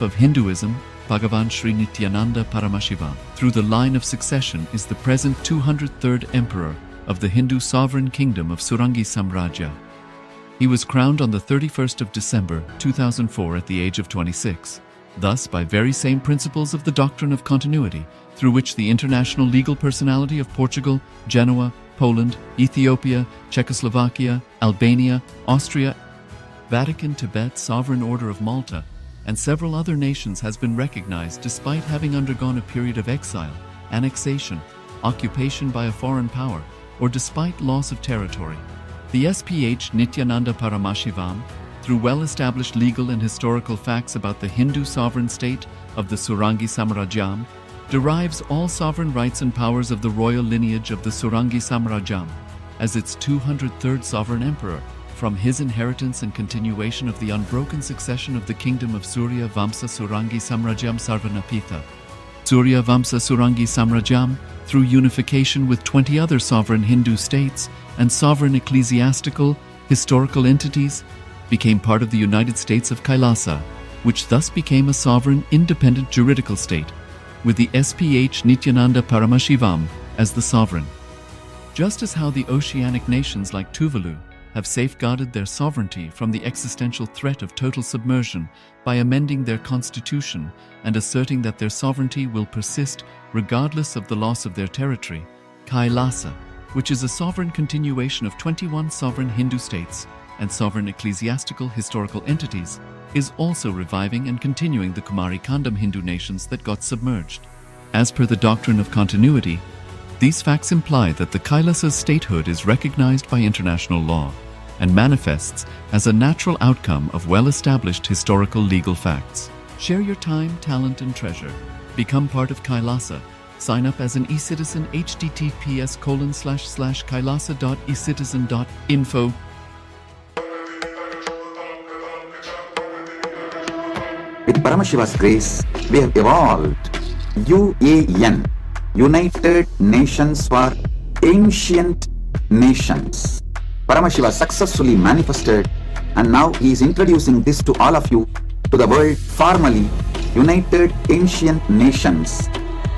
of Hinduism, Bhagavan Sri Nithyananda Paramashiva, through the line of succession is the present 203rd Emperor of the Hindu sovereign kingdom of Surangi Samrajya. He was crowned on the 31st of December 2004 at the age of 26. Thus, by very same principles of the doctrine of continuity, through which the international legal personality of Portugal, Genoa, Poland, Ethiopia, Czechoslovakia, Albania, Austria, Vatican, Tibet, Sovereign Order of Malta, and several other nations has been recognized despite having undergone a period of exile, annexation, occupation by a foreign power, or despite loss of territory. The SPH Nithyananda Paramashivoham, through well-established legal and historical facts about the Hindu sovereign state of the Surangi Samrajyam, derives all sovereign rights and powers of the royal lineage of the Surangi Samrajyam as its 203rd sovereign emperor, from his inheritance and continuation of the unbroken succession of the kingdom of Surya Vamsa Surangi Samrajyam Sarvanapitha. Surya Vamsa Surangi Samrajyam, through unification with 20 other sovereign Hindu states and sovereign ecclesiastical, historical entities, became part of the United States of Kailasa, which thus became a sovereign, independent juridical state, with the SPH Nithyananda Paramashivoham as the sovereign. Just as how the oceanic nations like Tuvalu have safeguarded their sovereignty from the existential threat of total submersion by amending their constitution and asserting that their sovereignty will persist regardless of the loss of their territory, Kailasa, which is a sovereign continuation of 21 sovereign Hindu states and sovereign ecclesiastical historical entities, is also reviving and continuing the Kumari Kandam Hindu nations that got submerged. As per the doctrine of continuity, these facts imply that the Kailasa's statehood is recognized by international law and manifests as a natural outcome of well-established historical legal facts. Share your time, talent, and treasure. Become part of Kailasa. Sign up as an eCitizen https://kailasa.ecitizen.info. With Paramashiva's grace, we have evolved UAN, United Nations for Ancient Nations. Paramashiva successfully manifested, and now he is introducing this to all of you, to the world formally, United Ancient Nations.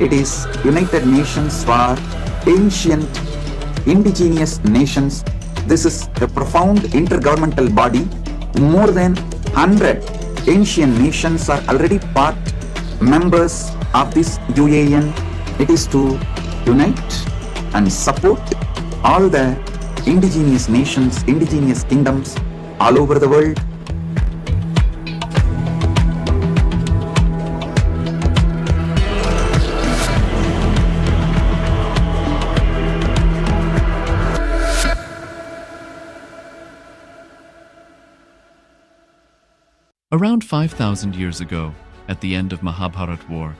It is United Nations for Ancient Indigenous Nations. This is a profound intergovernmental body. More than 100 ancient nations are already part members of this UAN. It is to unite and support all the indigenous nations, indigenous kingdoms all over the world. Around 5,000 years ago, at the end of Mahabharat War,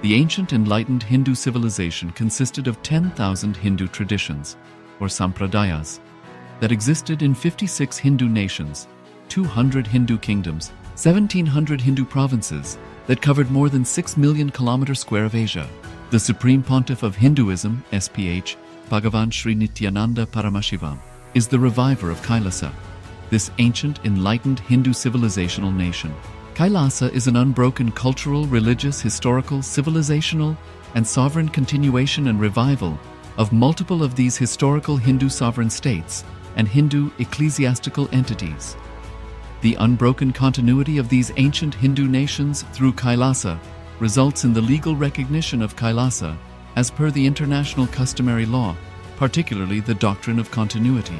the ancient enlightened Hindu civilization consisted of 10,000 Hindu traditions, or sampradayas, that existed in 56 Hindu nations, 200 Hindu kingdoms, 1,700 Hindu provinces that covered more than 6 million kilometers square of Asia. The Supreme Pontiff of Hinduism, SPH, Bhagavan Sri Nithyananda Paramashivoham, is the reviver of Kailasa, this ancient enlightened Hindu civilizational nation. Kailasa is an unbroken cultural, religious, historical, civilizational, and sovereign continuation and revival of multiple of these historical Hindu sovereign states and Hindu ecclesiastical entities. The unbroken continuity of these ancient Hindu nations through Kailasa results in the legal recognition of Kailasa as per the international customary law, particularly the doctrine of continuity.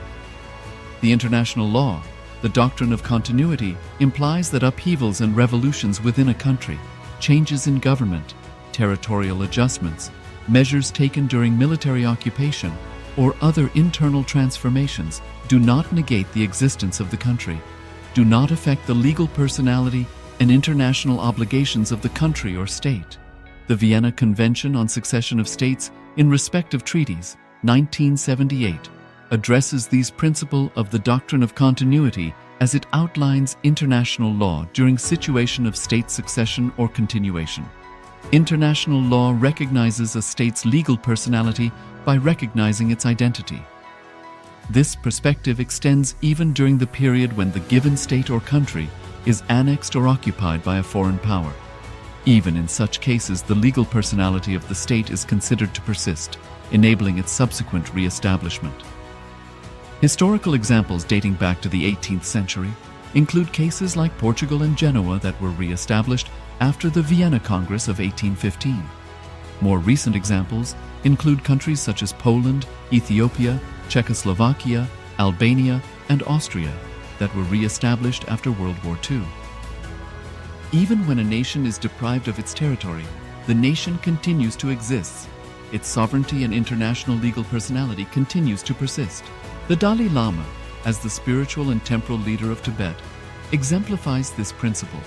The international law, the doctrine of continuity, implies that upheavals and revolutions within a country, changes in government, territorial adjustments, measures taken during military occupation, or other internal transformations do not negate the existence of the country, do not affect the legal personality and international obligations of the country or state. The Vienna Convention on Succession of States in respect of treaties, 1978, addresses these principles of the doctrine of continuity as it outlines international law during situation of state succession or continuation. International law recognizes a state's legal personality by recognizing its identity. This perspective extends even during the period when the given state or country is annexed or occupied by a foreign power. Even in such cases, the legal personality of the state is considered to persist, enabling its subsequent re-establishment. Historical examples dating back to the 18th century include cases like Portugal and Genoa that were re-established after the Vienna Congress of 1815. More recent examples include countries such as Poland, Ethiopia, Czechoslovakia, Albania, and Austria that were re-established after World War II. Even when a nation is deprived of its territory, the nation continues to exist. Its sovereignty and international legal personality continues to persist. The Dalai Lama, as the spiritual and temporal leader of Tibet, exemplifies this principle.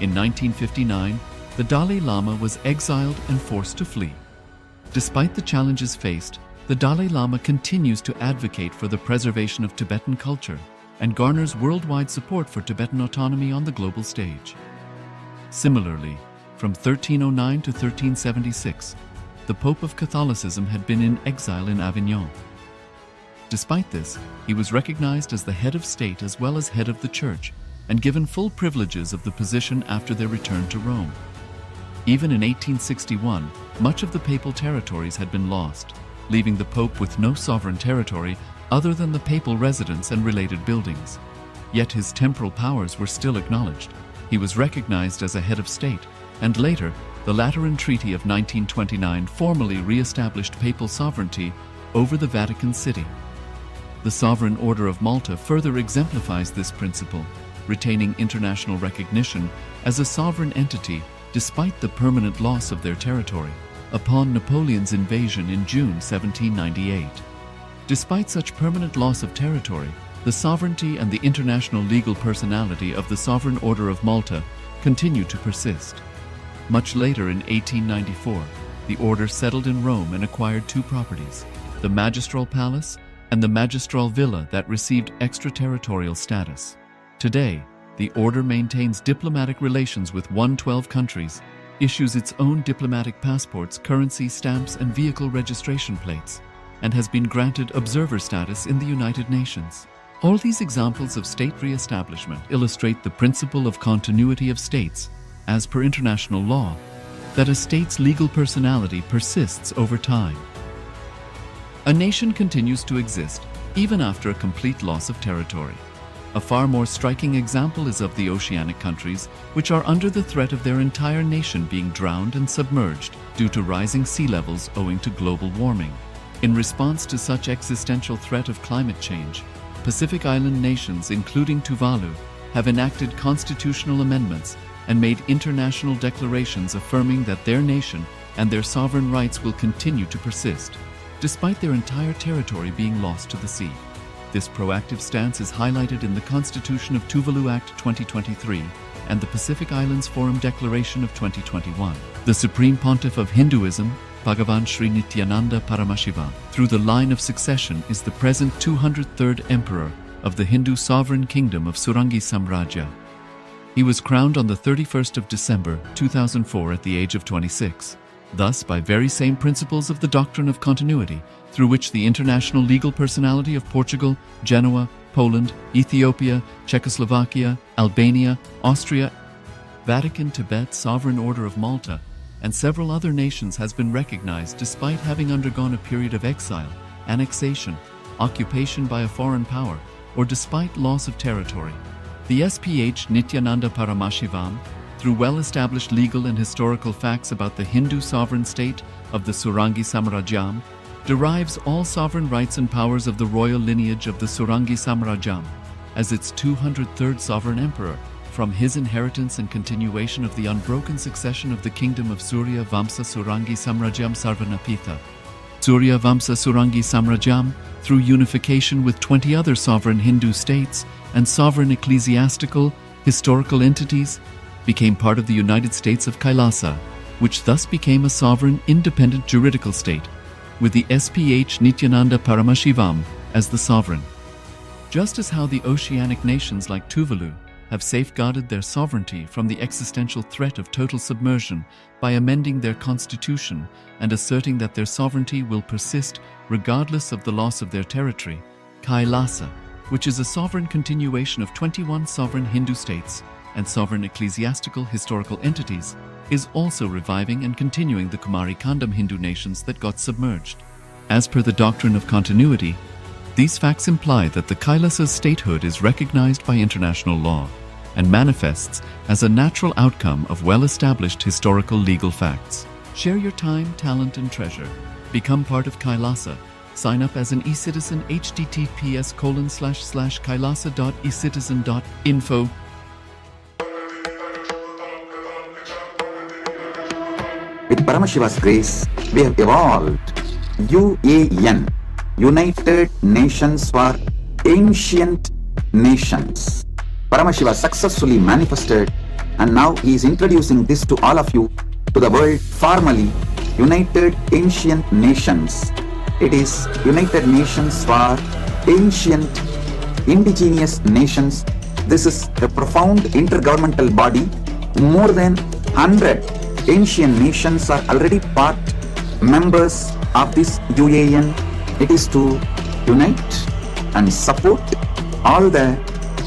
In 1959, the Dalai Lama was exiled and forced to flee. Despite the challenges faced, the Dalai Lama continues to advocate for the preservation of Tibetan culture and garners worldwide support for Tibetan autonomy on the global stage. Similarly, from 1309 to 1376, the Pope of Catholicism had been in exile in Avignon. Despite this, he was recognized as the head of state as well as head of the church and given full privileges of the position after their return to Rome. Even in 1861, much of the papal territories had been lost, leaving the Pope with no sovereign territory other than the papal residence and related buildings. Yet his temporal powers were still acknowledged. He was recognized as a head of state, and later, the Lateran Treaty of 1929 formally re-established papal sovereignty over the Vatican City. The Sovereign Order of Malta further exemplifies this principle, retaining international recognition as a sovereign entity despite the permanent loss of their territory upon Napoleon's invasion in June 1798. Despite such permanent loss of territory, the sovereignty and the international legal personality of the Sovereign Order of Malta continued to persist. Much later in 1894, the order settled in Rome and acquired two properties, the Magistral Palace and the Magistral Villa that received extraterritorial status. Today, the order maintains diplomatic relations with 112 countries, issues its own diplomatic passports, currency stamps, and vehicle registration plates, and has been granted observer status in the United Nations. All these examples of state re-establishment illustrate the principle of continuity of states, as per international law, that a state's legal personality persists over time. A nation continues to exist even after a complete loss of territory. A far more striking example is of the oceanic countries, which are under the threat of their entire nation being drowned and submerged due to rising sea levels owing to global warming. In response to such existential threat of climate change, Pacific Island nations, including Tuvalu, have enacted constitutional amendments and made international declarations affirming that their nation and their sovereign rights will continue to persist, despite their entire territory being lost to the sea. This proactive stance is highlighted in the Constitution of Tuvalu Act 2023 and the Pacific Islands Forum Declaration of 2021. The Supreme Pontiff of Hinduism, Bhagavan Sri Nithyananda Paramashiva, through the line of succession is the present 203rd Emperor of the Hindu Sovereign Kingdom of Surangi Samrajya. He was crowned on the 31st of December 2004 at the age of 26. Thus, by very same principles of the doctrine of continuity, through which the international legal personality of Portugal, Genoa, Poland, Ethiopia, Czechoslovakia, Albania, Austria, Vatican, Tibet, Sovereign Order of Malta, and several other nations has been recognized despite having undergone a period of exile, annexation, occupation by a foreign power, or despite loss of territory. The SPH Nithyananda Paramashivoham, through well-established legal and historical facts about the Hindu sovereign state of the Surangi Samrajyam, derives all sovereign rights and powers of the royal lineage of the Surangi Samrajyam as its 203rd sovereign emperor, from his inheritance and continuation of the unbroken succession of the kingdom of Surya Vamsa Surangi Samrajyam Sarvanapitha. Surya Vamsa Surangi Samrajyam, through unification with 20 other sovereign Hindu states and sovereign ecclesiastical, historical entities, became part of the United States of Kailasa, which thus became a sovereign, independent juridical state, with the SPH Nithyananda Paramashivoham as the sovereign. Just as how the oceanic nations like Tuvalu have safeguarded their sovereignty from the existential threat of total submersion by amending their constitution and asserting that their sovereignty will persist regardless of the loss of their territory, Kailasa, which is a sovereign continuation of 21 sovereign Hindu states, and sovereign ecclesiastical historical entities, is also reviving and continuing the Kumari Kandam Hindu nations that got submerged. As per the doctrine of continuity, these facts imply that the Kailasa's statehood is recognized by international law and manifests as a natural outcome of well-established historical legal facts. Share your time, talent, and treasure. Become part of Kailasa. Sign up as an eCitizen https://kailasa.ecitizen.info. With Paramashiva's grace, we have evolved UAN, United Nations for Ancient Nations. Paramashiva successfully manifested, and now he is introducing this to all of you, to the world formally United Ancient Nations. It is United Nations for Ancient Indigenous Nations. This is a profound intergovernmental body. More than 100 ancient nations are already part members of this UAN. It is to unite and support all the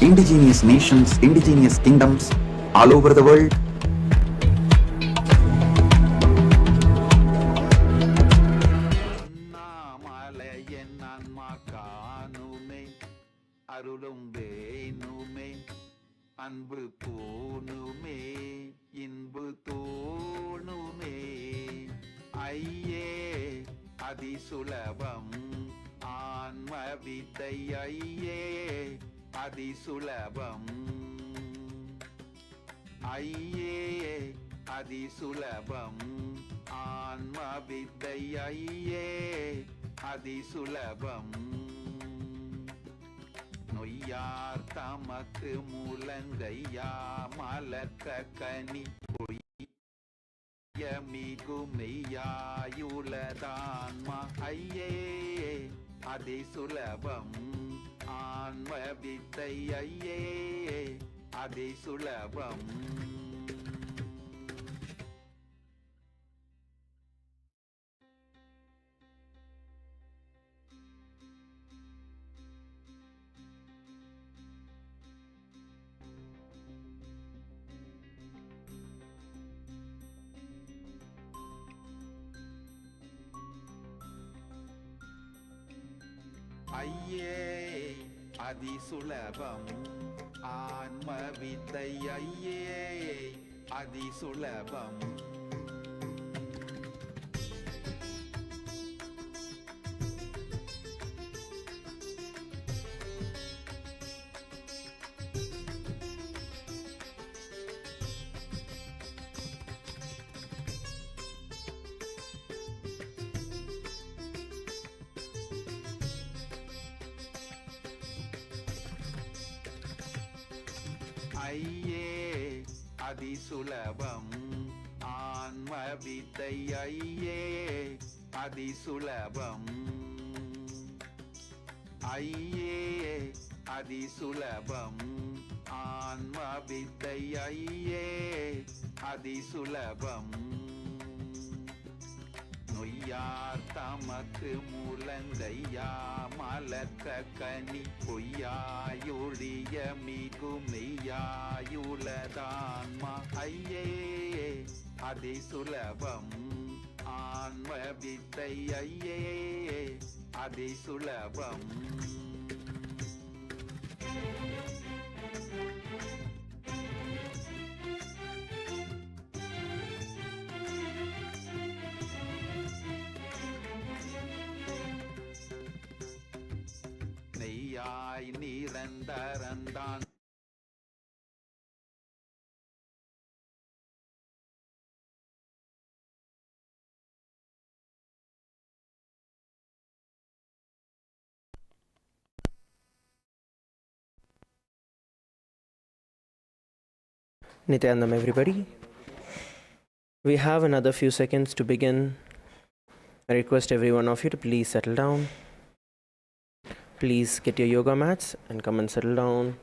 indigenous nations, indigenous kingdoms all over the world. அன்பு பூணுமே இன்பு தோணுமே ஐயே அதிசுலபம் ஆன்ம வித்தை ஐயே அதிசுலபம் ஐயே அதிசுலபம் ஆன்ம வித்தை ஐயே அதிசுலபம் நொய்யார் தமக்கு முழங்கையா மலக்க கனி பொய்ய மிகு மெய்யாயுளதான்மா ஐயே அதி சுலபம் ஆன்ம வித்தை ஐயே அதி சுலபம் ஐயே அதிசுலபம் ஆன்ம வித்தை ஐயே அதிசுலபம் ஐயே அதிசுலபம் ஆன்ம வித்தை ஐயே அதிசுலபம் ஐயே அதிசுலபம் ஆன்ம வித்தை ஐயே அதிசுலபம் நொய்யார் தமக்கு முழங்கையா மலக்க கனி பொய்யாயொழிய மிகு மெய்யாயுளதான்மா ஐயே அதிசுலபம் ஆன்ம வித்தை ஐயே அதிசுலபம் நெய்யாய் நிரந்தரந்தான் Nithyananda, everybody. We have another few seconds to begin. I request every one of you to please settle down. Please get your yoga mats and come and settle down.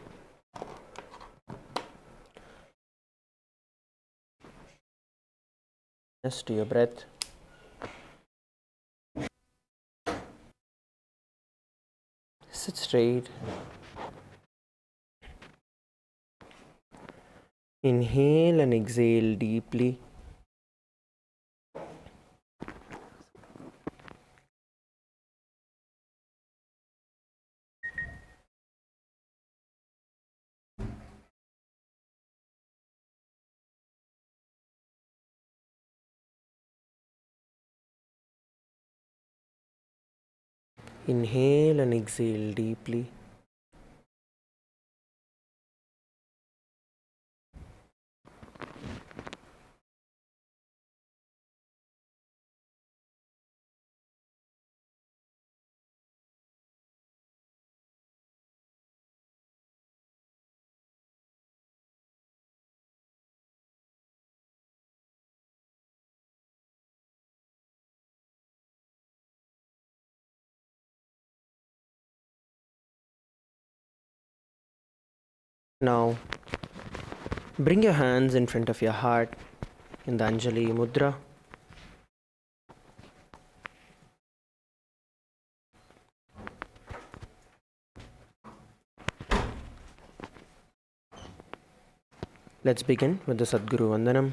Yes, to your breath. Sit straight. Inhale and exhale deeply. Inhale and exhale deeply. Now, bring your hands in front of your heart in the Anjali mudra. Let's begin with the Sadguru Vandanam.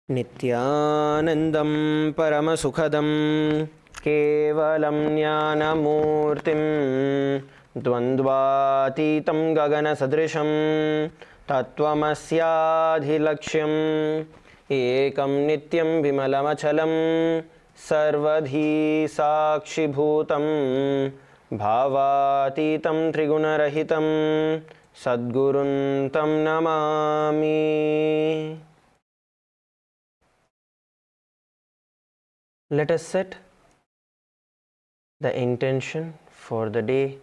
Nithyanandam Paramasukhadam Kevalam Jnanamurtim Dvandvatitam Gagana Sadrisham Tattvamasyaadhilaksham Ekam Nityam Vimalamachalam Sarvadhi Sakshibhutam Bhavatitam Trigunarahitam Sadgurun Tam Namami. Let us set the intention for the day.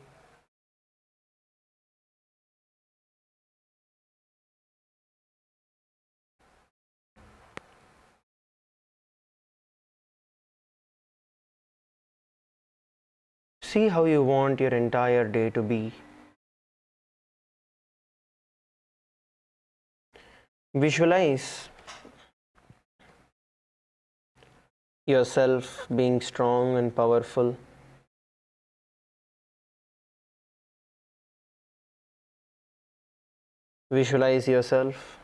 See how you want your entire day to be. Visualize yourself being strong and powerful. Visualize yourself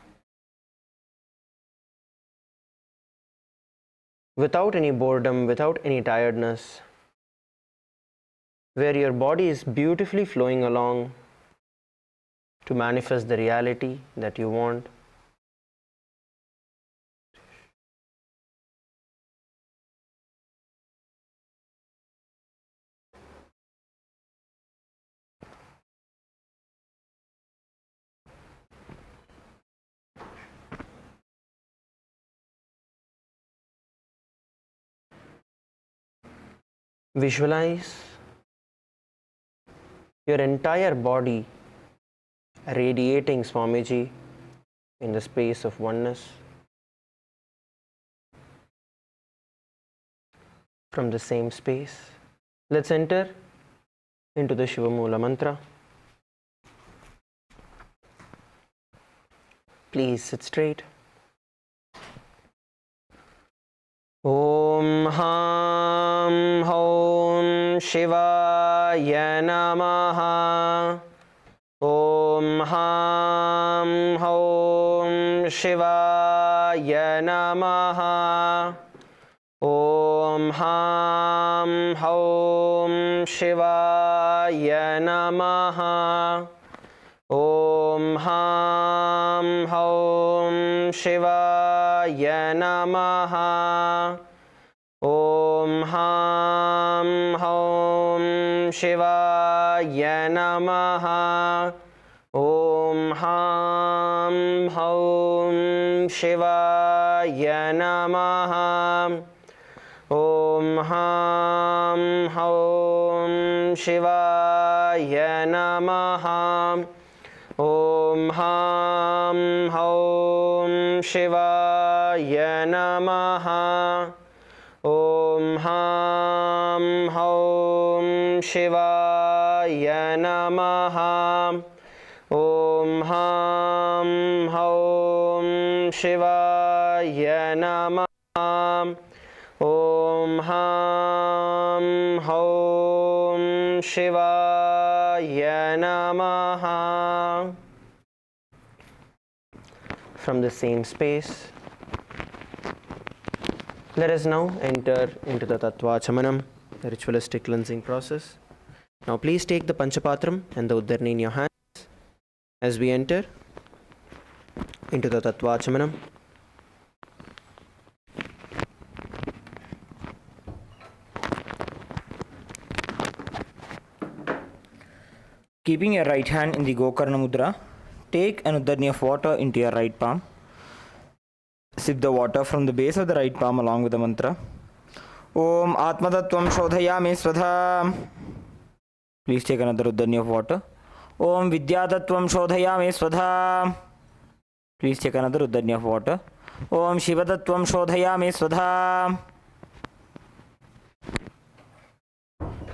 without any boredom, without any tiredness, where your body is beautifully flowing along to manifest the reality that you want. Visualize your entire body radiating Swamiji in the space of oneness. From the same space, let's enter into the Shivamula mantra. Please sit straight. Om Ham Om Shivaya Namaha. Om Ham Om Shivaya Namaha. Om Ham Om Shivaya Namaha. Om Ham Om Shivaya Namaha. Om Ham Om Shivaya Namaha. Om Ham Om Shivaya Namaha. Om Ham Om Shivaya Namaha. Om Ham Om Shivaya Namaha. Om Ham Om Shivaya Namaha. Om Ham Om Shivaya Namaha. Om Ham Om Shivaya Namaha. from the same space. Let us now enter into the Tattvachamanam, the ritualistic cleansing process. Now please take the Panchapatram and the Uddarni in your hands as we enter into the Tattvachamanam. Keeping your right hand in the Gokarna Mudra, take an Uddarni of water into your right palm. Sip the water from the base of the right palm along with the mantra. Om Atmatattvam Shodhayami Swadha. Please take another Uddarni of water. Om Vidyatattvam Shodhayami Swadha. Please take another Uddarni of water. Om Shivatattvam Shodhayami Swadha.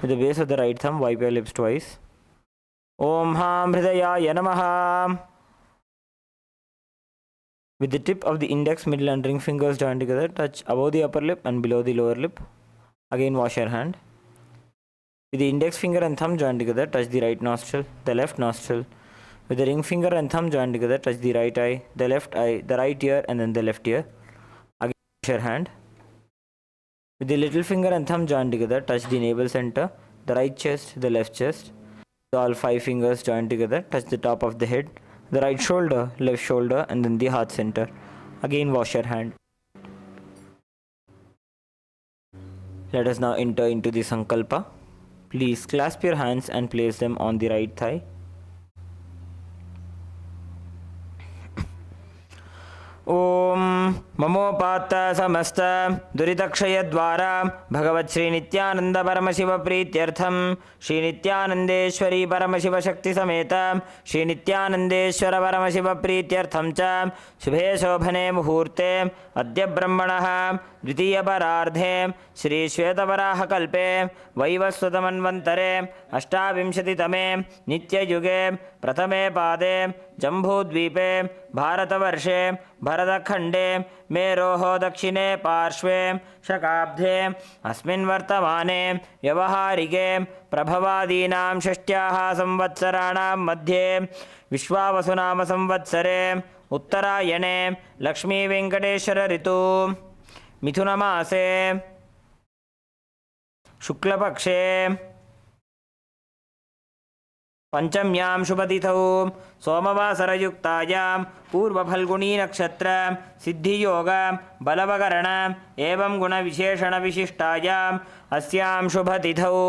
With the base of the right thumb, wipe your lips twice. Om Ham Hridayaya Namaha. With the tip of the index, middle and ring fingers joined together, touch above the upper lip and below the lower lip. Again wash your hand. With the index finger and thumb joined together, touch the right nostril, the left nostril. With the ring finger and thumb joined together, touch the right eye, the left eye, the right ear and then the left ear. Again wash your hand. With the little finger and thumb joined together, touch the navel center, the right chest, the left chest. With all 5 fingers joined together, touch the top of the head, the right shoulder, left shoulder and then the heart center. Again wash your hand. Let us now enter into the Sankalpa. Please clasp your hands and place them on the right thigh. Om Mamopata Samasta Duritakshaya Dwara Bhagavat Shri Nithyananda Paramashiva Prityartham Shri Nithyanandeshwari Paramashiva Shakti Sameta Shri Nithyanandeshwara Paramashiva Prityartham Cha Shubhe Shobhane Muhurte Adya Brahmanaha Dvitiya Parardhe Shri Shvetavaraha Kalpe Vaivasvatamanvantare Ashtavinshati Tame Nitya Yuge Prathame Pade Jambudvipe Bharatavarshe Bharatakhande Meroho Dakshine Parshve Shakabdhe Asmin Vartamane Vyavaharike Prabhavadinam Shashtyaha Samvatsaranam Madhye Vishwavasunama Samvatsare Uttarayane Lakshmi Venkateshwara Ritu Mithunamase Shuklapakshe पंचम्यां शुभतिथौ सोमवासरयुक्तायां पूर्वफल्गुनी नक्षत्र सिद्धियोग बलवकरण एवं गुणविशेषणविशिष्टायाम् अस्यां शुभतिथौ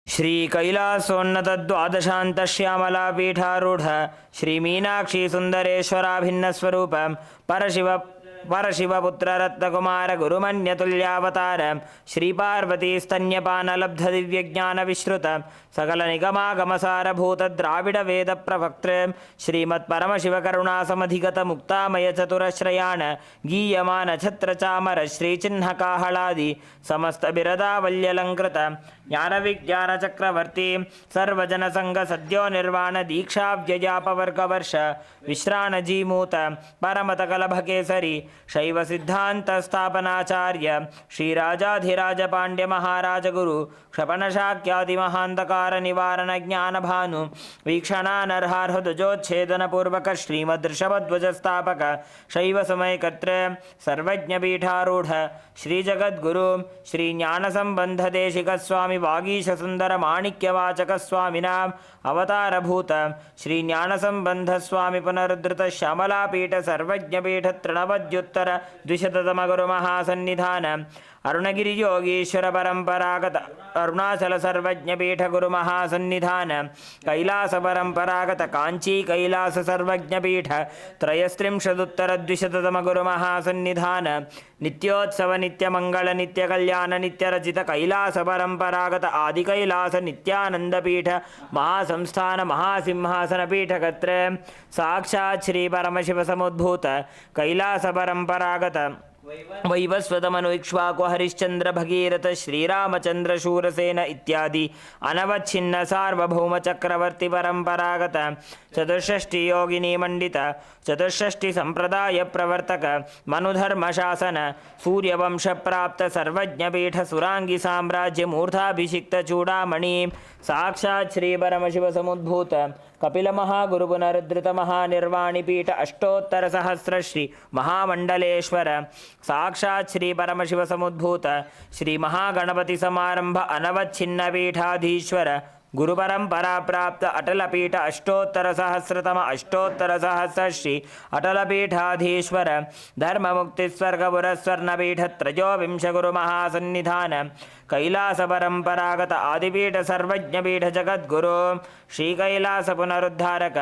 श्री कैलासोन्नतद्वादशान्तश्यामलापीठारूढ श्री मीनाक्षी सुन्दरेश्वराभिन्नस्वरूप परशिवपुत्र रत्नकुमार गुरुमन्यतुल्यावतार श्री पार्वती स्तन्यपानलब्ध दिव्यज्ञान विश्रुत सकल निगमागमसारभूत द्राविड वेद प्रवक्तृ श्रीमत्परमशिव करुणासमधिगत मुक्तामय चतुरश्रयाण गीयमान छत्र चामर श्रीचिह्न काहलादि समस्त बिरदावल्यलंकृत ज्ञान विज्ञान चक्रवर्ती सर्वजन संघ सद्यो निर्वाण दीक्षा व्ययापवर्गवर्ष विश्राण जीमूत परमत कलभ केसरी शैव सिद्धांत स्थापनाचार्य श्री राजाधिराज पांड्य महाराज गुरु क्षपण शाक्यादि महांधकार निवारण ज्ञान भानु वीक्षणानर्हार्हदुजोच्छेदन पूर्वक श्रीमदृषभध्वज स्थापक शैव समय कर्तृ सर्वज्ञ पीठारूढ़ श्री जगद्गुरु श्री ज्ञान संबंध देशिक स्वामी वागीश सुंदर माणिक्यवाचक स्वामिनाम अवतारभूत श्री ज्ञान संबंध स्वामी पुनरुद्धृत श्यामलापीठ सर्वज्ञपीठ तृणवद्युत्तर द्विशततम गुरु महासन्निधान अरुणगिरि योगीश्वर परंपरागत अरुणाचल सर्वज्ञपीठ गुरु महासन्निधान कैलास परंपरागत कांची कैलास सर्वज्ञपीठ त्रयस्त्रिंशदुत्तर द्विशततम गुरु महासन्निधान नित्योत्सव नित्यमंगल नित्य कल्याण नित्य रचित कैलास परंपरागत आदि कैलास नित्यानंदपीठ महासंस्थान महासिंहासन पीठकत्र साक्षात् श्री परमशिव समुद्भूत कैलास परंपरागत वैवस्वतमनु इक्ष्वाकु हरिश्चंद्र भगीरथ श्रीरामचंद्र शूरसेन इत्यादि अनवच्छिन्न सार्वभौम चक्रवर्ती परंपरागत चतुष्षष्टि योगिनी मंडित चतुष्षष्टि संप्रदाय प्रवर्तक मनुधर्म शासन सूर्यवंश प्राप्त सर्वज्ञ पीठ सुरांगी साम्राज्य मूर्धाभिषिक्त चूड़ामणि साक्षात् श्री परमशिव समुद्भूत कपिल महागुरु पुनरुद्धृत महानिर्वाणिपीठ अष्टोत्तर सहस्र श्री महामंडलेश्वर साक्षात् श्री परमशिव समुद्भूत श्री महागणपति समारंभ अनवच्छिन्न पीठाधीश्वर गुरुपरंपरा प्राप्त अटलपीठ अष्टोत्तर सहस्र श्री अटलपीठाधीश्वर धर्म मुक्ति स्वर्ग पुरस्वर्णपीठ त्रयोविंश गुरु महासन्निधान कैलास परंपरागत आदिपीठ सर्वज्ञपीठ जगद्गुरु श्री कैलास पुनरुद्धारक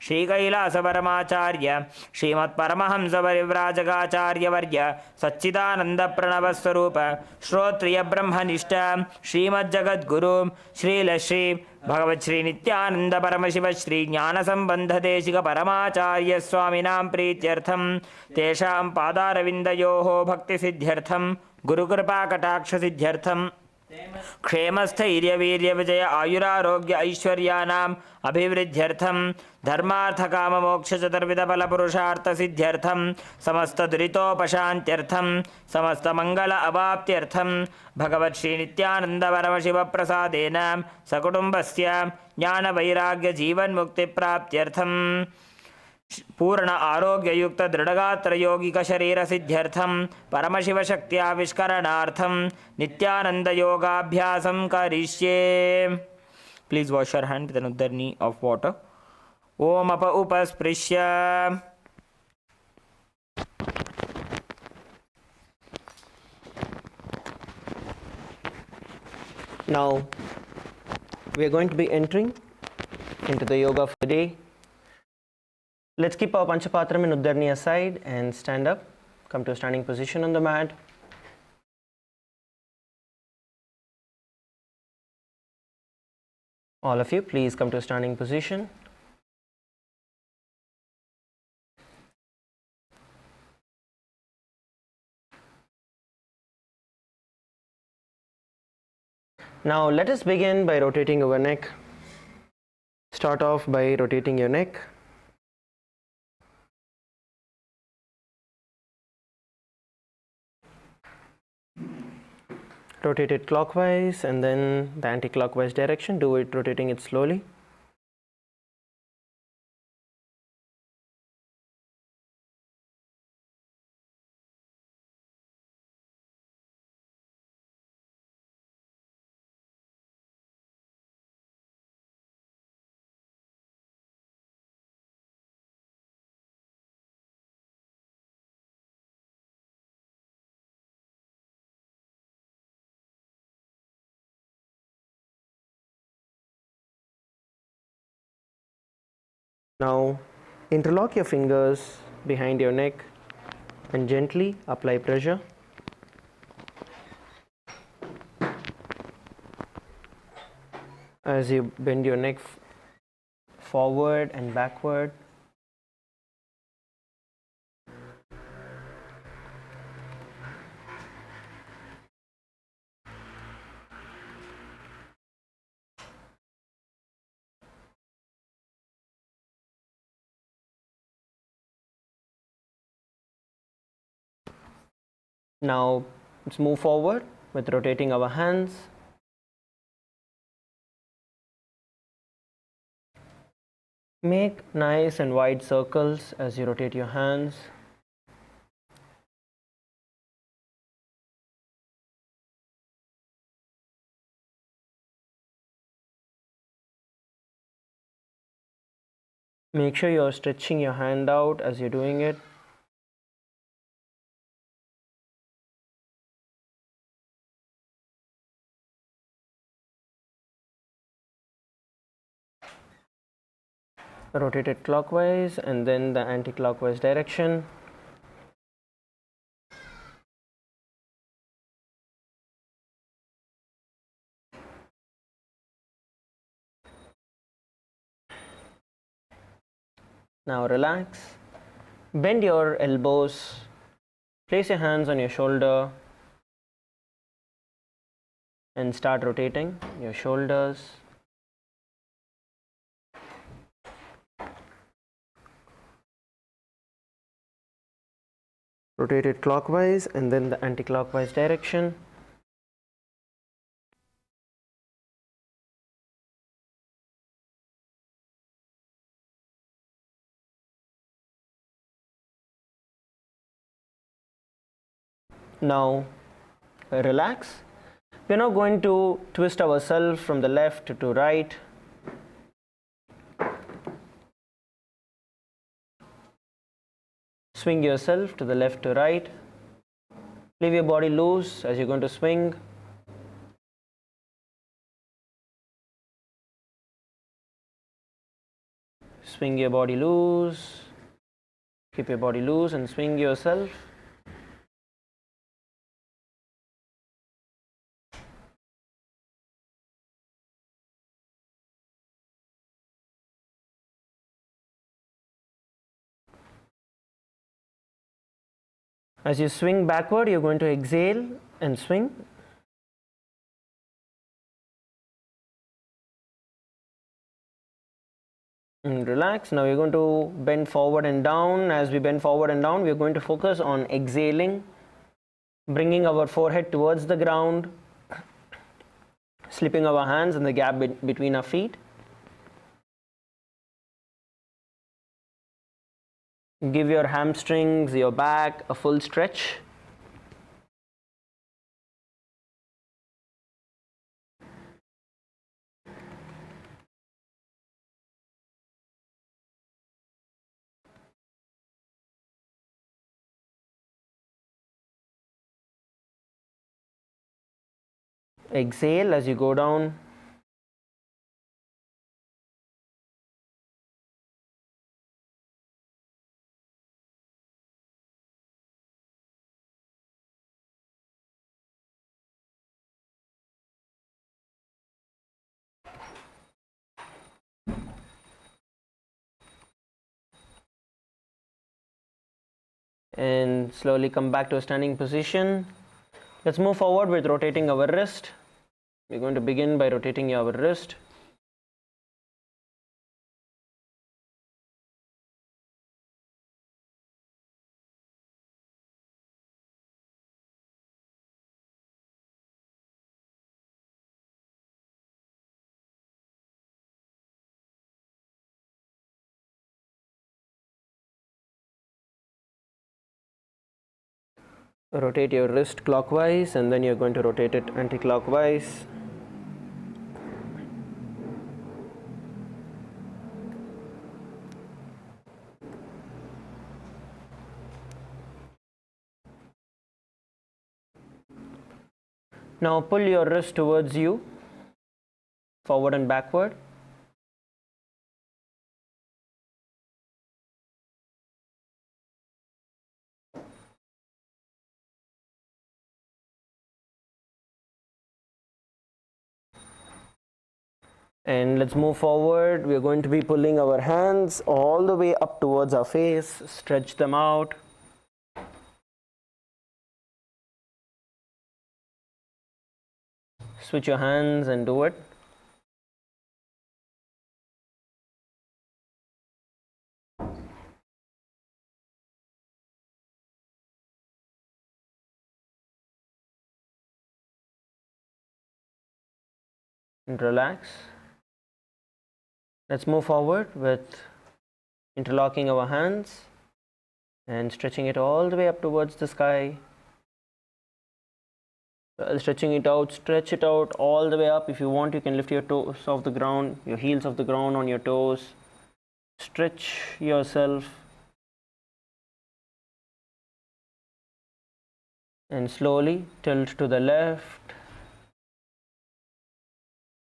श्री कैलास परमाचार्य श्रीमत्परमहंस परिव्राजकाचार्य वर्य सच्चिदानंद प्रणव स्वरूप श्रोत्रिय ब्रह्मनिष्ठ श्रीमज्जगद्गुरु श्रील श्री भगवत् श्री नित्यानंद परमशिव श्री ज्ञान संबंध देशिक परमाचार्य स्वामिनां प्रीत्यर्थम तेषां पादारविन्दयोः भक्ति सिद्ध्यर्थम गुरुकृपा कटाक्ष सिद्ध्यर्थम क्षेमस्थैर्य वीर्य विजय आयुरारोग्य ऐश्वर्यानाम् अभिवृद्ध्यर्थम धर्मार्थ काम मोक्ष चतुर्विध फल पुरुषार्थ सिद्ध्यर्थम समस्त दुरितोपशान्त्यर्थम समस्त मंगल अवाप्त्यर्थम भगवत् श्री नित्यानंद परमशिव प्रसादेन सकुटुम्बस्य ज्ञान वैराग्य जीवन मुक्ति प्राप्त्यर्थम पूर्ण आरोग्ययुक्त दृढ़गात्र यौगिक शरीर सिद्ध्यर्थम परमशिव शक्ति आविष्करणार्थम नित्यानंद योगाभ्यासं करिष्ये. Please wash your hand with an uddarni of water. Om apa upasprishya. Now we are going to be entering into the yoga for the day. Let's keep our Panchapatram and Uddarni aside and stand up. Come to a standing position on the mat. All of you, please come to a standing position. Now let us begin by rotating our neck. Start off by rotating your neck. Rotate it clockwise and then the anti-clockwise direction. Do it rotating it slowly. Now interlock your fingers behind your neck and gently apply pressure. As you bend your neck forward and backward. Now let's move forward with rotating our hands. Make nice and wide circles as you rotate your hands. Make sure you're stretching your hand out as you're doing it. Rotate it clockwise and then the anti-clockwise direction. Now relax. Bend your elbows. Place your hands on your shoulder and start rotating your shoulders. Rotate it clockwise and then the anti-clockwise direction. Now relax. We're now going to twist ourselves from the left to right. Swing yourself to the left to right. Leave your body loose as you're going to swing. Swing your body loose. Keep your body loose and swing yourself. As you swing backward, you're going to exhale and swing. And relax. Now we're going to bend forward and down. As we bend forward and down, we're going to focus on exhaling, bringing our forehead towards the ground, slipping our hands in the gap between our feet. Give your hamstrings, your back a full stretch. Exhale as you go down. And slowly come back to a standing position. Let's move forward with rotating our wrist. We're going to begin by rotating our wrist. Rotate your wrist clockwise and then you're going to rotate it anti-clockwise. Now pull your wrist towards you, forward and backward. And let's move forward. We're going to be pulling our hands all the way up towards our face. Stretch them out. Switch your hands and do it. And relax. Let's move forward with interlocking our hands and stretching it all the way up towards the sky. Stretching it out, stretch it out all the way up. If you want, you can lift your toes off the ground, your heels off the ground on your toes. Stretch yourself. And slowly tilt to the left.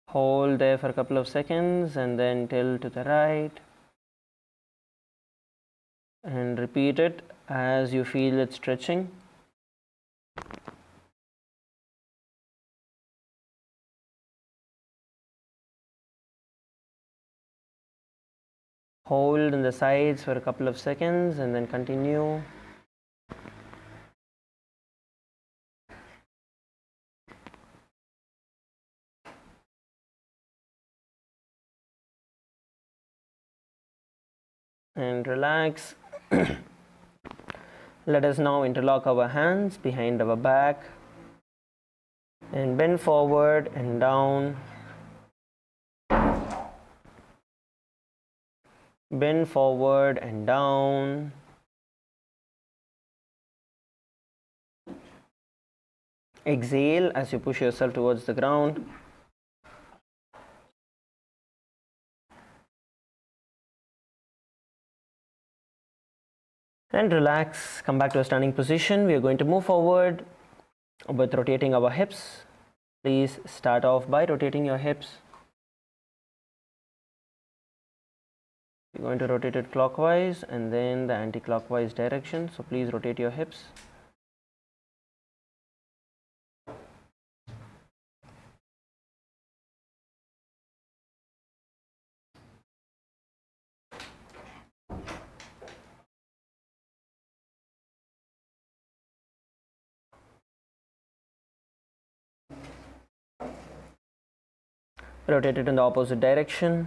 Hold there for a couple of seconds and then tilt to the right. And repeat it as you feel it stretching. Hold in the sides for a couple of seconds and then continue. And relax. Let us now interlock our hands behind our back and bend forward and down. Bend forward and down. Exhale as you push yourself towards the ground. And relax, come back to a standing position. We are going to move forward with rotating our hips. Please start off by rotating your hips. You're going to rotate it clockwise and then the anti-clockwise direction. So please rotate your hips. Rotate it in the opposite direction.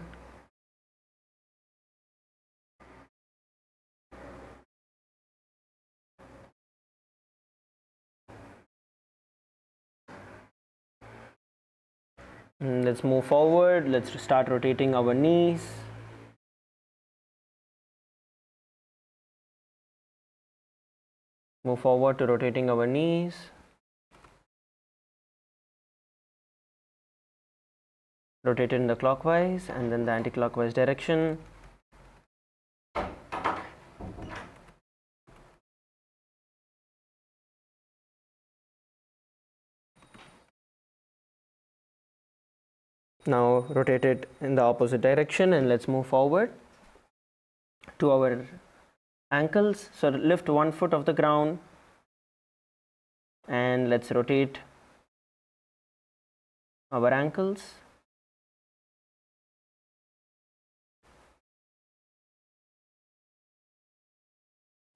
Let's move forward. Let's start rotating our knees. Move forward to rotating our knees. Rotate it in the clockwise and then the anti-clockwise direction. Now rotate it in the opposite direction and let's move forward to our ankles. So lift one foot off the ground and let's rotate our ankles.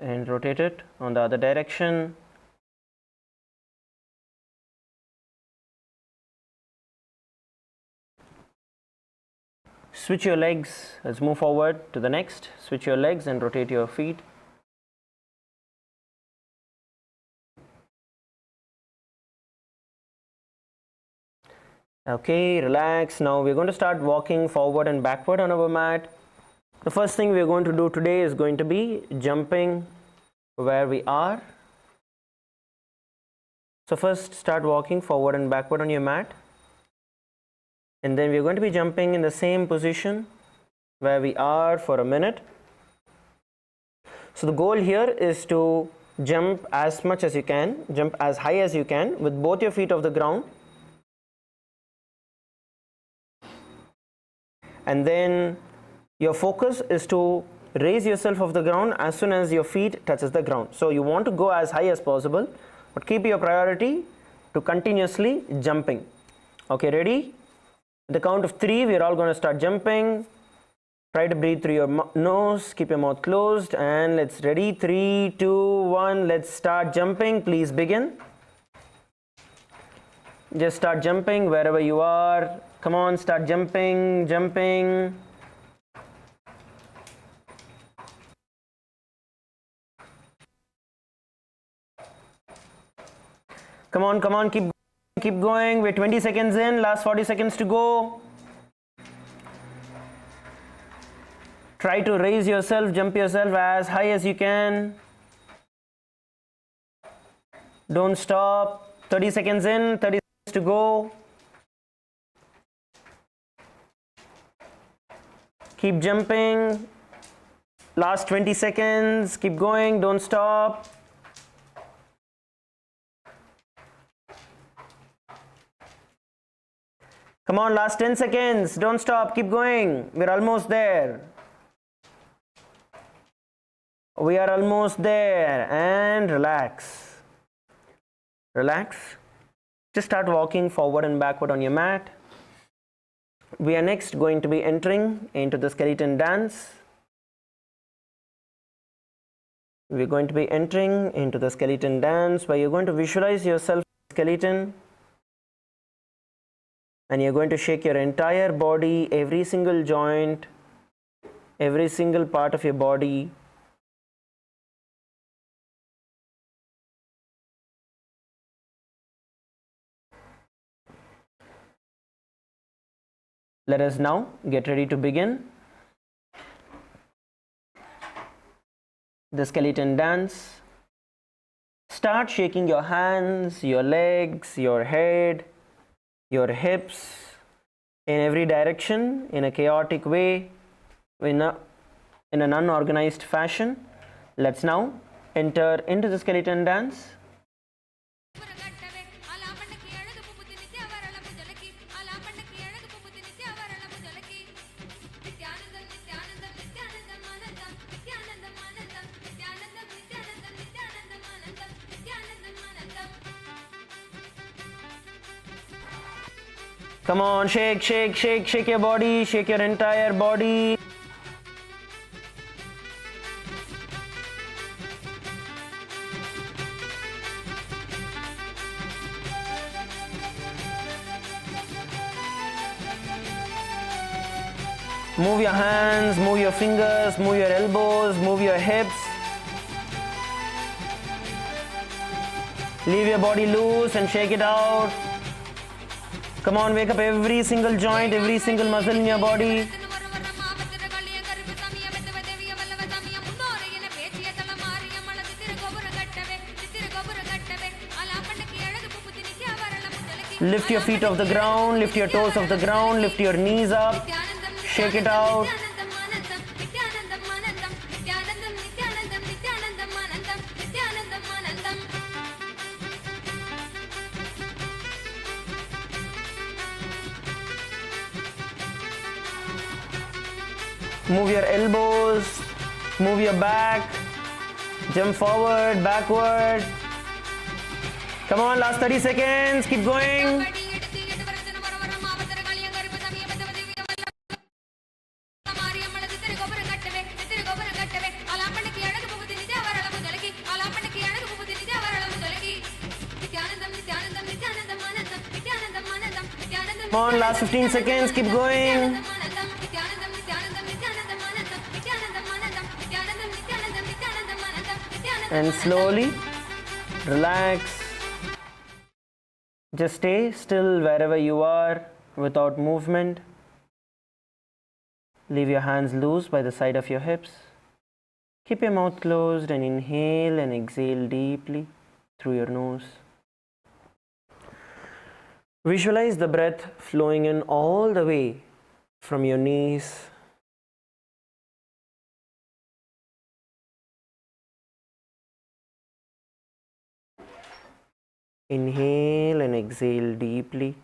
And rotate it on the other direction. Switch your legs. Let's move forward to the next. Switch your legs and rotate your feet. Okay, relax. Now we're going to start walking forward and backward on our mat. The first thing we are going to do today is going to be jumping where we are. So first start walking forward and backward on your mat. And then we are going to be jumping in the same position where we are for a minute. So the goal here is to jump as much as you can, jump as high as you can with both your feet off the ground. And then your focus is to raise yourself off the ground as soon as your feet touches the ground. So you want to go as high as possible, but keep your priority to continuously jumping. Okay, ready? At the count of 3, we are all going to start jumping. Try to breathe through your nose, keep your mouth closed, and let's ready. 3, 2, 1, let's start jumping. Please begin. Just start jumping wherever you are. Come on, start jumping, jumping. Come on, keep going. We're 20 seconds in, last 40 seconds to go. Try to raise yourself, jump yourself as high as you can. Don't stop. 30 seconds in, 30 seconds to go. Keep jumping. Last 20 seconds. Keep going, don't stop. Come on, last 10 seconds. Don't stop. Keep going. We're almost there. We are almost there. And relax. Relax. Just start walking forward and backward on your mat. We are next going to be entering into the skeleton dance. We're going to be entering into the skeleton dance where you're going to visualize yourself skeleton. And you're going to shake your entire body, every single joint, every single part of your body. Let us now get ready to begin the skeleton dance. Start shaking your hands, your legs, your head, your hips in every direction in a chaotic way, in an unorganized fashion. Let's now enter into the skeleton dance. Come on, shake, shake, shake, shake your body, shake your entire body. Move your hands, move your fingers, move your elbows, move your hips. Leave your body loose and shake it out. Come on, wake up every single joint, every single muscle in your body. Lift your feet off the ground, lift your toes off the ground, lift your knees up, shake it out. Move your elbows, move your back, jump forward, backward. Come on, last 30 seconds, keep going. Come on, last 15 seconds, keep going. And slowly relax. Just stay still wherever you are without movement. Leave your hands loose by the side of your hips. Keep your mouth closed and inhale and exhale deeply through your nose. Visualize the breath flowing in all the way from your knees inhale and exhale deeply.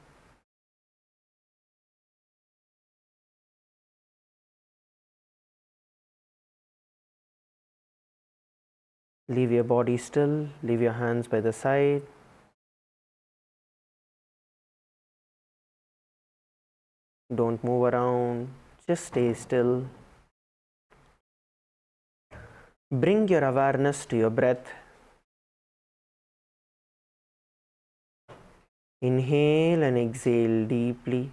Leave your body still, leave your hands by the side. Don't move around, just stay still. Bring your awareness to your breath. Inhale and exhale deeply.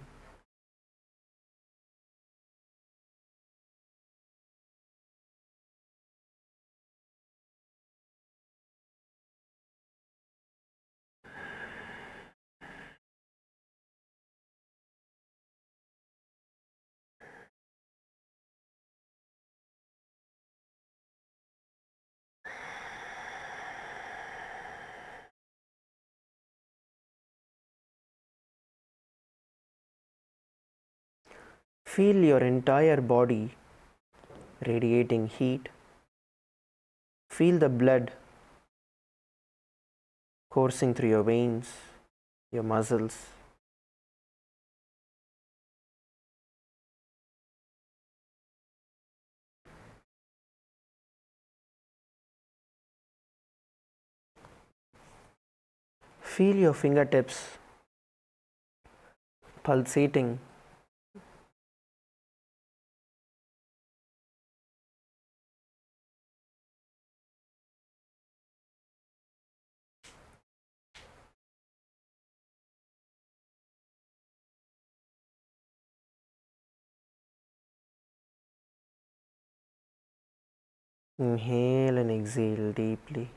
Feel your entire body radiating heat. Feel the blood coursing through your veins, your muscles. Feel your fingertips pulsating. Inhale and exhale deeply.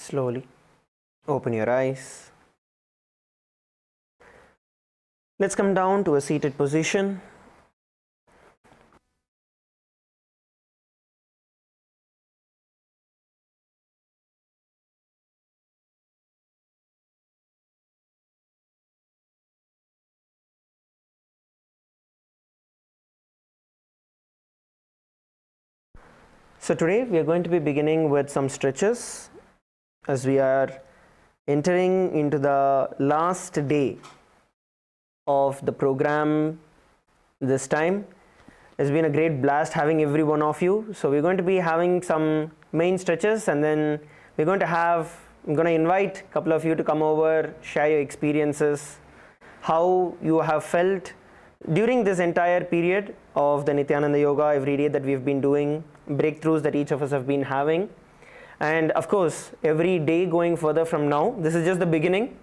Slowly open your eyes. Let's come down to a seated position. So today we are going to be beginning with some stretches as we are entering into the last day of the program. This time it's been a great blast having every one of you. So we're going to be having some main stretches, and then I'm going to invite a couple of you to come over, share your experiences, how you have felt during this entire period of the Nithyananda Yoga every day that we've been doing, breakthroughs that each of us have been having. And of course, every day going further from now, this is just the beginning.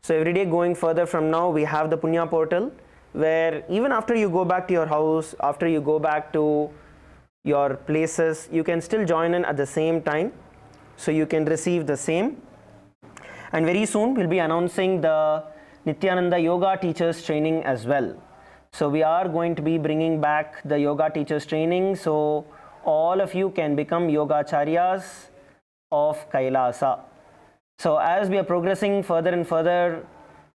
So every day going further from now, we have the Punya portal, where even after you go back to your house, after you go back to your places, you can still join in at the same time. So you can receive the same. And very soon we'll be announcing the Nithyananda Yoga Teachers Training as well. So we are going to be bringing back the Yoga Teachers Training, so all of you can become Yogacharyas of Kailasa. So as we are progressing further and further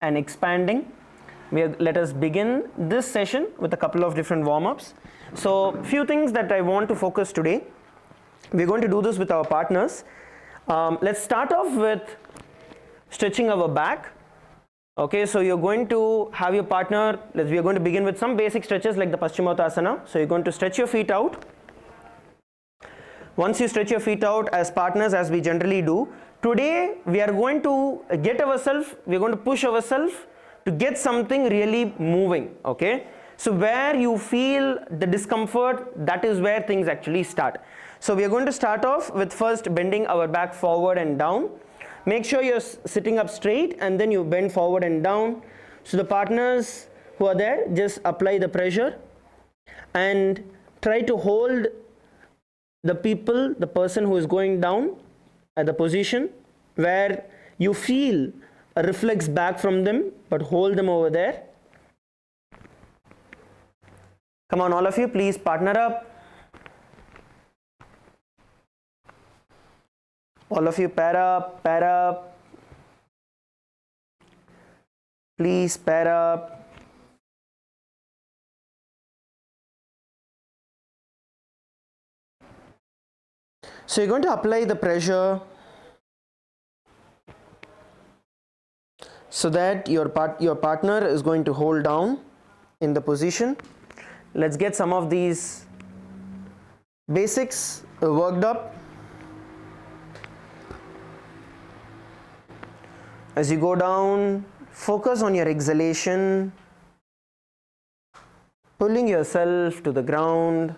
and expanding, let us begin this session with a couple of different warm-ups. So few things that I want to focus today. We're going to do this with our partners. Let's start off with stretching our back. Okay, so you're going to have your partner, we are going to begin with some basic stretches like the Paschimottanasana. So you're going to stretch your feet out. Once you stretch your feet out as partners, as we generally do, today we are going to we're going to push ourselves to get something really moving. Okay, so where you feel the discomfort, that is where things actually start. So we are going to start off with first bending our back forward and down. Make sure you're sitting up straight, and then you bend forward and down. So the partners who are there, just apply the pressure and try to hold the person who is going down at the position where you feel a reflex back from them, but hold them over there. Come on, all of you, please partner up. All of you pair up. Please pair up. So you're going to apply the pressure so that your partner is going to hold down in the position. Let's get some of these basics worked up. As you go down, focus on your exhalation, pulling yourself to the ground.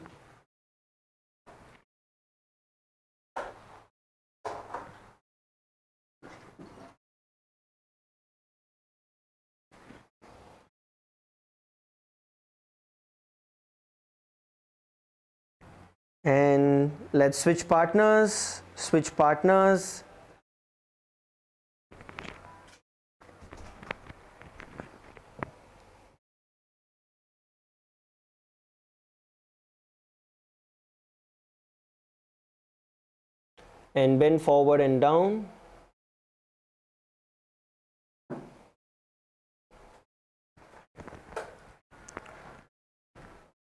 And let's switch partners. And bend forward and down.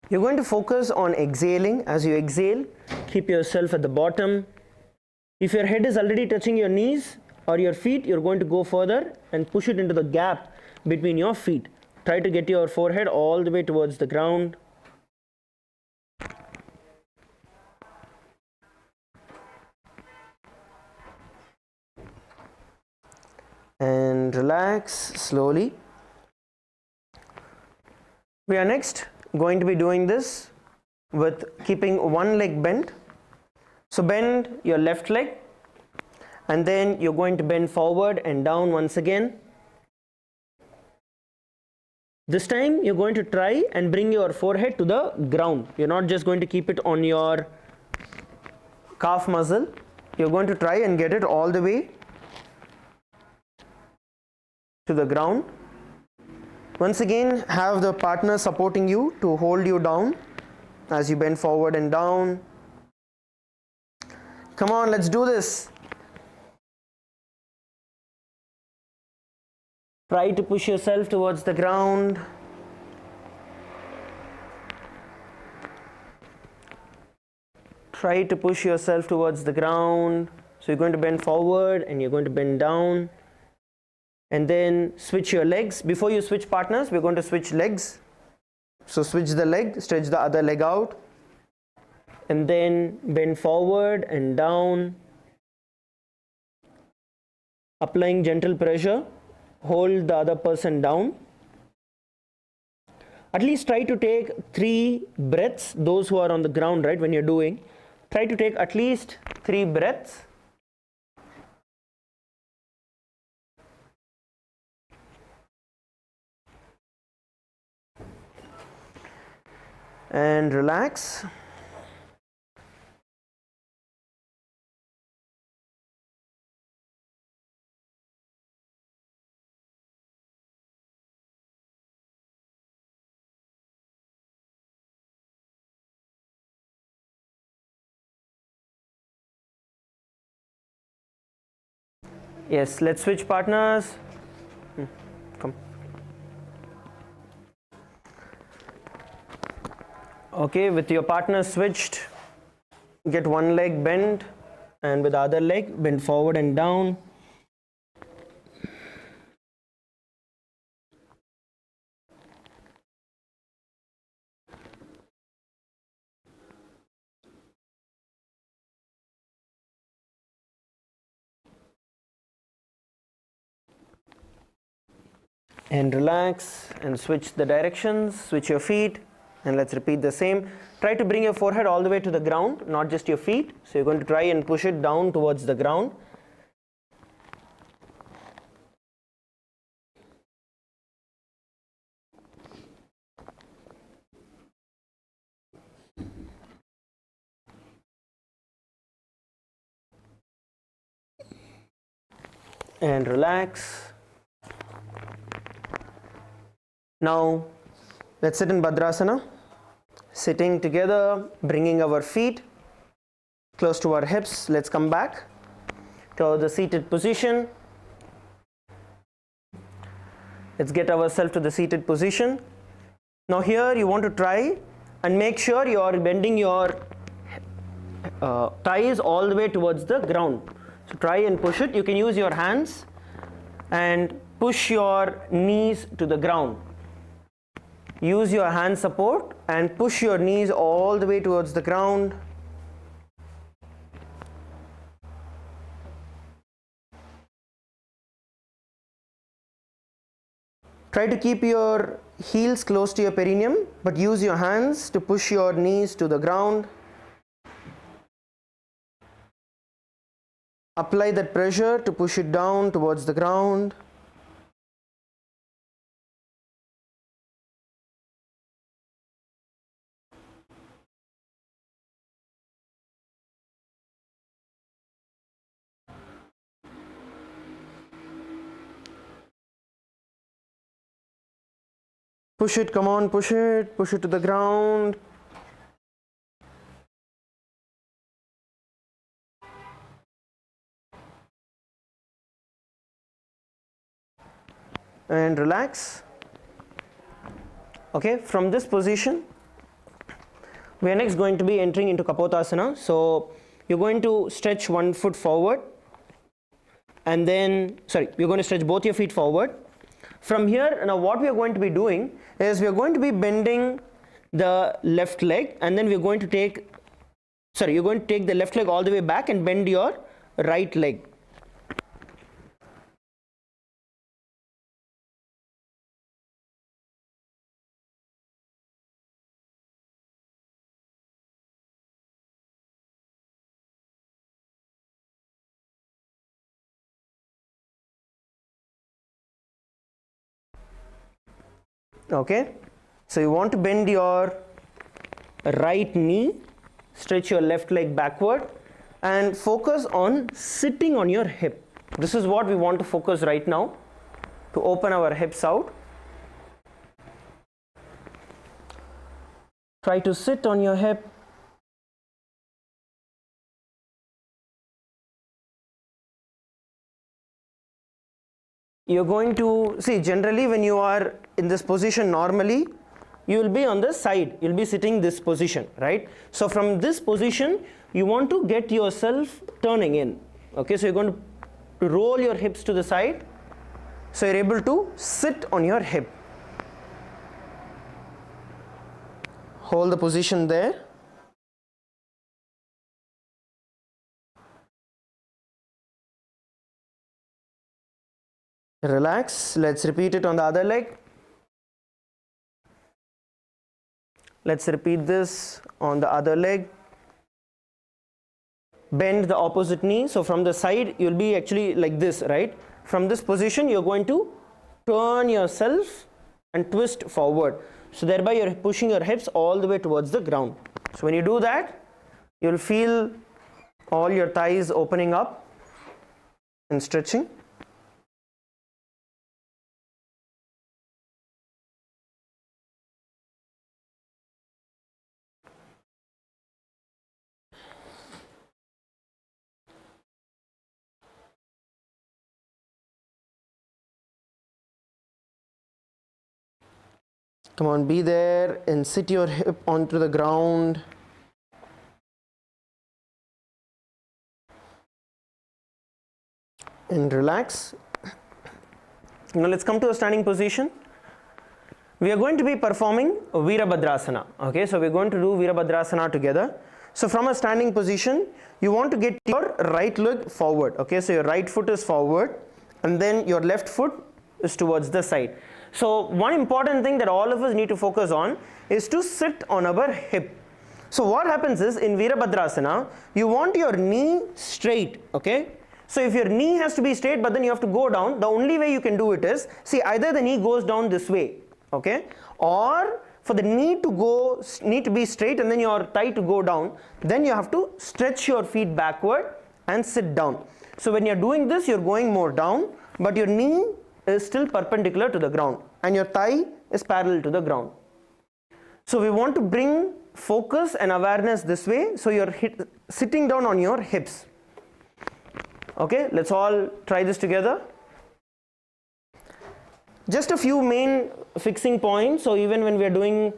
You're going to focus on exhaling. As you exhale, keep yourself at the bottom. If your head is already touching your knees or your feet, you're going to go further and push it into the gap between your feet. Try to get your forehead all the way towards the ground. And relax slowly. We are next going to be doing this with keeping one leg bent. So bend your left leg, and then you're going to bend forward and down once again. This time you're going to try and bring your forehead to the ground. You're not just going to keep it on your calf muscle. You're going to try and get it all the way to the ground. Once again, have the partner supporting you to hold you down as you bend forward and down. Come on, let's do this. Try to push yourself towards the ground. Try to push yourself towards the ground. So you're going to bend forward and you're going to bend down. And then switch your legs. Before you switch partners, we're going to switch legs. So switch the leg, stretch the other leg out. And then bend forward and down. Applying gentle pressure. Hold the other person down. At least try to take 3 breaths. Those who are on the ground, right, when you're doing, try to take at least 3 breaths. And relax. Yes, let's switch partners. Come. Okay, with your partner switched, get one leg bent, and with the other leg bend forward and down. And relax and switch the directions, switch your feet, and let's repeat the same. Try to bring your forehead all the way to the ground, not just your feet. So you're going to try and push it down towards the ground. And relax. Now, let's sit in Bhadrasana, sitting together, bringing our feet close to our hips. Let's come back to the seated position. Let's get ourselves to the seated position. Now here you want to try and make sure you are bending your thighs all the way towards the ground. So try and push it. You can use your hands and push your knees to the ground. Use your hand support and push your knees all the way towards the ground. Try to keep your heels close to your perineum, but use your hands to push your knees to the ground. Apply that pressure to push it down towards the ground. Push it, come on, push it to the ground. And relax. Okay, from this position, we are next going to be entering into Kapotasana. So you're going to stretch one foot forward, and then, you're going to stretch both your feet forward. From here, now what we are going to be doing is we are going to be bending the left leg, and then we're going to take, you're going to take the left leg all the way back and bend your right leg. Okay, so you want to bend your right knee, stretch your left leg backward, and focus on sitting on your hip. This is what we want to focus right now. to open our hips out. Try to sit on your hip. You're going to see, generally when you are in this position, normally you will be on the side, you'll be sitting this position, right? So from this position you want to get yourself turning in. Okay, so you're going to roll your hips to the side, so you're able to sit on your hip. Hold the position there. Relax. Let's repeat it on the other leg. Let's repeat this on the other leg. Bend the opposite knee. So from the side you'll be actually like this, right? From this position you're going to turn yourself and twist forward. So thereby you're pushing your hips all the way towards the ground. So when you do that, you'll feel all your thighs opening up and stretching. Come on, be there and sit your hip onto the ground. And relax. Now let's come to a standing position. We are going to be performing Virabhadrasana. Okay, so we're going to do Virabhadrasana together. So from a standing position, you want to get your right leg forward. Okay, so your right foot is forward and then your left foot is towards the side. So one important thing that all of us need to focus on is to sit on our hip. So what happens is, in Virabhadrasana, you want your knee straight, okay? So if your knee has to be straight but then you have to go down, the only way you can do it is, see, either the knee goes down this way, okay? Or for the knee to be straight and then your thigh to go down, then you have to stretch your feet backward and sit down. So when you're doing this, you're going more down, but your knee is still perpendicular to the ground and your thigh is parallel to the ground. So we want to bring focus and awareness this way, so you're sitting down on your hips. Okay, let's all try this together. Just a few main fixing points, so even when we are doing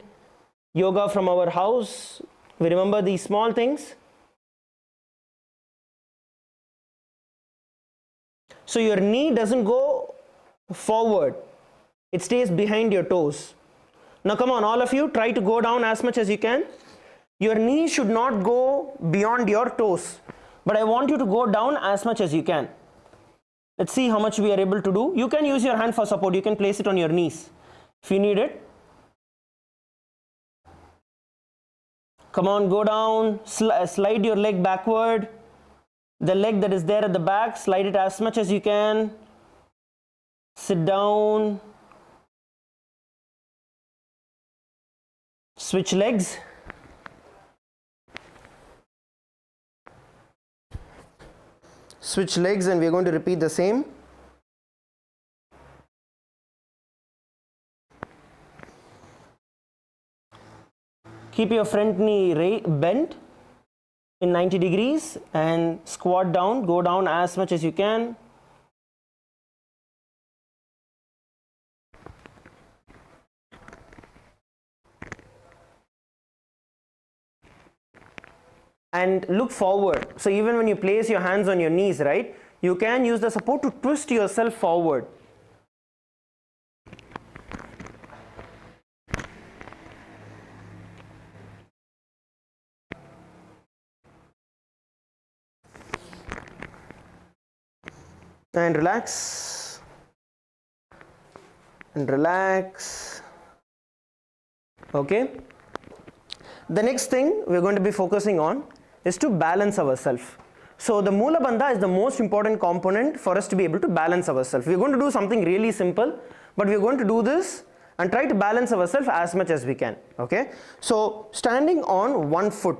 yoga from our house, we remember these small things. So your knee doesn't go forward, it stays behind your toes. Now come on, all of you, try to go down as much as you can. Your knee should not go beyond your toes, but I want you to go down as much as you can. Let's see how much we are able to do. You can use your hand for support, you can place it on your knees if you need it. Come on, go down, slide your leg backward. The leg that is there at the back, slide it as much as you can. Sit down. Switch legs. Switch legs, and we are going to repeat the same. Keep your front knee bent in 90 degrees and squat down, go down as much as you can. And look forward. So even when you place your hands on your knees, right, you can use the support to twist yourself forward. And relax. And relax. Okay. The next thing we're going to be focusing on is to balance ourselves. So the Moola Bandha is the most important component for us to be able to balance ourselves. We're going to do something really simple, but we're going to do this and try to balance ourselves as much as we can. Okay. So standing on one foot,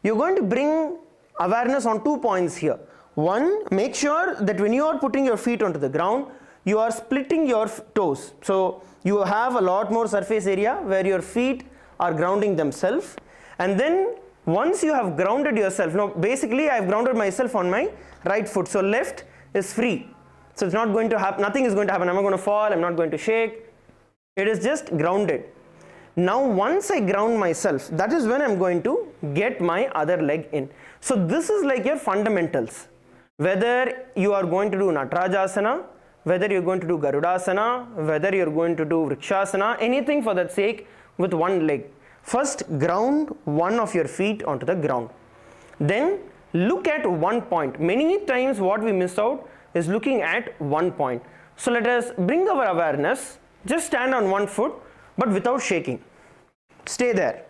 you're going to bring awareness on 2 points here. One, make sure that when you are putting your feet onto the ground, you are splitting your toes. So you have a lot more surface area where your feet are grounding themselves, and then once you have grounded yourself, now basically I have grounded myself on my right foot, so left is free, so it's not going to happen, nothing is going to happen, I'm not going to fall, I'm not going to shake, it is just grounded. Now once I ground myself, that is when I'm going to get my other leg in. So this is like your fundamentals. Whether you are going to do Natarajasana, whether you're going to do Garudasana, whether you're going to do Vrikshasana, anything for that sake with one leg. First ground one of your feet onto the ground. Then look at one point. Many times what we miss out is looking at one point. So let us bring our awareness, just stand on one foot but without shaking. Stay there.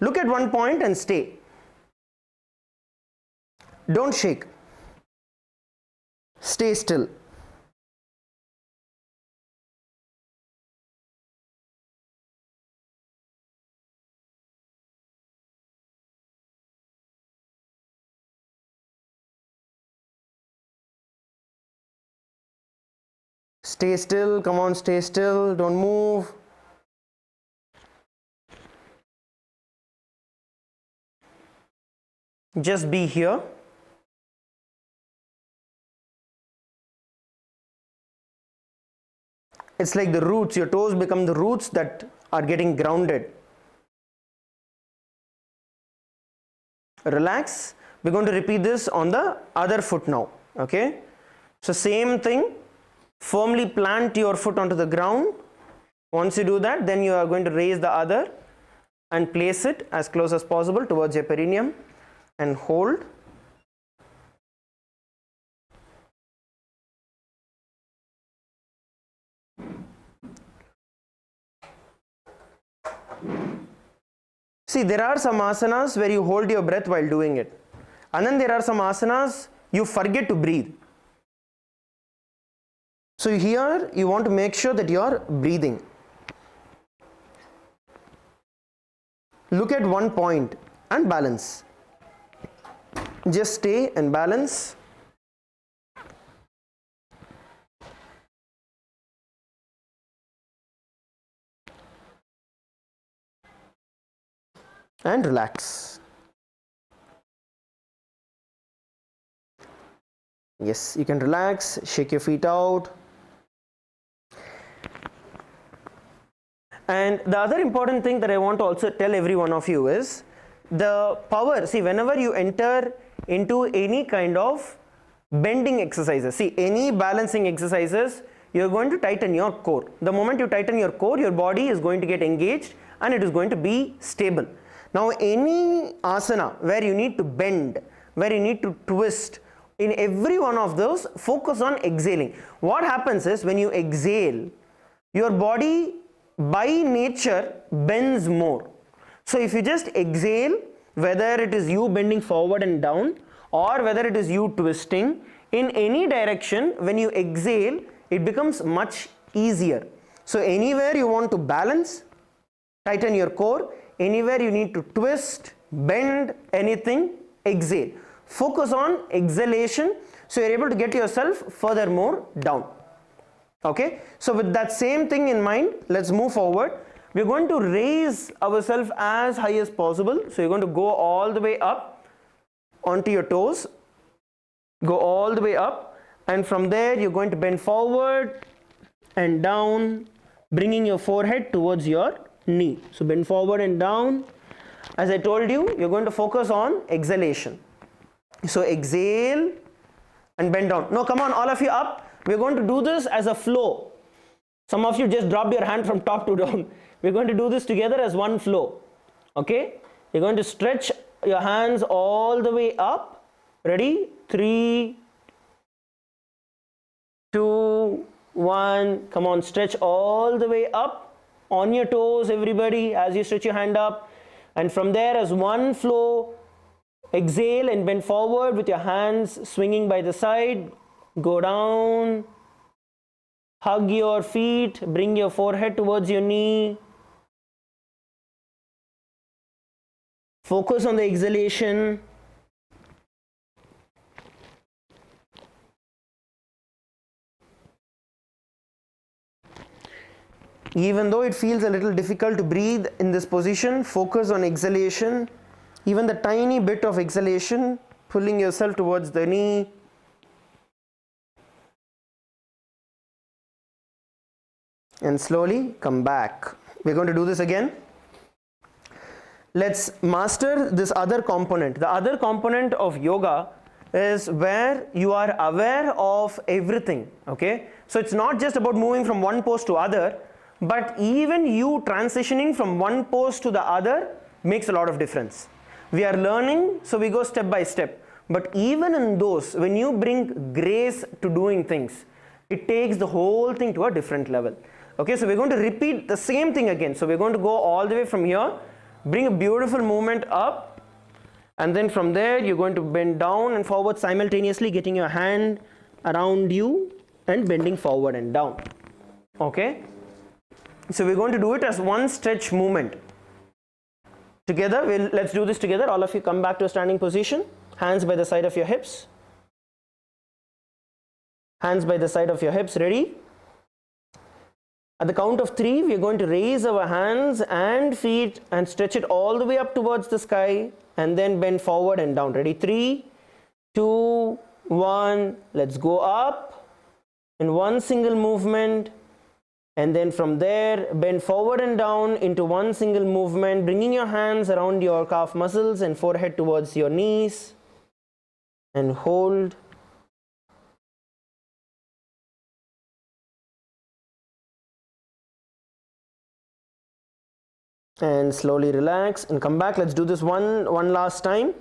Look at one point and stay. Don't shake. Stay still. Stay still, come on, stay still, don't move. Just be here. It's like the roots, your toes become the roots that are getting grounded. Relax. We're going to repeat this on the other foot now. Okay? So same thing. Firmly plant your foot onto the ground. Once you do that, then you are going to raise the other and place it as close as possible towards your perineum and hold. See, there are some asanas where you hold your breath while doing it, and then there are some asanas you forget to breathe. So here you want to make sure that you are breathing. Look at one point and balance. Just stay and balance. And relax. Yes, you can relax, shake your feet out. And the other important thing that I want to also tell every one of you is the power. See, whenever you enter into any kind of bending exercises, see, any balancing exercises, you're going to tighten your core. The moment you tighten your core, your body is going to get engaged and it is going to be stable. Now, any asana where you need to bend, where you need to twist, in every one of those, focus on exhaling. What happens is when you exhale, your body by nature bends more. So if you just exhale, whether it is you bending forward and down or whether it is you twisting, in any direction, when you exhale, it becomes much easier. So anywhere you want to balance, tighten your core. Anywhere you need to twist, bend, anything, exhale. Focus on exhalation so you're able to get yourself furthermore down. Okay, so with that same thing in mind, let's move forward. We're going to raise ourselves as high as possible. So you're going to go all the way up onto your toes, go all the way up, and from there you're going to bend forward and down, bringing your forehead towards your knee. So bend forward and down. As I told you, you're going to focus on exhalation. So exhale and bend down. Now come on, all of you up. We're going to do this as a flow. Some of you just dropped your hand from top to down. We're going to do this together as one flow. Okay? You're going to stretch your hands all the way up. Ready? 3, 2, 1. Come on, stretch all the way up. On your toes, everybody, as you stretch your hand up. And from there, as one flow, exhale and bend forward with your hands swinging by the side. Go down, hug your feet, bring your forehead towards your knee. Focus on the exhalation. Even though it feels a little difficult to breathe in this position, focus on exhalation. Even the tiny bit of exhalation, pulling yourself towards the knee. And slowly come back. We're going to do this again. Let's master this other component. The other component of yoga is where you are aware of everything. Okay, so it's not just about moving from one pose to other, but even you transitioning from one pose to the other makes a lot of difference. We are learning, so we go step by step. But even in those, when you bring grace to doing things, it takes the whole thing to a different level. Okay, so we're going to repeat the same thing again. So we're going to go all the way from here, bring a beautiful movement up, and then from there you're going to bend down and forward simultaneously, getting your hand around you and bending forward and down. Okay, so we're going to do it as one stretch movement. Together, let's do this together. All of you come back to a standing position, hands by the side of your hips. Hands by the side of your hips, ready? At the count of 3, we are going to raise our hands and feet and stretch it all the way up towards the sky and then bend forward and down. Ready? 3, 2, 1. Let's go up in one single movement, and then from there bend forward and down into one single movement, bringing your hands around your calf muscles and forehead towards your knees, and hold. And slowly relax and come back. Let's do this one last time.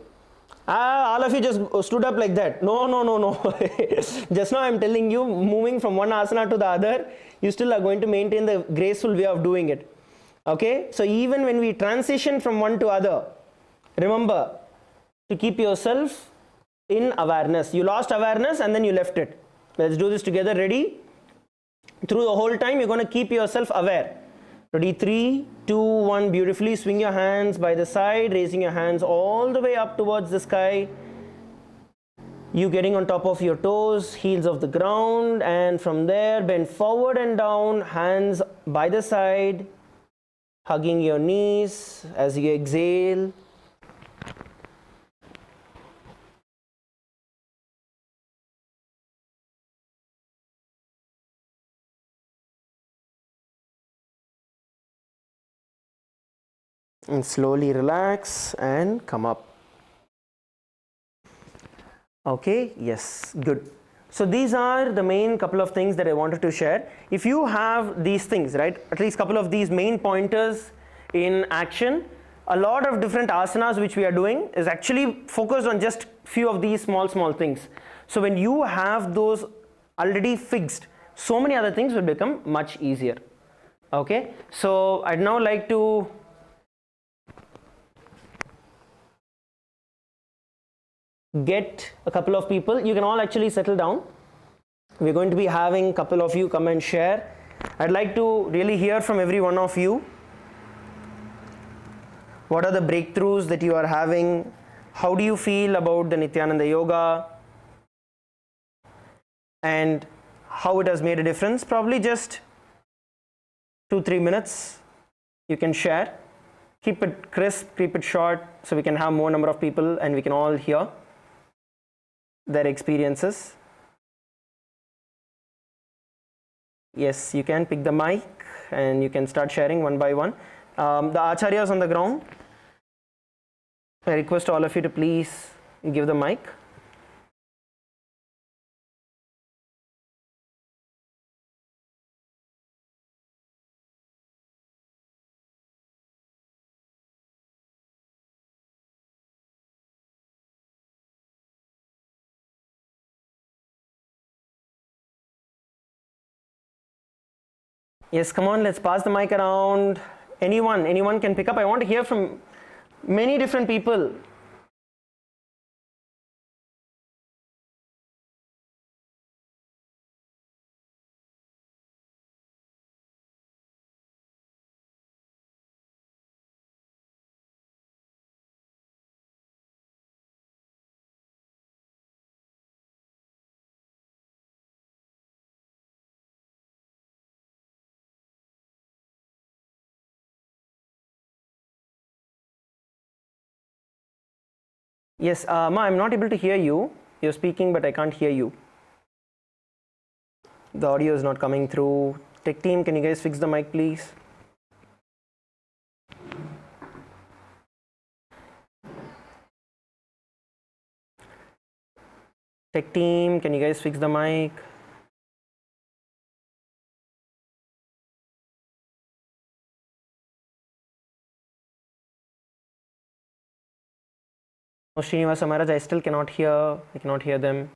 All of you just stood up like that. No. Just now I'm telling you, moving from one asana to the other, you still are going to maintain the graceful way of doing it. Okay, so even when we transition from one to other, remember to keep yourself in awareness. You lost awareness and then you left it. Let's do this together. Ready? Through the whole time you're going to keep yourself aware. Ready? 3, 2, 1. Beautifully swing your hands by the side, raising your hands all the way up towards the sky. You getting on top of your toes, heels of the ground, and from there bend forward and down, hands by the side, hugging your knees as you exhale. And slowly relax and come up. Okay, yes, good. So these are the main couple of things that I wanted to share. If you have these things, right, at least couple of these main pointers in action, a lot of different asanas which we are doing is actually focused on just few of these small things. So when you have those already fixed, so many other things will become much easier. Okay, so I'd now like to get a couple of people. You can all actually settle down. We're going to be having a couple of you come and share. I'd like to really hear from every one of you. What are the breakthroughs that you are having? How do you feel about the Nithyananda Yoga? And how it has made a difference? Probably just 2-3 minutes you can share. Keep it crisp, keep it short, so we can have more number of people and we can all hear their experiences. Yes, you can pick the mic and you can start sharing one by one. The acharyas on the ground, I request all of you to please give the mic. Yes, come on, let's pass the mic around. Anyone can pick up. I want to hear from many different people. Yes, Ma, I'm not able to hear you. You're speaking, but I can't hear you. The audio is not coming through. Tech team, can you guys fix the mic, please? Tech team, can you guys fix the mic? Oh, Srinivasa Maharaj, I still cannot hear. I cannot hear them.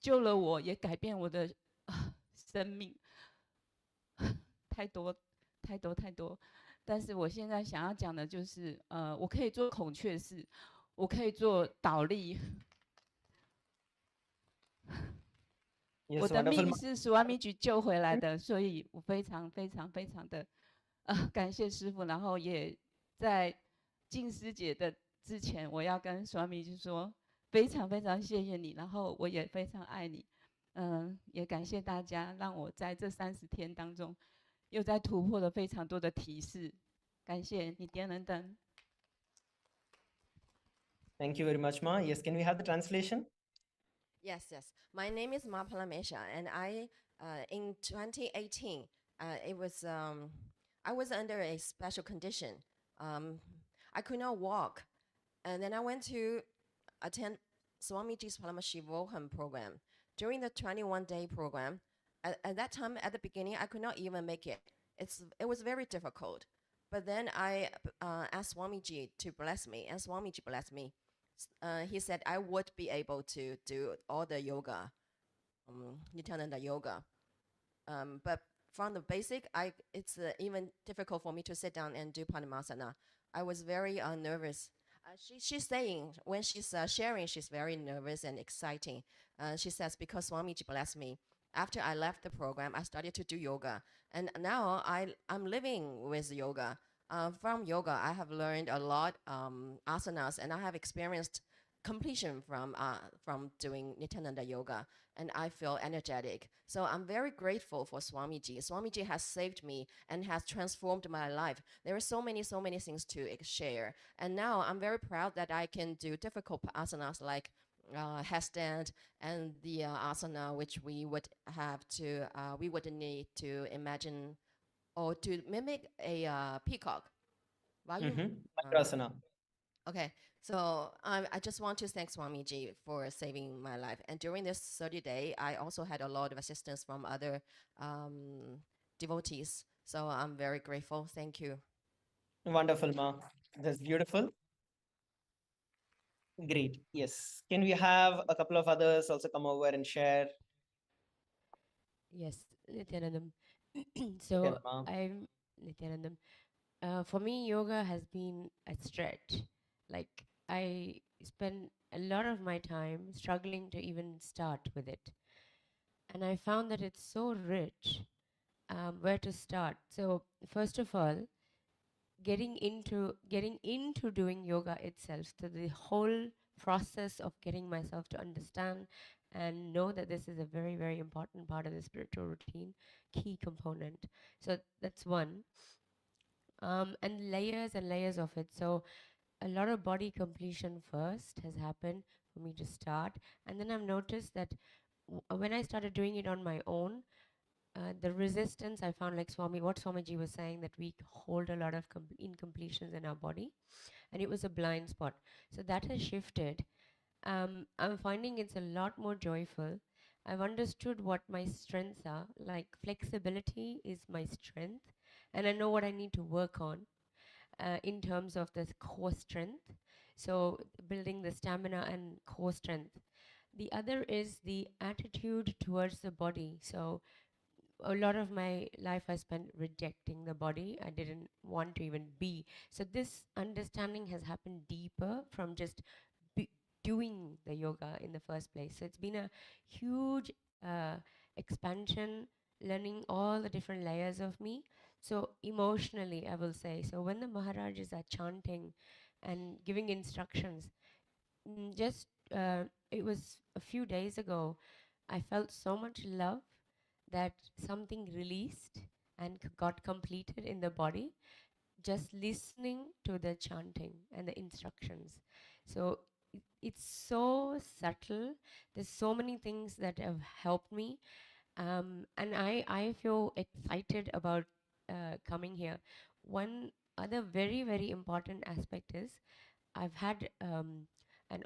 救了我，也改变我的生命，太多太多太多。但是我现在想要讲的就是，我可以做孔雀式，我可以做倒立。我 Yes, 的 wonderful. 命是史瓦米举救回来的，所以我非常非常非常的感谢师父，然后也在静师姐的之前，我要跟史瓦米举说非常非常谢谢你，然后我也非常爱你，也感谢大家让我在这30天当中又在突破了非常多的提示，感谢你点人等。Thank you very much, Ma. Yes, can we have the translation? Yes, yes. My name is Ma Palamesha, and in 2018, it was I was under a special condition. I could not walk, and then I went to attend Swamiji's Paramashivoham program. During the 21-day program, at that time, at the beginning, I could not even make it. It was very difficult. But then I asked Swamiji to bless me, and Swamiji blessed me. He said I would be able to do all the yoga, Nithyananda yoga. But from the basic, it's even difficult for me to sit down and do Padmasana. I was very nervous. She's saying, when she's sharing, she's very nervous and exciting. She says, because Swamiji blessed me. After I left the program, I started to do yoga. And now I'm living with yoga. From yoga, I have learned a lot asanas, and I have experienced completion from doing Nithyananda yoga, and I feel energetic. So I'm very grateful for Swamiji. Swamiji has saved me and has transformed my life. There are so many things to share. And now I'm very proud that I can do difficult asanas like headstand and the asana which we would need to imagine or to mimic a peacock. Vayu? Virabhadrasana. Okay, so I just want to thank Swamiji for saving my life. And during this 30-day, I also had a lot of assistance from other devotees. So I'm very grateful. Thank you. Wonderful, Ma. That's beautiful. Great. Yes. Can we have a couple of others also come over and share? Yes, Nithyanandam. Yes, So Ma. I'm Nithyanandam. For me, yoga has been a stretch. Like I spend a lot of my time struggling to even start with it, and I found that it's so rich. Where to start? So first of all, getting into doing yoga itself. So the whole process of getting myself to understand and know that this is a very, very important part of the spiritual routine, key component. So that's one. And layers and layers of it. So a lot of body completion first has happened for me to start. And then I've noticed that when I started doing it on my own, the resistance I found, like what Swamiji was saying, that we hold a lot of incompletions in our body, and it was a blind spot. So that has shifted. I'm finding it's a lot more joyful. I've understood what my strengths are. Like flexibility is my strength, and I know what I need to work on in terms of the core strength. So building the stamina and core strength. The other is the attitude towards the body. So a lot of my life I spent rejecting the body. I didn't want to even be. So this understanding has happened deeper from just doing the yoga in the first place. So it's been a huge expansion, learning all the different layers of me. So emotionally, I will say, so when the Maharajas are chanting and giving instructions, just it was a few days ago, I felt so much love that something released and got completed in the body just listening to the chanting and the instructions. So it's so subtle. There's so many things that have helped me. And I feel excited about coming here. One other very, very important aspect is I've had an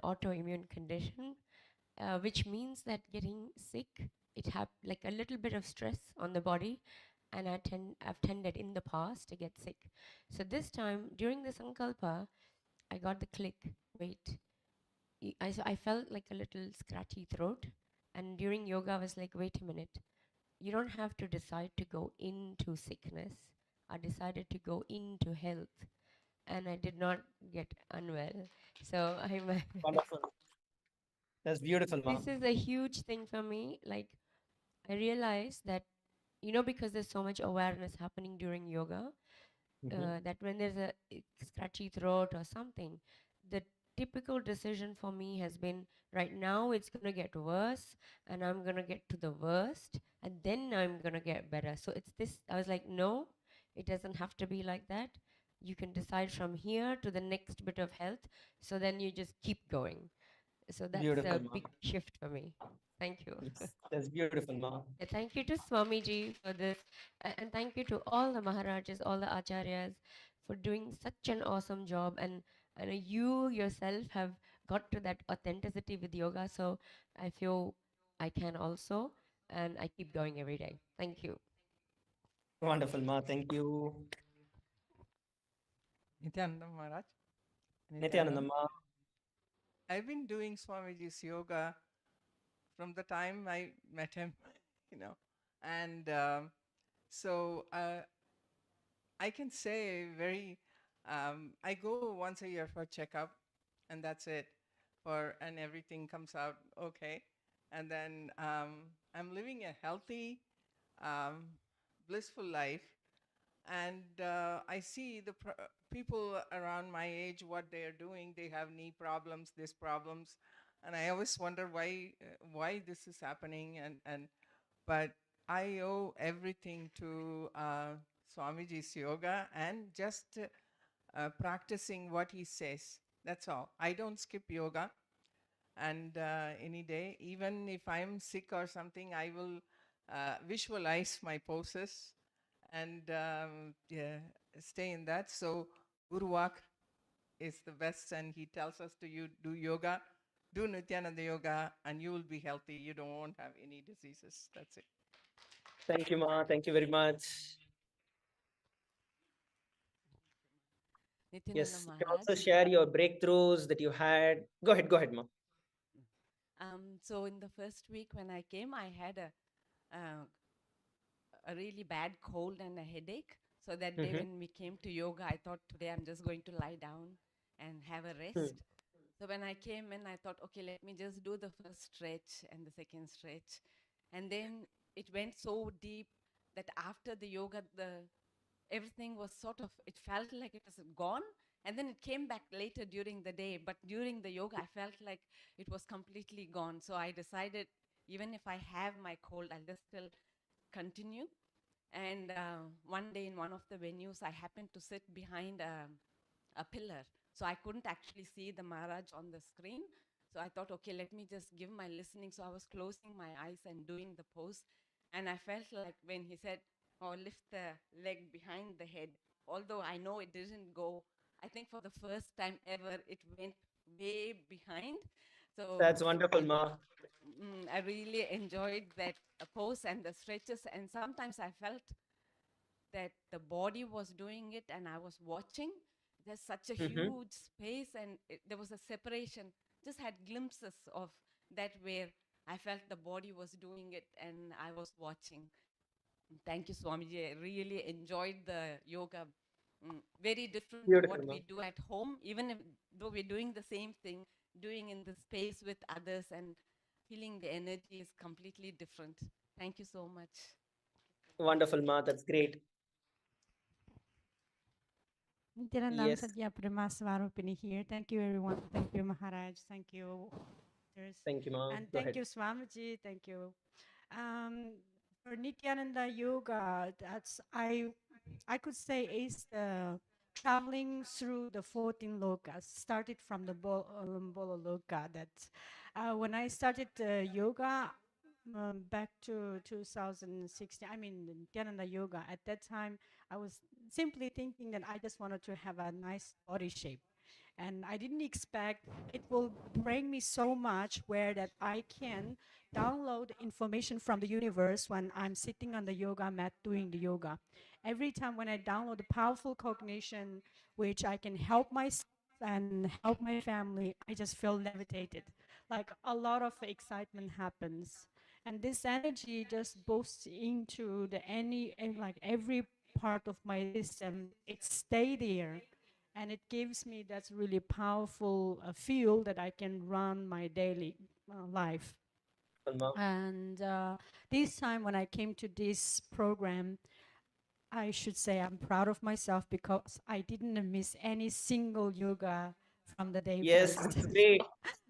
autoimmune condition, which means that getting sick, like a little bit of stress on the body, and I've tended in the past to get sick. So this time during the Sankalpa, I got the click. Wait, I felt like a little scratchy throat, and during yoga I was like, wait a minute, you don't have to decide to go into sickness. I decided to go into health. and I did not get unwell. So I'm Wonderful. That's beautiful, Ma. this is a huge thing for me. Like, I realized that, because there's so much awareness happening during yoga, that when there's a scratchy throat or something, the typical decision for me has been, right now it's going to get worse and I'm going to get to the worst and then I'm going to get better. So it's this, I was like, no, it doesn't have to be like that. You can decide from here to the next bit of health. So then you just keep going. So that's Beautiful, a Ma. big shift for me. Thank you. That's beautiful, Ma. Yeah, thank you to Swamiji for this. And thank you to all the Maharajas, all the Acharyas for doing such an awesome job. And I know you yourself have got to that authenticity with yoga. So I feel I can also. And I keep going every day. Thank you. Wonderful, Ma. Thank you. Nithyananda Maharaj. Nithyananda, Ma. I've been doing Swamiji's yoga from the time I met him, and so I can say I go once a year for checkup, and that's it, and everything comes out okay, and then I'm living a healthy, um, blissful life, and I see the people around my age, what they are doing. They have knee problems, this problems, and I always wonder why this is happening. But I owe everything to Swamiji's yoga and just practicing what he says. That's all. I don't skip yoga, and any day, even if I'm sick or something, I will visualize my poses and yeah, stay in that. So Guruwak is the best, and he tells us to do yoga, do Nityananda yoga, and you will be healthy. You won't have any diseases. That's it. Thank you, Ma. Thank you very much. Nityananda Yes, you can Maharaj. also share your breakthroughs that you had. Go ahead, Ma. So in the first week when I came, I had a really bad cold and a headache. So that day when we came to yoga, I thought today I'm just going to lie down and have a rest. So when I came in, I thought, okay, let me just do the first stretch and the second stretch. And then it went so deep that after the yoga, everything was sort of, it felt like it was gone. And then it came back later during the day. But during the yoga, I felt like it was completely gone. So I decided, even if I have my cold, I'll just still continue. And one day in one of the venues, I happened to sit behind a pillar. So I couldn't actually see the Maharaj on the screen. So I thought, okay, let me just give my listening. So I was closing my eyes and doing the pose. And I felt like when he said, oh, lift the leg behind the head, although I know it didn't go, I think for the first time ever, it went way behind. So That's wonderful, Ma. I really enjoyed that pose and the stretches. And sometimes I felt that the body was doing it and I was watching. There's such a huge space and there was a separation. Just had glimpses of that where I felt the body was doing it and I was watching. Thank you, Swamiji. I really enjoyed the yoga. Very different to what Beautiful, Ma. we do at home, even if, though we're doing the same thing, doing in the space with others and feeling the energy is completely different. Thank you so much. Wonderful, Ma. That's great. Nityanandam Yes. Satya Paramasvarupini here. Thank you, everyone. Thank you, Maharaj. Thank you. Thank you, Ma. And Go thank ahead. you, Swamiji. Thank you. For Nityananda Yoga, I could say is the traveling through the 14 lokas. Started from the Bolo Loka. That when I started yoga back to 2016, I mean Nityananda Yoga. At that time, I was simply thinking that I just wanted to have a nice body shape. And I didn't expect it will bring me so much where that I can download information from the universe when I'm sitting on the yoga mat doing the yoga. Every time when I download the powerful cognition, which I can help myself and help my family, I just feel levitated. Like a lot of excitement happens. And this energy just boosts into the like every part of my system. It stay there and it gives me that's really powerful feel that I can run my daily life. And this time when I came to this program, I should say I'm proud of myself because I didn't miss any single yoga from the day Yes, first. it's great.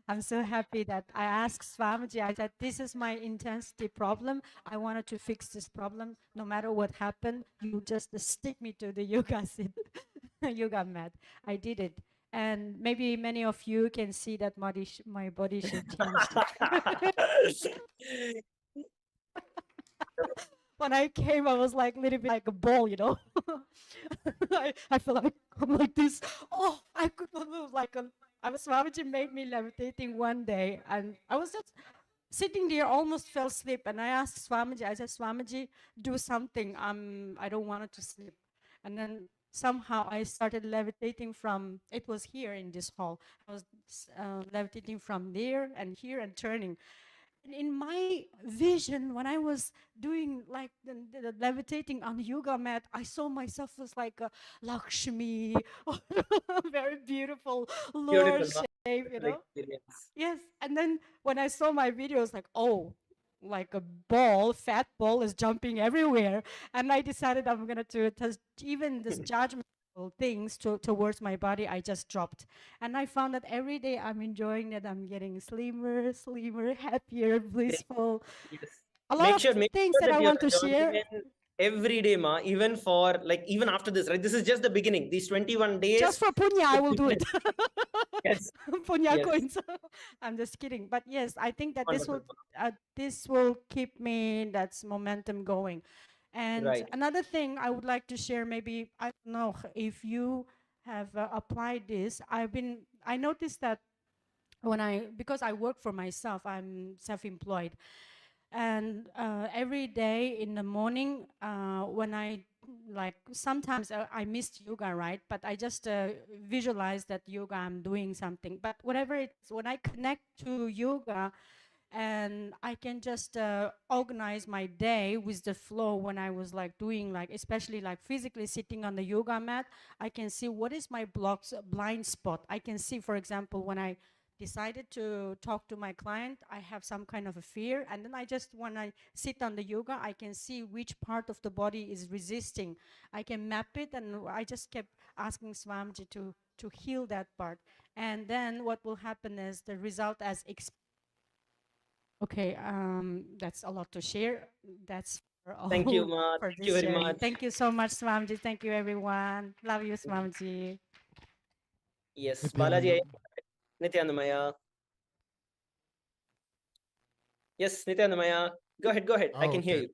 I'm so happy that I asked Swamiji, I said, this is my intensity problem. I wanted to fix this problem. No matter what happened, you just stick me to the yoga seat, yoga mat. I did it. And maybe many of you can see that my body shape changed. When I came, I was like a little bit like a ball, you know. I feel like I'm like this. Oh, I could not move like a. Swamiji made me levitating one day, and I was just sitting there, almost fell asleep. And I asked Swamiji, I said, Swamiji, do something. I don't want to sleep. And then somehow I started levitating from. It was here in this hall. I was levitating from there and here and turning. In my vision, when I was doing like the levitating on the yoga mat, I saw myself as like a Lakshmi, very beautiful Lord Beautiful, shape, you know? experience. Yes. And then when I saw my videos, like, oh, like a ball, fat ball is jumping everywhere. And I decided I'm going to even this judgmental things towards my body, I just dropped. And I found that every day I'm enjoying that I'm getting slimmer, happier, blissful. Yes. A lot of Make things sure that I that you're want to share. joining in every day, ma, even for like, even after this, right? This is just the beginning. These 21 days. Just for punya, I will do it. Yes. Punya Yes. coins. I'm just kidding. But yes, I think that Wonderful. this will keep me that's momentum going. And Right. another thing I would like to share, maybe I don't know if you have applied this. I noticed that because I work for myself, I'm self-employed, and every day in the morning when I like sometimes I missed yoga, right? But I just visualize that yoga I'm doing something. But whatever it's when I connect to yoga, and I can just organize my day with the flow. When I was like doing like especially like physically sitting on the yoga mat, I can see what is my blind spot. I can see, for example, when I decided to talk to my client, I have some kind of a fear, and then when I sit on the yoga, I can see which part of the body is resisting. I can map it, and I just kept asking Swamiji to heal that part. And then what will happen is the result as okay, that's a lot to share. That's for all. Thank you, ma. For Thank this you very sharing. much. Thank you so much, Swamiji. Thank you, everyone. Love you, Swamiji. Yes, Balaji. Nithyananda. Nithyanandamaya. Yes, Nithyanandamaya. Go ahead. I can hear you.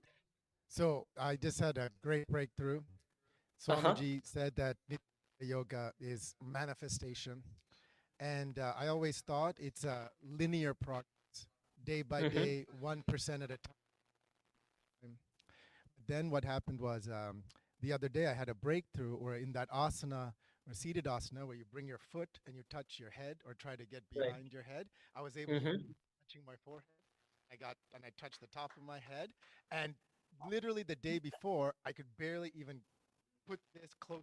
So I just had a great breakthrough. Swamiji said that yoga is manifestation. And I always thought it's a linear progress, day by day, 1% at a time. Then what happened was the other day I had a breakthrough where in that asana, or seated asana, where you bring your foot and you touch your head or try to get behind your head, I was able to touching my forehead. I touched the top of my head, and literally the day before, I could barely even put this close.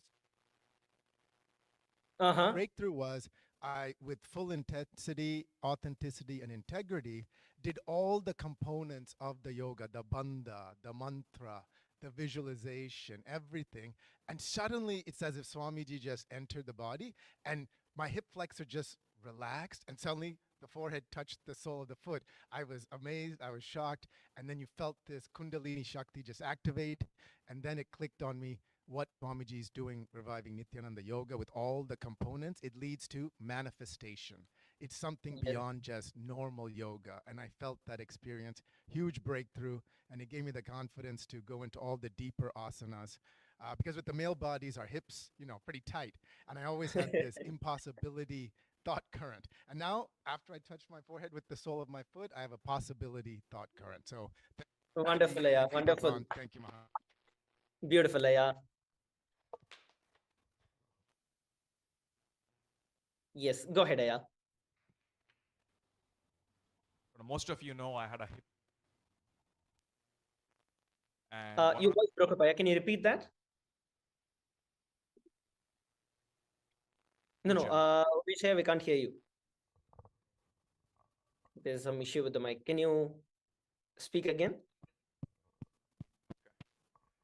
The breakthrough was I, with full intensity, authenticity, and integrity, did all the components of the yoga, the bandha, the mantra, the visualization, everything. And suddenly it's as if Swamiji just entered the body and my hip flexor just relaxed, and suddenly the forehead touched the sole of the foot. I was amazed, I was shocked, and then you felt this Kundalini Shakti just activate, and then it clicked on me what Swamiji is doing, reviving Nithyananda Yoga with all the components. It leads to manifestation. It's something beyond just normal yoga, and I felt that experience, huge breakthrough, and it gave me the confidence to go into all the deeper asanas. Because with the male bodies, our hips, pretty tight, and I always had this impossibility thought current. And now, after I touch my forehead with the sole of my foot, I have a possibility thought current. So wonderful, yeah, wonderful. Thank you, Maha. Beautiful, yeah. Yes, go ahead, Aya. Most of you know I had a hip. And your voice broke up, Aya. Can you repeat that? No, Puja. Vijay, we can't hear you. There's some issue with the mic. Can you speak again?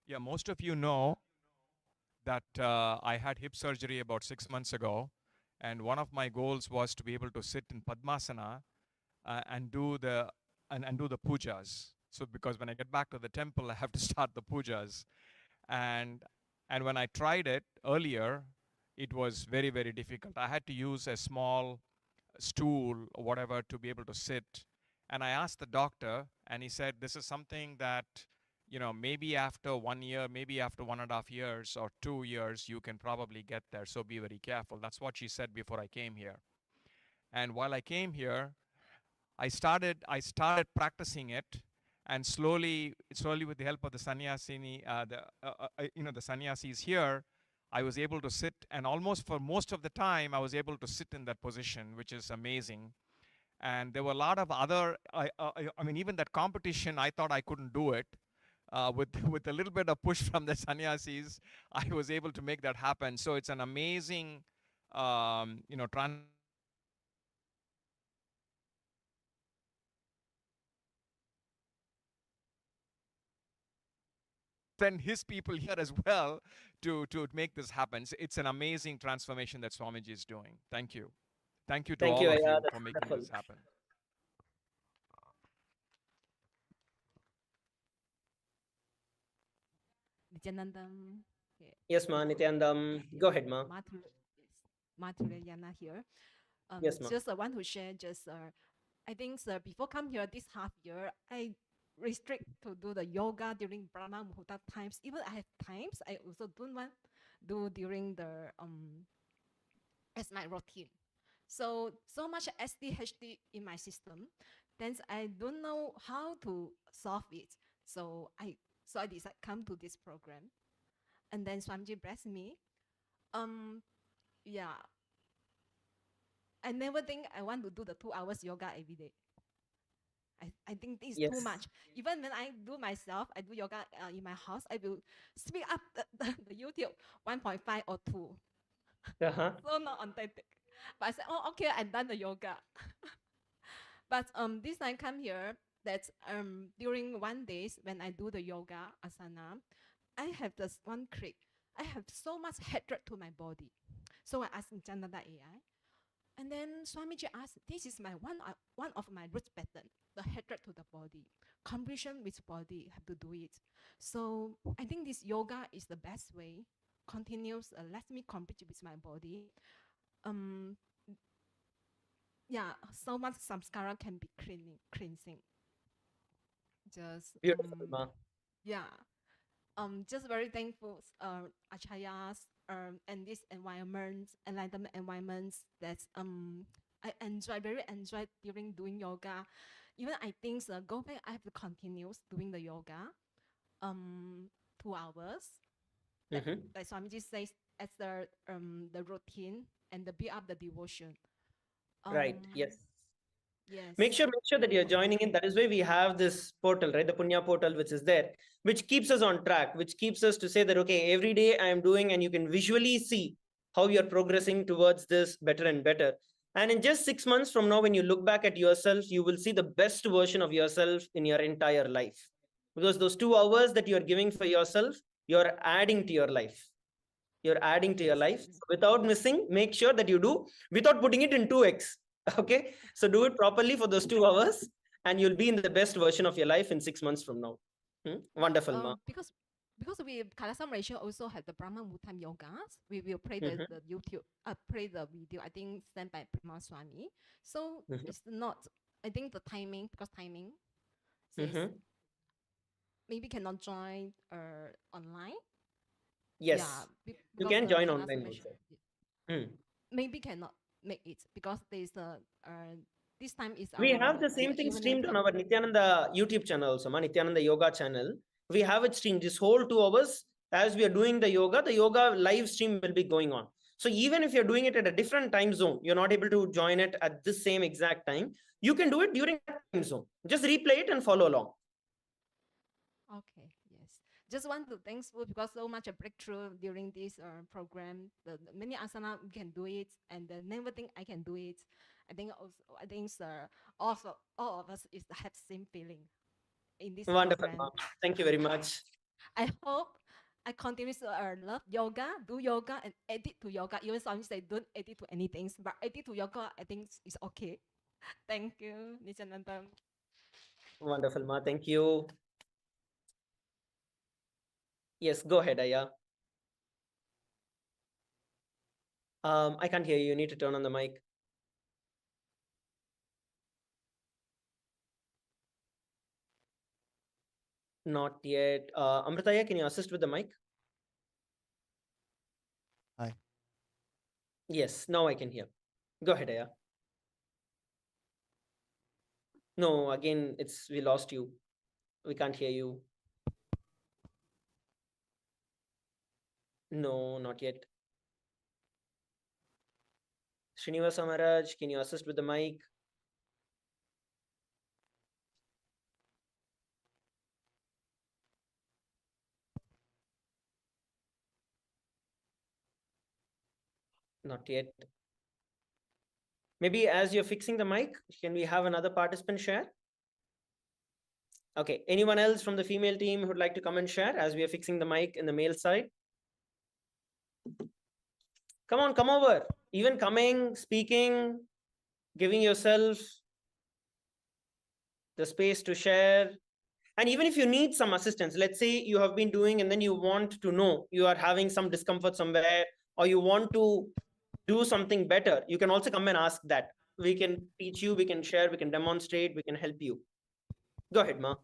Yeah, most of you know that I had hip surgery about 6 months ago, and one of my goals was to be able to sit in Padmasana and do the and do the pujas. So because when I get back to the temple, I have to start the pujas, and when I tried it earlier, it was very, very difficult. I had to use a small stool or whatever to be able to sit. And I asked the doctor, and he said, this is something that, you know, maybe after 1 year, maybe after 1.5 years or 2 years, you can probably get there. So be very careful. That's what she said before I came here. And while I came here, I started practicing it, and slowly with the help of the sannyasini, the sannyasis here, I was able to sit, and almost for most of the time, I was able to sit in that position, which is amazing. And there were a lot of other, I mean, even that competition, I thought I couldn't do it. With a little bit of push from the sannyasis, I was able to make that happen. So it's an amazing, send his people here as well to make this happen. So it's an amazing transformation that Swamiji is doing. Thank you. Thank you to all of you for making this happen. Nithyanandam. Yes, ma. Nithyanandam. Go ahead, ma. Mathurayana here. Yes, ma. Just I want to share I think before come here this half year, I restrict to do the yoga during Brahma Muhurta times. Even I have times, I also don't want do during the as my routine. So much SDHD in my system, then I don't know how to solve it. So I decided come to this program, and then Swamiji blessed me. Yeah, I never think I want to do the 2 hours yoga every day. I think this is too much. Even when I do myself, I do yoga in my house, I will speed up the YouTube 1.5 or 2. So not authentic. But I said, oh, okay, I'm done the yoga. But this time come here, that during 1 day when I do the yoga asana, I have this one trick. I have so much hatred to my body. So I asked Nithyananda AI. And then Swamiji asked, this is my one of my root pattern, the hatred to the body. Completion with body, have to do it. So I think this yoga is the best way. Continues, let me complete with my body. Yeah, so much samskara can be cleansing. Just yeah. Just very thankful acharyas and this environment, enlightenment environments that I very enjoy during doing yoga. Even I think go back, I have to continue doing the yoga 2 hours. Like Swamiji says, as the routine and the build up the devotion. Right. Yes. Yes. Make sure that you're joining in. That is why we have this portal, right? The Punya portal, which is there, which keeps us on track, which keeps us to say that, okay, every day I am doing, and you can visually see how you're progressing towards this better and better. And in just 6 months from now, when you look back at yourself, you will see the best version of yourself in your entire life. Because those 2 hours that you're giving for yourself, you're adding to your life. You're adding to your life. So without missing, make sure that you do without putting it in 2x. Okay, so do it properly for those 2 hours, and you'll be in the best version of your life in 6 months from now. Wonderful, ma. Because we Kailasa Malaysia also have the Brahma Muhurta yogas. We will play the YouTube, play the video. I think sent by Prima Swami. So it's not. I think the timing, because timing says maybe cannot join online. Yes, yeah, you can join online also. Maybe cannot make it because there's this time is we have the same thing streamed on our Nithyananda YouTube channel also, ma. Nithyananda Yoga channel. We have it streamed this whole 2 hours. As we are doing the yoga live stream will be going on. So even if you're doing it at a different time zone, you're not able to join it at the same exact time, you can do it during that time zone. Just replay it and follow along. Okay, yes. Just want to thankful because so much a breakthrough during this program. The many asana we can do it, and never think I can do it. I think also also all of us is have same feeling in this Wonderful, program. Ma. Thank you very much. I hope I continue to love yoga, do yoga, and edit to yoga. Even some say don't edit to anything, but edit to yoga, I think it's okay. Thank you, Nithyananda. Wonderful, Ma. Thank you. Yes, go ahead, Aya. I can't hear you. You need to turn on the mic. Not yet. Amritaya, can you assist with the mic? Hi. Yes, now I can hear. Go ahead, Aya. No, again, we lost you. We can't hear you. No, not yet. Srinivasa Maharaj, can you assist with the mic? Not yet. Maybe as you're fixing the mic, can we have another participant share? Okay, anyone else from the female team who'd like to come and share as we are fixing the mic in the male side? Come on, come over. Even coming, speaking, giving yourself the space to share. And even if you need some assistance, let's say you have been doing and then you want to know you are having some discomfort somewhere, or you want to do something better, you can also come and ask that. We can teach you, we can share, we can demonstrate, we can help you. Go ahead, Ma.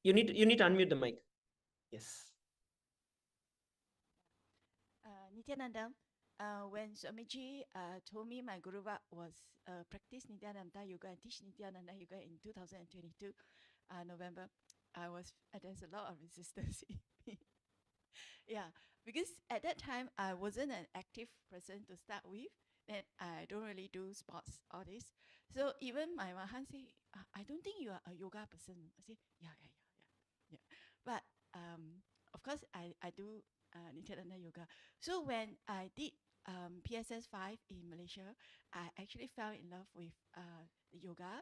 You need to unmute the mic. Yes. Nithyananda, when Swamiji told me my Guru was practice Nithyananda Yoga and teach Nithyananda Yoga in 2022 November, there's a lot of resistance in me. Yeah, because at that time I wasn't an active person to start with, and I don't really do sports, all this. So even my Mahan say, I don't think you are a yoga person. I say, yeah. But of course, I do Nithyananda yoga. So when I did PSS 5 in Malaysia, I actually fell in love with yoga,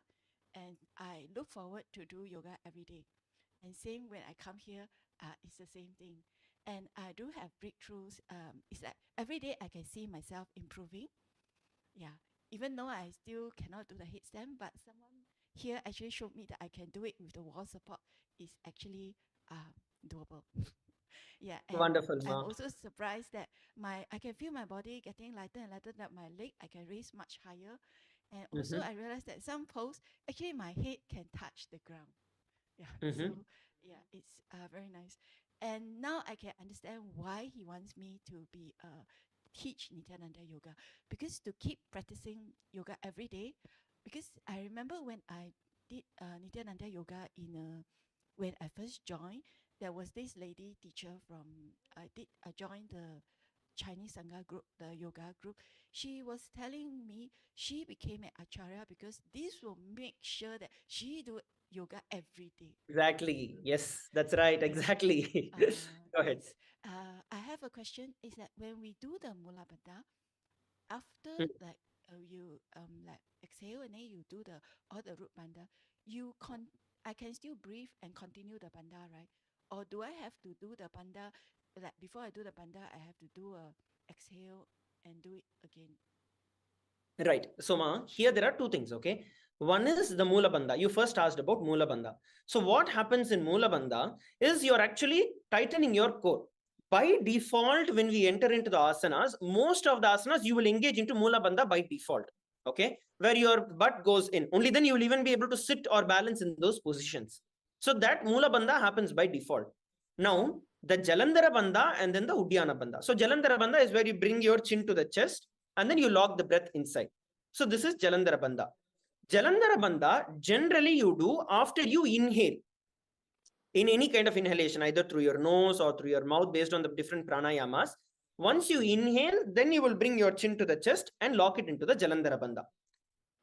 and I look forward to do yoga every day. And same when I come here, it's the same thing. And I do have breakthroughs. It's like every day I can see myself improving. Yeah, even though I still cannot do the headstand, but someone here actually showed me that I can do it with the wall support. It's actually doable. Yeah, and Wonderful, I'm Ma. also surprised that I can feel my body getting lighter and lighter, that my leg I can raise much higher. And also I realized that some pose, actually my head can touch the ground. Yeah, so yeah, it's very nice. And now I can understand why he wants me to be teach Nithyananda yoga, because to keep practicing yoga every day, because I remember when I did Nithyananda yoga when I first joined, there was this lady teacher from I joined the Chinese Sangha group, the yoga group. She was telling me she became an acharya because this will make sure that she do yoga every day. Exactly. Yes, that's right. Exactly. Go ahead. Yes. I have a question. Is that when we do the Mula Bandha, after like you like exhale and then you do all the root bandha, I can still breathe and continue the bandha, right? Or do I have to do the bandha, like before I do the bandha, I have to do a exhale and do it again? Right. So, Ma, here there are two things, okay? One is the Mula Bandha. You first asked about Mula Bandha. So what happens in Mula Bandha is you're actually tightening your core. By default, when we enter into the asanas, most of the asanas, you will engage into Mula Bandha by default, okay? Where your butt goes in. Only then you will even be able to sit or balance in those positions. So that Mula Bandha happens by default. Now, the Jalandhara Bandha and then the Uddiyana Bandha. So Jalandhara Bandha is where you bring your chin to the chest and then you lock the breath inside. So this is Jalandhara Bandha. Jalandhara Bandha, generally you do after you inhale. In any kind of inhalation, either through your nose or through your mouth, based on the different pranayamas. Once you inhale, then you will bring your chin to the chest and lock it into the Jalandhara Bandha.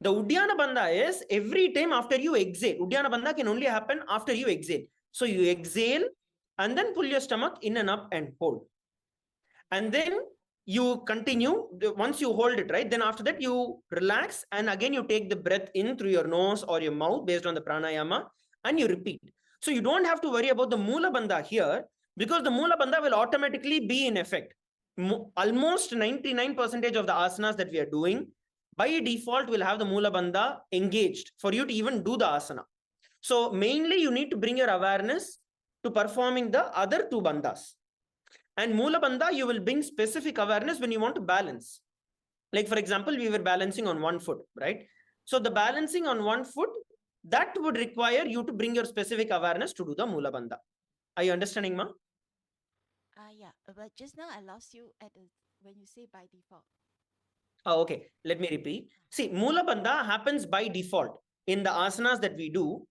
The Uddiyana Bandha is every time after you exhale. Uddiyana Bandha can only happen after you exhale. So you exhale and then pull your stomach in and up and hold. And then you continue. Once you hold it, right, then after that you relax and again you take the breath in through your nose or your mouth based on the pranayama and you repeat. So you don't have to worry about the Mula Bandha here because the Mula Bandha will automatically be in effect. Almost 99% of the asanas that we are doing by default will have the Mula Bandha engaged for you to even do the asana. So mainly you need to bring your awareness to performing the other two bandhas. And Mula Bandha, you will bring specific awareness when you want to balance. Like for example, we were balancing on one foot, right? So the balancing on one foot, that would require you to bring your specific awareness to do the Mula Bandha. Are you understanding, Ma? Yeah, but just now I lost you at the, when you say by default. Oh, okay. Let me repeat. See, Mula Bandha happens by default in the asanas that we do.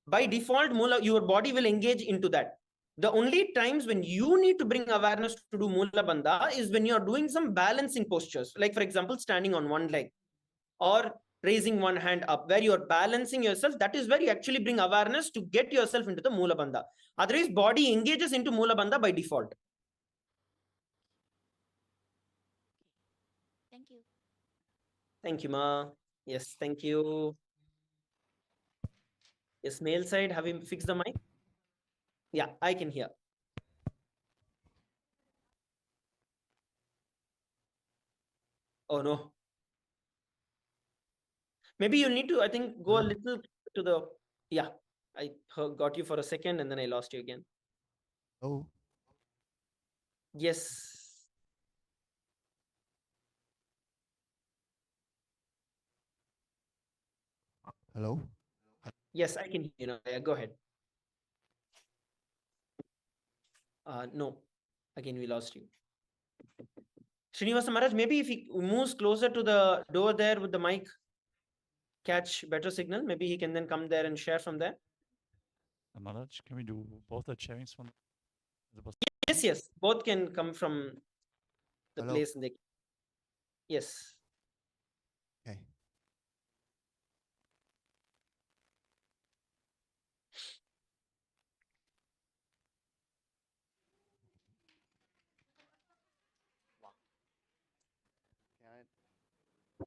By default, your body will engage into that. The only times when you need to bring awareness to do Mula Bandha is when you're doing some balancing postures. Like for example, standing on one leg or raising one hand up, where you're balancing yourself. That is where you actually bring awareness to get yourself into the Mula Bandha. Otherwise, body engages into Mula Bandha by default. Thank you. Thank you, Ma. Yes, thank you. Yes, male side, have you fixed the mic? Yeah, I can hear. Oh no. Maybe you need to, I think, go a little to the, yeah, I got you for a second and then I lost you again. Oh. Yes. Hello? Yes, I can hear you now. Yeah, go ahead. No, again, we lost you. Srinivasa Maharaj, maybe if he moves closer to the door there with the mic, catch better signal, maybe he can then come there and share from there. Maharaj, can we do both the sharings from the Yes, yes, both can come from the Hello? place. Yes. Okay.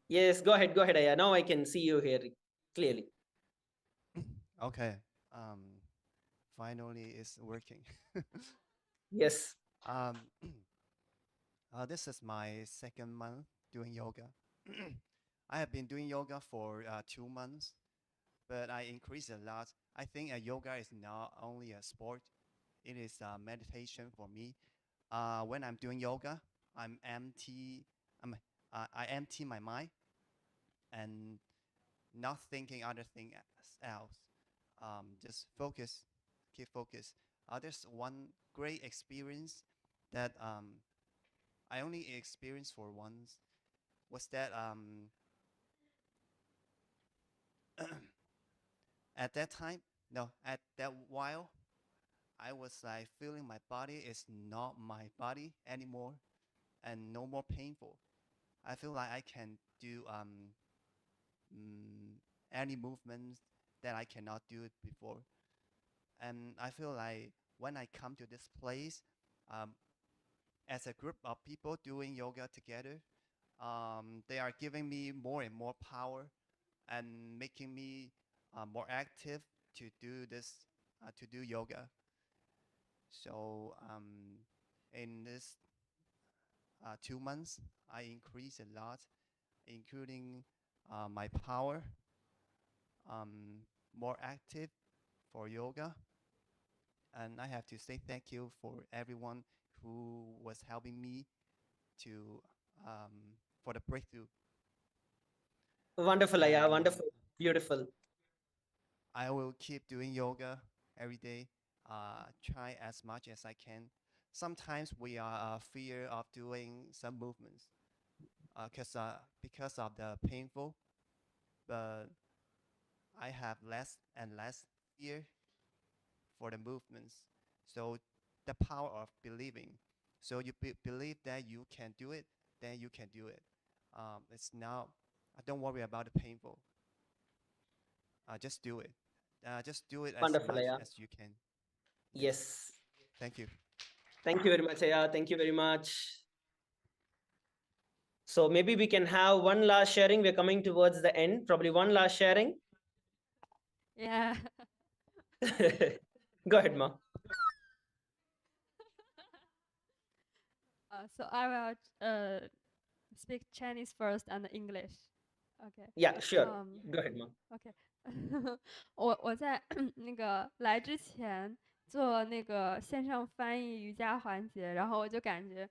Yes, go ahead, Aya. Now I can see you here clearly. Okay. Finally, it's working. Yes. This is my second month doing yoga. I have been doing yoga for 2 months, but I increased a lot. I think yoga is not only a sport; it is a meditation for me. When I'm doing yoga, I'm empty. I empty my mind and not thinking other thing else. Just focus, keep focus. There's one great experience that I only experienced for once. Was that at that time? No, at that while, I was like feeling my body is not my body anymore, and no more painful. I feel like I can do any movements that I cannot do it before. And I feel like when I come to this place, as a group of people doing yoga together, they are giving me more and more power and making me more active to do this, to do yoga. So in this 2 months, I increased a lot, including my power, more active for yoga. And I have to say thank you for everyone who was helping me to for the breakthrough. Wonderful, Aya. Wonderful. Beautiful. I will keep doing yoga every day. Try as much as I can. Sometimes we are fear of doing some movements because of the painful, but I have less and less fear for the movements. So the power of believing So you believe that you can do it, then you can do it. It's now, don't worry about the painful. Just do it. Just do it as Wonderful, much Aya. as you can. Yes. Thank you. Thank you very much, Aya. Thank you very much. So maybe we can have one last sharing. We're coming towards the end. Probably one last sharing. Yeah. Go ahead, Ma. So I will speak Chinese first and English. Okay. Yeah, sure. Go ahead, Ma. OK 我在那个来之前做那个线上翻译瑜伽环节，然后我就感觉，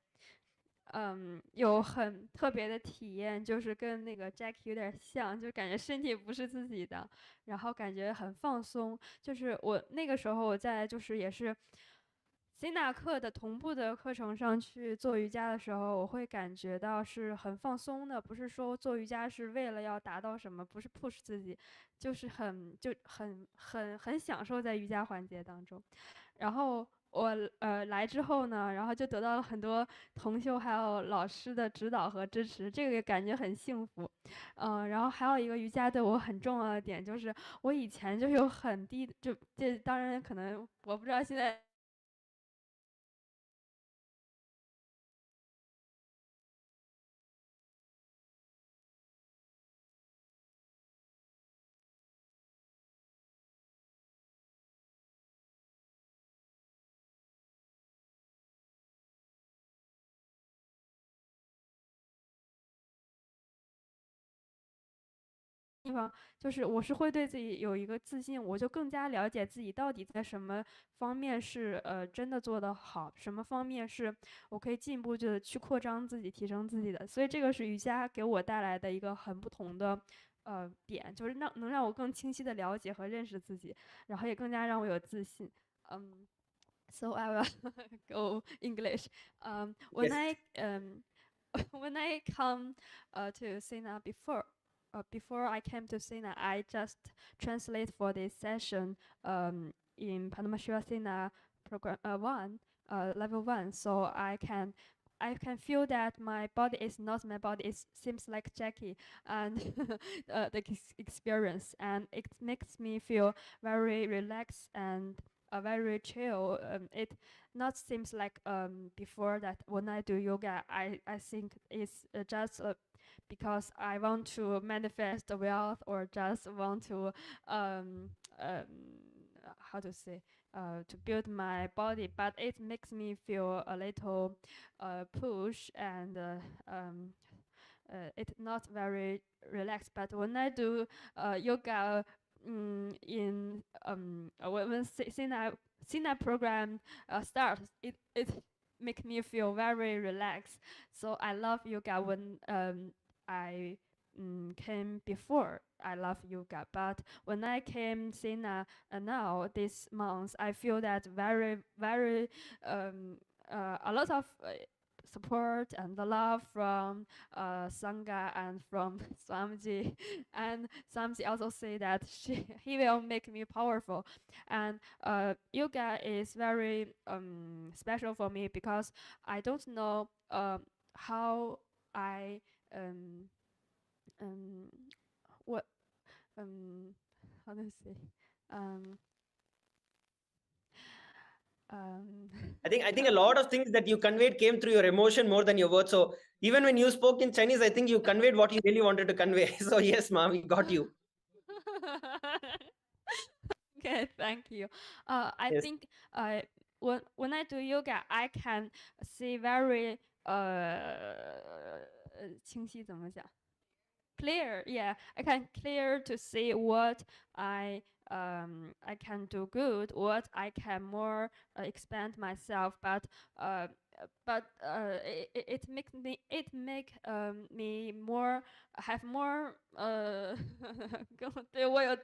有很特别的体验，就是跟那个 Jack 有点像，就感觉身体不是自己的，然后感觉很放松。就是我那个时候我在就是也是。Sina 课的同步的课程上去做瑜伽的时候，我会感觉到是很放松的，不是说做瑜伽是为了要达到什么，不是 push 自己，就是很享受在瑜伽环节当中。然后我来之后呢，然后就得到了很多同修还有老师的指导和支持，这个感觉很幸福。然后还有一个瑜伽对我很重要的点就是我以前就有很低，这当然可能我不知道现在。地方就是我是会对自己有一个自信，我就更加了解自己到底在什么方面是真的做得好，什么方面是我可以进一步的去扩张自己、提升自己的。所以这个是瑜伽给我带来的一个很不同的点，就是能让我更清晰的了解和认識自己，然後也更加讓我有自信。So I will go English. When when I come to Sina before I came to Sina, I just translate for this session in Paramashiva Sina program 1, level 1. So I can feel that my body is not my body. It seems like Jackie and the experience, and it makes me feel very relaxed and very chill. It not seems like before that when I do yoga, I think it's just because I want to manifest wealth or just want to how to say to build my body, but it makes me feel a little push and it's not very relaxed. But when I do yoga in when Sina program starts, it make me feel very relaxed. So I love yoga when I came before. I love yoga, but when I came Sina now this month, I feel that very a lot of support and the love from Sangha and from Swamiji, and Swamiji also say that he will make me powerful, and yoga is very special for me because I don't know how I what how do I say I think a lot of things that you conveyed came through your emotion more than your words. So even when you spoke in Chinese, I think you conveyed what you really wanted to convey. So yes, Ma, we got you. Okay, thank you. I think when I do yoga, I can see very 清晰怎么讲 clear, yeah, I can clear to see what I can do good, what I can more expand myself, but it make me more have more 对我有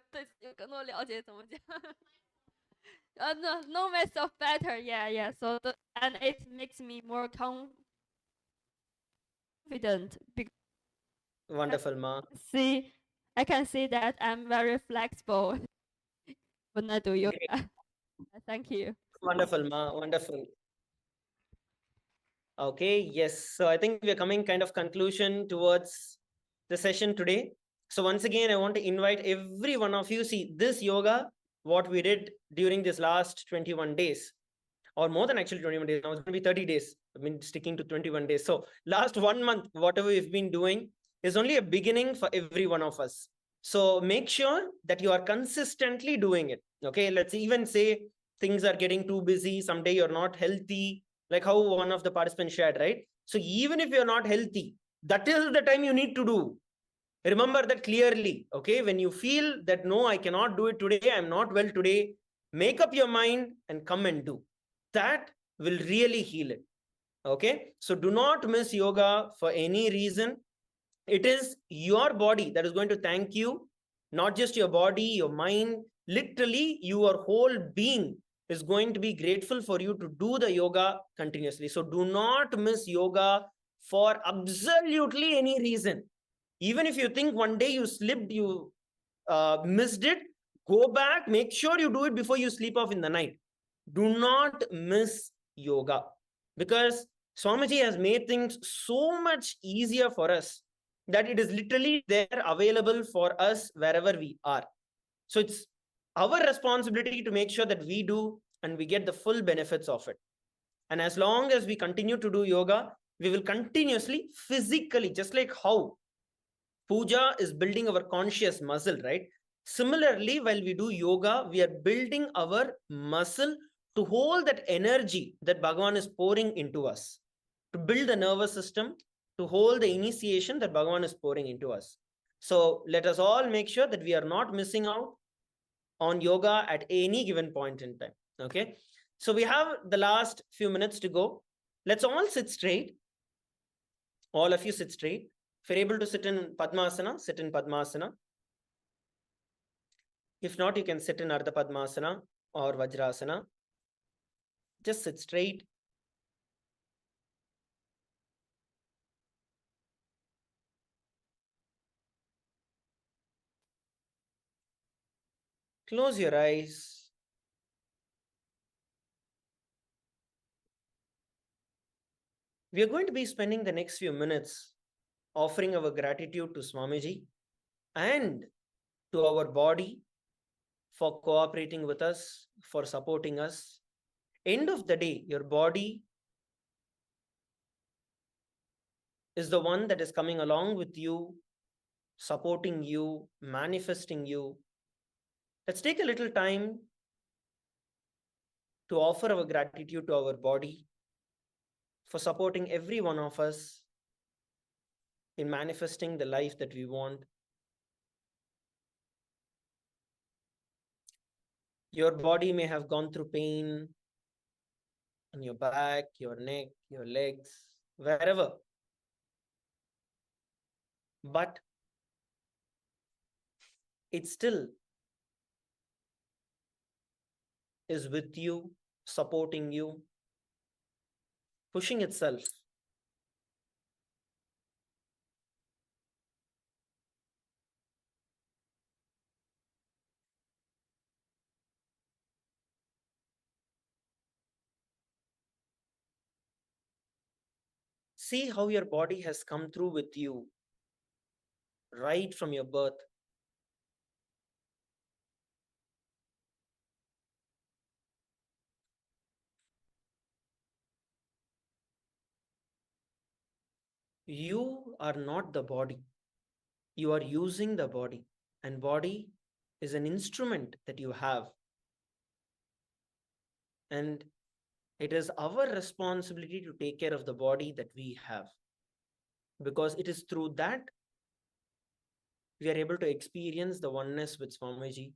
更多了解怎么讲know myself better, yeah. So and it makes me more confident because Wonderful, Ma. I can see that I'm very flexible when I do yoga. Thank you. Wonderful, Ma. Wonderful. Okay, yes. So I think we're coming kind of conclusion towards the session today. So once again, I want to invite every one of you, see this yoga, what we did during this last 21 days, or more than actually 21 days, now it's going to be 30 days. I've been sticking to 21 days. So last 1 month, whatever we've been doing is only a beginning for every one of us. So make sure that you are consistently doing it. Okay, let's even say things are getting too busy. Someday you're not healthy, like how one of the participants shared, right? So even if you're not healthy, that is the time you need to do. Remember that clearly. Okay, when you feel that no, I cannot do it today, I'm not well today, make up your mind and come and do. That will really heal it. Okay, so do not miss yoga for any reason. It is your body that is going to thank you, not just your body, your mind, literally your whole being is going to be grateful for you to do the yoga continuously. So do not miss yoga for absolutely any reason. Even if you think one day you slipped, you missed it, go back, make sure you do it before you sleep off in the night. Do not miss yoga, because Swamiji has made things so much easier for us that it is literally there available for us wherever we are. So it's our responsibility to make sure that we do and we get the full benefits of it. And as long as we continue to do yoga, we will continuously physically, just like how Puja is building our conscious muscle, right? Similarly, while we do yoga, we are building our muscle to hold that energy that Bhagavan is pouring into us, to build the nervous system, to hold the initiation that Bhagavan is pouring into us. So let us all make sure that we are not missing out on yoga at any given point in time. Okay. So we have the last few minutes to go. Let's all sit straight. All of you sit straight. If you're able to sit in Padmasana, sit in Padmasana. If not, you can sit in Ardha Padmasana or Vajrasana. Just sit straight. Close your eyes. We are going to be spending the next few minutes offering our gratitude to Swamiji and to our body for cooperating with us, for supporting us. End of the day, your body is the one that is coming along with you, supporting you, manifesting you. Let's take a little time to offer our gratitude to our body for supporting every one of us in manifesting the life that we want. Your body may have gone through pain on your back, your neck, your legs, wherever. But it still is with you, supporting you, pushing itself. See how your body has come through with you right from your birth. You are not the body. You are using the body, and body is an instrument that you have. And it is our responsibility to take care of the body that we have, because it is through that we are able to experience the oneness with Swamiji.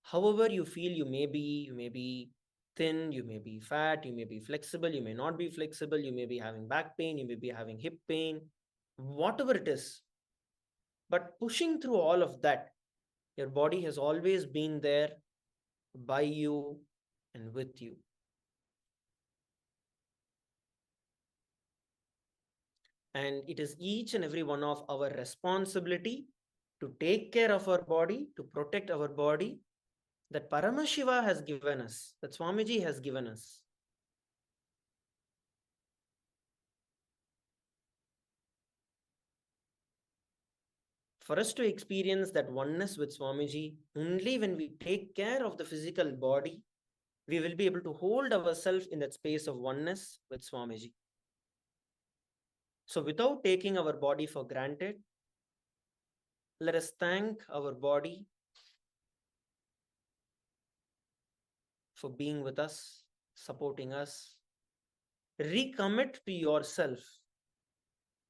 However you feel you may be thin, you may be fat, you may be flexible, you may not be flexible, you may be having back pain, you may be having hip pain, whatever it is. But pushing through all of that, your body has always been there by you and with you. And it is each and every one of our responsibility to take care of our body, to protect our body, that Paramashiva has given us, that Swamiji has given us. For us to experience that oneness with Swamiji, only when we take care of the physical body, we will be able to hold ourselves in that space of oneness with Swamiji. So without taking our body for granted, let us thank our body for being with us, supporting us. Recommit to yourself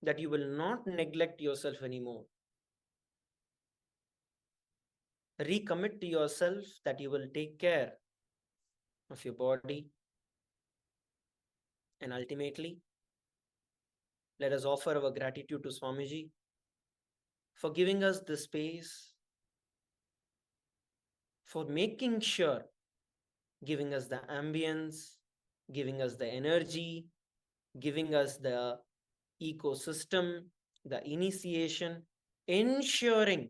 that you will not neglect yourself anymore. Recommit to yourself that you will take care of your body. And ultimately, let us offer our gratitude to Swamiji for giving us the space, for making sure, giving us the ambience, giving us the energy, giving us the ecosystem, the initiation, ensuring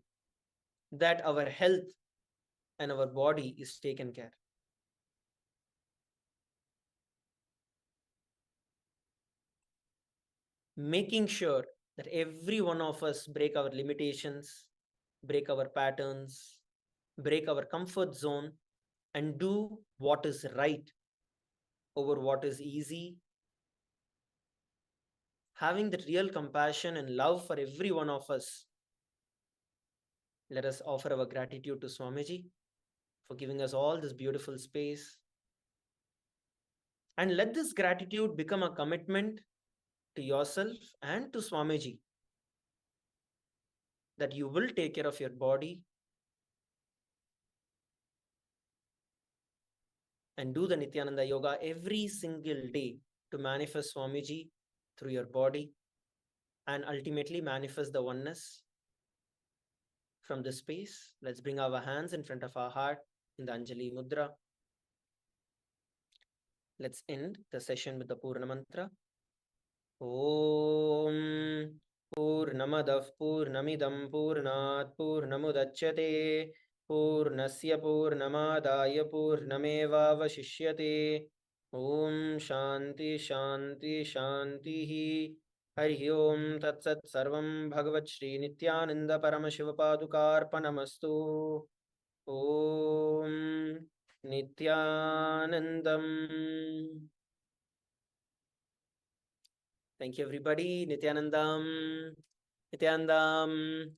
that our health and our body is taken care. Making sure that every one of us break our limitations, break our patterns, break our comfort zone, and do what is right over what is easy. Having that real compassion and love for every one of us, let us offer our gratitude to Swamiji for giving us all this beautiful space. And let this gratitude become a commitment to yourself and to Swamiji that you will take care of your body and do the Nithyananda Yoga every single day to manifest Swamiji through your body and ultimately manifest the oneness from this space. Let's bring our hands in front of our heart in the Anjali Mudra. Let's end the session with the Purna Mantra. Om Purnamadah Purnamidam Purnat Purnamudachyate Purnasya Purnamadaya Purnamevavashishyate. Om Shanti Shanti Shanti. Hari Om Tat Sat Sarvam Bhagavat Shri Nithyananda Paramashiva Padukarpanamastu. Om Nithyanandam. Thank you, everybody. Nithyanandam. Nithyanandam.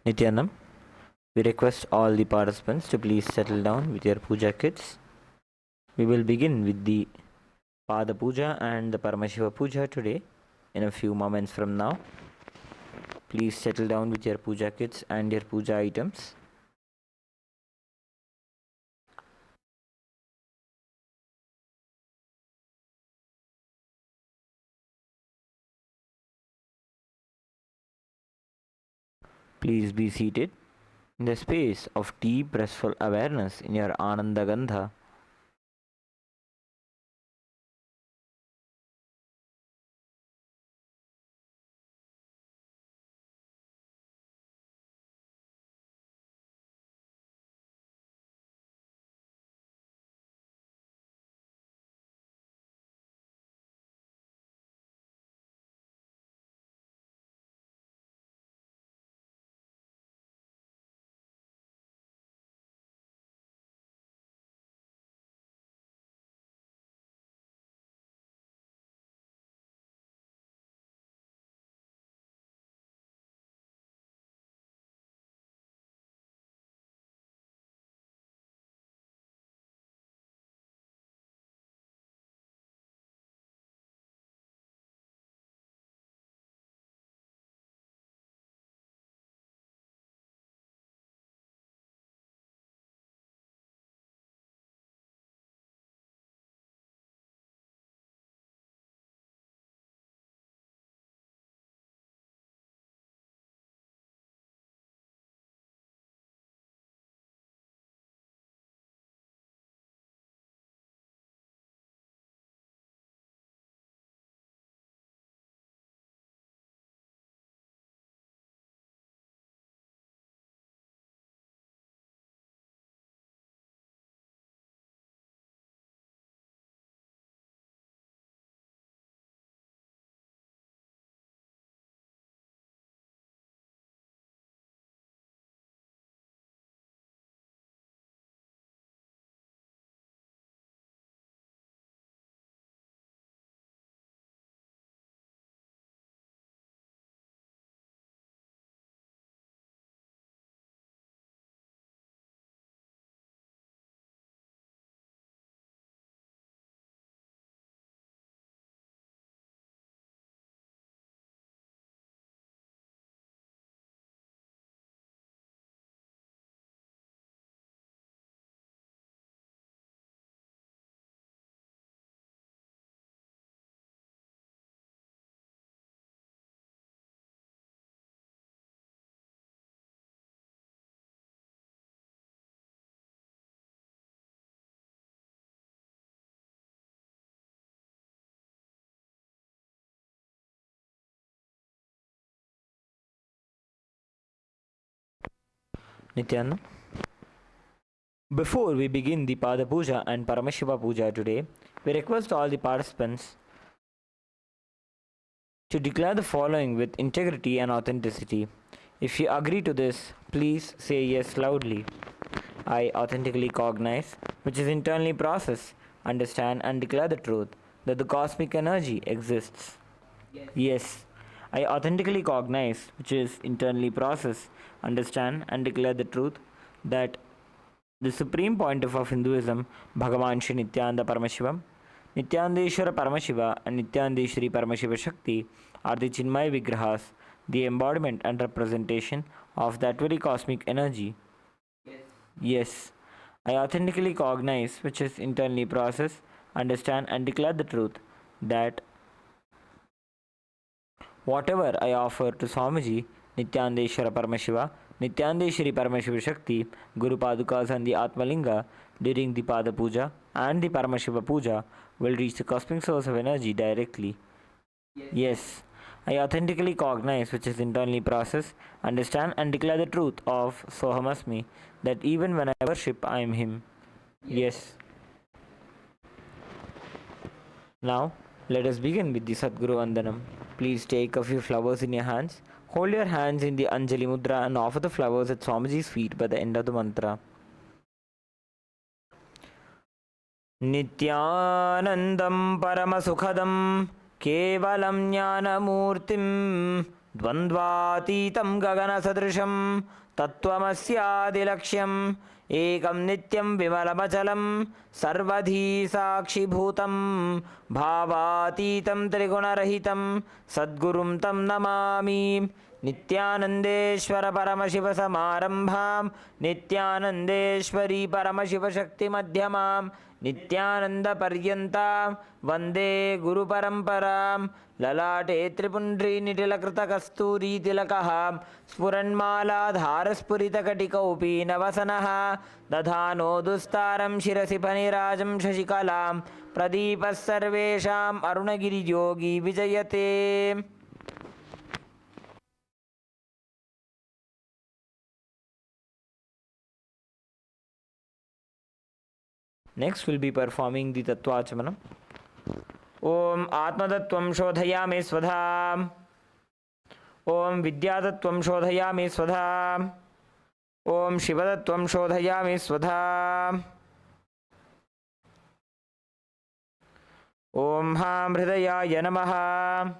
Nithyananda, we request all the participants to please settle down with your puja kits. We will begin with the Pada Puja and the Paramashiva Puja today in a few moments from now. Please settle down with your puja kits and your puja items. Please be seated in the space of deep restful awareness in your Ananda Gandha. Nithyananda, before we begin the Pada Puja and Paramashiva Puja today, we request all the participants to declare the following with integrity and authenticity. If you agree to this, please say yes loudly. I authentically cognize, which is internally process, understand and declare the truth that the cosmic energy exists. Yes. I authentically cognize, which is internally process, understand and declare the truth that the Supreme Pontiff of Hinduism, Bhagavan Shri Nithyananda Paramashivam, Nithyanandeshwara Paramashiva and Nithyanandeshwari Paramashiva Shakti are the Chinmaya Vigrahas, the embodiment and representation of that very cosmic energy. Yes. I authentically cognize, which is internally process, understand and declare the truth that whatever I offer to Swamiji, Nithyanandeshwara Paramashiva, Nithyanandeshwari Paramashiva Shakti, Guru Padukas and the Atmalinga during the Pada Puja and the Paramashiva Puja will reach the cosmic source of energy directly. Yes. I authentically cognize, which is internally process, understand and declare the truth of Sohamasmi, that even when I worship, I am Him. Yes. Now, let us begin with the Sadguru Vandanam. Please take a few flowers in your hands. Hold your hands in the Anjali Mudra and offer the flowers at Swamiji's feet by the end of the mantra. Nithyanandam Paramasukhadam Kevalam Jnanamurtim द्वन्द्वातीतं गगनसदृशं तत्त्वमस्यादिलक्ष्यम् एकं नित्यं विमलमचलं सर्वधी साक्षिभूतं भावातीतं त्रिगुणरहितं सद्गुरुं तं नमामि नित्यानन्देश्वर परमशिवसमारम्भां नित्यानन्देश्वरी परमशिवशक्तिमध्यमां नित्यानन्दपर्यन्तां वन्दे गुरुपरम्परां ललाटे त्रिपुण्ड्रीनिटिलकृतकस्तूरीतिलकः स्फुरन्मालाधारस्फुरितकटिकौपीनवसनः दधानो दुस्तारं शिरसि फणिराजं शशिकलां प्रदीपः सर्वेषाम् अरुणगिरियोगी विजयते. Next we'll be performing the Tattvachmanam. Om Atmatattvam Shodhayami Svadha. Om Vidyatattvam Shodhayami Svadha. Om Shivatattvam Shodhayami Svadha. Om Ham Hridayaya Namaha.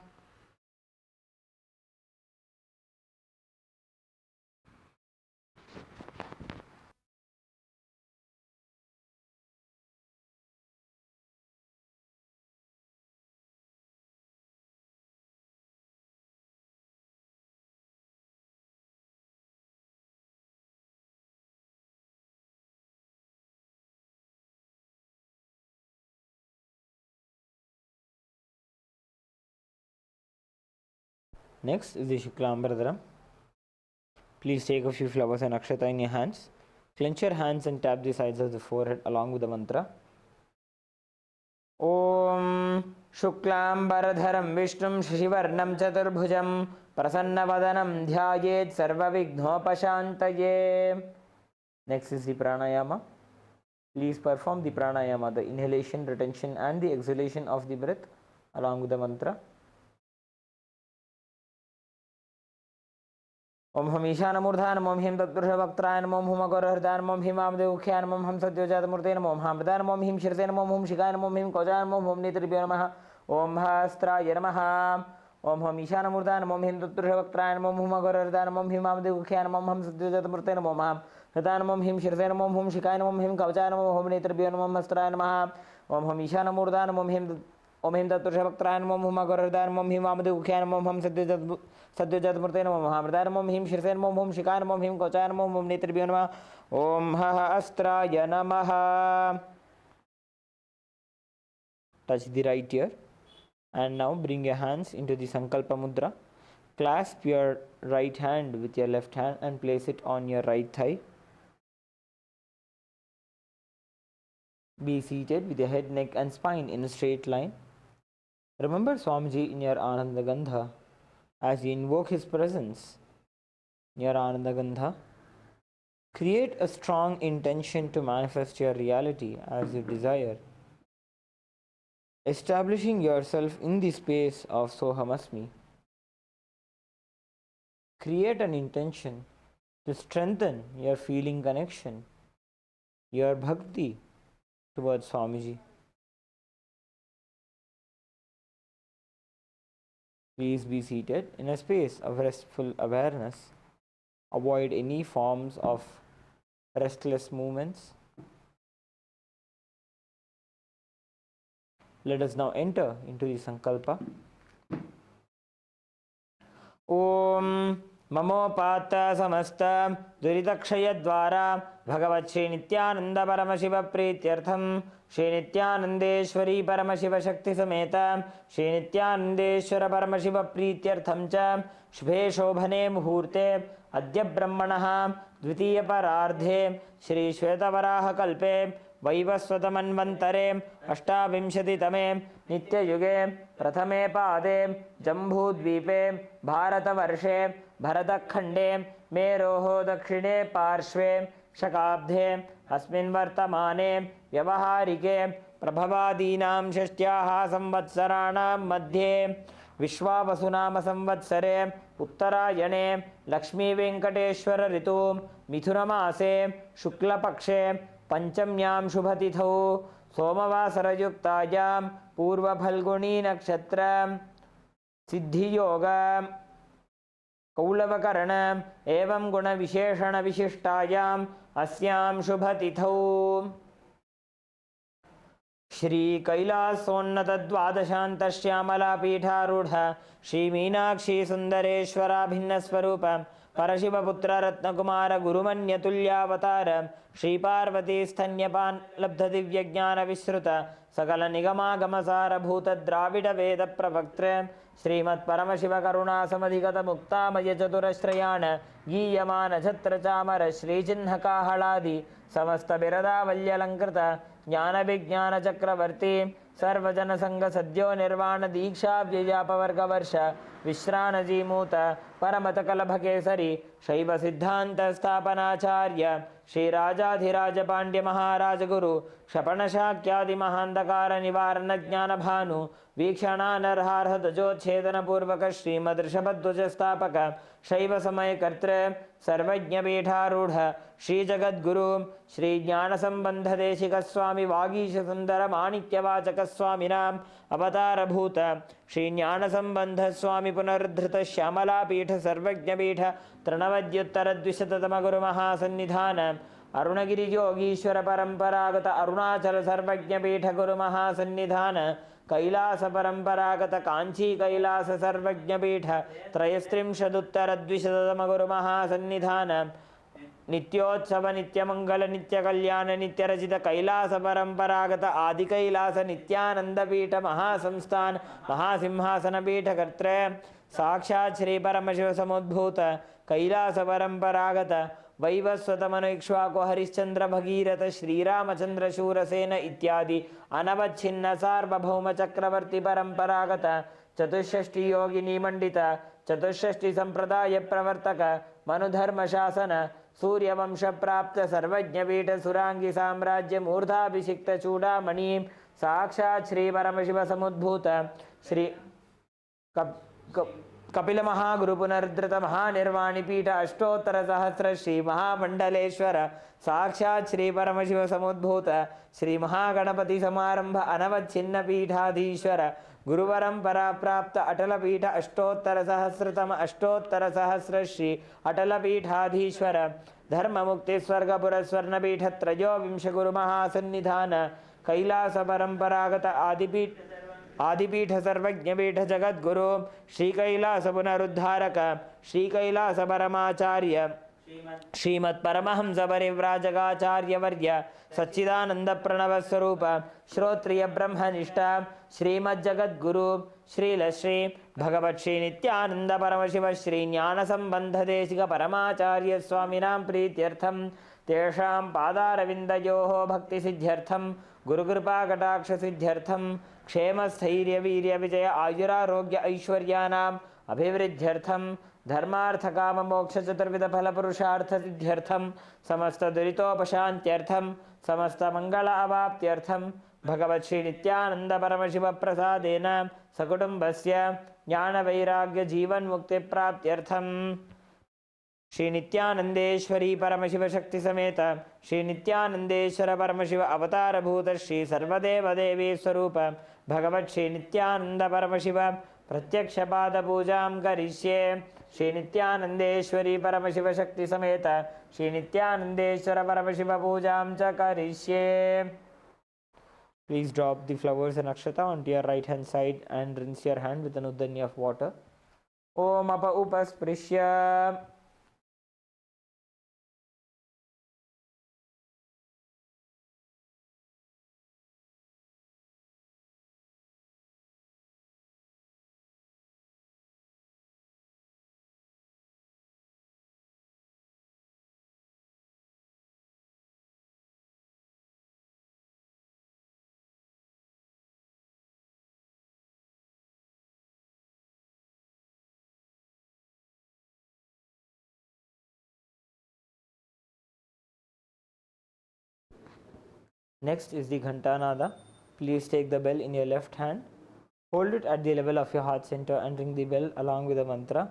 Next is the Shuklambaradharam. Please take a few flowers and akshata in your hands. Clench your hands and tap the sides of the forehead along with the mantra. Om Shuklambaradharam Vishnum Shashivarnam Chaturbhujam Prasanna Dhyayet Sarvavighnopashantaye. Next is the pranayama. Please perform the pranayama, the inhalation, retention and the exhalation of the breath along with the mantra. ओम हम ईशानमूर्धान ओम him तत्पुरुषवक्त्रायन ओम हुम गौरहृदान ओम हिमामदेवख्यान ओम हम सद्योजातमूर्तेन ओम हामृदान ओम him शिरसेन ओम हुम शिखायन ओम him कौजान ओम हुम नेत्रेभ्यो नमः ओम हस्त्राय नमः ओम हम ईशानमूर्धान ओम him तत्पुरुषवक्त्रायन ओम हुम गौरहृदान ओम हिमामदेवख्यान ओम हम सद्योजातमूर्तेन ओम हामृदान ओम हिम शिरसेन ओम हुम शिखायन ओम हिम कौजान ओम हुम नेत्रेभ्यो नमः हस्त्राय नमः ओम हम ईशानमूर्धान ओम हिम तत्पुरुषवक्त्रायन ओम हुम गौरहृदान ओम हिमामदेवख्यान ओम हम सद्योजातमूर्तेन ओम हामृदान ओम हिम शिरसेन ओम हुम शिखायन ओम हिम कौचायन ओम हुम नेत्रेभ्यो नमः ओम हस्त्राय नमः. Touch the right ear and now bring your hands into the Sankalpa mudra. Clasp your right hand with your left hand and place it on your right thigh. Be seated with your head, neck and spine in a straight line. Remember Swamiji in your Ananda Gandha. As you invoke his presence in your Ananda Gandha, create a strong intention to manifest your reality as you desire, establishing yourself in the space of Sohamasmi. Create an intention to strengthen your feeling connection, your bhakti towards Swamiji. Please be seated in a space of restful awareness. Avoid any forms of restless movements. Let us now enter into the Sankalpa. Om Mamopata Samasta Duritakshaya Dvara Bhagavat Shri Nithyananda Paramashiva Prityartham Shri Nithyanandeshwari Paramashiva Shakti Sameta Shri Nithyanandeshwara Paramashiva Prityartham Cha Shubhe Shobhane Muhurte Adya Brahmanaha Dvitiya Parardhe Shri Shvetavaraha Kalpe Vaivasvatamanvantare Ashtavinshati-tame Nitya-yuge Prathame Pade Jambudvipe Bharatavarše Bharatakhande Meroho Dakshine Parshve Shakabdhe Asmin Vartamane Vyavaharike Prabhavadinam Shashtyaha Samvatsaranam Madhye Vishwavasunama Samvatsare Uttarayane Lakshmi Venkateshwara Ritu Mithunamase Shukla Pakshe पंचम्यां शुभतिथौ सोमवासरयुक्तायां पूर्वफल्गुणी नक्षत्र सिद्धियोग कौलवकर्ण एवं गुणविशेषणविशिष्टायाम् अस्यां शुभतिथौ श्रीकैलासोन्नतद्वादशान्तश्यामलापीठारूढ श्रीमीनाक्षी सुन्दरेश्वराभिन्नस्वरूप परशिवपुत्ररत्नकुमार गुरुमन्यतुल्यावतार श्रीपार्वतीस्तन्यपान् लब्धदिव्यज्ञानविश्रुत सकलनिगमागमसारभूतद्राविडवेदप्रवक्त्र श्रीमत्परमशिवकरुणासमधिगतमुक्तामयचतुरश्रयान् गीयमानछत्रचामर श्रीचिह्नकाहलादि समस्तबिरदावल्यलङ्कृत ज्ञानविज्ञानचक्रवर्ती सर्वजनसङ्गसद्यो निर्वाणदीक्षाव्ययापवर्गवर्ष विश्रानजीमूत परमतकलभकेसरी शैवसिद्धान्तस्थापनाचार्य श्रीराजाधिराजपाण्ड्यमहाराजगुरु क्षपणशाक्यादिमहान्धकारनिवारणज्ञानभानु वीक्षणानर्हार्हतजोच्छेदनपूर्वक श्रीमदृषभध्वजस्थापक शैवसमयकर्तृ सर्वज्ञपीठारूढ श्रीजगद्गुरु श्रीज्ञानसम्बन्धदेशिकस्वामि वागीशसुन्दरमाणिक्यवाचकस्वामिनाम् अवतारभूत श्रीज्ञानसम्बन्धस्वामि पुनरुद्धृतश्यामलापीठ सर्वज्ञपीठ तृणवद्युत्तरद्विशततमगुरुमहासन्निधान अरुणगिरियोगीश्वर परम्परागत अरुणाचल सर्वज्ञपीठ गुरुमहासन्निधान कैलास परम्परागत कांची कैलास सर्वज्ञपीठ त्रयस्त्रिंशदुत्तरद्विशततमगुरुमहासन्निधान नित्योत्सव नित्यमंगल नित्यकल्याण नित्यरचित कैलास परम्परागत आदिकैलास नित्यानंदपीठ महासंस्थान महासिंहासनपीठ कर्त्र साक्षात् श्री परमशिव समुद्भूत कैलास परम्परागत वैवस्वतमनुक्ष्वाको हरिश्चंद्र भगीरथ श्रीरामचंद्र शूरसेन इत्यादि अनवच्छिन्न सार्वभौम चक्रवर्ती परम्परागत चतुष्षष्टि योगिनी मंडित चतुष्षष्टि संप्रदाय प्रवर्तक मनुधर्म शासन सूर्यवंश प्राप्त सर्वज्ञपीठ सुरांगी साम्राज्य मूर्धाभिषिक्त चूड़ामणि साक्षात् श्री परमशिव समुद्भूत श्री कपिल महागुरु पुनर्धृत महानिर्वाणिपीठ अष्टोत्तर सहस्र श्री महामंडलेश्वर साक्षात् श्री परमशिव समुद्भूत श्री महागणपति समारंभ अनवच्छिन्न पीठाधीश्वर गुरुपरंपरा प्राप्त अटलपीठ अष्टोत्तर सहस्रतम अष्टोत्तर सहस्र श्री अटलपीठाधीश्वर धर्म मुक्ति स्वर्ग पुरस्वर्णपीठ त्रयोविंश गुरु महासन्निधान कैलास परंपरागत आदिपीठ सर्वज्ञपीठ जगद्गुरु श्रीकैलास पुनरुद्धारक श्रीकैलास परमाचार्य श्रीमत्परमहंस परिव्राजकाचार्यवर्य सच्चिदानंद प्रणव स्वरूप श्रोत्रिय ब्रह्मनिष्ठ श्रीमज्जगद्गुरु श्रीलश्री भगवत् श्री नित्यानंद परमशिव श्री ज्ञान संबंध देशिक परमाचार्य स्वामिनां प्रीत्यर्थं तेषां पादारविन्दयोः भक्ति सिद्ध्यर्थं गुरुकृपा कटाक्ष सिद्ध्यर्थं क्षेम स्थैर्य वीर्य विजय आयुरारोग्य ऐश्वर्यानाम् अभिवृद्ध्यर्थं धर्मार्थ काम मोक्ष चतुर्विध फल पुरुषार्थ सिद्ध्यर्थं समस्त दुरितोपशान्त्यर्थं समस्त मंगल अवाप्त्यर्थं भगवत् श्री नित्यानंद परमशिव प्रसादेन सकुटुम्बस्य ज्ञान वैराग्य जीवन मुक्ति प्राप्त्यर्थं श्री नित्यानंदेश्वरी परमशिव शक्ति समेत श्री नित्यानंदेश्वर परमशिव अवतार भूत श्री सर्वदेव देवी स्वरूप भगवत् श्री नित्यानंद परमशिव प्रत्यक्ष पाद पूजां करिष्ये श्री नित्यानंदेश्वरी परमशिव शक्ति समेत श्री नित्यानंदेश्वर परमशिव पूजां च करिष्ये. Please drop the flowers and akshata onto your right hand side and rinse your hand with an uddhanya of water. Om apa upasprishya. Next is the Ghantanada. Please take the bell in your left hand. Hold it at the level of your heart center and ring the bell along with the mantra.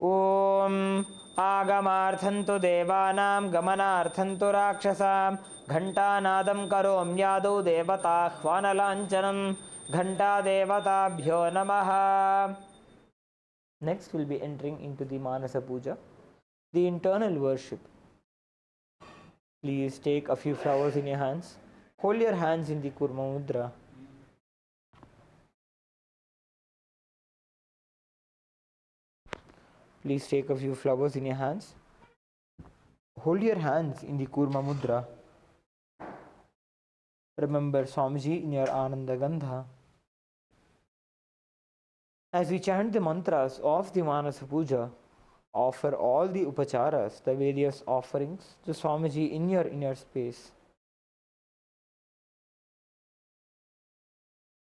Om Agamarthantu Devanam Gamanarthantu Rakshasam Ghantanadam Karom Yadu Devata Hvanalanchanam Ghanta Devatabhyo Namaha. Next, we'll be entering into the Manasa Puja, the internal worship. Please take a few flowers in your hands. Hold your hands in the Kurma Mudra. Please take a few flowers in your hands. Hold your hands in the Kurma Mudra. Remember Swamiji in your Ananda Gandha. As we chant the mantras of the Manasa Puja, offer all the upacharas, the various offerings, to Swamiji in your inner space.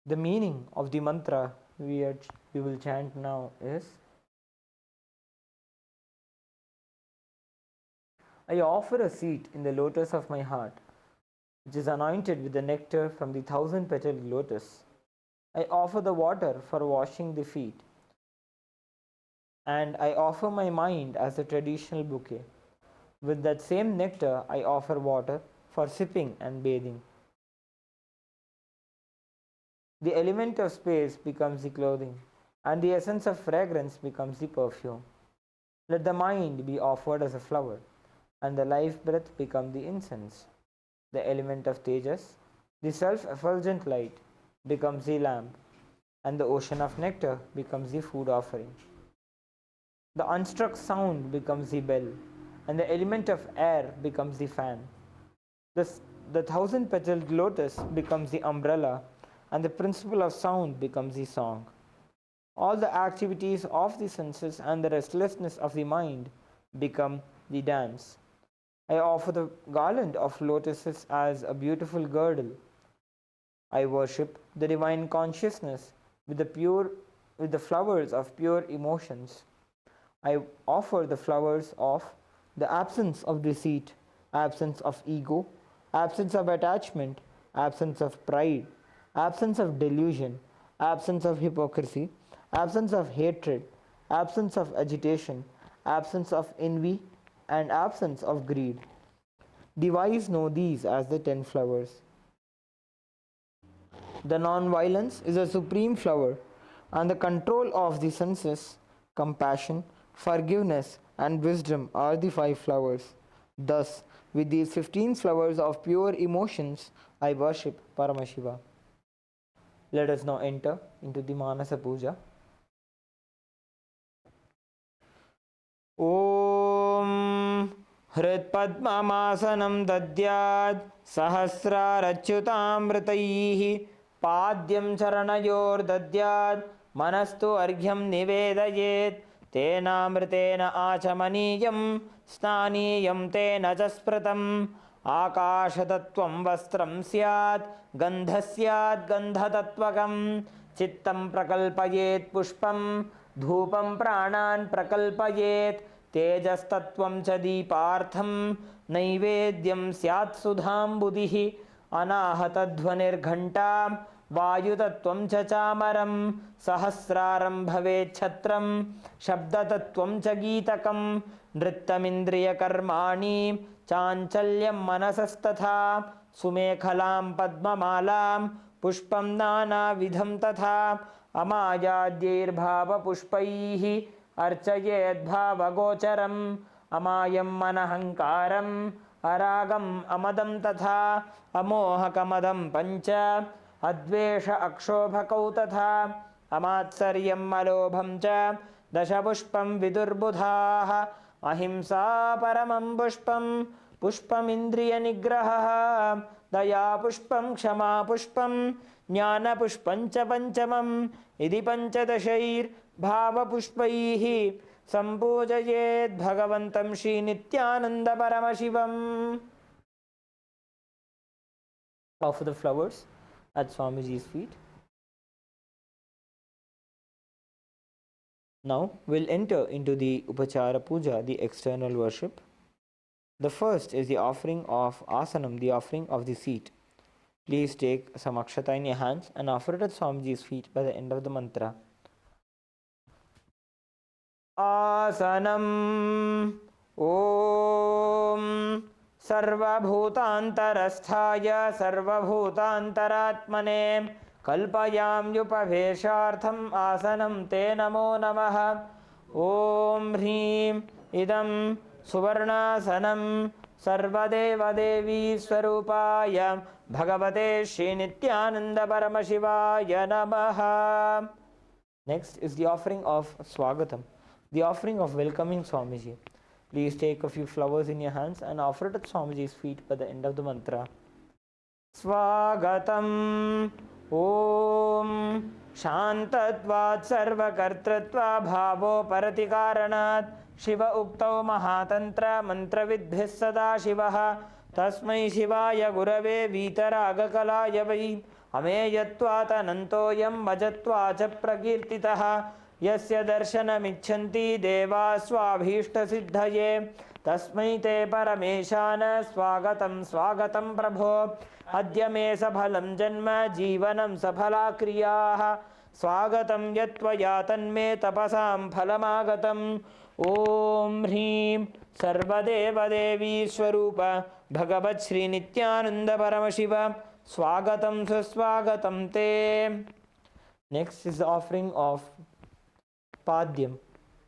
The meaning of the mantra we will chant now is: I offer a seat in the lotus of my heart, which is anointed with the nectar from the 1,000-petaled lotus. I offer the water for washing the feet, and I offer my mind as a traditional bouquet. With that same nectar, I offer water for sipping and bathing. The element of space becomes the clothing, and the essence of fragrance becomes the perfume. Let the mind be offered as a flower, and the life breath become the incense. The element of tejas, the self-effulgent light, becomes the lamp, and the ocean of nectar becomes the food offering. The unstruck sound becomes the bell, and the element of air becomes the fan. The 1,000-petaled lotus becomes the umbrella, and the principle of sound becomes the song. All the activities of the senses and the restlessness of the mind become the dance. I offer the garland of lotuses as a beautiful girdle. I worship the divine consciousness with the flowers of pure emotions. I offer the flowers of the absence of deceit, absence of ego, absence of attachment, absence of pride, absence of delusion, absence of hypocrisy, absence of hatred, absence of agitation, absence of envy, and absence of greed. The wise know these as the 10 flowers. The non-violence is a supreme flower, and the control of the senses, compassion, forgiveness, and wisdom are the 5 flowers. Thus, with these 15 flowers of pure emotions, I worship Paramashiva. Let us now enter into the Manasa Puja. Om Hritpadmamasanam dadyad sahasrarachyutamritaihi padyam charanayor dadyad manastu arghyam nivedayet tenamritena achamaniyam snaniyam tena jaspratam आकाशतत्वं वस्त्रं स्यात् गन्धस्यात् गन्धतत्त्वकं चित्तं प्रकल्पयेत् पुष्पं धूपं प्राणान् प्रकल्पयेत् तेजस्तत्त्वं च दीपार्थं नैवेद्यं स्यात् सुधाम्बुधिः अनाहतध्वनिर्घण्टां वायुतत्त्वं च चामरं सहस्रारं भवेत् छत्रं शब्दतत्त्वं च गीतकं नृत्यमिन्द्रियकर्माणि चाञ्चल्यं मनसस्तथा सुमेखलां पद्ममालां पुष्पं नानाविधं तथा अमायाद्यैर्भावपुष्पैः अर्चयेद्भावगोचरम् अमायं मनहङ्कारम् अरागम् अमदं तथा अमोहकमदं पञ्च अद्वेष अक्षोभकौ तथा अमात्सर्यं अलोभं च दशपुष्पं विदुर्बुधाः अहिंसा परमं पुष्पं पुष्पमिन्द्रियनिग्रहः दया पुष्पं क्षमा पुष्पं ज्ञानपुष्पं च पञ्चमम् इति पञ्चदशैर्भावपुष्पैः सम्पूजयेत् भगवन्तं श्रीनित्यानन्दपरमशिवम्. Offer the flowers at Swamiji's feet. Now we'll enter into the Upachara Puja, the external worship. The first is the offering of Asanam, the offering of the seat. Please take some akshata in your hands and offer it at Swamiji's feet by the end of the mantra. Asanam Om Sarvabhutantarasthaya Sarvabhutantaratmane Kalpayam Yupaveshartham Asanam Te Namo Namaha ॐ ह्रीं इदं सुवर्णासनं सर्वदेवदेवी स्वरूपाय भगवते श्रीनित्यानन्दपरमशिवाय नमः. Next is the offering of Swagatam, the offering of welcoming Swamiji. Please take a few flowers in your hands and offer it at Swamiji's feet by the end of the mantra. Swagatam Om Shantatvat Sarvakartratva Bhavo Paratikaranat Shiva Uktau Mahatantra Mantravidbhis Sada Shivaha Tasmai Shivaya Gurave Vitaraga Vai Ameyatvat Anantoyam Majatvacha Prakirtitaha Yasya Darshanamicchanti Deva Swabhishta Siddhaye Tasmai Te Parameshana Swagatam Swagatam Prabho Adya me saphalam janma jivanam saphala kriyaah Swagatam yatvaya tanme tapasam phalamagatam. Om Hrim Sarvadeva Devi Swarupa Bhagavat Shri Nithyananda Paramashiva Swagatam Swagatam Te. Next is the offering of Padyam,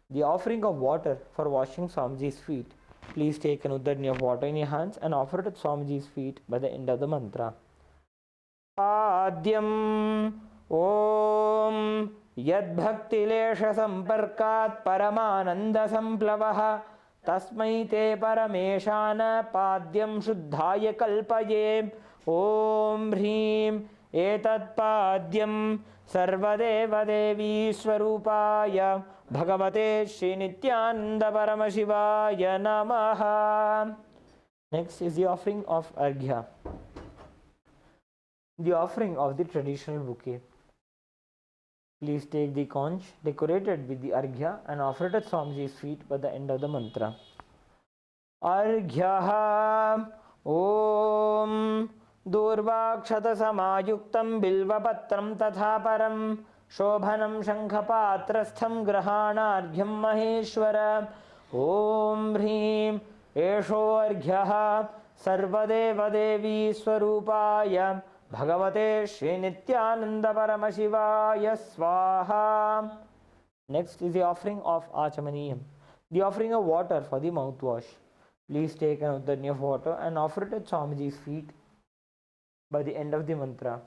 the offering of water for washing Swamiji's feet. Please take an uddani of water in your hands and offer it at Swamiji's feet by the end of the mantra. Padyam Om Yad Bhakti Lesha Samparkat Paramananda Samplavaha Tasmai Te Parameshana Padyam Shuddhaya Kalpaye. Om Hrim Etat Padyam Sarvadeva Devi Swarupaya Bhagavate Shri Nithyananda Paramashivaya Namaha. Next is the offering of Arghya, the offering of the traditional bouquet. Please take the conch decorated with the Arghya and offer it at Swamiji's feet by the end of the mantra. Arghya Om Durvakshata Samayuktam Bilvapatram Tatha Param Shobhanam Shankhapatrastham Grahanarghyam Maheshwara. Om Hrim Esho Arghyaha Sarvadeva Devi Swarupaya Bhagavate Shri Nithyananda Paramashivaya Swaha. Next is the offering of Achamaniyam, the offering of water for the mouthwash. Please take an uddani of water and offer it at Swamiji's feet by the end of the mantra.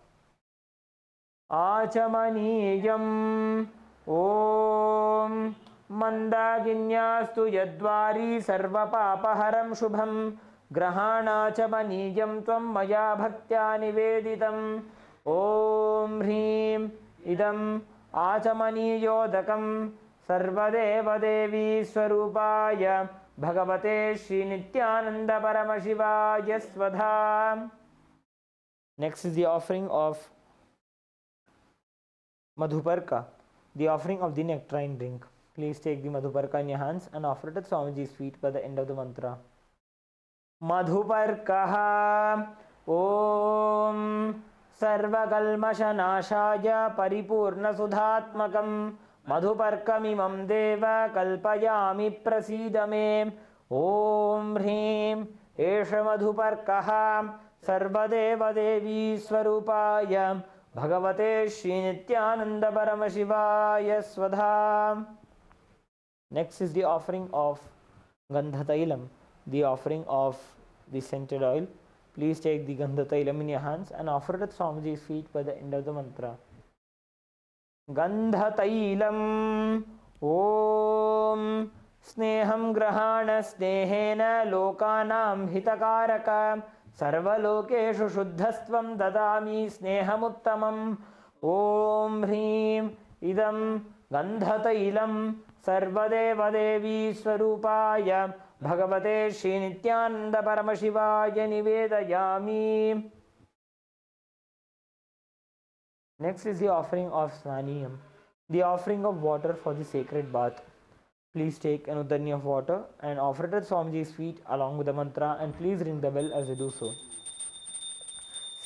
Achamaniyam Om Mandaginyastu Yadvari Sarva Papaharam Shubham Grahanachamaniyam Tvam Maya Bhaktya Niveditam. Om Hrim Idam Achamaniyodakam Sarvadeva Devi Swarupaya Bhagavate Shri Nithyananda Paramashivaya Svadha. Next is the offering of Madhuparka, the offering of the nectarine drink. Please take the Madhuparka in your hands and offer it at Swamiji's feet by the end of the mantra. Madhuparkaha Om Sarvakalmashanashaya Paripurna Sudhatmakam Madhuparkamimam Deva Kalpayami Prasidame. Om Hrim Esha Madhuparkaha Sarvadeva Devi Swarupaya Bhagavate Shri Nithyananda Paramashivaya Svadha. Next is the offering of Gandhatailam, the offering of the scented oil. Please take the Gandhatailam in your hands and offer it at Swamiji's feet by the end of the mantra. Gandhatailam Om Sneham Grahana Snehena Lokanam Hitakaraka Sarvalokeshu Shuddhastvam Dadami Snehamuttamam. Om Hrim Idam Gandhatailam Sarvadeva Devi Swarupaya Bhagavate Shri Nithyananda Paramashivaya Nivedayami. Next is the offering of Snaniyam, the offering of water for the sacred bath. Please take an uddani of water and offer it at Swamiji's feet along with the mantra, and please ring the bell as you do so.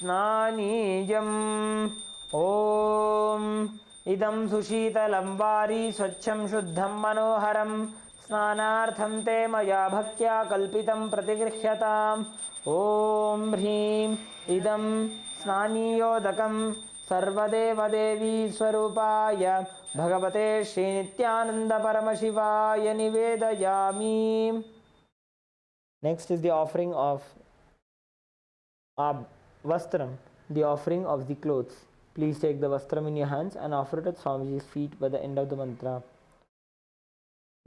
Snaniyam Om Idam Sushitalam Vari Swachham Shuddham Manoharam Snanartham Te Maya Bhaktya Kalpitam Pratigrihyatam. Om Hrim Idam Snaniyodakam सर्वदेवदेवी स्वरूपाय भगवते श्रीनित्यानंद परमशिवाय निवेदयामि. Next is the offering of vastram, the offering of the clothes. Please take the vastram in your hands and offer it at Swamiji's feet by the end of the mantra.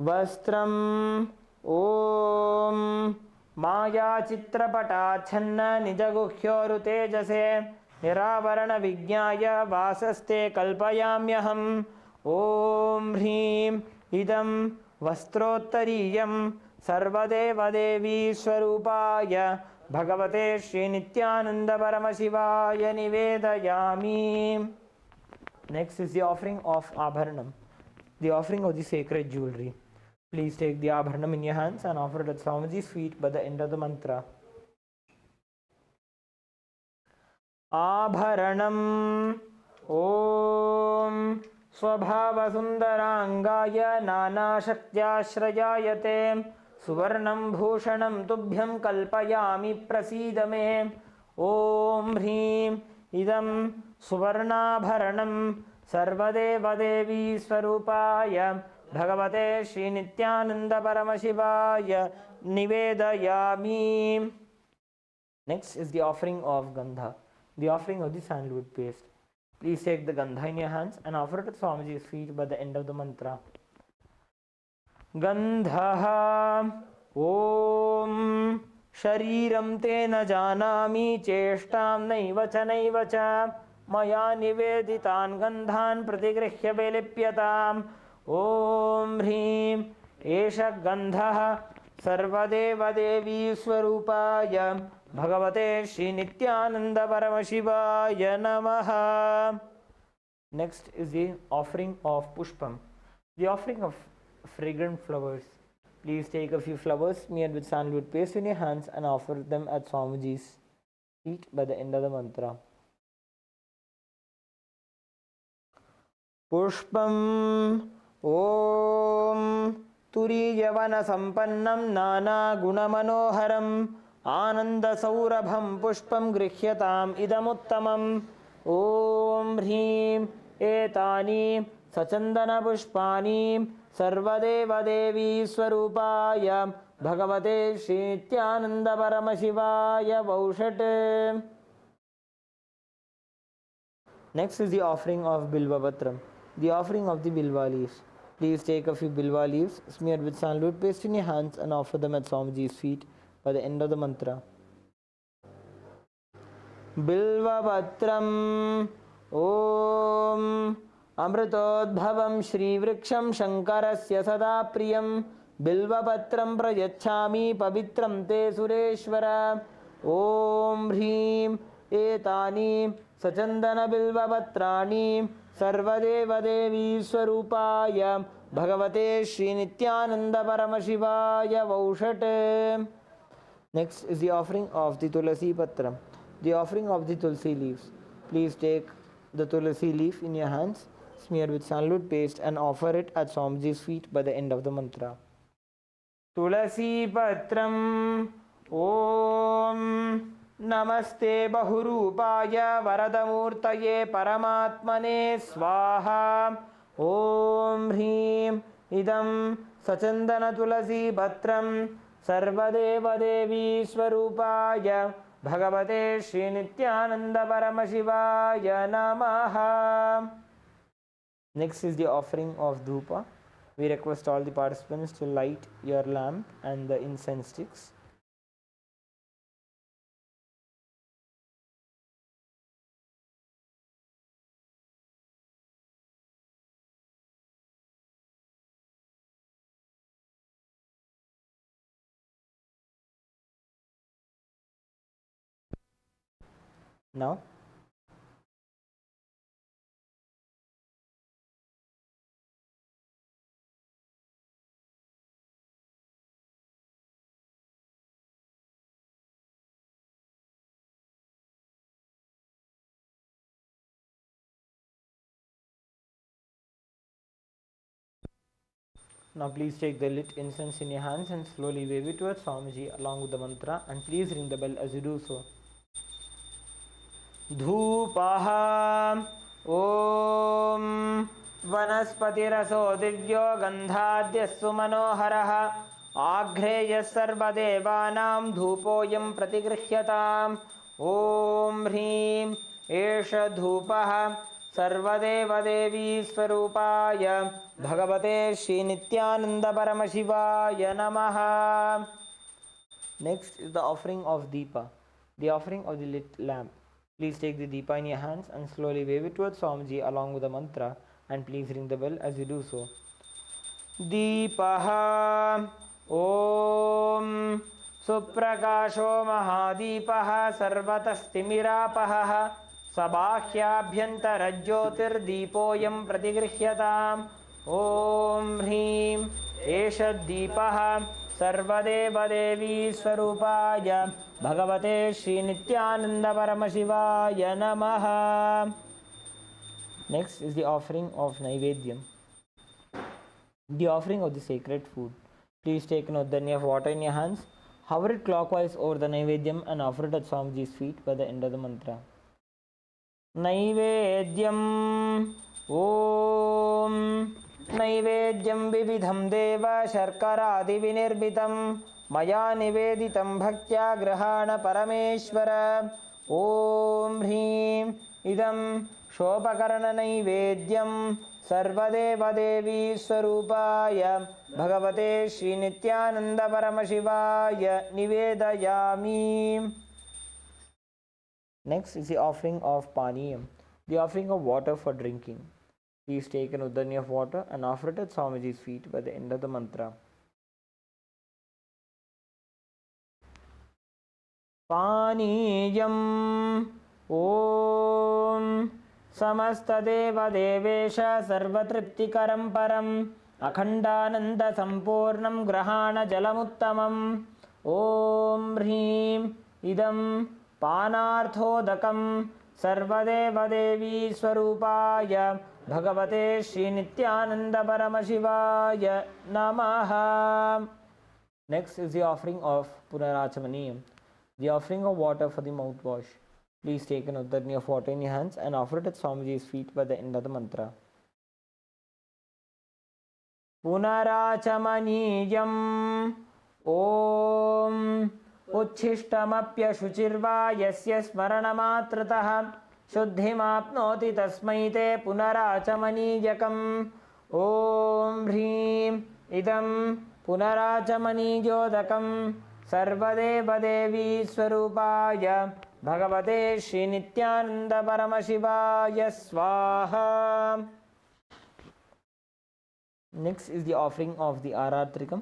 Vastram Om Maya Chitrapatachhanna Nijaguhyoru Tejase Niravarana Vijnaya Vasaste Kalpayamyaham. Om Hrim Idam Vastrottariyam Sarvadevadevi Swarupaya Bhagavate Shri Nityananda Paramashivaya Nivedayami. Next is the offering of Abharanam, the offering of the sacred jewelry. Please take the Abharanam in your hands and offer it at Swamiji's feet by the end of the mantra. Abharanam Om Swabhava Sundarangaya Nana Shaktyashrayayate Suvarnam Bhushanam Tubhyam Kalpayami Prasidame. Om Hrim Idam Suvarnabharanam Sarvadevadevi Swarupaya Bhagavate Shri Nityananda Paramashivaya Nivedayami. Next is the offering of Gandha, the offering of the sandalwood paste. Please take the Gandha in your hands and offer it at Swamiji's feet by the end of the mantra. Gandha Om Shariram te na janami cheshtam naiva cha maya niveditan gandhan pratigrihya velipyatam. Om Hrim Esha Gandha Sarvadevadevi Swarupaya Bhagavate Shri Nityananda Paramashivaya Namaha. Next is the offering of Pushpam, the offering of fragrant flowers. Please take a few flowers smeared with sandalwood paste in your hands and offer them at Swamiji's feet by the end of the mantra. Pushpam Om Turiyavana Sampannam Nana Gunamanoharam Ananda Saurabham Pushpam Grihyatam Idamuttamam. Om Hrim Etani Sachandana Pushpani Sarvadevadevi Swarupaya Bhagavate Shri Nityananda Paramashivaya Vaushate. Next is the offering of Bilvavatram, the offering of the Bilva leaves. Please take a few Bilva leaves smeared with sandalwood paste in your hands and offer them at Swamiji's feet by the end of the mantra. Bilvavatram Om Amritodbhavam Shri Vriksham Shankarasya Sada Priyam Bilvapatram Prayachami Pavitram Te Sureshwara. Om Hrim Etani Sachandana Bilvapatrani Sarvadevadevi Swarupaya Bhagavate Shri Nityananda Paramashivaya Vaushate. Next is the offering of the Tulasi Patram, the offering of the Tulsi leaves. Please take the Tulasi leaf in your hands, smeared with sandalwood paste, and offer it at Swamiji's feet by the end of the mantra. Tulasi Patram Om Namaste Bahurupaya Varadamurtaye Paramatmane Swaha. Om Hrim Idam Sachandana Tulasi Patram Sarvadevadevi Swarupaya Bhagavate Shri Nityananda Paramashivaya Namaha. Next is the offering of Dhupa. We request all the participants to light your lamp and the incense sticks. Now, please take the lit incense in your hands and slowly wave it towards Swamiji along with the mantra, and please ring the bell as you do so. धूपः ॐ वनस्पतिरसो दिव्यो गन्धाद्यस्सु मनोहरः आघ्रेयः सर्वदेवानां धूपोऽयं प्रतिगृह्यताम् ॐ ह्रीं एष धूपः सर्वदेवदेवी स्वरूपाय भगवते श्रीनित्यानन्दपरमशिवाय नमः. Next is the offering of Deepa, the offering of the lit lamp. Please take the Deepa in your hands and slowly wave it towards Swamiji along with the mantra, and please ring the bell as you do so. Deepaha Om Suprakasho Mahadipah Sarvatastimirapahah Sabhahyabhyantarajyotirdeepoyam Pratigrihyatam Om Hrim Eshaddeepah सर्वदेवदेवी स्वरूपाय भगवते श्रीनित्यानन्दपरमशिवाय नमः. Next is the offering of Naivedyam, the offering of the sacred food. Please take an udhanya of water in your hands, hover it clockwise over the Naivedyam and offer it at Swamiji's feet by the end of the mantra. Naivedyam Om नैवेद्यं विविधं देव शर्करादिविनिर्मितं मया निवेदितं भक्त्या गृहाण परमेश्वर. ॐ ह्रीं इदं शोपकरणनैवेद्यं सर्वदेवदेवी स्वरूपाय भगवते श्रीनित्यानन्दपरमशिवाय निवेदयामि. Next is the offering of Paniyam, the offering of water for drinking. Please take an udhanya of water and offer it at Swamiji's feet by the end of the mantra. Paniyam Om Samastadeva Devesha Sarvatriptikaram Param Akhandananda Sampurnam Grahana Jalamuttamam. Om Hrim Idam Panarthodakam Sarvadevadevi Swarupaya Bhagavate Srinityanandaparamashivaaya Namaha. Next is the offering of Punarachamaniyam, the offering of water for the mouthwash. Please take an udhanya of water in your hands and offer it at Swamiji's feet by the end of the mantra. Punarachamaniyam Om Uchishtamapya Shuchirva Yasya Smaranamatrataha शुद्धिमाप्नोति तस्मै ते पुनराचमनीयकम्. ॐ ह्रीं इदं पुनराचमनीयोदकं सर्वदेवदेवी स्वरूपाय भगवते श्रीनित्यानन्दपरमशिवाय स्वाहा. Next is the offering of the Aratrikam.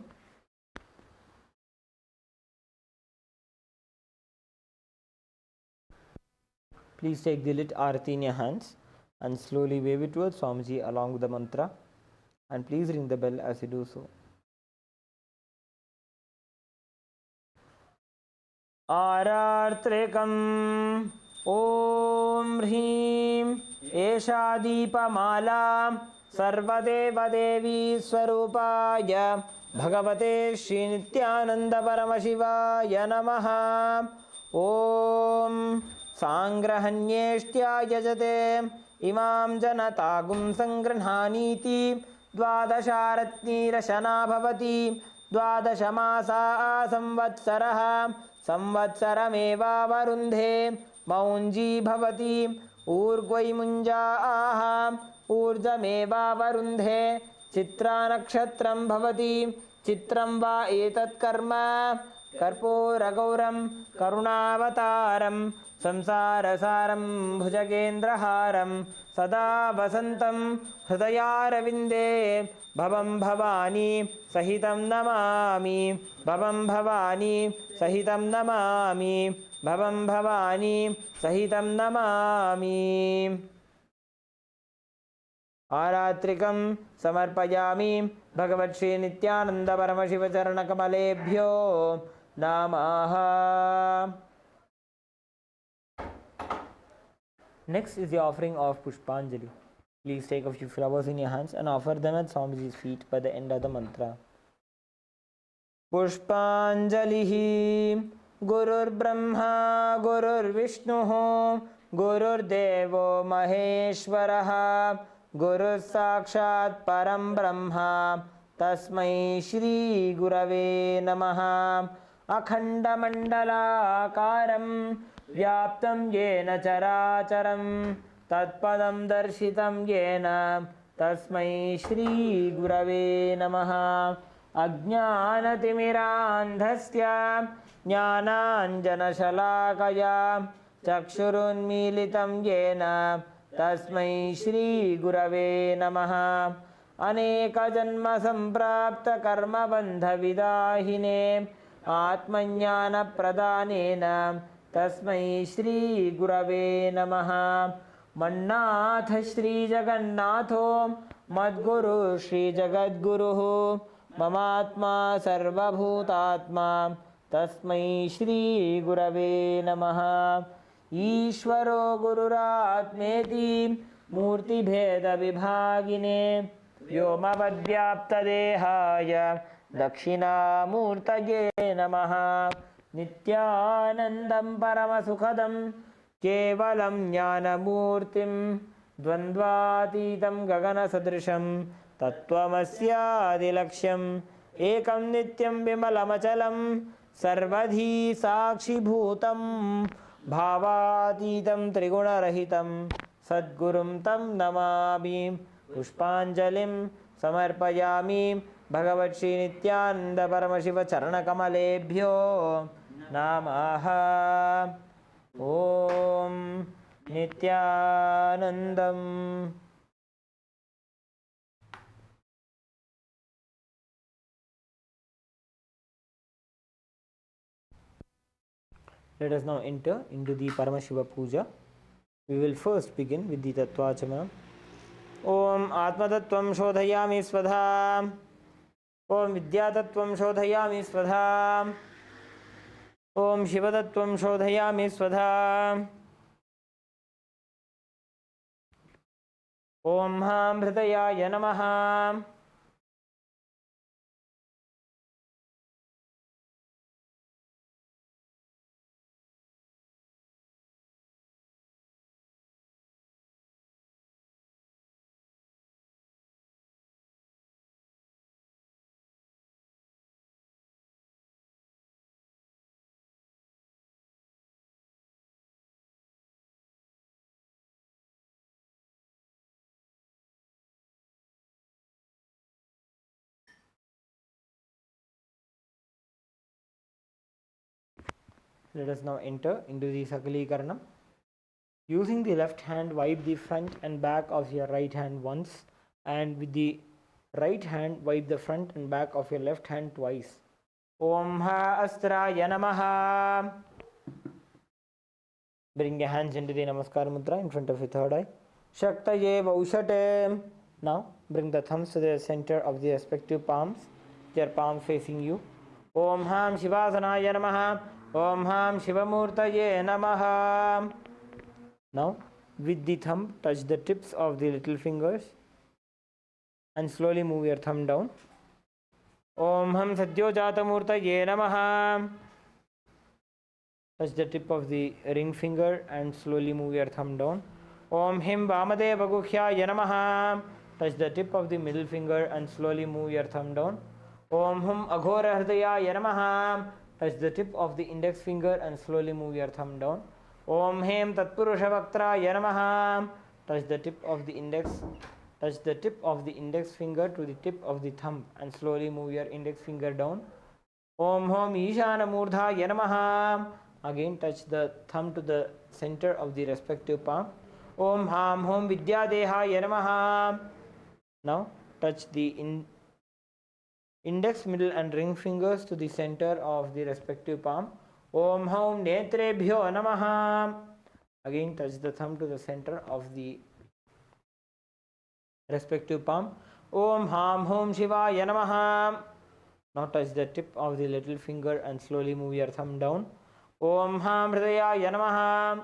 Please take the lit arati in your hands and slowly wave it towards Swamiji along with the mantra, and please ring the bell as you do so. Arartrikam Om Hrim Esha Deepamala Sarvadevadevi Swarupaya Bhagavate Srinityanandaparamashivaaya Namaha. Om Sangrahanyeshtya yajate imam janatagum sangranhaniti dvadasharatnirashana bhavati dvadashamasa samvatsaraha samvatsarameva varundhe maunji bhavati urgvai munja aha urjameva varundhe chitra nakshatram bhavati chitram va etat karma कर्पूरगौरं करुणावतारं संसारसारं भुजगेन्द्रहारं सदा वसन्तं हृदयारविन्दे भवं भवानी सहितं नमामि भवं भवानी सहितं नमामि भवं भवानी सहितं नमामि. आरात्रिकं समर्पयामि भगवत् श्री नित्यानंद परमशिव चरण कमलेभ्यो नमः. Next is the offering of Pushpanjali. Please take a few flowers in your hands and offer them at Swamiji's feet by the end of the mantra. Pushpanjalihi Gurur Brahma Gurur Vishnuhu गुरुर्देवो महेश्वरः गुरुः साक्षात् परं ब्रह्म तस्मै श्री गुरवे नमः अखण्डमण्डलाकारं व्याप्तं येन चराचरं तत्पदं दर्शितं येन तस्मै श्री गुरवे नमः अज्ञानतिमिरान्धस्य ज्ञानाञ्जनशलाकया चक्षुरुन्मीलितं येन तस्मै श्री गुरवे नमः अनेकजन्मसम्प्राप्तकर्मबन्धविदाहिने आत्मज्ञानप्रदानेन तस्मै श्री गुरवे नमः मन्नाथ श्रीजगन्नाथो मद्गुरु श्रीजगद्गुरुः ममात्मा सर्वभूतात्मा तस्मै श्री गुरवे नमः ईश्वरो गुरुरात्मेति मूर्तिभेदविभागिने व्योमवद्व्याप्तदेहाय दक्षिणामूर्तये नमः नित्यानन्दं परमसुखदं केवलं ज्ञानमूर्तिं द्वन्द्वातीतं गगनसदृशं तत्त्वमस्यादिलक्ष्यम् एकं नित्यं विमलमचलं सर्वधी साक्षिभूतं भावातीतं त्रिगुणरहितं सद्गुरुं तं नमामि पुष्पाञ्जलिं समर्पयामि भगवत् श्री नित्यानंद परमशिव चरणकमलेभ्यो नमः ॐ नित्यानन्दम् Let us now enter into the Paramashiva Puja. We will first begin with the Tattvachamana. Om Atmatattvam Shodhayami Svadha. Om Vidyatattvam Shodhayami Svadha. Om Shivatattvam Shodhayami Svadha. Om Ham Hridayaya Namaha. Let us now enter into the Sakalikaranam. Using the left hand, wipe the front and back of your right hand once, and with the right hand, wipe the front and back of your left hand twice. Om Ha Astraya Namaha. Bring your hands into the Namaskar Mudra in front of your third eye. Shaktaye Vaushate. Now bring the thumbs to the center of the respective palms, their palm facing you. Om Ham Shivasanaya Namaha. Om Ham Shivamurtaye Namaha. Now, with the thumb, touch the tips of the little fingers and slowly move your thumb down. Om Ham Satyojata-murtaye Namaha. Touch the tip of the ring finger and slowly move your thumb down. Om Him Vamadeva Guhyaya Namaha. Touch the tip of the middle finger and slowly move your thumb down. Om Hum Aghora Hridayaya Namaha. Touch the tip of the index finger and slowly move your thumb down. Om Hem Tatpurusha Vaktraya Namaha. Touch the tip of the index finger to the tip of the thumb and slowly move your index finger down. Om Hom Ishana Murdhaya Namaha. Again touch the thumb to the center of the respective palm. Om Ham Hom Vidyadehaya Namaha. Now touch the index, middle and ring fingers to the center of the respective palm. Om Hom Netrebhyo Namaha. Again touch the thumb to the center of the respective palm. Om Ham Hom Shivaya Namaha. Now touch the tip of the little finger and slowly move your thumb down. Om Ham Hridayaya Namaha.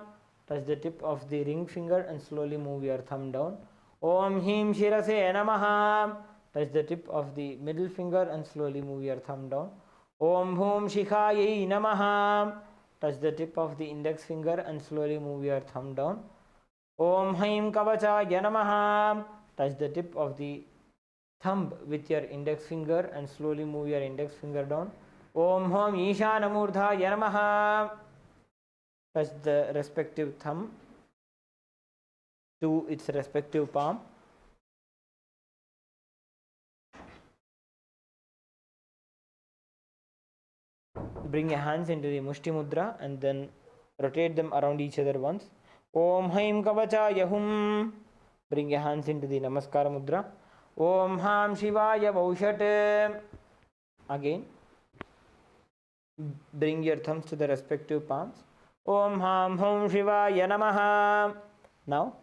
Touch the tip of the ring finger and slowly move your thumb down. Om Him Shirase Namaha. Touch the tip of the middle finger and slowly move your thumb down. Om Hum Shikhayai Namaha. touch the tip of the index finger and slowly move your thumb down. Om Haim Kavachaya Namaha. Touch the tip of the thumb with your index finger and slowly move your index finger down. Om Hom Ishanamurdhaya Namaha. Touch the respective thumb to its respective palm. Bring your hands into the Mushti Mudra and then rotate them around each other once. Om Haim Kavachaya Hum. Bring your hands into the Namaskara Mudra. Om Ham Shivaya Vaushat. Again, bring your thumbs to the respective palms. Om Ham Hum Shivaya Namaha. Now,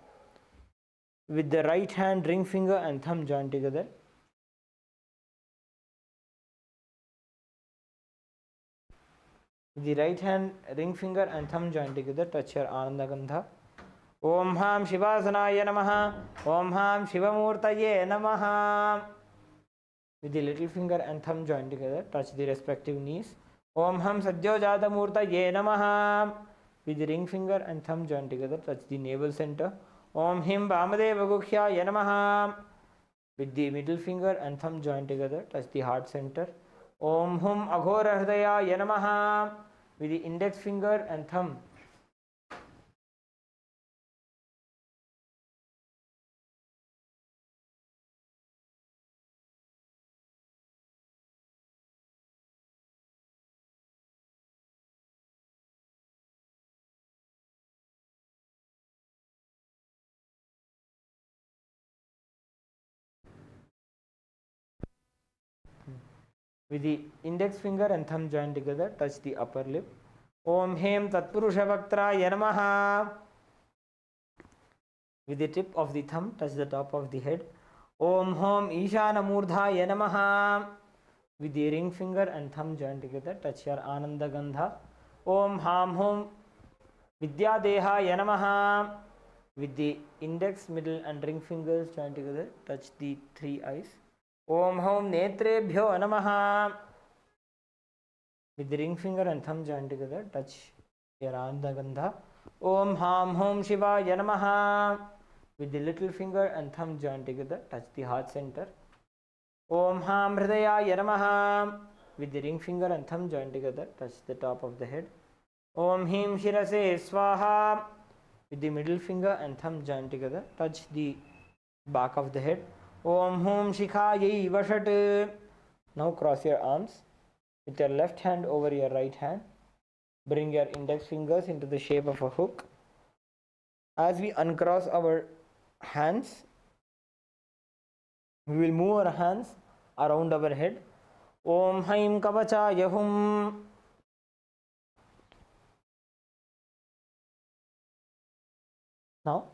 with the right hand ring finger and thumb joined together, with the right hand ring finger and thumb joined together, touch your Ananda Gandha. Om Ham Shivasanaya Namaha. Om Ham Shivamurtaye Namaha. With the little finger and thumb joined together, touch the respective knees. Om Ham Sadyojata Murtaye Namaha. With the ring finger and thumb joined together, touch the navel center. Om Him Vamadeva Gukhyaya Namaha. With the middle finger and thumb joined together, touch the heart center. Om Hum Aghora Hridayaya Namaha. With the index finger and thumb with the index finger and thumb joined together, touch the upper lip. Om Hem Tatpurusha Vaktraya Namaha. With the tip of the thumb, touch the top of the head. Om Hom Ishana Murdhaya Namaha. With the ring finger and thumb joined together, touch your Ananda Gandha. Om Ham Hom Vidyadehaya Namaha. With the index, middle and ring fingers joined together, touch the three eyes. Om Hom Netrebhyo Namaha. With the ring finger and thumb joined together, touch your Ananda Gandha. Om Ham Hom Shivaya Namaha. With the little finger and thumb joined together, touch the heart center. Om Ham Hridayaya Namaha. With the ring finger and thumb joined together, touch the top of the head. Om Him Shirase Swaha. With the middle finger and thumb joined together, touch the back of the head. Om Hum Shikhayai Vashat. Now cross your arms with your left hand over your right hand. Bring your index fingers into the shape of a hook. As we uncross our hands, we will move our hands around our head. Om Haim Kavachaya Hum. Now,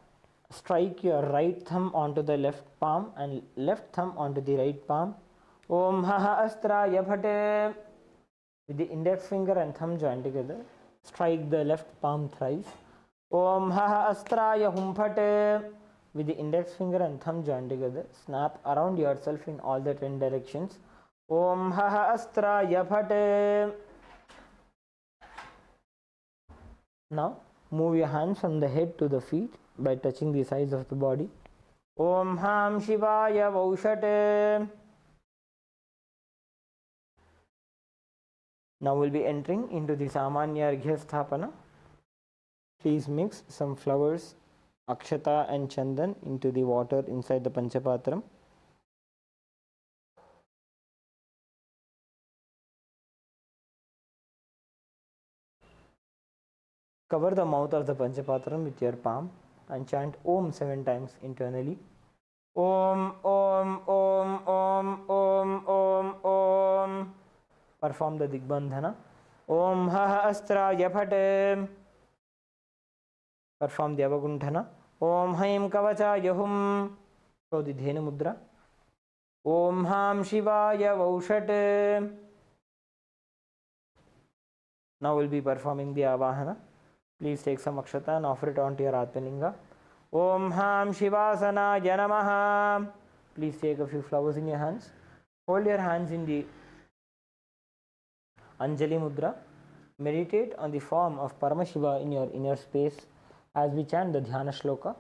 strike your right thumb onto the left palm and left thumb onto the right palm. Om Haha Astraya Bhate. With the index finger and thumb joined together, strike the left palm thrice. Om Haha Astraya Hum Bhate. With the index finger and thumb joined together, snap around yourself in all the 10 directions. Om Haha Astraya Bhate. Now, move your hands from the head to the feet by touching the sides of the body. Om Ham Shivaya Vaushate. Now we'll be entering into the Samanya Arghya Sthapana. Please mix some flowers, akshata and chandan into the water inside the Panchapatram. Cover the mouth of the Panchapatram with your palm and chant Om 7 times internally. Om, Om, Om, Om, Om, Om, Om. Perform the Digbandhana. Om Haha Astraya Bhate. Perform the Avagunthana. Om Haim Kavachaya Hum. Show the Dhenu Mudra. Om Ham Shivaya Vaushate. Now we'll be performing the Avahana. Please take some akshata and offer it onto your Atmalinga. Om Ham Shivasana Janamaha. Please take a few flowers in your hands. Hold your hands in the Anjali Mudra. Meditate on the form of Paramashiva in your inner space as we chant the Dhyana Shloka.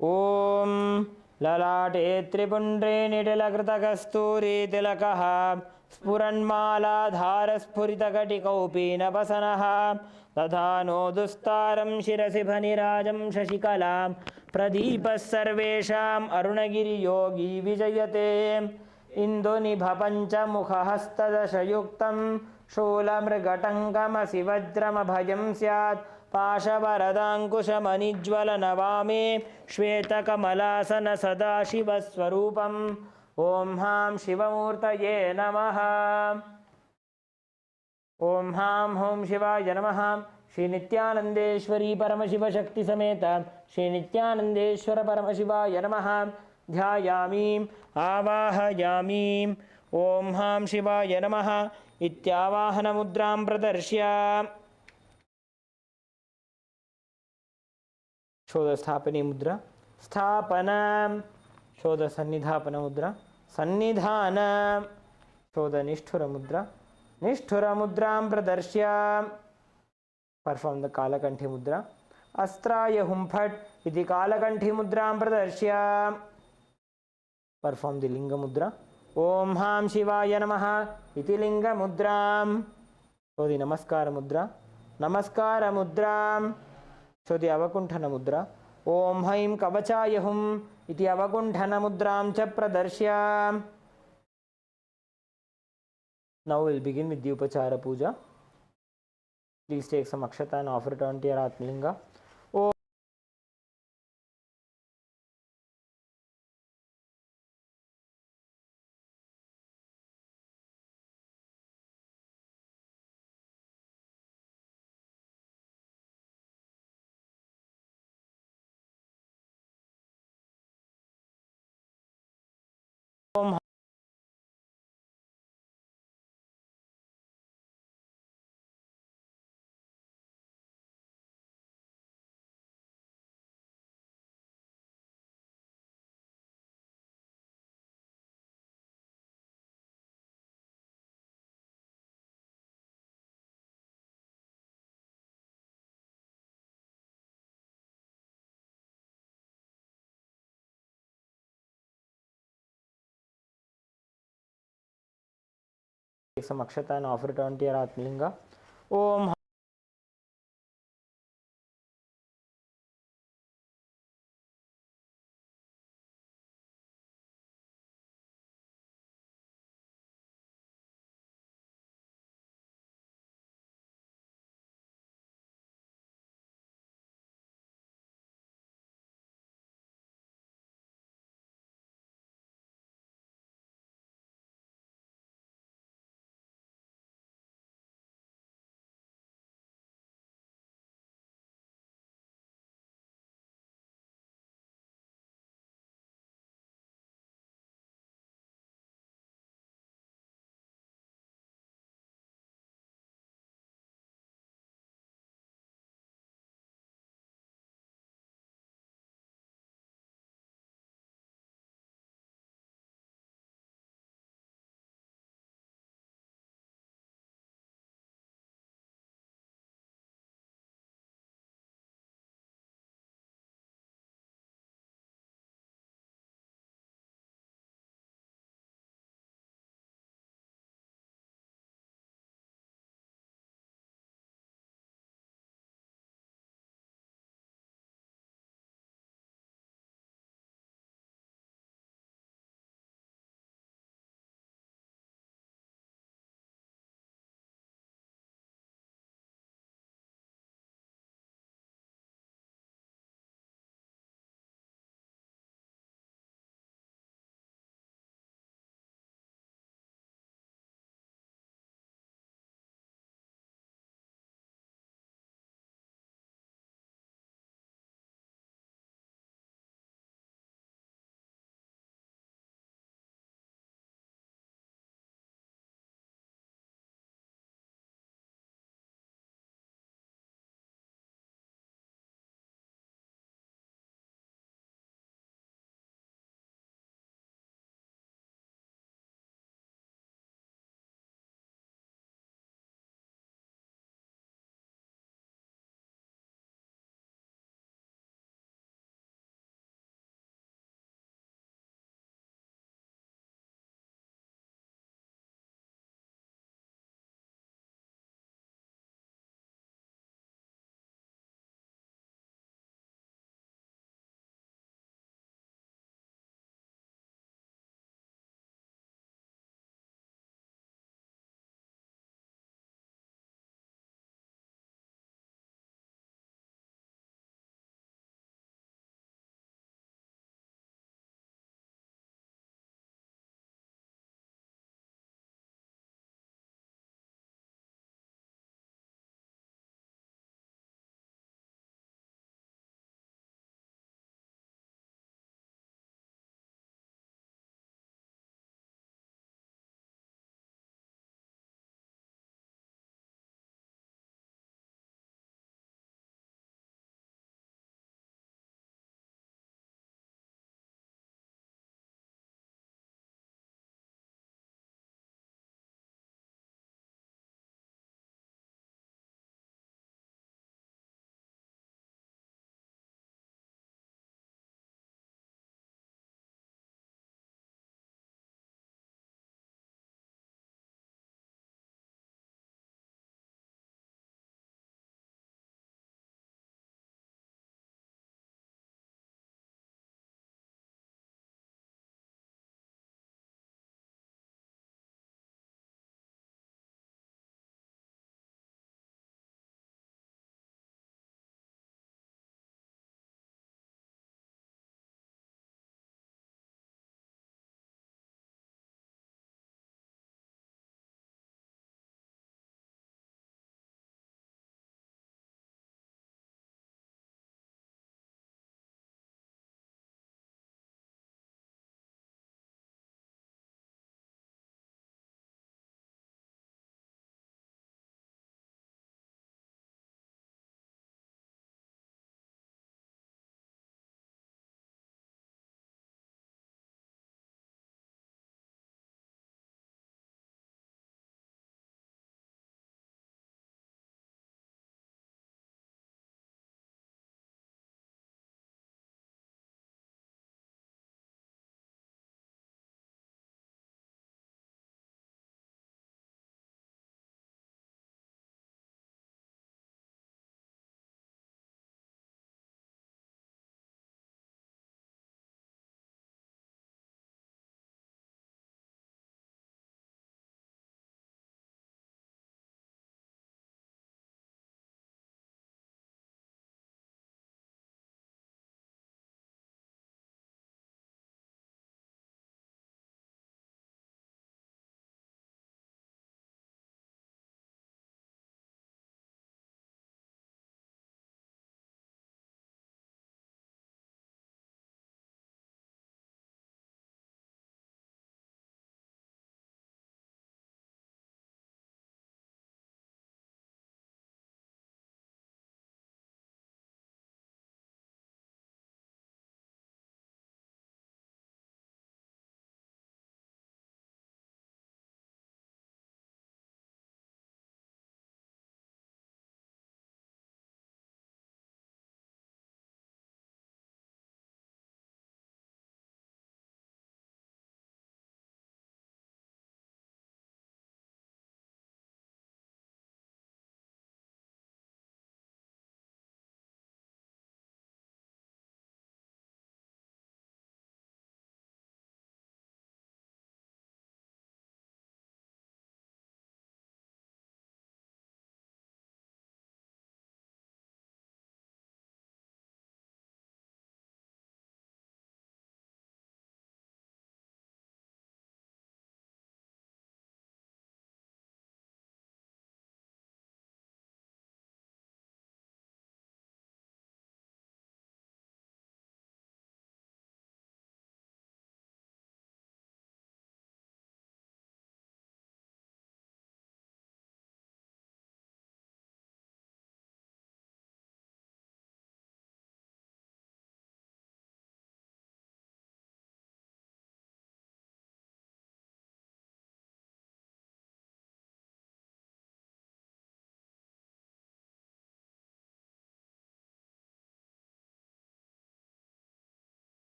Om Lalate Tripundre Nitilakritakasturi Tilakaha Spuranmala Spuritakatikaupina Pasanaha Tadhano Dustaram Shirasi Bhanirajam Shashikalam Pradipas Sarvesham Arunagiri Yogi Vijayate Indonibha Pancha Mukha Hastadashayuktam Sholamrgatangkamasi Vajramabhayam Syat पाशवरदाङ्कुशमनिज्वलनवामे श्वेतकमलासन सदाशिवस्वरूपम् ॐ हां शिवमूर्तये नमः ॐ हां हों शिवाय नमः श्रीनित्यानन्देश्वरी परमशिवशक्तिसमेत श्रीनित्यानन्देश्वर परमशिवाय नमः ध्यायामीम् आवाहयामीम् ॐ हां शिवाय नमः इत्यावाहनमुद्रां प्रदर्श्य Show the Sthapani Mudra. Sthapanam. Show the Sannidhapana Mudra. Sannidhanam. Show the Nishthura Mudra. Nishthura Mudram Pradarshya. Perform the Kalakanthi Mudra. Astraya Humphat. Iti Kalakanthi Mudram Pradarshya. Perform the Linga Mudra. Om Ham Shivaya Namaha. Iti Linga Mudram. Show the Namaskara Mudra. Namaskara Mudram. Show the Avakunthana Mudra. Om Haim Kavachaya Hum iti Avakunthana Mudram cha Pradarshya. Now we'll begin with the Upachara Puja. Please take some Akshata and offer it onto your Atmalinga. Om take some Akshata and offer it onto your Atmalinga. Om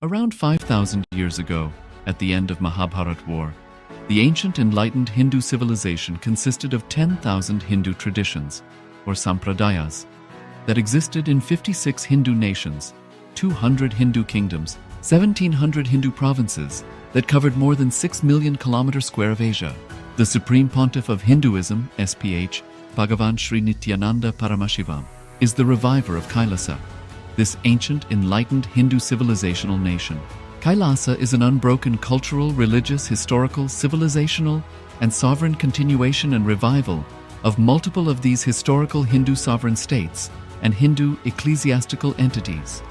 Around 5,000 years ago, at the end of Mahabharat War, the ancient enlightened Hindu civilization consisted of 10,000 Hindu traditions, or sampradayas, that existed in 56 Hindu nations, 200 Hindu kingdoms, 1,700 Hindu provinces that covered more than 6 million kilometers square of Asia. The Supreme Pontiff of Hinduism, SPH, Bhagavan Sri Nithyananda Paramashivoham, is the reviver of Kailasa, this ancient enlightened Hindu civilizational nation. Kailasa is an unbroken cultural, religious, historical, civilizational, and sovereign continuation and revival of multiple of these historical Hindu sovereign states and Hindu ecclesiastical entities.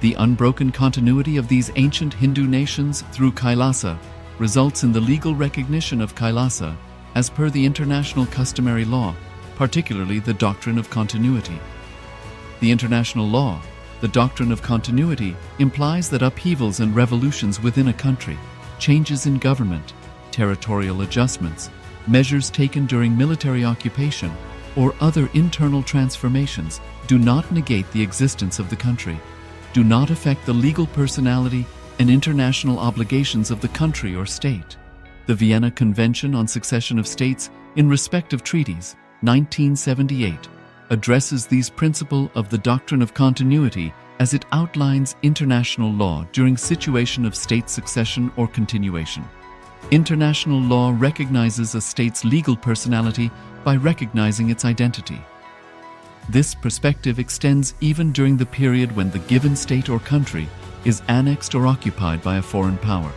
The unbroken continuity of these ancient Hindu nations through Kailasa results in the legal recognition of Kailasa as per the international customary law, particularly the doctrine of continuity. The international law, the doctrine of continuity, implies that upheavals and revolutions within a country, changes in government, territorial adjustments, measures taken during military occupation, or other internal transformations do not negate the existence of the country, do not affect the legal personality and international obligations of the country or state. The Vienna Convention on Succession of States in Respective Treaties, 1978, addresses these principles of the doctrine of continuity as it outlines international law during situation of state succession or continuation. International law recognizes a state's legal personality by recognizing its identity. This perspective extends even during the period when the given state or country is annexed or occupied by a foreign power.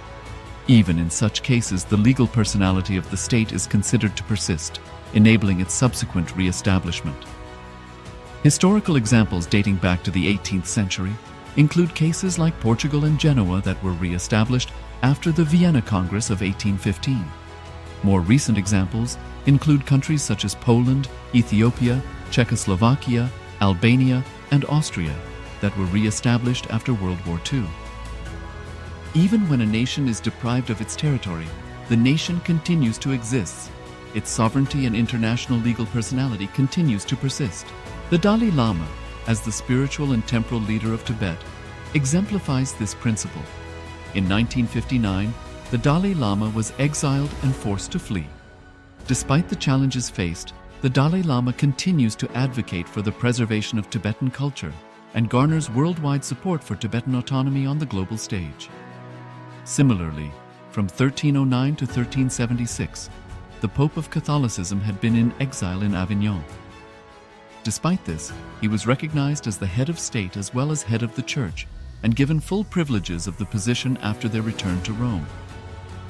Even in such cases, the legal personality of the state is considered to persist, enabling its subsequent re-establishment. Historical examples dating back to the 18th century include cases like Portugal and Genoa that were re-established after the Vienna Congress of 1815. More recent examples include countries such as Poland, Ethiopia, Czechoslovakia, Albania, and Austria that were re-established after World War II. Even when a nation is deprived of its territory, the nation continues to exist. Its sovereignty and international legal personality continues to persist. The Dalai Lama, as the spiritual and temporal leader of Tibet, exemplifies this principle. In 1959, the Dalai Lama was exiled and forced to flee. Despite the challenges faced, the Dalai Lama continues to advocate for the preservation of Tibetan culture and garners worldwide support for Tibetan autonomy on the global stage. Similarly, from 1309 to 1376, the Pope of Catholicism had been in exile in Avignon. Despite this, he was recognized as the head of state as well as head of the church and given full privileges of the position after their return to Rome.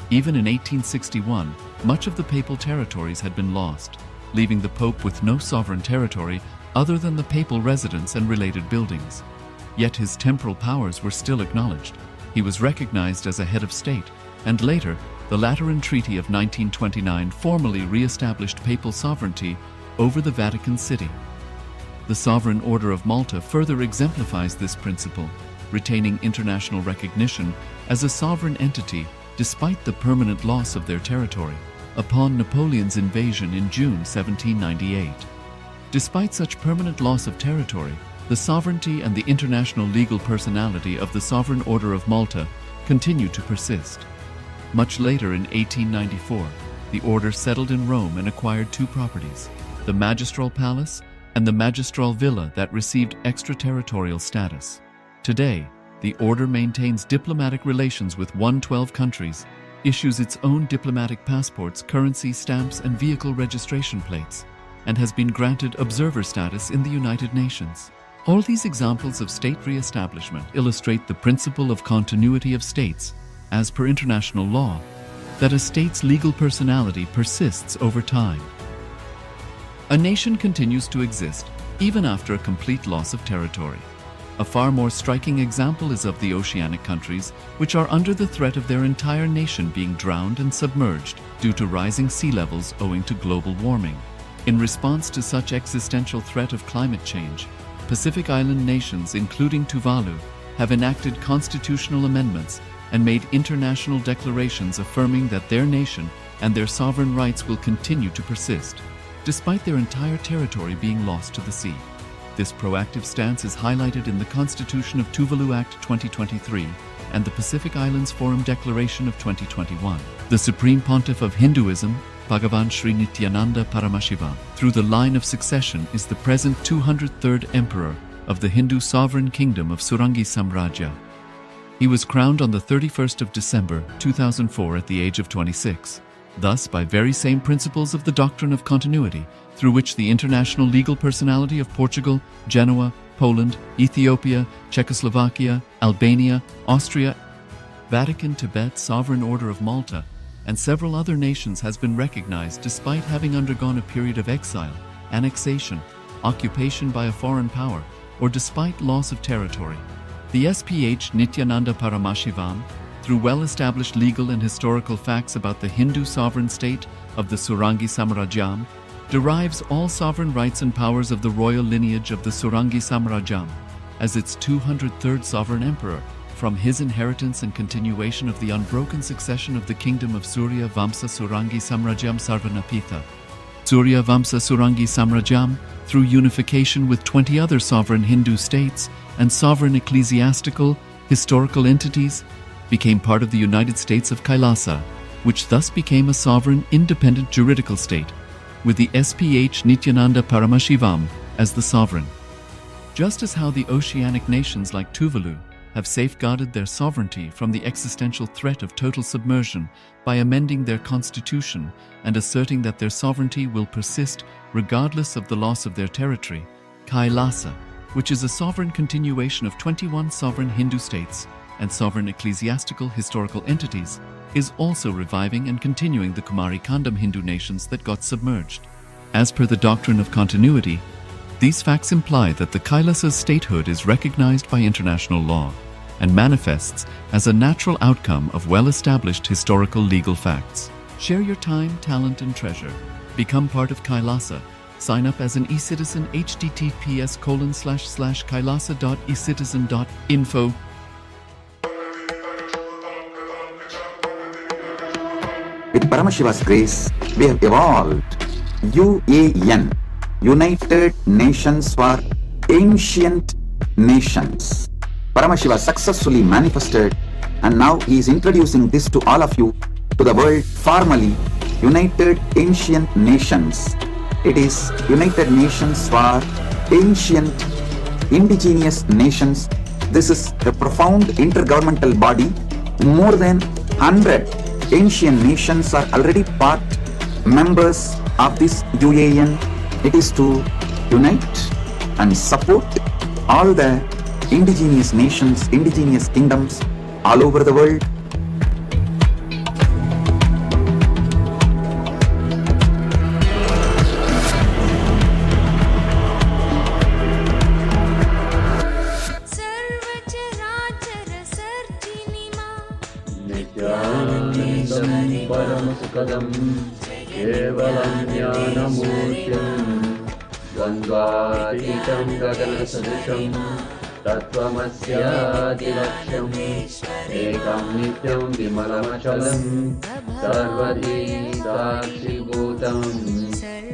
Even in 1861, much of the papal territories had been lost, leaving the Pope with no sovereign territory other than the papal residence and related buildings. Yet his temporal powers were still acknowledged. He was recognized as a head of state, and later, the Lateran Treaty of 1929 formally re-established papal sovereignty over the Vatican City. The Sovereign Order of Malta further exemplifies this principle, retaining international recognition as a sovereign entity despite the permanent loss of their territory upon Napoleon's invasion in June 1798. Despite such permanent loss of territory, the sovereignty and the international legal personality of the Sovereign Order of Malta continue to persist. Much later in 1894, the order settled in Rome and acquired two properties, the Magistral Palace and the Magistral Villa that received extraterritorial status. Today, the order maintains diplomatic relations with 112 countries, issues its own diplomatic passports, currency stamps, and vehicle registration plates, and has been granted observer status in the United Nations. All these examples of state re-establishment illustrate the principle of continuity of states, as per international law, that a state's legal personality persists over time. A nation continues to exist even after a complete loss of territory. A far more striking example is of the oceanic countries, which are under the threat of their entire nation being drowned and submerged due to rising sea levels owing to global warming. In response to such existential threat of climate change, Pacific Island nations, including Tuvalu, have enacted constitutional amendments and made international declarations affirming that their nation and their sovereign rights will continue to persist, despite their entire territory being lost to the sea. This proactive stance is highlighted in the Constitution of Tuvalu Act 2023 and the Pacific Islands Forum Declaration of 2021. The Supreme Pontiff of Hinduism, Bhagavan Sri Nithyananda Paramashiva, through the line of succession is the present 203rd Emperor of the Hindu sovereign kingdom of Surangi Samrajya. He was crowned on the 31st of December 2004 at the age of 26. Thus, by very same principles of the doctrine of continuity, through which the international legal personality of Portugal, Genoa, Poland, Ethiopia, Czechoslovakia, Albania, Austria, Vatican, Tibet, Sovereign Order of Malta, and several other nations has been recognized despite having undergone a period of exile, annexation, occupation by a foreign power, or despite loss of territory. The SPH Nithyananda Paramashivam, through well-established legal and historical facts about the Hindu sovereign state of the Surangi Samrajyam, derives all sovereign rights and powers of the royal lineage of the Surangi Samrajyam, as its 203rd sovereign emperor, from his inheritance and continuation of the unbroken succession of the kingdom of Surya Vamsa Surangi Samrajyam Sarvanapitha. Surya Vamsa Surangi Samrajyam, through unification with 20 other sovereign Hindu states and sovereign ecclesiastical, historical entities, became part of the United States of Kailasa, which thus became a sovereign, independent juridical state, with the SPH Nithyananda Paramashivam as the sovereign. Just as how the oceanic nations like Tuvalu have safeguarded their sovereignty from the existential threat of total submersion by amending their constitution and asserting that their sovereignty will persist regardless of the loss of their territory, Kailasa, which is a sovereign continuation of 21 sovereign Hindu states and sovereign ecclesiastical historical entities, is also reviving and continuing the Kumari Kandam Hindu nations that got submerged. As per the doctrine of continuity, these facts imply that the Kailasa's statehood is recognized by international law and manifests as a natural outcome of well-established historical legal facts. Share your time, talent, and treasure. Become part of Kailasa. Sign up as an eCitizen https://kailasa.ecitizen.info. With Paramashiva's grace, we have evolved UAN, United Nations for Ancient Nations. Paramashiva successfully manifested, and now he is introducing this to all of you, to the world formally, United Ancient Nations. It is United Nations for Ancient Indigenous Nations. This is a profound intergovernmental body. More than 100 ancient nations are already part members of this UAN. It is to unite and support all the indigenous nations, indigenous kingdoms all over the world. Paramasukadam Kevalam Jnanamurtyam Dvandvatitam Gaganasadusham Tattvamasyatilaksham Ekam Nityam Vimalamachalam Sarvadi Sakshibhutam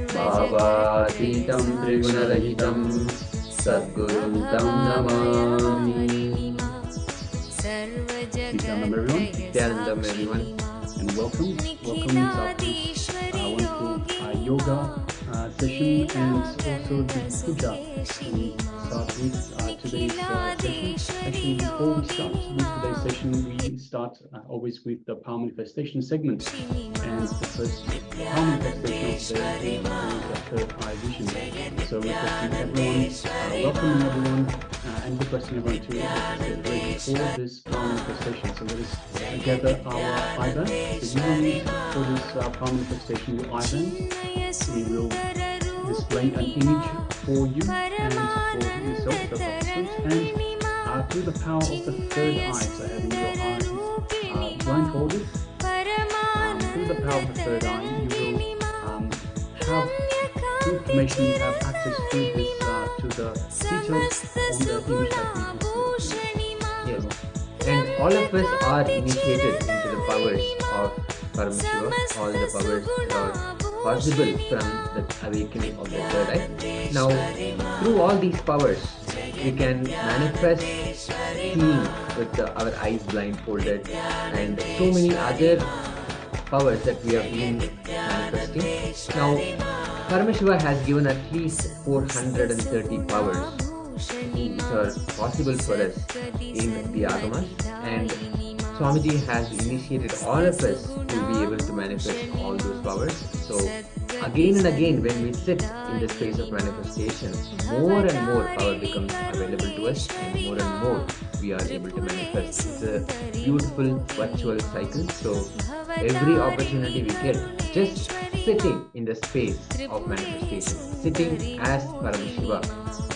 Bhavatitam Trigunarahitam Sadgurum Tam Namami. Nityanandam everyone, and welcome to this wonderful yoga session and also the puja. We start with today's session. Actually, before we start with today's session, we start always with the power manifestation segment, and the first power manifestation of the day is the third eye vision. So requesting everyone, welcoming everyone, and requesting everyone to get ready for this power manifestation. So let us gather our eye band. So you will need for this power manifestation your eye band. We will display an image for you and for yourself, the participants, and through the power of the third eye, so having your eyes blindfolded, through the power of the third eye, you will have information, you have access to this, to the details on the image that we displayed. Yes, and all of us are initiated into the powers of Paramashiva, all the powers that are possible from the awakening of the third eye. Now, through all these powers, we can manifest seeing with our eyes blindfolded, and so many other powers that we have been manifesting. Now, Paramashiva has given at least 430 powers which are possible for us in the Agamas, and Swamiji has initiated all of us to be able to manifest all those powers. So again and again, when we sit in the space of manifestation, more and more power becomes available to us, and more we are able to manifest. It's a beautiful virtual cycle. So every opportunity we get, just sitting in the space of manifestation, sitting as Paramashiva,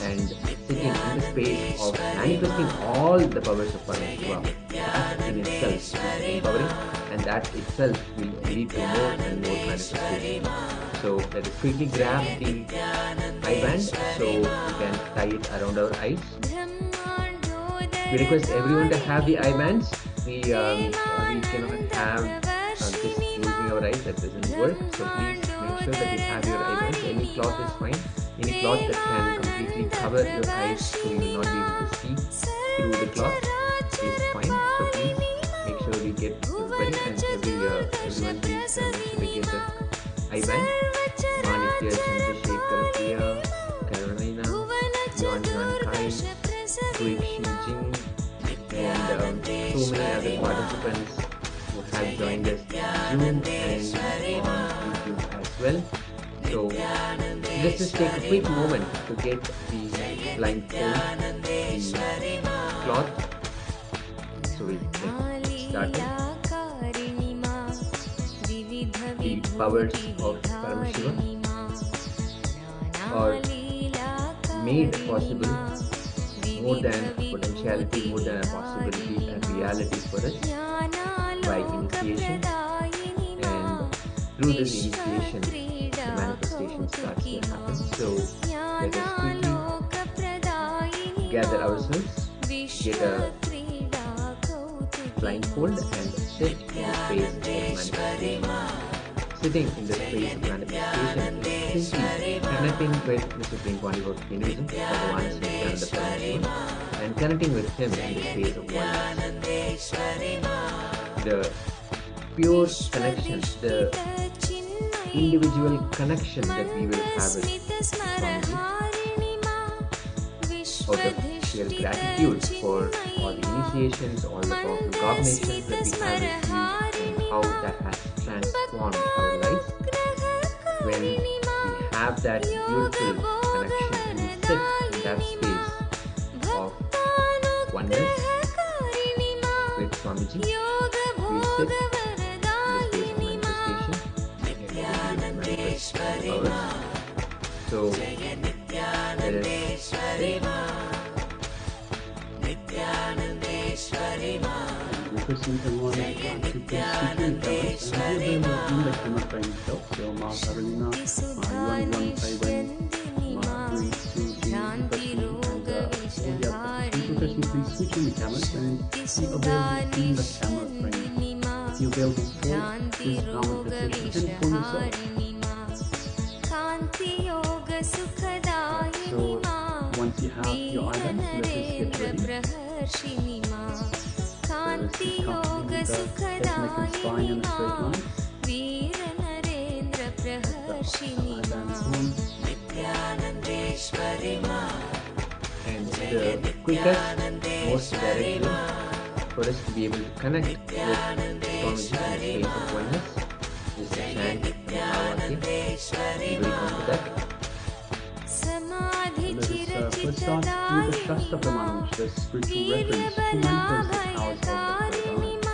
and sitting in the space of manifesting all the powers of Paramashiva, that in itself is empowering, and that itself will lead to more and more manifestation. So let us quickly grab the eye band so we can tie it around our eyes. We request everyone to have the eye bands. We cannot have just closing our eyes, that doesn't work. So please make sure that you have your eye bands. Any cloth is fine. Any cloth that can completely cover your eyes so you will not be able to see through the cloth is fine. So please make sure we get everybody, and everyone please make sure we get the eye band. Manitya, Chandrasekhar, Kriya, Carolina, Yuan Kai, Kuik Jing, and so many other participants who have joined us on Zoom and on YouTube as well. So let's just take a quick moment to get the blindfold, the cloth, so we can start the powers of Paramashiva are made possible more than potentiality, more than a possibility and reality for us by initiation, and through this initiation the manifestation starts to happen. So let us quickly gather ourselves, get a blindfold, and sit in the space of manifestation. Sitting in the space of manifestation is simply connecting with the Supreme Pontiff of Hinduism, Bhagavan Nithyananda Paramashiva, and connecting with him in the space of oneness. The pure connection, the individual connection that we will have with Swamiji, out of sheer gratitude for all the initiations, all the powerful cognitions that we have received, and how that has transformed our lives. When we have that beautiful connection, we sit in that space of oneness with Swamiji, we sit in the space of manifestation, and we manifest powers. So let us Requesting everyone to please switch in colors and give them in the camera frame itself. So Ma Carolina, Yuan Taiwan, Ma Grace, and all the other person, please switch in the cameras and be available in the camera frame. If you're available for, please download the session and for yourself. So once you have your items, let us get ready. So this is comfortable with the head, neck and spine in a straight line. And the quickest, most direct way for us to be able to connect with Swamiji in the space of oneness is to chant the Mahavakya. We will come to that. Let us first start with the Shakti Spurana, which is the spiritual reference to manifest the powers of the Paramashiva.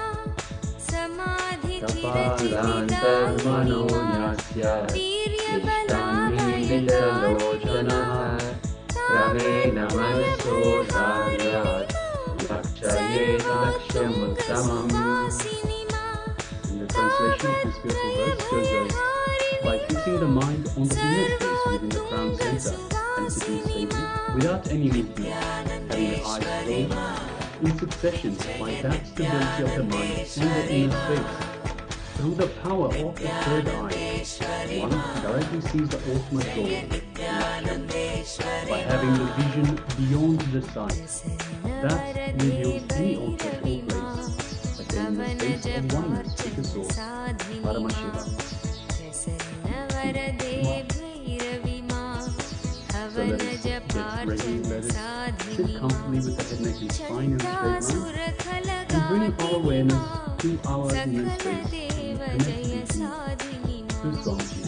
Kapalantar mano yasya ishtami vidalochana ramena manaso dharyat lakshayet lakshyam uttamam. And the translation of this beautiful verse goes as, by fixing the mind on the inner space within the crown center and sitting safely without any movement, having the eyes closed in succession by that stability of the mind and the inner space. Through the power of the third eye, one directly sees the ultimate goal, Laksham, by having the vision beyond the sight. that reveals any object or place, attaining the state of oneness with the source, Paramashiva. So let us get ready, let us sit comfortably with the head, neck and spine in a straight line, and bring our awareness to our inner space, connected to Swamiji.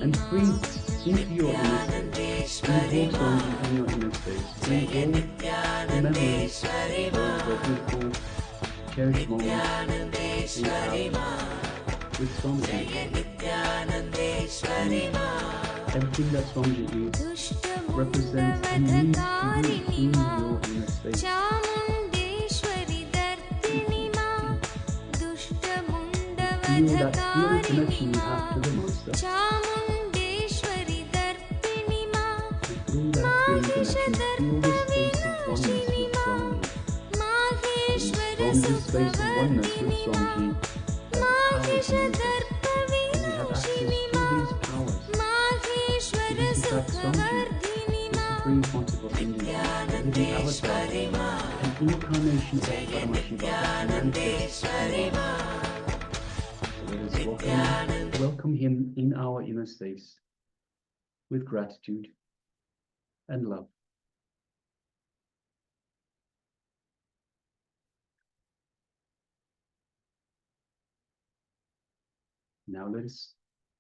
And breathe into your inner space. Inhale Swamiji in your inner space. Bring all the memories of the beautiful, cherished moments in out with Swamiji. Everything that Swamiji is represents and means to you in your inner space. Feel that spirit connection you have to the Master. And through that spirit connection, feel the space of oneness with Swamiji. From this space of oneness with Swamiji, that powers and we have access to these powers. This is that Swamiji, the Supreme Pontiff of Hinduism, the living avatar, an incarnation of Paramashiva manifests. Let us welcome him in our inner space with gratitude and love. Now let us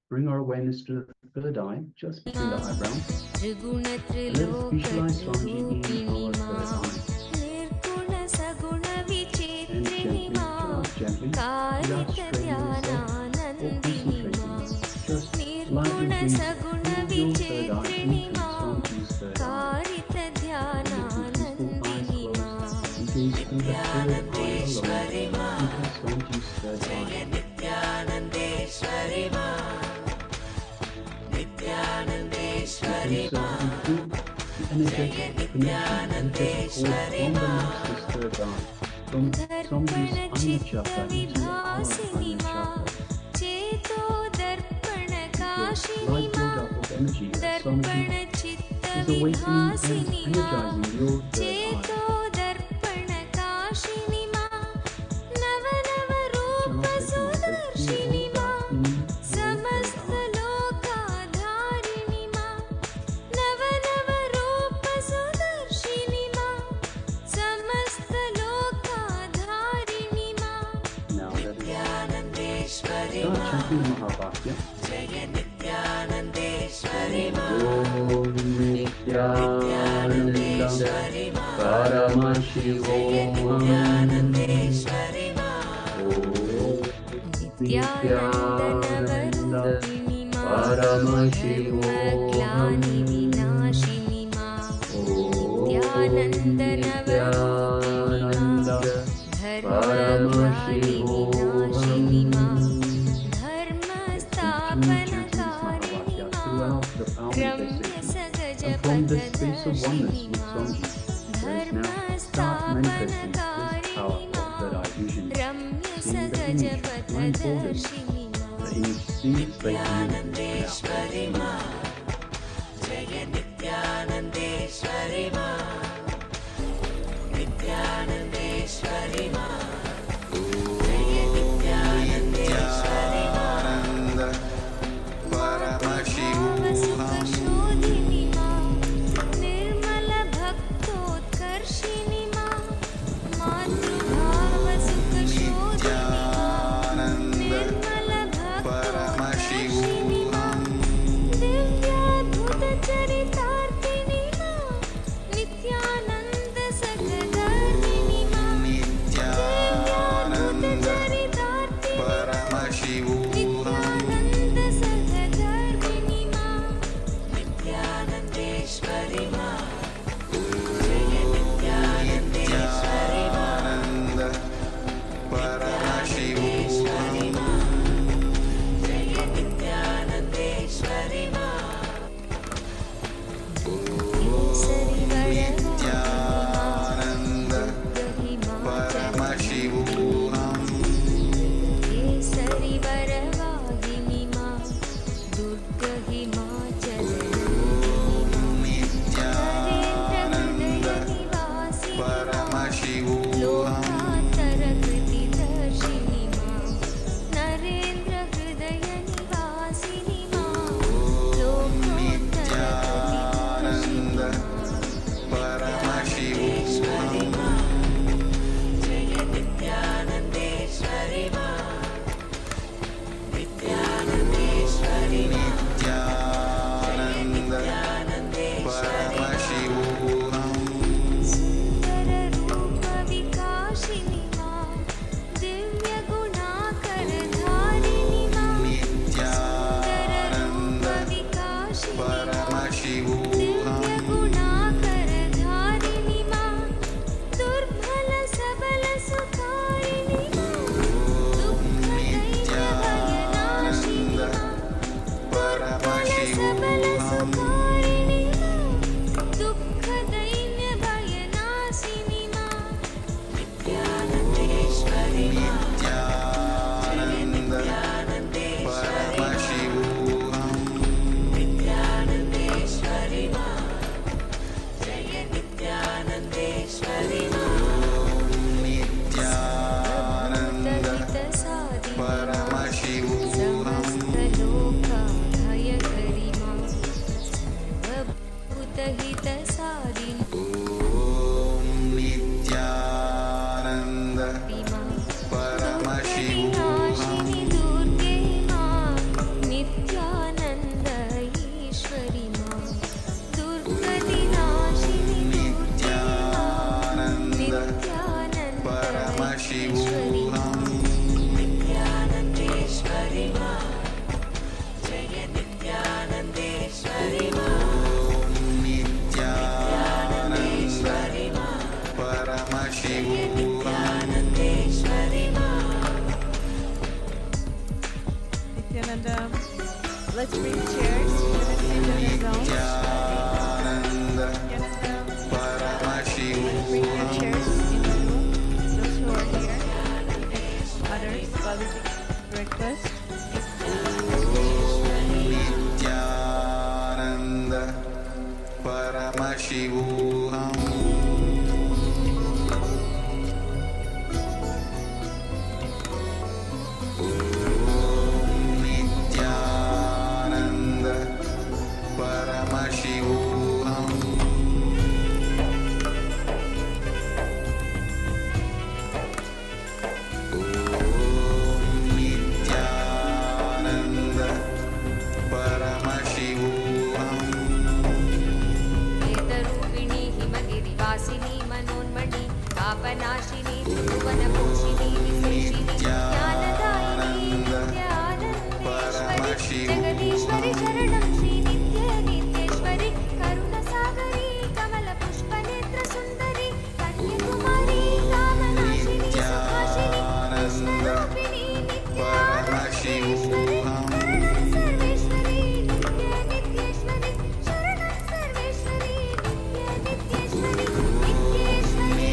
bring our awareness to the third eye, just between the eyebrows. And let us visualize Swamiji in our third eye. And gently, without straining yourself or concentrating, just lightly breathe through your third eye into Swamiji's third eye. And with your peaceful eyes closed, gaze through the third eye alone into Swamiji's third eye. And so include the energetic connection, energetic cord from the Master's third eye, from Swamiji's Anya Chakra into our Anya Chakra. Light build-up of energy as Swamiji is awakening and energizing your third eye. Mahavakya. Om Nithyananda Paramashivoham. Om Nithyananda Paramashivoham. Om Nithyananda Paramashivoham. And from this space of oneness with Swamiji, let us now start manifesting this power of third eye vision, seeing the image blindfolded, the image sees by you now. Paramashivoham Nityanand परमशिवोऽहम् नित्यानन्द ईश्वरी मां दुर्गतिनाशिनी नित्यानन्द परमशिवोऽहम् नित्यानन्देश्वरी मां जय नित्यानन्देश्वरी मां नित्यानन्देश्वरी मां परमशिवोऽहम् Nithyananda, let's bring chairs. Let's sit in the zone. Nithyananda Bring your chairs in the room. Those who are here, others while we take breakfast. Nityanand परमशिवोऽहम् नित्यानन्द परमशिवोऽहम् नित्यानन्द परमशिवोऽहम् वेदरूपिणी हिमगिरिवासिनी मनोन्मणि पापनाशिनी त्रिभुवनपोषिणी विशेषिणी ज्ञानदायिनी नित्यानन्देश्वरि जगदीश्वरि शरणं श्री नित्य नित्येश्वरि करुणसागरी कमलपुष्पनेत्रसुन्दरी कन्याकुमारी कामनाशिनी सुभाषिनी कृष्णरूपिणी नित्यानन्देश्वरि शरणं सर्वेश्वरि नित्य नित्येश्वरि शरणं सर्वेश्वरि नित्य नित्येश्वरि नित्येश्वरि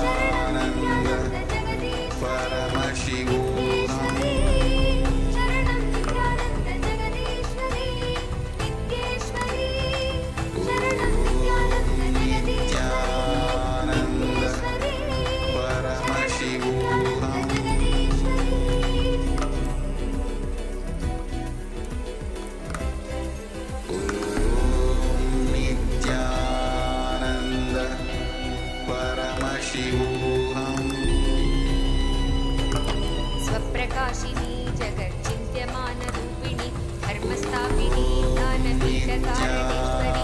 शरणं नित्यानन्द जगदीश्वरि परमशिवोऽहम् शरणं नित्यानन्द जगदीश्वरि नित्येश्वरि शरणं नित्यानन्द नित्यानन्द परमशिवोऽहम् नित्यानन्द परमशिवोऽहम् स्वप्रकाशिनी जगच्चिन्त्यमानरूपिणी धर्मस्थापिनी ज्ञानपीठकारणेश्वरि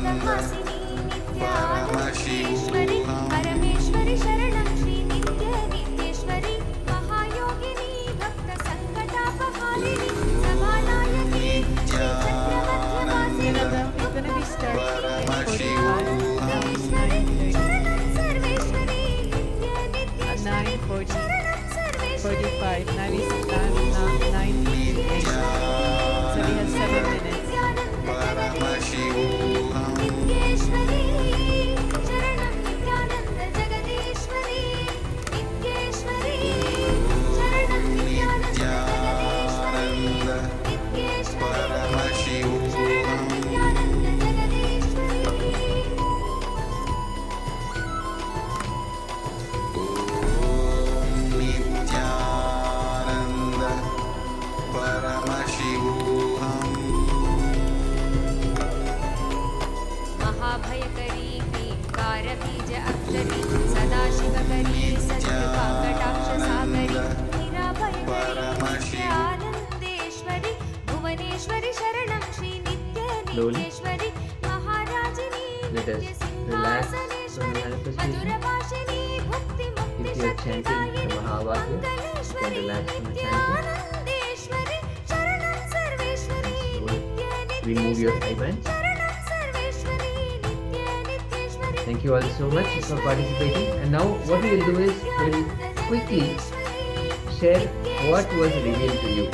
मन्दहासिनी नित्यानन्देश्वरि परमेश्वरि शरणं श्री नित्य नित्येश्वरि महायोगिनी भक्तसङ्कटापहारिणी सभानायकी श्रीचक्रमध्यवासिनी सर्वेश्वरि शरणं सर्वेश्वरि नित्य नित्येश्वरि शरणं सर्वेश्वरि 45, 9:58. So we have 7 minutes. परमशिवोऽहम् नित्येश्वरि शरणं नित्यानन्द जगदीश्वरि नित्येश्वरि शरणं नित्यानन्द नित्यानन्द परमशिवोऽहम् नित्यानन्द जगदीश्वरि नित्यानन्द परमशिवोऽहम् महाभयकरी क्लीङ्कारबीज अक्षरी सदाशिवकरी सत्कृपाकटाक्षसागरी निराभयकरी नित्यानन्देश्वरि भुवनेश्वरि शरणं श्री नित्य नित्येश्वरि महाराजिनी Let us relax from the नित्यसिंहासनेश्वरि manifestation. मधुरभाषिणी If you are chanting the Mahavakya, you can relax from the chanting. नित्यानन्देश्वरि शरणं सर्वेश्वरि नित्य Remove your eye bands. शरणं सर्वेश्वरि नित्य नित्येश्वरि Thank you all so much for participating. And now what we will do is we will quickly share what was revealed to you.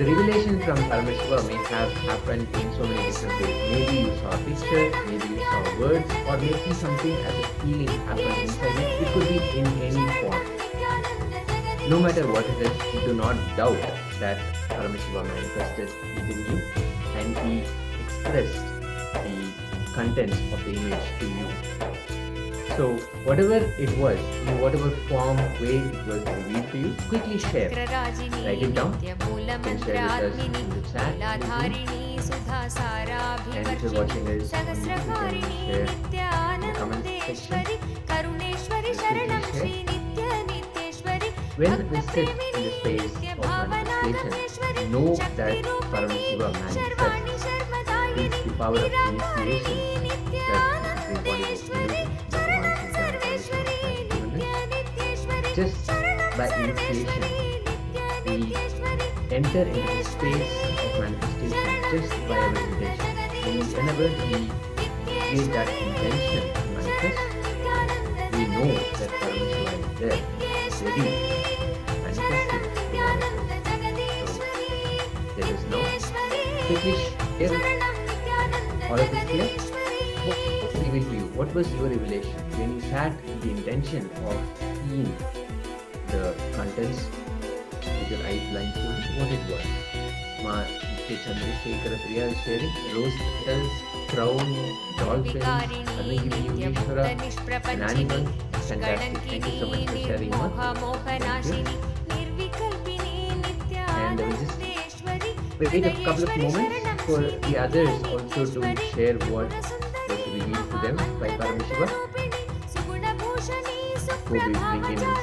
The revelation from Paramashiva may have happened in so many different ways. Maybe you saw a picture, maybe you saw words, or maybe something as a feeling happened inside it. It could be in any form. No matter what it is, do not doubt that Paramashiva manifested within you and he expressed the contents of the image to you. So whatever it was, in whatever form, way it was revealed to you, quickly share. Write it down. You can share with us in the chat. And if you're watching us on YouTube, you can share in the comment section. When we sit in the space of manifestation, know that Paramashiva manifests. It's the power of initiation that the body of just by initiation, we enter into the space of manifestation just by our intention. Whenever we create that intention to manifest, we know that Paramashiva is there, ready, manifesting to all of us. So let us know. Quickly share all of us here. What revealed to you? What was your revelation when you sat with the intention of seeing the contents with your eyes blindfolded? What it was? Ma Chandrasekhara Priya is sharing rose petals, crown, dolphins, Karnagiri Yogeshwara, an animal. Fantastic. Thank you so much for sharing, Ma. Thank you. And we just wait a couple of moments for the others also to share what was revealed to them by Paramashiva. Before we bring in and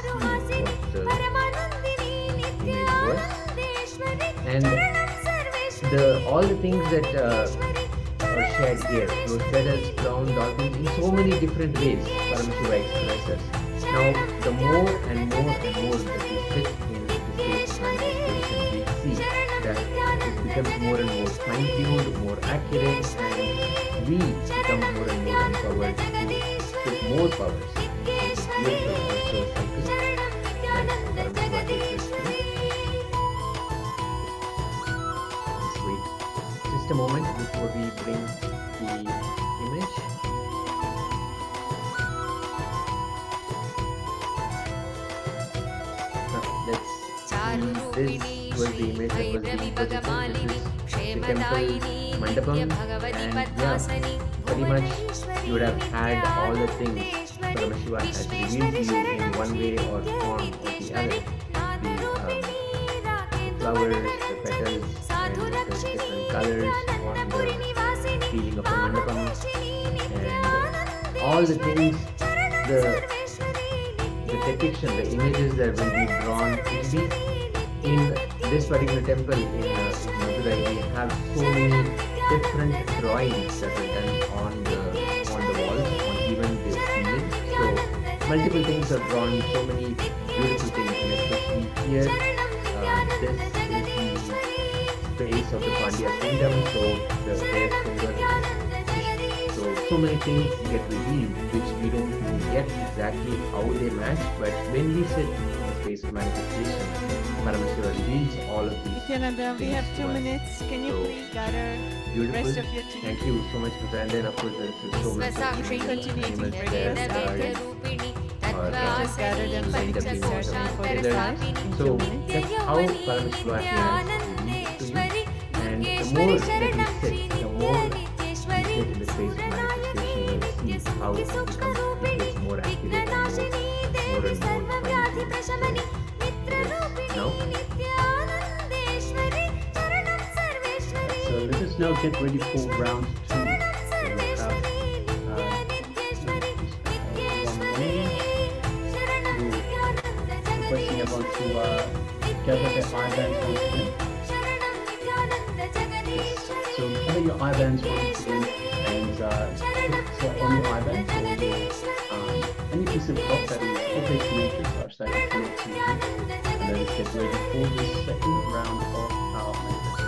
see what the image was. And all the things that are shared here, those feathers, crown, dolphins, in so many different ways Paramashiva expresses. Now, the more and more and more that we sit in the space of manifestation, we see that it becomes more and more fine-tuned, more accurate, and we become more and more empowered to take more powers. It's beautiful also cycle that Paramashiva takes us through. Just wait just a moment before we bring the image. Let's see, this was the image that was being projected. This is the temple mandapam, and yeah, pretty much you would have had all the things Paramashiva has revealed to you in one way or form or the other. The flowers, the petals, and the different colors on the feeling of the mandapam, and all the things, the depiction, the images that will be drawn. It will be in this particular temple in Madurai. We have so many different drawings that are done on the walls, on even the ceiling. So multiple things are drawn, so many beautiful things, and especially here, this is the space of the Pandya kingdom. So the hair finger, so many things get revealed which we don't know yet exactly how they match, but when we sit in the space of manifestation, Paramashiva reveals all of these. Nithyananda, we have 2 minutes. Can you please gather the rest of your team? Thank you so much, Puja. And then of course there is so much continuing animals there just gather them by the session for the class. So that's how Paramashiva has revealed to you. And the more that we sit, the more we sit in the space of manifestation, we see how it becomes more accurate and more and more fine-tuned. Now? So let us now get ready for round 2. So we'll have one lady requesting everyone to gather their eye bands once again. So gather your eye bands once again and put on your eye bands or your any piece of cloth that is opaque to nature such that you cannot see it. And let us get ready for the second round of our manifestation.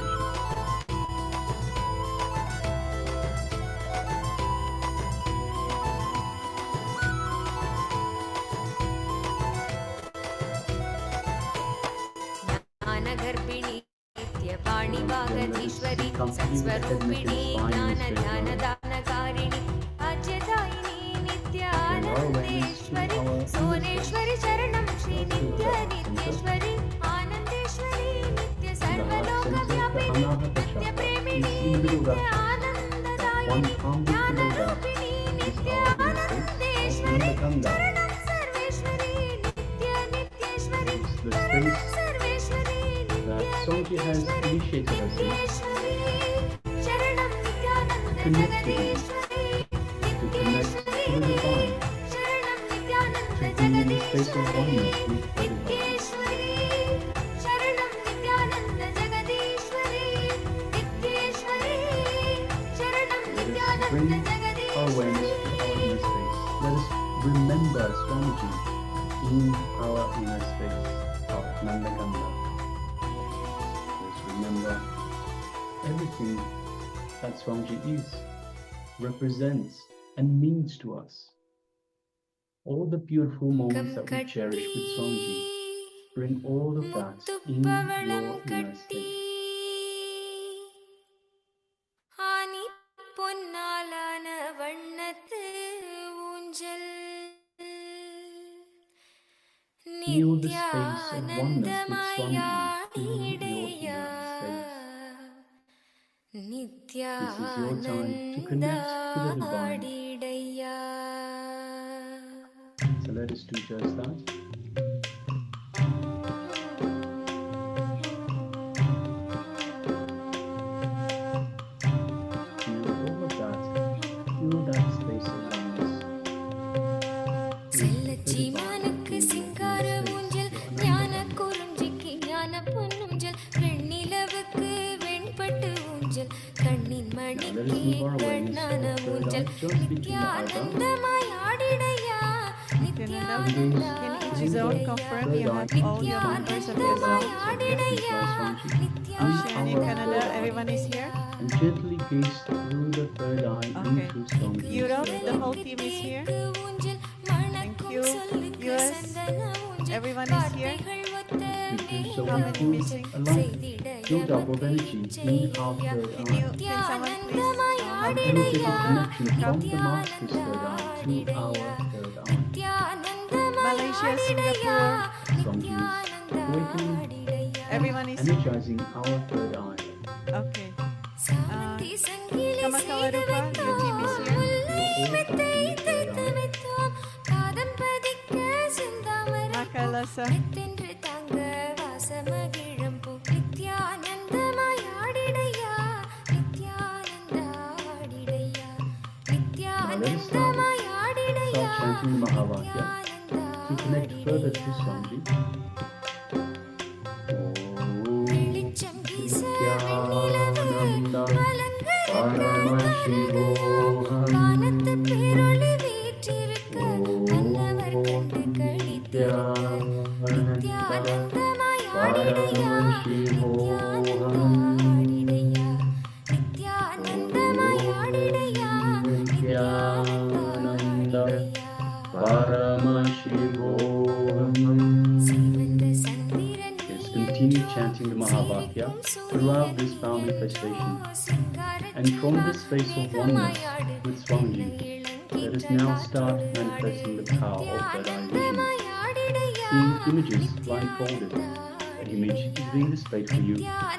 Satsvarupiणी Jnana-Dana-Karini Ajyadayini Nityanandeshwari Soneshwari Charanam Shri Nitya Nityeshwari Anandeshwari Nitya Sarvalokavyapini Nitya Premini Nitya Anandadayini Jnana-Rupini Nitya Anandeshwari Charanam Sarveshwari Nitya Nityeshwari Charanam Sarveshwari that Somji has initiated us in. connect to Him, to connect to the divine, to be in a space of oneness with the divine. Bring our awareness to our inner space. Let us remember Swamiji in our inner space of Nandaganda. Let us remember everything that Swamiji is, represents, and means to us. All the beautiful moments that we cherish with Swamiji, bring all of that in your inner space. Feel the space of oneness with Swamiji in your inner space. This is your time to connect to the divine. So let us do just that. Feel all of that. Feel that space of oneness. Let us move our awareness to the third eye, just between the eyebrows. Please don't confirm you have all your members of yourself. Oceania, Canada, everyone is here? And gently gaze through the third eye into Swamiji. Europe, the whole team is here. Thank you. US, everyone is here. So we feel a light build up of energy in our third eye. Can someone please An energetic connection from the Master's third eye to our third eye. Malaysia, Singapore, Swamiji is awakening, everyone is energizing our third eye. okay. Kamakawarupa, your team is here. Kailasa. Let us start chanting the Mahavakya to connect further to Swamiji. Nityananda Paramashivoham Let's continue chanting the Mahavakya throughout this family festation. And from the space of oneness with Swamiji, let us now start manifesting the power of third eye vision. Seeing images blindfolded. The image is being displayed for you now.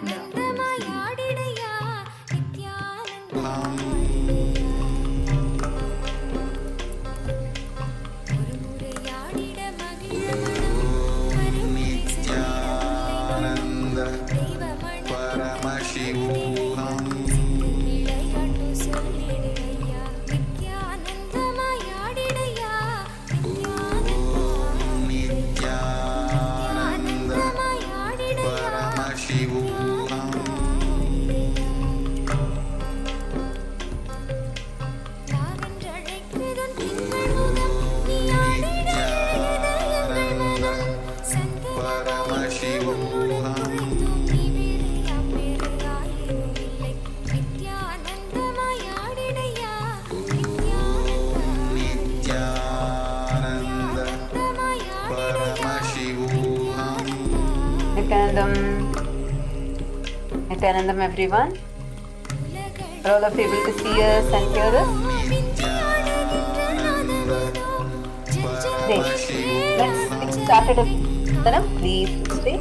Nithyananda Paramashivoham Nithyananda Paramashivoham Nithyanandam everyone. Are all of you able to see us and hear us? Great. Let's get started. Please stay.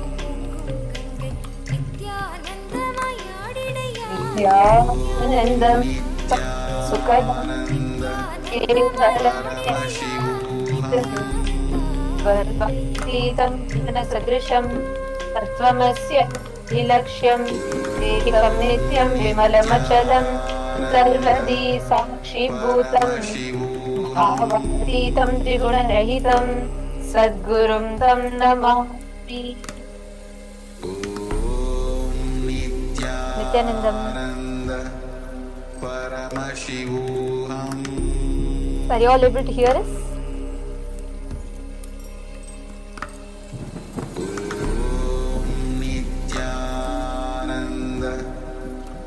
Nithyanandam Sukhadam Varvaktitam Sadrisham Tatvamasya Vilakshyam Ekam Nityam Vimalamachalam सर्वदी साक्षीभूतं भावातीतं त्रिगुणरहितं सद्गुरुं तं Namami. Nithyanandam. Are you all able to hear us?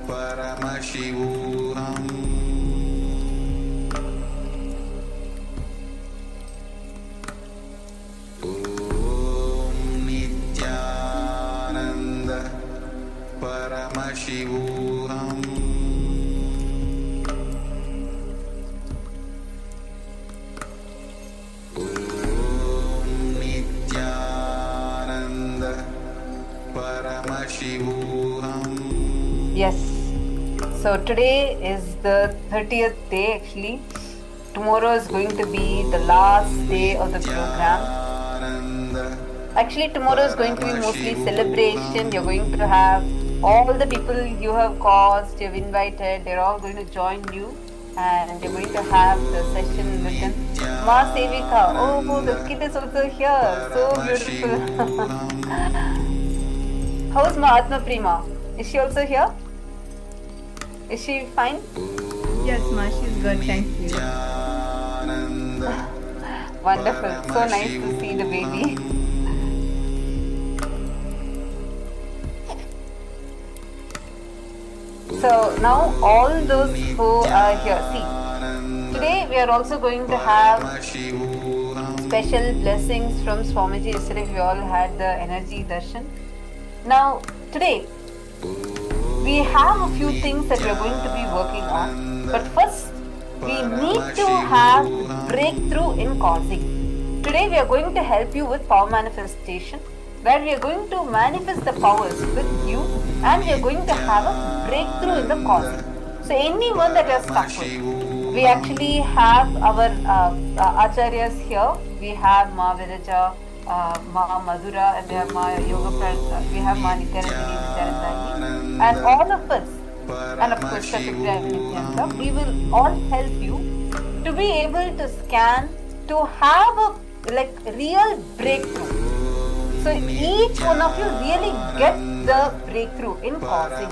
Paramashivoham. Om Nithyananda Paramashivoham. Om Nithyananda Paramashivoham. Yes. So today is the 30th day actually. Tomorrow is going to be the last day of the program. Actually tomorrow is going to be mostly celebration. You're going to have all the people you have caused, you've invited, they're all going to join you and you're going to have the session written. Ma Sevika, oh the kid is also here, so beautiful. How's Ma Atma Prima? Is she also here? Is she fine? Yes, Ma, she's good, thank you. Wonderful, so nice to see the baby. So now all those who are here, see, today we are also going to have special blessings from Swamiji. Yesterday we all had the energy darshan. Now today we have a few things that we are going to be working on, but first we need to have breakthrough in causing. Today we are going to help you with power manifestation, where we are going to manifest the powers with you and we are going to have a breakthrough in the causing. So anyone that is stuck with, we actually have our acharyas here. We have Ma Viraja, Ma Madhura, and we have Ma Yoga Prasad, we have Ma Nithyananda, and all of us, and of course Shakti Spurana, we will all help you to be able to scan, to have a real breakthrough. So each one of you really get the breakthrough in causing.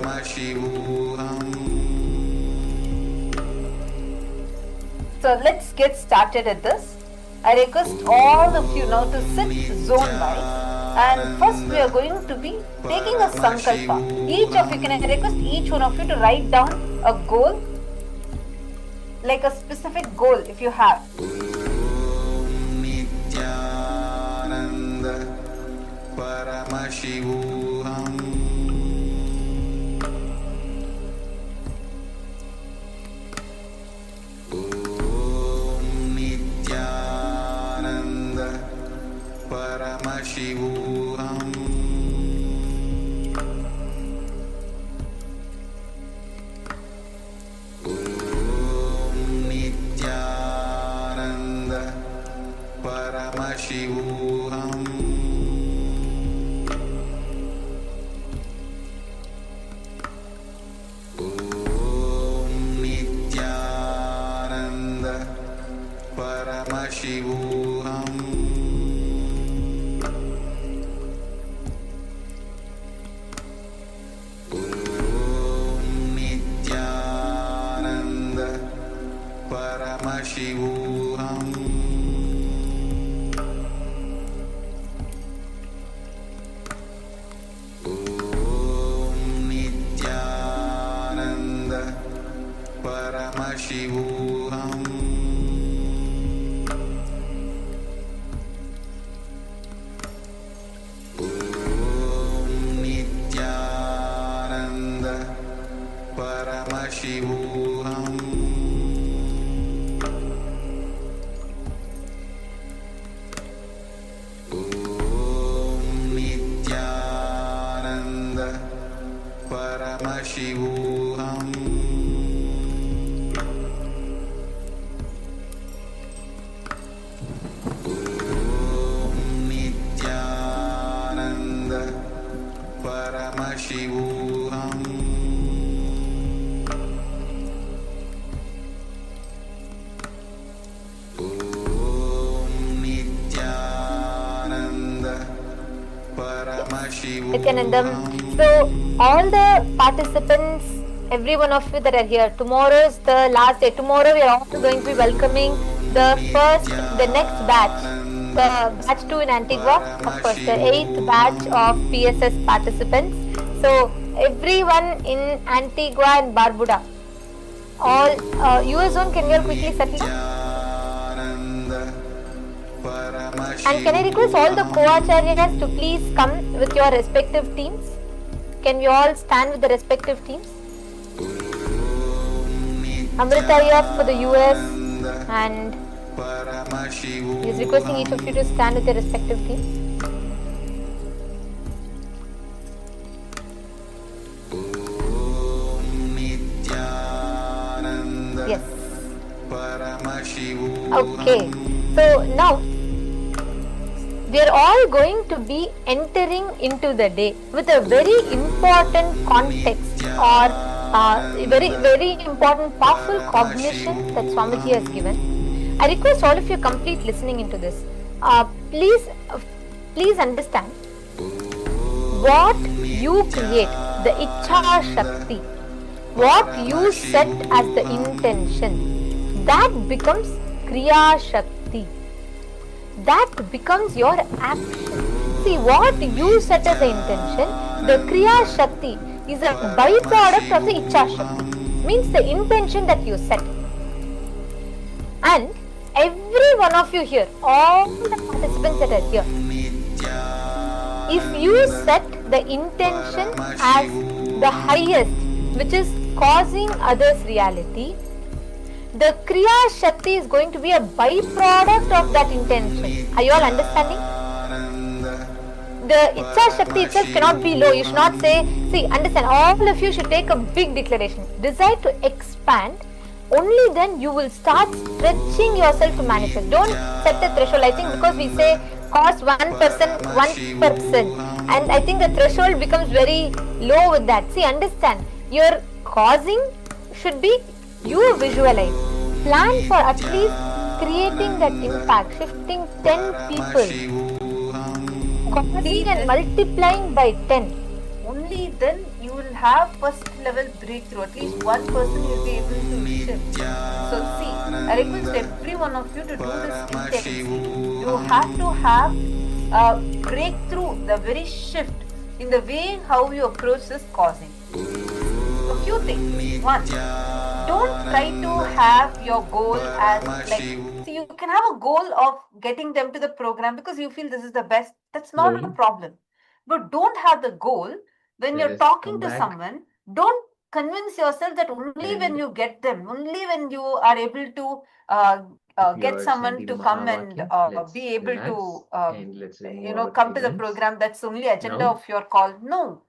So let's get started at this. I request all of you now to sit zone wise, and first we are going to be taking a Sankalpa. Each of you, can I request each one of you to write down a goal, like a specific goal if you have. Paramashivoham. Om Nithyananda Paramashivoham. Om Nithyananda Paramashivoham. Paramashivoham. Om Nithyananda Paramashivoham. Om Nithyananda Paramashivoham. Paramashivoham. Om Nithyananda Paramashivoham. Nithyanandam. So all the participants, every one of you that are here, tomorrow is the last day. Tomorrow we are also going to be welcoming the next batch, the batch 2 in Antigua, of course the 8th batch of PSS participants. So everyone in Antigua and Barbuda, all US zone, can you all quickly settle down? And can I request all the co-acharyas to please come with your respective teams? Can we all stand with the respective teams? Amrita here for the US, and he is requesting each of you to stand with their respective teams. Yes. Okay. So now we are all going to be entering into the day with a very important context, or very important powerful cognition that Swamiji has given. I request all of you complete listening into this. Please understand, what you create, the Ichha Shakti, what you set as the intention, that becomes Kriya Shakti. That becomes your action. See, what you set as the intention, the Kriya Shakti is a byproduct of the Ichha Shakti. Means the intention that you set. And every one of you here, all the participants that are here, if you set the intention as the highest, which is causing others reality, the Kriya Shakti is going to be a byproduct of that intention. Are you all understanding? The Ichha Shakti itself cannot be low. You should not say, see, understand, all of you should take a big declaration. Desire to expand, only then you will start stretching yourself to manifest. Don't set a threshold. I think because we say cause 1%, 1%, and I think the threshold becomes very low with that. See, understand, your causing should be, you visualize, plan for at least creating that impact, shifting 10 people, causing and multiplying by 10. Only then you will have first level breakthrough. At least one person will be able to shift. So see, I request every one of you to do this intensely. You have to have a breakthrough, the very shift in the way how you approach this causing. A few things. One, don't try to have your goal as like, see, you can have a goal of getting them to the program because you feel this is the best. That's not a problem. But don't have the goal when you're talking to someone. Don't convince yourself that only when you get them, only when you are able to get someone to come and be able to come to the program, that's the only agenda of your call. No.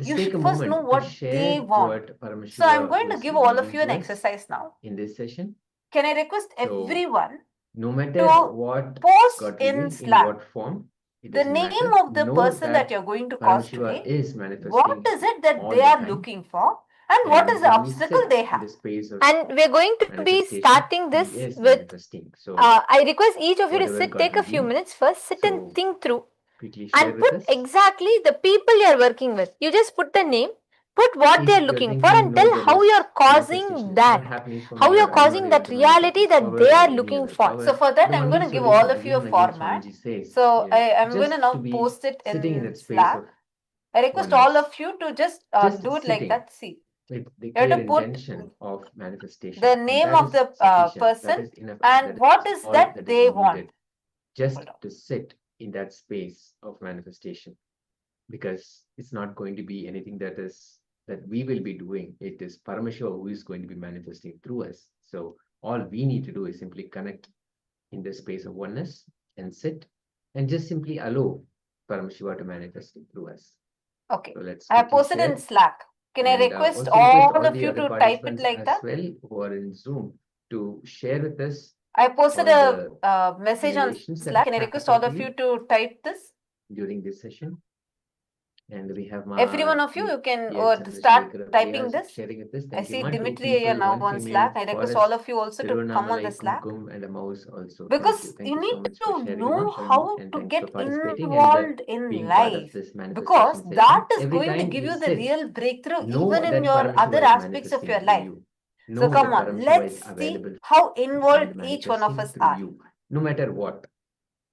You should first know what they want. So I'm going to give all of you an exercise now. In this session, can I request everyone no matter to what post got in revealed, Slack in what form, it the doesn't name matter. of the Know person that you're going to cause Paramashiva today, is manifesting what is it that all they the are time. looking for, and what is the when we obstacle sit they in have. the space of And we're going to be manifestation, starting he this is with, manifesting. So I request each of you to whatever sit, got take a few revealed, minutes first, sit and so think through, quickly share and with put us. exactly the people you're working with. You just put the name, put what If they're you're looking for, thinking, and no, tell there how is you're manifestation causing is that, not happening for how me, you're or I'm not causing able that to manifest reality this that power they or are any looking other for. power, So for that, then I'm one going to needs give do all this of you a again and again. format. Swamiji says, So I'm going just to now to be post it sitting in in that space Slack. of I request all oneness, of you to just just do it like sitting that. See, with the you have clear to put intention of manifestation, the and name that of is the sufficient. That person is enough. and That what is is all that that is they want. needed, just to sit in that space of manifestation, because it's not going to be anything that we will be doing. It is Paramashiva who is going to be manifesting through us. So all we need to do is simply connect in the space of oneness and sit and just simply allow Paramashiva to manifest through us. Okay. So let's I have quickly posted share. in Slack. Can I And request also request all of the you other to type it participants like as that? well who are in Zoom to share with us I posted all a the message on revelations that Slack. Can I request all of happened you to type this? during this session. And we have Every one of you can start typing this. I see Dimitri now on Slack. I request all of you also to come on the Slack. And a mouse also. Because you need to know how to get involved in life, because that is going to give you the real breakthrough even in your other aspects of your life. So come on, let's see how involved each one of us are. No matter what.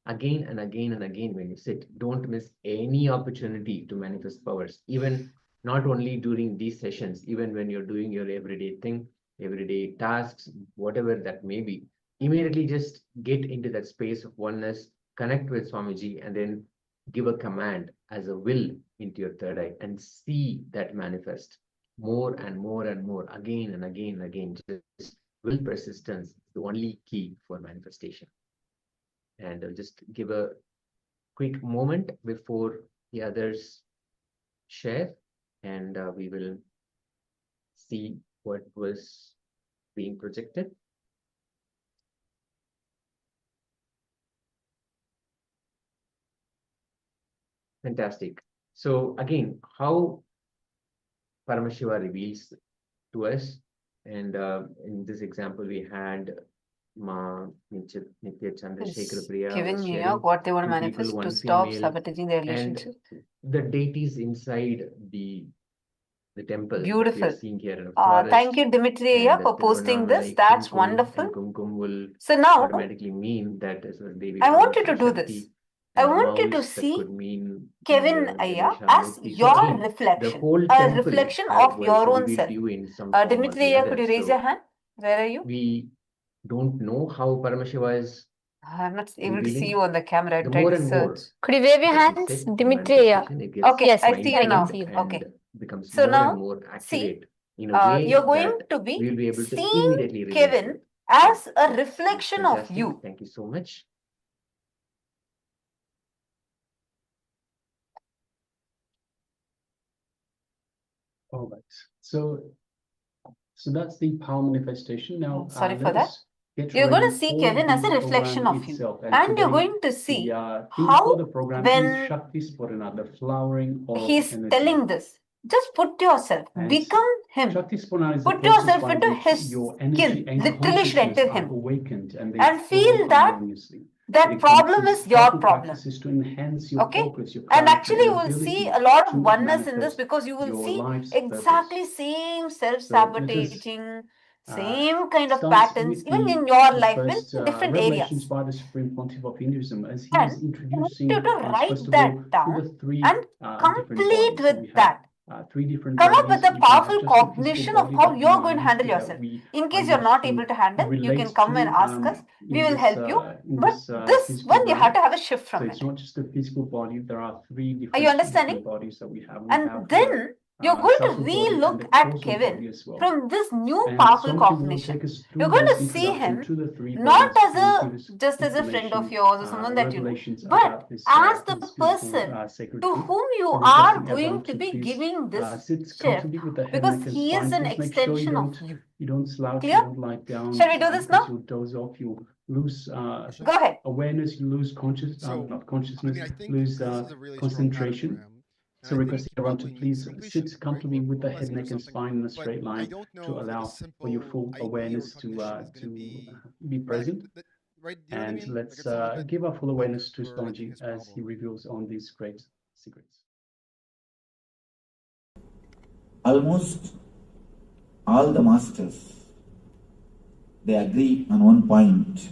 Again and again and again when you sit, don't miss any opportunity to manifest powers, even not only during these sessions, even when you're doing your everyday thing, everyday tasks, whatever that may be. Immediately just get into that space of oneness, connect with Swamiji, and then give a command as a will into your third eye and see that manifest more and more and more, again and again and again. Just will persistence is the only key for manifestation. And I'll just give a quick moment before the others share, and we will see what was being projected. Fantastic. So again, how Paramashiva reveals to us, and in this example we had Given New York what they want to manifest to stop sabotaging their relationship. The deities inside the temple. Beautiful. Here thank you, Dimitri, for posting this. That's wonderful. So now, automatically mean that I want you to do this. I want you to see Kevin Ayya as your reflection, a reflection of your own self. Dimitri Ayya, could you raise your hand? Where are you? We don't know how Paramashiva is. I'm not able to see you on the camera. I tried to search. Could you wave your hands, Dimitri? Okay, yes, I see you now. Okay. So now, see, you're going to be seeing Kevin as a reflection of you. Thank you so much. All right. So that's the power manifestation. Now, sorry for that. You're going to see Kevin as a reflection of you. And you're going to see how when Shakti Spurana, the flowering of he's energy. telling this, just put yourself, become him. Put yourself into his skin, literally should enter him. And feel that that problem is your problem. Okay? And actually you will see a lot of oneness in this, because you will see exactly same self-sabotaging, same kind of patterns, even in your life, in different areas. By the Supreme Pontiff of Hinduism, as he and is introducing you to write that down and complete with that. Come up with a powerful cognition of how you're going to handle yourself. In case you're not able to handle, you can come and ask us. We will help you. But this one, you have to have a shift from it. It's not just the physical body. There are three different Are you understanding? bodies that we have. And then you're going to re-look at Kevin from this new powerful cognition. You're going to see him not as just as a friend of yours or someone that you know, but as the person to whom you are going to be giving this shift, because he is an extension of you. You don't slouch, Clear? you don't lie down. Shall we do this now? You doze off, you lose Go ahead. awareness, you lose not consciousness, lose concentration. So requesting everyone to please sit comfortably with the head, neck, and spine in a straight line to allow for your full awareness to be present. And let's give our full awareness to Swamiji as he reveals on these great secrets. Almost all the masters, they agree on one point: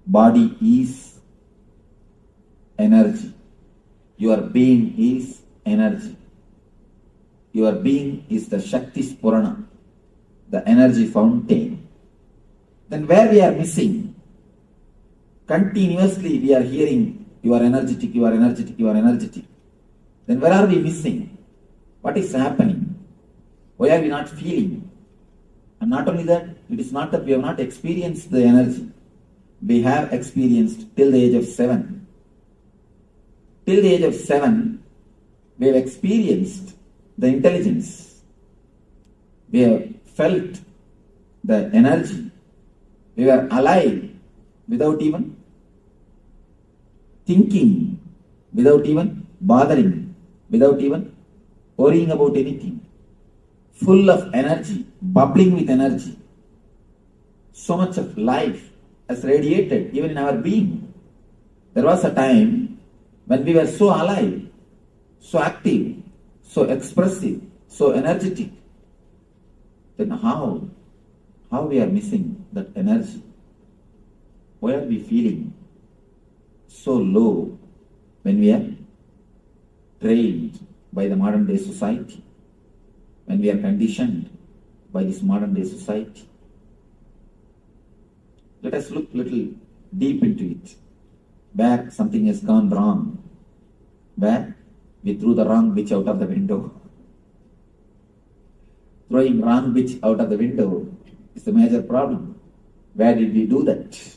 body is energy. Your being is energy. Your being is the Shakti Spurana, the energy fountain. Then where we are missing? Continuously we are hearing, you are energetic, you are energetic, you are energetic. Then where are we missing? What is happening? Why are we not feeling? And not only that, it is not that we have not experienced the energy. We have experienced till the age of 7. Till the age of 7, we have experienced the intelligence. We have felt the energy. We were alive without even thinking, without even bothering. without even worrying about anything. Full of energy, bubbling with energy. So much of life has radiated even in our being. There was a time when we were so alive, so active, so expressive, so energetic. Then how we are missing that energy? Why are we feeling so low when we are trained by the modern day society? When we are conditioned by this modern day society? Let us look little deep into it. Where something has gone wrong. Where we threw the wrong bitch out of the window. Throwing wrong bitch out of the window is a major problem. Where did we do that?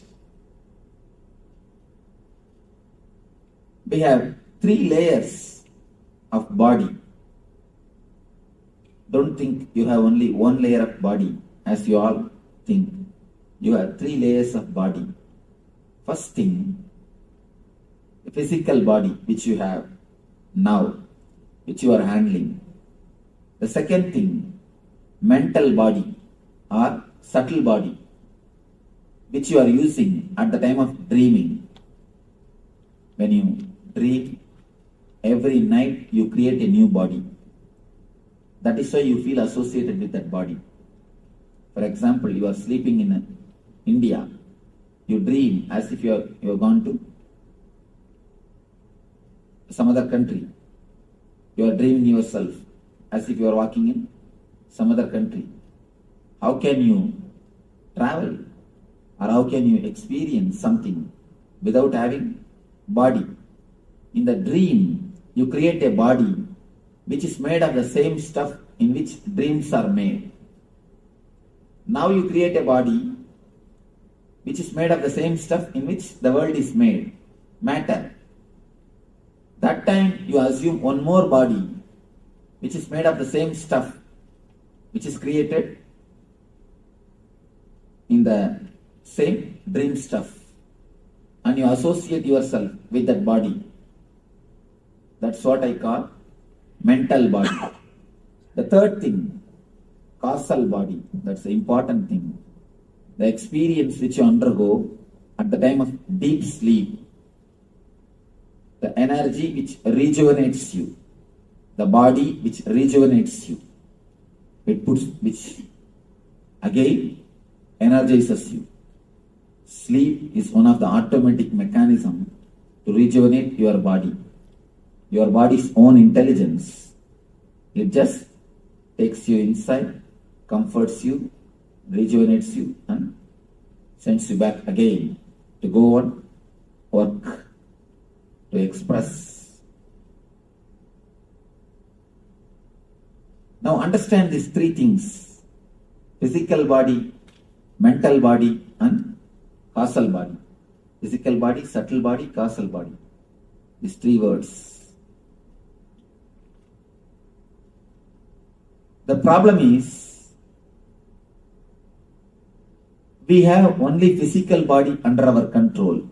We have 3 layers of body. Don't think you have only 1 layer of body, as you all think. You have 3 layers of body. First thing, the physical body which you have now, which you are handling. The second thing, mental body or subtle body, which you are using at the time of dreaming. When you dream, every night you create a new body. That is why you feel associated with that body. For example, you are sleeping in India. You dream as if you have gone to some other country. You are dreaming yourself as if you are walking in some other country. How can you travel or how can you experience something without having body? In the dream, you create a body which is made of the same stuff in which dreams are made. Now you create a body which is made of the same stuff in which the world is made, matter. That time you assume one more body which is made of the same stuff which is created in the same dream stuff, and you associate yourself with that body. That's what I call mental body. The third thing, causal body. That's the important thing. The experience which you undergo at the time of deep sleep. The energy which rejuvenates you. The body which rejuvenates you. Which again energizes you. Sleep is one of the automatic mechanisms to rejuvenate your body. Your body's own intelligence. It just takes you inside, comforts you, rejuvenates you, and sends you back again to go on work, to express. Now understand these 3 things: physical body, mental body, and causal body. Physical body, subtle body, causal body. These 3 words. The problem is, we have only physical body under our control.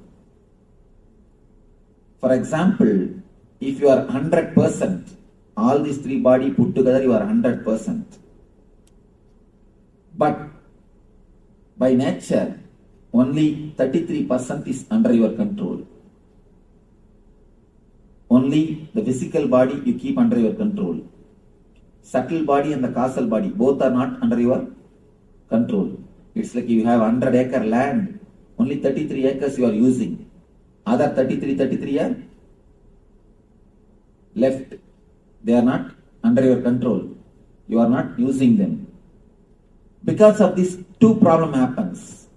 For example, if you are 100%, all these 3 body put together, you are 100%. But by nature, only 33% is under your control. Only the physical body you keep under your control. Subtle body and the causal body, both are not under your control. It's like you have 100-acre land, only 33 acres you are using. Other 33 are left. They are not under your control. You are not using them. Because of this, 2 problem happens.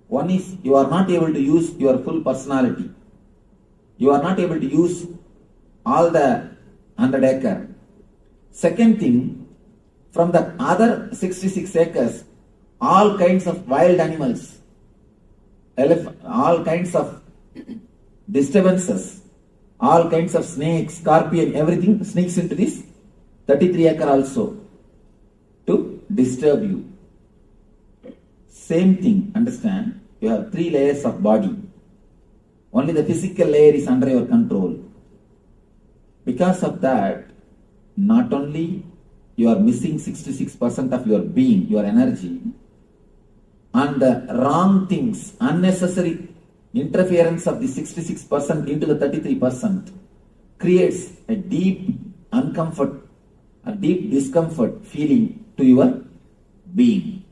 One is you are not able to use your full personality. You are not able to use all the 100-acre. Second thing, from the other 66 acres, all kinds of wild animals, all kinds of disturbances, all kinds of snakes, scorpion, everything sneaks into this 33 acre also to disturb you. Same thing, understand? You have 3 layers of body. Only the physical layer is under your control. Because of that, not only you are missing 66% of your being, your energy, and the wrong things, unnecessary interference of the 66% into the 33% creates a deep uncomfort, a deep discomfort feeling to your being.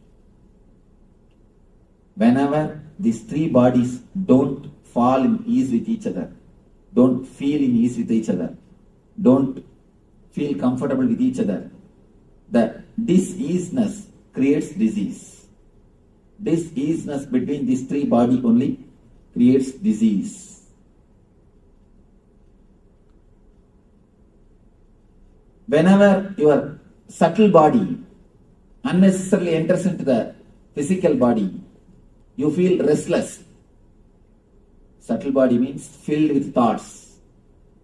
Whenever these three bodies don't fall in ease with each other, don't feel in ease with each other, don't feel comfortable with each other, the diseasiness creates disease. Diseasiness between these three bodies only creates disease. Whenever your subtle body unnecessarily enters into the physical body, you feel restless. Subtle body means filled with thoughts.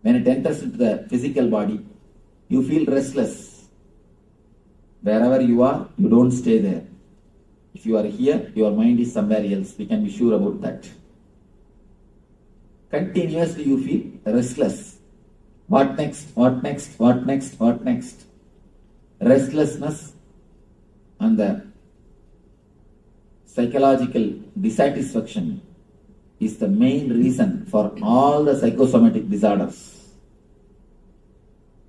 When it enters into the physical body, you feel restless. Wherever you are, you don't stay there. If you are here, your mind is somewhere else. We can be sure about that. Continuously you feel restless. What next? What next? What next? What next? Restlessness and the psychological dissatisfaction is the main reason for all the psychosomatic disorders.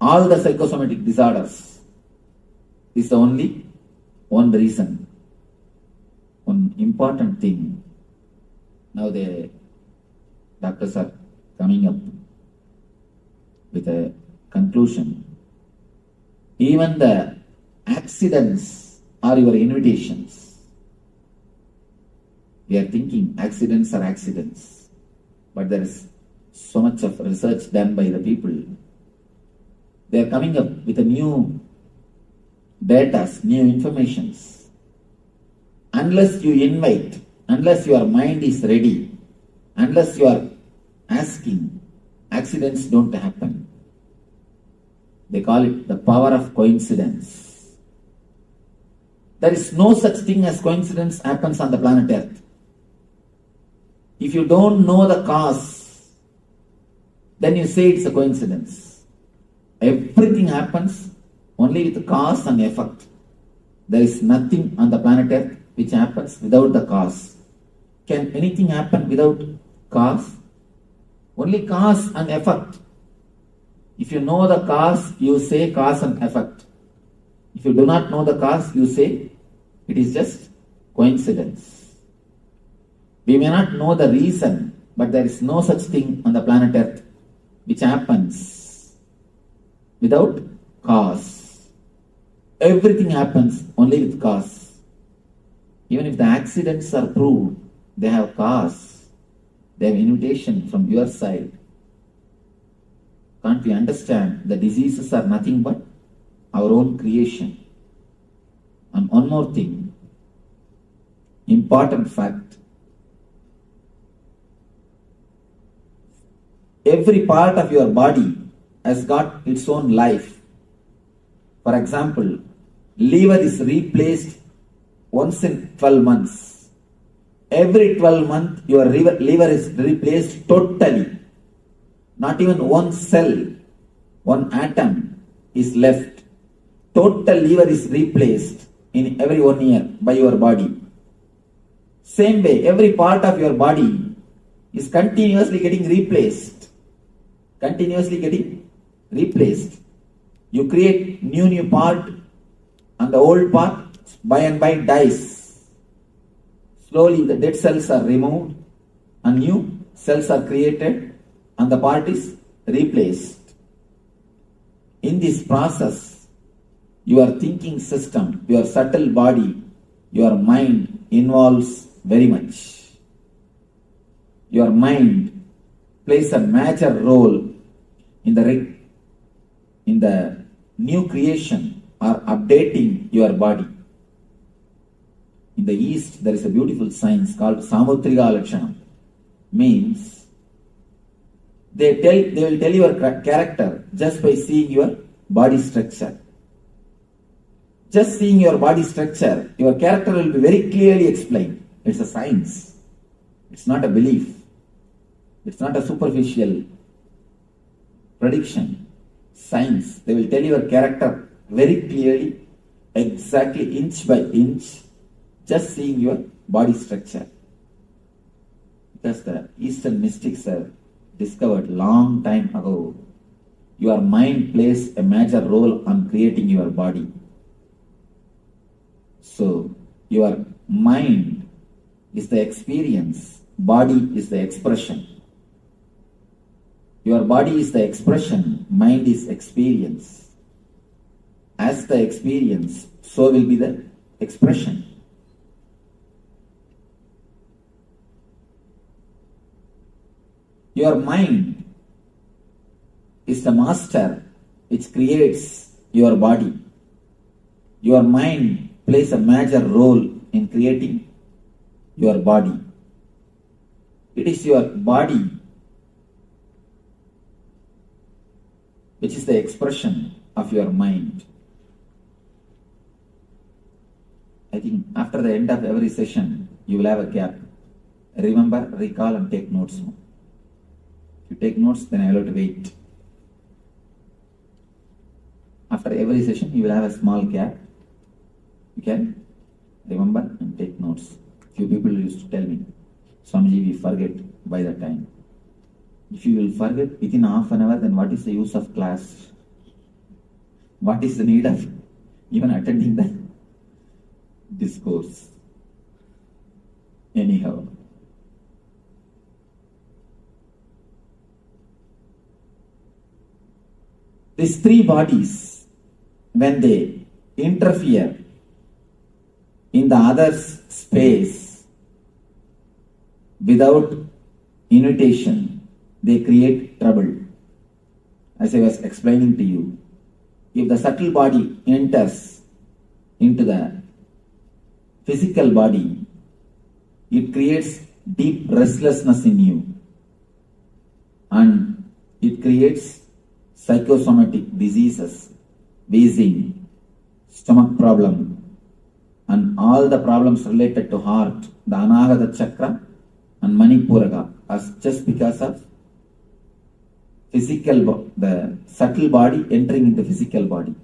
All the psychosomatic disorders is the only one reason. One important thing. Now the doctors are coming up with a conclusion. Even the accidents are your invitations. We are thinking accidents are accidents, but there is so much of research done by the people. They are coming up with a new data, new informations. Unless you invite, unless your mind is ready, unless you are asking, accidents don't happen. They call it the power of coincidence. There is no such thing as coincidence happens on the planet Earth. If you don't know the cause, then you say it's a coincidence. Everything happens only with cause and effect. There is nothing on the planet Earth which happens without the cause. Can anything happen without cause? Only cause and effect. If you know the cause, you say cause and effect. If you do not know the cause, you say it is just coincidence. We may not know the reason, but there is no such thing on the planet Earth which happens without cause. Everything happens only with cause. Even if the accidents are proved, they have cause. They have invitation from your side. Can't we understand the diseases are nothing but our own creation? And one more thing, important fact. Every part of your body has got its own life. For example, liver is replaced once in 12 months. Every 12 months, your liver is replaced totally. Not even one cell, one atom is left. Total liver is replaced in every 1 year by your body. Same way, every part of your body is continuously getting replaced. Continuously getting replaced. You create new part and the old part by and by dies. Slowly the dead cells are removed and new cells are created and the part is replaced. In this process, your thinking system, your subtle body, your mind involves very much. Your mind plays a major role in the new creation or updating your body. In the East, there is a beautiful science called Samutrika Lakshanam. Means they will tell your character just by seeing your body structure. Just seeing your body structure, your character will be very clearly explained. It's a science. It's not a belief. It's not a superficial prediction. signs. They will tell your character very clearly, exactly inch by inch, just seeing your body structure. Because the Eastern mystics have discovered long time ago, your mind plays a major role on creating your body. So, your mind is the experience, body is the expression. Your body is the expression, mind is experience. As the experience, so will be the expression. Your mind is the master which creates your body. Your mind plays a major role in creating your body. It is your body which is the expression of your mind. I think after the end of every session, you will have a gap. Remember, recall and take notes. If you take notes, then I will have to wait. After every session, you will have a small gap. You can remember and take notes. Few people used to tell me, Swamiji, we forget by the time. If you will forget within half an hour, then what is the use of class? What is the need of even attending the discourse? Anyhow. These three bodies, when they interfere in the other's space without invitation, they create trouble. As I was explaining to you, if the subtle body enters into the physical body, it creates deep restlessness in you and it creates psychosomatic diseases, wheezing, stomach problem, and all the problems related to heart, the Anahata Chakra and Manipuraga, as just because of physical, the subtle body entering into physical body.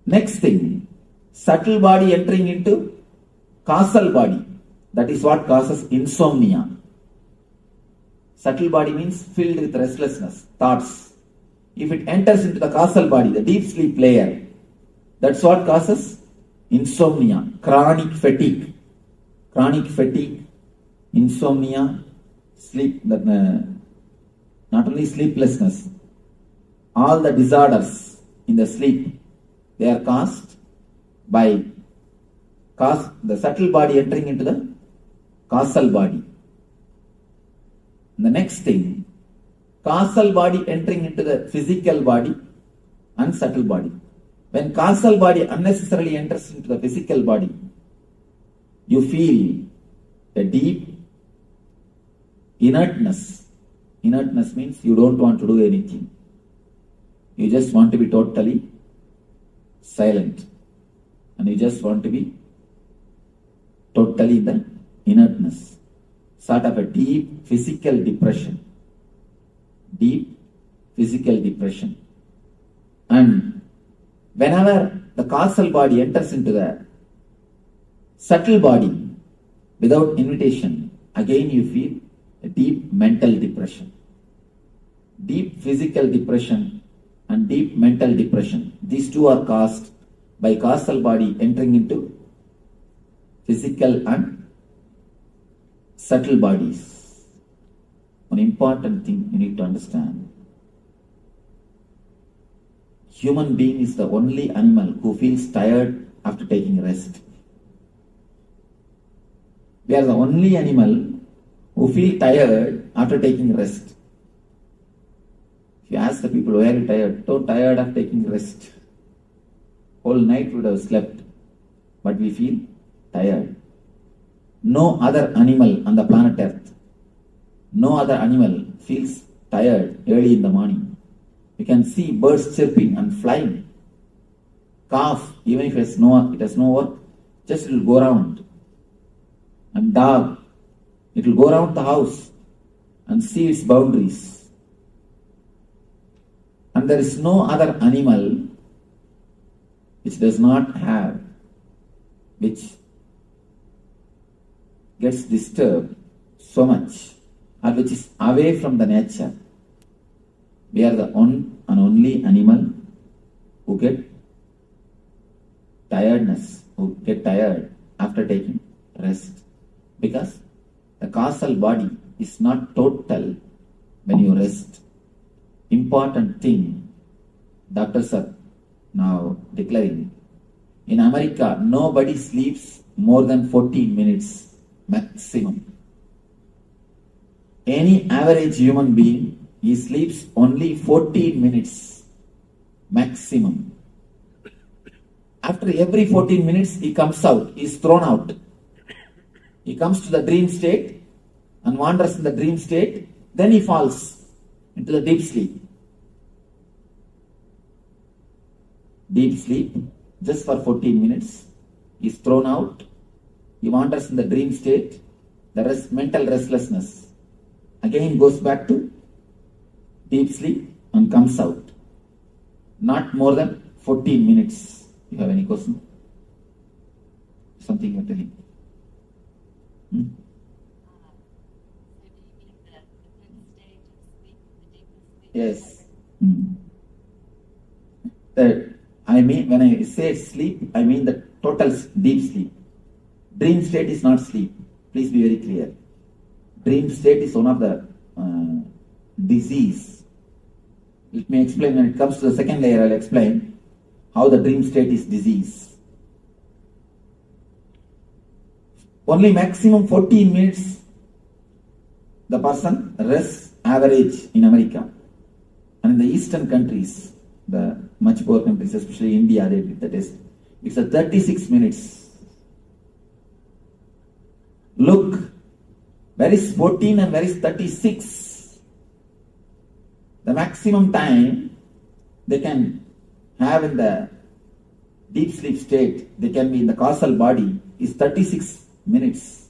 Next thing, subtle body entering into causal body. That is what causes insomnia. Subtle body means filled with restlessness, thoughts. If it enters into the causal body, the deep sleep layer, that's what causes insomnia, chronic fatigue. Chronic fatigue, insomnia, sleep, not only sleeplessness, all the disorders in the sleep, they are caused by the subtle body entering into the causal body. And the next thing, causal body entering into the physical body and subtle body. When causal body unnecessarily enters into the physical body, you feel a deep inertness. Inertness means you don't want to do anything. You just want to be totally silent. And you just want to be totally in the inertness. Sort of a deep physical depression. Deep physical depression. And whenever the causal body enters into the subtle body without invitation, again you feel a deep mental depression. Deep physical depression and deep mental depression. These two are caused by causal body entering into physical and subtle bodies. One important thing you need to understand. Human being is the only animal who feels tired after taking rest. We are the only animal who feel tired after taking rest. If you ask the people, why are you tired? So tired of taking rest. Whole night we would have slept, but we feel tired. No other animal on the planet Earth, no other animal feels tired early in the morning. You can see birds chirping and flying. Calf, even if it has no work, just it will go around. And dog, it will go around the house and see its boundaries. And And there is no other animal which does not have, which gets disturbed so much, or which is away from the nature. We are the one and only animal who get tired after taking rest. Because the causal body is not total when you rest. Important thing, doctors are now declaring. In America, nobody sleeps more than 14 minutes maximum. Any average human being, he sleeps only 14 minutes maximum. After every 14 minutes, he comes out, he is thrown out. He comes to the dream state and wanders in the dream state, then he falls into the deep sleep. Deep sleep, just for 14 minutes, he is thrown out, he wanders in the dream state, the mental restlessness again goes back to deep sleep and comes out. Not more than 14 minutes. You have any question? Something you are telling? Yes. I mean, when I say sleep, I mean the total deep sleep. Dream state is not sleep. Please be very clear. Dream state is one of the disease. Let me explain. When it comes to the second layer, I'll explain how the dream state is disease. Only maximum 14 minutes the person rests average in America. And in the eastern countries, the much poor countries, especially India, they did the test. It's a 36 minutes. Look, where is 14 and where is 36? The maximum time they can have in the deep sleep state, they can be in the causal body, is 36 minutes.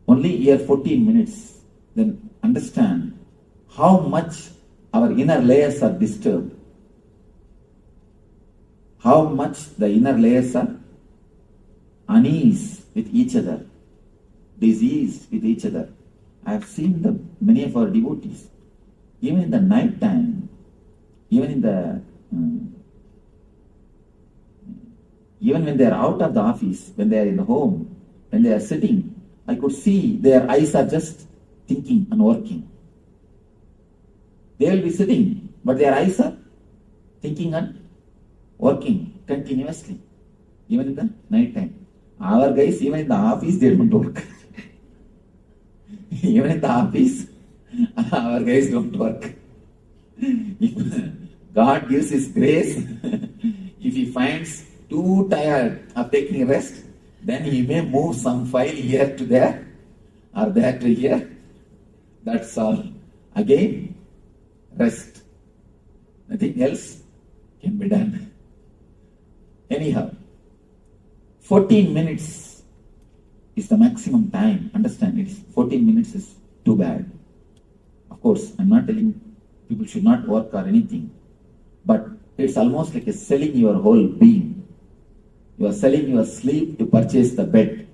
Only here 14 minutes. Then understand how much our inner layers are disturbed. How much the inner layers are unease with each other, disease with each other. I have seen many of our devotees, even in the night time, even when they are out of the office, when they are in the home, when they are sitting, I could see their eyes are just thinking and working. They will be sitting, but their eyes are thinking and working continuously, even in the night time. Our guys, even in the office, they don't work. Even in the office, our guys don't work. If God gives His grace, if He finds too tired of taking rest, then He may move some file here to there or there to here. That's all. Again, rest. Nothing else can be done. Anyhow, 14 minutes is the maximum time. Understand, it is 14 minutes is too bad. Of course, I'm not telling people should not work or anything, but it's almost like selling your whole being. You are selling your sleep to purchase the bed.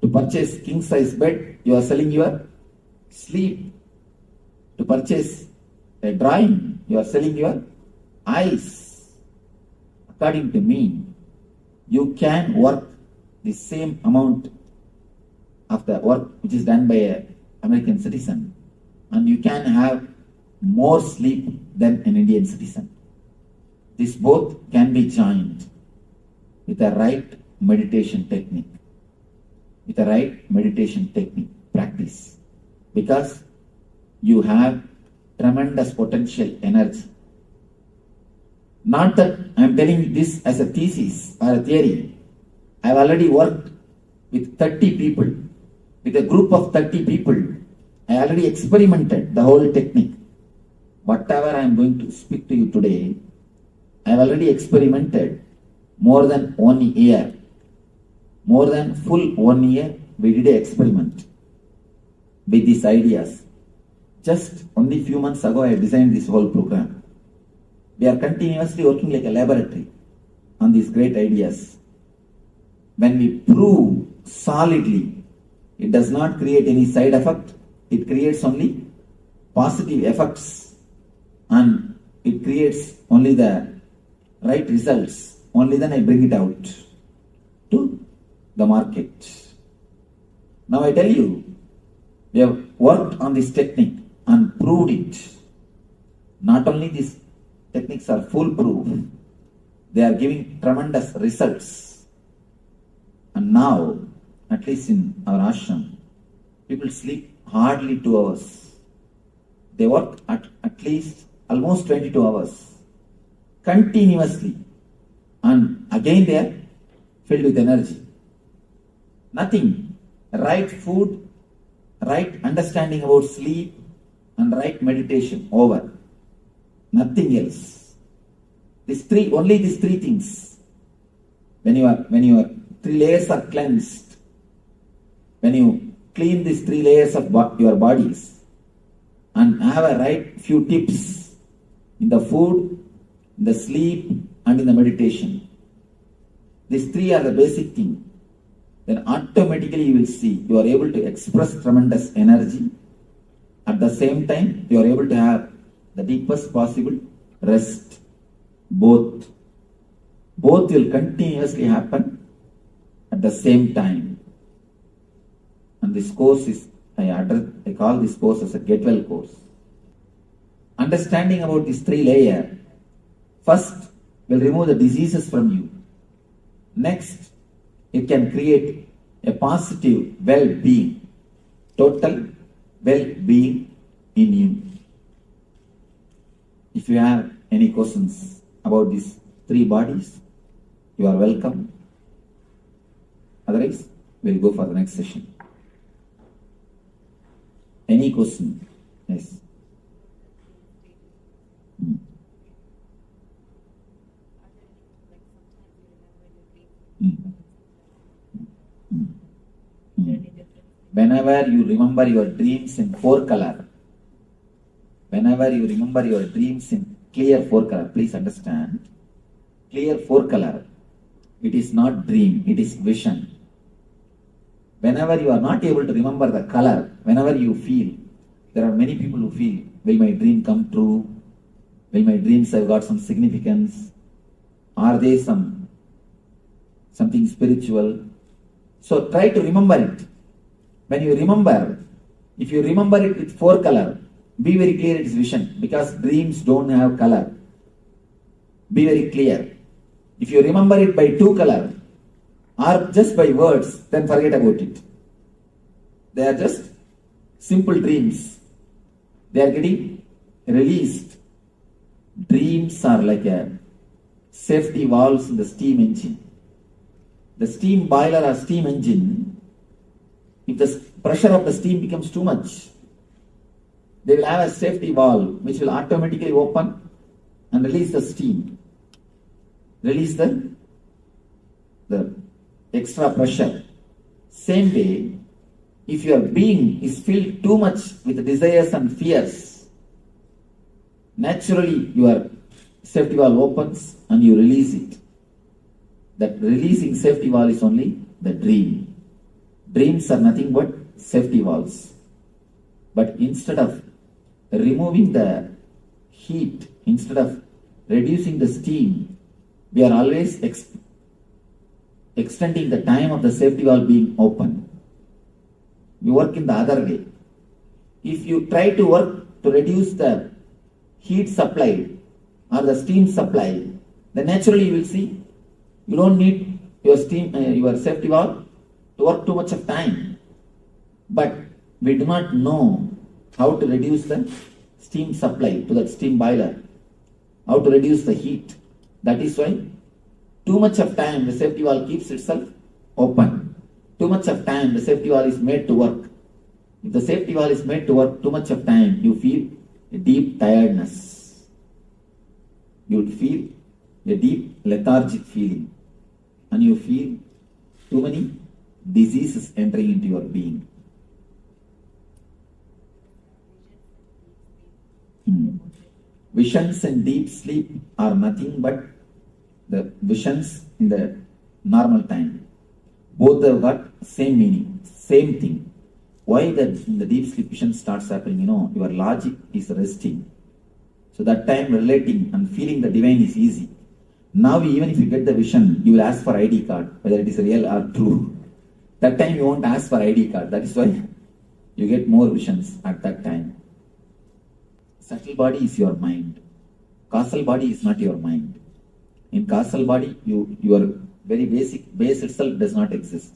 To purchase king size bed, you are selling your sleep. To purchase a drawing, you are selling your eyes. According to me, you can work the same amount of the work which is done by an American citizen, and you can have more sleep than an Indian citizen. This both can be joined with a right meditation technique. With a right meditation technique practice. Because you have tremendous potential energy. Not that I am telling this as a thesis or a theory. I have already worked with 30 people. With a group of 30 people, I already experimented the whole technique. Whatever I am going to speak to you today, I have already experimented more than 1 year. More than full 1 year, we did an experiment with these ideas. Just only few months ago I designed this whole program. We are continuously working like a laboratory on these great ideas. When we prove solidly, it does not create any side effect, it creates only positive effects, and it creates only the right results. Only then I bring it out to the market. Now I tell you, we have worked on this technique and proved it. Not only these techniques are foolproof, they are giving tremendous results. And now, at least in our ashram, people sleep hardly 2 hours. They work at least almost 22 hours continuously, and again they are filled with energy. Nothing. Right food, right understanding about sleep, and right meditation. Over. Nothing else. Only these three things. When your 3 layers are cleansed, when you clean these 3 layers of your bodies, and have a right few tips in the food, in the sleep, and in the meditation. These 3 are the basic thing. Then automatically you will see you are able to express tremendous energy. At the same time, you are able to have the deepest possible rest. Both will continuously happen at the same time. And this course is, I call this course as a get well course. Understanding about these 3 layers, first will remove the diseases from you. Next, it can create a positive well-being, total well-being in you. If you have any questions about these 3 bodies, you are welcome. Otherwise, we'll go for the next session. Any question? Yes. Whenever you remember your dreams in 4 color, whenever you remember your dreams in clear 4 color, please understand, clear 4 color, it is not dream, it is vision. Whenever you are not able to remember the color, whenever you feel, there are many people who feel, will my dream come true? Will my dreams have got some significance? Are they something spiritual? So try to remember it. When you remember, if you remember it with 4 color, be very clear it is vision, because dreams don't have color. Be very clear. If you remember it by 2 color, or just by words, then forget about it. They are just simple dreams. They are getting released. Dreams are like a safety valves in the steam engine. The steam boiler or steam engine, if the pressure of the steam becomes too much, they will have a safety valve which will automatically open and release the steam. Release the extra pressure. Same way, if your being is filled too much with desires and fears, naturally your safety valve opens and you release it. That releasing safety valve is only the dream. Dreams are nothing but safety valves. But instead of removing the heat, instead of reducing the steam, we are always extending the time of the safety valve being open. We work in the other way. If you try to work to reduce the heat supply or the steam supply, then naturally you will see you don't need your safety valve to work too much of time. But we do not know how to reduce the steam supply to that steam boiler, how to reduce the heat. That is why too much of time the safety valve keeps itself open. Too much of time the safety valve is made to work. If the safety valve is made to work too much of time, you feel a deep tiredness. You would feel a deep lethargic feeling. And you feel too many diseases entering into your being. Visions in deep sleep are nothing but the visions in the normal time. Both have got same meaning, same thing. Why that in the deep sleep vision starts happening? Your logic is resting. So that time relating and feeling the divine is easy. Now even if you get the vision, you will ask for ID card, whether it is real or true. That time you won't ask for ID card. That is why you get more visions at that time. Subtle body is your mind. Causal body is not your mind. In causal body, your very basic base itself does not exist.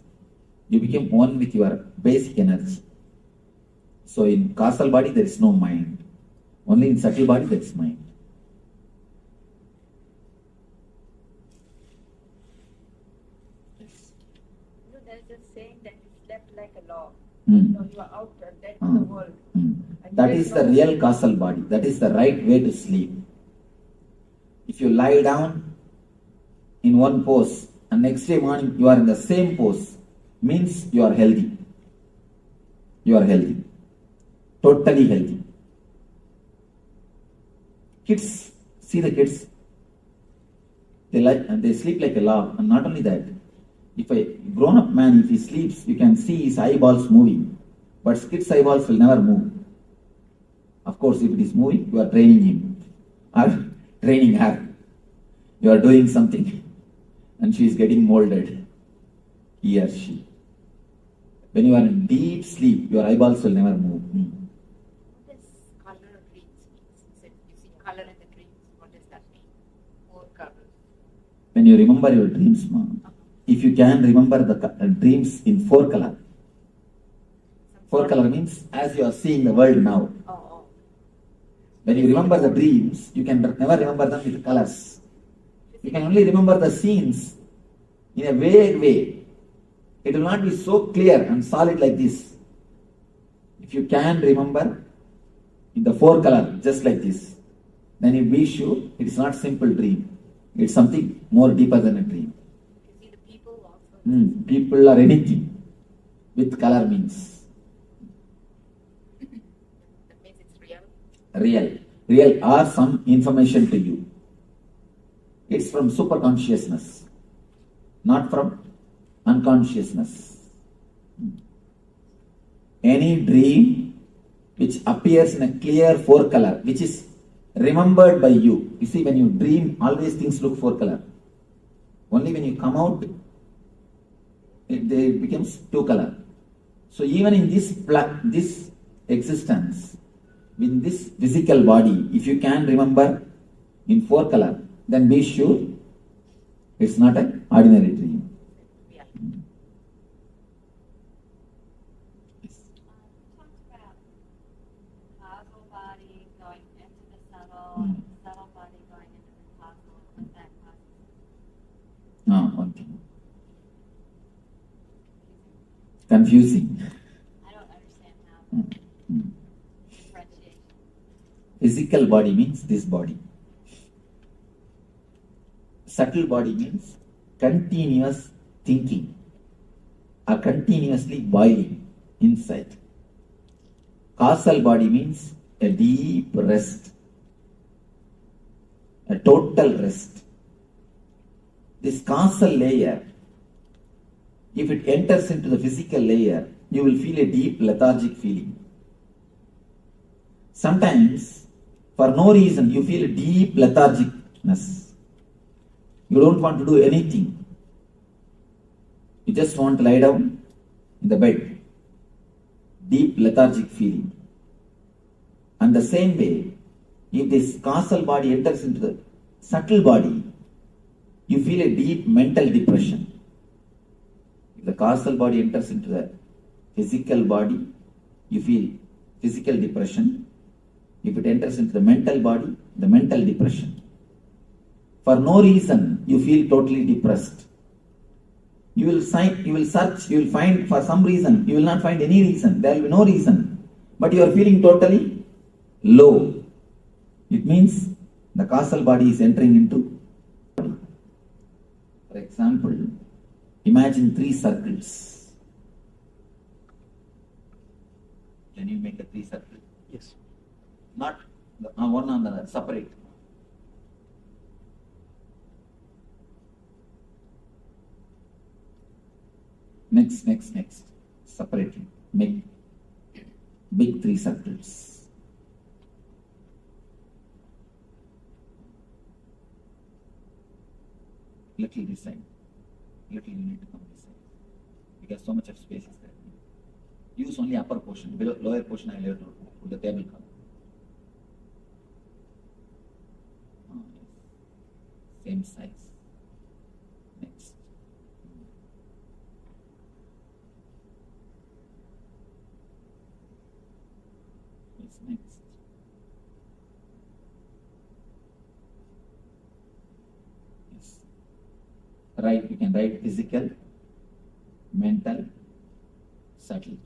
You become one with your basic energy. So in causal body there is no mind. Only in subtle body there is mind. There is a saying that you slept like a log. Mm. You are out dead to the world. That is the real causal body. That is the right way to sleep. If you lie down in one pose and next day morning you are in the same pose, means you are healthy. You are healthy. Totally healthy. Kids, see the kids. They sleep like a log. And not only that, if a grown-up man, if he sleeps, you can see his eyeballs moving. But kid's eyeballs will never move. Of course, if it is moving, you are training him or training her. You are doing something and she is getting molded. He or she. When you are in deep sleep, your eyeballs will never move. What does color of dreams mean? You see color in the dreams. What does that mean? 4 colors. When you remember your dreams, if you can remember the dreams in 4 color. 4 color means as you are seeing the world now. When you remember the dreams, you can never remember them with colors. You can only remember the scenes in a vague way. It will not be so clear and solid like this. If you can remember in the 4 color just like this, then you be sure it is not simple dream. It's something more deeper than a dream. You see the people also. People or anything with color means. That means it's real. Real or some information to you. It's from super consciousness, not from unconsciousness. Any dream which appears in a clear 4 color, which is remembered by you. You see, when you dream, always things look 4 color. Only when you come out, it becomes 2 color. So even in this existence, in this physical body, if you can remember in 4 color, then be sure it's not an ordinary dream. Causal body going into the subtle body going into the causal, what that causes. One thing. Confusing. I don't understand how. Differentiation. Physical body means this body. Subtle body means continuous thinking or continuously boiling inside. Causal body means a deep rest, a total rest. This causal layer, if it enters into the physical layer, you will feel a deep lethargic feeling. Sometimes, for no reason, you feel a deep lethargicness. You don't want to do anything. You just want to lie down in the bed. Deep lethargic feeling. And the same way, if this causal body enters into the subtle body, you feel a deep mental depression. If the causal body enters into the physical body, you feel physical depression. If it enters into the mental body, the mental depression. For no reason, you feel totally depressed. You will search, you will find for some reason, you will not find any reason, there will be no reason. But you are feeling totally low. It means the causal body is entering into body. For example, imagine 3 circles. Can you make a 3 circle? Yes. Not one on the other, separate. Next. Separate. Make big 3 circles. Little this side. Little you need to come this side. Because so much of space is there. Use only upper portion. Below, lower portion I will have to put the table cover. Same size. Next. Yes, next. Yes. Right, you can write physical, mental, subtle.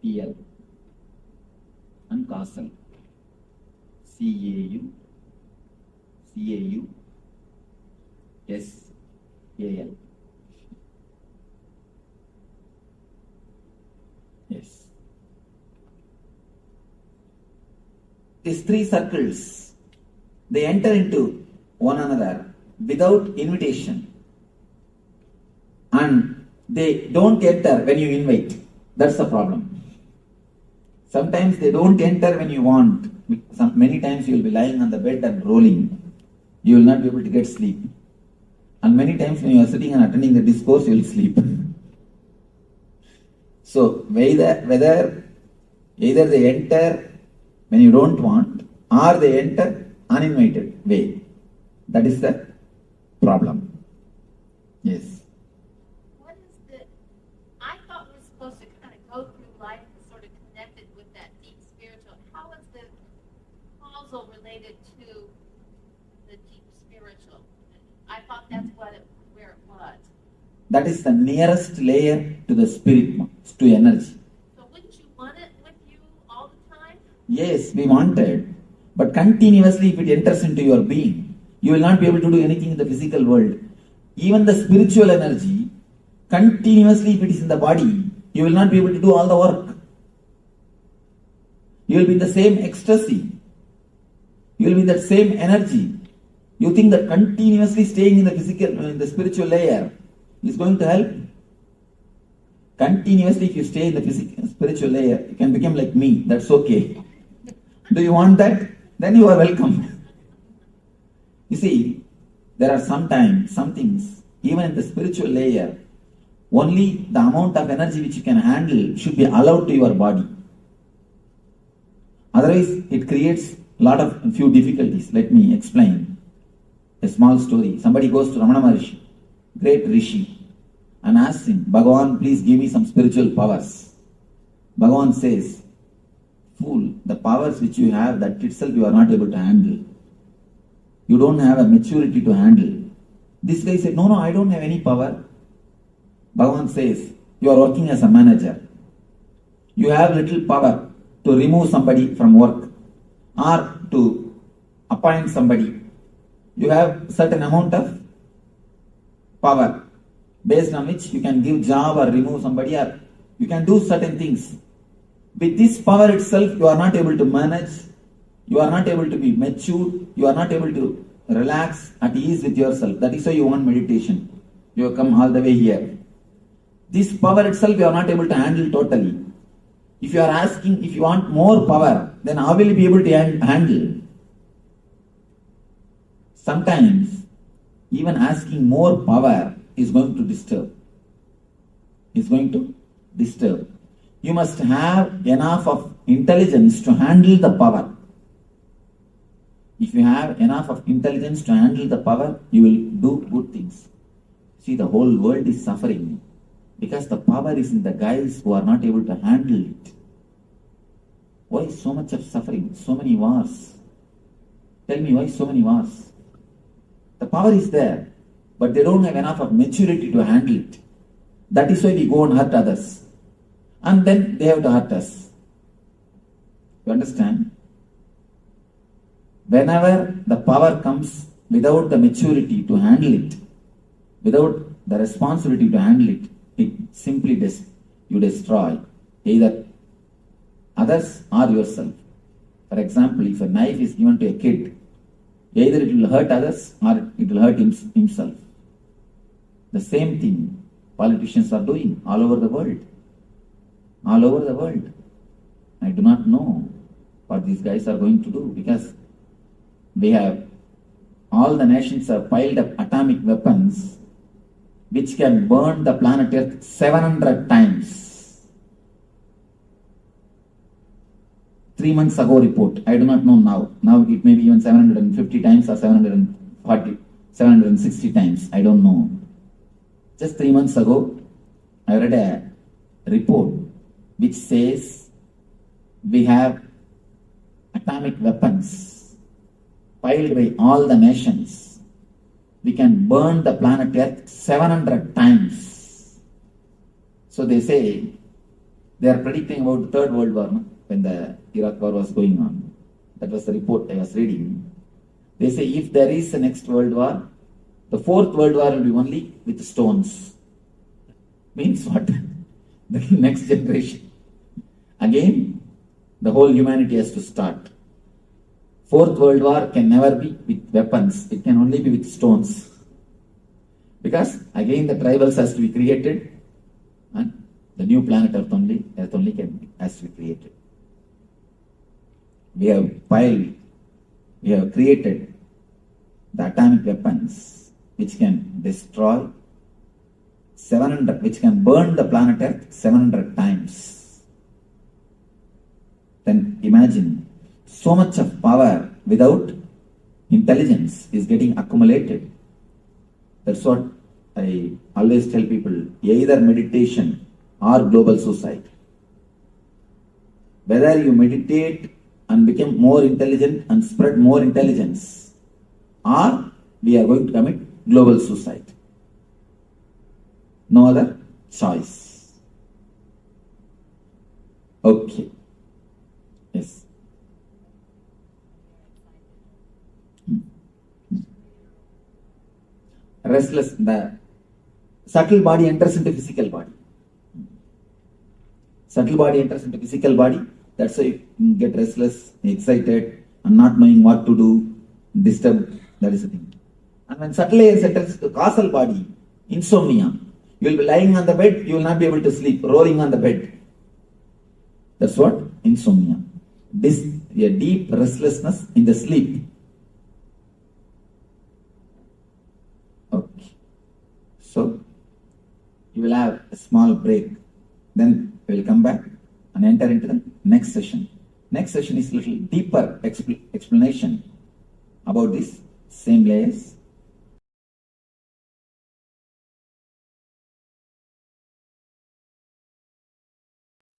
PL and causal. CAU, SAL. Yes. These 3 circles, they enter into one another without invitation. And they don't enter when you invite. That's the problem. Sometimes they don't enter when you want. Many times you will be lying on the bed and rolling. You will not be able to get sleep. And many times when you are sitting and attending the discourse, you will sleep. So whether either they enter when you don't want or they enter uninvited way. That is the problem. Yes. What is the, I thought we were supposed to kind of go through life and sort of connected with that deep spiritual. How is the causal related to the deep spiritual? I thought that's where it was. That is the nearest layer to the spirit, to energy. So wouldn't you want it with you all the time? Yes, we wanted. But continuously, if it enters into your being, you will not be able to do anything in the physical world. Even the spiritual energy, continuously, if it is in the body, you will not be able to do all the work. You will be in the same ecstasy. You will be in that same energy. You think that continuously staying in the physical, in the spiritual layer is going to help? Continuously, if you stay in the physical, spiritual layer, you can become like me. That's okay. Do you want that? Then you are welcome. You see, there are sometimes, some things, even in the spiritual layer, only the amount of energy which you can handle should be allowed to your body. Otherwise, it creates a few difficulties. Let me explain a small story. Somebody goes to Ramana Maharishi, great Rishi, and asks him, Bhagavan, please give me some spiritual powers. Bhagavan says, fool, the powers which you have, that itself you are not able to handle. You don't have a maturity to handle. This guy said, no, I don't have any power. Bhagavan says, you are working as a manager. You have little power to remove somebody from work or to appoint somebody. You have certain amount of power based on which you can give job or remove somebody, or you can do certain things. With this power itself, you are not able to manage, you are not able to be mature, you are not able to relax at ease with yourself. That is why you want meditation. You have come all the way here. This power itself you are not able to handle totally. If you are asking, if you want more power, then how will you be able to handle? Sometimes, even asking more power is going to disturb. You must have enough of intelligence to handle the power. If you have enough of intelligence to handle the power, you will do good things. See, the whole world is suffering because the power is in the guys who are not able to handle it. Why so much of suffering? So many wars. Tell me, why so many wars? The power is there, but they don't have enough of maturity to handle it. That is why we go and hurt others. And then they have to hurt us. You understand? Whenever the power comes without the maturity to handle it, without the responsibility to handle it, it simply you destroy either others or yourself. For example, if a knife is given to a kid, either it will hurt others or it will hurt himself. The same thing politicians are doing all over the world. All over the world. I do not know what these guys are going to do, because all the nations have piled up atomic weapons which can burn the planet Earth 700 times. 3 months ago report, I do not know now. Now it may be even 750 times or 740, 760 times, I don't know. Just 3 months ago, I read a report which says we have atomic weapons piled by all the nations. We can burn the planet Earth 700 times. So they say, they are predicting about the Third World War, no? When the Iraq War was going on. That was the report I was reading. They say if there is a next World War, the Fourth World War will be only with stones. Means what? The next generation. Again, the whole humanity has to start. Fourth World War can never be with weapons. It can only be with stones. Because again the tribals has to be created, and the new planet Earth only has to be created. We have created the atomic weapons which can destroy 700, which can burn the planet Earth 700 times. Then imagine, so much of power without intelligence is getting accumulated. That's what I always tell people, either meditation or global suicide. Whether you meditate and become more intelligent and spread more intelligence, or we are going to commit global suicide. No other choice. Okay. Yes. Restless, the subtle body enters into physical body. Subtle body enters into physical body. That's why you get restless, excited, and not knowing what to do, disturbed. That is the thing. And when subtle enters into the causal body, insomnia, you will be lying on the bed, you will not be able to sleep, rolling on the bed. That's what? Insomnia. A deep restlessness in the sleep. Okay. So, you will have a small break. Then we will come back and enter into the next session. Next session is a little deeper explanation about these same layers.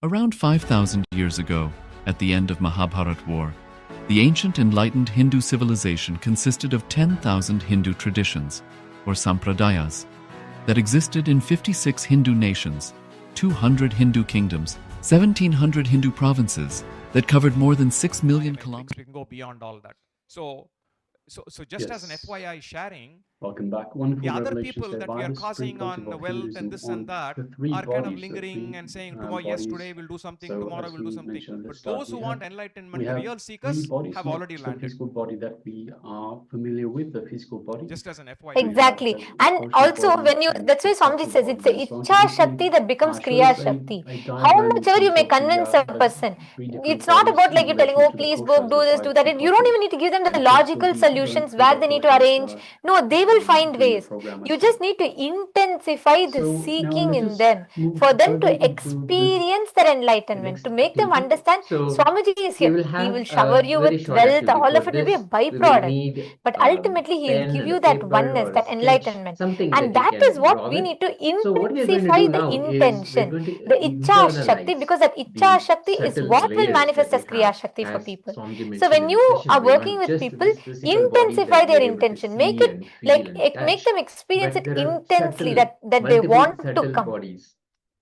Around 5,000 years ago, at the end of Mahabharat War, the ancient enlightened Hindu civilization consisted of 10,000 Hindu traditions, or sampradayas, that existed in 56 Hindu nations, 200 Hindu kingdoms, 1,700 Hindu provinces that covered more than 6 million kilometers. We can go beyond all that. So just as an Yes. FYI sharing, Welcome back. Wonderful the other revelations people there that by we are the Supreme causing on Pontiff of wealth and Hinduism this on and that the three are kind of bodies, the lingering three and saying, tomorrow, yes, bodies. today we'll do something, So tomorrow as we'll do we something. mentioned at the But start, those who want enlightenment, we the have real three seekers, bodies, have not already just the landed. physical body that we are familiar with, the physical body. Just as an FYI. We have Exactly. the And emotional also body when you, and that's why the Swamiji subtle says body. it's a And Swamiji Icha Shakti briefly that becomes showed Kriya us Shakti. a How diagram in much ever you terms may of convince a the person, three different it's not bodies about in like you telling, relation oh, to the please koshas, go the do this, do five that. You don't koshas. even need to give them the And of course, we'll logical be going solutions through where the they need to koshas arrange. No, they will find during the ways. program You as well. just need to intensify the So now seeking let's in just them move for them further to into this experience their the enlightenment, next to make them activity. understand So Swamiji is we here. will He will have shower a you very with short wealth. activity. All For of it will be a this, we will byproduct. need But ultimately, he will pen give and a you that paper oneness, or a that sketch, enlightenment. something And that you that is can what draw we with. need to So what we are going to do intensify the now is we're intention, going to the Icha Shakti, internalize because that Icha the Shakti is subtle what will layers that manifest we as Kriya have, Shakti for as people. Swamiji So mentioned when in the you session. are We're working not with just people, this physical body intensify that we their are able to intention. Make see it and feel like and make touch, them experience but it there are intensely subtle, that they multiple want to subtle come. bodies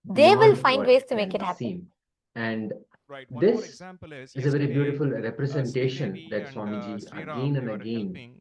They will beyond find what ways to make can it be happen. seen. And Right. One more this example is is a very yesterday, beautiful representation Sridevi that and Swamiji Sriram, again they and were again helping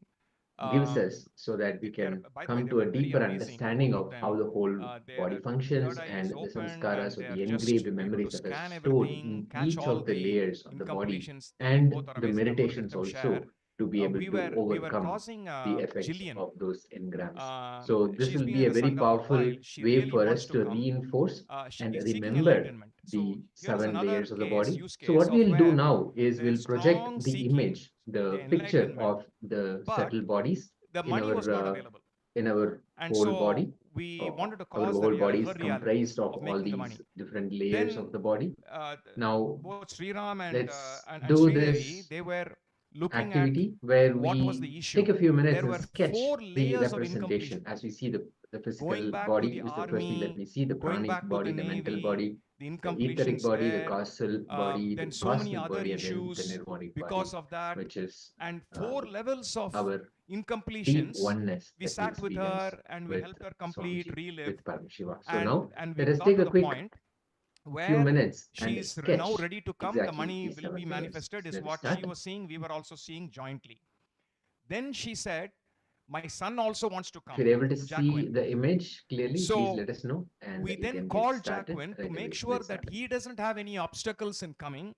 gives us so that we they're, can by the way, come they to a were very deeper amazing, understanding both of of how them. the whole body Their functions third eye and is the opened, samskaras and or they're the just engraved able to memories that are scan stored everything, in catch each all of the the layers of the body incompletions. and Both are the amazing. I'm going to let meditations them share. also to be able we to were overcome causing the effects Jillian. of those engrams. So this She's will been be in a the very Sangha for a powerful while. She way really for wants us to to come. reinforce She and is seeking remember enlightenment. So the here is 7 another layers of the case, body. use So case what of we'll do where now is there's we'll project strong the seeking image, the the picture enlightenment, of the but subtle bodies the in money was not available. our And whole so body. we wanted to Our cause whole body her is reality comprised of of all making the money. these different layers Then of the body. Now both Sriram let's and do Sridevi, this they were looking at activity where what was we the issue. take a few minutes There and were sketch 4 the layers of representation incompletion. as we see the Going physical back to body the is the first thing that we army, see, the going pranic back to the body, the mental navy, body, the the etheric incompletions body, the there, causal body, the then so many cosmic other body, and then the issues nirvanic because body, of that, which is and 4 levels of our deep incompletions. oneness We that we sat with experience her and we with helped her complete, Swamiji, relive, with Paramashiva. So and now we let us got take to a the quick point few where minutes and she's now sketch ready to come. The exactly money these will be 7 layers. manifested, is Let us what start. she was seeing. We were also seeing jointly. Then she said, my son also wants to If come, you're able to see Jacquin. the image clearly, please So let us know and we you then can get called started Jacquin to right make away. sure Let's that start. he doesn't have any obstacles in coming,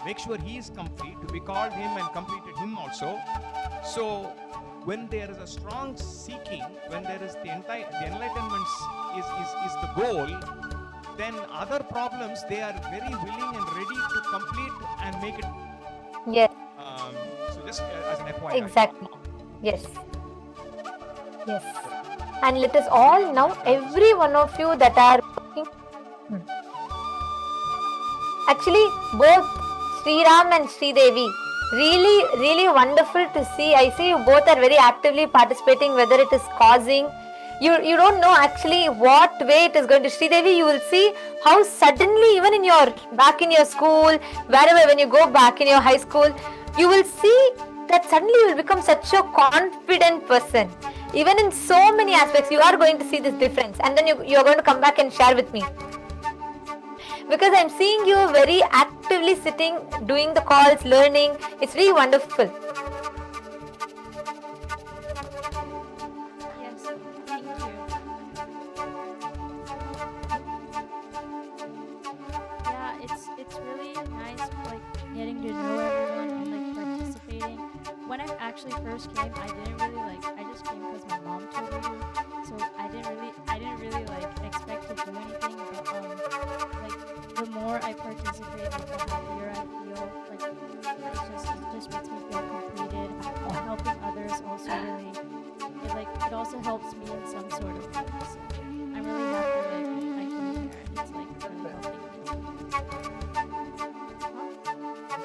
make sure he is complete. We called him and completed him also. So when there is a strong seeking, when there is the enlightenment is the goal, then other problems, they are very willing and ready to complete and make it. Yes. So just as an FYI. Exactly. Yes. Yes. And let us all now, every one of you that are working. Actually, both Sriram and Sridevi, really wonderful to see. I see you both are very actively participating, whether it is causing. You don't know actually what way it is going to. Sridevi, you will see how suddenly, even in your back in your school, wherever, when you go back in your high school, you will see that suddenly you will become such a confident person. Even in so many aspects, you are going to see this difference, and then you're going to come back and share with me. Because I'm seeing you very actively sitting, doing the calls, learning. It's really wonderful. Yes, thank you. Yeah, it's really nice, like getting to know everyone and like participating. When I actually first came, I didn't really like. I just came because my mom told me to. So I didn't really like expect to do anything. But like the more I participate, like the happier I feel. Like it just makes me feel completed. Helping others also really. It also helps me in some sort of way. So I'm really happy like I came here and it's like really helping me.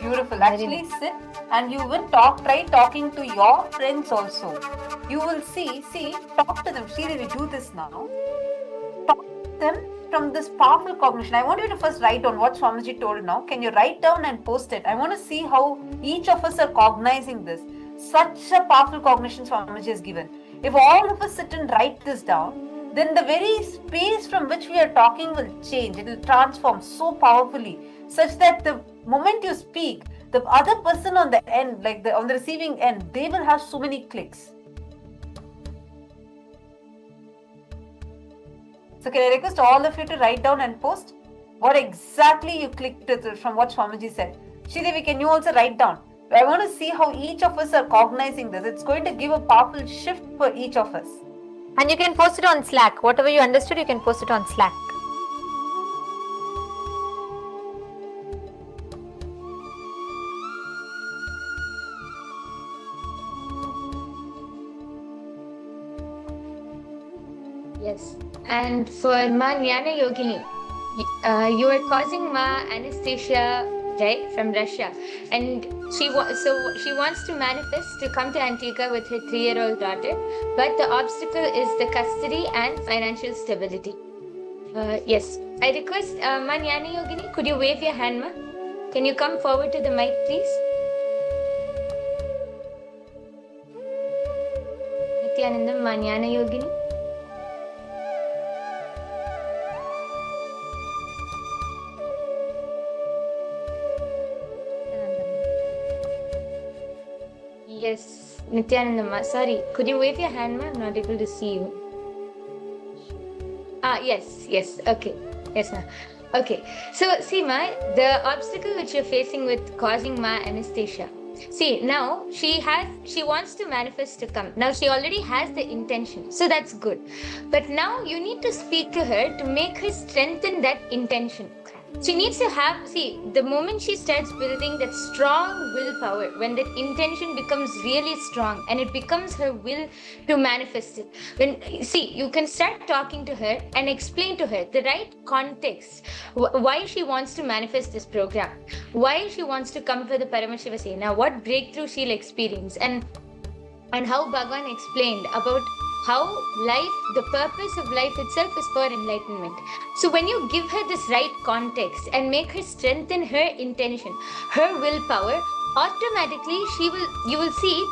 Beautiful. Actually, sit and you will try talking to your friends also. You will see, talk to them. Sridevi, do this now. Talk to them from this powerful cognition. I want you to first write down what Swamiji told now. Can you write down and post it? I want to see how each of us are cognizing this. Such a powerful cognition Swamiji has given. If all of us sit and write this down, then the very space from which we are talking will change. It will transform so powerfully, such that the moment you speak, the other person on the end, like on the receiving end, they will have so many clicks. So can I request all of you to write down and post what exactly you clicked from what Swamiji said. Sridevi, can you also write down? I want to see how each of us are cognizing this. It's going to give a powerful shift for each of us. And you can post it on Slack. Whatever you understood, you can post it on Slack. Yes. And for Ma Jnana Yogini, you are causing Ma Anastasia, right, from Russia. And she wants to manifest to come to Antigua with her 3-year-old daughter. But the obstacle is the custody and financial stability. Yes. I request Ma Jnana Yogini, could you wave your hand, Ma? Can you come forward to the mic, please? Nithyananda, Ma Jnana Yogini. Yes. Nithyananda ma. Sorry, could you wave your hand, ma? I'm not able to see you. Yes. Okay. Yes, ma. Okay. So, see, ma, the obstacle which you're facing with causing ma anesthesia. See, now she wants to manifest to come. Now she already has the intention. So that's good. But now you need to speak to her to make her strengthen that intention. She needs to have, see, the moment she starts building that strong willpower, when that intention becomes really strong and it becomes her will to manifest it. See, you can start talking to her and explain to her the right context, why she wants to manifest this program, why she wants to come for the Paramashiva Sena, what breakthrough she'll experience, and how Bhagavan explained about how life, the purpose of life itself is for enlightenment. So when you give her this right context and make her strengthen her intention, her willpower, automatically you will see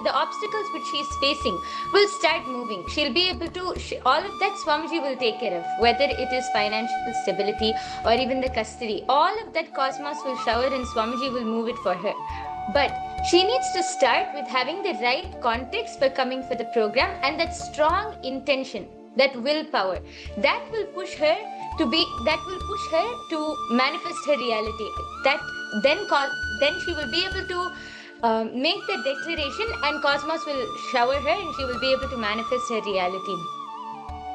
the obstacles which she is facing will start moving. She'll be able to, all of that Swamiji will take care of, whether it is financial stability or even the custody. All of that cosmos will shower and Swamiji will move it for her. But she needs to start with having the right context for coming for the program and that strong intention, that willpower. That will push her to manifest her reality. Then she will be able to make the declaration and cosmos will shower her and she will be able to manifest her reality.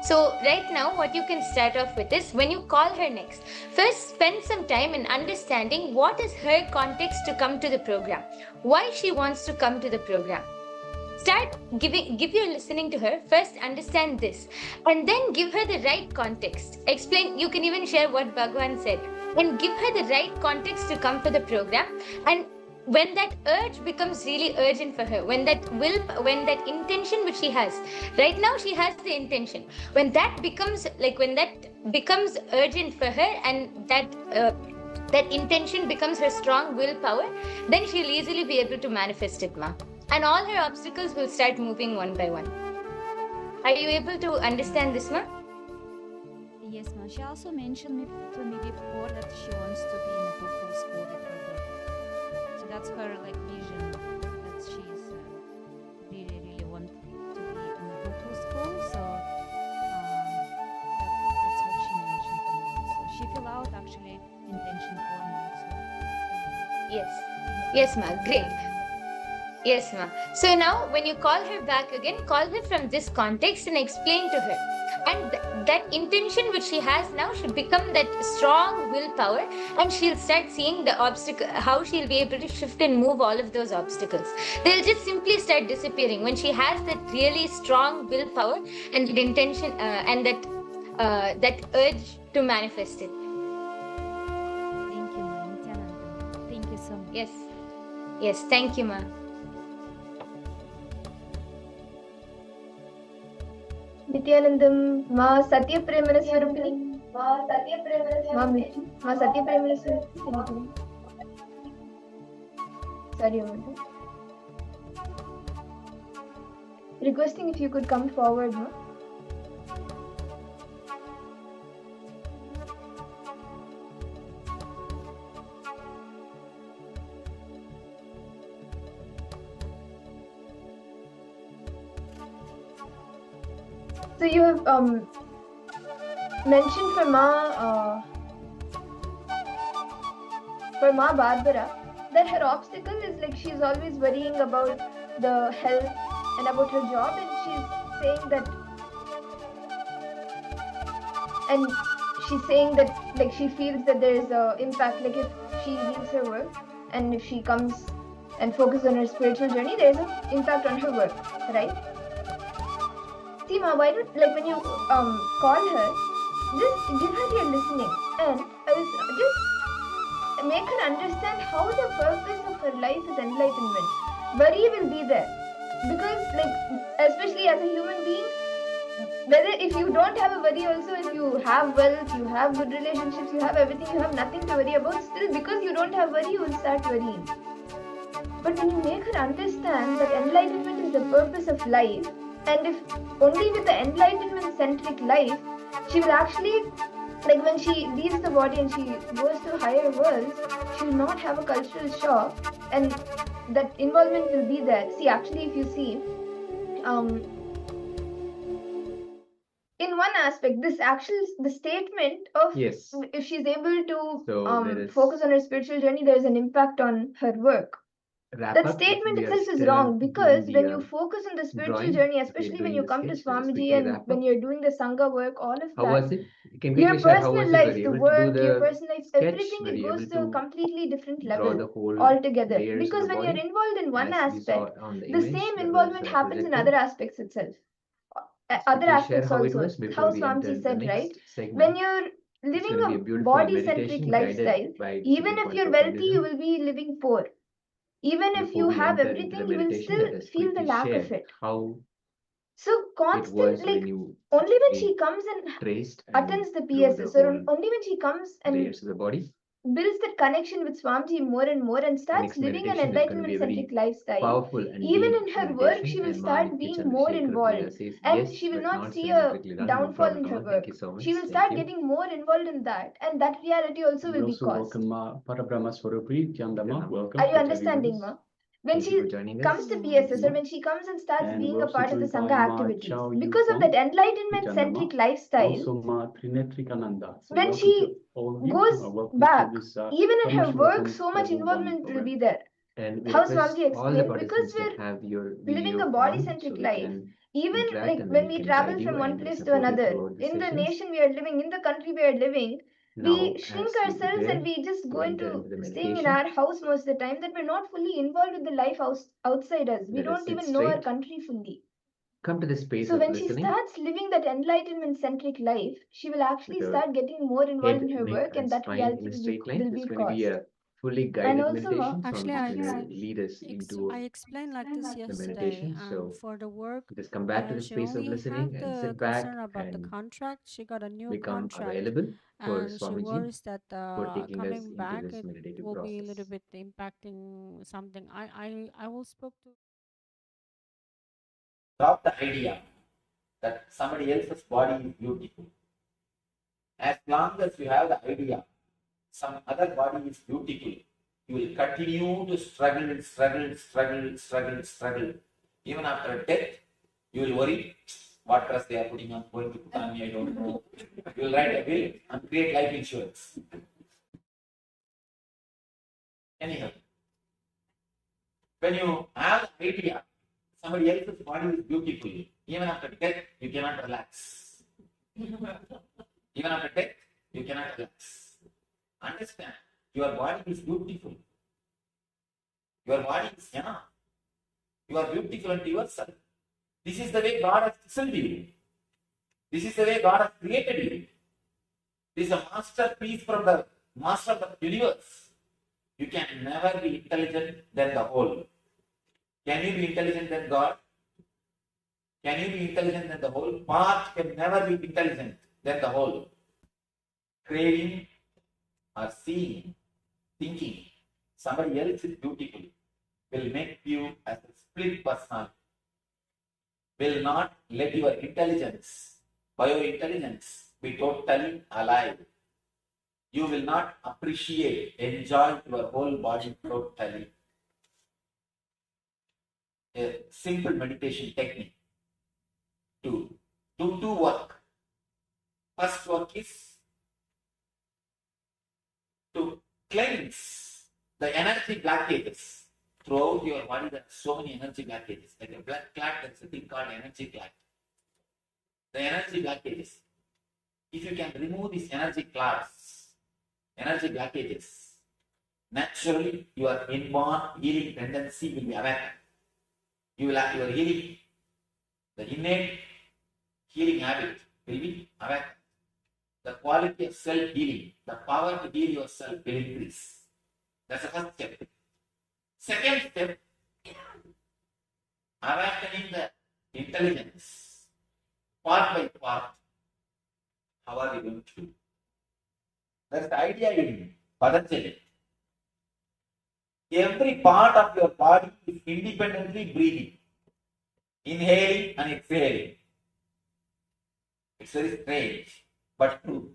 So right now what you can start off with is, when you call her next, first spend some time in understanding what is her context to come to the program, why she wants to come to the program. Give your listening to her, first understand this, and then give her the right context. Explain, you can even share what Bhagavan said, and give her the right context to come for the program. And when that urge becomes really urgent for her, when that intention which she has, right now she has the intention, when that becomes urgent for her and that intention becomes her strong willpower, then she'll easily be able to manifest it, ma. And all her obstacles will start moving one by one. Are you able to understand this, ma? Yes, ma'am. She also mentioned to me before that she wants to be in a fruitful school with her daughter. So that's her vision, that she's really want to be in a fruitful school. So that's what she mentioned to me. So she filled out actually intention form also. Yes, ma. Great. Yes, ma. So now when you call her back again, call her from this context and explain to her. And that intention which she has now should become that strong willpower, and she'll start seeing the obstacle, how she'll be able to shift and move all of those obstacles. They'll just simply start disappearing when she has that really strong willpower and that intention and that urge to manifest it. Thank you, ma. Nithyananda. Thank you so much. Yes, thank you, ma. Nithyanandam, ma Satya Premana Swarupini. Ma Satya Premana Swarupini. Sorry, Amanda. Requesting if you could come forward, ma. So you have mentioned for Ma Barbara that her obstacle is she's always worrying about the health and about her job, and she's saying that she feels that there is a impact, if she leaves her work and if she comes and focuses on her spiritual journey, there is an impact on her work, right? See, ma, why don't, when you call her, just give her your listening and just make her understand how the purpose of her life is enlightenment. Worry will be there because, especially as a human being, whether if you don't have a worry also, if you have wealth, you have good relationships, you have everything, you have nothing to worry about, still because you don't have worry, you will start worrying. But when you make her understand that enlightenment is the purpose of life, and if only with the enlightenment-centric life, she will actually, when she leaves the body and she goes to higher worlds, she will not have a cultural shock, and that involvement will be there. See, actually, if you see, in one aspect, the statement of Yes. if she's able to So there is focus on her spiritual journey, there is an impact on her work. wrap That up. statement We are itself is still wrong, doing because when the you focus on the spiritual drawing. journey, We're especially when doing you the come to sketch. Let us Swamiji quickly and wrap when up. you're doing the Sangha work, all of How that, was it? You can your quickly share how personal was it? Were life, you the able to do work, your the personal life, sketch? everything, Were it you goes able to a to completely different draw level the whole altogether. layers of Because the when you're body involved in one as we saw aspect, on the the image same that was involvement happens in projected? other aspects itself. Let's Other quickly share aspects how it also. was before How we enter Swamiji into the said, right? next segment. When you're It's living going to be a a beautiful body-centric meditation lifestyle, guided by the even Supreme if you're Pontiff of wealthy, you Hinduism. will be living poor. Even if Before you we have enter into everything, the you will meditation, still let us feel the quickly lack share of it. how So it constant, was like when you only when actually she comes and traced and attends the drew the PSS, or whole only when she comes and layers of the body. builds that connection with Swamiji more and more and The starts next living an meditation is going to be a enlightenment-centric very lifestyle, powerful and even deep in her work, meditation. she will And Ma start being Nitya more Chandrasekhar involved, says and yes, she will but not not see a symmetrically. No downfall in her problem. work. Thank you so much. She will Thank start you. getting more involved in that, and that reality also We will be also caused. welcome Ma Parabrahma Swarupi Tyandama. Welcome. Are you Kechari understanding, once. Ma? When Thank you for she joining comes us. to Thank PSS, you, or Ma. when she comes and starts And being we're a also part of the joined by Sangha Ma activities, Chao because of Yupong that enlightenment-centric Tyandama. lifestyle, Also Ma Trinetrikananda. So when welcome she to all of you. goes Welcome back, to this even in her work, Paramashivoham so much Level 1 involvement will program. be there. And we How request Swamiji all the explained, because participants to we're have your living a video on body-centric so we life, can even interact, like and then when we we can travel guide you from one and place to support you another, throughout the in the sessions. nation we are living, in the country we are living, Now, we shrink as we ourselves and prepare we just to go enter into into the staying in meditation, our house most of the time, that we're not fully involved with the life outside us. We let us don't sit even know our straight. country fully. Come to the space So of when she listening starts living that enlightenment-centric life, she will actually with our start getting more involved head, in her neck, work, and and that spine reality in a straight line. will It's be going to be caused. a fully And guided also, meditation. Actually, Swami is going to lead us into I explained like this the yesterday, meditation. and So for the work, just come back to the she space of only listening have and the sit back concern about the and contract. She got a new become contract, available for and she Swamiji worries that for taking us coming into back this it meditative will be a little process. bit impacting something. I will spoke to. Drop the idea that somebody else's body is beautiful. As long as you have the idea some other body is beautiful, you will continue to struggle. Even after death, you will worry what dress they are putting on, going to put on me, I don't know. You will write a will and create life insurance. Anyhow, when you have the idea somebody else's body is beautiful, even after death, you cannot relax. Even after death, you cannot relax. Understand, your body is beautiful. Your body is enough. You are beautiful unto yourself. This is the way God has chiseled you. This is the way God has created you. This is a masterpiece from the master of the universe. You can never be intelligent than the whole. Can you be intelligent than God? Can you be intelligent than the whole? Part can never be intelligent than the whole. Craving or seeing, thinking somebody else is beautiful will make you as a split personality. Will not let your intelligence, biointelligence, be totally alive. You will not appreciate, enjoy your whole body totally. A simple meditation technique to do two work. First work is to cleanse the energy blockages. Throughout your body, there are so many energy blockages. Like a blood clot, there is a thing called energy clot. The energy blockages. If you can remove these energy clots, energy blockages, naturally your inborn healing tendency will be awakened. You will have your healing, the innate healing habit will be awakened. The quality of self-healing, the power to heal yourself will increase. That's the first step. Second step, awakening the intelligence, part by part. How are we going to do? That's the idea in Patanjali. Every part of your body is independently breathing, inhaling and exhaling. It's very strange, but true.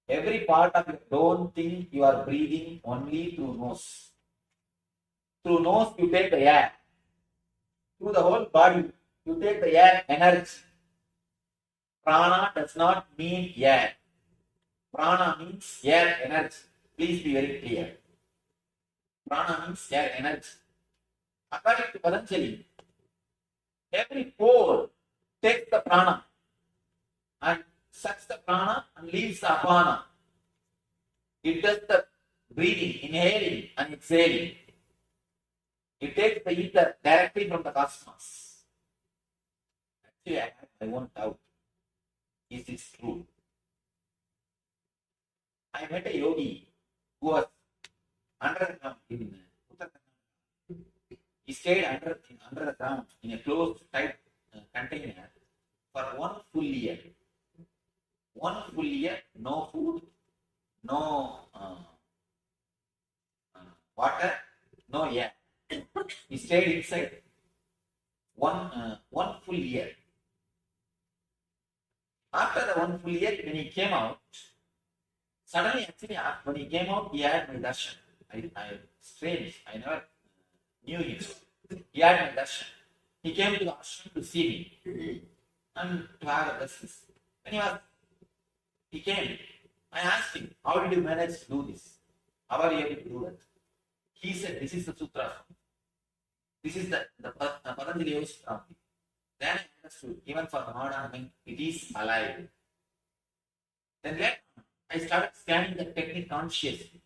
Every part of you don't think you are breathing only through nose. Through nose, you take the air. Through the whole body, you take the air energy. Prana does not mean air. Prana means air energy. Please be very clear. Prana means air energy. According to Patanjali, every pore takes the prana and sucks the prana and leaves the apana. It does the breathing, inhaling and exhaling. It takes the ether directly from the cosmos. Actually, I have my own doubt. Is this true? I met a yogi who was under the ground in Uttarakhand. He stayed under the ground in a closed tight container for 1 full year. 1 full year, no food, no water, no air. He stayed inside one full year. After the 1 full year, when he came out, suddenly, actually, when he came out, he had my darshan. Strange, I never knew him. He had my darshan. He came to the ashram to see me and to have a darshan. When he came, I asked him, how did you manage to do this? How are you able to do that? He said, this is the sutra. This is the Patanjali Yoga Sutra. Then I understood, even for the modern mind, it is alive. Then later, I started scanning the technique consciously.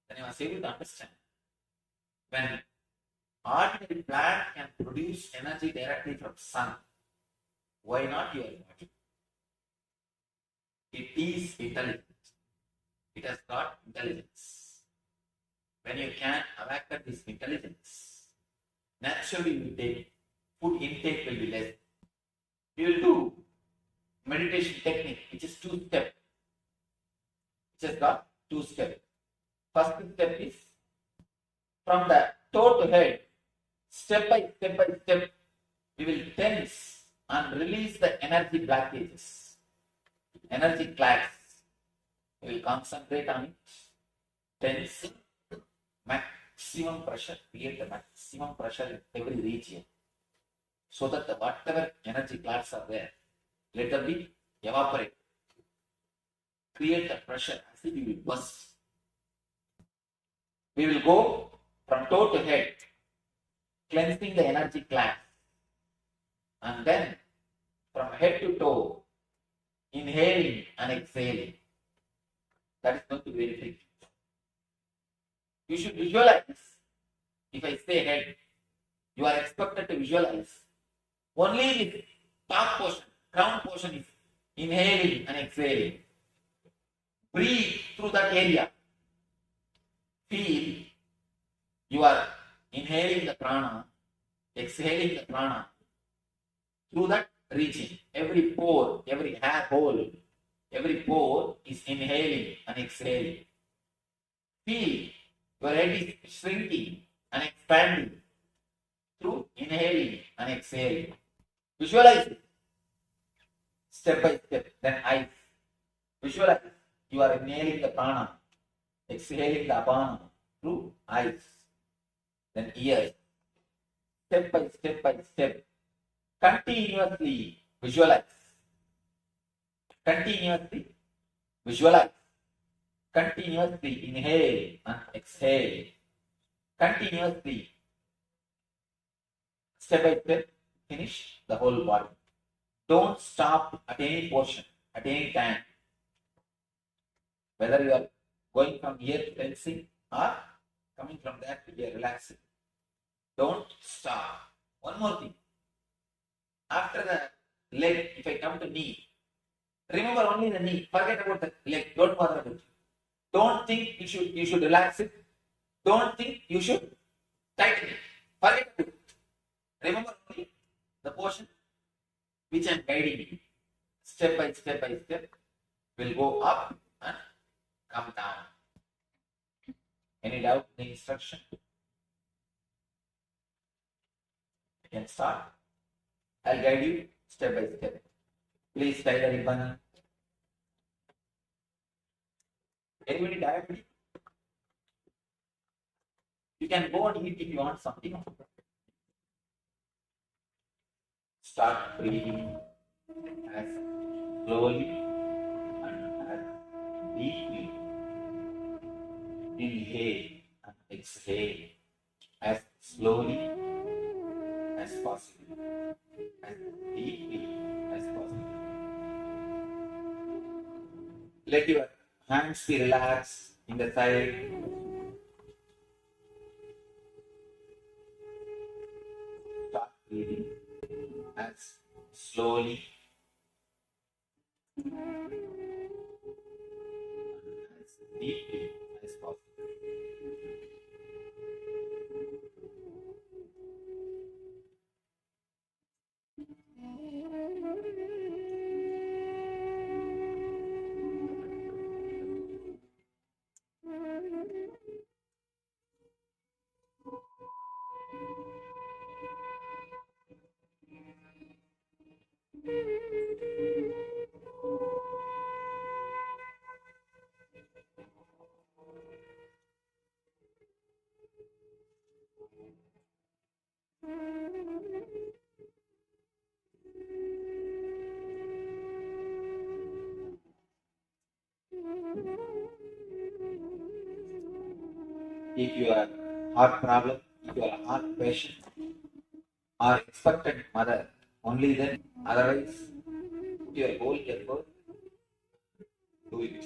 Then I was able to understand. When ordinary plant can produce energy directly from sun, why not your body? It is intelligent. It has got intelligence. When you can awaken this intelligence, naturally you take food intake will be less. You will do meditation technique, which is 2-step. It has got 2 steps. First step is from the toe to head, step by step, we will tense and release the energy blockages, energy clasps. We will concentrate on it, tense, maximum pressure, create the maximum pressure in every region, so that the whatever energy clouds are there, let them be evaporate. Create the pressure as if you will burst. We will go from toe to head, cleansing the energy clouds, and then from head to toe, inhaling and exhaling. That is going to be very tricky. You should visualize. If I say head, you are expected to visualize. Only the top portion, crown portion is inhaling and exhaling. Breathe through that area. Feel you are inhaling the prana, exhaling the prana through that region. Every pore, every hair hole, every pore is inhaling and exhaling. Feel your head is shrinking and expanding through inhaling and exhaling. Visualize it step by step. Then eyes. Visualize you are inhaling the prana, exhaling the apana through eyes. Then ears. Step by step. Continuously visualize. Continuously visualize. Continuously inhale and exhale. Continuously, step by step, finish the whole body. Don't stop at any portion, at any time. Whether you are going from here to tensing or coming from there to here relaxing. Don't stop. One more thing. After the leg, if I come to knee, remember only the knee. Forget about the leg. Don't bother about it. Don't think you should relax it. Don't think you should tighten it. Forget about it. Remember only the portion which I am guiding you. Step by step will go up and come down. Any doubt in the instruction? You can start. I'll guide you step by step. Please tie the ribbon. Anybody diabetic? You can go and eat if you want something. Start breathing as slowly and as deeply. Inhale and exhale as slowly as possible, as deeply as possible. Let your hands be relaxed in the side. Start breathing as slowly and as deeply as possible. If you have heart problem, if you are a heart patient or expectant mother, only then, otherwise, put your whole effort, do it.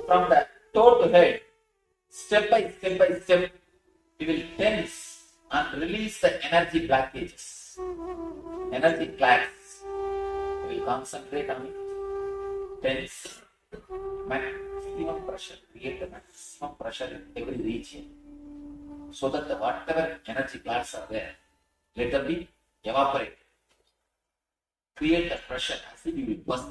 From the toe to head, step by step, we will tense and release the energy blockages, energy clasps. We will concentrate on it, tense, maximum pressure, create the maximum pressure in every region, so that whatever energy clouds are there, let them be evaporate. Create the pressure as if you will burst.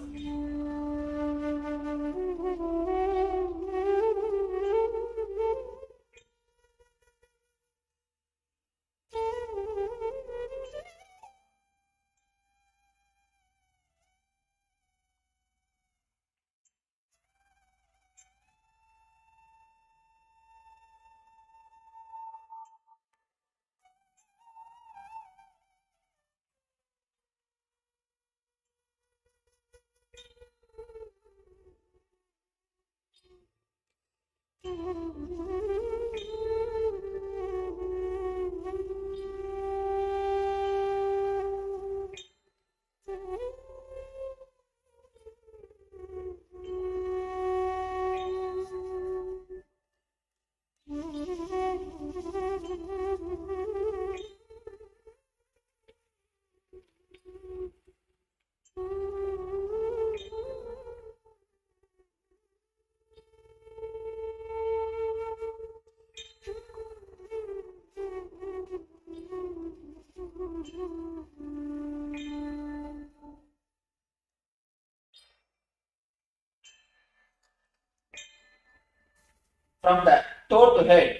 from the toe to head,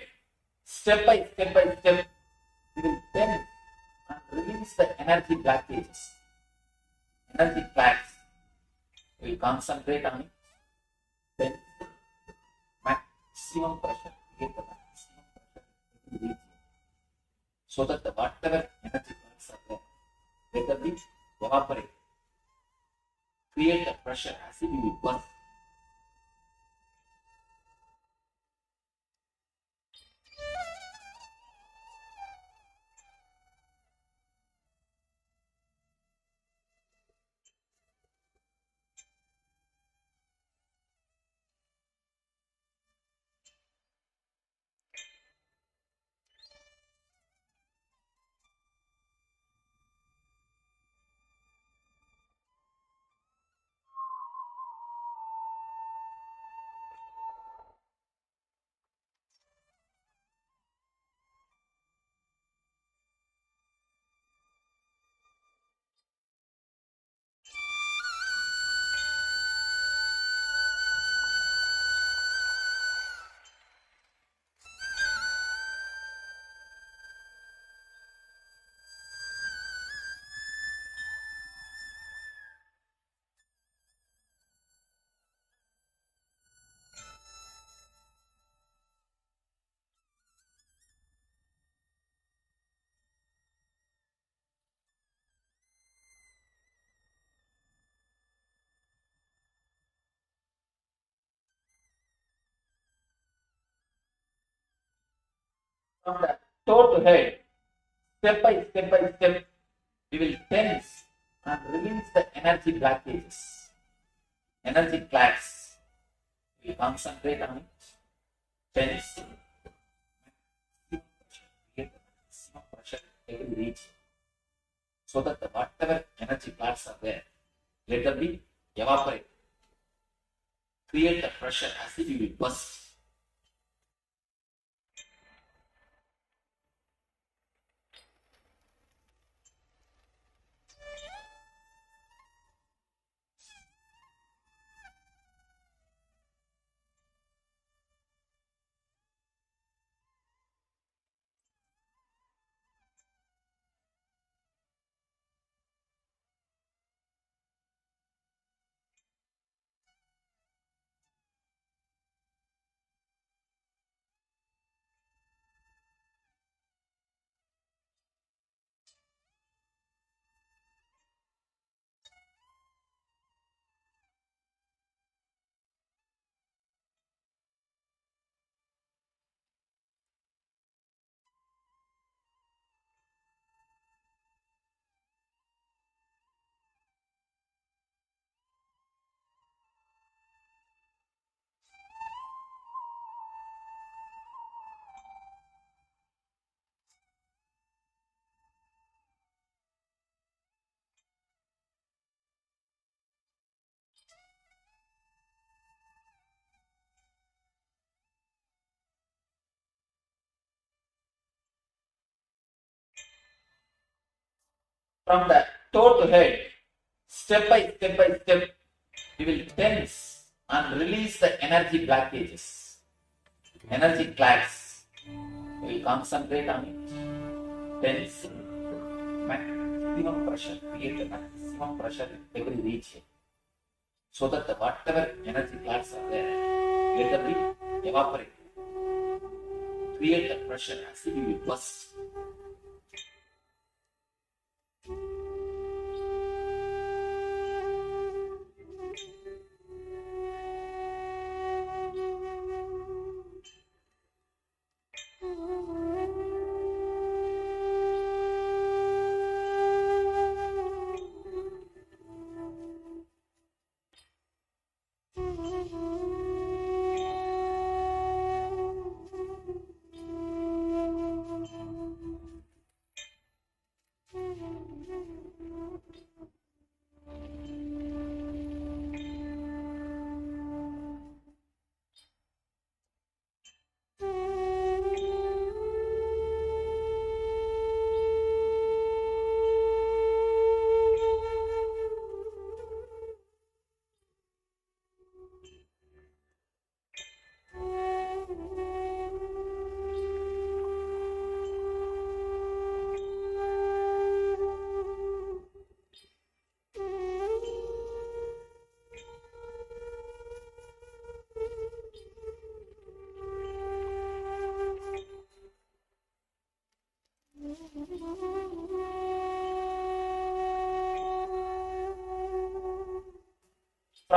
step by step, we will tense and release the energy blockages, energy flags. We will concentrate on it. Then maximum pressure, create the maximum pressure in the region, so that the whatever energy flags are there, let them be evaporate. Create the pressure as if you will burst. From the toe to head, step by step, we will tense and release the energy blockages, energy flags. We concentrate on it, tense, create the maximum pressure in every region, so that the whatever energy flags are there, let them be evaporate. Create the pressure as if you will burst. From the toe to head, step by step, we will tense and release the energy blockages, energy flags. We will concentrate on it, tense, maximum pressure, create the maximum pressure in every region, so that the whatever energy flags are there, let them be evaporate. Create the pressure as if you will burst.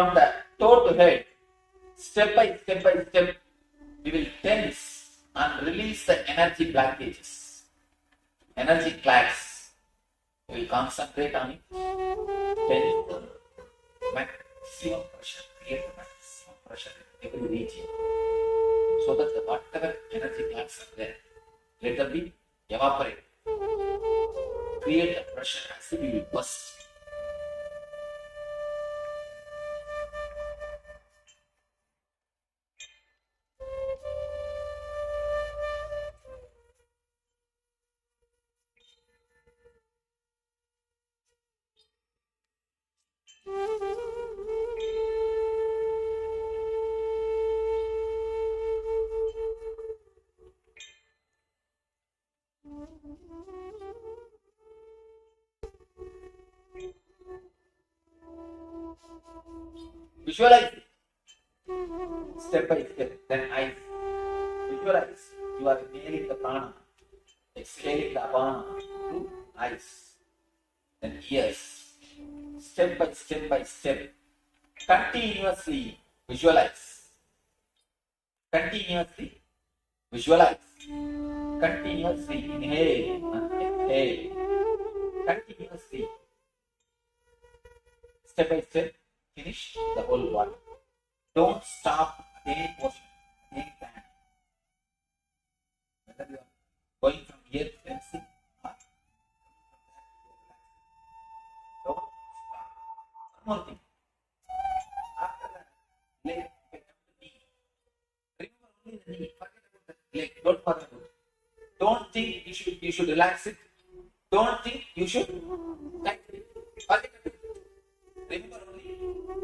from the toe to head, step by step, we will tense and release the energy blockages, energy clasps. We will concentrate on it, tense the maximum pressure, create the maximum pressure in every region, so that the whatever energy clasps are there, let them be evaporate. Create a pressure as if you will burst. Visualize it. Step by step, then eyes. Visualize you are inhaling the prana, exhaling the apana through eyes, then ears. Step by step, continuously visualize. Continuously visualize. Continuously inhale and exhale. Continuously. Step by step, finish the whole body. Don't stop at any portion, at any time. Whether you are going from here to tensing or don't stop. One more thing. After that, leg, get up the knee. Remember only the knee. Forget about the leg. Don't bother about it. Don't think you should relax it. Don't think you should tighten it. Forget about it. Remember only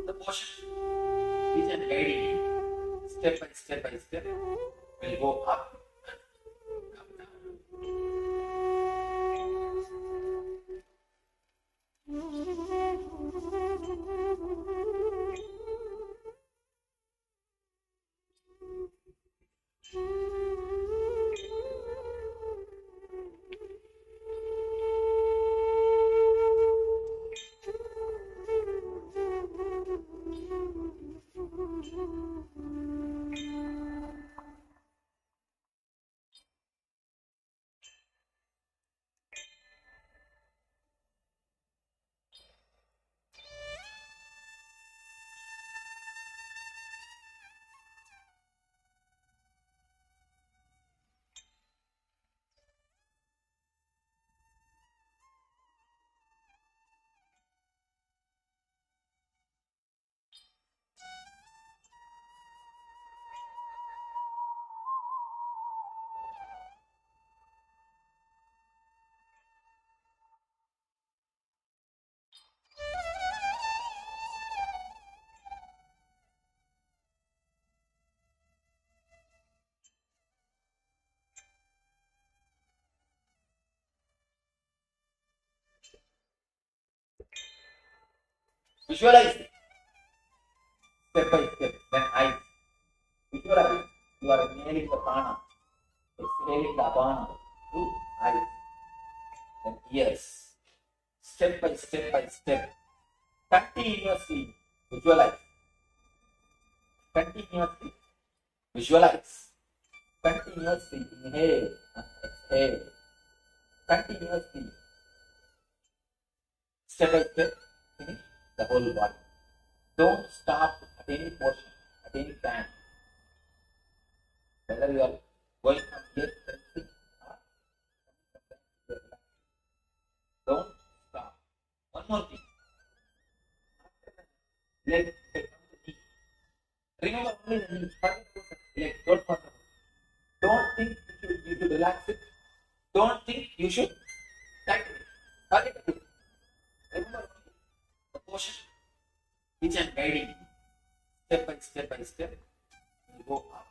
the motion which I am guiding you. Step by step, will go up and come Visualize it. Step by step, then eyes. Visualize you are inhaling the prana, exhaling the apana through eyes, then ears. Step by step, continuously visualize. Continuously visualize. Continuously inhale and exhale. Continuously. Step by step, finish the whole body. Don't stop at any portion, at any time. Whether you are going from here to tensing or don't stop. One more thing. Leg, take on the knee. Remember only the knee. Forget about the leg. Don't forget about it. Don't think you should relax it. Don't think you should tighten it. Forget about it. Remember only the motion which I am guiding you. Step by step, you go up.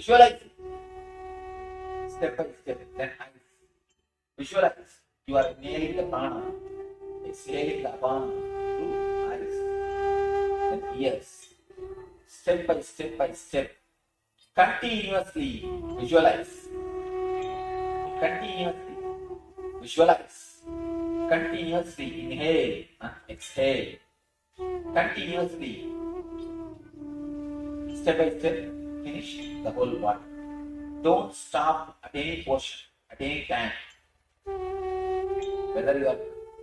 Visualize it. Step by step. Then eyes. Visualize. You are inhaling the prana, exhaling the apana through eyes. Then ears. Step by step by step. Continuously visualize. Continuously visualize. Continuously inhale and exhale. Continuously. Step by step, finish the whole body. Don't stop at any portion, at any time. Whether you are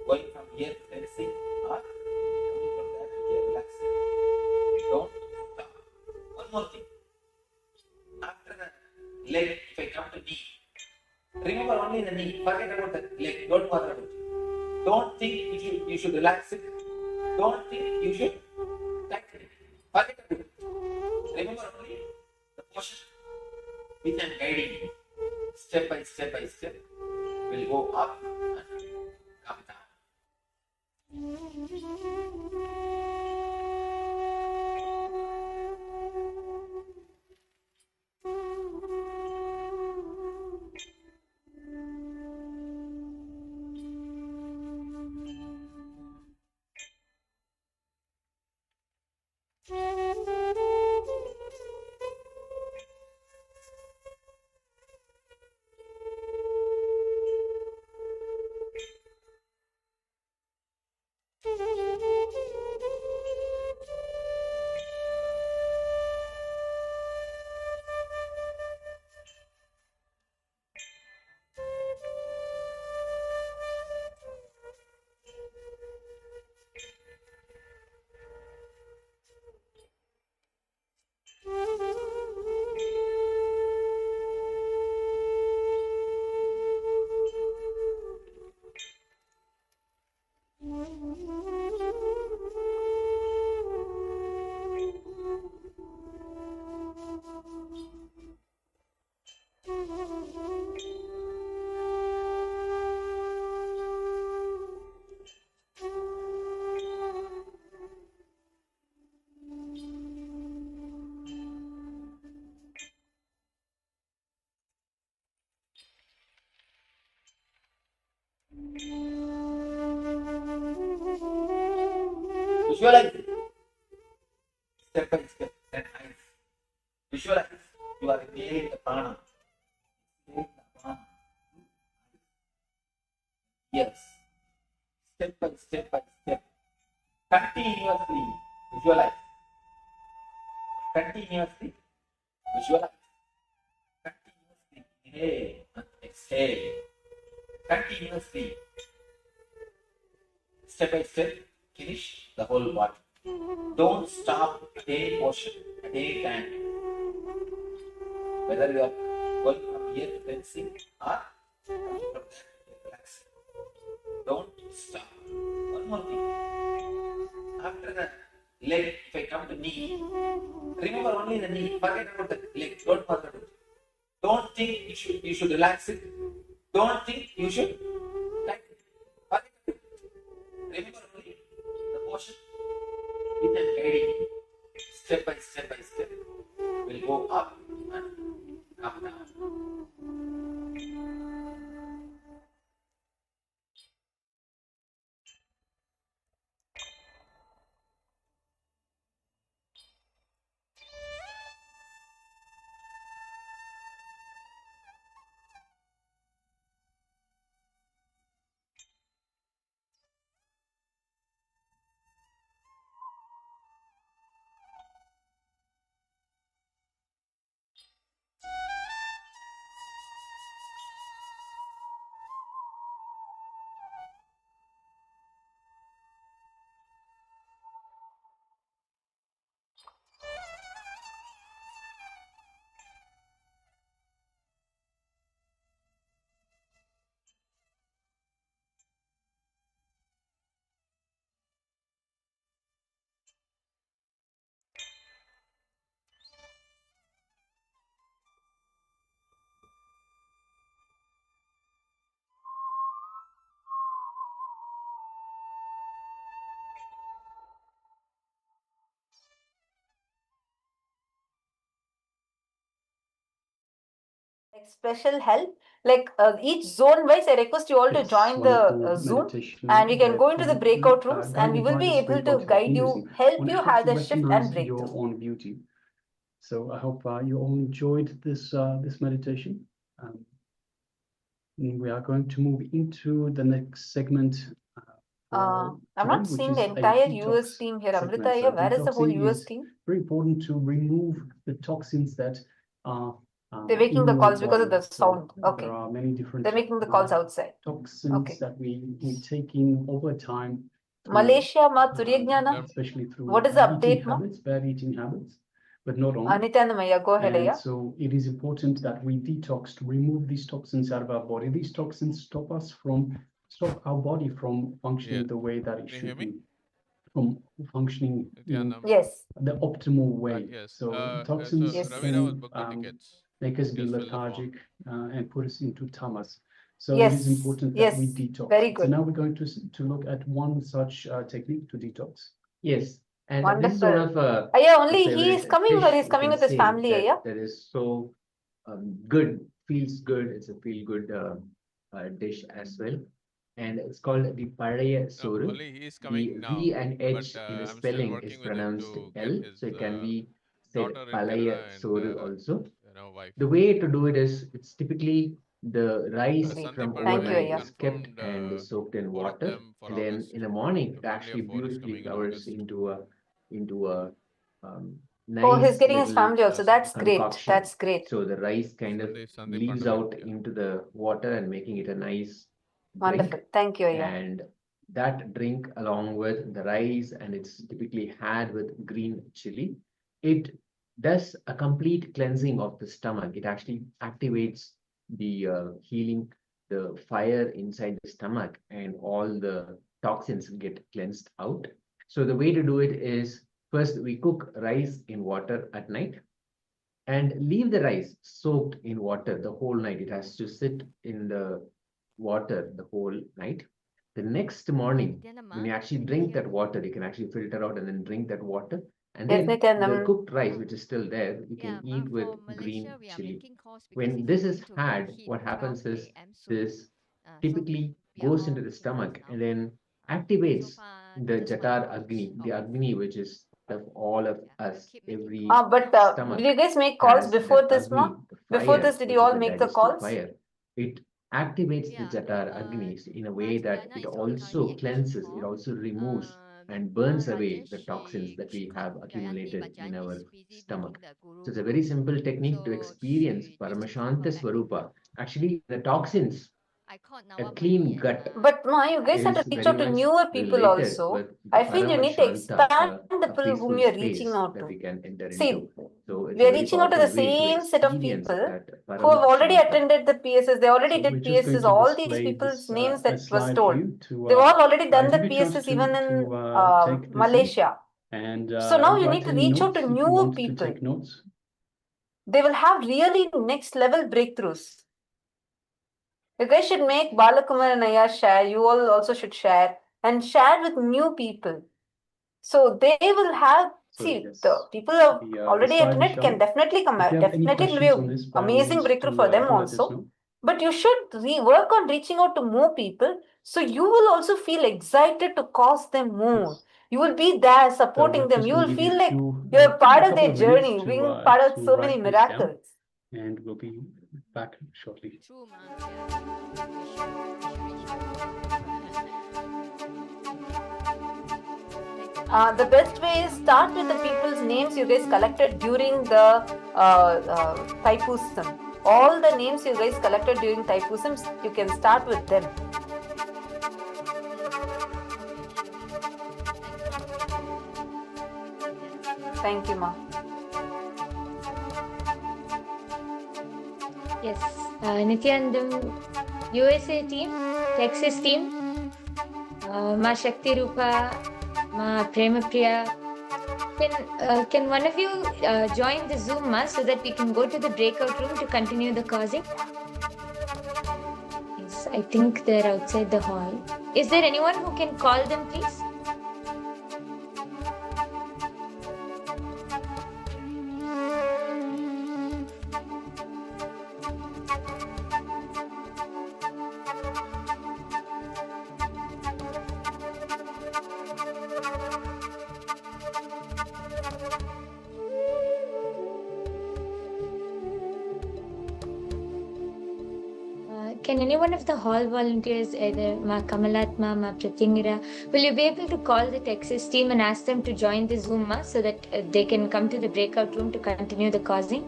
going from here to tensing or coming from there to here relaxing. Don't stop. One more thing. After the leg, if I come to knee, remember only the knee. Forget about the leg. Don't bother about it. Don't think you should relax it. Don't think you should tighten it. Forget about it. Remember only the portion which I am guiding you. Step by step by step, will go up and come down. Visualize it. Step by step, then eyes. Visualize. You are inhaling the prana. Inhaling the prana. Yes. Step by step by step. Continuously visualize. Continuously visualize. Continuously inhale and exhale. Continuously. Step by step, finish the whole body. Don't stop at any portion, at any time. Whether you are going from here to tensing or coming from there to relaxing. Don't stop. One more thing. After the leg, if I come to knee, remember only the knee. Forget about the leg. Don't bother about it. Don't think you should relax it. Don't think you should tighten it. Forget about it. Remember only the portion which I am guiding you. Step by step, will go up and come down. special help, like each zone wise, I request you all to Yes, join the wonderful Zoom, meditation and we can that go into the breakout rooms, and we guided will by be the able Supreme to Pontiff of guide you, Hinduism help on you how have to the shift recognize and your breakthrough. own beauty. So I hope you all enjoyed this meditation. We are going to move into the next segment for I'm today, not which seeing the is a entire US detox team here. segment. Amrita, So where is the whole detoxing US is team? very important to remove the toxins that are They're making in the your calls because body. of the So sound. Okay. there are many different They're making the calls outside. toxins Okay. that we take in over time, Malaysia, Ma, Turiyagnana. especially through What is the eating update, Ma? habits, bad eating habits, but not only. Nithyananda, go ahead, And yeah. so it is important that we detox to remove these toxins out of our body. These toxins stop our body from functioning the way that it should be, from functioning in Yes. the optimal way. So toxins Yes. can make us be lethargic and put us into tamas. So Yes. it is important that we detox. Very good. So now we're going to look at one such technique to detox. Yes, and this is Wonderful. one of Yeah, only he favorite is coming, or dish he's we coming can with his say family, yeah? that is so good, feels good. It's a feel good dish as well, and it's called the Paraya Soru. The V and H in the spelling is pronounced L, so it can be said Palaya Soru also. The way to do it is, it's typically the rice from Thank you, overnight yeah. is kept and soaked in water, and then in the morning it actually beautifully flowers into a Oh, he's nice getting his little family also. That's great. concoction. That's great. So the rice kind of leaves out into the water and making it a nice Wonderful. drink. Thank you, yeah. And that drink, along with the rice, and it's typically had with green chili, it does a complete cleansing of the stomach. It actually activates the healing, the fire inside the stomach, and all the toxins get cleansed out. So the way to do it is, first we cook rice in water at night and leave the rice soaked in water the whole night. It has to sit in the water the whole night. The next morning, when you actually drink that water, you can actually filter out and then drink that water. And Yes, then Nithyananda. the cooked rice, which is still there, you can eat with green chili. When this is had, what happens is this typically goes into the stomach and then activates the Jatar Agni, the Agni which is of all of us. Every But stomach did you guys make calls has before that this, Ma? Agni, the Before fire, this, did which you is all the make the digestive calls? fire. It activates the Jatar Agnis in a way that it also cleanses, it also removes and burns away the toxins that we have accumulated in our stomach. So it's a very simple technique to experience Paramashanta Swarupa. Actually, the toxins, a clean gut, But Ma, you guys have to is reach very out to much newer people related also. with the I feel you need to Paramashanta, expand the a people whom peaceful you're reaching space out that to. we can enter See, into. So it's we a are very reaching out to the powerful way to same set of experience people that who have already Paramashanta. attended the PSS. They already So did we're just going PSS. to All these display people's this names a that was slide for told. you to They've all already done the give you a chance PSS even in take this in. Malaysia. And So now you write need to any reach out to notes if you new want to people. take notes. They will have really next level breakthroughs. You guys should make Balakumar and Aya share. You all also should share and share with new people. So they will have, see, the people who have already slide is attended can shown. definitely come If out. you have any Definitely questions will on be this, by all amazing means, breakthrough for them to let us also. know. But you should work on reaching out to more people, so you will also feel excited to cause them more. You will be there supporting them. You will feel like you're part of their journey, being part of so many miracles. And we'll be back shortly. The best way is start with the people's names you guys collected during the Thaipusam. All the names you guys collected during Thaipusam, you can start with them. Thank you, Ma. Yes, Nithyananda USA team, Texas team, Ma Shakti Rupa, Ma Prema Priya. Can one of you join the Zoom, Ma, so that we can go to the breakout room to continue the causing? Yes, I think they're outside the hall. Is there anyone who can call them, please? can any one of the hall volunteers, either Ma Kamalatma, Ma Pratyingira, will you be able to call the Texas team and ask them to join the Zoom Ma so that they can come to the breakout room to continue the causing?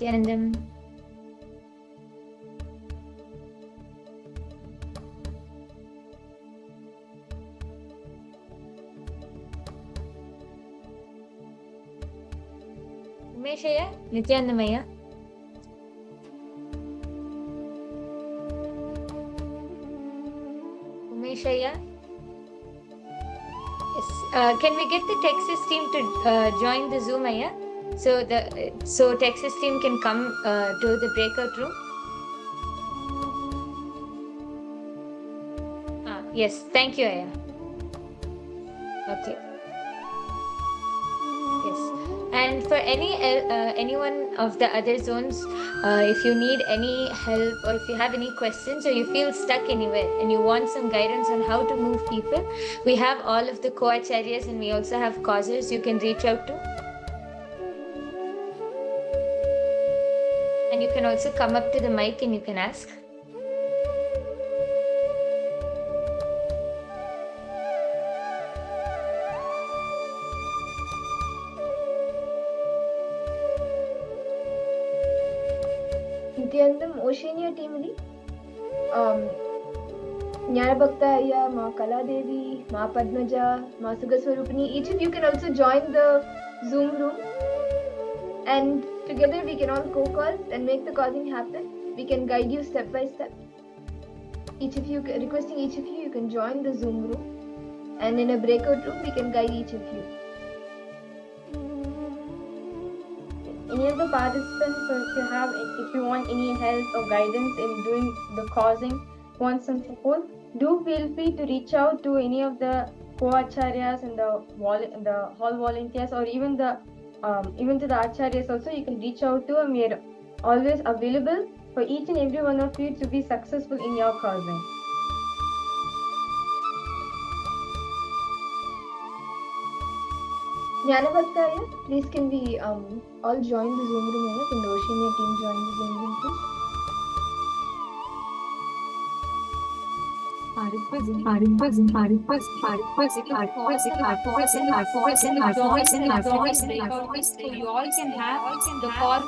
Nithyanandam. Umeshaya, Nithyanandamaya. Umeshaya. Yes. Can we get the Texas team to join the Zoom, Aya? So Texas team can come to the breakout room. Yes. Thank you, Aya. Okay. Yes. And for anyone of the other zones, if you need any help or if you have any questions or you feel stuck anywhere and you want some guidance on how to move people, we have all of the co-acharyas and we also have causers you can reach out to. And you can also come up to the mic and you can ask. Nithyanandam Oceania team li Jnanabhaktaya, Ma Kaladevi, Ma Padmaja, Ma Sugaswarupini, each of you can also join the Zoom room and together we can all co-cause and make the causing happen. We can guide you step by step. Requesting each of you, you can join the Zoom room and in a breakout room we can guide each of you. Any of the participants, or if you want any help or guidance in doing the causing, want some support, do feel free to reach out to any of the co-acharyas and the hall volunteers, or even to the acharyas also. You can reach out to, and we are always available for each and every one of you to be successful in your causing. Jnanabhaktaya, please can we all join the Zoom room? Can the Oceania team join the Zoom room, please? So you all can have the call.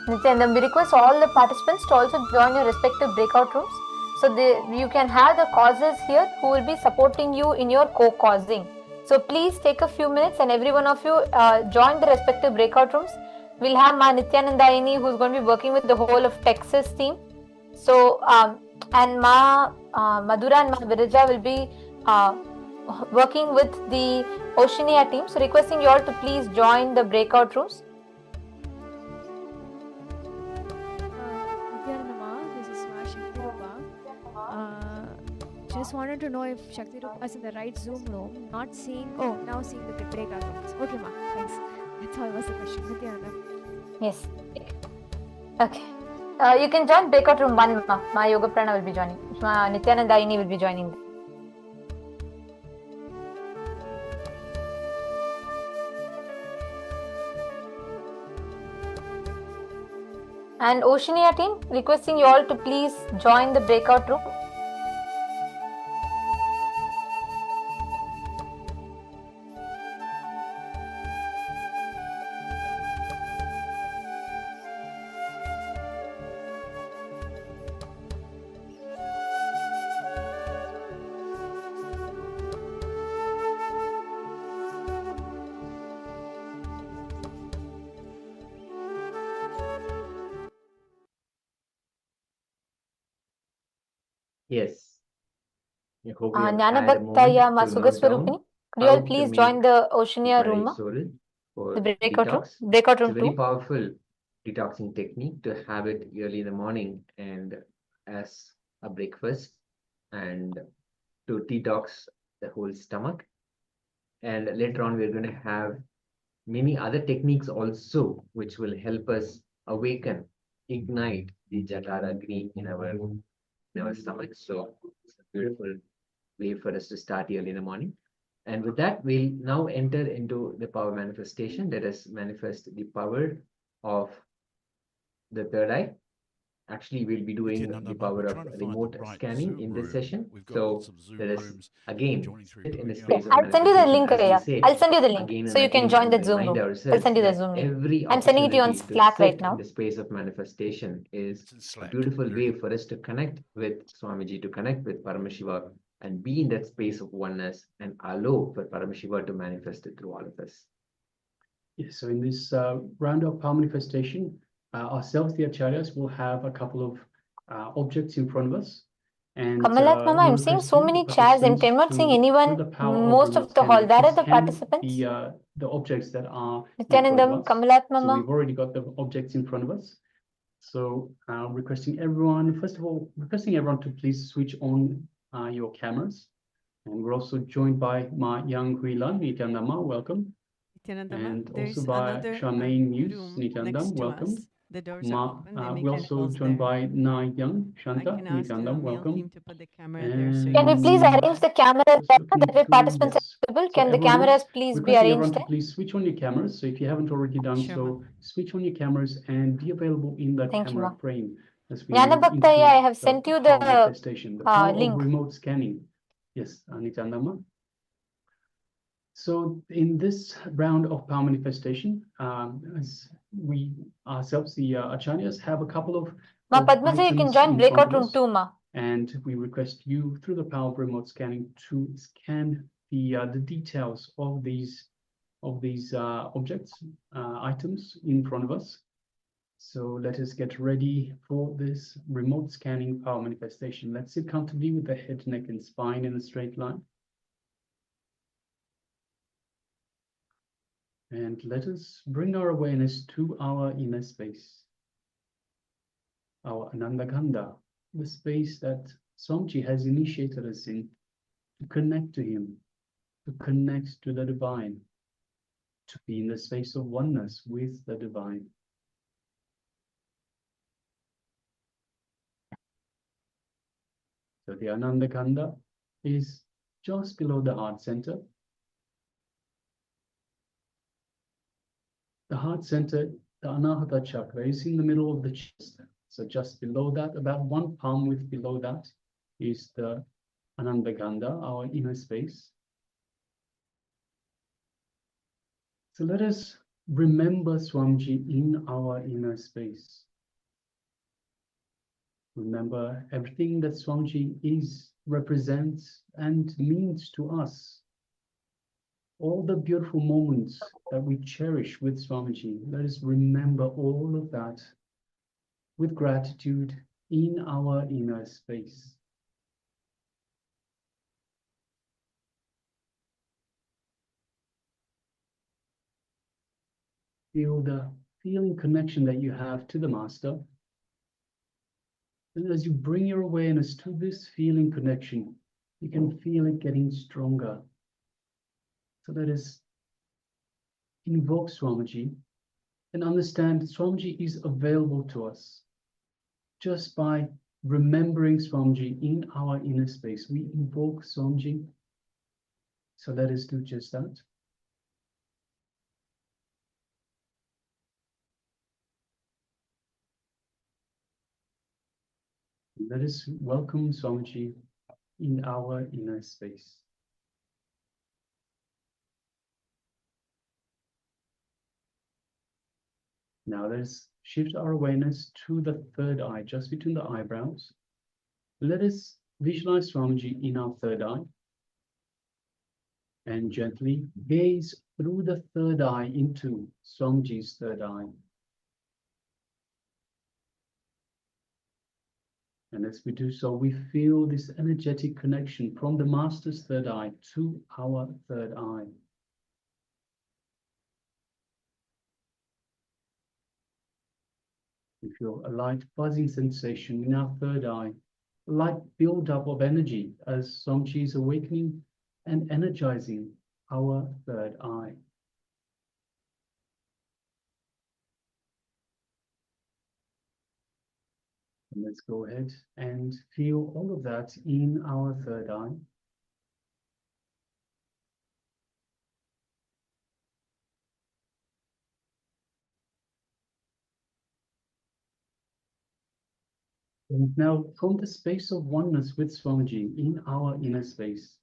Nithyanandam, we request all the participants to also join your respective breakout rooms. So you can have the causes here who will be supporting you in your co-causing. So please take a few minutes and every one of you join the respective breakout rooms. We'll have Ma Nithyanandayini who's going to be working with the whole of Texas team. So and Ma Madhura and Ma Viraja will be working with the Oceania team. So requesting you all to please join the breakout rooms. Just wanted to know if Shakti Rupa is in the right Zoom room, now seeing the breakout rooms. Okay, ma, thanks. That's all was the question. Nithyananda. Yes. Okay. You can join breakout room 1, Ma Yoga Prana will be joining. Ma Nithyanandayini will be joining. And Oceania team, requesting you all to please join the breakout room. Yes. I hope you have had a Jnanabhaktaya moment to note Masugaswarupini. down Could you all how to please make join the Oceania the right room, soul for the breakout room, detox. breakout It's a room very 2. powerful detoxing technique to have it early in the morning and as a breakfast and to detox the whole stomach. And later on, we're going to have many other techniques also, which will help us awaken, ignite the Jatara Agni in our stomach. So it's a beautiful way for us to start early in the morning. And with that, we'll now enter into the power manifestation. Let us manifest the power of the third eye. Actually, we'll be doing the power of remote scanning in this session. So let us again sit in the space of I'll send you the link, manifestation, Kriya. as we say, I'll send you the link again so and you can again, join and that Zoom remind room. I'll ourselves send you the that Zoom link. every I'm sending it to you on opportunity to Slack right sit now. in the space of manifestation is a beautiful way for us to connect with Swamiji, to connect with Paramashiva, and be in that space of oneness and allow for Paramashiva to manifest it through all of us. Yes, so in this round of power manifestation, ourselves, the acharyas, will have a couple of objects in front of us. And Kamalat Mama, we I'm seeing request so you, the many chairs empty. I'm not participants, seeing to, anyone, through the power of most remote of the hall. scanning, Where are please the scan participants? the objects that are in front of Nithyanandam, us. Kamalat So Mama. we've already got the objects in front of us. So requesting everyone, first of all, requesting everyone to please switch on your cameras. And we're also joined by Ma Yang Huilan, Nithyanandama, welcome. And also by Charmaine Muse, Nithyanandam, welcome. The doors Ma, are open. They make we're also calls joined there. by Na Young, I Shanta, can ask the Nithyanandam, male welcome. team to put the camera there so you Can we can please see. arrange the cameras there that way participants Yes. are visible? So Can the everyone, cameras please be requesting everyone arranged to there? please switch on your cameras. So if you haven't already done so, switch on your cameras and be available in the Thank you, camera Ma. frame as we Jnana move Bhaktaya, I into have sent the you power the manifestation, the power of link. remote scanning. Yes, Nithyanandama. So in this round of power manifestation, as we ourselves, the acharyas, have a couple of Ma Padmaja, you can join in breakout front of room us, too, Ma. and we request you, through the power of remote scanning, to scan the details of these objects, items in front of us. So let us get ready for this remote scanning power manifestation. Let's sit comfortably with the head, neck, and spine in a straight line. And let us bring our awareness to our inner space, our Anandaganda, the space that Swamiji has initiated us in, to connect to him, to connect to the divine, to be in the space of oneness with the divine. So the Anandaganda is just below the heart center. The heart center, the Anahata chakra, is in the middle of the chest. So just below that, about one palm width below that, is the Anandaganda, our inner space. So let us remember Swamiji in our inner space. Remember everything that Swamiji is, represents, and means to us. All the beautiful moments that we cherish with Swamiji, let us remember all of that with gratitude in our inner space. Feel the feeling connection that you have to the Master. And as you bring your awareness to this feeling connection, you can feel it getting stronger. So let us invoke Swamiji and understand that Swamiji is available to us. Just by remembering Swamiji in our inner space, we invoke Swamiji. So let us do just that. Let us welcome Swamiji in our inner space. Now let's shift our awareness to the third eye, just between the eyebrows. Let us visualize Swamiji in our third eye and gently gaze through the third eye into Swamiji's third eye. And as we do so, we feel this energetic connection from the Master's third eye to our third eye. We feel a light buzzing sensation in our third eye, a light build-up of energy as Swamiji is awakening and energizing our third eye. Let's go ahead and feel all of that in our third eye. And now, from the space of oneness with Swamiji in our inner space,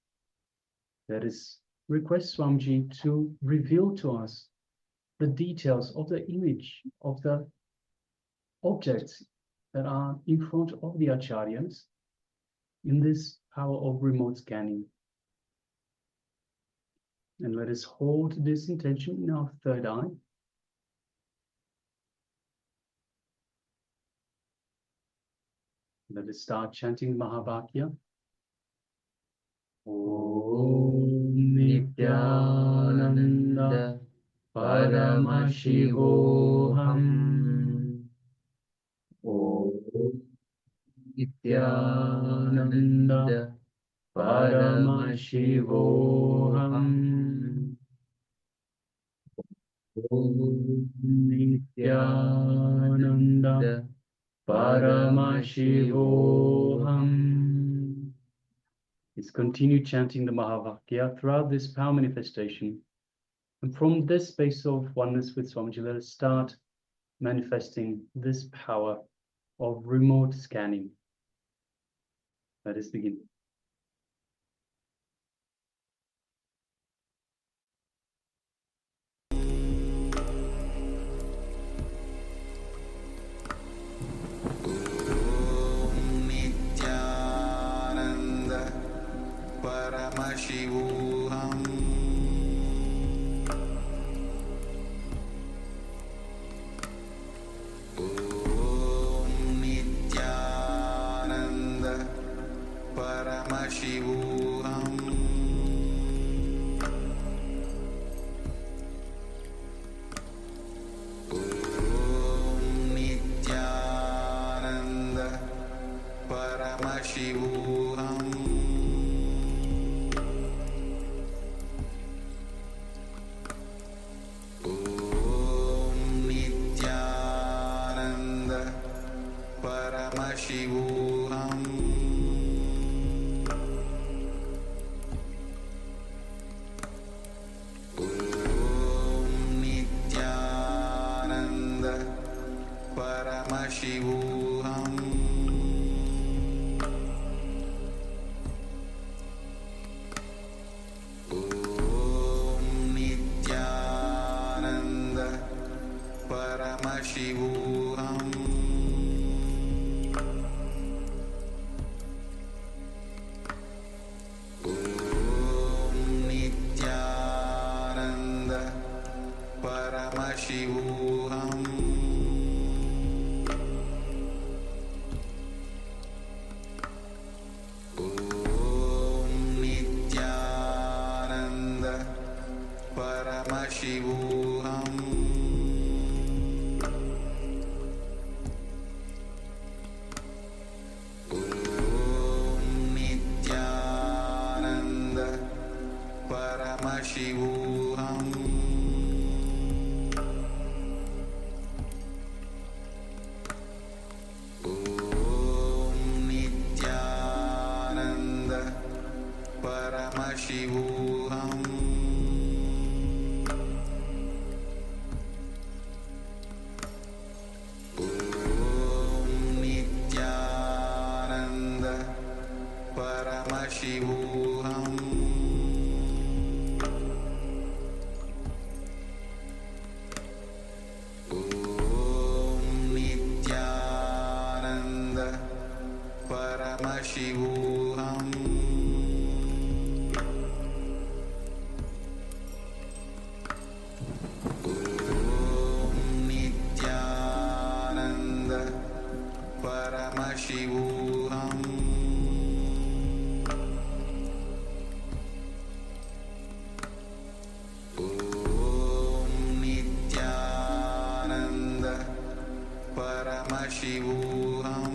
let us request Swamiji to reveal to us the details of the image of the objects that are in front of the acharyas in this power of remote scanning. And let us hold this intention in our third eye. Let us start chanting Mahavakya. Om Nithyananda Paramashivoham. Om Nithyananda Paramashivoham. Om Nithyananda Paramashivoham. Let's continue chanting the Mahavakya throughout this power manifestation. And from this space of oneness with Swamiji, let us start manifesting this power of remote scanning. Let us begin. Paramashivoham. Om Nithyananda Paramashivoham. Om Nithyananda Paramashivoham. Paramashivoham. Om Nithyananda Paramashivoham. Om Nithyananda Paramashivoham. Paramashivoham. Om Nithyananda Paramashivoham. Om Nithyananda Paramashivoham. Paramashivoham. Om Nithyananda Paramashivoham. Om Nithyananda Paramashivoham. Paramashivoham. Om Nithyananda Paramashivoham.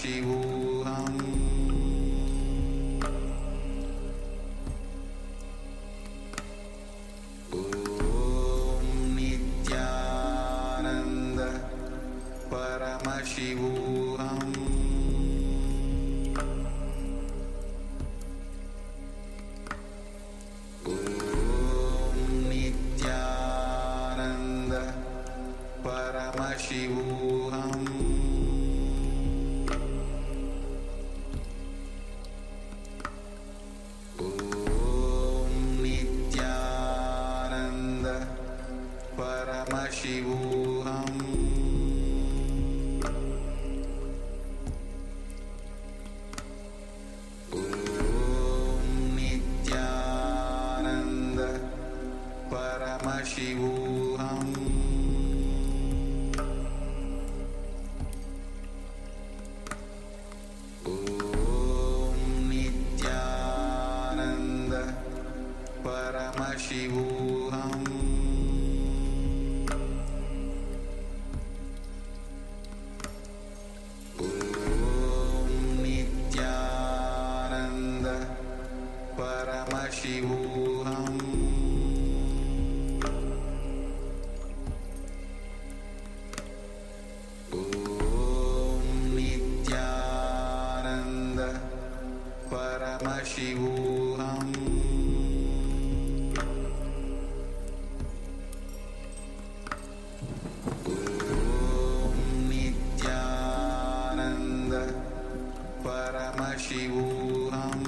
Paramashivoham Om Nithyananda Paramashivoham Nithyananda Paramashivoham Om Nithyananda Paramashivoham Om Nithyananda Paramashivoham Om Nithyananda Paramashivoham Om Nithyananda Paramashivoham Om Nithyananda Paramashivoham Om Nithyananda Paramashivoham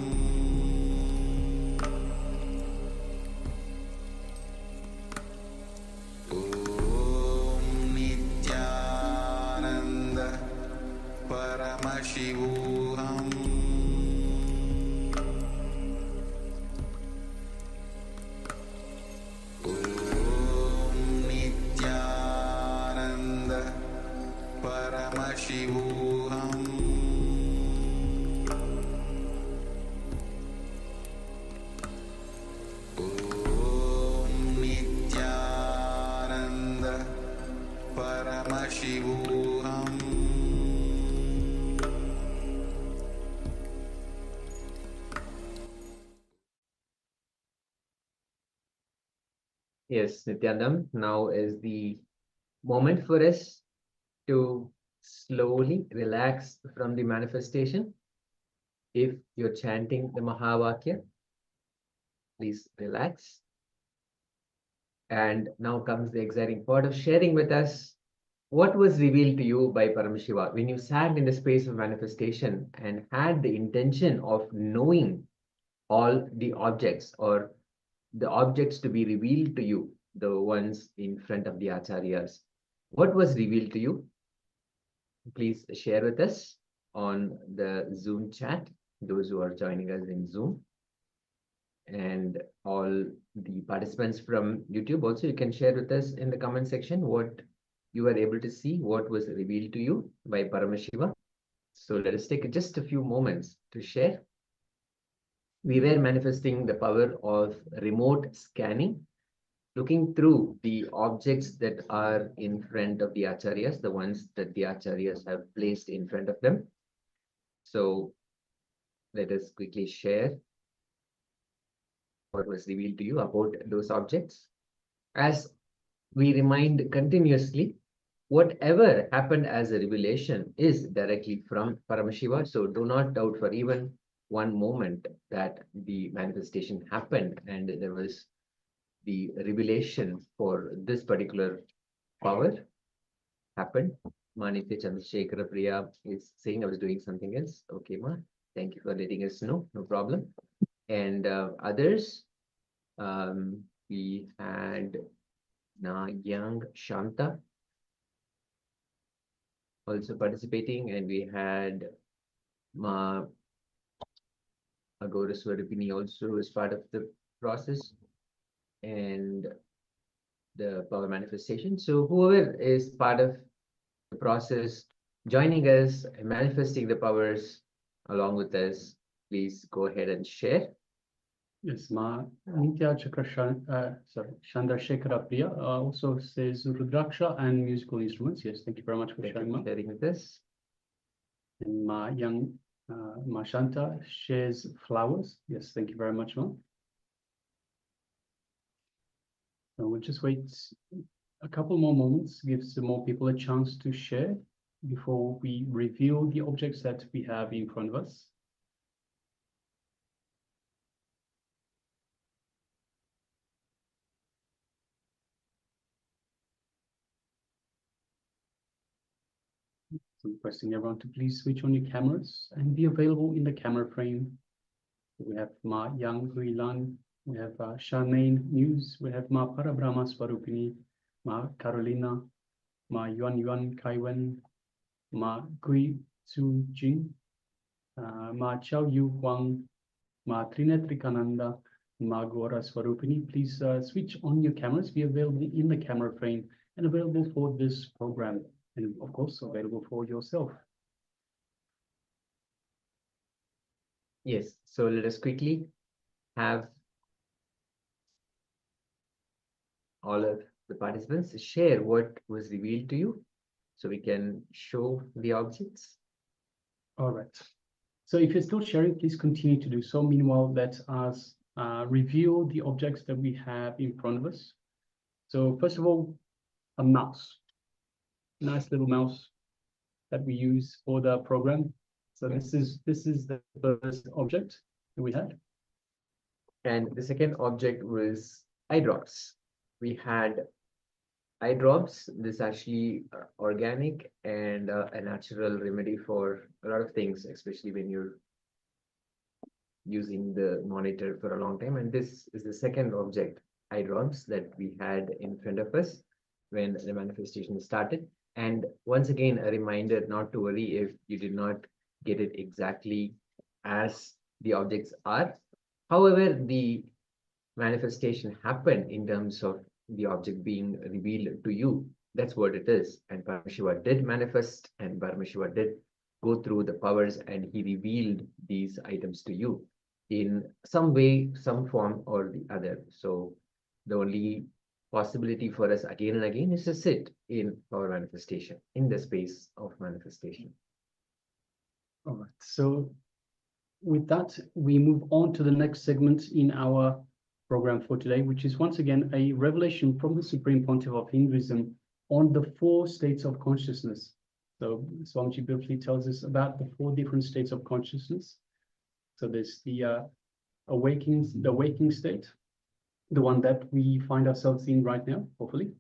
Om Nithyananda Paramashivoham Om Nithyananda Paramashivoham Om Nithyananda Paramashivoham Yes, Nityanam, now is the moment for us to slowly relax from the manifestation. If you're chanting the Mahavakya, please relax. And now comes the exciting part of sharing with us what was revealed to you by Paramashiva when you sat in the space of manifestation and had the intention of knowing all the objects or the objects to be revealed to you, the ones in front of the acharyas. What was revealed to you? Please share with us on the Zoom chat, those who are joining us in Zoom. And all the participants from YouTube also, you can share with us in the comment section what you were able to see, what was revealed to you by Paramashiva. So let us take just a few moments to share. We were manifesting the power of remote scanning, looking through the objects that are in front of the acharyas, the ones that the acharyas have placed in front of them. So let us quickly share what was revealed to you about those objects. As we remind continuously, whatever happened as a revelation is directly from Paramashiva. So do not doubt for even one moment that the manifestation happened and there was the revelation for this particular power happened. Manitya Chandrasekhara Priya is saying I was doing something else. Okay, ma. Thank you for letting us know. No problem. And others, we had Young Shanta also participating, and we had Ma Agora Swarupini also as part of the process and the power manifestation. So whoever is part of the process, joining us and manifesting the powers along with us, please go ahead and share. Yes, Ma Nitya Chandrasekhara Priya also says Rudraksha and musical instruments. Yes, thank you very much for sharing, Ma. Sharing with us. And Ma Young, Ma Shanta shares flowers. Yes, thank you very much, Ma. So we'll just wait a couple more moments, give some more people a chance to share before we reveal the objects that we have in front of us. So requesting everyone to please switch on your cameras and be available in the camera frame. We have Ma Yang Huilan, we have Charmaine News, we have Ma Parabrahma Swarupini, Ma Carolina, Ma Yuan Yuan Kaiwen, Ma Gui Tzu Jing, Ma Chao Yu Huang, Ma Trinetrikananda, Ma Gora Swarupini. Please switch on your cameras, be available in the camera frame and available for this program, and of course available for yourself. Yes, so let us quickly have all of the participants share what was revealed to you so we can show the objects. All right. So if you're still sharing, please continue to do so. Meanwhile, let us reveal the objects that we have in front of us. So first of all, a mouse. Nice little mouse that we use for the program. So this is the first object that we had. And the second object was eye drops. We had eye drops. This is actually organic and a natural remedy for a lot of things, especially when you're using the monitor for a long time. And this is the second object, eye drops, that we had in front of us when the manifestation started. And once again, a reminder not to worry if you did not get it exactly as the objects are. However, the manifestation happened in terms of the object being revealed to you. That's what it is. And Paramashiva did manifest, and Paramashiva did go through the powers, and he revealed these items to you in some way, some form or the other. So the only possibility for us again and again is to sit in our manifestation, in the space of manifestation. All right. So with that, we move on to the next segment in our program for today, which is once again a revelation from the Supreme Pontiff of Hinduism on the 4 states of consciousness. So Swamiji briefly tells us about the 4 different states of consciousness. So there's the waking state, the one that we find ourselves in right now, hopefully.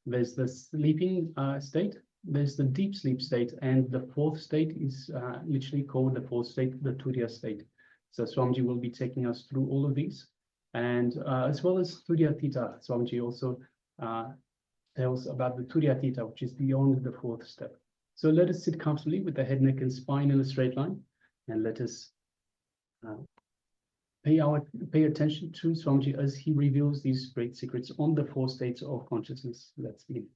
There's the sleeping state, there's the deep sleep state, and the 4th state is literally called the 4th state, the Turiya state. So Swamiji will be taking us through all of these, and as well as Turiya Theta. Swamiji also tells about the Turiya Theta, which is beyond the 4th step. So let us sit comfortably with the head, neck, and spine in a straight line, and let us pay attention to Swamiji as he reveals these great secrets on the 4 states of consciousness. Let's begin.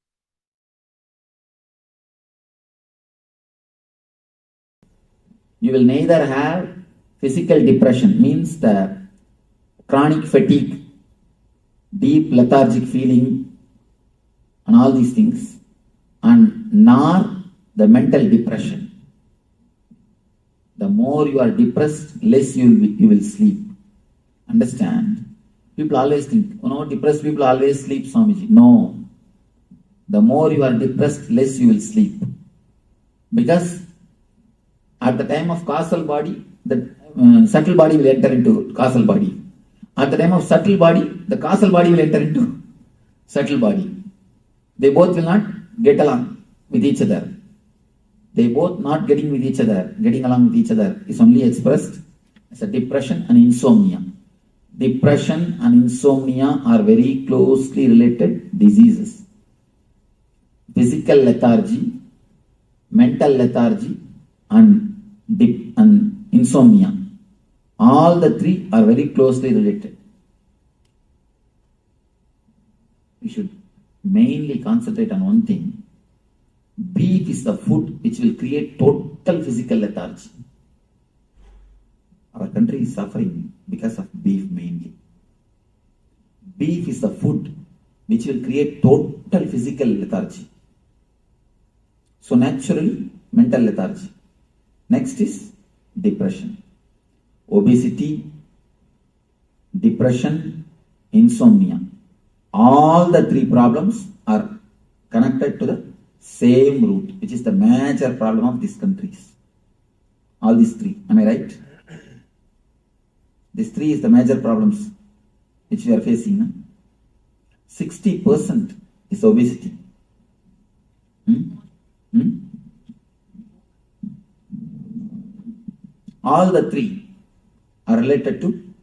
You will neither have physical depression, means the chronic fatigue, deep lethargic feeling, and all these things, and nor the mental depression. The more you are depressed, less you will sleep. Understand? People always think, depressed people always sleep, Swamiji. No. The more you are depressed, less you will sleep. Because at the time of causal body, the subtle body will enter into causal body. At the time of subtle body, the causal body will enter into subtle body. They both will not get along with each other. They both not getting along with each other is only expressed as a depression and insomnia. Depression and insomnia are very closely related diseases. Physical lethargy, mental lethargy, and insomnia. All the 3 are very closely related. We should mainly concentrate on one thing. Beef is the food which will create total physical lethargy. Our country is suffering because of beef mainly. Beef is the food which will create total physical lethargy. So naturally, mental lethargy. Next is depression. Obesity, depression, insomnia. All the three problems are connected to the same root, which is the major problem of these countries. All these three. Am I right? These three is the major problems which we are facing. No? 60% is obesity. All the three are related to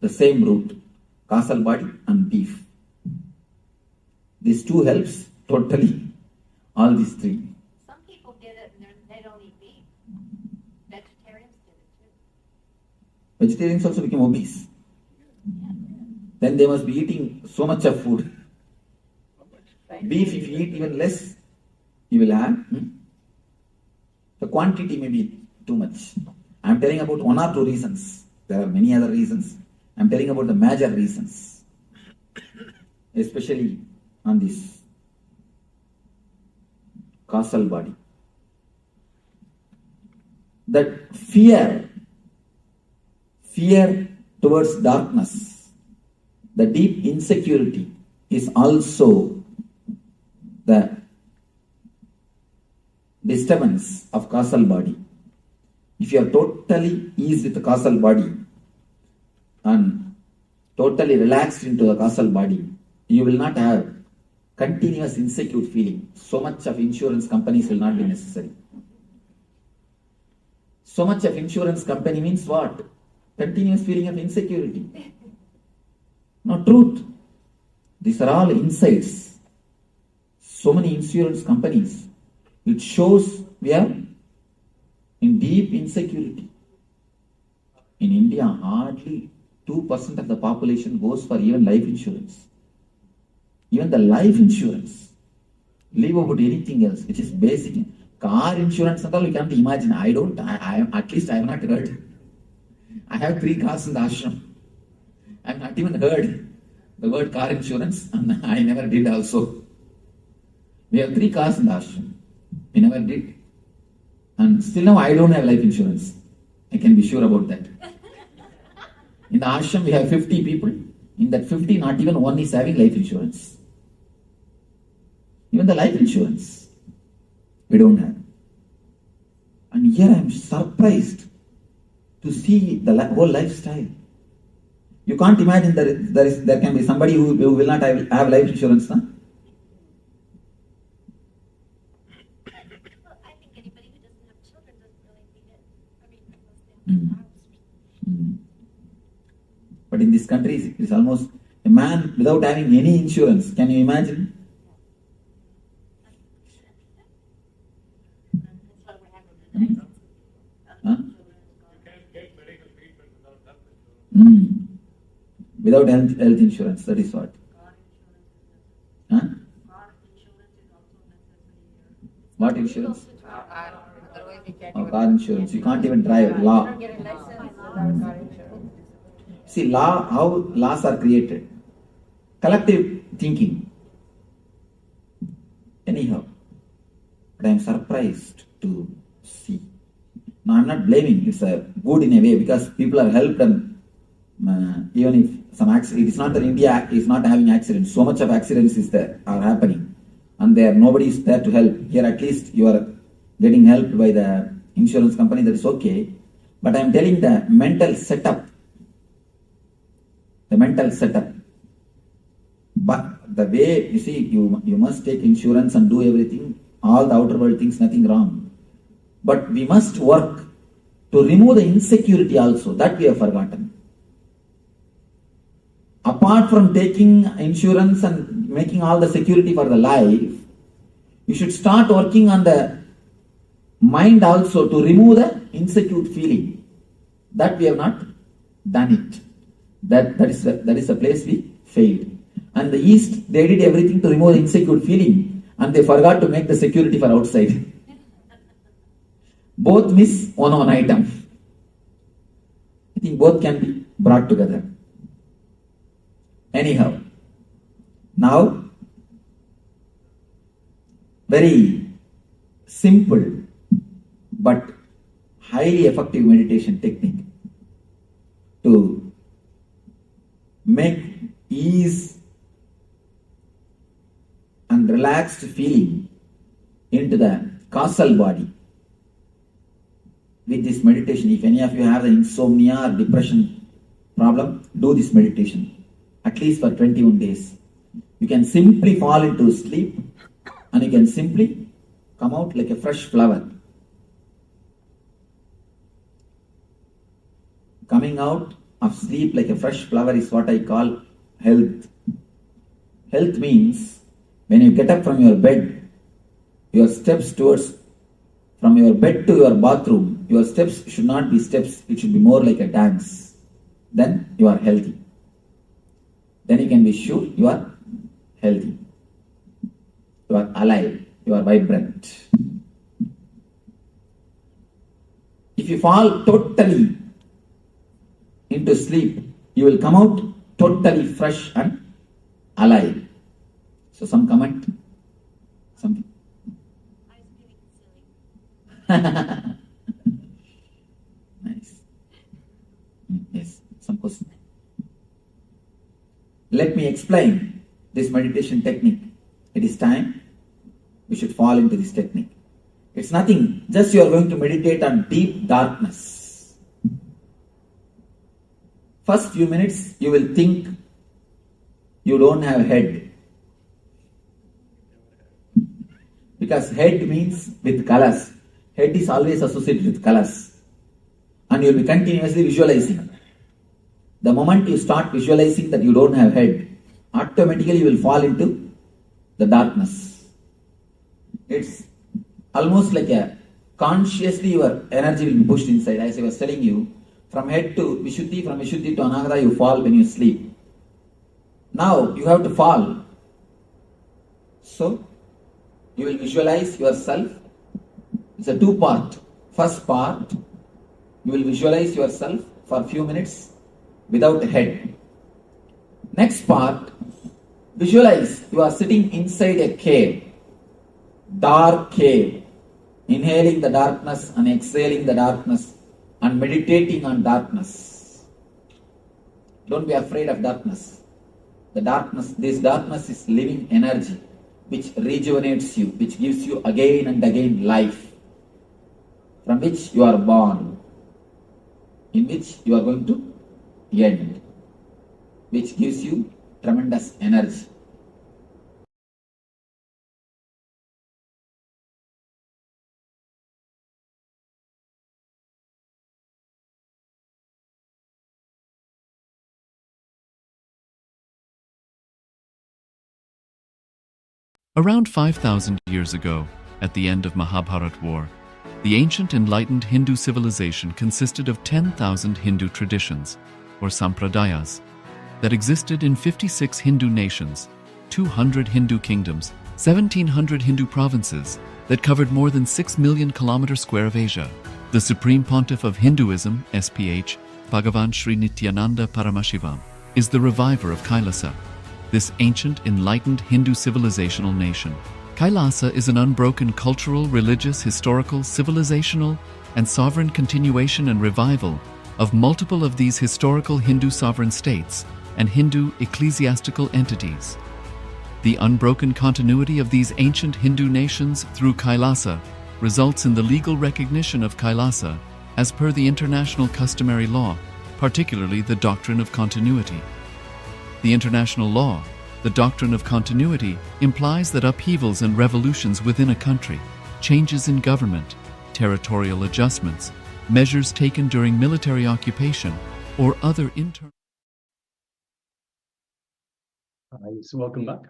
the same root, causal body and beef. These two helps totally all these three. Some people did it and they don't eat beef. Vegetarians did it too. Vegetarians also became obese. Then they must be eating so much of food. Beef, if you eat even less, you will have. The quantity may be too much. I am telling about one or two reasons. There are many other reasons. I am telling about the major reasons. Especially on this causal body. That fear towards darkness, the deep insecurity is also the disturbance of causal body. If you are totally eased with the causal body and totally relaxed into the causal body, you will not have continuous insecure feeling. So much of insurance companies will not be necessary. So much of insurance company means what? Continuous feeling of insecurity. No, truth. These are all insights. So many insurance companies. It shows we are in deep insecurity. In India, hardly 2% of the population goes for even life insurance. Even the life insurance. Leave about anything else, which is basic. Car insurance and all, we can't imagine. At least I have not heard. I have 3 cars in the ashram. I have not even heard the word car insurance, and I never did also. We have 3 cars in the ashram. We never did. And still now I don't have life insurance. I can be sure about that. In the ashram we have 50 people. In that 50, not even one is having life insurance. Even the life insurance we don't have. And here I am surprised to see the whole lifestyle. You can't imagine there can be somebody who will not have life insurance. Huh? I think anybody who doesn't have children doesn't really need it. I mean, unless they have But in this country, it is almost a man without having any insurance. Can you imagine? Huh? Without health insurance, that is what? Huh? What insurance? Oh, car insurance. You can't even drive. Law. See, how laws are created. Collective thinking. Anyhow, but I am surprised to see. Now, I am not blaming. It's a good in a way because people are helped and even if some accident, it is not that India is not having accidents. So much of accidents are happening, and nobody is there to help. Here, at least you are getting helped by the insurance company. That is okay. But I am telling the mental setup. The mental setup. But the way you see, you must take insurance and do everything. All the outer world things, nothing wrong. But we must work to remove the insecurity also. That we have forgotten. Apart from taking insurance and making all the security for the life, you should start working on the mind also to remove the insecure feeling. That we have not done it. That is the place we failed. And the East, they did everything to remove the insecure feeling, and they forgot to make the security for outside. Both miss one item. I think both can be brought together. Anyhow, now, very simple but highly effective meditation technique to make ease and relaxed feeling into the causal body. With this meditation, if any of you have the insomnia or depression problem, do this meditation at least for 21 days. You can simply fall into sleep and you can simply come out like a fresh flower. Coming out of sleep like a fresh flower is what I call health. Health means when you get up from your bed, your steps towards, from your bed to your bathroom, your steps should not be steps, it should be more like a dance. Then you are healthy. Then you can be sure you are healthy. You are alive, you are vibrant. If you fall totally into sleep, you will come out totally fresh and alive. So some comment? Something? Nice. Yes, some question. Let me explain this meditation technique. It is time we should fall into this technique. It's nothing, just you are going to meditate on deep darkness. First few minutes you will think you don't have head. Because head means with colors. Head is always associated with colors. And you will be continuously visualizing. The moment you start visualizing that you don't have head, automatically you will fall into the darkness. It's almost like a consciously your energy will be pushed inside. As I was telling you, from head to Vishuddhi, from Vishuddhi to Anahata, you fall when you sleep. Now you have to fall. So you will visualize yourself. It's a two-part. First part, you will visualize yourself for a few minutes without a head. Next part, visualize you are sitting inside a cave, dark cave, inhaling the darkness and exhaling the darkness and meditating on darkness. Don't be afraid of darkness. The darkness, this darkness is living energy which rejuvenates you, which gives you again and again life, from which you are born, in which you are going to end, which gives you tremendous energy. Around 5,000 years ago, at the end of Mahabharat War, the ancient enlightened Hindu civilization consisted of 10,000 Hindu traditions, or sampradayas, that existed in 56 Hindu nations, 200 Hindu kingdoms, 1,700 Hindu provinces that covered more than 6 million kilometers square of Asia. The Supreme Pontiff of Hinduism, SPH, Bhagavan Sri Nithyananda Paramashivoham, is the reviver of Kailasa, this ancient enlightened Hindu civilizational nation. Kailasa is an unbroken cultural, religious, historical, civilizational, and sovereign continuation and revival of multiple of these historical Hindu sovereign states and Hindu ecclesiastical entities. The unbroken continuity of these ancient Hindu nations through Kailasa results in the legal recognition of Kailasa as per the international customary law, particularly the doctrine of continuity. The international law, the doctrine of continuity, implies that upheavals and revolutions within a country, changes in government, territorial adjustments, measures taken during military occupation, or other internal... So welcome back.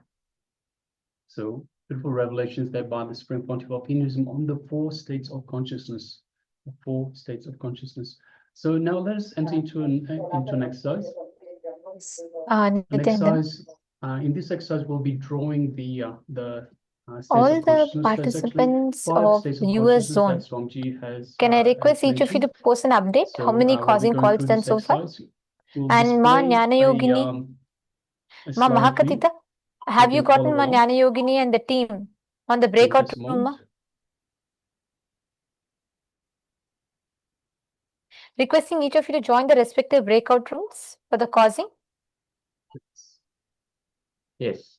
So, beautiful revelations there by the Supreme Pontiff of Hinduism on the 4 states of consciousness. The 4 states of consciousness. So now let us enter into an exercise. An exercise. In this exercise, we'll be drawing the states All of the consciousness. participants There's actually 5 of states of US consciousness zone, that Swamiji has can I request each of you to mentioned. post an update? So, How many we'll be causing going calls through done this so far? exercise. We'll And Ma display Jnana Yogini, a Ma slide for you. Mahakatita, have you can follow gotten Ma along. Jnana Yogini and the team on the Give breakout us a room? Ma? moment. Requesting each of you to join the respective breakout rooms for the causing. Yes.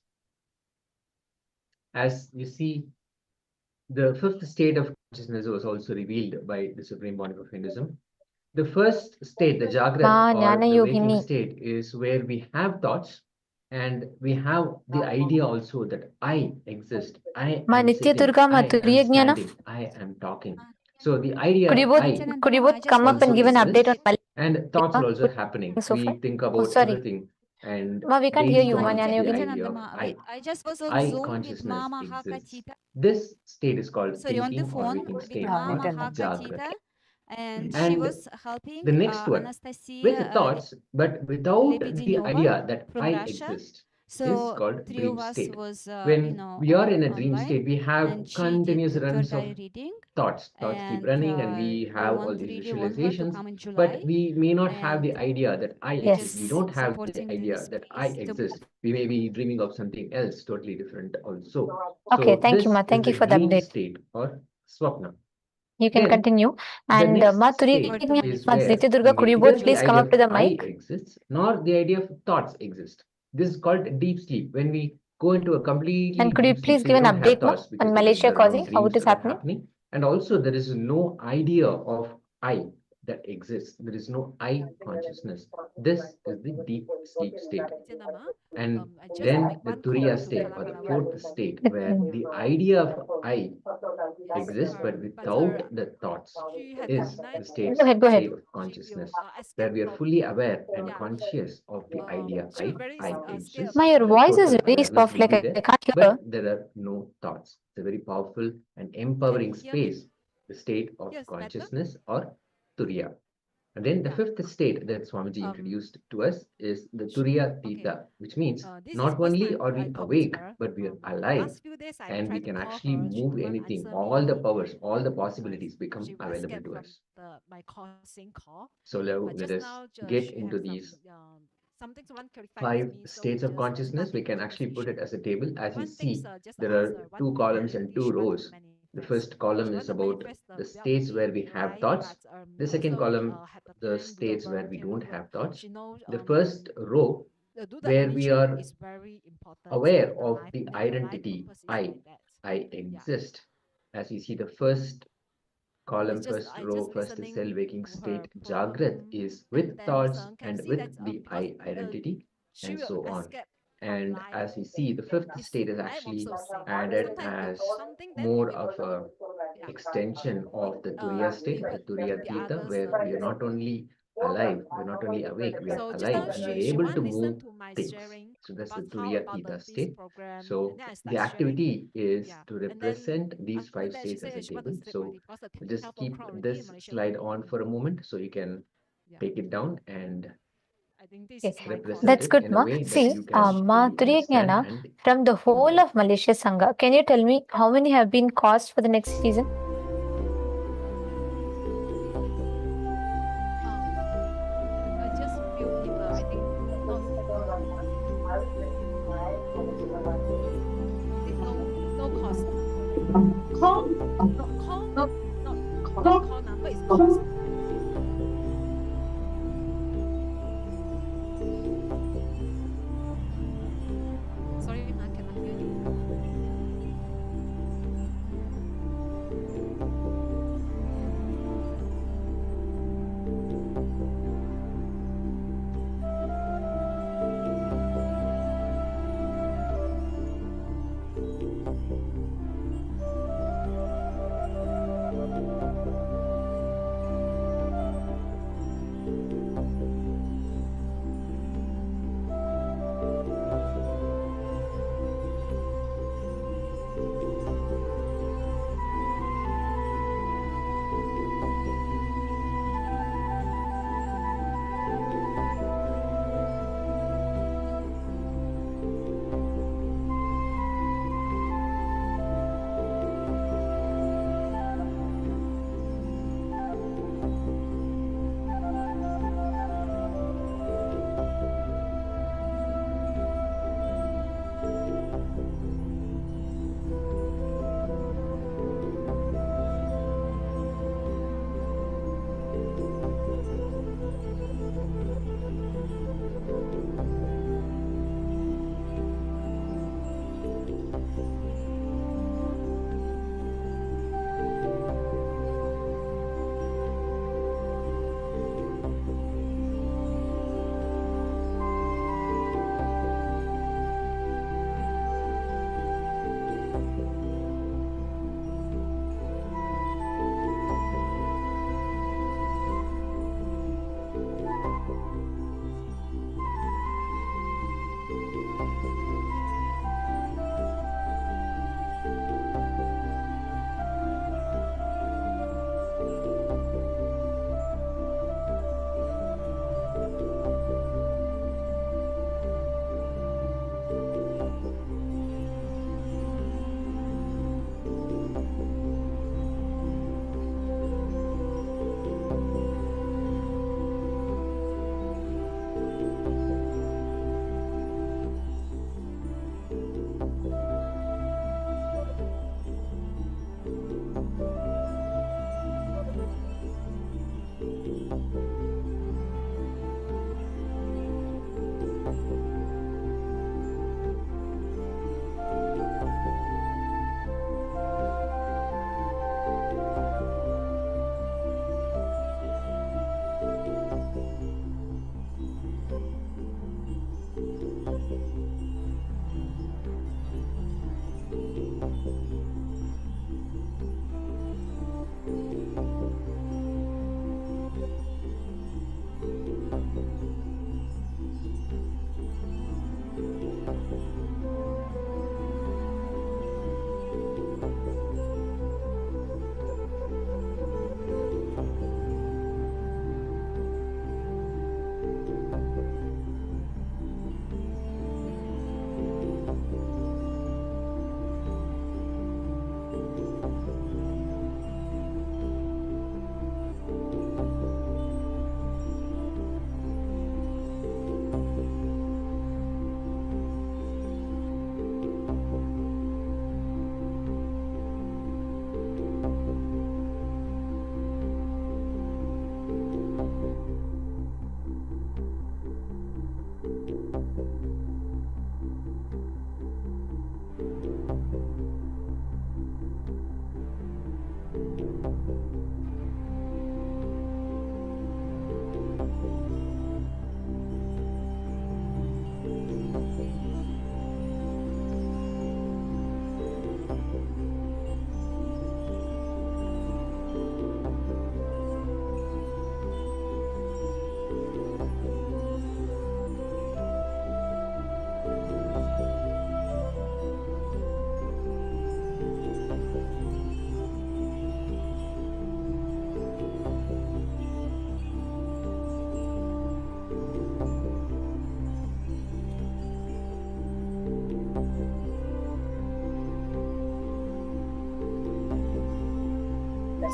As you see, the fifth state of consciousness was also revealed by the Supreme Pontiff of Hinduism. The first state, the Jagrat or the waking state, is where we have thoughts and we have the idea also that I exist, I am sitting, I am standing, I am talking. So the idea Could you both come up and give an update on Malaysia? and thoughts are also happening. We think about sorry. everything and Ma, we can't hear based you, on Jnana the Yogini. idea of Wait, I just was on I Zoom with consciousness Mama exists. Hakachita. This state is called Sorry, on the thinking or phone waking with state Mama or Hakachita, Jagrat. and she And was helping the next one, Anastasia with thoughts, but without the Lebedinova idea that from I Russia. exist, is So called three dream of us state. was When we are in a dream online, state, we have and she continuous did runs third of eye reading, thoughts. Thoughts keep running, and we they have all want these really want her to visualizations, come in July, but we may not have the idea that I exist. We just don't have the supporting idea this that I space to exist. We may be dreaming of something else, totally different also. Okay, So thank you, this Ma. is Thank the you for the dream update. state or swapna. You can Then continue. the And next Ma state Turiya is Ma where Nitya Durga, could you both neither the please come idea up to the of I mic? exists nor the idea of thoughts exist. This is called deep sleep. When we go into a completely And could you deep sleep, please so give we an don't have update, Ma, thoughts on because Malaysia there are no causing, how dreams it is that are happening? happening. And also there is no idea of I that exists. There is no I consciousness. This is the deep sleep state. And then the Turiya state or the fourth state where the idea of I exists but without the thoughts is the Go ahead. state of consciousness where we are fully aware and conscious of the idea I exist. Ma, your voice is Total very awareness soft, will like be I there, can't hear. but there are no thoughts. It's a very powerful and empowering space, the state of consciousness or Turiya. And then the fifth state that Swamiji introduced to us is the Turiya Tita, which means not only are we awake, but we are alive and we can actually move anything. All the powers, all the possibilities become available to us. So let us get into these five states of consciousness. We can actually put it as a table. As you see, there are two columns and two rows. The first column is about the states where we have thoughts. The second column, the states where we don't have thoughts. The first row, where we are aware of the identity I exist. As you see, the first column, first row, first cell waking state, Jagrat is with thoughts and with the I identity, and so on. And as we see, the fifth state is actually added as more of a extension of the Turiya state, the Turiya Theta, where we are not only alive, we're not only awake, we are alive and we're able to move things. So that's the Turiya Theta state. So the activity is to represent these five states as a table. So just keep this slide on for a moment so you can take it down and represent That's it good, in a Ma. way that See, you can Ma fully understand Turiya and from the whole of Malaysia Sangha, can you tell me how many have been caused for the next season? Just few people, I think. No cost. Call? Not call number, it's cost. Sorry, Ma, cannot hear you.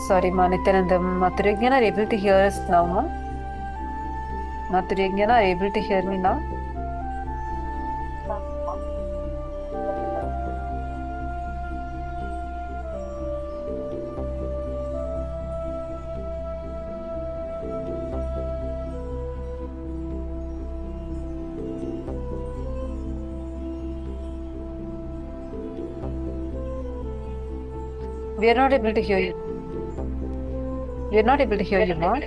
Sorry, ma, Nithyananda. Mathuryagna are able to hear us now, ma? Mathuryagna are able to hear me now? We are not able to hear you. We are not able to hear you, ma.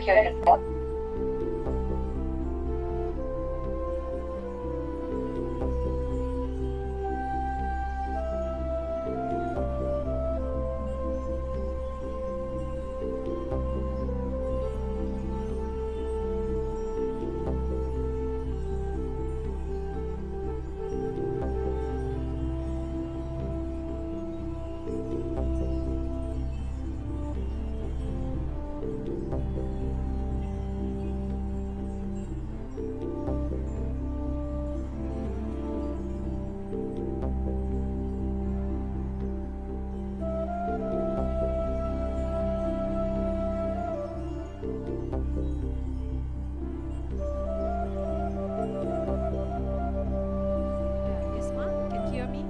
Yes, ma. Can you hear me?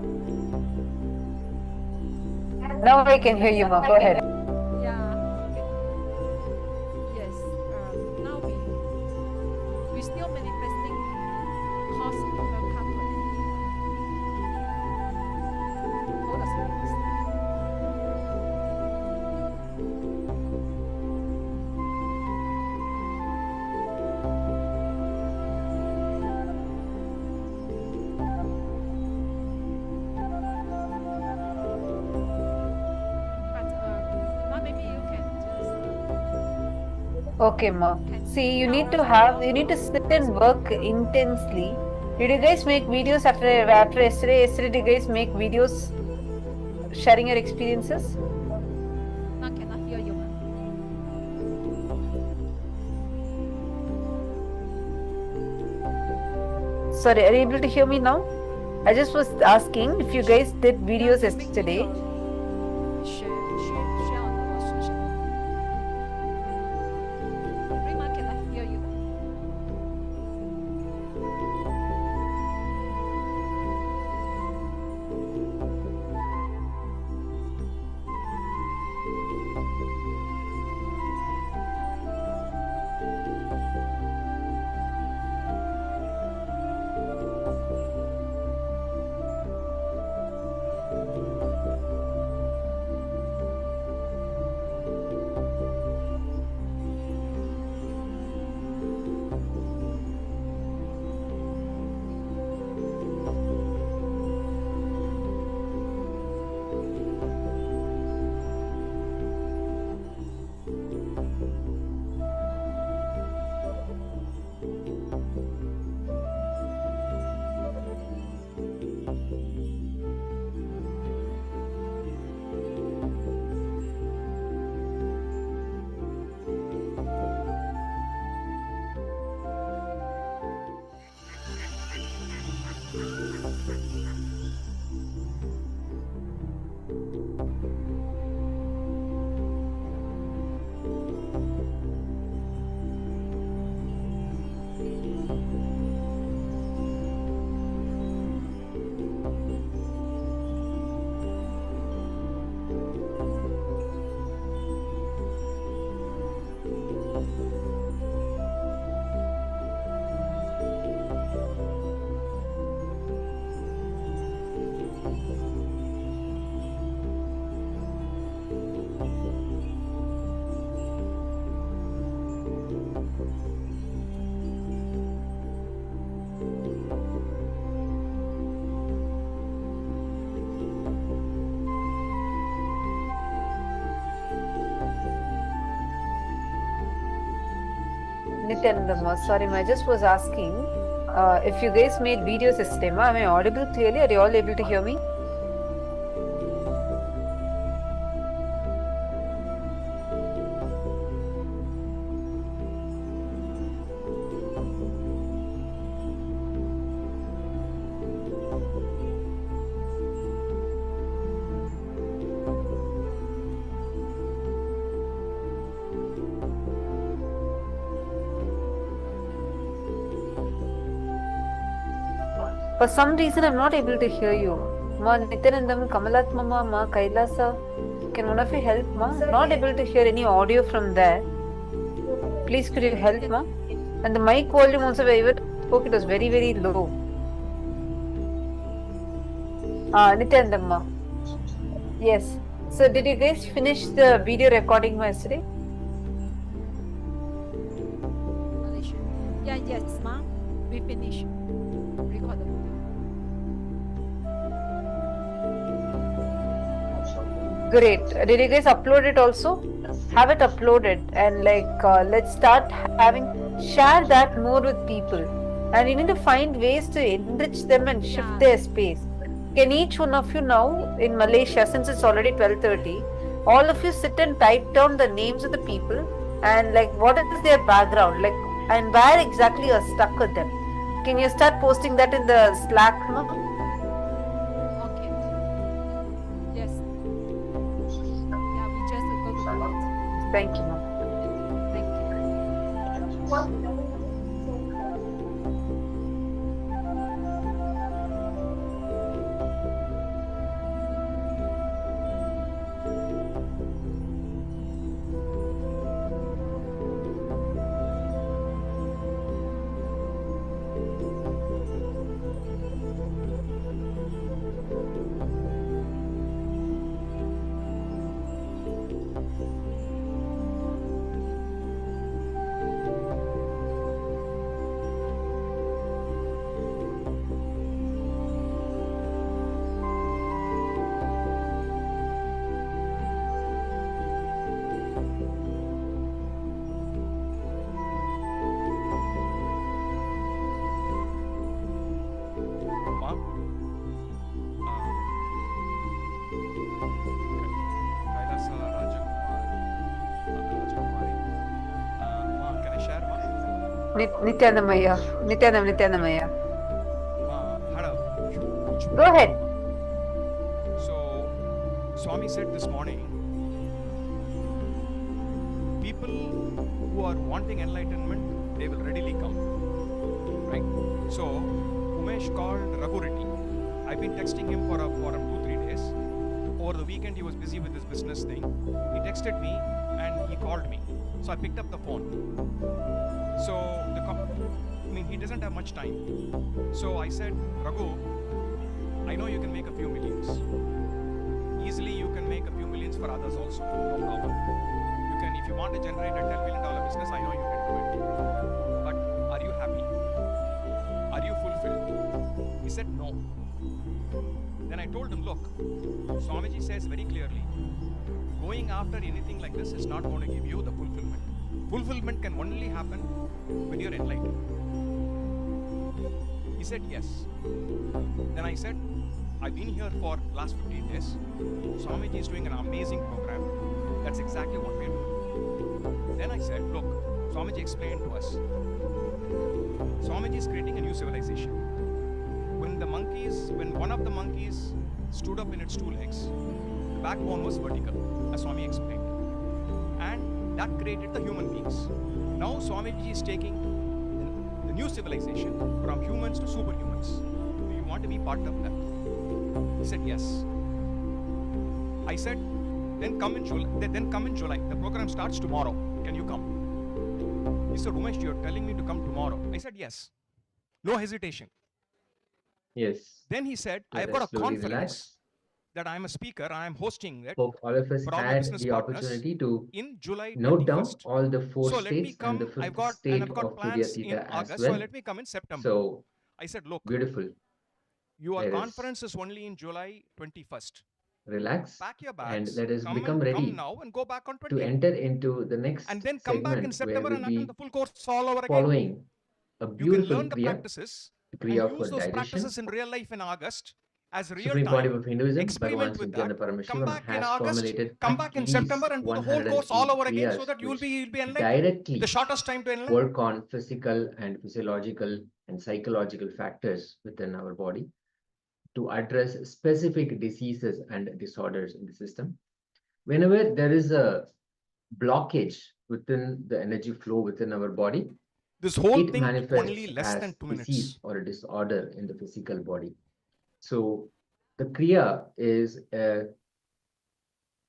Now I can hear you, ma. Go ahead. Yeah. Okay. Yes. Now we still manifesting cosmic couple. Hold us, please. Ma, maybe you can just. Okay, ma. See, you need to sit and work intensely. Did you guys make videos after yesterday? Yesterday, did you guys make videos sharing your experiences? Ma, cannot hear you, ma. Sorry, are you able to hear me now? I just was asking if you guys did videos yesterday. Share on the social. Rima cannot hear you. Nithyananda, ma. Sorry, ma. I just was asking if you guys made videos yesterday, ma. Am I audible clearly? Are you all able to hear me? For some reason, I'm not able to hear you. Ma Nithyanandam, Kamalatmama, Ma Kailasa. Can one of you help, Ma? Not able to hear any audio from there. Please, could you help, Ma? And the mic volume also, where you spoke, it was very, very low. Nithyanandam, Ma. Yes. So, did you guys finish the video recording yesterday? Yeah, yes, Ma. We finished. Record the video. Great. Did you guys upload it also? Have it uploaded and let's start share that more with people. And you need to find ways to enrich them and shift their space. Can each one of you now in Malaysia, since it's already 12:30, all of you sit and type down the names of the people and what is their background, and where exactly you're stuck with them. Can you start posting that in the Slack, no? Okay. Yes. Yeah, we just go to that. Thank you, ma'am. Thank you. Nithyanamaya. Go ahead. So, Swami said this morning, people who are wanting enlightenment, they will readily come. Right? So, Umesh called Raghu Reddy. I've been texting him for 2-3 days. Over the weekend, he was busy with his business thing. He texted me and he called me. So I picked up the phone. So he doesn't have much time. So I said, Raghu, I know you can make a few millions. Easily you can make a few millions for others also. No problem. You can, if you want to generate a $10 million business, I know you can do it. But are you happy? Are you fulfilled? He said no. Then I told him, look, Swamiji says very clearly, going after anything like this is not going to give you the fulfillment. Fulfillment can only happen when you're enlightened. He said yes. Then I said, I've been here for last 15 days. Swamiji is doing an amazing program. That's exactly what we're doing. Then I said, look, Swamiji explained to us. Swamiji is creating a new civilization. When one of the monkeys stood up in its 2 legs, the backbone was vertical, as Swami explained. And that created the human beings. Now Swamiji is taking the new civilization from humans to superhumans. Do you want to be part of that? He said yes. I said, then come in July. The program starts tomorrow. Can you come? He said, Umesh, you're telling me to come tomorrow. I said yes. No hesitation. Yes. Then he said, I've got a conference that I'm a speaker and I'm hosting it. Hope all of us for all my had business the partners opportunity to in July note down 21st. all the 4 So let me states and come. the 5th I've got state of plans Tudiya in Theta as August. well. So let me come in September. So I said, look, beautiful. Your Let us conference is only in July 21st. relax Pack your and bags. let us Come become ready now and go back on to 20th. enter into the next And then come back in segment where September we'll and attend be the full course all over again. following a You can beautiful learn the Kriya, practices the and Kriya for use those digestion. practices in real life in August as real Supreme Pontiff time. of Hinduism, Bhagavan Experiment with Nithyananda that. Come Paramashivoham back in has August, formulated come at back in least September and do the whole course all 108 over again so Kriyas that you'll which be enlightened. directly The shortest time to enlighten. work on physical and physiological and psychological factors within our body to address specific diseases and disorders in the system. Whenever there is a blockage within the energy flow within our body, This whole it thing took manifests only less as than 2 disease minutes. or a disorder in the physical body. So the Kriya is a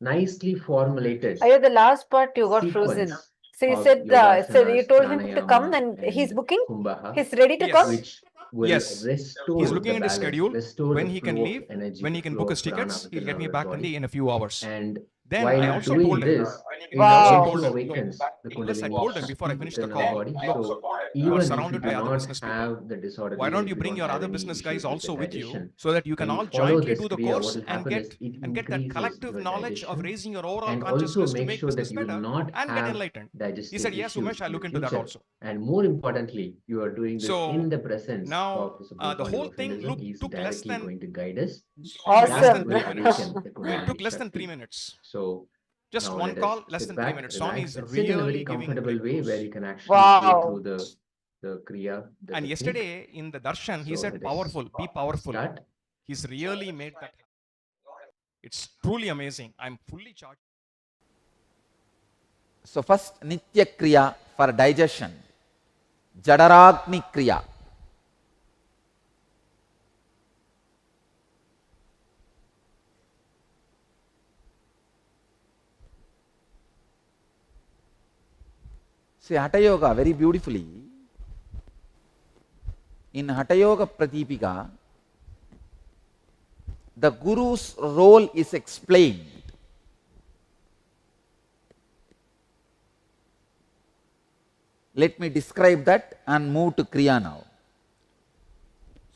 nicely formulated Ayah, the last part you got frozen. sequence So you of said, so yogasanas, you told him to come pranayama, and he's and booking? kumbhaha, He's ready to come? Yes. which will Yes. He's restore looking the at his balance, schedule, restore when the he can flow of leave, energy, when the he can flow book of his prana tickets, he'll within get me our back body. in a few hours. And Then I while also doing told him, this, it Wow. also awakens the Plus, I Kundalini told him before I Shakti finished the within our call, body. look, So you are even if we surrounded do by other not business people. have the disorder Why today, don't if you we bring don't your have other any business guys issues with the also with you, digestion, so that you can when you all follow jointly this do the Kriya, what course will and happen is it get that increases collective your knowledge of digestion raising your overall and also consciousness to make make sure that business you will better not and get have enlightened. He digestive said, yes, issues Umesh, I'll in the look into that future. also. And more importantly, you are doing this So in the presence now of the Supreme the Pontiff whole of thing Hinduism. He is took less directly than going to guide us, and less that than will 3 minutes. awaken the It Kundalini took less than 3 Shakti. minutes. So Just now one let us call, less sit than 3 back, minutes. Swami relax, is and sit in a very really giving comfortable way where breakthroughs. you can actually go through Wow. the Kriya, the And technique. yesterday in the darshan, he So said, let us powerful, be powerful. start. He's really made that. It's truly amazing. I'm fully charged. So first Nitya Kriya for digestion, Jadaragni Kriya. See Hatha Yoga very beautifully. In Hatha Yoga Pratipika, the Guru's role is explained. Let me describe that and move to Kriya now.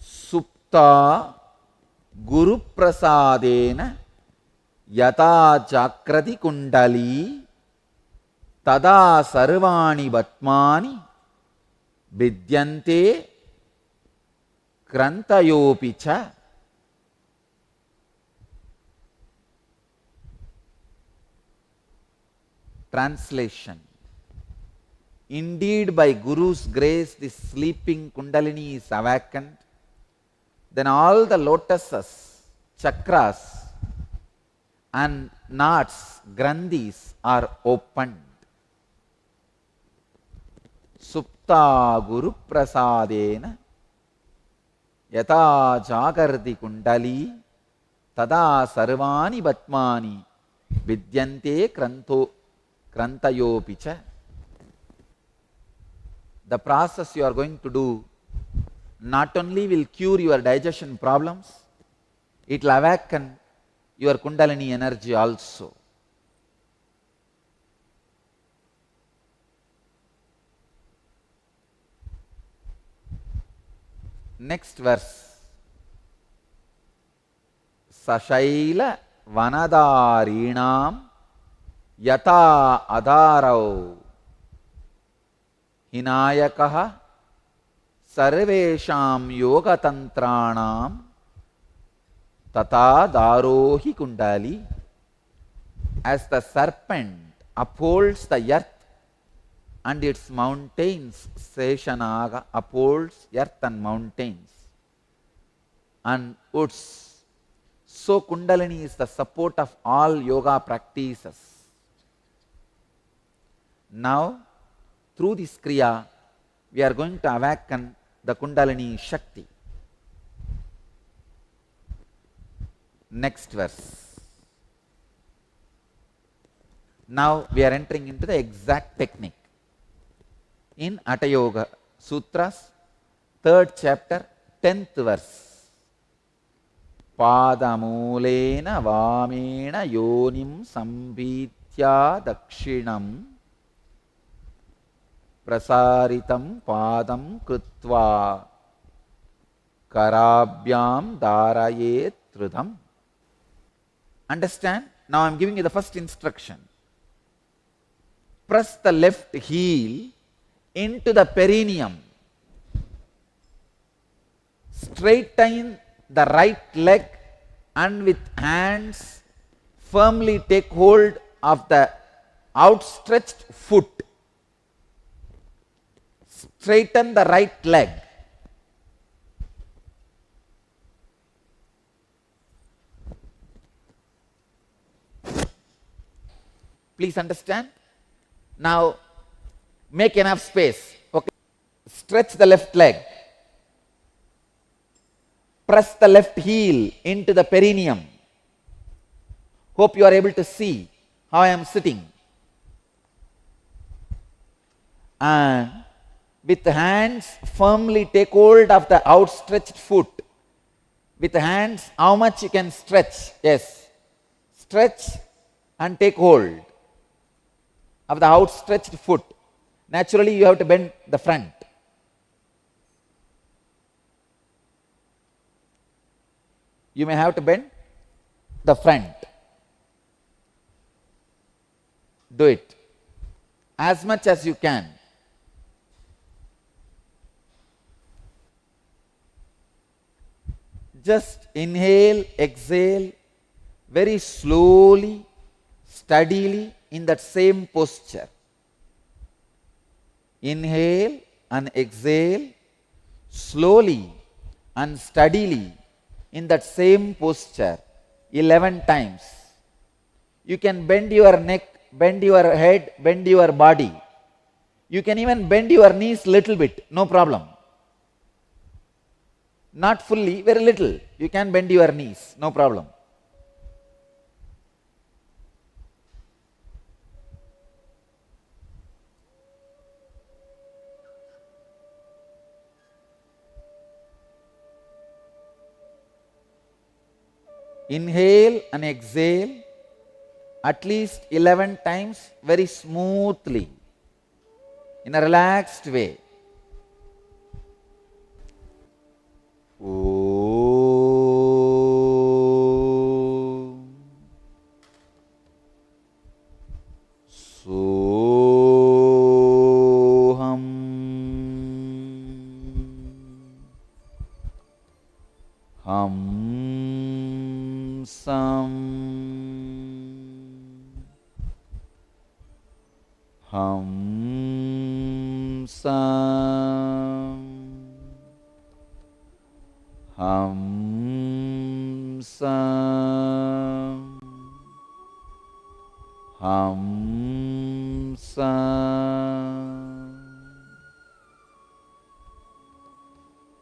Supta Guru Prasadena Yata Chakrati Kundali Tada Sarvani Batmani Vidyante Krantayopi cha. Translation. Indeed, by Guru's grace, this sleeping Kundalini is awakened. Then all the lotuses, chakras, and knots, grandhis are opened. Supta Guru Prasadena Yata Jagardi Kundali Tada Sarvani Batmani Vidyante Krantayopi cha. The process you are going to do not only will cure your digestion problems, it will awaken your Kundalini energy also. Next verse. Sashaila Vanadarinam Yata Adarau Hinayakaha Sarvesham Yoga Tantranam Tata Darohi Kundali. As the serpent upholds the earth and its mountains, Seshanaga upholds earth and mountains and woods. So Kundalini is the support of all yoga practices. Now, through this Kriya, we are going to awaken the Kundalini Shakti. Next verse. Now we are entering into the exact technique. In Hatha Yoga Sutras, 3rd chapter, 10th verse. Padamulena vamena yonim sambhitya dakshinam prasaritam padam krutva karabhyam darayet trudam. Understand? Now I am giving you the first instruction. Press the left heel into the perineum. Straighten the right leg and with hands firmly take hold of the outstretched foot. Straighten the right leg. Please understand. Now make enough space. Okay. Stretch the left leg. Press the left heel into the perineum. Hope you are able to see how I am sitting. And with the hands firmly take hold of the outstretched foot. With the hands, how much you can stretch? Yes. Stretch and take hold of the outstretched foot. Naturally, you have to bend the front. You may have to bend the front. Do it as much as you can. Just inhale, exhale very slowly, steadily in that same posture. Inhale and exhale slowly and steadily in that same posture 11 times. You can bend your neck, bend your head, bend your body. You can even bend your knees little bit, no problem. Not fully, very little. You can bend your knees, no problem. Inhale and exhale at least 11 times very smoothly in a relaxed way.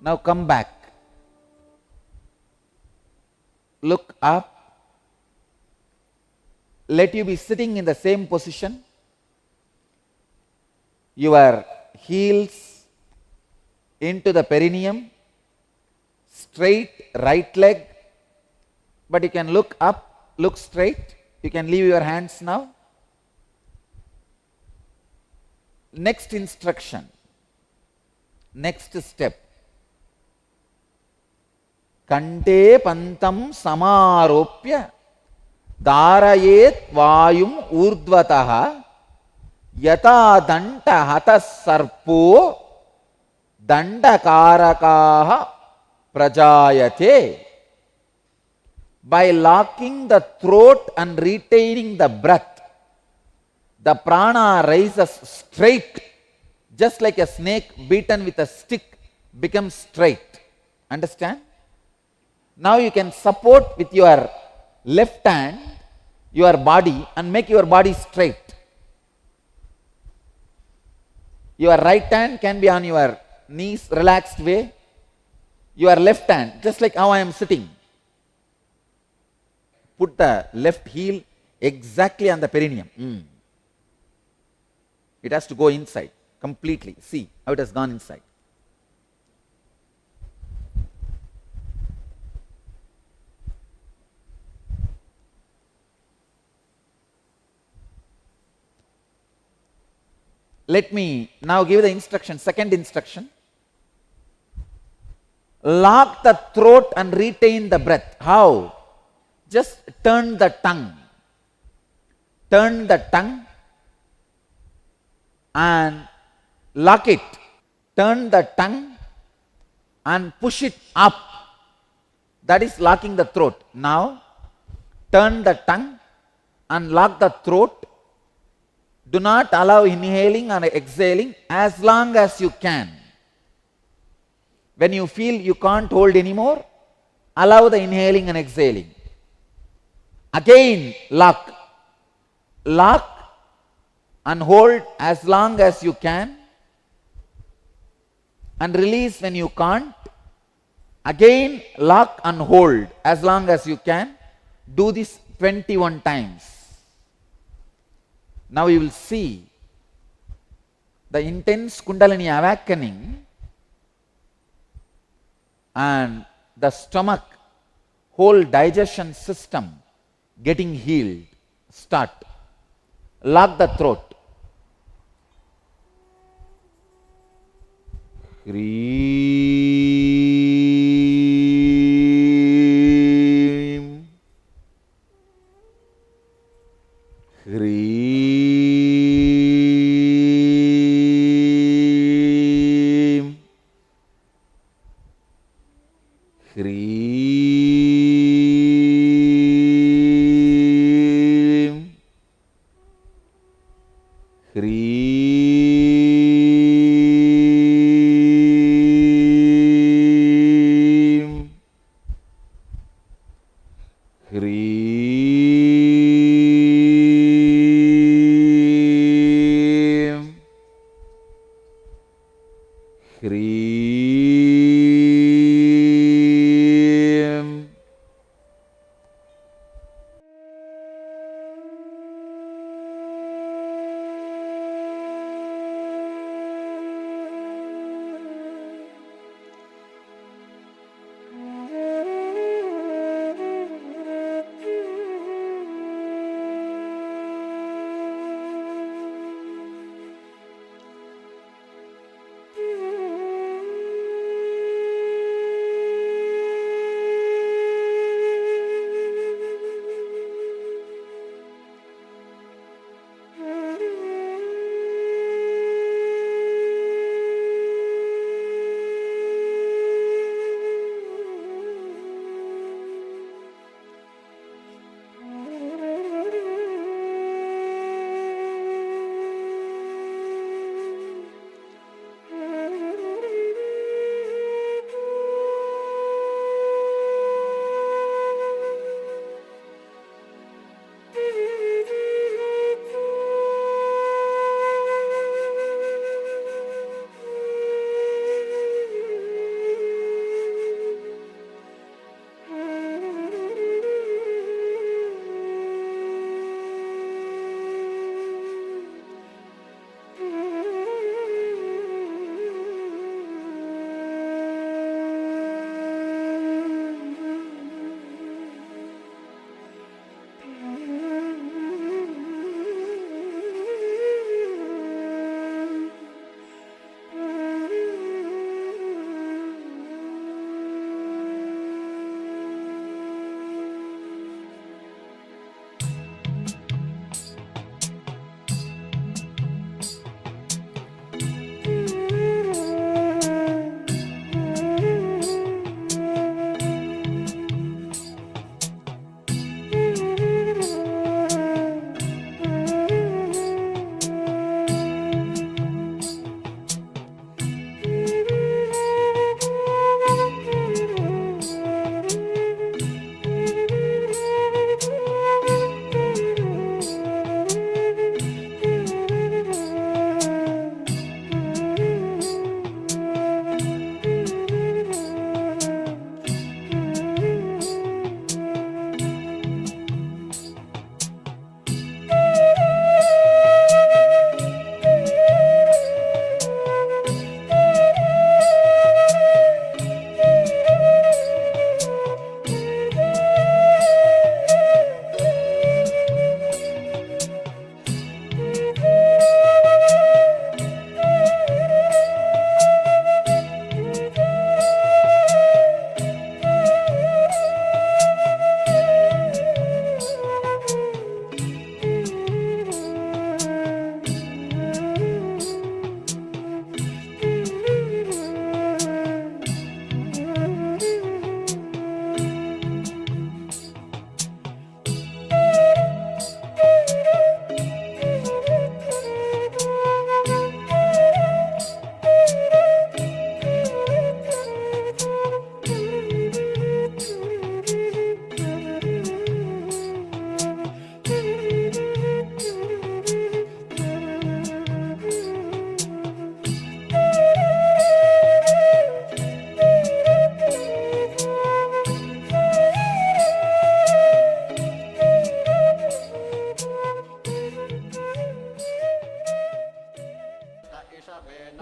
Now come back. Look up. Let you be sitting in the same position. Your heels into the perineum. Straight right leg. But you can look up, look straight. You can leave your hands now. Next instruction. Next step. Kante pantam samaropya dharayet vayum urdvataha yata danta hatas sarpo dandakarakaha prajayate. By locking the throat and retaining the breath, the prana rises straight, just like a snake beaten with a stick becomes straight. Understand? Now you can support with your left hand your body and make your body straight. Your right hand can be on your knees, relaxed way. Your left hand, just like how I am sitting. Put the left heel exactly on the perineum. It has to go inside completely. See how it has gone inside. Let me now give the instruction, second instruction. Lock the throat and retain the breath. How? Just turn the tongue. Turn the tongue and lock it. Turn the tongue and push it up. That is locking the throat. Now, turn the tongue and lock the throat. Do not allow inhaling and exhaling as long as you can. When you feel you can't hold anymore, allow the inhaling and exhaling. Again, lock. Lock and hold as long as you can. and release when you can't. Again, lock and hold as long as you can. Do this 21 times. Now you will see the intense Kundalini awakening and the stomach, whole digestion system getting healed. Start. Lock the throat. Hreem. Hreem. Hreem. Hreem. Hreem. Hreem.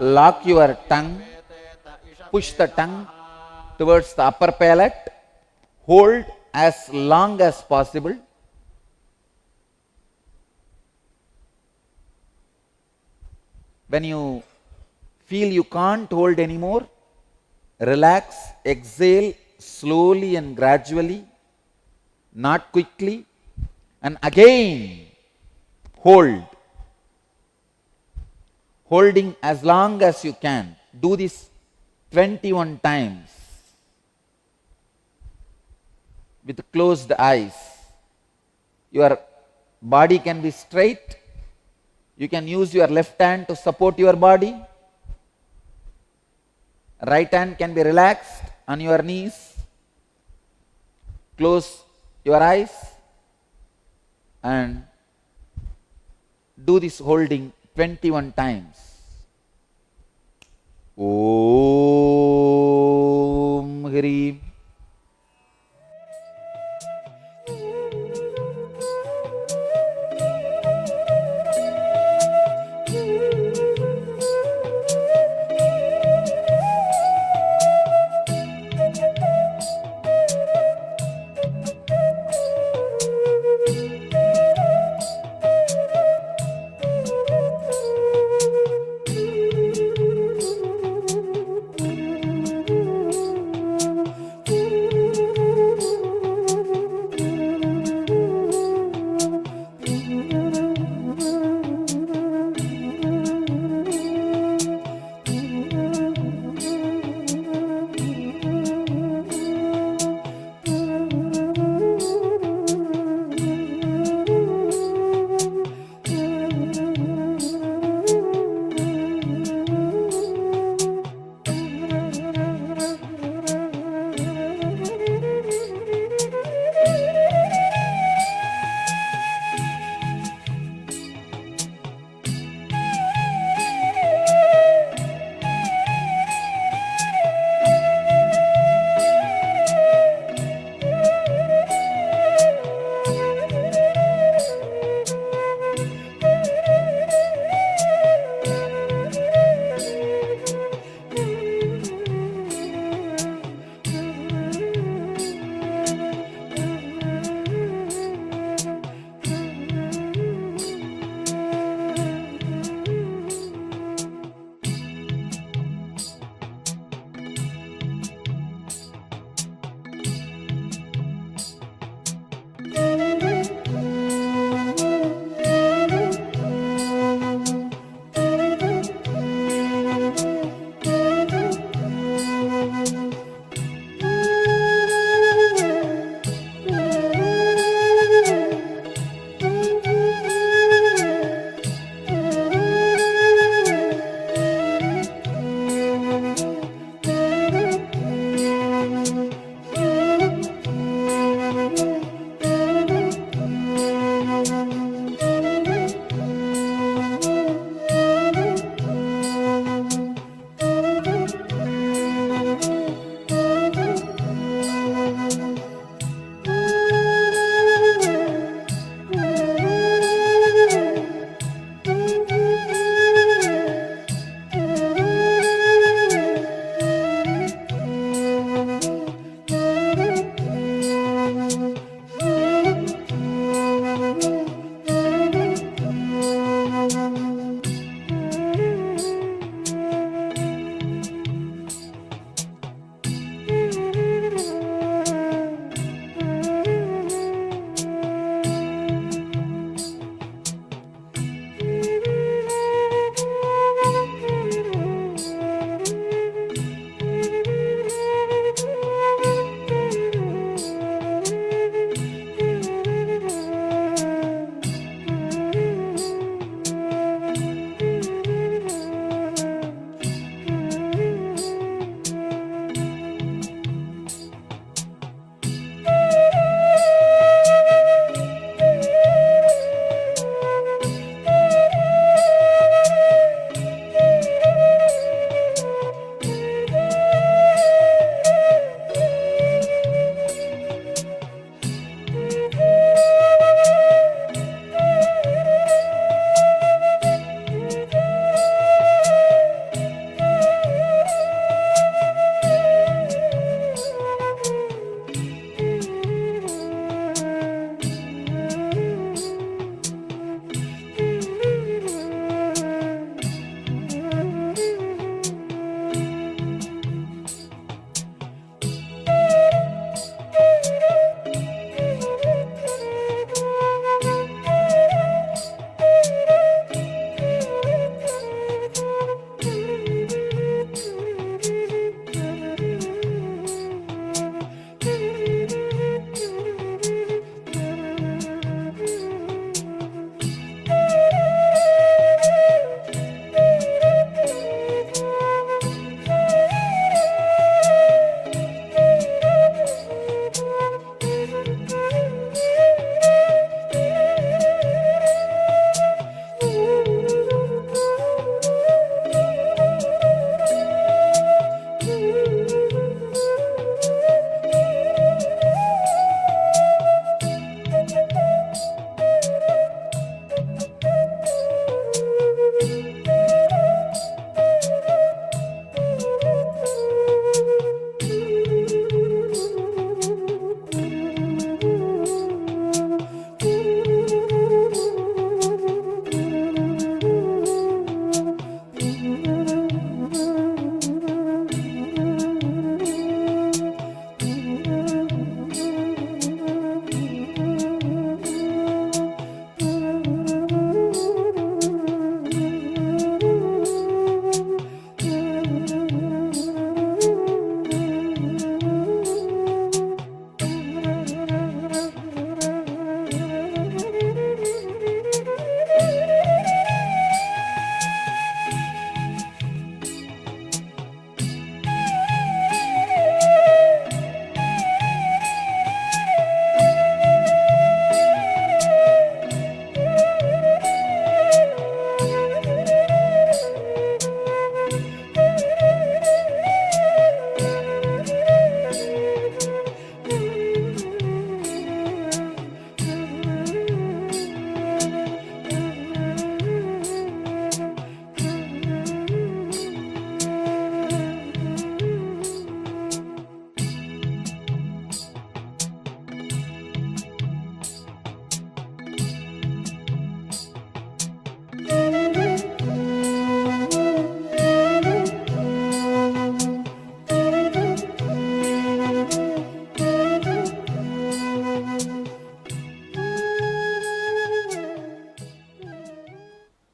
lock your tongue, push the tongue towards the upper palate, hold as long as possible. When you feel you can't hold anymore, relax, exhale slowly and gradually, not quickly, and again hold. Holding as long as you can. Do this 21 times with closed eyes. Your body can be straight. You can use your left hand to support your body. Right hand can be relaxed on your knees. Close your eyes and do this holding 21 times. Om Hrim.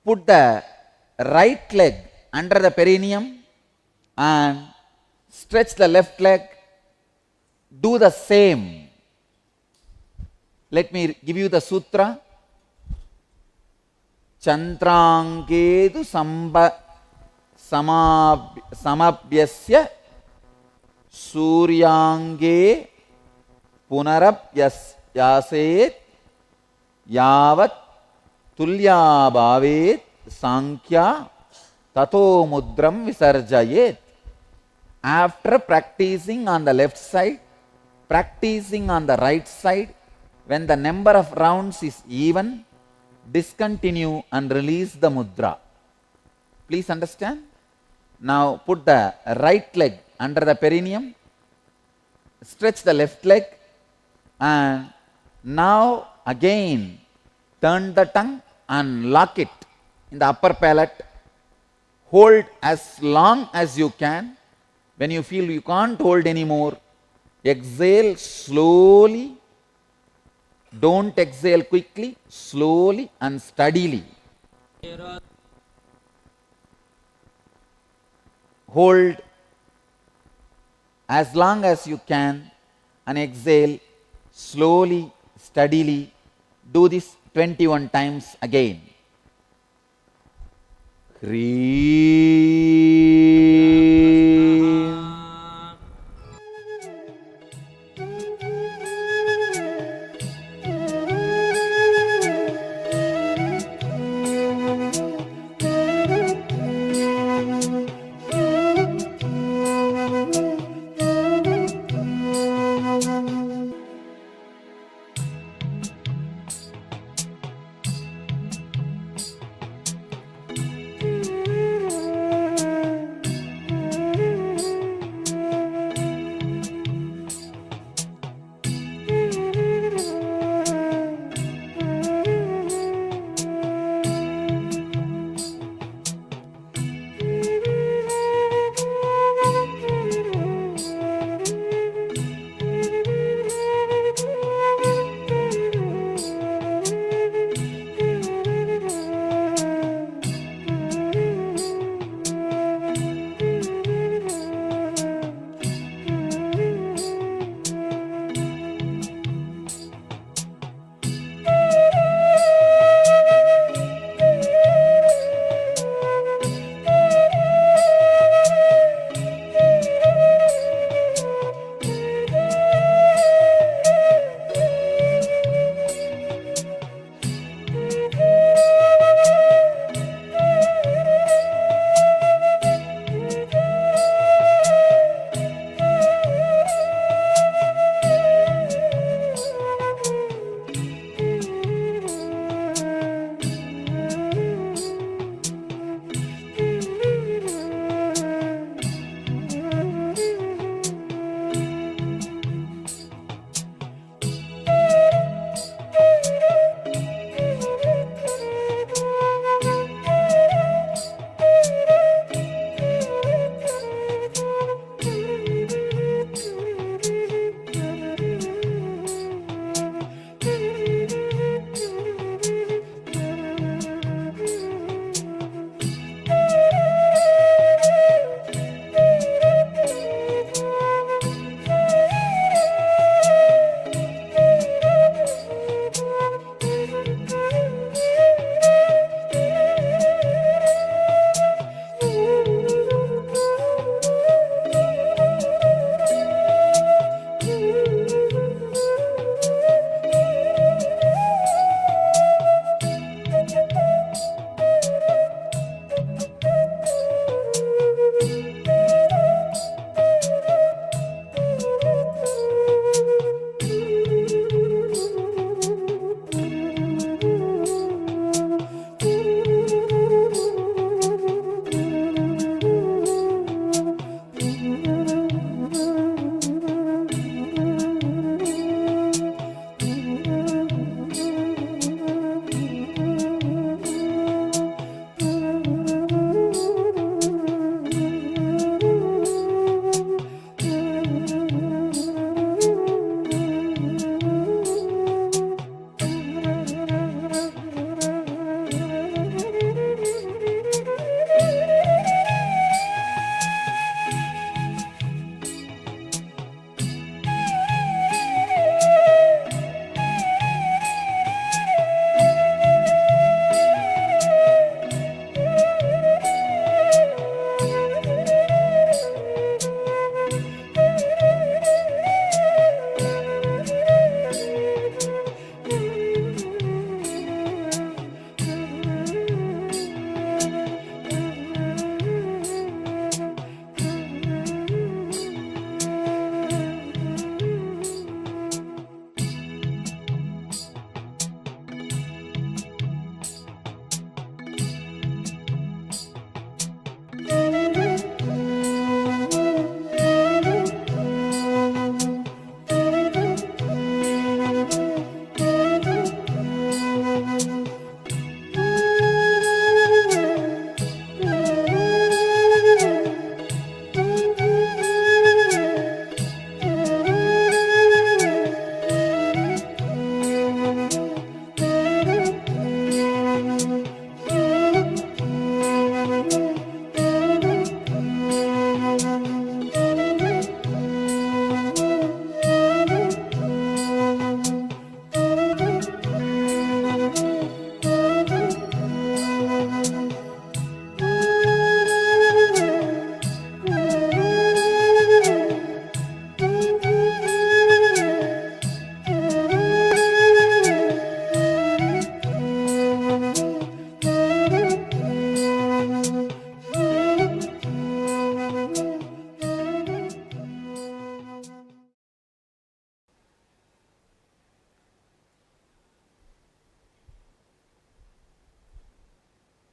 put the right leg under the perineum and stretch the left leg. Do the same. Let me give you the sutra. Chandrangedu samabhyasya suryange punarapyaset yavat tulya bhavet sankhya tato mudram visarjayet. After practicing on the left side, practicing on the right side, when the number of rounds is even, discontinue and release the mudra. Please understand? Now put the right leg under the perineum, stretch the left leg, and now again turn the tongue and lock it in the upper palate. Hold as long as you can. When you feel you can't hold anymore, exhale slowly. Don't exhale quickly, slowly and steadily. Hold as long as you can and exhale slowly, steadily. Do this 21 times again.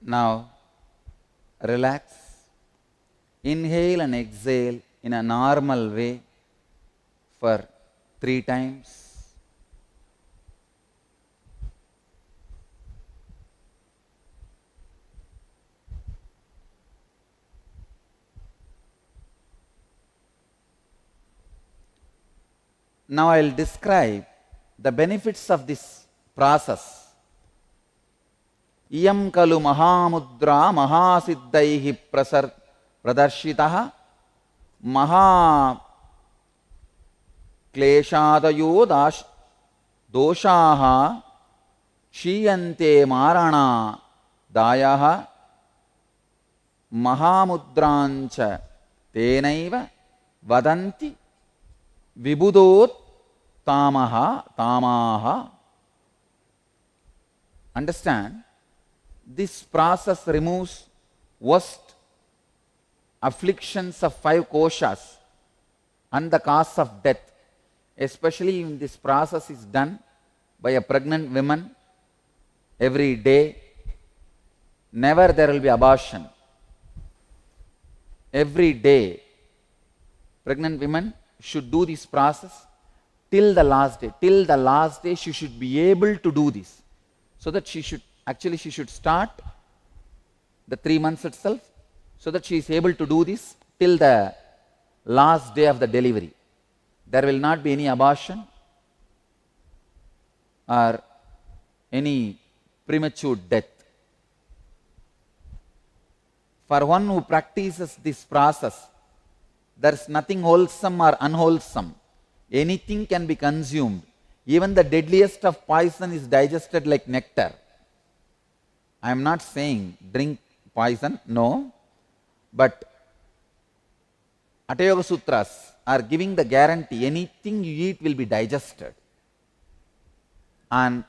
Now relax. Inhale and exhale in a normal way for 3 times. Now I will describe the benefits of this process. Iyam kalu mahamudra mahasiddaihi pradarshitaha maha kleshadayo doshaha shiyante marana dayaha mahamudrancha tenaiva vadanti vibudot tamaha. Understand, this process removes worst afflictions of 5 koshas and the cause of death, especially when this process is done by a pregnant woman every day. Never there will be abortion. Every day pregnant women should do this process till the last day. Till the last day she should be able to do this, so that she should start the 3 months itself, so that she is able to do this till the last day of the delivery. There will not be any abortion or any premature death. For one who practices this process, there is nothing wholesome or unwholesome. Anything can be consumed. Even the deadliest of poison is digested like nectar. I am not saying drink poison, no. But Hatha Yoga Sutras are giving the guarantee, anything you eat will be digested. And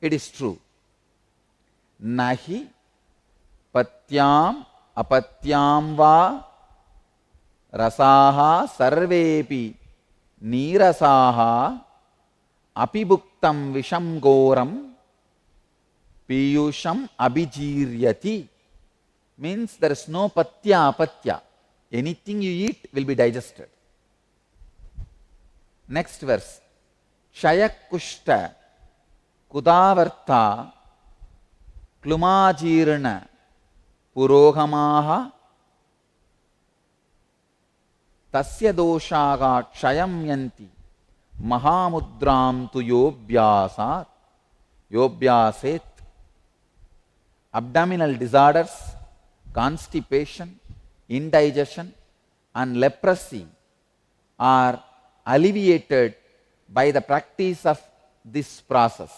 it is true. Nahi patyam apatyam va rasaha sarvepi nirasaha apibuktam visham goram piyusham abhijiryati. Means there is no patya apatya. Anything you eat will be digested. Next verse. Kshayakushta kudavartha klumajirna purohamaha tasya doshaga kshayam yanti mahamudram tu yobhyaset. Abdominal disorders, constipation, indigestion and leprosy are alleviated by the practice of this process.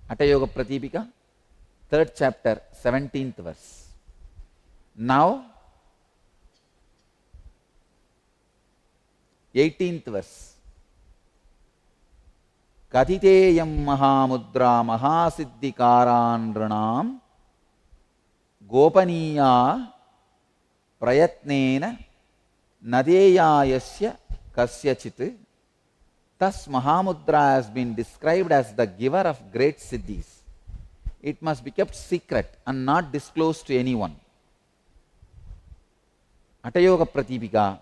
Hatha Yoga Pratipika, 3rd chapter, 17th verse. Now, 18th verse. Kathiteyam mahamudra mahasiddhikaran nranam gopaniya prayatnena nadeyayasya kasyachit. Thus Mahamudra has been described as the giver of great siddhis. It must be kept secret and not disclosed to anyone. Hatha Yoga Pratipika,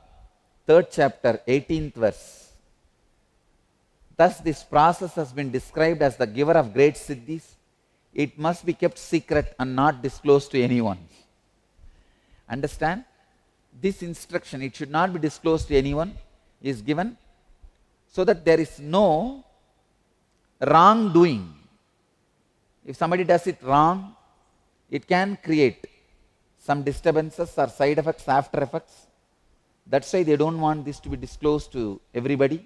3rd chapter, 18th verse. Thus this process has been described as the giver of great siddhis. It must be kept secret and not disclosed to anyone. Understand? This instruction, it should not be disclosed to anyone, is given so that there is no wrongdoing. If somebody does it wrong, it can create some disturbances or side effects, after effects. That's why they don't want this to be disclosed to everybody.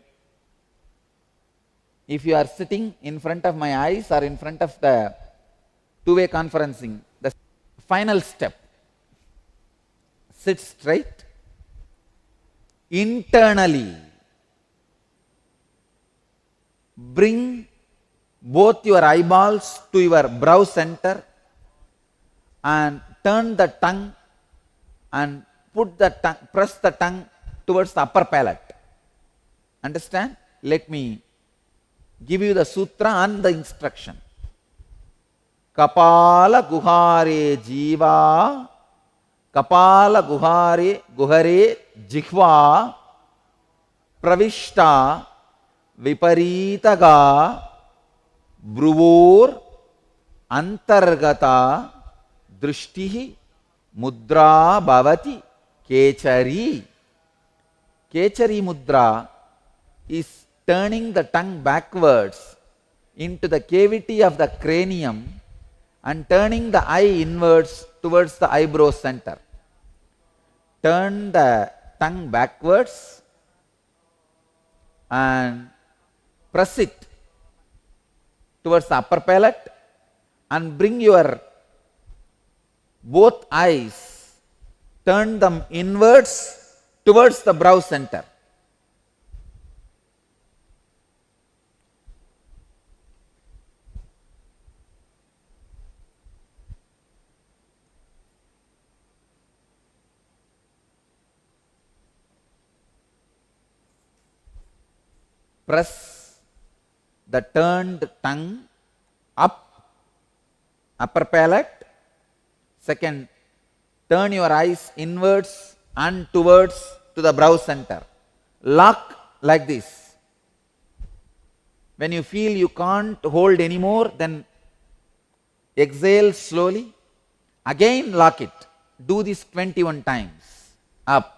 If you are sitting in front of my eyes or in front of the two-way conferencing, the final step, sit straight, internally bring both your eyeballs to your brow center and turn the tongue and press the tongue towards the upper palate. Understand? Let me give you the sutra and the instruction. Kapala guhare jiva, kapala guhare jihva, pravishta viparitaga, bruvor antargata drishtihi mudra bhavati kechari. Kechari mudra is turning the tongue backwards into the cavity of the cranium and turning the eye inwards towards the eyebrow center. Turn the tongue backwards and press it towards the upper palate and bring your both eyes, turn them inwards towards the brow center. Press the turned tongue up, upper palate. Second, turn your eyes inwards and towards to the brow center. Lock like this. When you feel you can't hold anymore, then exhale slowly. Again lock it. Do this 21 times. Up.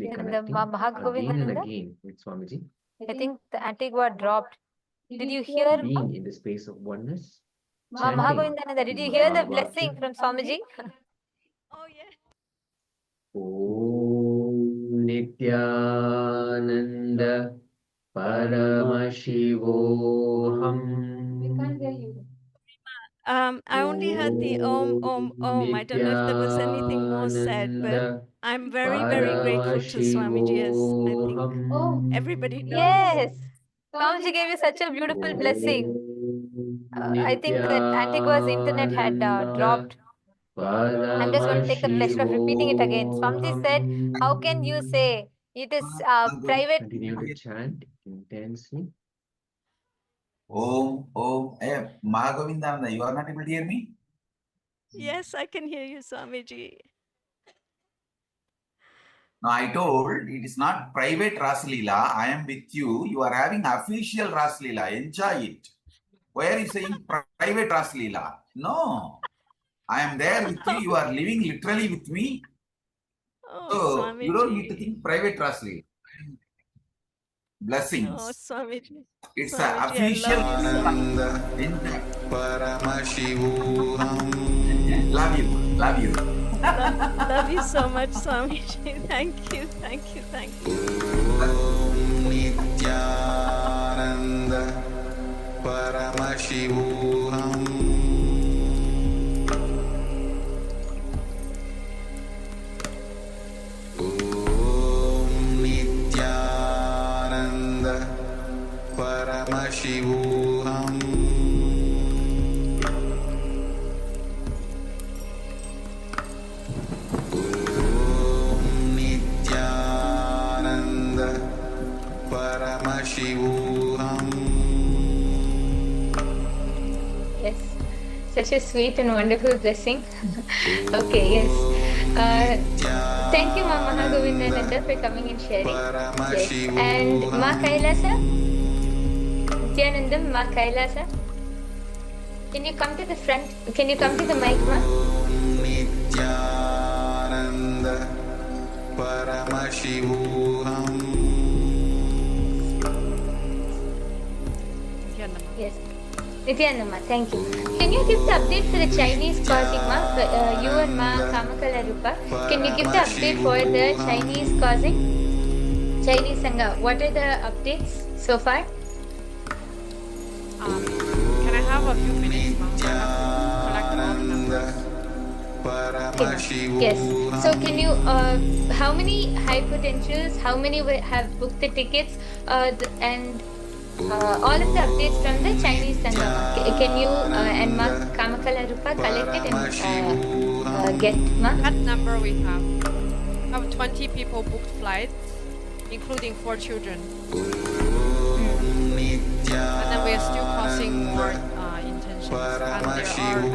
continuously And the connecting again and Mahagovindananda? again with Swamiji. I think the Antigua dropped. Did you hear? being in the space of oneness, Ma chanting Mahagovindananda, did you hear the blessing Mahavakya. from Swamiji? Om Nithyananda Paramashivoham. We can't hear you. I only heard the om. I don't know if there was anything more said, but Nithyananda I'm very, very grateful to Swamiji, as I think everybody knows. Yes. Swamiji gave you such a beautiful blessing. I think that Antigua's internet had dropped. I'm just going to take the pleasure of repeating it again. Swamiji said, how can you say it is private? Continue to chant intensely. Om, Om. Mahagovindananda, you are not able to hear me? Yes, I can hear you, Swamiji. No, I told it is not private Rasalila. I am with you. You are having official Rasalila. Enjoy it. Why are you saying private Rasalila? No. I am there with you. You are living literally with me. So you don't need to think private Rasalila. Blessings. Oh, Swamiji. It's Swamiji, an official. Love you. Love you. Love you so much, Swamiji. Thank you, thank you, thank you. Nithyananda Paramashivoham. Om Nithyananda Paramashivoham. Yes, such a sweet and wonderful blessing. Okay, yes. Thank you, Ma Mahagovindananda, for coming and sharing. Yes. And Ma Kailasa? Nithyanandam, Ma Kailasa? Can you come to the front? Can you come to the mic, Ma? Nithyananda Paramashivoham. Yes. Nithyananda, thank you. Can you give the update for the Chinese causing, Ma? You and Ma Kamakala Rupa. Can you give the update for the Chinese causing? Chinese Sangha. What are the updates so far? Can I have a few minutes, Ma? I have to collect all the numbers. Yes. So can you, how many high potentials, how many have booked the tickets, and all of the updates from the Chinese Sangha? Can you and Ma Kamakala Rupa collect it and get Ma? That number we have 20 people booked flights, including 4 children. And then we are still causing more intentions. And there are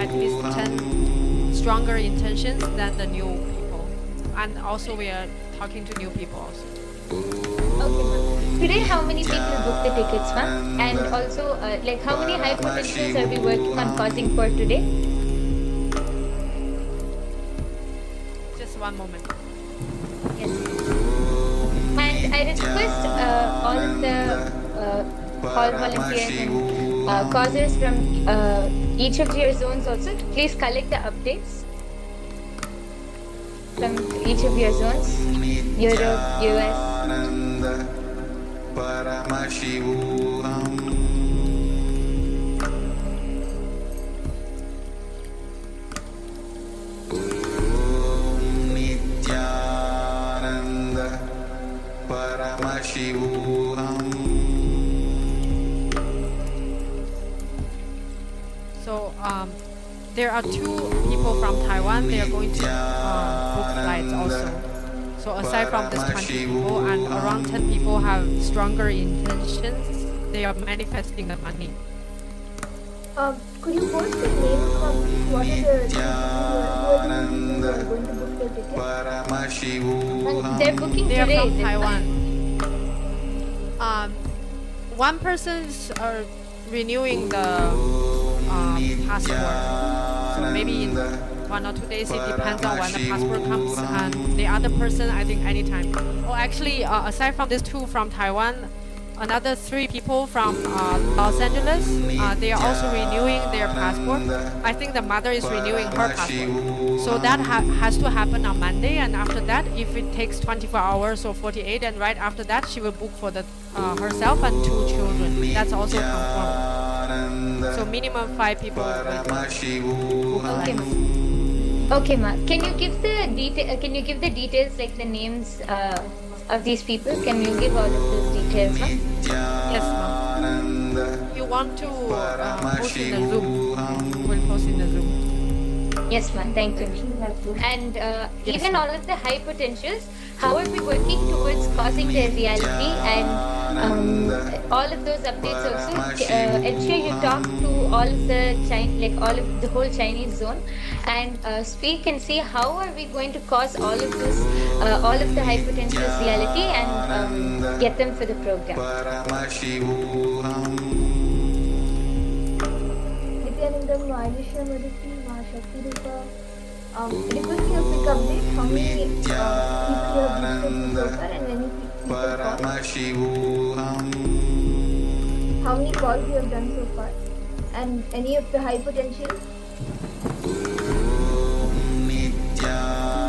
at least 10 stronger intentions than the new people. And also we are talking to new people also. Okay, Ma. Today, how many people booked the tickets, Ma? And also, like, how many high potentials are we working on causing for today? Just one moment. Yes. And I request all of the hall volunteers and causers from each of your zones also to please collect the updates from each of your zones, Europe, US. Paramashivoham. Om Nithyananda Paramashivoham. So there are 2 people from Taiwan. They are going to book flights also. So aside from this 20 people, and around 10 people have stronger intentions, they are manifesting the money. Could you post the names of what are the people who are going to book their tickets? And they're booking They are today. from Taiwan. One person's renewing the passport. So maybe in 1 or 2 days, it depends on when the passport comes. And the other person, I think anytime. Oh, actually, aside from these 2 from Taiwan, another 3 people from Los Angeles. They are also renewing their passport. I think the mother is renewing her passport. So that has to happen on Monday, and after that, if it takes 24 hours or 48, and right after that, she will book for the herself and 2 children. That's also confirmed. So minimum 5 people. Okay, ma. Okay, ma. Can you give the details, like the names of these people? Can you give all of those details, ma? Yes, ma'am. You want to post in the Zoom? We'll post in the Zoom. Yes, ma'am. Thank you. And even all of the high potentials, how are we working towards causing their reality, and all of those updates also? Ensure you talk to all of the all of the whole Chinese zone, and speak and see how are we going to cause all of this, all of the high potentials reality, and get them for the program. Nithyananda, Alisha, Madhuri, Shakti Rupa. Requesting a quick update. How many people you have boosted so far, and many people called? How many calls you have done so far, and any of the high potentials?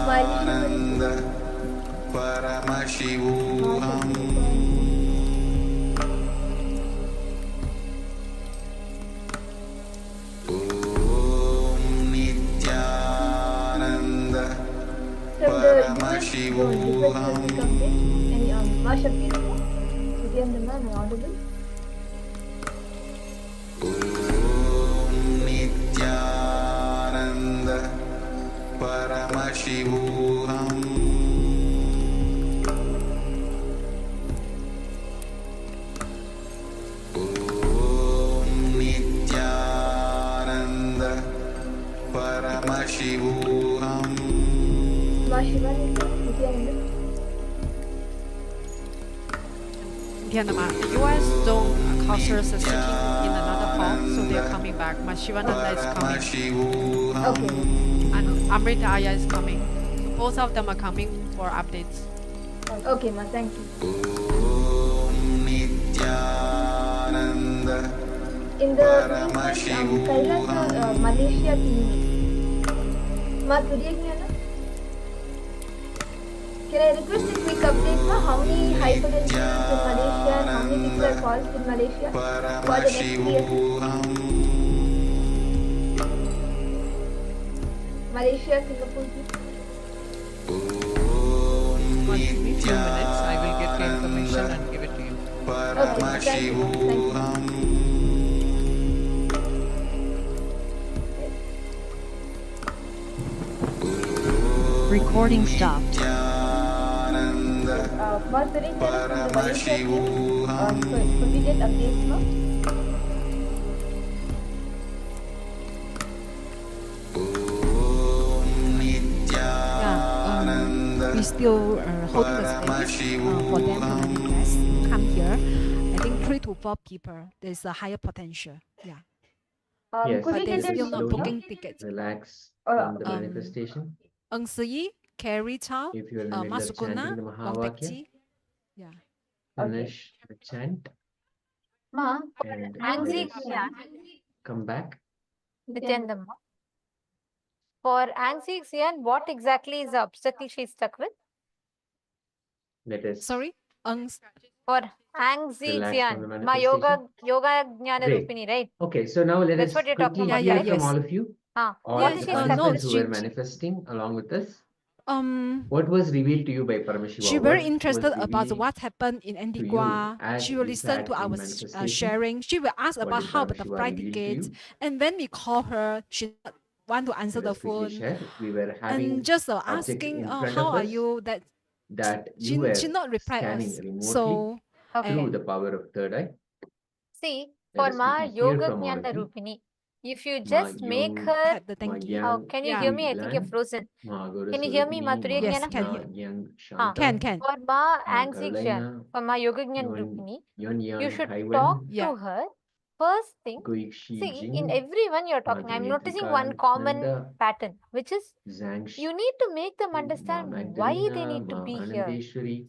From the Paramashivoham. Any Ma Shakti Rupa? Nithyananda, am I audible? Nithyananda Paramashivoham. Nithyananda Paramashivoham. Ma Shivananda, Nithyananda. Nithyananda, the US zone cultures are sitting in another hall, so they're coming back. Shivananda is coming. Okay. And Amrita Aya is coming. So both of them are coming for updates. Okay, ma, thank you. In the Kailasa, Malaysia team, ma, Turyajnana? Can I request a quick update, ma? How many high potentials in Malaysia, and how many people are called in Malaysia for the next year? Malaysia, Singapore. Give me a few minutes. I will get the information and give it to you. Okay, thank you. Recording stopped. Could we get updates, ma? We still holding the space for them to manifest, come here. I think 3 to 4 people. There's a higher potential. Yeah. Yes, Could But we they're get still a not booking tickets. relax on the manifestation. Eng Si, Carrie Chow, If you are in the middle of Masukuna, chanting the Wang Mahavakya, Tekji. Yeah. finish the chant Ma, and Angsi let us Xian. come back. Nithyananda, ma. For Angsi Xian, what exactly is the obstacle she's stuck with? Let us Sorry? For Angsi relax from the Xian, ma yoga Jnana Great. Rupini, right? Okay, so now let That's us what you're talking quickly about, hear right? from all of you, all What the is she stuck participants with? who were manifesting along with us. Um, What was revealed to you by Paramashiva? she very What interested was about revealed what happened in to Antigua. you as She will you listen sat to in our manifestation? sharing. She will ask What about did how about the Paramashiva flight reveal to tickets. you? And when we call her, she not want to answer Let the us quickly phone. share. We were having And just objects asking, in front how of are us you? That that you she were not reply scanning us. remotely So through the power of third eye. See, Let for us Ma quickly hear Yoga from all of Jnana you. Rupini, if you Ma just make Yung, her. Ma Oh, Yang can you hear me? I think you're Glan, frozen. Ma Can you hear me, Ma Gauraswarupini, Ma yes, Turyajnana? can Na hear. Yang Ah, Can. For Ma Ma Angsi Xian, Carolina, for Ma Yoga Jnana Yon Rupini, Yon you Yang should Haiwen, talk to her. First thing, Guik Shi see, in Jing, everyone you're Ma talking, I'm noticing Dimitri one common Nanda, pattern, which is Zhang you need to make them Ma understand why they Magdalena, need to Ma be here. Anandeshwari,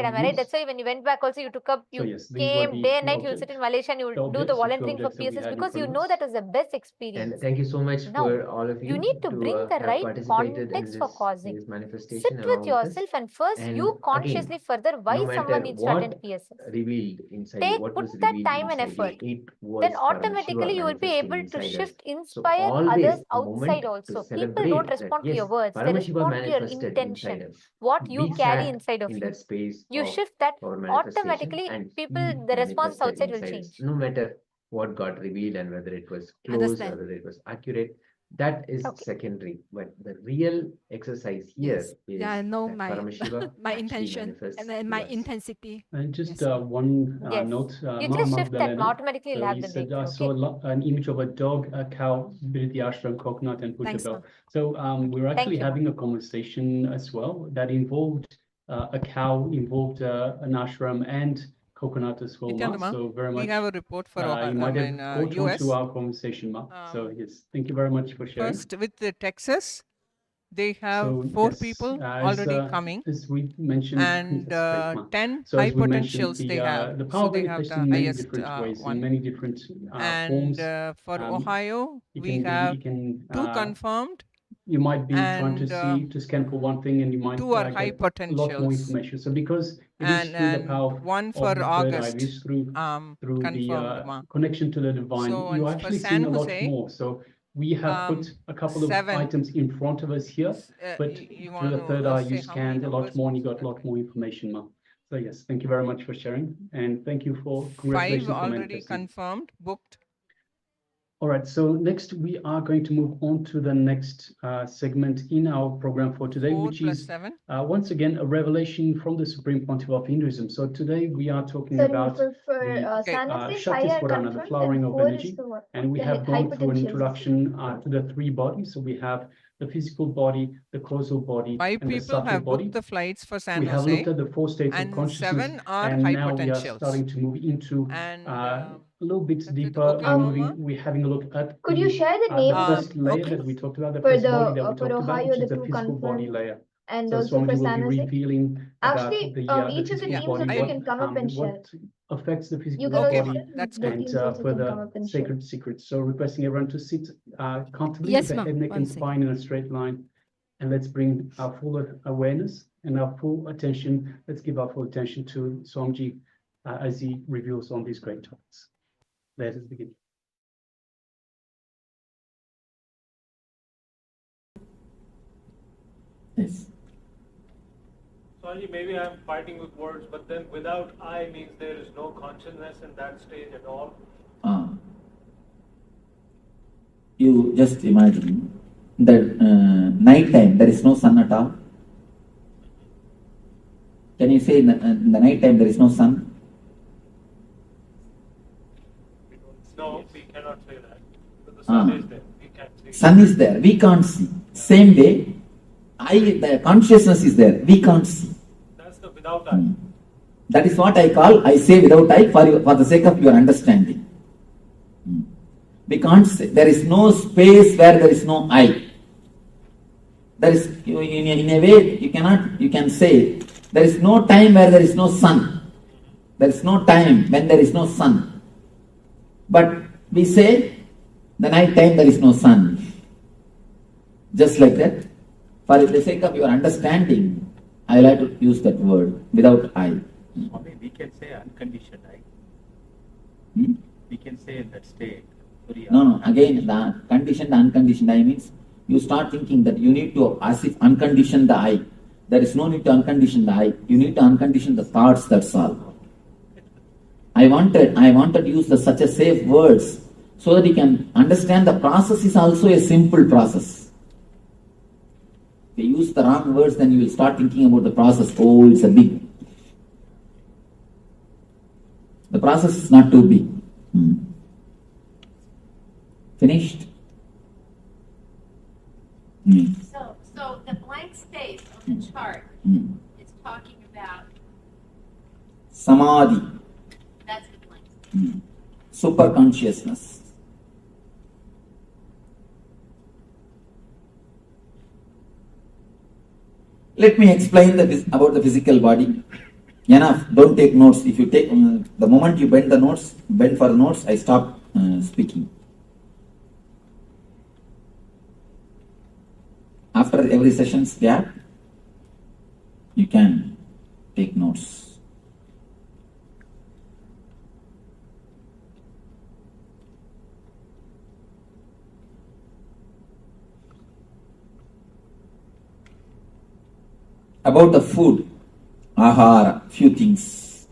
we Am I right? use. That's why when you went back also, you took up, So you yes, these were came day and the night, you'll sit in Malaysia and you'll do the objects, the two volunteering for objects that we PSS had in because you front of know us. that is the best experience. And thank you so much Now, for all of you need to bring the have right participated in context for this causing. manifestation Sit with along with us. yourself and first And you consciously again, further why no someone matter needs to attend what PSS. revealed inside you, what Put was that revealed time and inside you, effort. it was Then Paramashiva automatically you will be manifesting able to inside us. shift, So inspire always others a moment outside to also. People celebrate don't that respond to yes, your words, they Paramashiva respond to your manifested intention, inside us. what you We carry sat inside of in you. that space You of shift that, our manifestation, automatically and people, he the response manifested outside will inside us. change. No matter what got revealed and whether it was close Understand. or whether it was accurate, that is secondary. But the real exercise here Yes. is Yeah, I know that my Paramashiva my actually intention manifests and then through my us. intensity. And just Yes. one Yes. note, You just Maha shift that and Magdalena. automatically you'll So have he the said, I breakthrough. saw Okay. an image of a dog, a cow, Virabhadrasana, coconut, and Puja Thanks, bell. ma'am. So we were actually you, ma'am. having a conversation as well that involved a cow, involved an ashram, and coconut as well, Ma. Nithyananda, So very much. we have a report for you might have got US. onto our conversation, Ma. So yes, thank you very much for sharing. First, with the Texas, they have So, 4 yes, people as, already coming, as we mentioned, and that's great, Ma. 10 So high as we mentioned, potentials they have. the So power they have manifests the in many highest different ways, in one. many different And forms. for Ohio, It we can be, have it can, 2 confirmed. you might be trying to And to scan for one thing, and you might 2 are high get a lot more potentials. information. So because it is through the power And 1 of for the third eye, August, it is through confirmed, the Ma. connection to the divine, So, you're and for actually San seeing a lot Jose, more. So we have put a couple of 7. items in front of us here, but You through the want third to eye, say you how many scanned a lot numbers? more, and you got a lot more information, Ma. So yes, thank you very much for sharing, and thank you for 5 congratulations for already manifesting. confirmed, booked. All right, so next we are going to move on to the next segment in our program for today, 4 which plus is 7. once again a revelation from the Supreme Pontiff of Hinduism. So today we are talking Sorry, about for the Sana says Shakti 5 are Spurana, the confirmed flowering and of 4 is energy, the what? and we The have high gone through an potentials. introduction to the 3 bodies. So we have the physical body, the causal body, 5 and the people subtle have body. booked the flights for San We have Jose, looked at the 4 states of and consciousness, 7 are and high now we are potentials. starting to move into And a little bit that's it. deeper. Okay, Mama? We're having a look at Could you share the the names first layer okay. that we talked about, the for first the body that we for talked about, Ohio, which the is the 2 physical body confirmed, layer. and So also for Swamiji will San be Jose? revealing about Actually, the each of the physical teams body, also can come up and share. what affects the physical You can Okay, also Ma. body, That's the good. teams and also can come further up and share. sacred secrets. So requesting everyone to sit comfortably Yes, with the Ma. head, neck, One and second. spine in a straight line. And let's bring our full awareness and our full attention. Let's give our full attention to Swamiji as he reveals on these great topics. Let us begin. Yes. Swamiji, maybe I'm fighting with words, but then without I means there is no consciousness in that stage at all. You just imagine that night time there is no sun at all. Can you say in the night time there is no sun? No, we cannot say that. But the sun is there. We can't see. Sun is there, we can't see. Same way, the consciousness is there, we can't see. That's the without I. That is what I say without I for the sake of your understanding. We can't say, there is no space where there is no I. There is, in a way, you can say, there is no time where there is no sun. There is no time when there is no sun. But we say, the night time there is no sun. Just like that. For the sake of your understanding, I like to use that word, without I. Swami, we can say unconditioned I. We can say in that state. No, again, the conditioned, unconditioned I means, you start thinking that you need to, as if uncondition the I. There is no need to uncondition the I. You need to uncondition the thoughts, that's all. I wanted to use such a safe words so that you can understand the process is also a simple process. If you use the wrong words, then you will start thinking about the process. Oh, it's a big. The process is not too big. Finished? So the blank space on the chart is talking about Samadhi. that's the blank space. Super consciousness. Let me explain about the physical body. Enough, don't take notes. If you take, the moment you bend for notes, I stop speaking. After every session's gap, you can take notes. About the food, ahara, few things.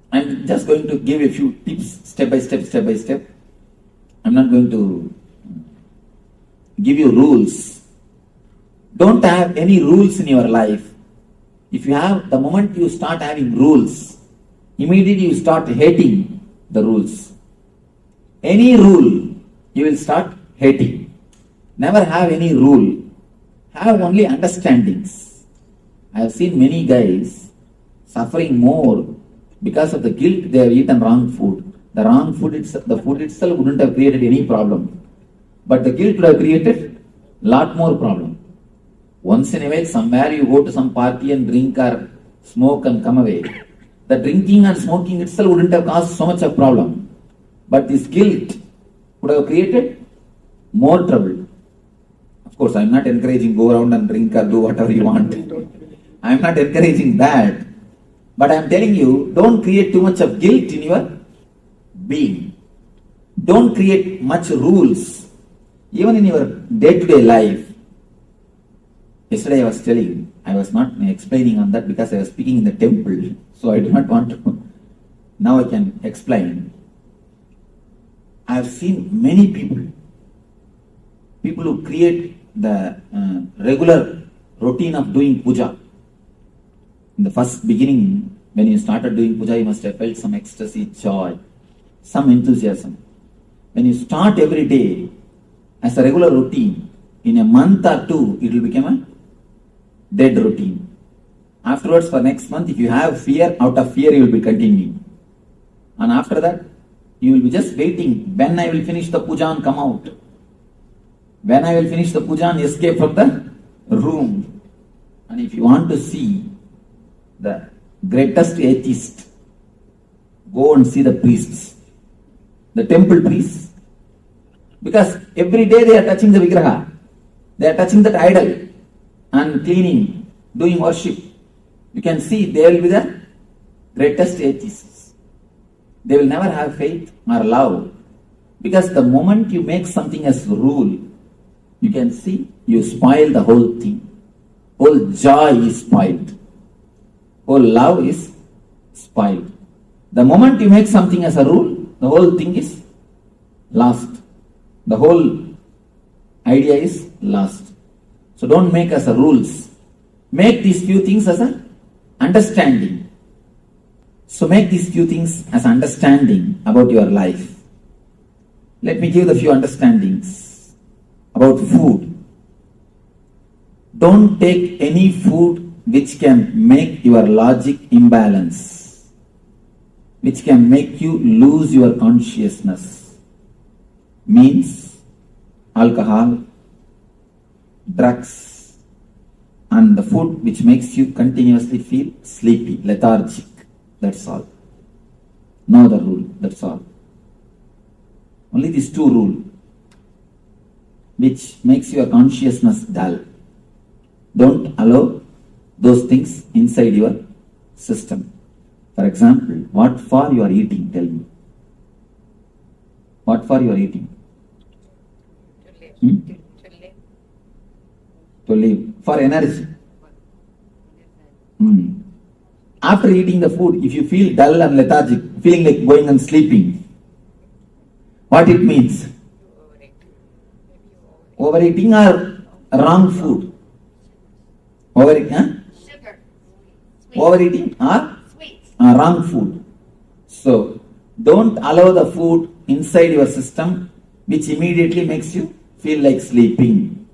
I'm just going to give a few tips, step by step. I'm not going to give you rules. Don't have any rules in your life. If you have, the moment you start having rules, immediately you start hating the rules. Any rule, you will start hating. Never have any rule. Have only understandings. I have seen many guys suffering more Because of the guilt, they have eaten wrong food. The wrong food, the food itself wouldn't have created any problem. But the guilt would have created lot more problem. Once in a while, somewhere you go to some party and drink or smoke and come away. The drinking and smoking itself wouldn't have caused so much of problem. But this guilt would have created more trouble. Of course, I am not encouraging go around and drink or do whatever you want. I am not encouraging that. But I am telling you, don't create too much of guilt in your being. Don't create much rules. Even in your day-to-day life. Yesterday I was telling, I was not explaining on that because I was speaking in the temple. So I do not want to. Now I can explain. I have seen many people who create the regular routine of doing puja. In the first beginning, when you started doing puja, you must have felt some ecstasy, joy, some enthusiasm. When you start every day as a regular routine, in a month or two, it will become a dead routine. Afterwards, for next month, if you have fear, out of fear, you will be continuing. And after that, you will be just waiting when I will finish the puja and come out. When I will finish the puja and escape from the room. And if you want to see the greatest atheist, go and see the priests, the temple priests. Because every day they are touching the vigraha, they are touching that idol and cleaning, doing worship. You can see they will be the greatest atheists. They will never have faith or love. Because the moment you make something as rule, you can see you spoil the whole thing. Whole joy is spoiled. Whole love is spoiled. The moment you make something as a rule, the whole thing is lost. The whole idea is lost. So don't make as a rules. Make these few things as a understanding. So make these few things as understanding about your life. Let me give the few understandings about food. Don't take any food which can make your logic imbalance, which can make you lose your consciousness. Means alcohol, drugs, and the food which makes you continuously feel sleepy, lethargic. That's all. No other rule. That's all. Only these two rules, which makes your consciousness dull. Don't allow those things inside your system. For example, what for you are eating? Tell me. What for you are eating? To live. For energy. After eating the food, if you feel dull and lethargic, feeling like going and sleeping, what it means? Overeating or wrong food? Overeating or wrong food. So, don't allow the food inside your system which immediately makes you feel like sleeping.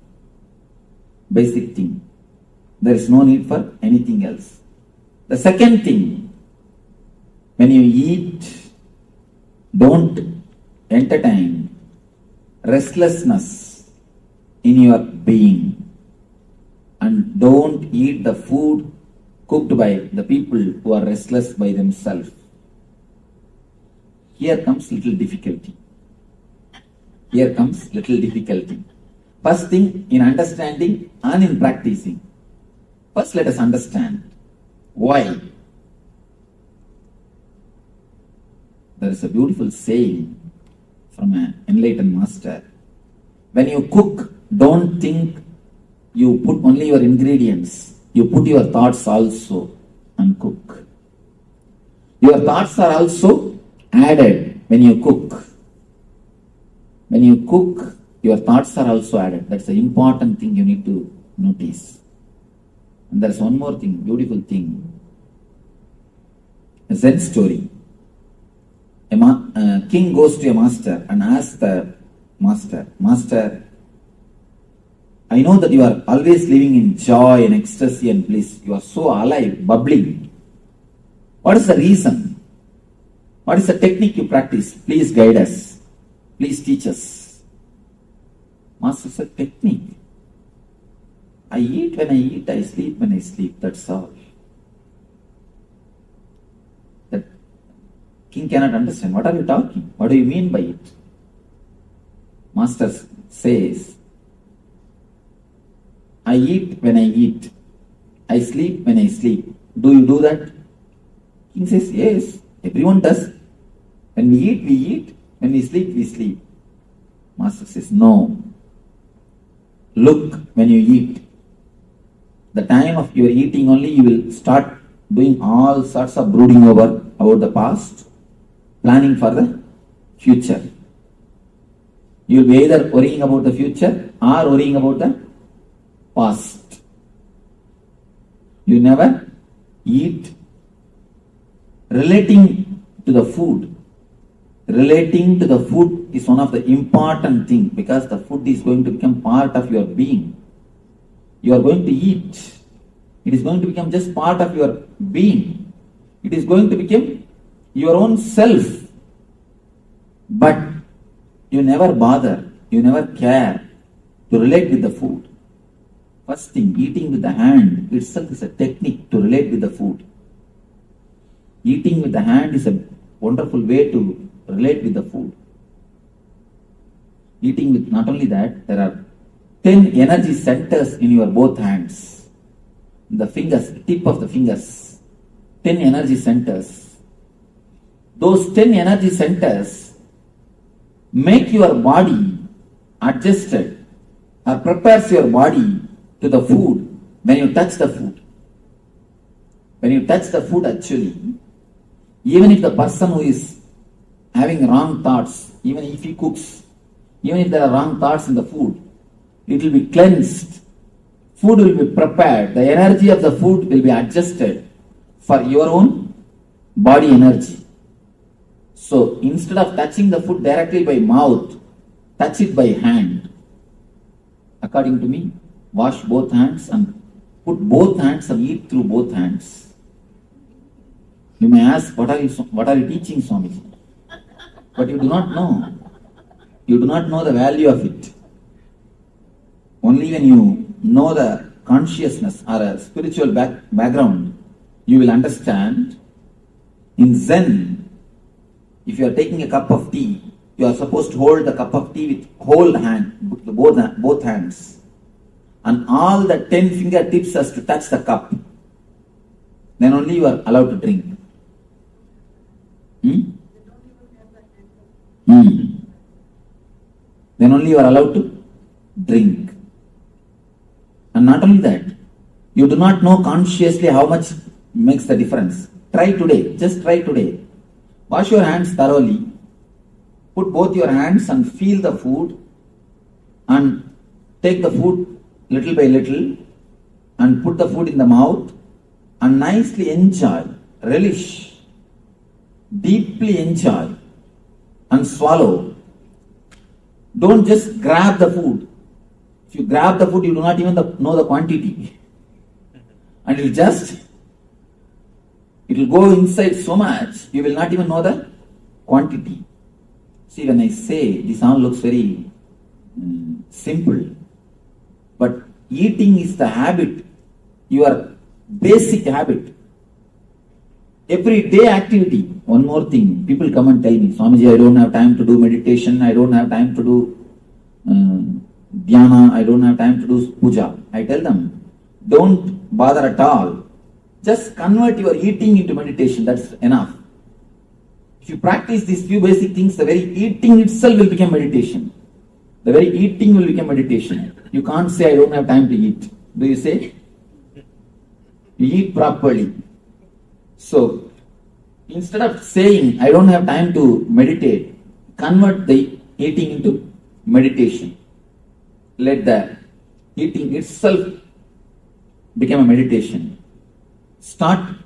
Basic thing. There is no need for anything else. The second thing, when you eat, don't entertain restlessness in your being. And don't eat the food cooked by the people who are restless by themselves. Here comes little difficulty. Here comes little difficulty. First thing, in understanding and in practicing. First, let us understand why. There is a beautiful saying from an enlightened master. When you cook, don't think you put only your ingredients. You put your thoughts also and cook. Your thoughts are also added when you cook. When you cook, your thoughts are also added. That's the important thing you need to notice. And there's one more thing, beautiful thing. A Zen story. A king goes to a master and asks the master, Master, I know that you are always living in joy and ecstasy and bliss. You are so alive, bubbling. What is the reason? What is the technique you practice? Please guide us. Please teach us. Master said, technique. I eat when I eat, I sleep when I sleep. That's all. The king cannot understand. What are you talking? What do you mean by it? Master says, I eat when I eat. I sleep when I sleep. Do you do that? King says, yes, everyone does. When we eat, we eat. When we sleep, we sleep. Master says, no. Look when you eat. The time of your eating only, you will start doing all sorts of brooding over about the past, planning for the future. You will be either worrying about the future or worrying about the past. You never eat relating to the food. Relating to the food is one of the important things because the food is going to become part of your being. You are going to eat. It is going to become just part of your being. It is going to become your own self. But you never bother, you never care to relate with the food. First thing, eating with the hand itself is a technique to relate with the food. Eating with the hand is a wonderful way to relate with the food. Eating with, not only that, there are 10 energy centers in your both hands. The fingers, tip of the fingers. 10 energy centers. Those 10 energy centers make your body adjusted or prepares your body to the food when you touch the food. When you touch the food actually, even if the person who is having wrong thoughts, even if he cooks, even if there are wrong thoughts in the food, it will be cleansed. Food will be prepared. The energy of the food will be adjusted for your own body energy. So instead of touching the food directly by mouth, touch it by hand. According to me, wash both hands and put both hands and eat through both hands. You may ask, what are you teaching, Swamiji? But you do not know. You do not know the value of it. Only when you know the consciousness or a spiritual background, you will understand. In Zen, if you are taking a cup of tea, you are supposed to hold the cup of tea with whole hand, both hands. And all the 10 fingertips has to touch the cup. Then only you are allowed to drink. Then only you are allowed to drink. And not only that, you do not know consciously how much makes the difference. Try today, just try today. Wash your hands thoroughly. Put both your hands and feel the food and take the food little by little and put the food in the mouth and nicely enjoy, relish, deeply enjoy and swallow. Don't just grab the food. If you grab the food, you do not even know the quantity. And it will go inside so much, you will not even know the quantity. See, when I say, this all looks very simple. But eating is the habit, your basic habit. Everyday activity. One more thing, people come and tell me, Swamiji, I don't have time to do meditation, I don't have time to do dhyana, I don't have time to do puja. I tell them, don't bother at all. Just convert your eating into meditation, that's enough. If you practice these few basic things, the very eating itself will become meditation. The very eating will become meditation. You can't say, I don't have time to eat. Do you say? You eat properly. So, instead of saying, I don't have time to meditate, convert the eating into meditation. Let the eating itself become a meditation. Start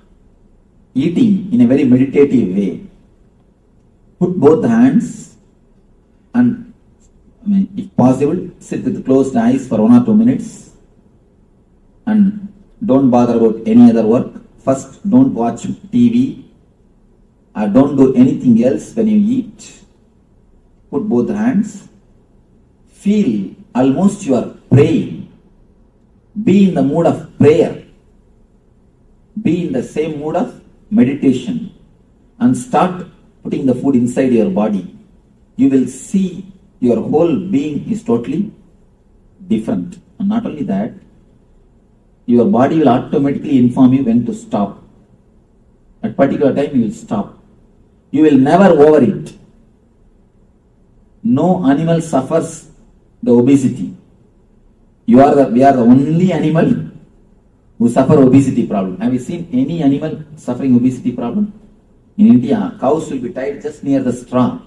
eating in a very meditative way. Put both hands and, if possible, sit with closed eyes for 1 or 2 minutes and don't bother about any other work. First, don't watch TV don't do anything else when you eat. Put both hands. Feel almost you are praying. Be in the mood of prayer. Be in the same mood of meditation. And start putting the food inside your body. You will see your whole being is totally different. And not only that, your body will automatically inform you when to stop. At particular time you will stop. You will never overeat. No animal suffers the obesity. We are the only animal who suffer obesity problem. Have you seen any animal suffering obesity problem? In India, cows will be tied just near the straw.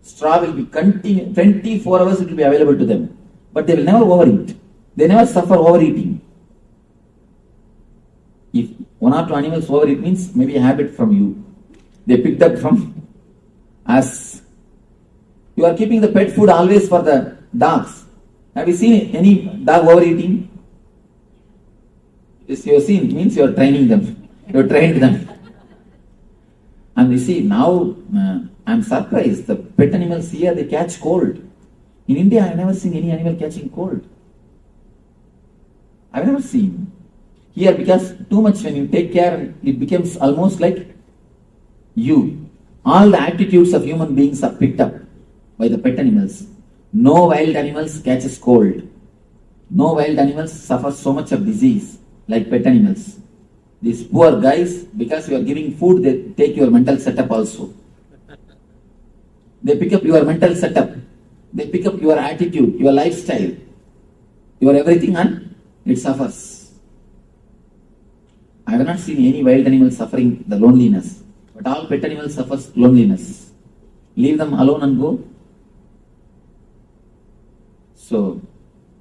Straw will be 24 hours it will be available to them. But they will never overeat. They never suffer overeating. If one or two animals overeat means maybe a habit from you. They picked up from us. You are keeping the pet food always for the dogs. Have you seen any dog overeating? Yes, you have seen, it means you are training them. You have trained them. And you see, now I am surprised. The pet animals here, they catch cold. In India, I have never seen any animal catching cold. I have never seen. Here, because too much when you take care, it becomes almost like you. All the attitudes of human beings are picked up by the pet animals. No wild animals catches cold. No wild animals suffer so much of disease like pet animals. These poor guys, because you are giving food, they take your mental setup also. They pick up your mental setup. They pick up your attitude, your lifestyle, your everything, and it suffers. I have not seen any wild animal suffering the loneliness, but all pet animals suffer loneliness. Leave them alone and go. So,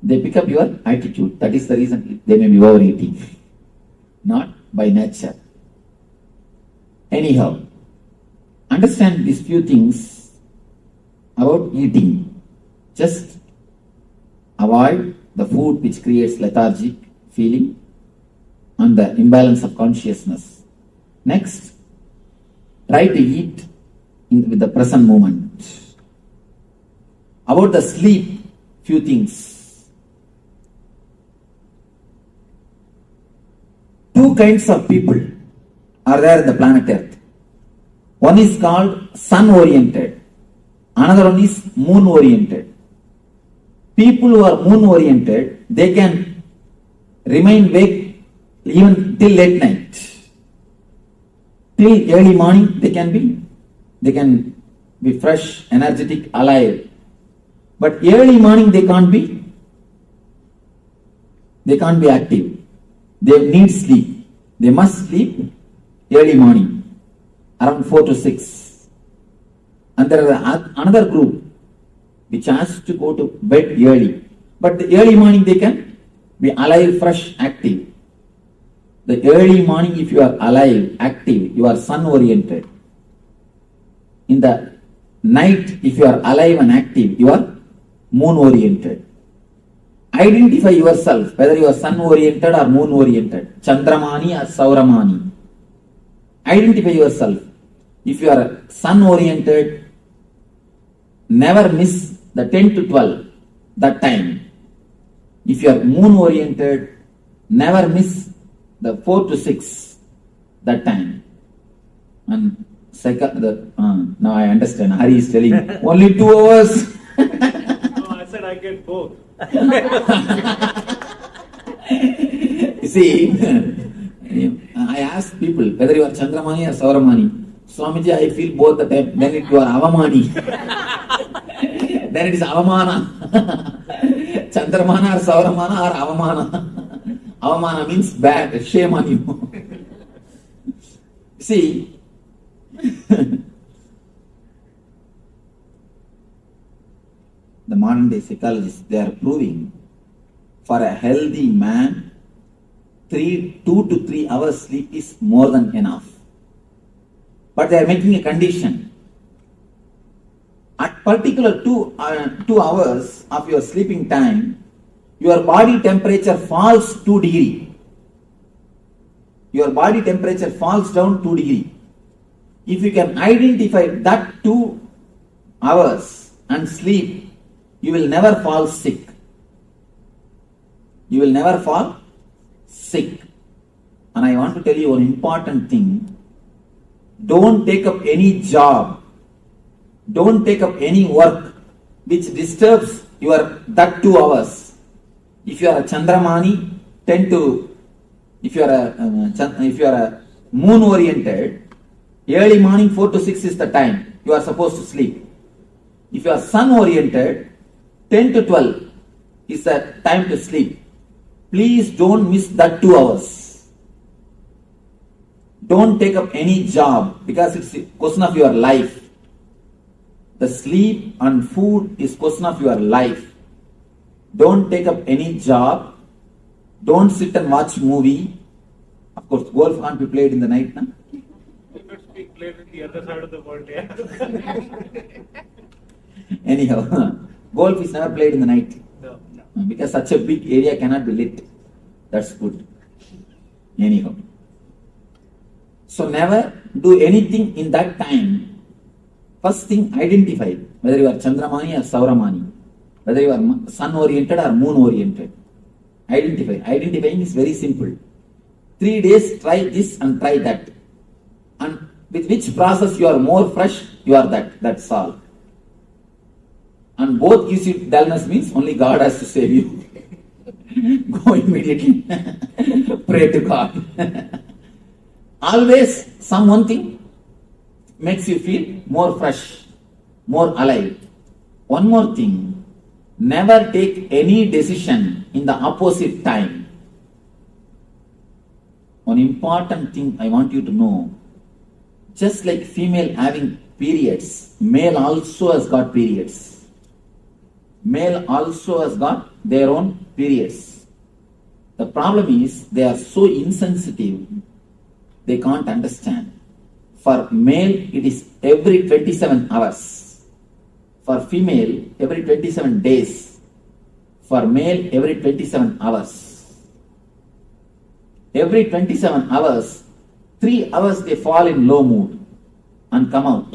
they pick up your attitude. That is the reason they may be overeating. Not by nature. Anyhow, understand these few things about eating. Just avoid the food which creates lethargic feeling and the imbalance of consciousness. Next, try to eat with the present moment. About the sleep, few things. Two kinds of people are there in the planet Earth. One is called sun-oriented. Another one is moon-oriented. People who are moon-oriented, they can remain awake even till late night. Till early morning, they can be fresh, energetic, alive. But early morning, they can't be active. They need sleep. They must sleep early morning, around 4 to 6. And there are another group which has to go to bed early. But the early morning they can be alive, fresh, active. The early morning, if you are alive, active, you are sun-oriented. In the night, if you are alive and active, you are moon-oriented. Identify yourself, whether you are sun-oriented or moon-oriented, Chandramani or Sauramani. Identify yourself. If you are sun-oriented, never miss the 10 to 12, that time. If you are moon-oriented, never miss the 4 to 6, that time. And now I understand. Hari is telling only 2 hours. No, I said I get both. You see, I ask people whether you are Chandramani or Sauramani. Swamiji, I feel both the time. Then you are Avamani. Then it is Avamana. Chandramana or Sauramana or Avamana. Avamana means bad, shame on you. See, the modern day psychologists, they are proving for a healthy man, 2 to 3 hours sleep is more than enough. But they are making a condition. At particular 2 hours of your sleeping time, your body temperature falls 2 degrees. Your body temperature falls down 2 degrees. If you can identify that 2 hours and sleep, you will never fall sick. You will never fall sick. And I want to tell you an important thing. Don't take up any job. Don't take up any work which disturbs that 2 hours. If you are a Chandramani, if you are a moon oriented, early morning 4 to 6 is the time you are supposed to sleep. If you are sun oriented, 10 to 12 is the time to sleep. Please don't miss that 2 hours. Don't take up any job because it's a question of your life. The sleep and food is question of your life. Don't take up any job. Don't sit and watch movie. Of course, golf can't be played in the night. No? If it's being played in the other side of the world, yeah. Anyhow, golf is never played in the night. No. Because such a big area cannot be lit. That's good. Anyhow. So never do anything in that time. First thing, identify whether you are Chandramani or Sauramani, whether you are sun oriented or moon oriented. Identify. Identifying is very simple. 3 days, try this and try that. And with which process you are more fresh, you are that. That's all. And both gives you dullness means only God has to save you. Go immediately. Pray to God. Always one thing makes you feel more fresh, more alive. One more thing, never take any decision in the opposite time. One important thing I want you to know, just like female having periods, male also has got periods. Male also has got their own periods. The problem is they are so insensitive, they can't understand. For male, it is every 27 hours. For female, every 27 days. For male, every 27 hours. Every 27 hours, 3 hours they fall in low mood and come out.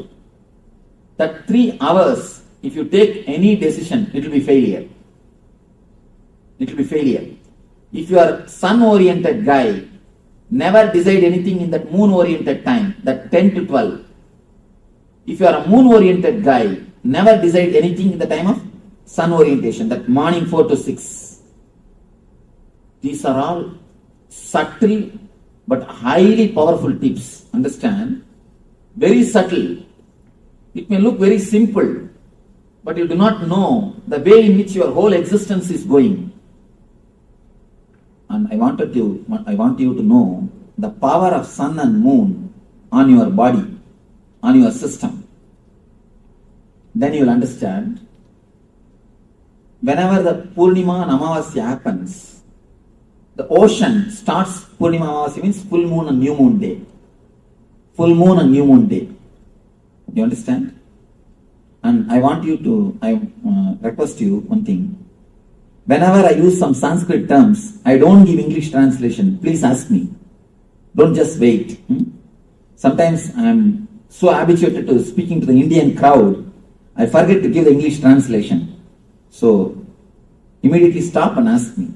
That 3 hours, if you take any decision, it will be failure. It will be failure. If you are sun-oriented guy, never decide anything in that moon-oriented time, that 10 to 12. If you are a moon-oriented guy, never decide anything in the time of sun orientation, that morning 4 to 6. These are all subtle but highly powerful tips. Understand? Very subtle. It may look very simple, but you do not know the way in which your whole existence is going. And I want you to know the power of sun and moon on your body, on your system. Then you will understand. Whenever the Purnima and Amavasya happens, the ocean starts. Purnima Amavasya means full moon and new moon day. Full moon and new moon day. You understand? And I request you one thing. Whenever I use some Sanskrit terms, I don't give English translation. Please ask me. Don't just wait. Sometimes I am so habituated to speaking to the Indian crowd, I forget to give the English translation. So, immediately stop and ask me.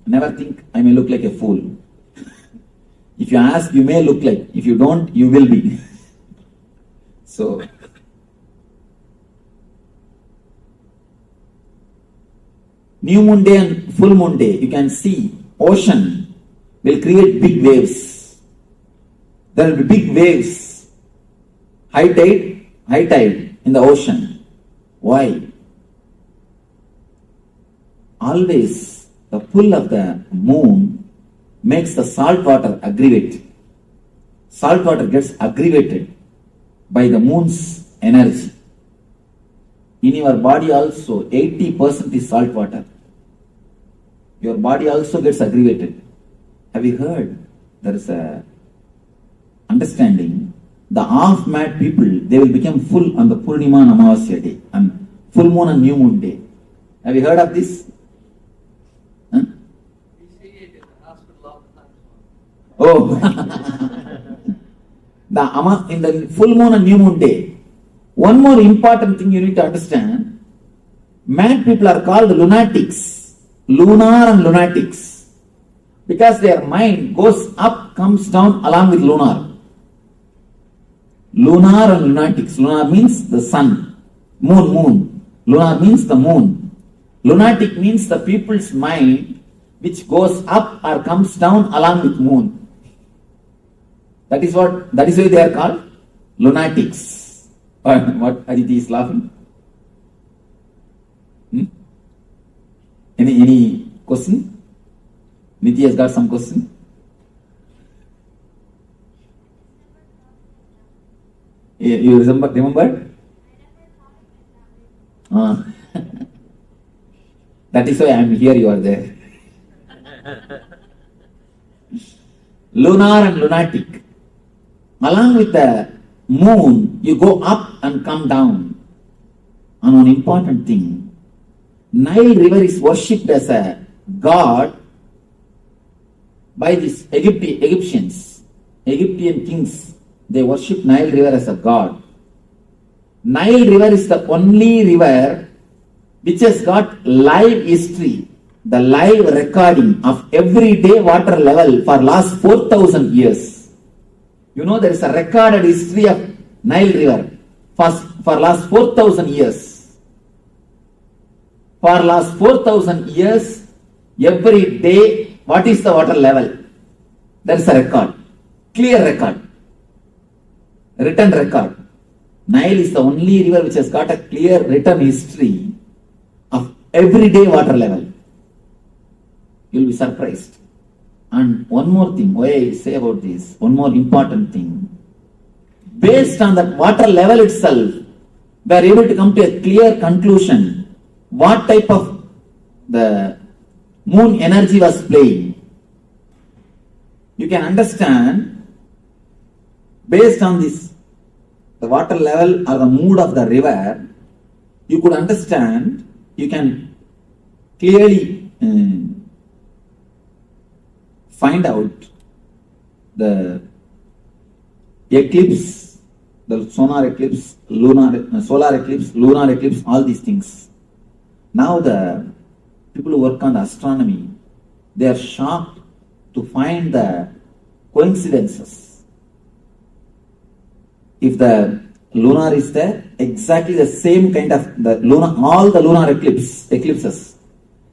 Never think I may look like a fool. If you ask, you may look like. If you don't, you will be. So, new moon day and full moon day, you can see ocean will create big waves. There will be big waves. High tide in the ocean. Why? Always the pull of the moon makes the salt water aggravate. Salt water gets aggravated by the moon's energy. In your body also, 80% is salt water. Your body also gets aggravated. Have you heard? There is a understanding. The half-mad people, they will become full on the Purnima and Amavasya day, and full moon and new moon day. Have you heard of this? Huh? Oh. In the full moon and new moon day. One more important thing you need to understand. Mad people are called lunatics. Lunar and lunatics. Because their mind goes up, comes down along with lunar. Lunar and lunatics. Lunar means the sun. Moon. Lunar means the moon. Lunatic means the people's mind which goes up or comes down along with moon. That is why they are called lunatics. What Aditi is laughing? Any question? Nidhi has got some question? You remember? That is why I am here, you are there. Lunar and lunatic. Along with the moon, you go up and come down. And one important thing, Nile river is worshipped as a god by these Egyptians. Egyptian kings, they worship Nile river as a god. Nile river is the only river which has got live history, the live recording of everyday water level for last 4,000 years. You know there is a recorded history of Nile river for last 4,000 years. For last 4,000 years, every day, what is the water level? There is a record, clear record, written record. Nile is the only river which has got a clear written history of everyday water level. You will be surprised. And one more thing, why I say about this, one more important thing. Based on that water level itself, we are able to come to a clear conclusion what type of the moon energy was playing. You can understand, based on this, the water level or the mood of the river, you could understand, you can clearly find out the eclipse, the solar eclipse, solar eclipse, lunar eclipse, all these things. Now the people who work on astronomy, they are shocked to find the coincidences. If the lunar is there, exactly the same kind of all the lunar eclipses,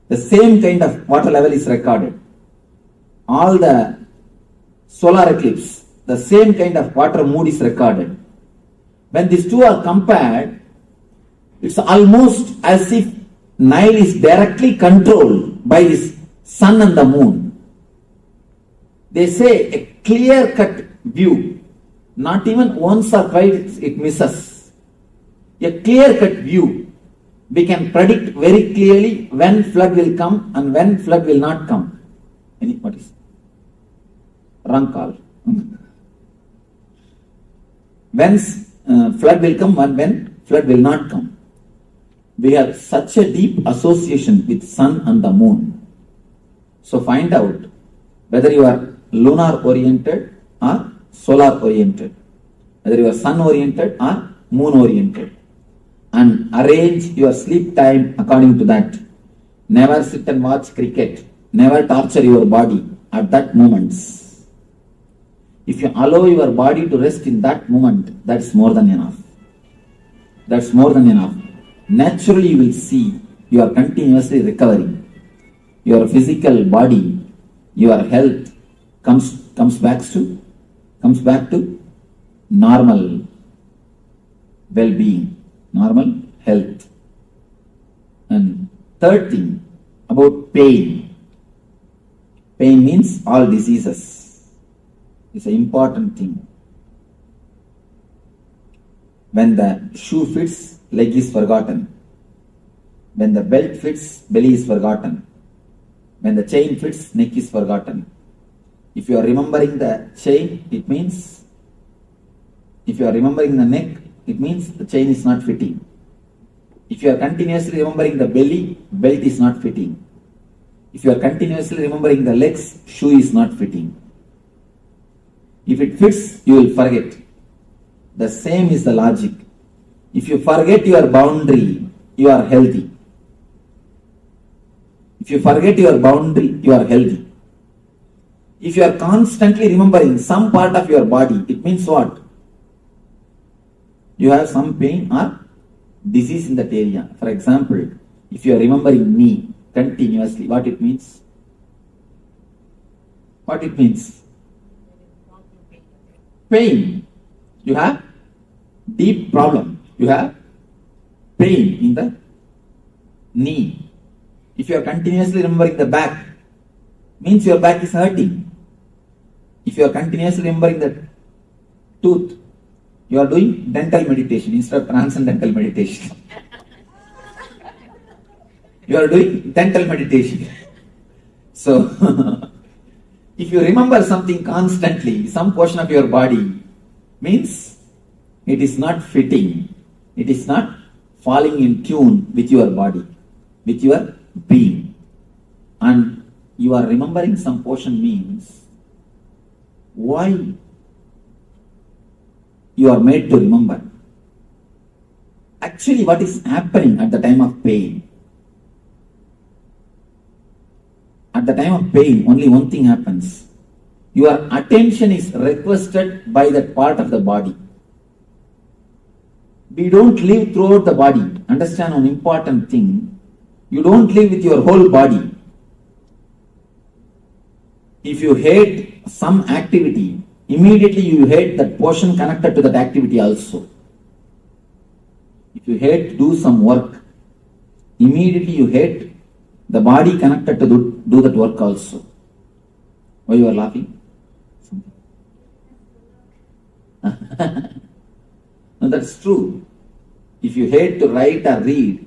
the same kind of water level is recorded. All the solar eclipse, the same kind of water mood is recorded. When these two are compared, it's almost as if Nile is directly controlled by this sun and the moon. They say a clear-cut view, not even once or twice it misses. A clear-cut view, we can predict very clearly when flood will come and when flood will not come. What is wrong call? When flood will come and when flood will not come. We have such a deep association with sun and the moon. So find out whether you are lunar oriented or solar oriented, whether you are sun oriented or moon oriented, and arrange your sleep time according to that. Never sit and watch cricket. Never torture your body at that moment. If you allow your body to rest in that moment, that's more than enough. That's more than enough. Naturally you will see you are continuously recovering. Your physical body, your health comes back to normal well-being, normal health. And third thing about pain. Pain means all diseases. It's an important thing. When the shoe fits, leg is forgotten. When the belt fits, belly is forgotten. When the chain fits, neck is forgotten. If you are remembering the chain, it means, if you are remembering the neck, it means the chain is not fitting. If you are continuously remembering the belly, belt is not fitting. If you are continuously remembering the legs, shoe is not fitting. If it fits, you will forget. The same is the logic. If you forget your boundary, you are healthy. If you forget your boundary, you are healthy. If you are constantly remembering some part of your body, it means what? You have some pain or disease in that area. For example, if you are remembering knee continuously, what it means? What it means? Pain. You have deep problem. You have pain in the knee. If you are continuously remembering the back, means your back is hurting. If you are continuously remembering the tooth, you are doing dental meditation instead of transcendental meditation. You are doing dental meditation. So, if you remember something constantly, some portion of your body, means it is not fitting. It is not falling in tune with your body, with your being. And you are remembering some portion means why you are made to remember. Actually, what is happening at the time of pain? At the time of pain, only one thing happens. Your attention is requested by that part of the body. We don't live throughout the body. Understand one important thing. You don't live with your whole body. If you hate some activity, immediately you hate that portion connected to that activity also. If you hate to do some work, immediately you hate the body connected to do that work also. Why you are laughing? No, that's true. If you hate to write or read,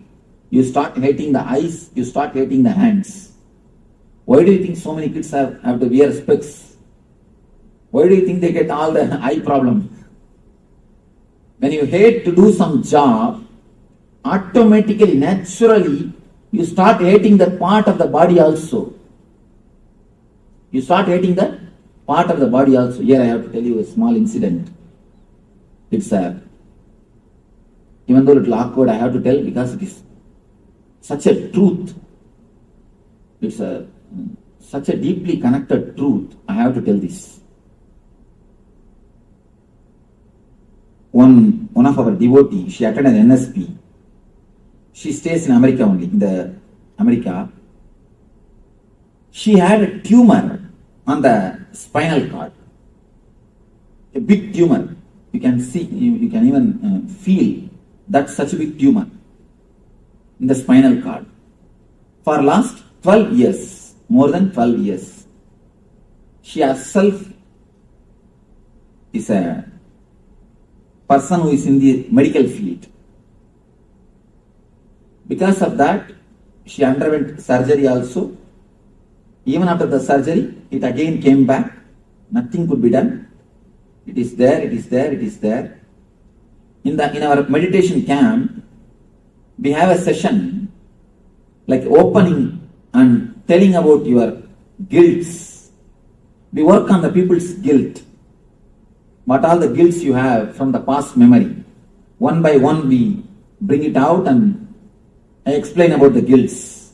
you start hating the eyes, you start hating the hands. Why do you think so many kids have to wear specs? Why do you think they get all the eye problems? When you hate to do some job, automatically, naturally, you start hating that part of the body also. You start hating that part of the body also. Here I have to tell you a small incident. It's even though a little awkward, I have to tell because it is such a truth. It's such a deeply connected truth. I have to tell this. One of our devotees, she attended an NSP. She stays in America only, in America. She had a tumor on the spinal cord. A big tumor. You can see, you can even feel that's such a big tumor in the spinal cord. For last 12 years, more than 12 years, she herself is a person who is in the medical field. Because of that, she underwent surgery also. Even after the surgery, it again came back. Nothing could be done. It is there, it is there, it is there. In our meditation camp, we have a session like opening and telling about your guilts. We work on the people's guilt. What all the guilts you have from the past memory. One by one we bring it out and I explain about the guilts.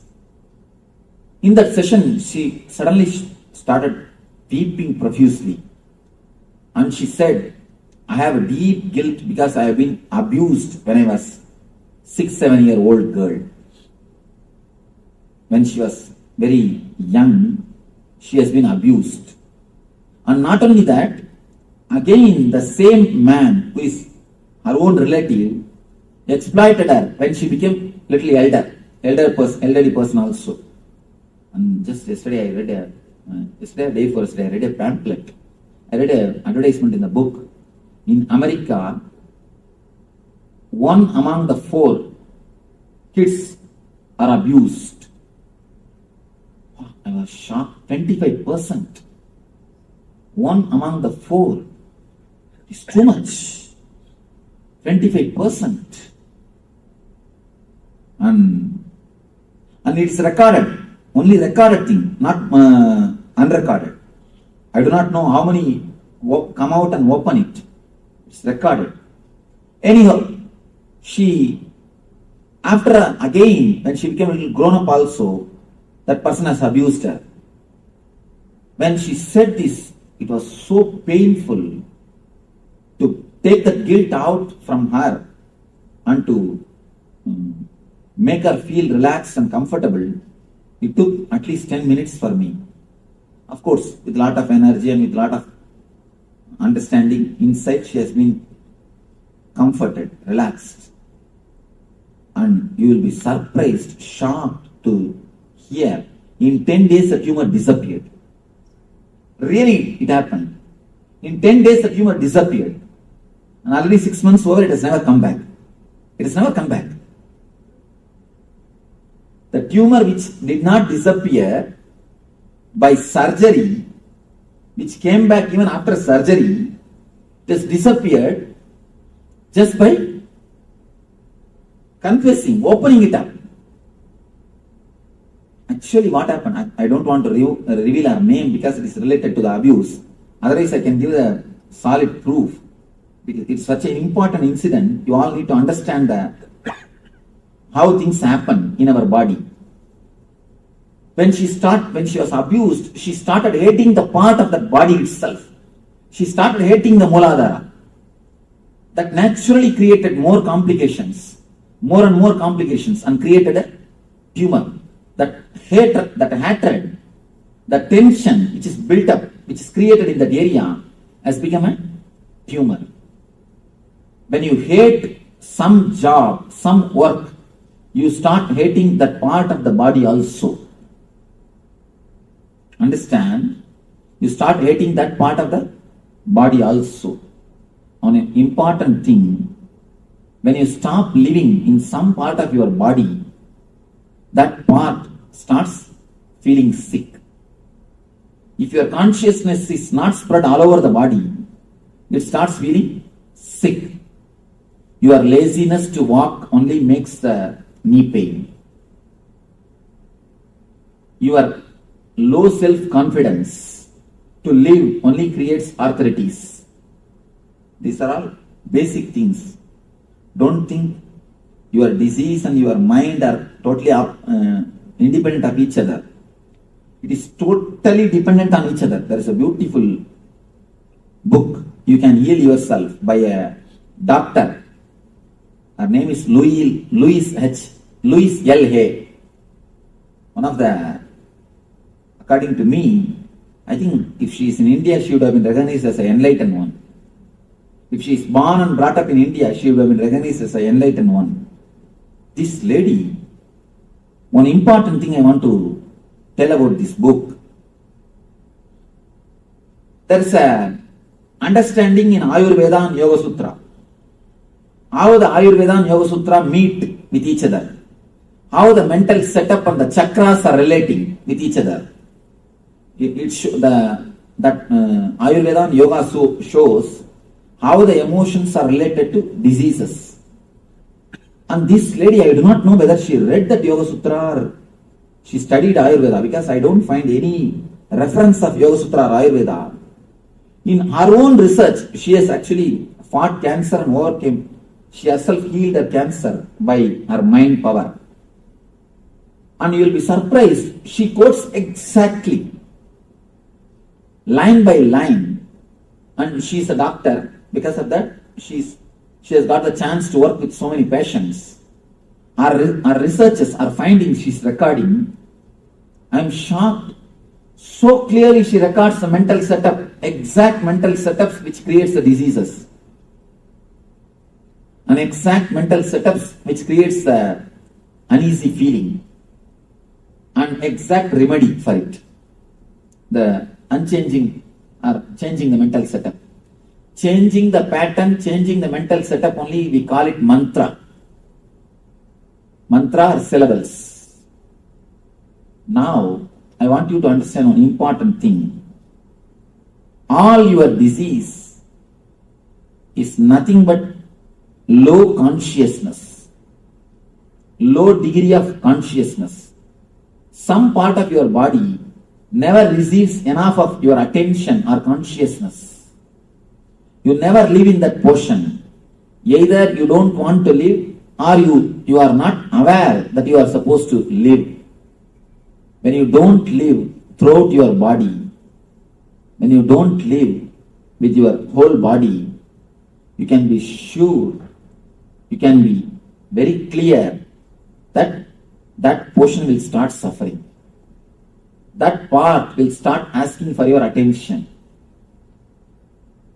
In that session, she suddenly started weeping profusely. And she said, I have a deep guilt because I have been abused when I was 6-7-year-old girl. When she was very young, she has been abused. And not only that, again the same man who is her own relative exploited her when she became little elderly person also. And just yesterday I read I read a pamphlet. I read an advertisement in the book. In America, 1 among the 4 kids are abused. I was shocked. 25%. 1 among the 4 is too much. 25%. And it's recorded. Only recorded thing, not unrecorded. I do not know how many come out and open it. It's recorded. Anyhow, she, after again, when she became a little grown up also, that person has abused her. When she said this, it was so painful to take the guilt out from her and to make her feel relaxed and comfortable. It took at least 10 minutes for me. Of course, with a lot of energy and with a lot of understanding, insight, she has been comforted, relaxed. And you will be surprised, shocked to hear, in 10 days the tumor disappeared. Really, it happened. In 10 days the tumor disappeared. And already 6 months over, it has never come back. It has never come back. The tumor which did not disappear by surgery, which came back even after surgery, just disappeared just by confessing, opening it up. Actually, what happened? I don't want to reveal her name because it is related to the abuse. Otherwise, I can give a solid proof. Because it's such an important incident, you all need to understand that how things happen in our body. When she was abused, she started hating the part of that body itself. She started hating the Mooladhara. That naturally created more complications, more and more complications, and created a tumor. That hatred, that tension which is built up, which is created in that area, has become a tumor. When you hate some job, some work, you start hating that part of the body also. Understand? You start hating that part of the body also. On an important thing, when you stop living in some part of your body, that part starts feeling sick. If your consciousness is not spread all over the body, it starts feeling sick. Your laziness to walk only makes the knee pain. Your low self-confidence to live only creates arthritis. These are all basic things. Don't think your disease and your mind are totally independent of each other. It is totally dependent on each other. There is a beautiful book, You Can Heal Yourself, by a doctor. Her name is Louise L. Hay. One of the, according to me, I think if she is in India, she would have been recognized as an enlightened one. If she is born and brought up in India, she would have been recognized as an enlightened one. This lady, one important thing I want to tell about this book. There is an understanding in Ayurveda and Yoga Sutra. How the Ayurveda and Yoga Sutra meet with each other. How the mental setup and the chakras are relating with each other. Ayurveda and Yoga shows how the emotions are related to diseases. And this lady, I do not know whether she read that Yoga Sutra or she studied Ayurveda, because I don't find any reference of Yoga Sutra or Ayurveda. In her own research, she has actually fought cancer and overcame. She herself healed her cancer by her mind power. And you will be surprised, she quotes exactly, line by line. And she is a doctor. Because of that, she has got the chance to work with so many patients. Our researches, our findings she's recording, I am shocked. So clearly she records the mental setup, exact mental setups which creates the diseases. An exact mental setups which creates the uneasy feeling. An exact remedy for it. The unchanging or changing the mental setup. Changing the pattern, changing the mental setup, only we call it mantra. Mantra or syllables. Now, I want you to understand one important thing. All your disease is nothing but low consciousness. Low degree of consciousness. Some part of your body never receives enough of your attention or consciousness. You never live in that portion. Either you don't want to live or you are not aware that you are supposed to live. When you don't live throughout your body, when you don't live with your whole body, you can be sure, you can be very clear that that portion will start suffering. That part will start asking for your attention.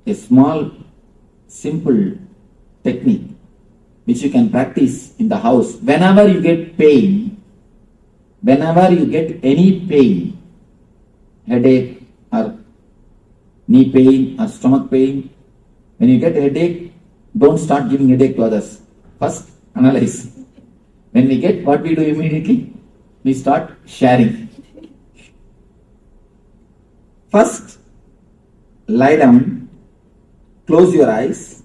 A small, simple technique which you can practice in the house. Whenever you get pain, whenever you get any pain, headache or knee pain or stomach pain, when you get a headache, don't start giving headache to others. First, analyze. When we get, what we do immediately? We start sharing. First, lie down, close your eyes,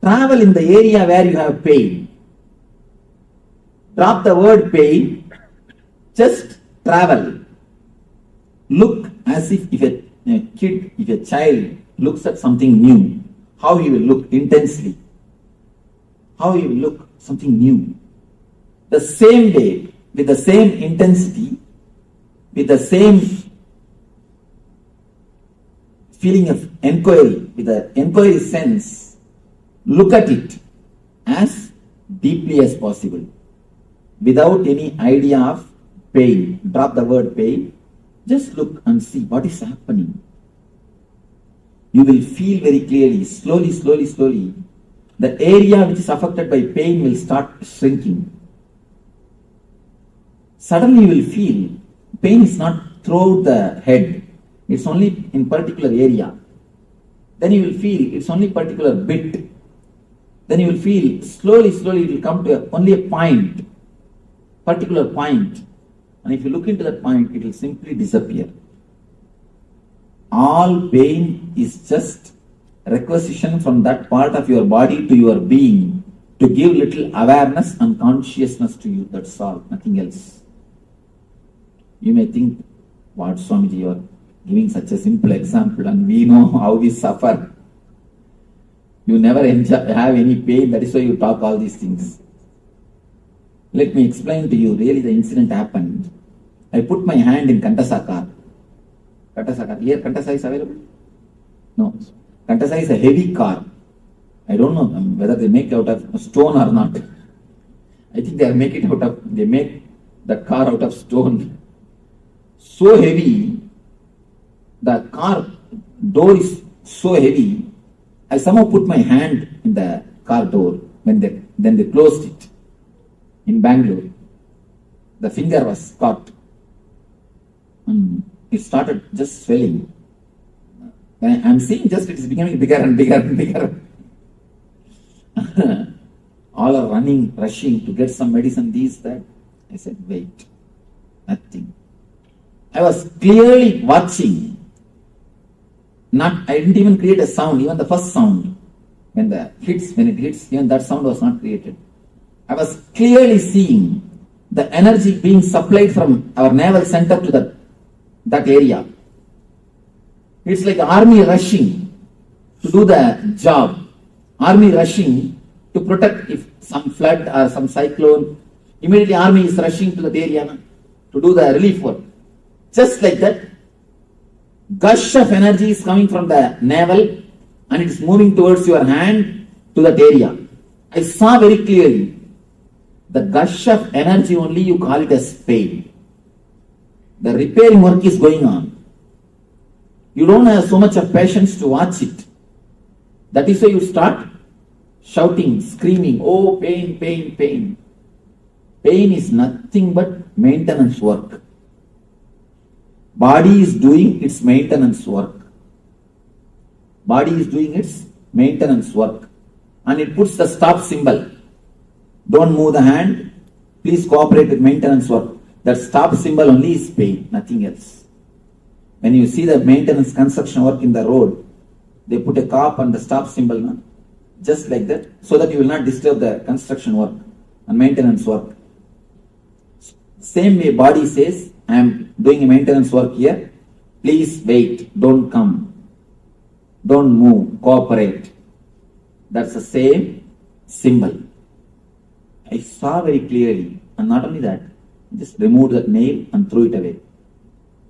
travel in the area where you have pain. Drop the word pain, just travel. Look as if a kid, if a child looks at something new, how he will look intensely. How he will look something new. The same day, with the same intensity, with the same feeling of inquiry, with the inquiry sense, look at it as deeply as possible, without any idea of pain. Drop the word pain. Just look and see what is happening. You will feel very clearly, slowly, the area which is affected by pain will start shrinking. Suddenly you will feel pain is not throughout the head, it's only in particular area. Then you will feel it's only particular bit. Then you will feel slowly it will come to only a point, particular point. And if you look into that point, it will simply disappear. All pain is just requisition from that part of your body to your being to give little awareness and consciousness to you. That's all, nothing else. You may think, what Swamiji, you are giving such a simple example and we know how we suffer. You never have any pain, that is why you talk all these things. Let me explain to you, really the incident happened. I put my hand in Kantasa car. Kantasa car. Here Kantasa is available? No. Kantasa is a heavy car. I don't know whether they make it out of stone or not. I think they make the car out of stone. So heavy, the car door is so heavy, I somehow put my hand in the car door when they closed it in Bangalore. The finger was caught and it started just swelling. When I'm seeing just it is becoming bigger and bigger. All are running, rushing to get some medicine, these, that. I said, wait, nothing. I was clearly watching. I didn't even create a sound, even the first sound. When it hits, even that sound was not created. I was clearly seeing the energy being supplied from our navel center to that area. It's like army rushing to do the job. Army rushing to protect if some flood or some cyclone. Immediately army is rushing to that area to do the relief work. Just like that, gush of energy is coming from the navel and it is moving towards your hand to that area. I saw very clearly the gush of energy only you call it as pain. The repairing work is going on. You don't have so much of patience to watch it. That is why you start shouting, screaming, oh pain, pain, pain. Pain is nothing but maintenance work. Body is doing its maintenance work. Body is doing its maintenance work. And it puts the stop symbol. Don't move the hand. Please cooperate with maintenance work. That stop symbol only is pain, nothing else. When you see the maintenance construction work in the road, they put a cop on the stop symbol, just like that, so that you will not disturb the construction work and maintenance work. Same way body says, I am doing a maintenance work here. Please wait, don't come. Don't move, cooperate. That's the same symbol. I saw very clearly, and not only that, just removed that nail and threw it away.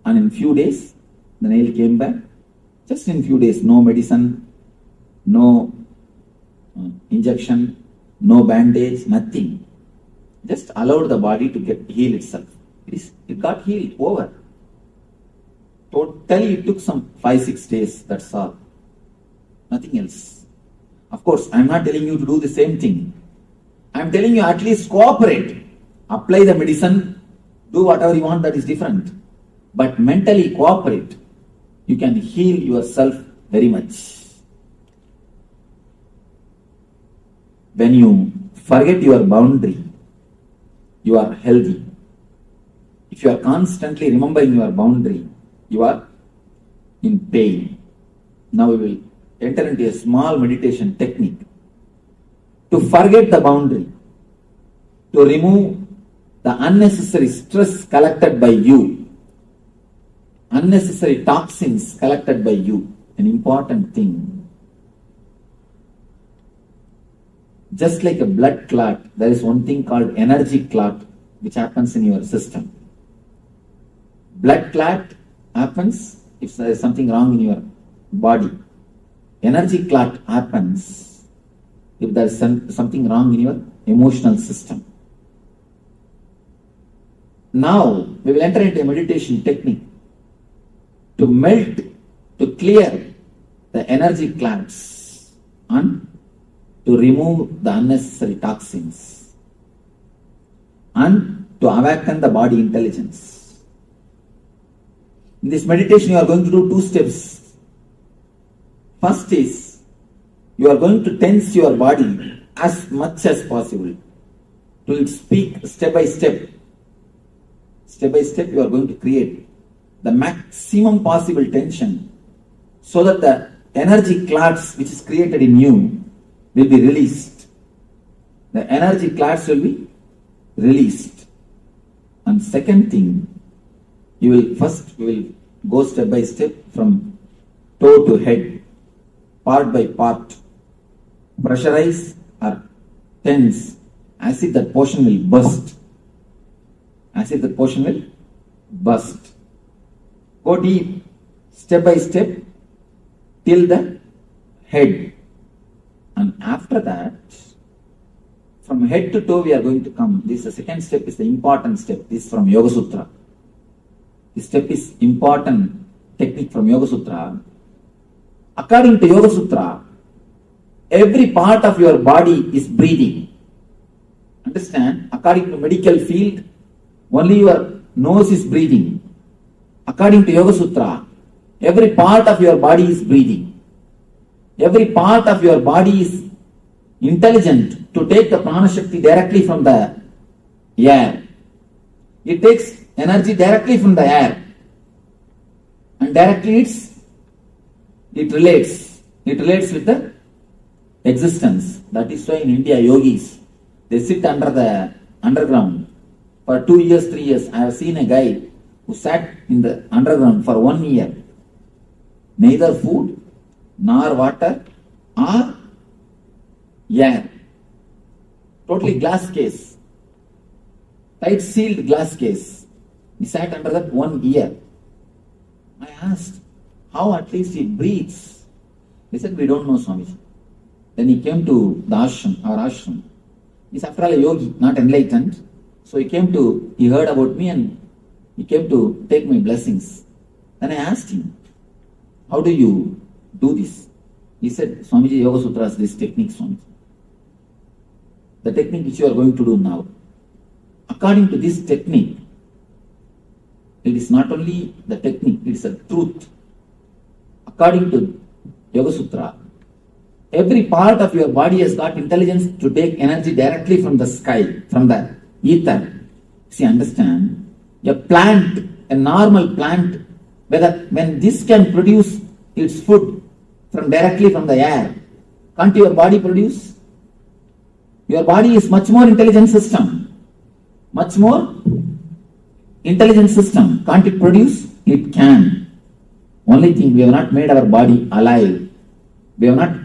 And in few days, the nail came back. Just in few days, no medicine, no injection, no bandage, nothing. Just allowed the body to heal itself. It got healed, over. Totally, it took some 5-6 days, that's all. Nothing else. Of course, I am not telling you to do the same thing. I am telling you at least cooperate. Apply the medicine, do whatever you want, that is different. But mentally cooperate. You can heal yourself very much. When you forget your boundary, you are healthy. If you are constantly remembering your boundary, you are in pain. Now we will enter into a small meditation technique to forget the boundary, to remove the unnecessary stress collected by you, unnecessary toxins collected by you. An important thing. Just like a blood clot, there is one thing called energy clot which happens in your system. Blood clot happens if there is something wrong in your body. Energy clot happens if there is something wrong in your emotional system. Now we will enter into a meditation technique to melt, to clear the energy clots and to remove the unnecessary toxins and to awaken the body intelligence. In this meditation, you are going to do 2 steps. First is, you are going to tense your body as much as possible to its peak, step by step. Step by step, you are going to create the maximum possible tension so that the energy clots which is created in you will be released. The energy clots will be released. And second thing, we will go step by step from toe to head, part by part. Pressurize or tense as if that portion will burst. As if that portion will burst. Go deep, step by step, till the head. And after that, from head to toe we are going to come. This is the second step, is the important step. This is from Yoga Sutra. This step is important technique from Yoga Sutra. According to Yoga Sutra, every part of your body is breathing. Understand? According to medical field, only your nose is breathing. According to Yoga Sutra, every part of your body is breathing. Every part of your body is intelligent to take the prana shakti directly from the air. It takes energy directly from the air. And directly it relates. It relates with the existence. That is why in India, yogis, they sit under the underground for 2 years, 3 years. I have seen a guy who sat in the underground for 1 year. Neither food, nor water, or air. Totally glass case. Tight sealed glass case. He sat under that 1 year. I asked, how at least he breathes? He said, we don't know, Swamiji. Then he came to the ashram, our ashram. He's after all a yogi, not enlightened. So he heard about me and he came to take my blessings. Then I asked him, how do you do this? He said, Swamiji, Yoga Sutra is this technique, Swamiji. The technique which you are going to do now. According to this technique, it is not only the technique, it is a truth. According to Yoga Sutra, every part of your body has got intelligence to take energy directly from the sky, from the ether. See, understand? A plant, a normal plant, when this can produce its food directly from the air, can't your body produce? Your body is much more intelligent system. Much more intelligent system. Can't it produce? It can. Only thing, we have not made our body alive. We have not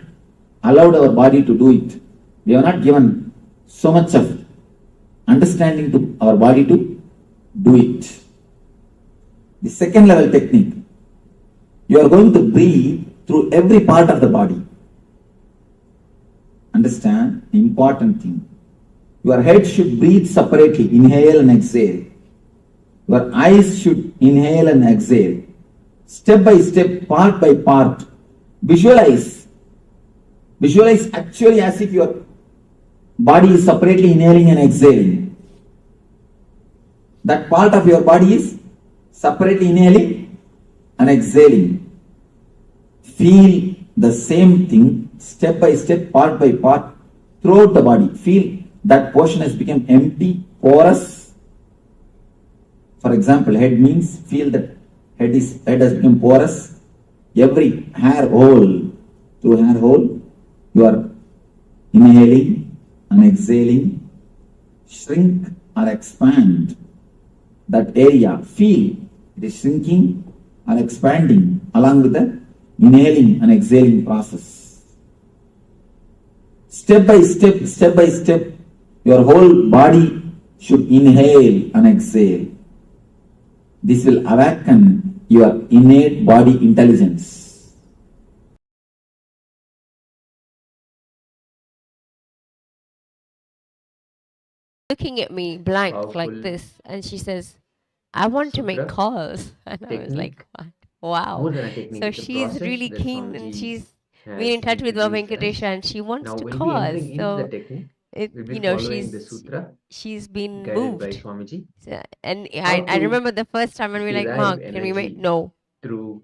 allowed our body to do it. We have not given so much of understanding to our body to do it. The second level technique, you are going to breathe through every part of the body. Understand the important thing. Your head should breathe separately, inhale and exhale. Your eyes should inhale and exhale. Step by step, part by part. Visualize actually as if your body is separately inhaling and exhaling. That part of your body is separately inhaling and exhaling. Feel the same thing step by step, part by part, throughout the body. Feel that portion has become empty, porous. For example, head means feel that head has become porous. Every hair hole, through hair hole, you are inhaling and exhaling. Shrink or expand that area. Feel it is shrinking or expanding along with the inhaling and exhaling process. Step by step, your whole body should inhale and exhale. This will awaken your innate body intelligence. Looking at me blank like Powerful this, and she says, I want to make sutra, calls. And I was like, technique. what? Wow. More than a technique, So it's a she's process really that keen, and Swamiji she's been has in touch with introduced us. Venkatesha, and she wants Now to we'll be cause. entering into the So technique. it, We'll be you know, following the sutra she's been guided by moved. Swamiji. So, and How I to remember the first time when we were like, derive Mark, can we make energy no? through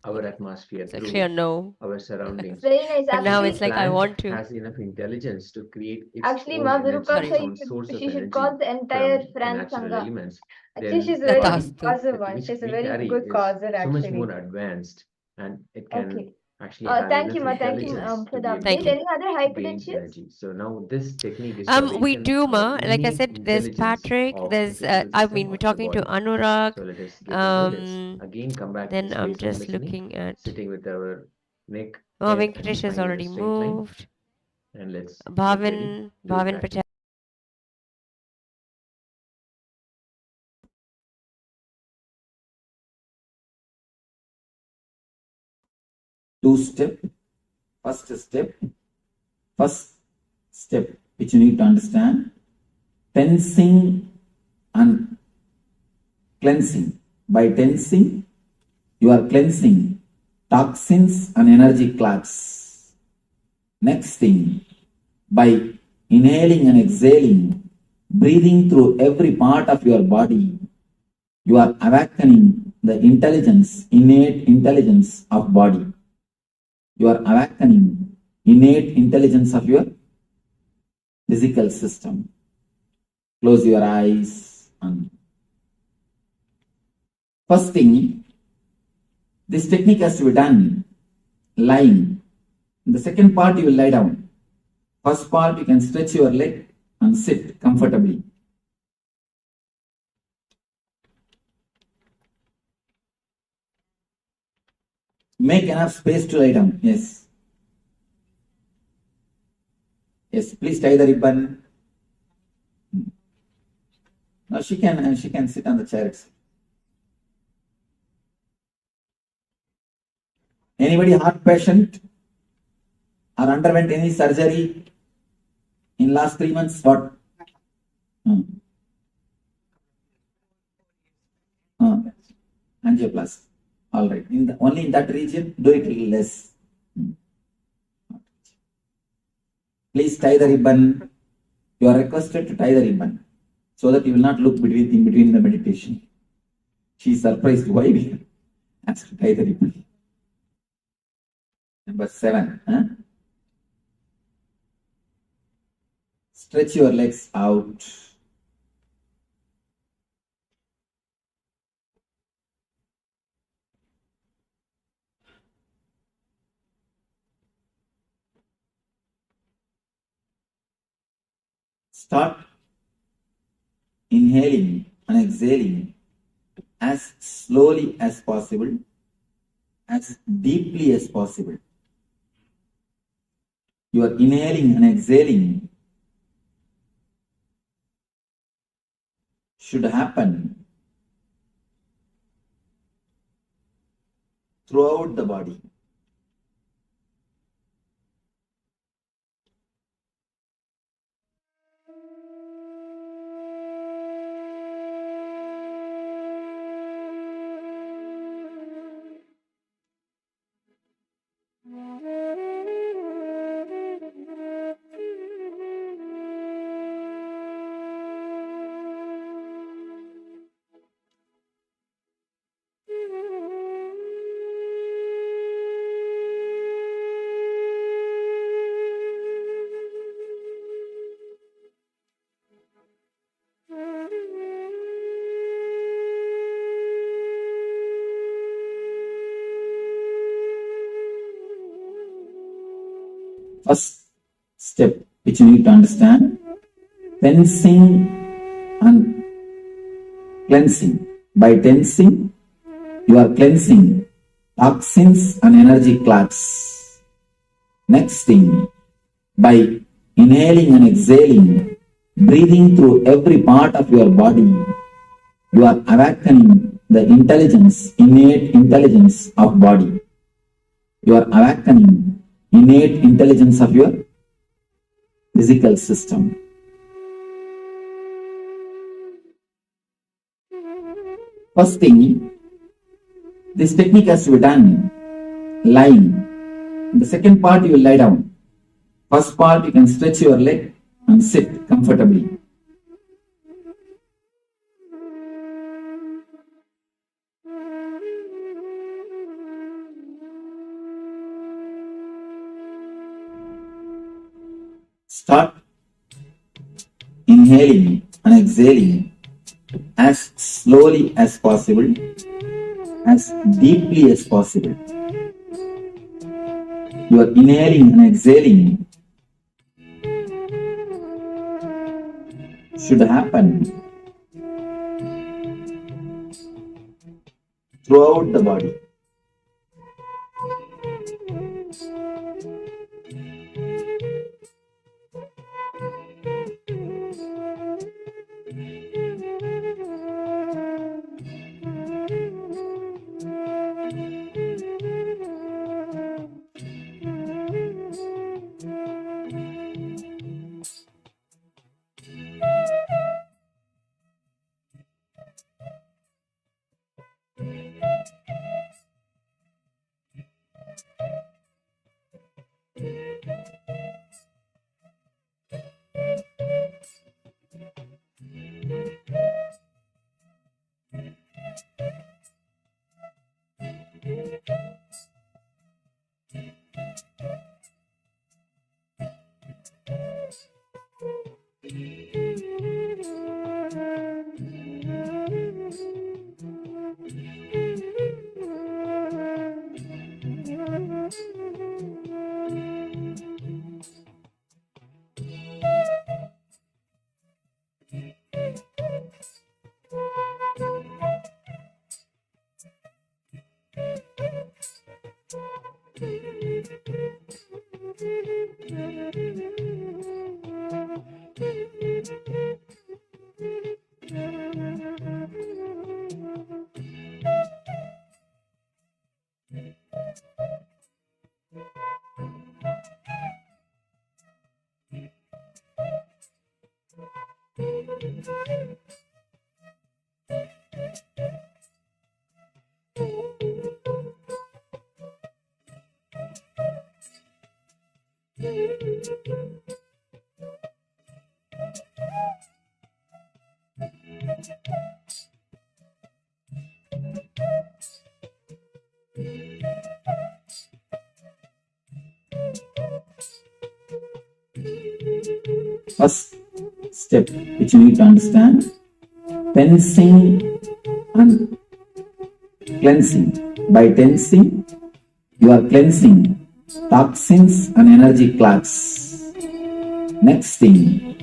our atmosphere, It's a through clear no. our surroundings. Very nice. But now Actually, it's like I Plant want to. has enough intelligence to create its actually, own Ma energy, Virupa its said own source of she should energy cause the entire from the France natural Sangha. elements. Actually, Then she's a the very body good causer one. which She's a we very carry good is causer, so much actually. more advanced, and it can Okay. actually have Thank you, enough Ma. Thank you intelligence for to the be able Thank update. you. to Any other high gain potentials? energy. So now this technique is to We awaken do, our Ma. Like I innate said, there's intelligence Patrick. of the There's physical I system mean, we're of the talking to body. Anurag. So let us get into this. Again, come back to Then the I'm space of just listening, looking at. sitting with our neck, Oh, head, and Venkatesh has spine in a already straight line. moved. And let's get ready Bhavin to practice. Patel. Two-step, first step which you need to understand, tensing and cleansing. By tensing, you are cleansing toxins and energy clots. Next thing, by inhaling and exhaling, breathing through every part of your body, you are awakening the intelligence, innate intelligence of body. You are awakening innate intelligence of your physical system. Close your eyes. And first thing, this technique has to be done lying. In the second part, you will lie down. First part, you can stretch your leg and sit comfortably. Make enough space to lie down. Yes. Yes, please tie the ribbon. No, she can sit on the chair itself. Anybody heart patient or underwent any surgery in last 3 months? What? Angioplasty. All right. Only in that region, do it a little less. Please tie the ribbon. You are requested to tie the ribbon so that you will not look in between the meditation. She is surprised why we asked to tie the ribbon. Number 7. Stretch your legs out. Start inhaling and exhaling as slowly as possible, as deeply as possible. Your inhaling and exhaling should happen throughout the body. First step which you need to understand, tensing and cleansing. By tensing, you are cleansing toxins and energy clots. Next thing, by inhaling and exhaling, breathing through every part of your body, you are awakening the intelligence, innate intelligence of body. You are awakening innate intelligence of your physical system. First thing, this technique has to be done lying. In the second part, you will lie down. First part, you can stretch your leg and sit comfortably. Start inhaling and exhaling as slowly as possible, as deeply as possible. You are inhaling and exhaling should happen throughout the body. First step which you need to understand, tensing and cleansing. By tensing, you are cleansing toxins and energy clots. Next thing,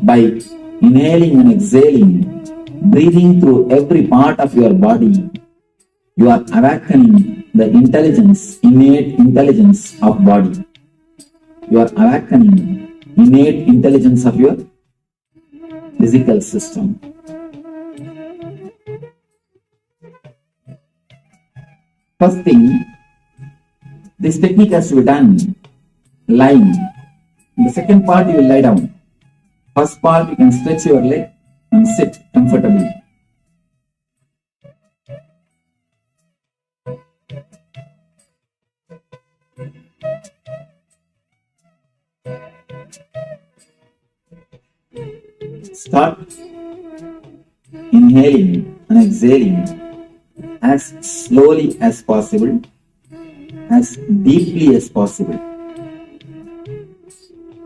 by inhaling and exhaling, breathing through every part of your body, you are awakening the intelligence, innate intelligence of body. You are awakening innate intelligence of your physical system. First thing, this technique has to be done lying. In the second part, you will lie down. First part, you can stretch your leg and sit comfortably. Start inhaling and exhaling as slowly as possible, as deeply as possible.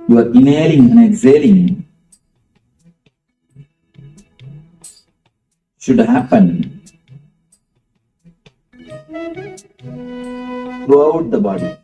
You are inhaling and exhaling should happen throughout the body.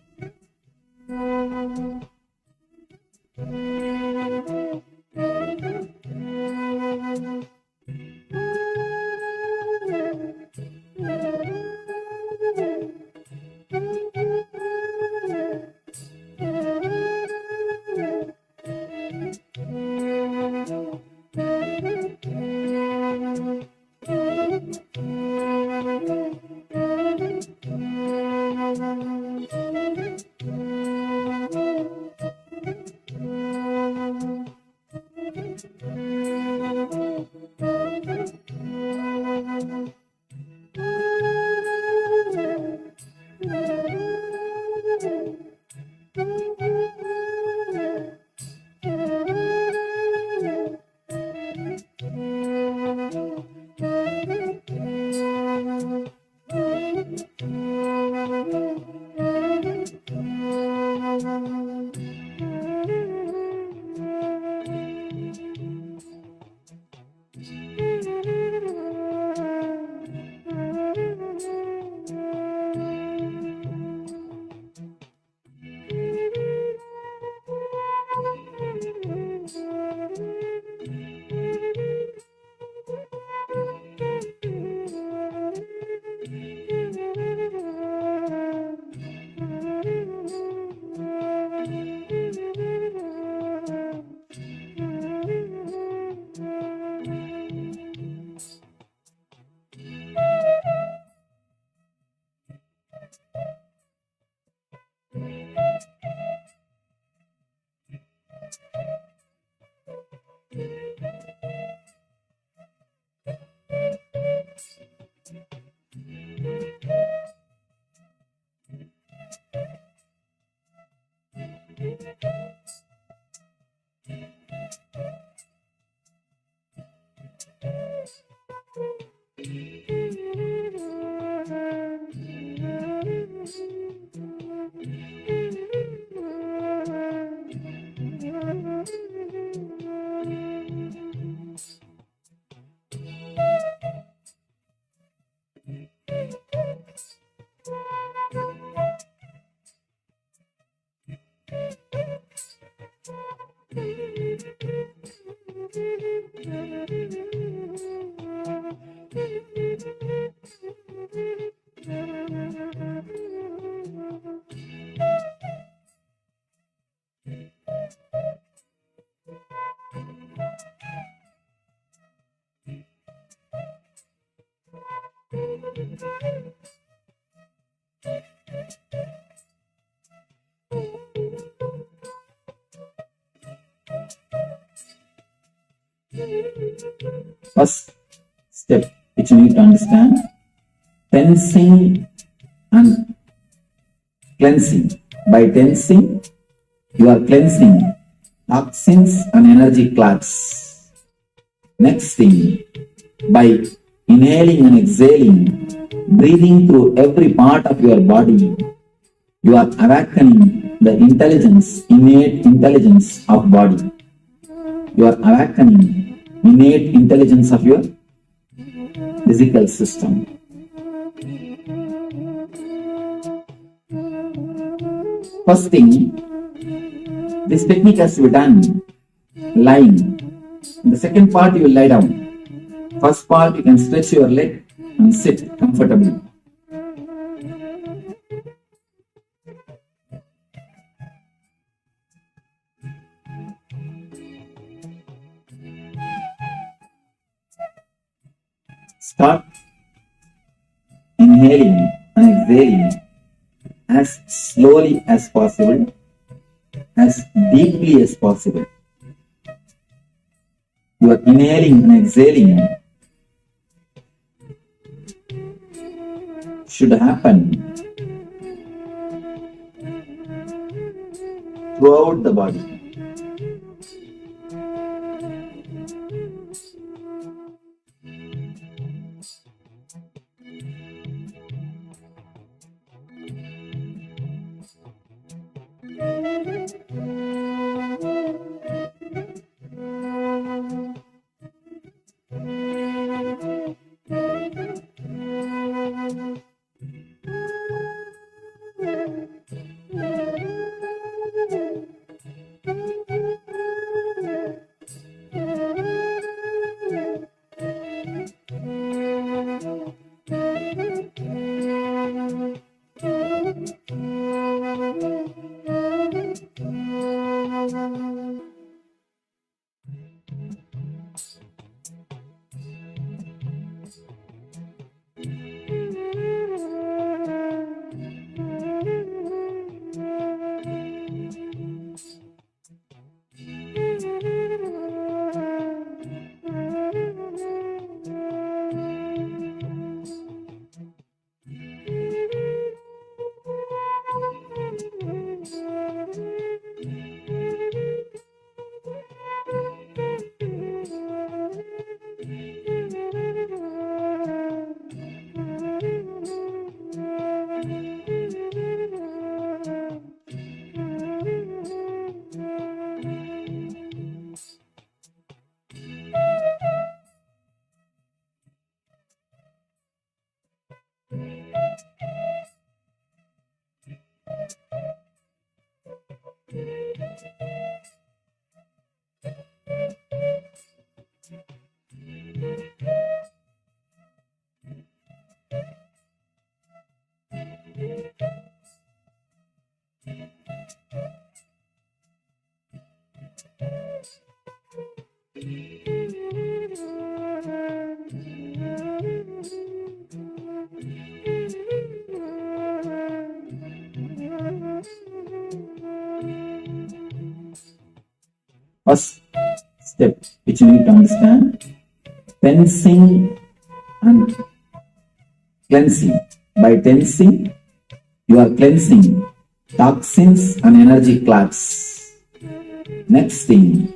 First step which you need to understand, tensing and cleansing. By tensing, you are cleansing toxins and energy clots. Next thing, by inhaling and exhaling, breathing through every part of your body, you are awakening the intelligence, innate intelligence of body. You are awakening innate intelligence of your physical system. First thing, this technique has to be done lying. In the second part, you will lie down. First part, you can stretch your leg and sit comfortably. inhaling and exhaling as slowly as possible, as deeply as possible. Your inhaling and exhaling should happen throughout the body. First step which you need to understand, tensing and cleansing. By tensing, you are cleansing toxins and energy clots. Next thing,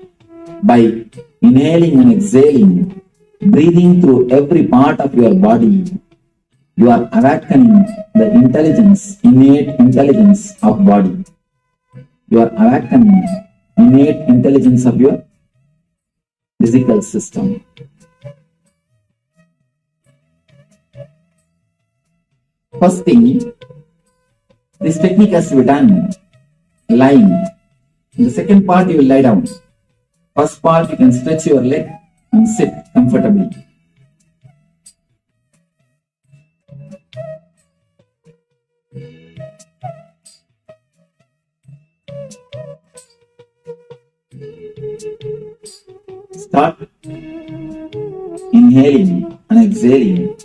by inhaling and exhaling, breathing through every part of your body, you are awakening the intelligence, innate intelligence of body. You are awakening innate intelligence of your physical system. First thing, this technique has to be done lying. In the second part, you will lie down. First part, you can stretch your leg and sit comfortably. Start inhaling and exhaling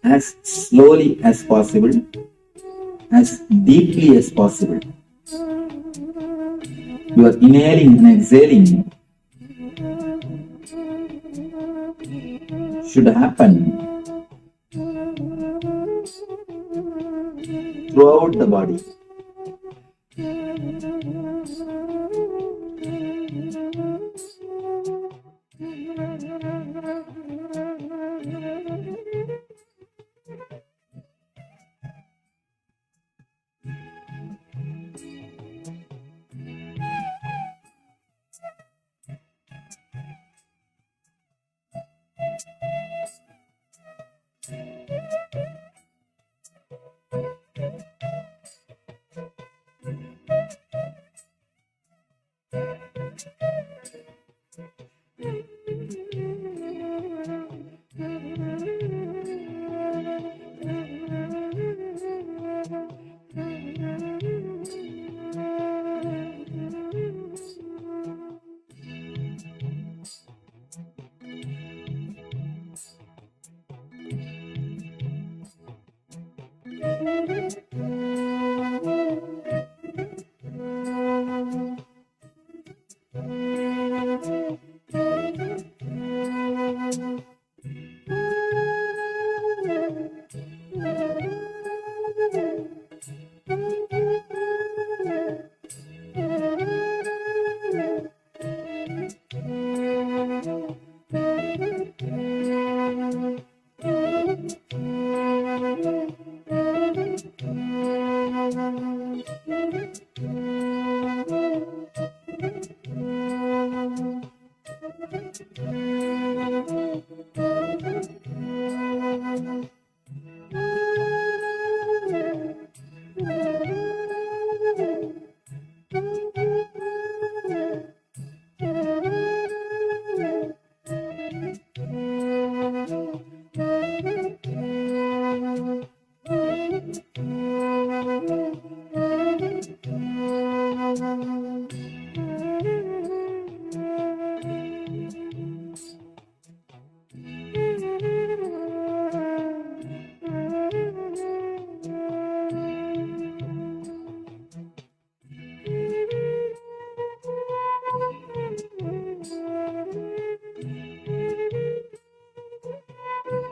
as slowly as possible, as deeply as possible. Your inhaling and exhaling should happen throughout the body.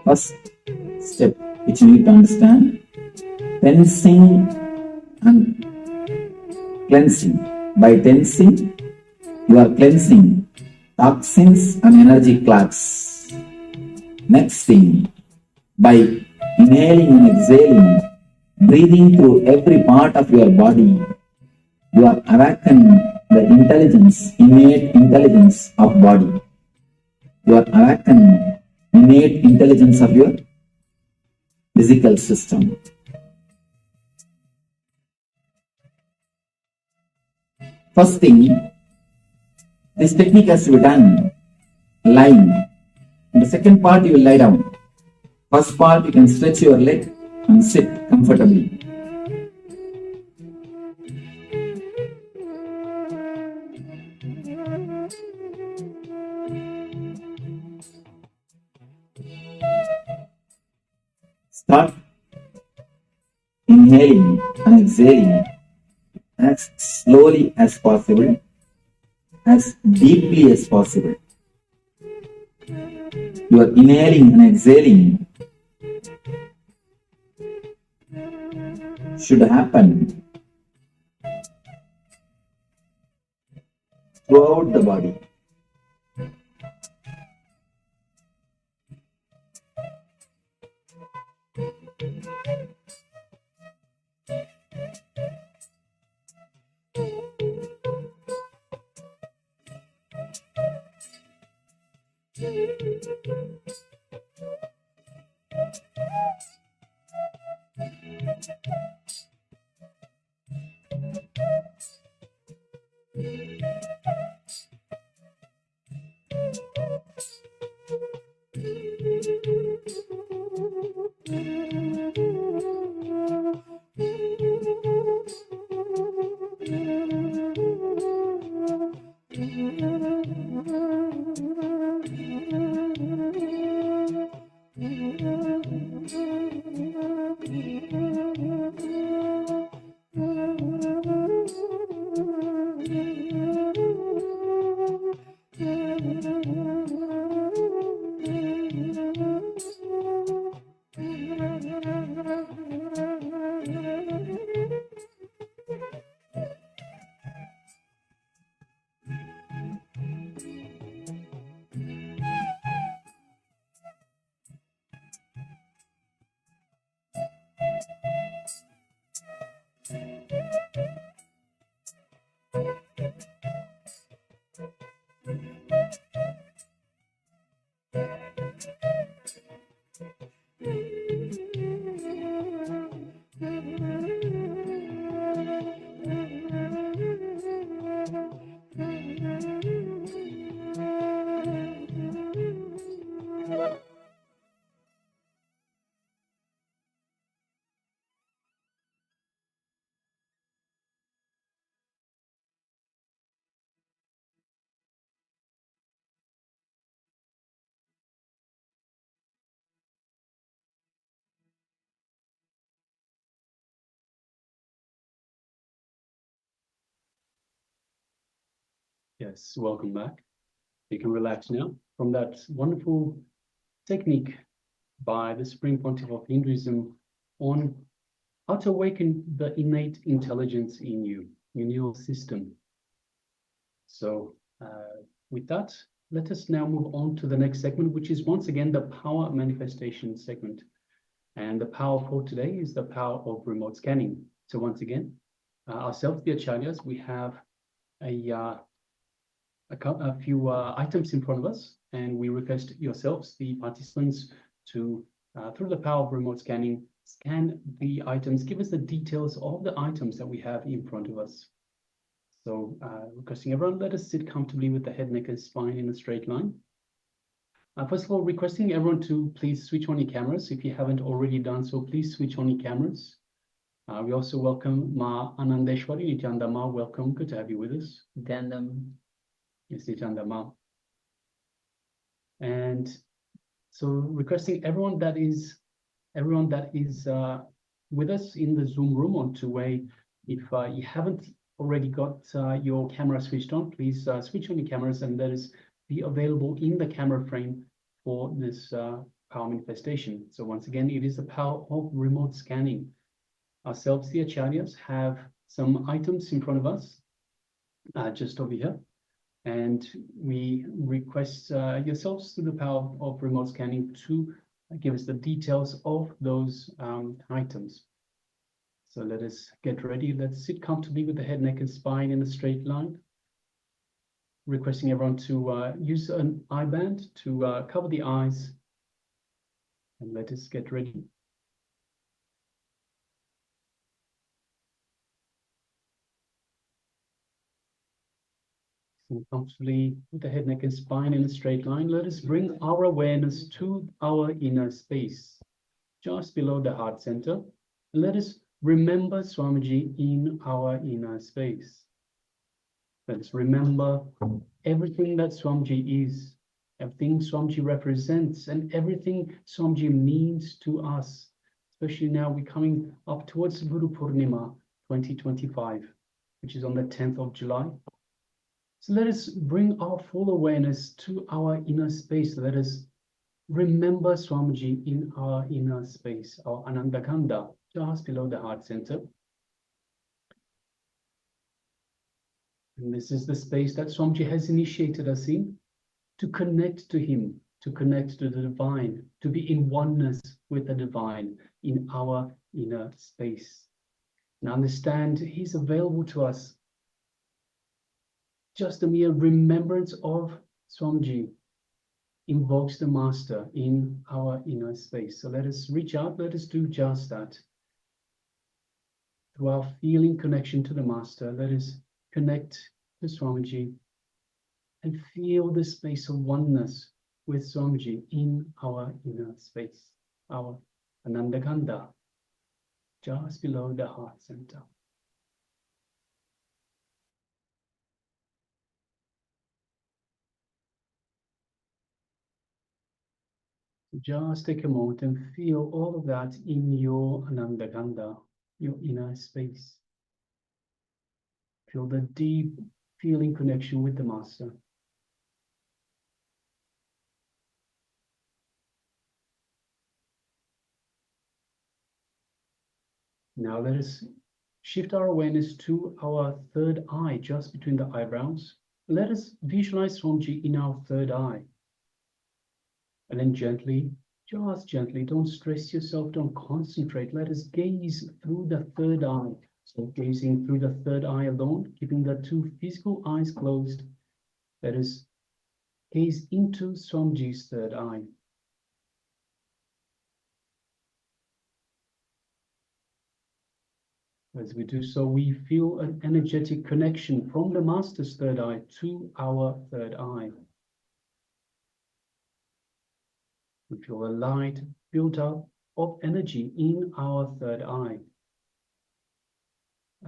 First step which you need to understand, tensing and cleansing. By tensing, you are cleansing toxins and energy clots. Next thing, by inhaling and exhaling, breathing through every part of your body, you are awakening the intelligence, innate intelligence of body. You are awakening innate intelligence of your physical system. First thing, this technique has to be done lying. In the second part, you will lie down. First part, you can stretch your leg and sit comfortably. Start inhaling and exhaling as slowly as possible, as deeply as possible. You are inhaling and exhaling should happen throughout the body. Yes, welcome back. You can relax now from that wonderful technique by the Supreme Pontiff of Hinduism on how to awaken the innate intelligence in you, in your system. So with that, let us now move on to the next segment, which is once again the power manifestation segment. And the power for today is the power of remote scanning. So once again, ourselves, the Acharyas, we have a few items in front of us, and we request yourselves, the participants, to, through the power of remote scanning, scan the items, give us the details of the items that we have in front of us. So requesting everyone, let us sit comfortably with the head, neck, and spine in a straight line. First of all, requesting everyone to please switch on your cameras. If you haven't already done so, please switch on your cameras. We also welcome Ma Anandeshwari, Nithyananda Ma, welcome, good to have you with us. Nithyananda. Yes, Nithyananda Ma. And so requesting everyone that is with us in the Zoom room on two-way, if you haven't already got your camera switched on, please switch on your cameras and let us be available in the camera frame for this power manifestation. So once again, it is the power of remote scanning. Ourselves, the Acharyas, have some items in front of us, just over here. And we request yourselves through the power of remote scanning to give us the details of those items. So let us get ready. Let's sit comfortably with the head, neck, and spine in a straight line. Requesting everyone to use an eye band to cover the eyes. And let us get ready. Sit comfortably with the head, neck, and spine in a straight line. Let us bring our awareness to our inner space, just below the heart center. Let us remember Swamiji in our inner space. Let's remember everything that Swamiji is, everything Swamiji represents, and everything Swamiji means to us. Especially now we're coming up towards Guru Purnima 2025, which is on the 10th of July. So let us bring our full awareness to our inner space. Let us remember Swamiji in our inner space, our Anandaganda, just below the heart center. And this is the space that Swamiji has initiated us in to connect to him, to connect to the divine, to be in oneness with the divine in our inner space. And understand he's available to us. Just a mere remembrance of Swamiji invokes the Master in our inner space. So let us reach out, let us do just that. Through our feeling connection to the Master, let us connect to Swamiji and feel the space of oneness with Swamiji in our inner space, our Anandaganda, just below the heart center. Just take a moment and feel all of that in your Anandaganda, your inner space. Feel the deep feeling connection with the Master. Now let us shift our awareness to our third eye, just between the eyebrows. Let us visualize Swamiji in our third eye. And then gently, just gently, don't stress yourself, don't concentrate. Let us gaze through the third eye. So gazing through the third eye alone, keeping the two physical eyes closed. Let us gaze into Swamiji's third eye. As we do so, we feel an energetic connection from the Master's third eye to our third eye. We feel a light built up of energy in our third eye.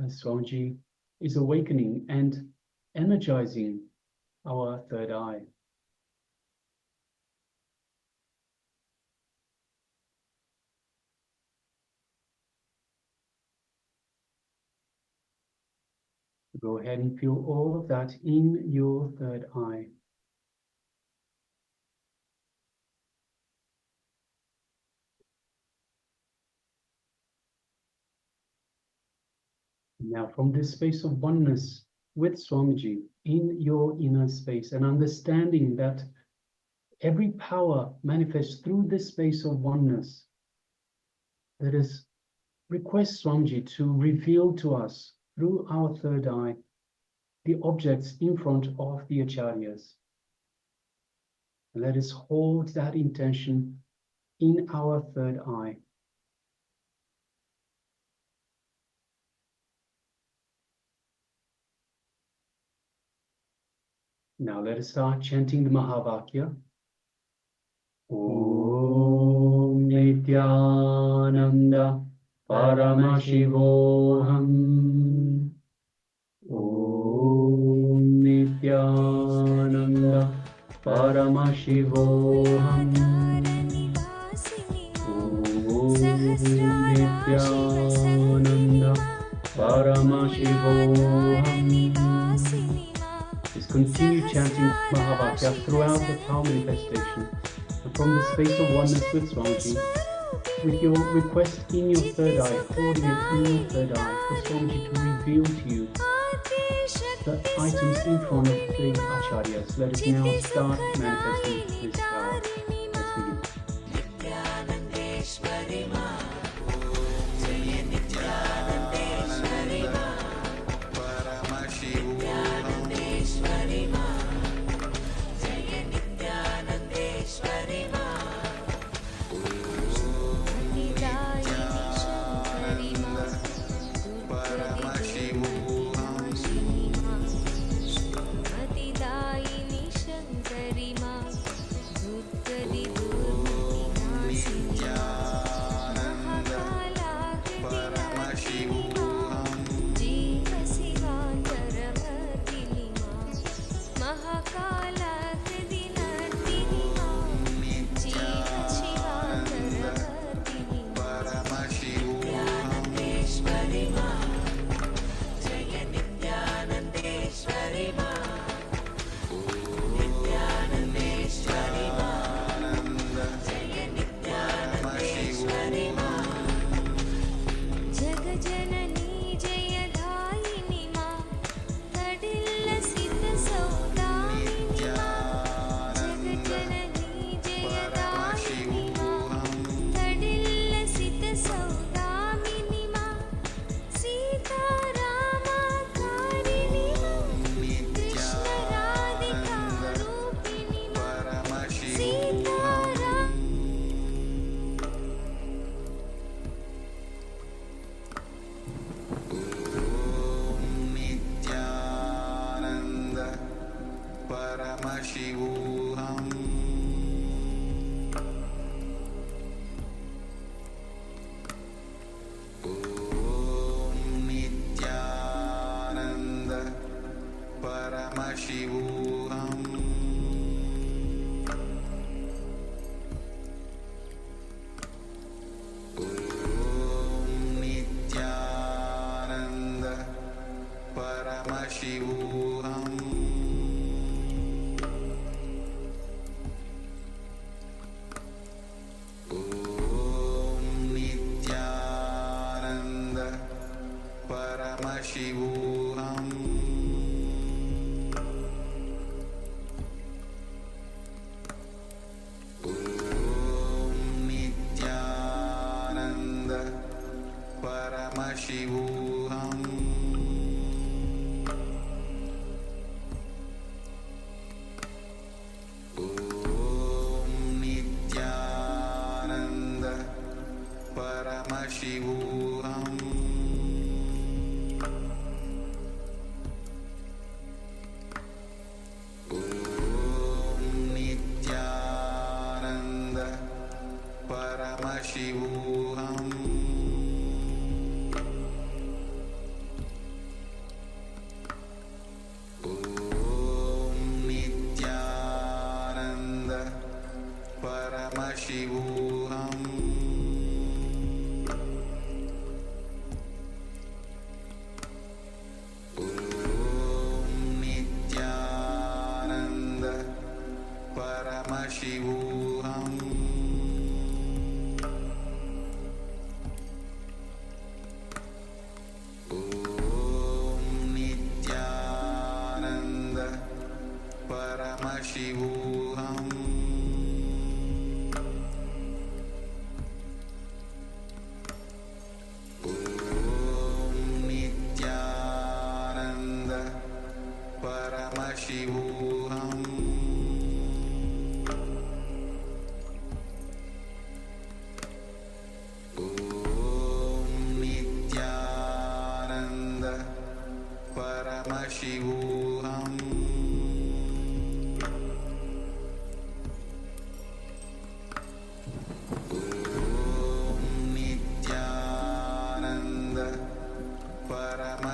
As Swamiji is awakening and energizing our third eye. Go ahead and feel all of that in your third eye. Now, from this space of oneness with Swamiji in your inner space, and understanding that every power manifests through this space of oneness, let us request Swamiji to reveal to us through our third eye the objects in front of the acharyas. Let us hold that intention in our third eye. Now let us start chanting the Mahavakya. Om Nithyananda Paramashivoham. Om Nithyananda Paramashivoham. Om Nithyananda Paramashivoham. Just continue chanting Mahavakya throughout the power manifestation. And from the space of oneness with Swamiji, with your request in your third eye, holding it in your third eye, for Swamiji to reveal to you the items in front of the acharyas. Let us now start manifesting this power. Let's begin.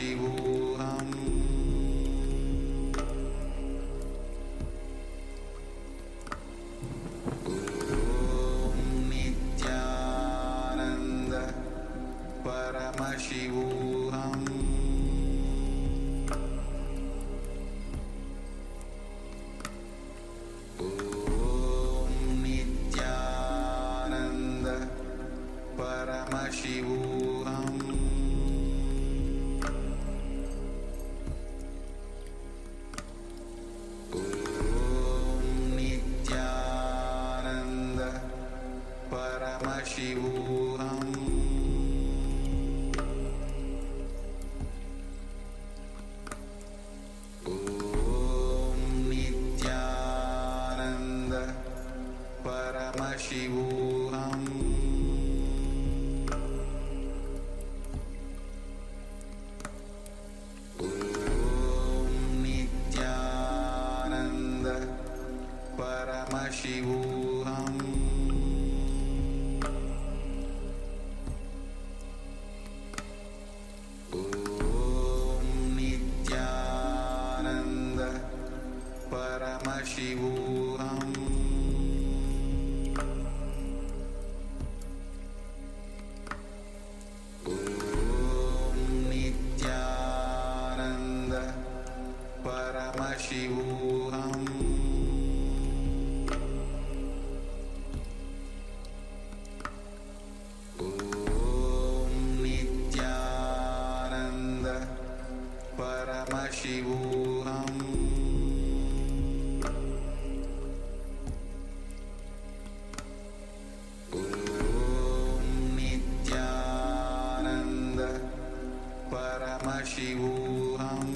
Paramashivoham Nithyananda Paramashivoham Nithyananda Paramashivoham Nithyananda Paramashivoham Nithyananda Paramashivoham Nithyananda Paramashivoham Nithyananda Paramashivoham Nithyananda Paramashivoham Nithyananda Paramashivoham Nithyananda Paramashivoham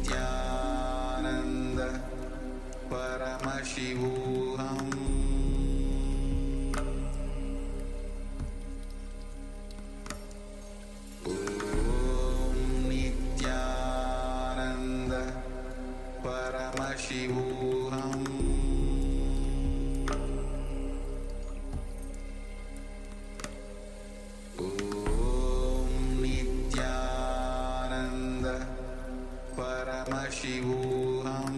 Nithyananda Paramashivoham Nithyananda Paramashivoham Nithyananda Paramashivoham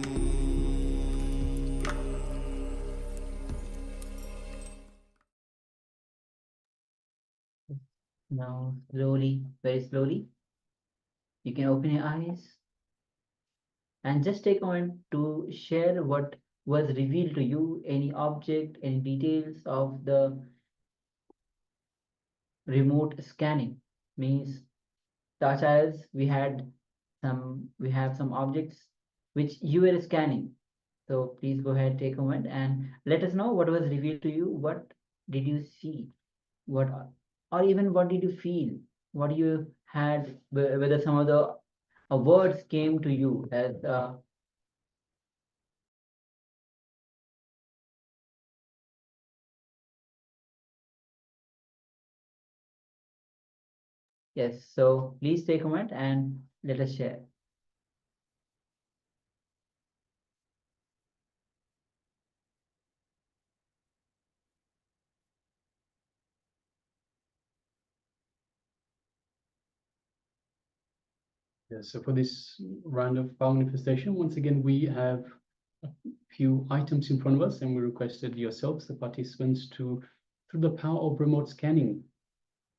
Now, slowly, very slowly, you can open your eyes and just take a moment to share what was revealed to you, any object, any details of the remote scanning. Means the acharyas, we have some objects which you were scanning. So please go ahead, take a moment and let us know what was revealed to you. What did you see? What, or even what did you feel? What you had, whether some of the words came to you as yes. So please take a moment and let us share. Yeah, so for this round of power manifestation, once again, we have a few items in front of us, and we requested yourselves, the participants, to, through the power of remote scanning,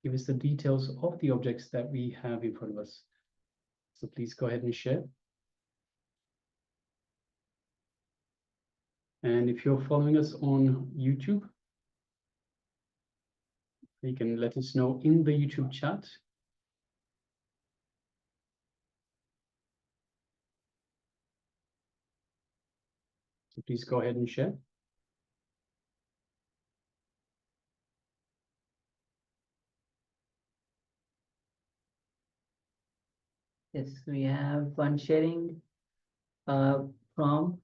give us the details of the objects that we have in front of us. So please go ahead and share. And if you're following us on YouTube, you can let us know in the YouTube chat. So please go ahead and share. Yes, we have one sharing from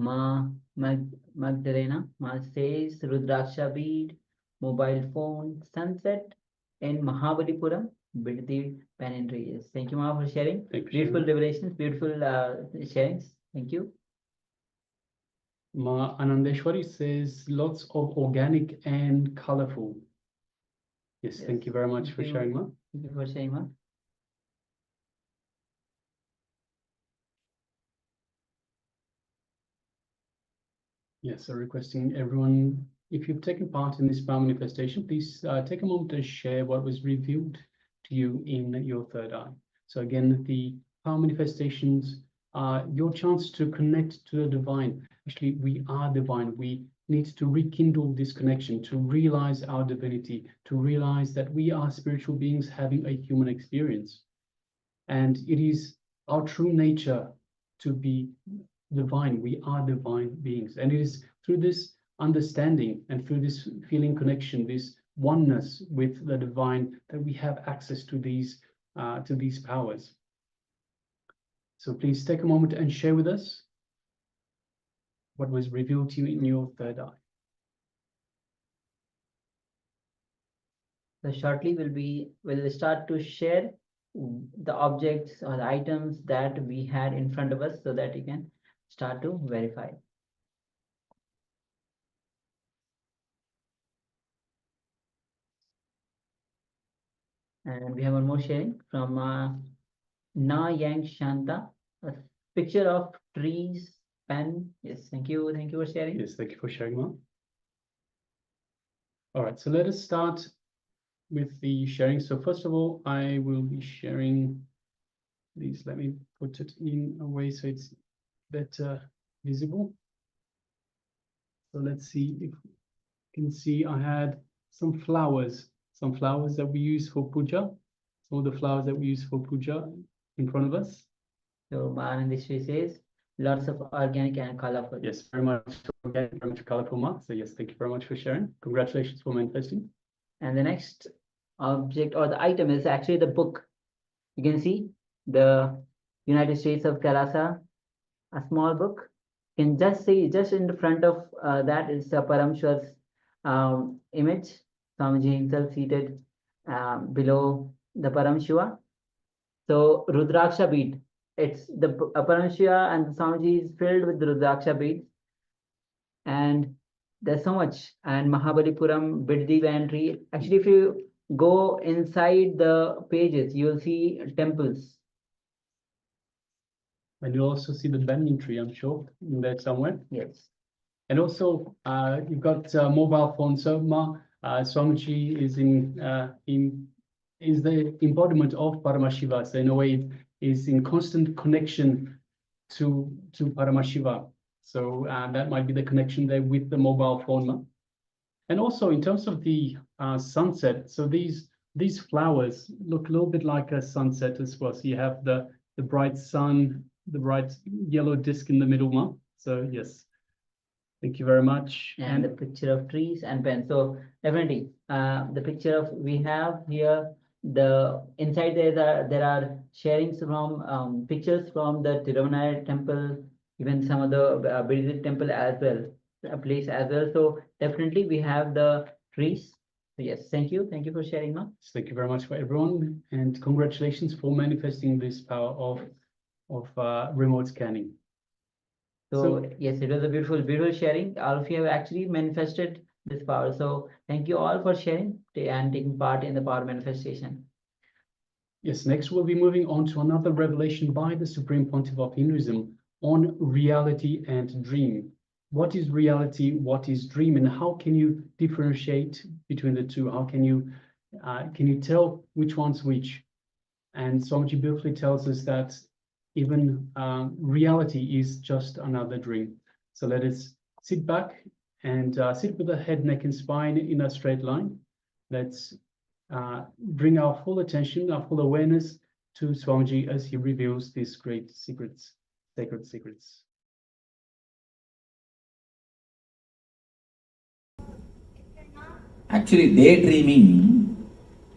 Magdalena. Ma says Rudraksha bead, mobile phone, sunset in Mahabalipuram, Biddi Pen and Trees. Thank you, Ma, for sharing. Thank you, Beautiful revelations, beautiful sharings. Thank you. Ma Anandeshwari says lots of organic and colorful. Yes, thank you very much for sharing, Ma. Thank you for sharing, Ma. Yes, so requesting everyone, if you've taken part in this power manifestation, please take a moment to share what was revealed to you in your third eye. So again, the power manifestations are your chance to connect to the divine. Actually, we are divine. We need to rekindle this connection, to realize our divinity, to realize that we are spiritual beings having a human experience. And it is our true nature to be divine. We are divine beings. And it is through this understanding and through this feeling connection, this oneness with the divine, that we have access to these powers. So please take a moment and share with us what was revealed to you in your third eye. So shortly we'll start to share the objects or the items that we had in front of us so that you can start to verify. And we have one more sharing from Na Yang Shanta, a picture of trees, pen. Yes, thank you for sharing. Yes, thank you for sharing, Mark. All right, so let us start with the sharing. So first of all, I will be sharing these. Let me put it in a way so it's better visible. So let's see if you can see I had some flowers that we use for puja. Some of the flowers that we use for puja in front of us. So Mahanandishri says, lots of organic and colorful. Yes, very much organic, very much colorful, Mark. So yes, thank you very much for sharing. Congratulations for manifesting. And the next object or the item is actually the book. You can see the United States of Kailasa, a small book. You can just see, just in the front of that is Paramashiva's image. Swamiji himself seated below the Paramashiva. So Rudraksha bead. It's the Paramashiva and the Swamiji is filled with the Rudraksha beads. And there's so much. And Mahabalipuram, Biddi entry. Actually, if you go inside the pages, you'll see temples. And you'll also see the banyan tree, I'm sure, in there somewhere. Yes. And also, you've got mobile phones. So Swamiji is the embodiment of Paramashiva. So in a way, it is in constant connection to Paramashiva. So that might be the connection there with the mobile phone. And also in terms of the sunset, so these flowers look a little bit like a sunset as well. So you have the bright sun, the bright yellow disc in the middle. So yes. Thank you very much. And the picture of trees and pens. So definitely, the picture of we have here, the inside there are sharings from pictures from the Tiruvannamalai temple, even some of the Biddi temple as well, a place as well. So definitely we have the trees. So yes, thank you for sharing, Ma. Thank you very much for everyone, and congratulations for manifesting this power of remote scanning. So yes, it was a beautiful sharing. All of you have actually manifested this power. So thank you all for sharing and taking part in the power manifestation. Yes, next we'll be moving on to another revelation by the Supreme Pontiff of Hinduism on reality and dream. What is reality? What is dream? And how can you differentiate between the two? How can you tell which one's which? And Swamiji beautifully tells us that even reality is just another dream. So let us sit back and sit with the head, neck, and spine in a straight line. Let's bring our full attention, our full awareness to Swamiji as he reveals these great secrets, sacred secrets. Actually, daydreaming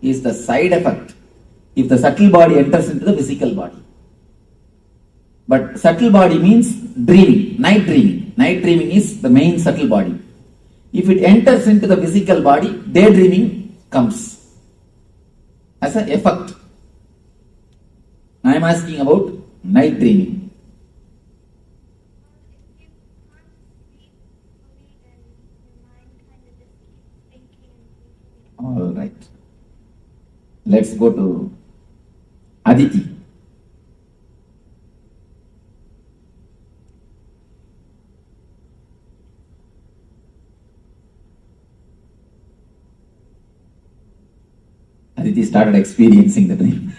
is the side effect if the subtle body enters into the physical body. But subtle body means dreaming, night dreaming. Night dreaming is the main subtle body. If it enters into the physical body, daydreaming comes as an effect. I am asking about night dreaming. Let's go to Aditi. Aditi started experiencing the dream.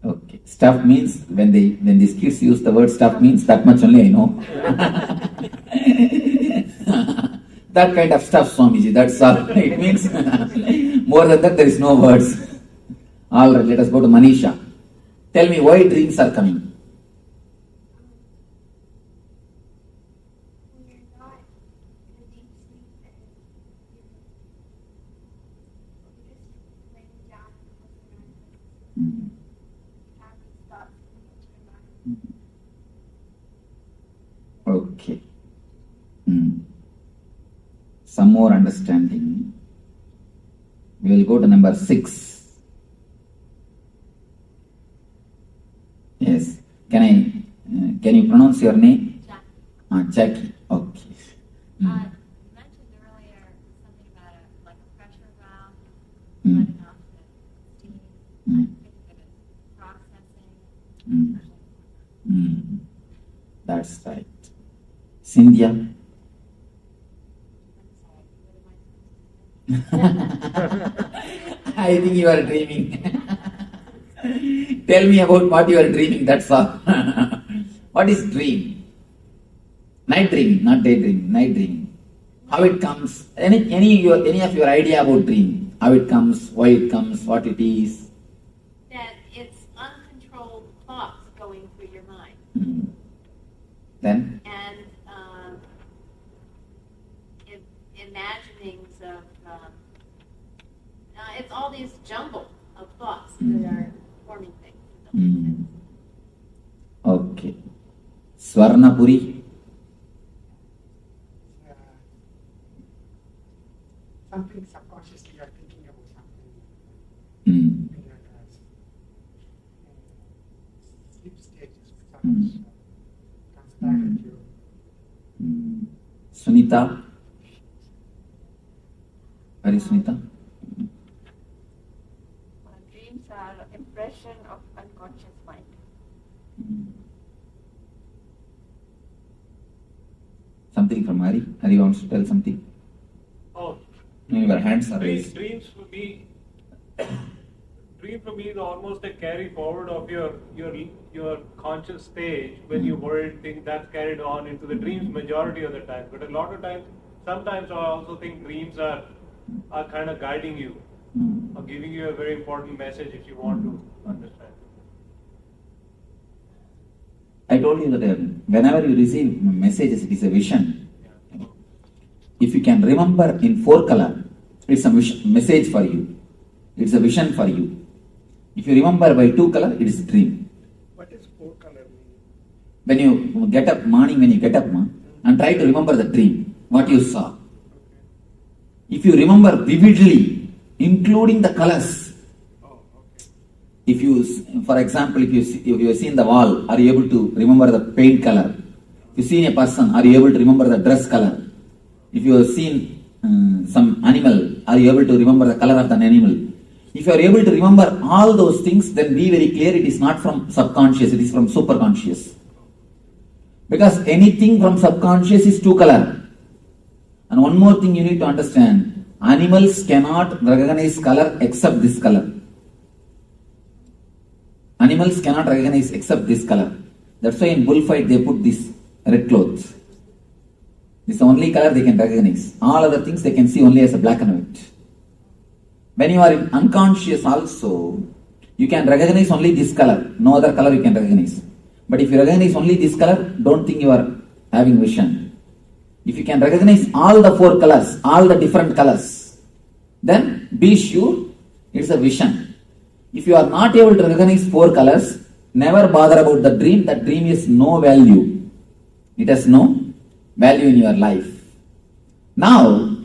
Okay. Stuff means when these kids use the word stuff means that much only I know. That kind of stuff, Swamiji, that's all. It means more than that there is no words. Alright, let us go to Manisha. Tell me why dreams are coming. Okay. Some more understanding. We will go to number 6. Yes. Can you pronounce your name? Jackie. Okay. You mentioned earlier something about a pressure valve, letting off the steam. I think that it's processing. That's right. Cynthia? I think you are dreaming. Tell me about what you are dreaming, that's all. What is dream? Night dreaming, not daydreaming, night dreaming. How it comes? Any of your idea about dream? How it comes, why it comes, what it is? That it's uncontrolled thoughts going through your mind. Then? And imaginings of, it's all these jumble of thoughts that are forming things. Okay. Swarnapuri? Something subconsciously you are thinking about something. Sleep stages, comes back at you. Sunita? Where is Sunita? Dreams are impression of unconscious mind. Something from Hari? Hari wants to tell something? Oh. Your hands are raised. Dream for me is almost a carry forward of your conscious stage when you worried, think that's carried on into the dreams majority of the time. But a lot of times, sometimes I also think dreams are kind of guiding you or giving you a very important message if you want to understand. I told you that whenever you receive messages, it is a vision. If you can remember in 4 color, it's a message for you. It's a vision for you. If you remember by 2 color, it is a dream. What is 4 color mean? When you get up, morning when you get up, and try to remember the dream, what you saw. If you remember vividly, including the colors, if you, for example, if you have seen the wall, are you able to remember the paint color? If you see a person, are you able to remember the dress color? If you have seen some animal, are you able to remember the color of the animal? If you are able to remember all those things, then be very clear, it is not from subconscious, it is from superconscious. Because anything from subconscious is 2 color. And one more thing you need to understand, animals cannot recognize color except this color. Animals cannot recognize except this color. That's why in bullfight they put this red clothes. This is the only color they can recognize. All other things they can see only as a black and white. When you are in unconscious also, you can recognize only this color. No other color you can recognize. But if you recognize only this color, don't think you are having vision. If you can recognize all the 4 colors, all the different colors, then be sure it's a vision. If you are not able to recognize 4 colors, never bother about the dream. That dream is no value. It has no value in your life. Now,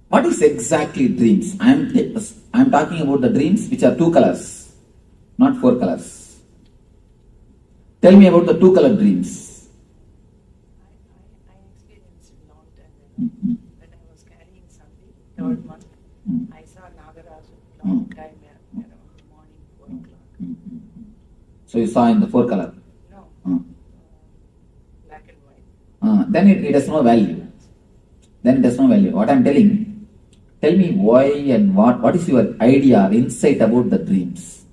What is exactly dreams? I am talking about the dreams which are 2 colors, not 4 colors. Tell me about the 2 color dreams. I experienced a long time ago when I was carrying something, 3rd month. I saw Nagaraj long time around the morning, 4 o'clock. So you saw in the 4 color? No. Black and white. Then it has no value. Then it has no value. What I am telling, tell me why and what is your idea, insight about the dreams?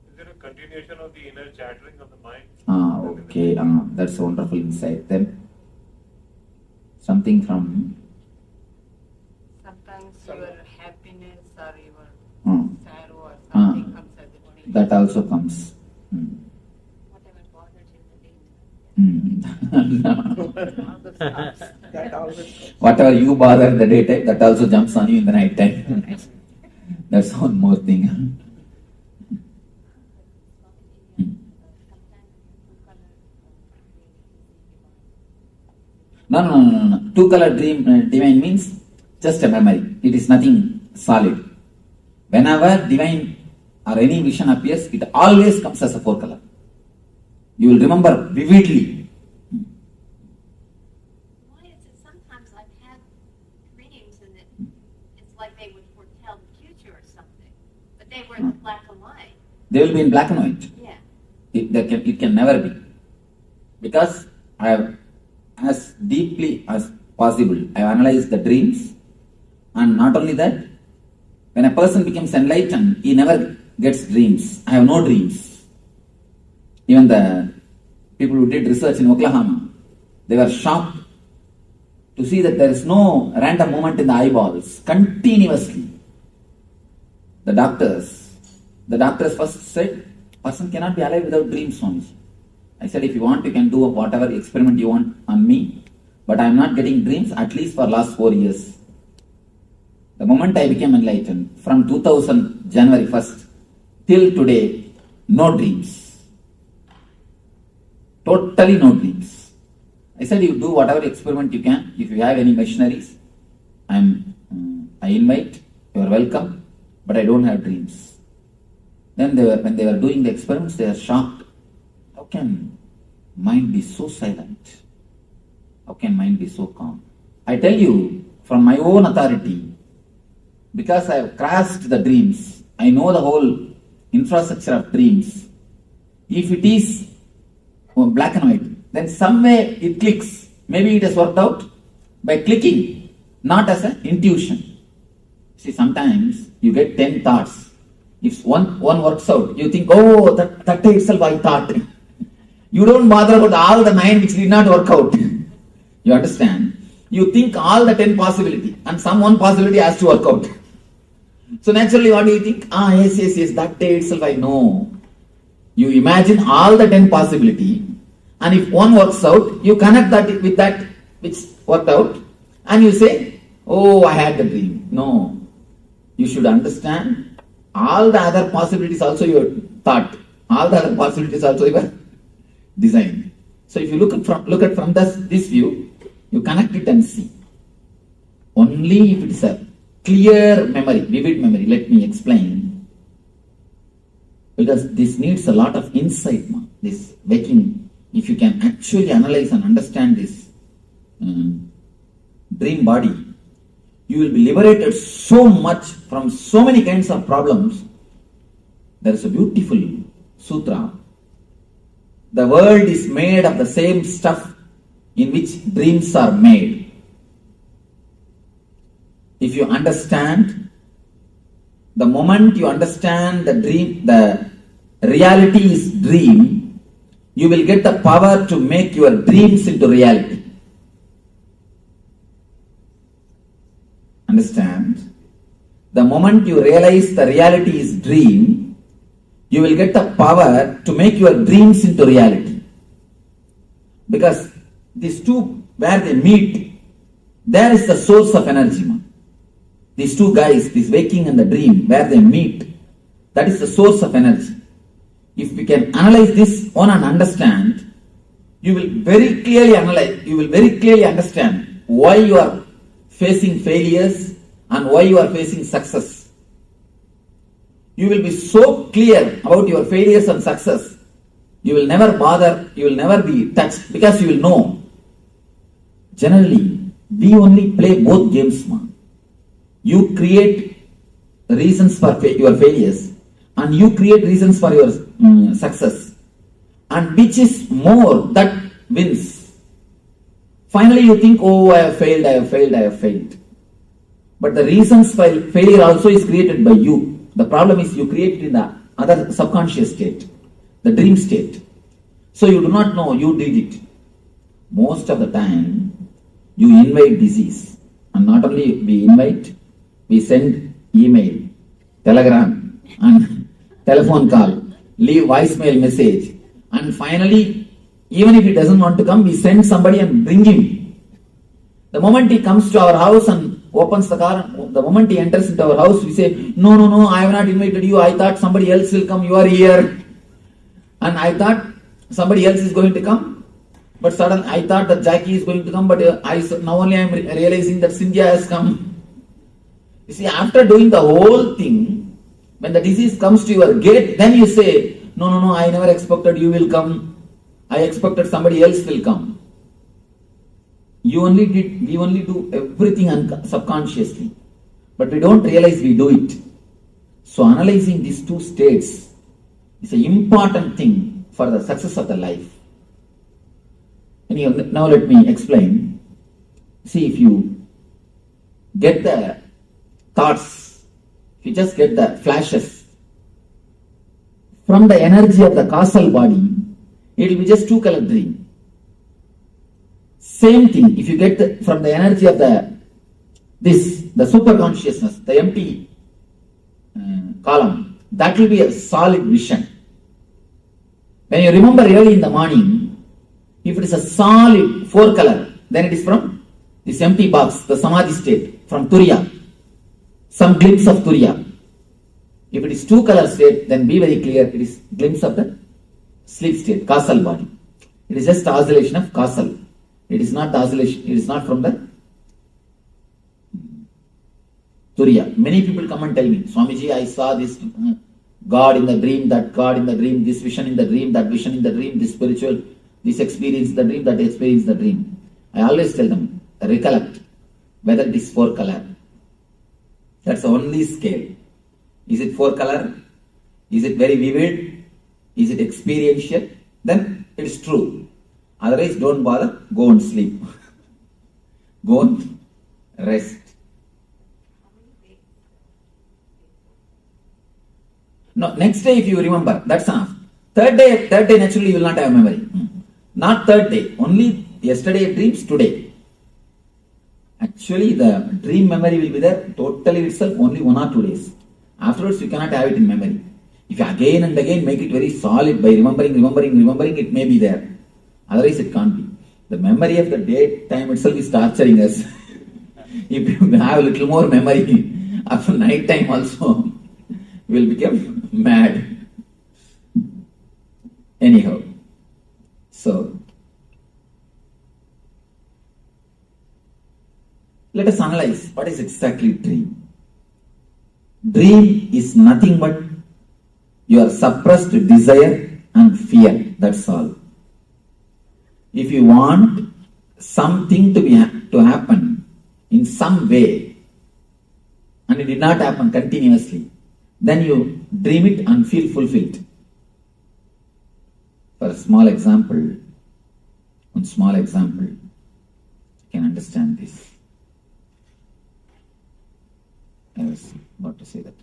Is there a continuation of the inner chattering of the mind? Okay. That's a wonderful insight. Then something from... Sometimes your happiness or your sorrow or something comes at the morning. That also comes. Whatever bothers in the day. Whatever you bother in the daytime, that also jumps on you in the night time. That's one more thing. No. 2 color divine means just a memory. It is nothing solid. Whenever divine or any vision appears, it always comes as a 4 color. You will remember vividly. Why is it sometimes I've had dreams and it's like they would foretell the future or something, but they were in black and white. They will be in black and white. Yeah. It can never be. Because I have, as deeply as possible, I have analyzed the dreams, and not only that, when a person becomes enlightened, he never gets dreams. I have no dreams. Even the people who did research in Oklahoma, they were shocked to see that there is no random movement in the eyeballs continuously. The doctors first said, person cannot be alive without dreams, Swami. I said, if you want, you can do whatever experiment you want on me, but I am not getting dreams at least for last 4 years. The moment I became enlightened, from 2000 January 1st till today, no dreams. Totally no dreams. I said, you do whatever experiment you can. If you have any machineries, I invite, you are welcome, but I don't have dreams. Then when they were doing the experiments, they were shocked. How can mind be so silent? How can mind be so calm? I tell you, from my own authority, because I have crashed the dreams, I know the whole infrastructure of dreams. If it is black and white, then somewhere it clicks. Maybe it has worked out by clicking, not as an intuition. See, sometimes you get 10 thoughts. If one works out, you think, oh, that day itself I thought. You don't bother about all the 9 which did not work out. You understand? You think all the 10 possibility, and some one possibility has to work out. So naturally, what do you think? Yes, that day itself I know. You imagine all the 10 possibility, and if one works out, you connect that with that which worked out, and you say, oh, I had the dream. No. You should understand, all the other possibilities also your thought. All the other possibilities also your design. So if you look at from this view, you connect it and see. Only if it is a clear memory, vivid memory. Let me explain. Because this needs a lot of insight, this waking. If you can actually analyze and understand this dream body, you will be liberated so much from so many kinds of problems. There is a beautiful sutra. The world is made of the same stuff in which dreams are made. If you understand, the moment you understand the dream, the reality is dream, you will get the power to make your dreams into reality. Understand? The moment you realize the reality is dream, you will get the power to make your dreams into reality. Because these two, where they meet, there is the source of energy. These two guys, this waking and the dream, where they meet, that is the source of energy. If we can analyze this one and understand, you will very clearly understand why you are facing failures, and why you are facing success. You will be so clear about your failures and success. You will never bother, you will never be touched because you will know. Generally, we only play both games, man. You create reasons for your failures and you create reasons for your success. And which is more, that wins. Finally you think, oh, I have failed, I have failed, I have failed. But the reasons for failure also is created by you. The problem is you create it in the other subconscious state, the dream state. So you do not know you did it. Most of the time, you invite disease. And not only we invite, we send email, telegram, and telephone call, leave voicemail message. And finally, even if he doesn't want to come, we send somebody and bring him. The moment he comes to our house and opens the car, the moment he enters into our house, we say, no, no, no, I have not invited you. I thought somebody else will come. You are here. And I thought somebody else is going to come. But suddenly I thought that Jackie is going to come. But now only I am realizing that Cynthia has come. You see, after doing the whole thing, when the disease comes to your gate, then you say, no, no, no, I never expected you will come. I expected somebody else will come. We only do everything subconsciously. But we don't realize we do it. So analyzing these two states is an important thing for the success of the life. And now let me explain. See, if you get the thoughts, if you just get the flashes from the energy of the causal body, it will be just two-color dream. Same thing, if you get from the energy of the super consciousness, the empty column, that will be a solid vision. When you remember early in the morning, if it is a solid 4-color, then it is from this empty box, the Samadhi state, from Turiya, some glimpse of Turiya. If it is 2-color state, then be very clear, it is glimpse of the sleep state, causal body. It is just the oscillation of causal. It is not the oscillation, it is not from the Turiya. Many people come and tell me, Swamiji, I saw this God in the dream, that God in the dream, this vision in the dream, that vision in the dream, this spiritual, this experience in the dream, that experience in the dream. I always tell them, recollect whether it is 4-color. That's the only scale. Is it 4-color? Is it very vivid? Is it experiential? Then it is true. Otherwise, don't bother, go and sleep. Go and rest. No, next day if you remember, that's enough. Third day naturally you will not have memory. Not third day, only yesterday dreams, today. Actually, the dream memory will be there totally itself only 1 or 2 days. Afterwards, you cannot have it in memory. If you again and again make it very solid by remembering, it may be there. Otherwise, it can't be. The memory of the daytime itself is torturing us. If you have a little more memory after night time also, you will become mad. Anyhow, so let us analyze what is exactly dream. Dream is nothing but your suppressed desire and fear. That's all. If you want something to happen in some way and it did not happen continuously, then you dream it and feel fulfilled. For a small example, you can understand this. I was about to say that.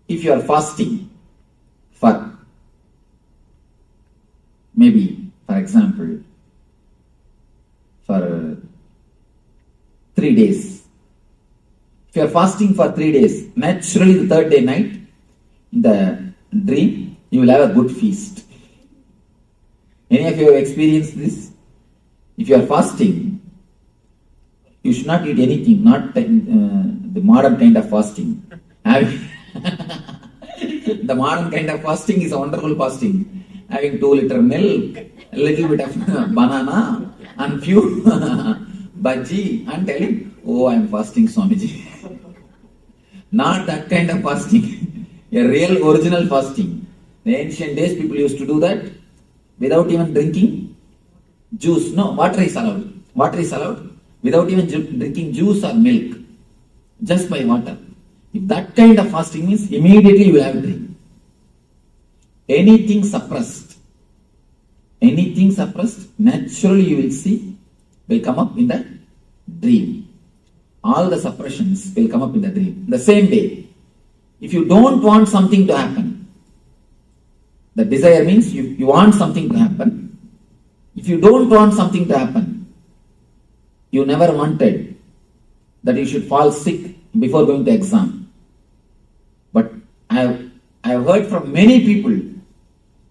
If you are fasting for maybe, for example, for 3 days. If you are fasting for 3 days, naturally the third day night, in the dream, you will have a good feast. Any of you have experienced this? If you are fasting, you should not eat anything, not the modern kind of fasting. The modern kind of fasting is a wonderful fasting. Having 2 liter milk, a little bit of banana, and few bhaji and tell him, oh, I am fasting, Swamiji. Not that kind of fasting. A real original fasting. The ancient days people used to do that without even drinking juice. No, water is allowed. Water is allowed without even drinking juice or milk. Just by water. If that kind of fasting means immediately you will have a dream. Anything suppressed, naturally you will see will come up in the dream. All the suppressions will come up in the dream. The same way, if you don't want something to happen, the desire means you want something to happen. If you don't want something to happen, you never wanted that you should fall sick before going to exam. But I have heard from many people,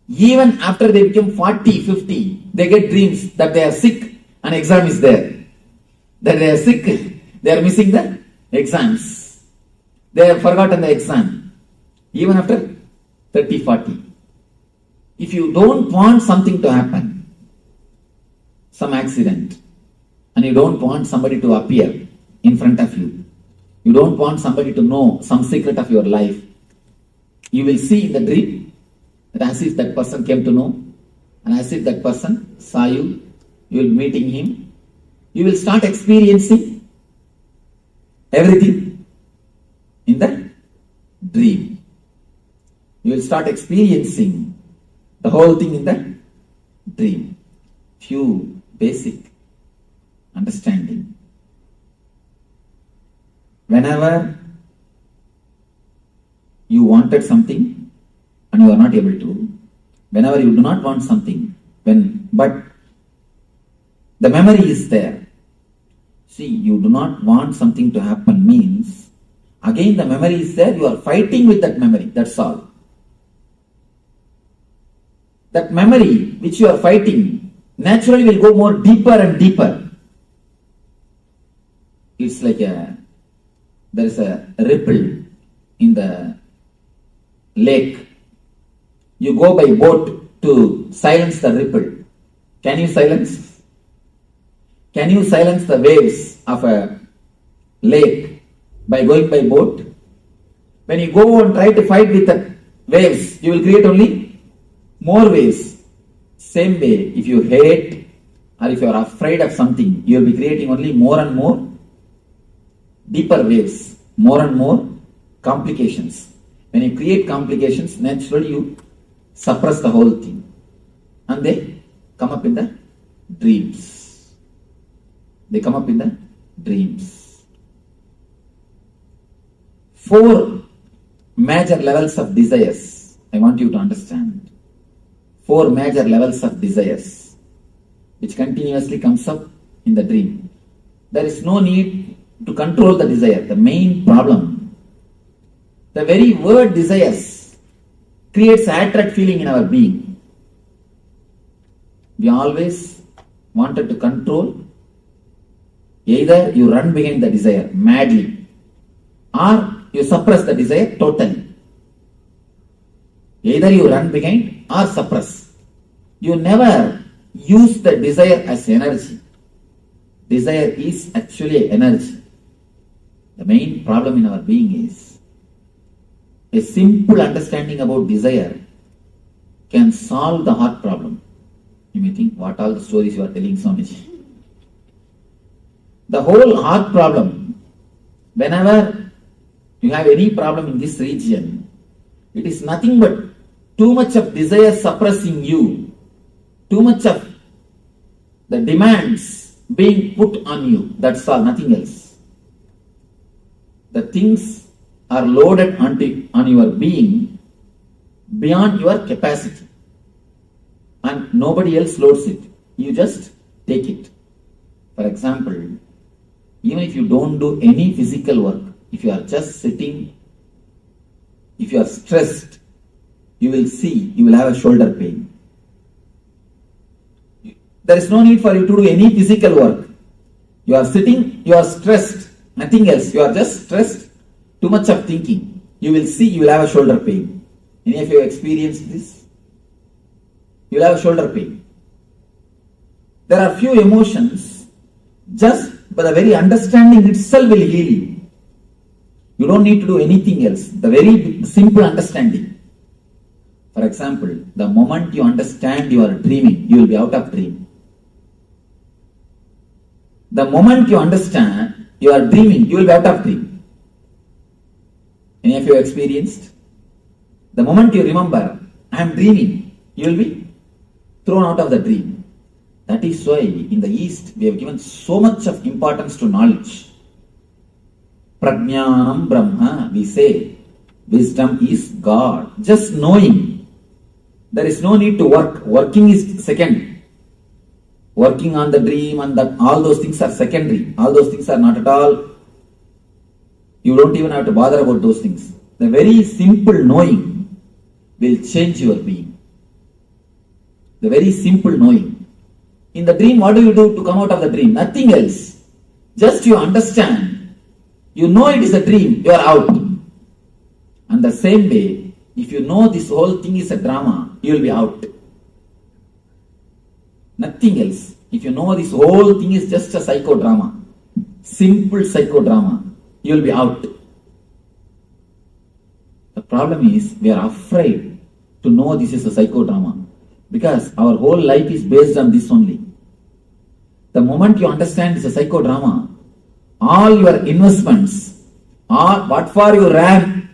even after they become 40, 50, they get dreams that they are sick and exam is there. That they are sick, they are missing the exams. They have forgotten the exam. Even after 30, 40. If you don't want something to happen, some accident, and you don't want somebody to appear in front of you, you don't want somebody to know some secret of your life, you will see in the dream that as if that person came to know, and as if that person saw you, you will be meeting him, you will start experiencing everything in the dream. You will start experiencing the whole thing in the dream. Few basic understanding. Whenever you wanted something and you are not able to, whenever you do not want something, but the memory is there. See, you do not want something to happen means, again the memory is there, you are fighting with that memory, that's all. That memory which you are fighting naturally will go more deeper and deeper. It's like there is a ripple in the lake. You go by boat to silence the ripple. Can you silence? Can you silence the waves of a lake by going by boat? When you go and try to fight with the waves, you will create only more waves. Same way, if you hate or if you are afraid of something, you will be creating only more and more deeper waves, more and more complications. When you create complications, naturally you suppress the whole thing. And they come up in the dreams. They come up in the dreams. 4 major levels of desires I want you to understand. 4 major levels of desires which continuously comes up in the dream. There is no need to control the desire. The main problem, the very word desires creates attract feeling in our being. We always wanted to control. Either you run behind the desire madly or you suppress the desire totally. Either you run behind or suppress. You never use the desire as energy. Desire is actually energy. The main problem in our being is a simple understanding about desire can solve the heart problem. You may think, what all the stories you are telling, Swamiji? The whole heart problem, whenever you have any problem in this region, it is nothing but too much of desire suppressing you, too much of the demands being put on you. That's all, nothing else. The things are loaded on your being beyond your capacity. And nobody else loads it. You just take it. For example, even if you don't do any physical work, if you are just sitting, if you are stressed, you will have a shoulder pain. There is no need for you to do any physical work. You are sitting, you are stressed, nothing else. You are just stressed, too much of thinking. You will have a shoulder pain. Any of you have experienced this? You will have a shoulder pain. There are few emotions Just by the very understanding itself will heal you. You don't need to do anything else. The very simple understanding. For example, the moment you understand you are dreaming, you will be out of dream. The moment you understand you are dreaming, you will be out of dream. Any of you experienced? The moment you remember, I am dreaming, you will be thrown out of the dream. That is why in the East we have given so much of importance to knowledge. Prajnanam Brahma, we say. Wisdom is God. Just knowing. There is no need to work. Working is second. Working on the dream and that, all those things are secondary. All those things are not at all. You don't even have to bother about those things. The very simple knowing will change your being. The very simple knowing. In the dream, what do you do to come out of the dream? Nothing else. Just you understand. You know it is a dream, you are out. And the same way, if you know this whole thing is a drama, you will be out. Nothing else. If you know this whole thing is just a psychodrama, simple psychodrama, you will be out. The problem is, we are afraid to know this is a psychodrama because our whole life is based on this only. The moment you understand it's a psychodrama, all your investments, all what for you ran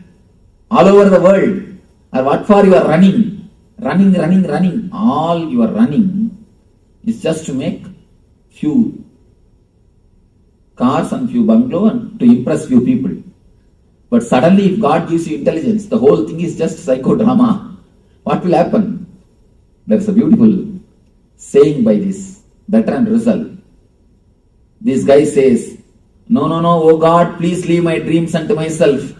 all over the world, or what for you are running, all you are running is just to make few cars and few bungalows and to impress few people. But suddenly if God gives you intelligence, the whole thing is just psychodrama. What will happen? There is a beautiful saying by this veteran Rizal. This guy says, no, oh God, please leave my dreams unto myself.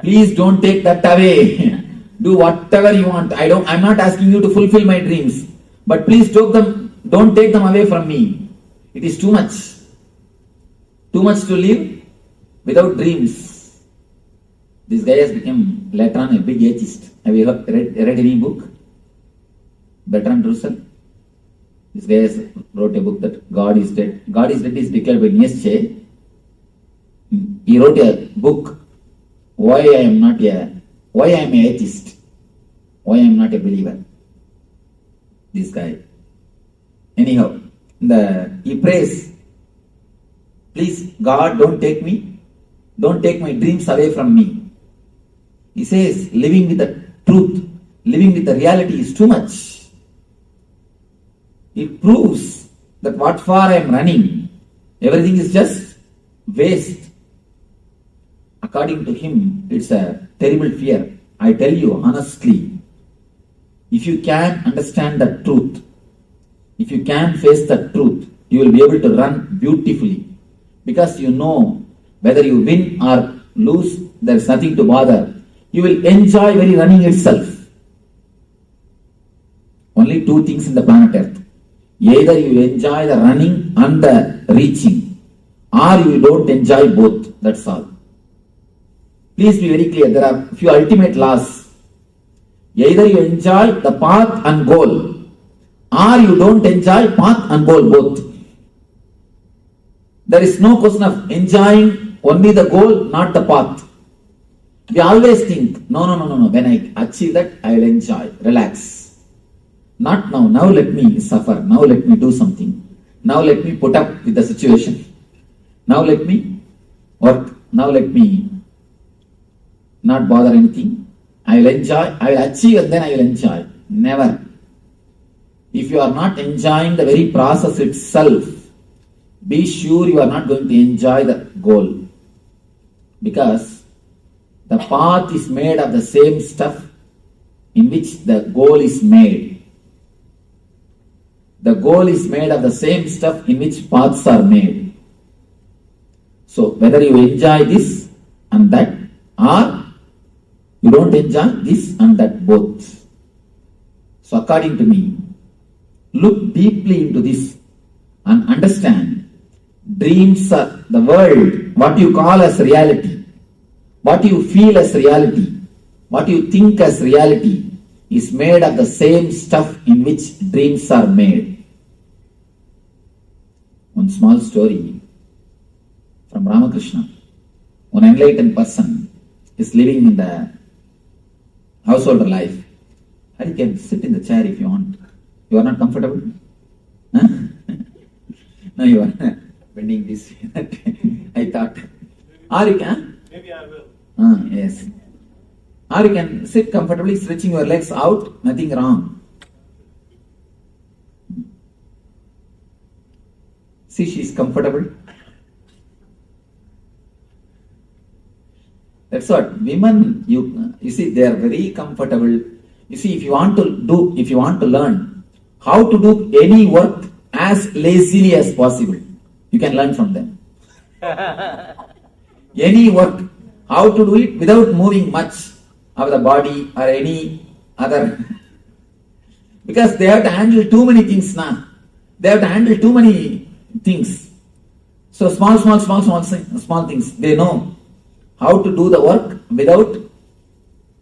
Please don't take that away. Do whatever you want. I'm not asking you to fulfill my dreams. But please don't take them away from me. It is too much. Too much to live without dreams. This guy has become later on a big atheist. Have you read any book? Bertrand Russell? This guy has wrote a book that God is dead. God is dead is declared by Nietzsche. He wrote a book, Why I am an atheist. Why I am not a believer. This guy. Anyhow, he prays, please God, don't take my dreams away from me. He says, living with the truth, living with the reality is too much. It proves that what for I am running, everything is just waste. According to him, it's a terrible fear. I tell you honestly, if you can understand the truth, if you can face the truth, you will be able to run beautifully. Because you know whether you win or lose, there is nothing to bother. You will enjoy very running itself. Only two things in the planet Earth. Either you enjoy the running and the reaching, or you don't enjoy both. That's all. Please be very clear. There are few ultimate laws. Either you enjoy the path and goal, or you don't enjoy path and goal both. There is no question of enjoying only the goal, not the path. We always think, no. When I achieve that, I will enjoy, relax. Not now. Now let me suffer. Now let me do something. Now let me put up with the situation. Now let me work. Now let me not bother anything. I will enjoy. I will achieve and then I will enjoy. Never. If you are not enjoying the very process itself, be sure you are not going to enjoy the goal. Because the path is made of the same stuff in which the goal is made. The goal is made of the same stuff in which paths are made. So whether you enjoy this and that, or you don't enjoy this and that both. So according to me, look deeply into this and understand dreams are the world, what you call as reality, what you feel as reality, what you think as reality is made of the same stuff in which dreams are made. one small story from Ramakrishna. One enlightened person is living in the householder life. Or you can sit in the chair if you want. You are not comfortable? Huh? No, you are bending this. I thought. Or you can? Maybe I will. Yes. Or you can sit comfortably, stretching your legs out, nothing wrong. See, she is comfortable. That's what women, you see, they are very comfortable. You see, if you want to learn how to do any work as lazily as possible, you can learn from them. Any work, how to do it without moving much of the body or any other. Because they have to handle too many things now. They have to handle too many things. So small things. They know how to do the work without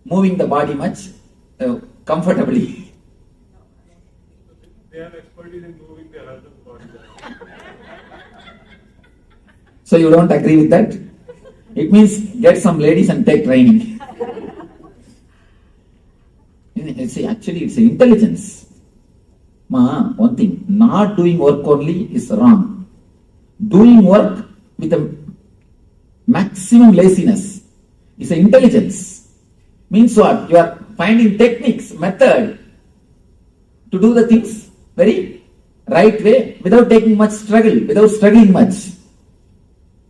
moving the body much comfortably. They have expertise in moving their husband's body. So you don't agree with that? It means get some ladies and take training. See, actually it's intelligence. One thing, not doing work only is wrong. Doing work with a maximum laziness is intelligence. Means what? You are finding techniques, method to do the things very right way without taking much struggle, without struggling much,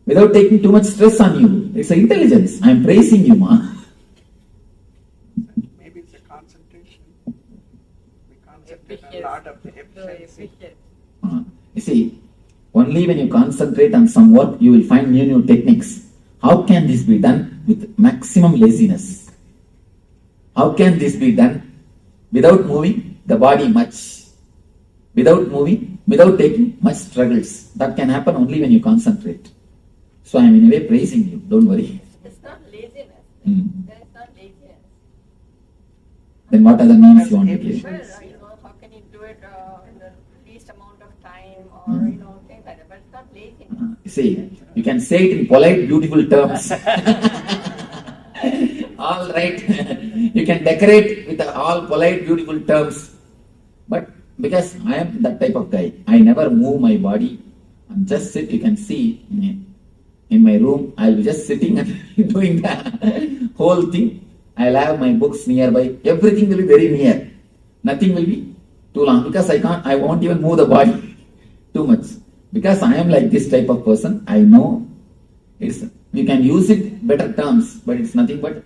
without taking too much stress on you. It's intelligence. I am praising you, ma. Maybe it's a concentration. We concentrate a lot of the efficiency. You see, only when you concentrate on some work, you will find new techniques. How can this be done with maximum laziness? How can this be done without moving the body much? Without moving, without taking much struggles. That can happen only when you concentrate. So I am in a way praising you. Don't worry. It's not laziness. It's not laziness. Then what other names you want to give? Well, how can you do it in the least amount of time or, things like that. But it's not laziness. You see, you can say it in polite, beautiful terms. All right. You can decorate with all polite, beautiful terms. But because I am that type of guy, I never move my body. I'm just sit. You can see in my room, I'll be just sitting and doing the whole thing. I'll have my books nearby. Everything will be very near. Nothing will be too long because I won't even move the body too much. Because I am like this type of person, I know you can use it better terms, but it's nothing but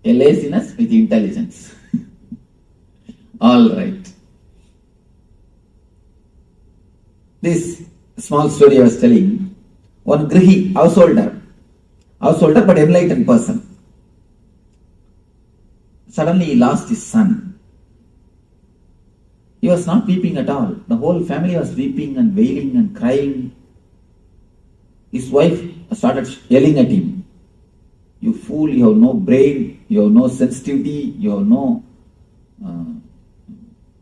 a laziness with intelligence. All right. This small story I was telling, one grihi, householder but enlightened person. Suddenly he lost his son. He was not weeping at all. The whole family was weeping and wailing and crying. His wife started yelling at him. You fool, you have no brain, you have no sensitivity, you have no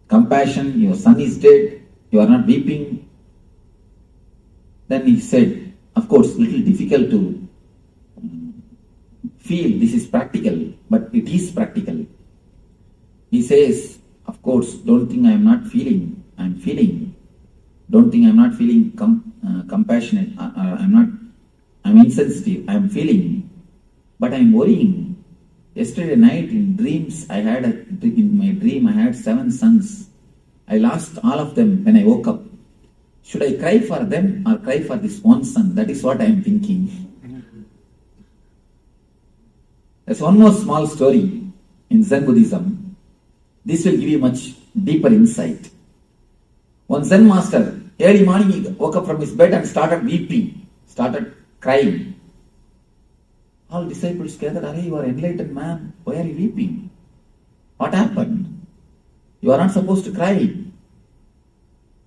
compassion, your son is dead, you are not weeping. Then he said, of course, little difficult to feel this is practical, but it is practical. He says, of course, don't think I am not feeling, I am feeling. Don't think I am not feeling compassionate, I'm insensitive, I am feeling. But I am worrying. Yesterday night in dreams, in my dream I had 7 sons. I lost all of them when I woke up. Should I cry for them or cry for this one son? That is what I am thinking. There's one more small story in Zen Buddhism. This will give you much deeper insight. One Zen master, early morning he woke up from his bed and started weeping, started crying. All disciples gathered, "Arey, you are enlightened man, why are you weeping? What happened? You are not supposed to cry.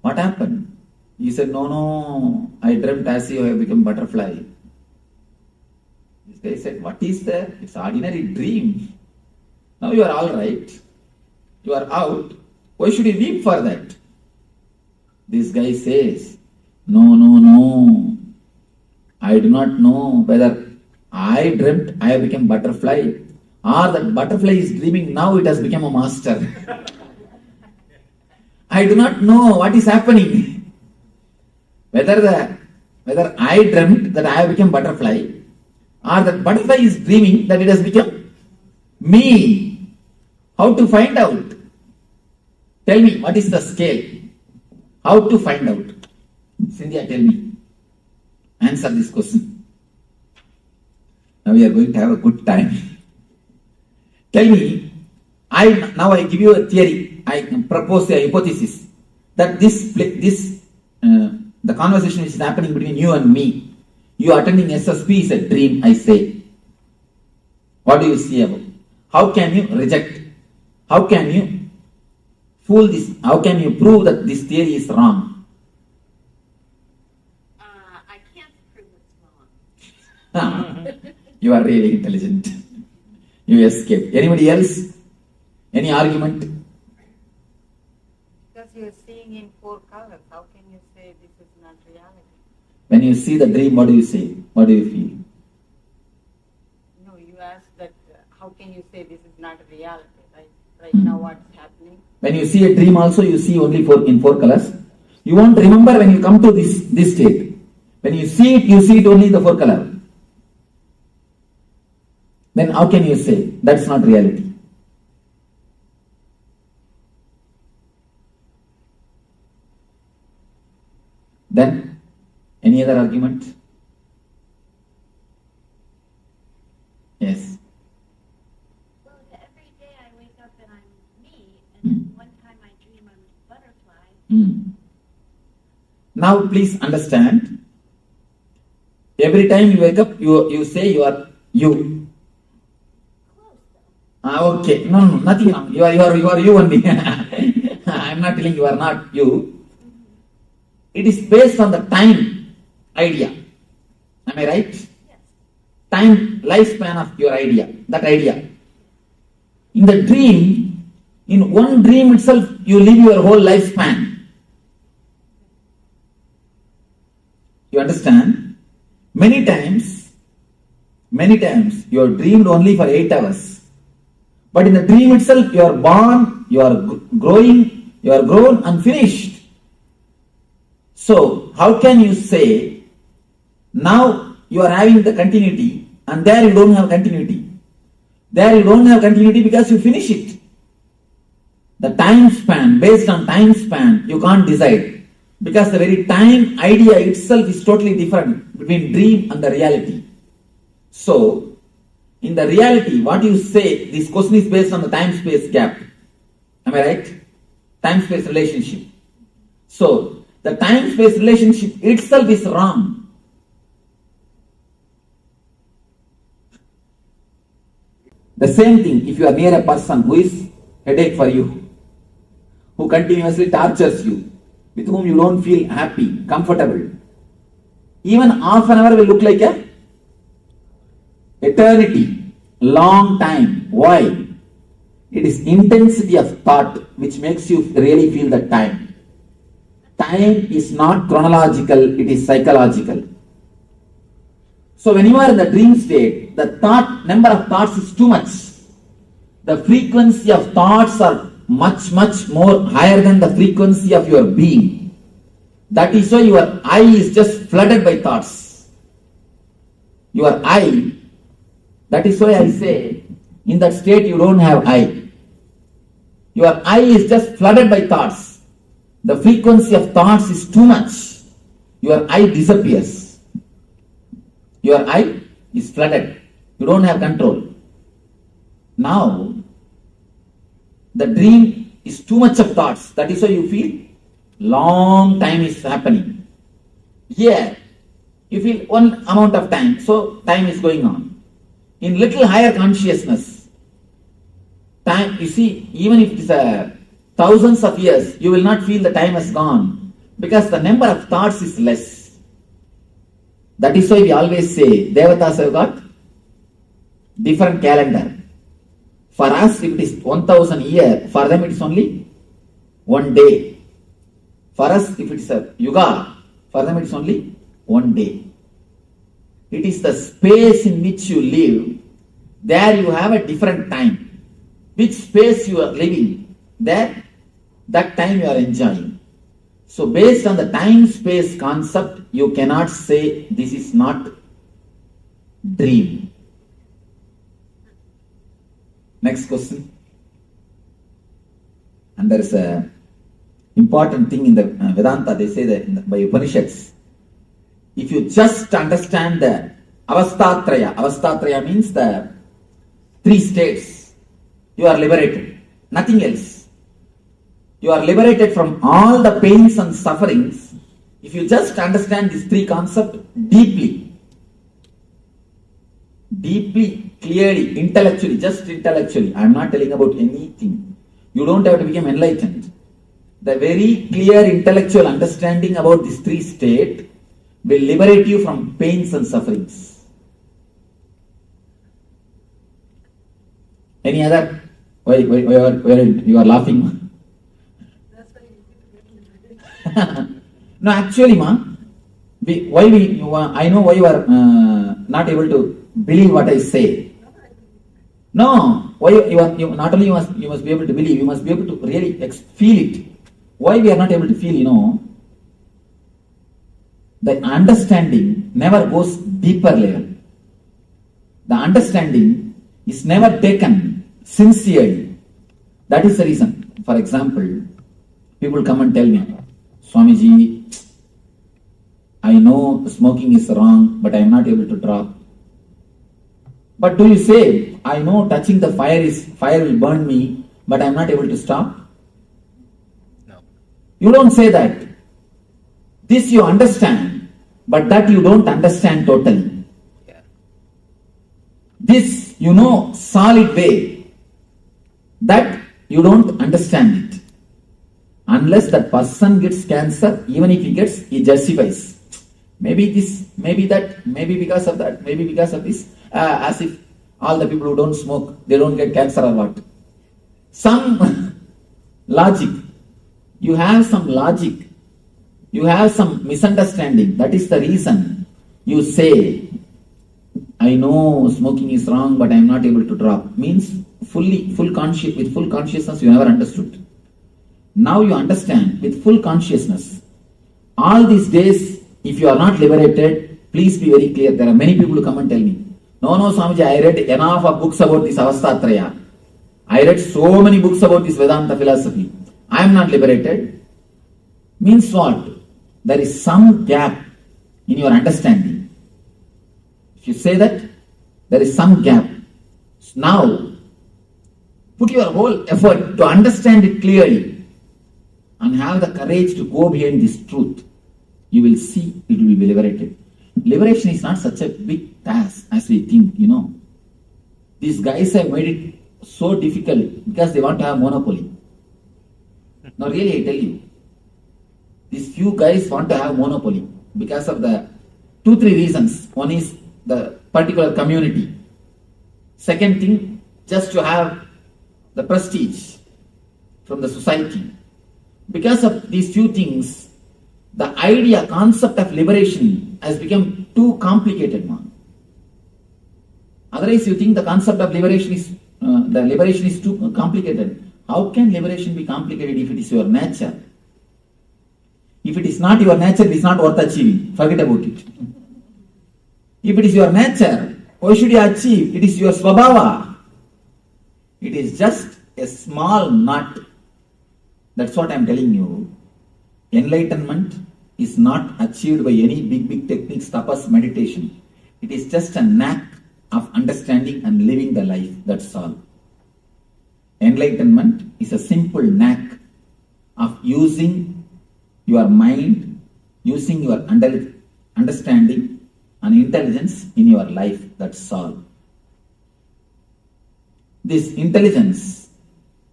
What happened?" He said, no, I dreamt as if I have become butterfly. This guy said, what is there? It's ordinary dream. Now you are all right. You are out. Why should you weep for that? This guy says, No. I do not know whether I dreamt I have become butterfly or that butterfly is dreaming now it has become a master. I do not know what is happening. Whether I dreamt that I have become butterfly or that butterfly is dreaming that it has become me. How to find out? Tell me, what is the scale? How to find out? Cynthia, tell me. Answer this question. Now we are going to have a good time. Tell me, now I give you a theory. I propose a hypothesis that the conversation which is happening between you and me, you attending SSP is a dream, I say. What do you see about? How can you reject? How can you fool this? How can you prove that this theory is wrong? I can't prove it's wrong. You are really intelligent. You escaped. Anybody else? Any argument? Because you're seeing in 4 colors, how can you say this is not reality? When you see the dream, what do you say? What do you feel? No, you asked that how can you say this is not reality, right? Right now what's happening? When you see a dream also, you see only in 4 colors. You won't remember when you come to this state. When you see it only in the 4 color. Then how can you say that's not reality? Then, any other argument? Yes. Well, every day I wake up and I'm me, and then one time I dream I'm a butterfly. Now please understand, every time you wake up, you say you are you. Okay, no, nothing wrong. You are you only. I am not telling you are not you. It is based on the time idea. Am I right? Yes. Time, lifespan of your idea, that idea. In the dream, in one dream itself, you live your whole lifespan. You understand? Many times, you are dreamed only for 8 hours. But in the dream itself, you are born, you are growing, you are grown and finished. So, how can you say, now you are having the continuity and there you don't have continuity? There you don't have continuity because you finish it. The time span, based on time span, you can't decide. Because the very time idea itself is totally different between dream and the reality. So, in the reality, what you say, this question is based on the time-space gap. Am I right? Time-space relationship. So, the time-space relationship itself is wrong. The same thing, if you are near a person who is headache for you, who continuously tortures you, with whom you don't feel happy, comfortable, even half an hour will look like a eternity, long time. Why? It is intensity of thought which makes you really feel the time. Time is not chronological, it is psychological. So when you are in the dream state, the number of thoughts is too much. The frequency of thoughts are much more higher than the frequency of your being. That is why your eye is just flooded by thoughts. Your eye, that is why I say, in that state you don't have eye. Your eye is just flooded by thoughts. The frequency of thoughts is too much. Your eye disappears. Your eye is flooded. You don't have control. Now, the dream is too much of thoughts. That is why you feel long time is happening. Here, you feel one amount of time. So, time is going on. In little higher consciousness, time, you see, even if it is thousands of years, you will not feel the time has gone because the number of thoughts is less. That is why we always say, Devatas have got different calendar. For us, if it is 1000 years, for them it is only one day. For us, if it is a yuga, For them, it's only one day. It is the space in which you live. There you have a different time. Which space you are living, there, that time you are enjoying. So based on the time-space concept, you cannot say this is not dream. Next question. And there is a important thing in the Vedanta, they say that by Upanishads, if you just understand the Avastatraya means the 3 states, you are liberated, nothing else. You are liberated from all the pains and sufferings if you just understand these 3 concepts deeply, clearly, intellectually, just intellectually. I am not telling about anything. You don't have to become enlightened. The very clear intellectual understanding about these 3 states will liberate you from pains and sufferings. Any other? Why you are laughing? No, actually, I know why you are not able to believe what I say. No, why you not only you must be able to believe, you must be able to really feel it. Why we are not able to feel, the understanding never goes deeper level. The understanding is never taken sincerely. That is the reason. For example, people come and tell me, Swamiji, I know smoking is wrong, but I am not able to drop. But do you say, I know touching the fire will burn me, but I am not able to stop? No. You don't say that. This you understand, but that you don't understand totally. Yeah. This you know solid way, that you don't understand it. Unless that person gets cancer, even if he gets, he justifies. Maybe this, maybe that, maybe because of that, maybe because of this, as if all the people who don't smoke, they don't get cancer or what. Some logic. You have some logic. You have some misunderstanding. That is the reason you say, I know smoking is wrong, but I am not able to drop. Means with full consciousness you never understood. Now you understand with full consciousness. All these days, if you are not liberated, please be very clear. There are many people who come and tell me, no, Swamiji, I read enough of books about this Avastatraya. I read so many books about this Vedanta philosophy. I am not liberated. Means what? There is some gap in your understanding. If you say that, there is some gap. Now, put your whole effort to understand it clearly and have the courage to go behind this truth. You will see it will be liberated. Liberation is not such a big task as we think, These guys have made it so difficult because they want to have monopoly. Now really I tell you, these few guys want to have monopoly because of the 2-3 reasons. One is the particular community. Second thing, just to have the prestige from the society. Because of these few things, the concept of liberation has become too complicated now. Otherwise, you think the concept of liberation is too complicated. How can liberation be complicated if it is your nature? If it is not your nature, it is not worth achieving. Forget about it. If it is your nature, why should you achieve? It is your swabhava. It is just a small nut. That's what I am telling you. Enlightenment is not achieved by any big techniques, tapas, meditation. It is just a knack of understanding and living the life. That's all. Enlightenment is a simple knack of using your mind, using your understanding and intelligence in your life. That's all. This intelligence,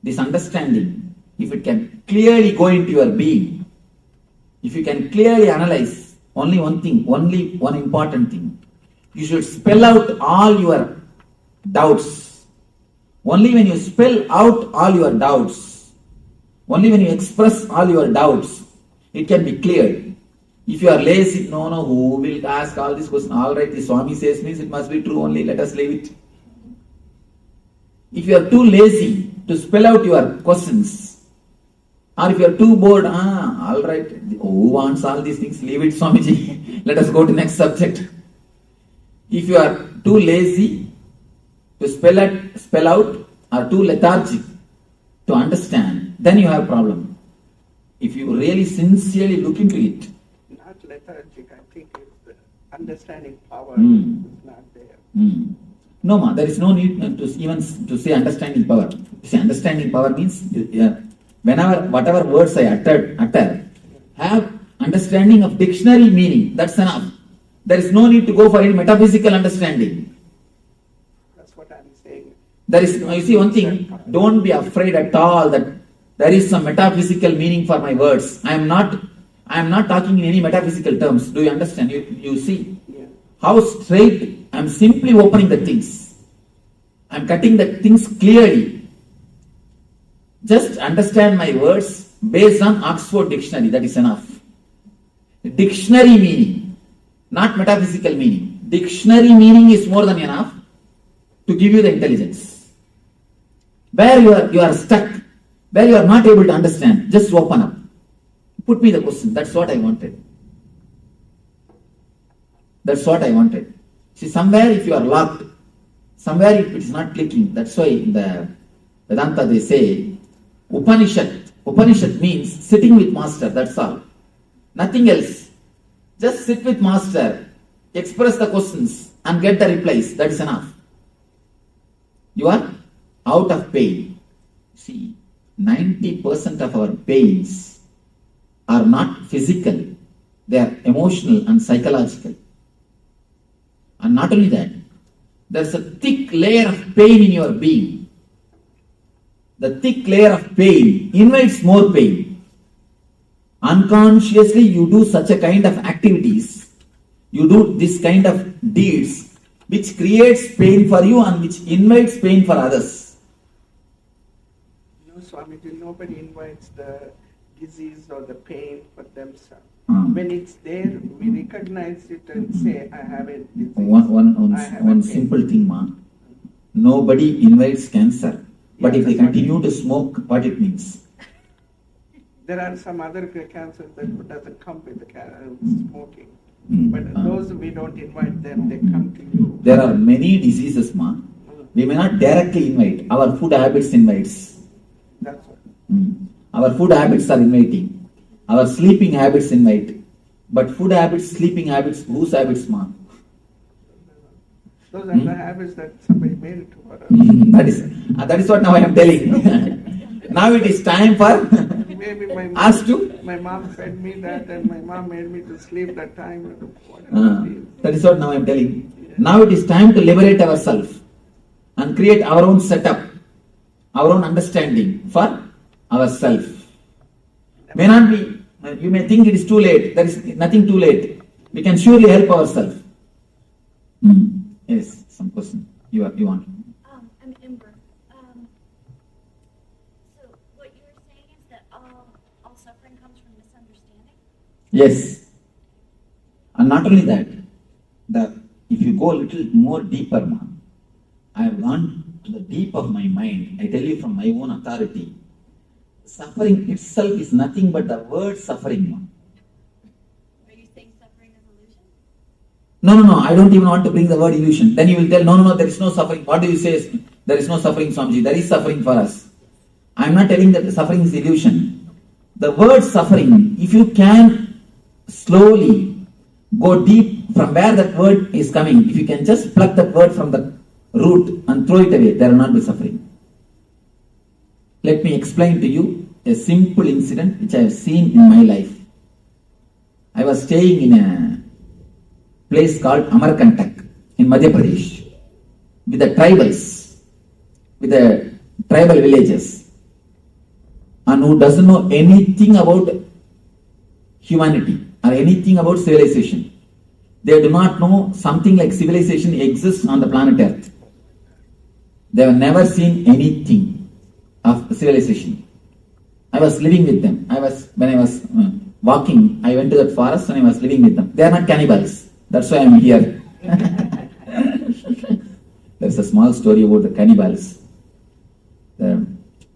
this understanding, if it can clearly go into your being, if you can clearly analyze only one thing, only one important thing, you should spell out all your doubts. Only when you spell out all your doubts, only when you express all your doubts, it can be cleared. If you are lazy, no, who will ask all these questions? All right, the Swami says means it must be true only, let us leave it. If you are too lazy to spell out your questions, or if you are too bored, all right, who wants all these things? Leave it, Swamiji. Let us go to next subject. If you are too lazy to spell out, or too lethargic to understand, then you have a problem. If you really sincerely look into it, not lethargic, I think it's the understanding power is not there. No, ma, there is no need to even to say understanding power. See, understanding power means whatever words I utter, have understanding of dictionary meaning. That's enough. There is no need to go for any metaphysical understanding. That's what I'm saying. There is, you see one thing, don't be afraid at all that there is some metaphysical meaning for my words. I am not talking in any metaphysical terms. Do you understand? You see how straight I am simply opening the things. I am cutting the things clearly. Just understand my words based on Oxford Dictionary. That is enough. Dictionary meaning, not metaphysical meaning. Dictionary meaning is more than enough to give you the intelligence. Where you are stuck, where you are not able to understand, just open up. Put me the question. That's what I wanted. That's what I wanted. See, somewhere if you are locked, somewhere if it is not clicking, that's why in the Vedanta they say, Upanishad means sitting with master, that's all. Nothing else. Just sit with master, express the questions and get the replies, that is enough. You are out of pain. See, 90% of our pains are not physical, they are emotional and psychological. And not only that, there's a thick layer of pain in your being. The thick layer of pain invites more pain. Unconsciously you do such a kind of activities, you do this kind of deeds which creates pain for you and which invites pain for others. No, Swamiji, nobody invites the disease or the pain for themselves. When it's there, we recognize it and say, I have a disease. One simple thing, ma. Nobody invites cancer. But if they continue to smoke, what it means? There are some other cancers that doesn't come with the smoking. But those we don't invite them, they come to you. There are many diseases, ma. We may not directly invite. Our food habits invites. That's what. Our food habits are inviting. Our sleeping habits invite. But food habits, sleeping habits, whose habits, ma? Those are the habits that somebody made it to us. That is what now I am telling. Now it is time for Maybe us to. My mom fed me that, and my mom made me to sleep that time. That is what now I am telling. Now it is time to liberate ourselves and create our own setup, our own understanding for ourselves. May not be, you may think it is too late. There is nothing too late. We can surely help ourselves. Yes, some question you want. I'm Ember. So what you were saying is that all suffering comes from misunderstanding? Yes. And not only that, if you go a little more deeper, I have gone to the deep of my mind. I tell you from my own authority, suffering itself is nothing but the word suffering. Are you saying suffering is illusion? No, I don't even want to bring the word illusion. Then you will tell, no, there is no suffering. What do you say? There is no suffering, Swamiji. There is suffering for us. I am not telling that the suffering is illusion. The word suffering, if you can slowly go deep from where that word is coming, if you can just pluck that word from the root and throw it away, there will not be suffering. Let me explain to you a simple incident which I have seen in my life. I was staying in a place called Amarkantak in Madhya Pradesh with the tribals, with the tribal villages, and who doesn't know anything about humanity or anything about civilization. They do not know something like civilization exists on the planet Earth. They have never seen anything of civilization. I was living with them. walking. I went to that forest and I was living with them. They are not cannibals. That's why I am here. There's a small story about the cannibals. The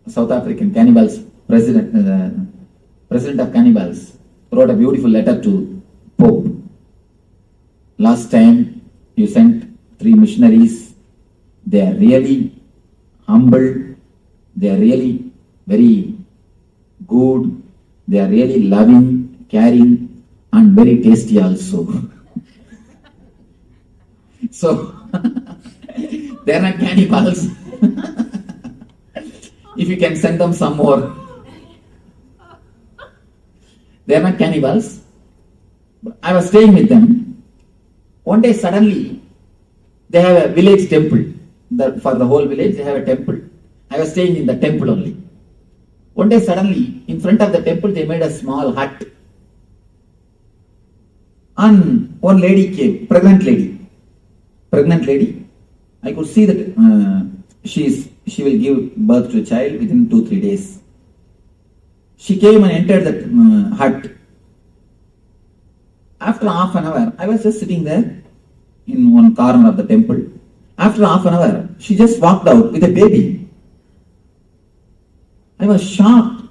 South African cannibals president of cannibals wrote a beautiful letter to Pope. Last time you sent 3 missionaries. They are really humble. They are really very good. They are really loving, caring, and very tasty also. So, they are not cannibals. If you can send them some more. They are not cannibals. I was staying with them. One day suddenly, they have a village temple. For the whole village, they have a temple. I was staying in the temple only. One day suddenly, in front of the temple, they made a small hut. And one lady came, pregnant lady. I could see that she will give birth to a child within 2-3 days. She came and entered that hut. After half an hour, I was just sitting there in one corner of the temple. After half an hour, she just walked out with a baby. I was shocked.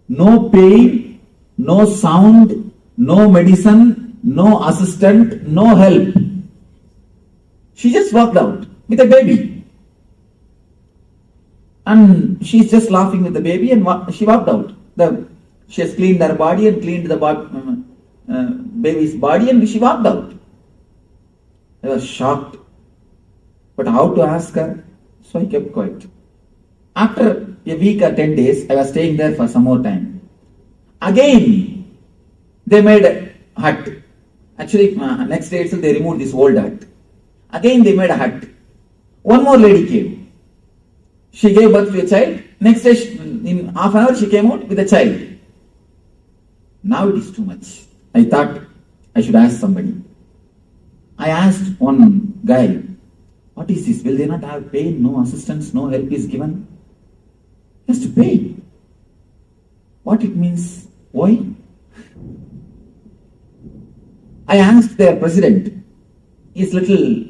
No pain, no sound, no medicine, no assistant, no help. She just walked out with a baby. And she's just laughing with the baby and she walked out. She has cleaned her body and cleaned the baby's body and she walked out. I was shocked. But how to ask her? So I kept quiet. After a week or 10 days, I was staying there for some more time. Again, they made a hut. Actually, next day itself they removed this old hut. Again they made a hut. One more lady came. She gave birth to a child. Next day, in half an hour, she came out with a child. Now it is too much. I thought I should ask somebody. I asked one guy, what is this? Will they not have pain? No assistance, no help is given? Just to pay. What it means? Why? I asked their president. He's little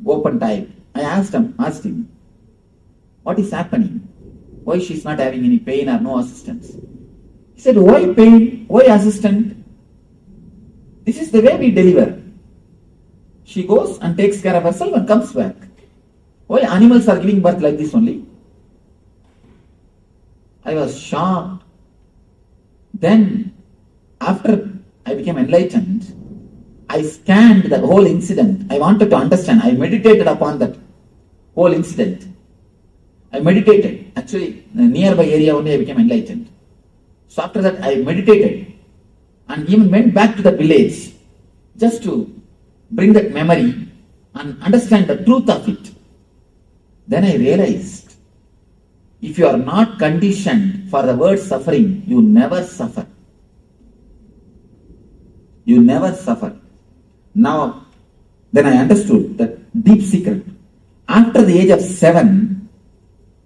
open type. I asked him, what is happening? Why she's not having any pain or no assistance? He said, why pain? Why assistant? This is the way we deliver. She goes and takes care of herself and comes back. Why animals are giving birth like this only? I was shocked. Then, after I became enlightened, I scanned the whole incident. I wanted to understand. I meditated upon that whole incident. I meditated. Actually, in the nearby area only I became enlightened. So after that, I meditated and even went back to the village just to bring that memory and understand the truth of it. Then I realized, if you are not conditioned for the word suffering, you never suffer. You never suffer. Now, then I understood that deep secret. After the age of 7,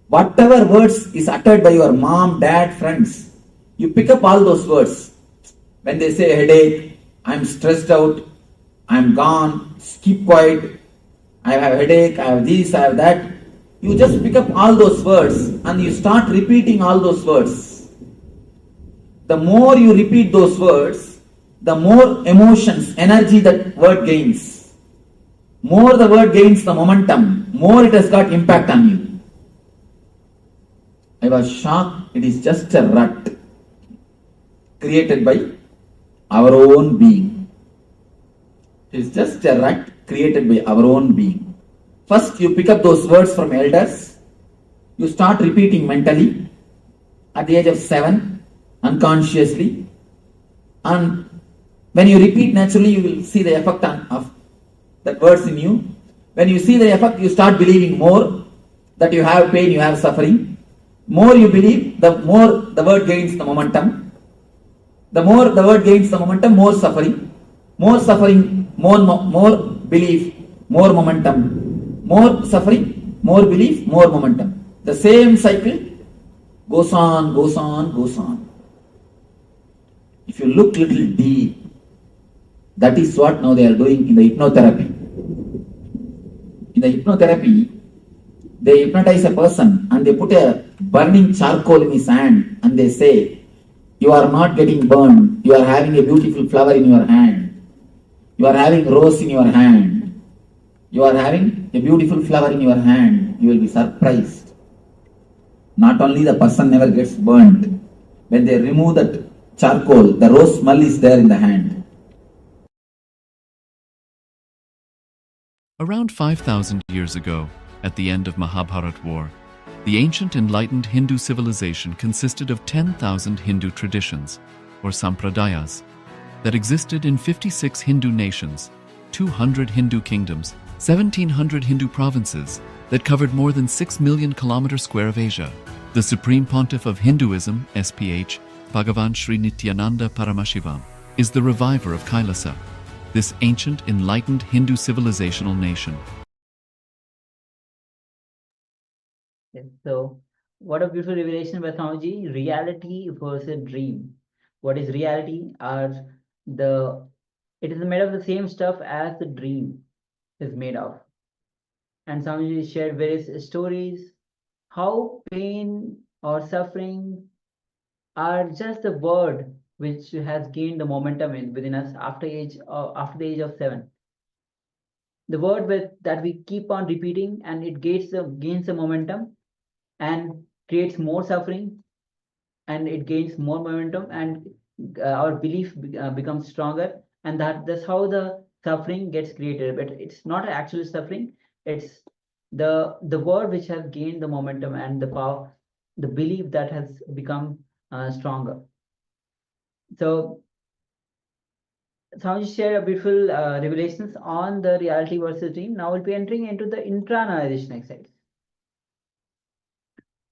whatever words is uttered by your mom, dad, friends, you pick up all those words. When they say headache, I'm stressed out, I'm gone, keep quiet, I have a headache, I have this, I have that. You just pick up all those words and you start repeating all those words. The more you repeat those words, the more emotions, energy that word gains. More the word gains the momentum, more it has got impact on you. I was shocked. It is just a rut created by our own being. It is just a rut created by our own being. First, you pick up those words from elders. You start repeating mentally at the age of 7, unconsciously. And when you repeat naturally, you will see the effect of that words in you. When you see the effect, you start believing more that you have pain, you have suffering. More you believe, the more the word gains the momentum. The more the word gains the momentum, more suffering. More suffering, more belief, more momentum. More suffering, more belief, more momentum. The same cycle goes on, goes on, goes on. If you look little deep, that is what now they are doing in the hypnotherapy. In the hypnotherapy, they hypnotize a person and they put a burning charcoal in his hand and they say, you are not getting burned, you are having a beautiful flower in your hand, you are having rose in your hand, you are having a beautiful flower in your hand, you will be surprised. Not only the person never gets burned, when they remove that charcoal, the rose smell is there in the hand. Around 5,000 years ago, at the end of Mahabharat War, the ancient enlightened Hindu civilization consisted of 10,000 Hindu traditions, or sampradayas, that existed in 56 Hindu nations, 200 Hindu kingdoms, 1,700 Hindu provinces that covered more than 6 million kilometers square of Asia. The Supreme Pontiff of Hinduism, SPH, Bhagavan Sri Nithyananda Paramashivoham, is the reviver of Kailasa, this ancient enlightened Hindu civilizational nation. Yes, so, what a beautiful revelation by Swamiji. Reality versus dream. What is reality? It is made of the same stuff as the dream is made of. And Swamiji shared various stories how pain or suffering are just the word which has gained the momentum within us after the age of 7. The word that we keep on repeating and it gains the momentum and creates more suffering, and it gains more momentum, and our belief becomes stronger, and that's how the suffering gets created. But it's not actual suffering, it's the word which has gained the momentum and the power, the belief that has become stronger. So Swamiji shared a beautiful revelations on the reality versus dream. Now we'll be entering into the intra-analyzation exercise.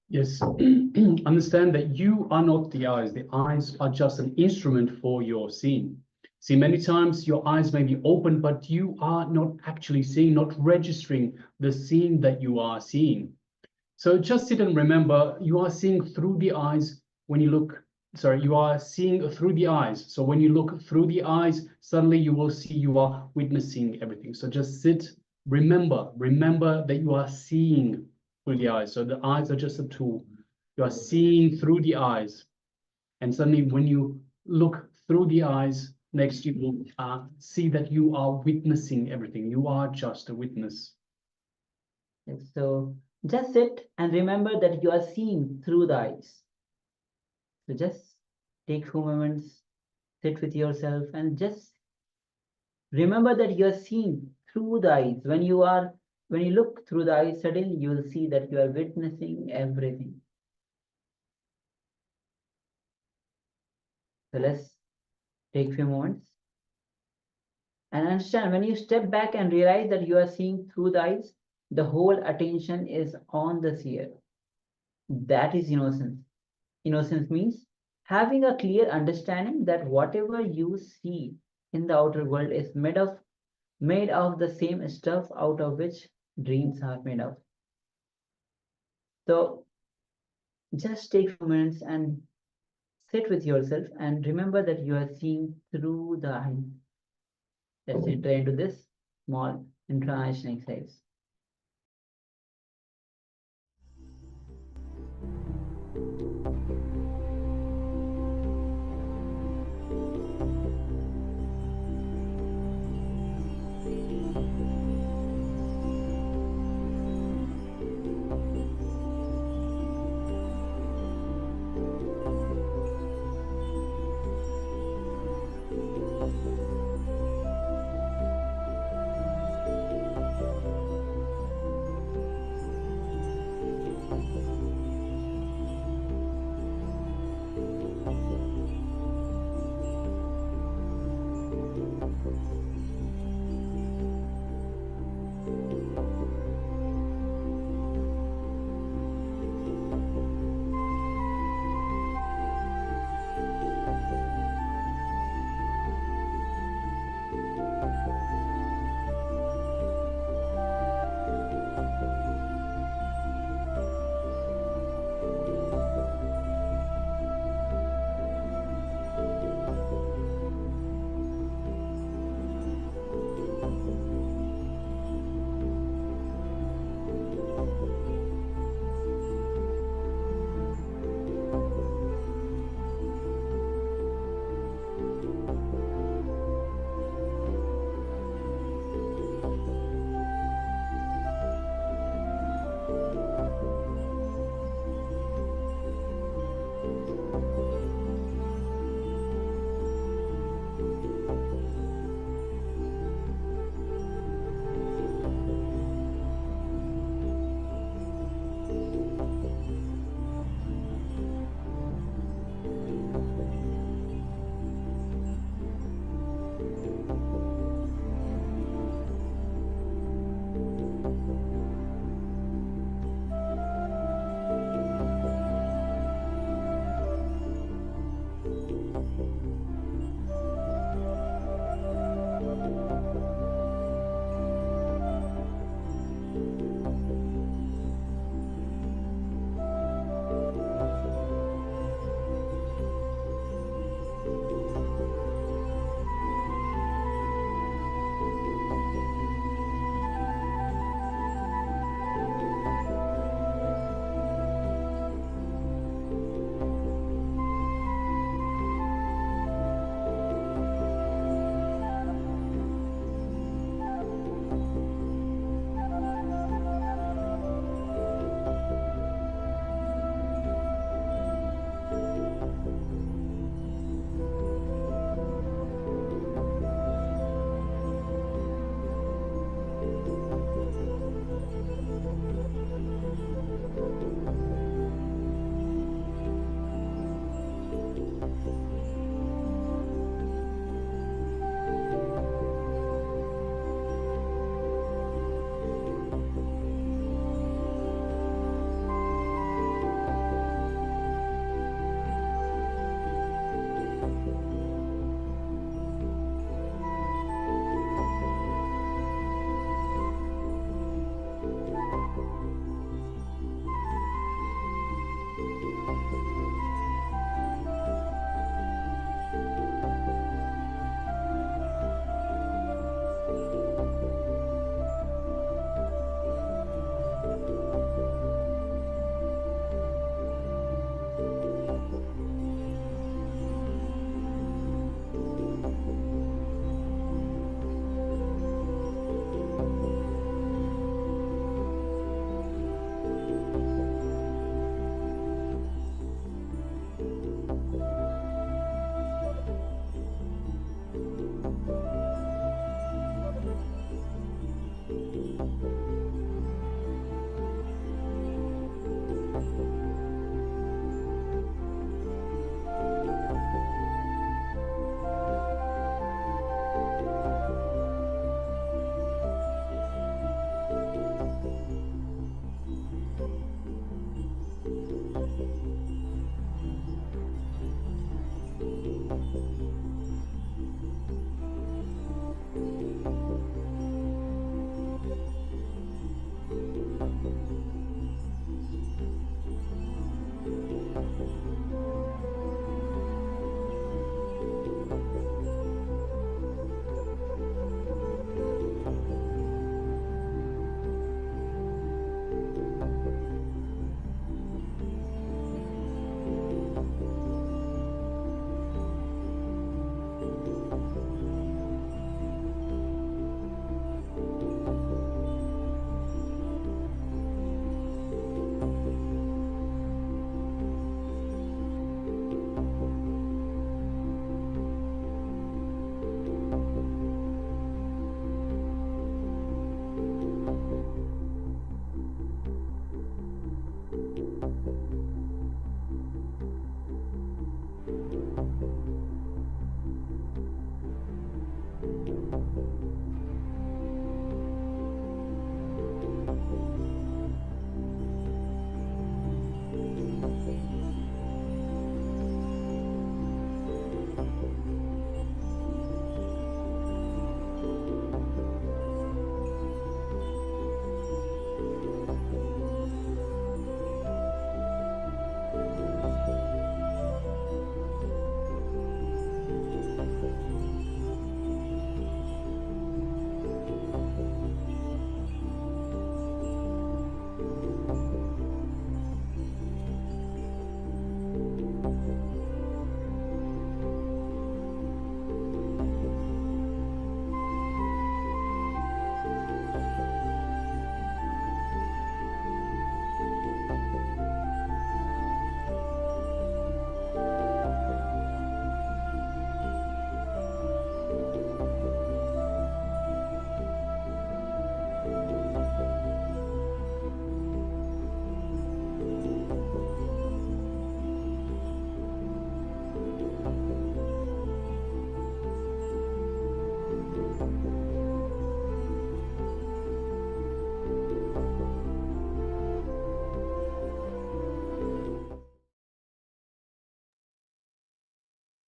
Yes, understand that you are not the eyes. The eyes are just an instrument for your seeing. See, many times your eyes may be open, but you are not actually seeing, not registering the seeing that you are seeing. So just sit and remember, you are seeing through the eyes when you look, you are seeing through the eyes. So when you look through the eyes, suddenly you will see you are witnessing everything. So just sit, remember that you are seeing through the eyes. So the eyes are just a tool. You are seeing through the eyes. And suddenly when you look through the eyes, next you will see that you are witnessing everything. You are just a witness. Yes, so just sit and remember that you are seeing through the eyes. So just take 2 moments, sit with yourself and just remember that you are seeing through the eyes. When you look through the eyes, suddenly you will see that you are witnessing everything. So let's take a few moments and understand, when you step back and realize that you are seeing through the eyes, the whole attention is on the seer. That is innocence. Innocence means having a clear understanding that whatever you see in the outer world is made of the same stuff out of which dreams are made of. So just take a few minutes and sit with yourself and remember that you are seeing through the eye. Let's enter into this small intra-analyzation exercise.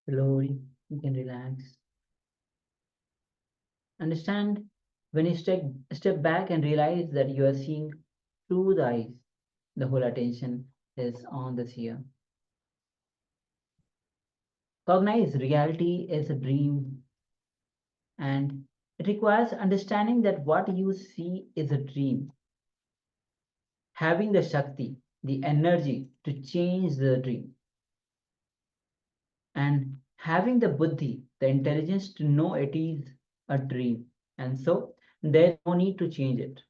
Slowly, you can relax. Understand when you step back and realize that you are seeing through the eyes, the whole attention is on the seer. Cognize reality is a dream, and it requires understanding that what you see is a dream. Having the Shakti, the energy to change the dream, and having the Buddhi, the intelligence to know it is a dream. And so there's no need to change it.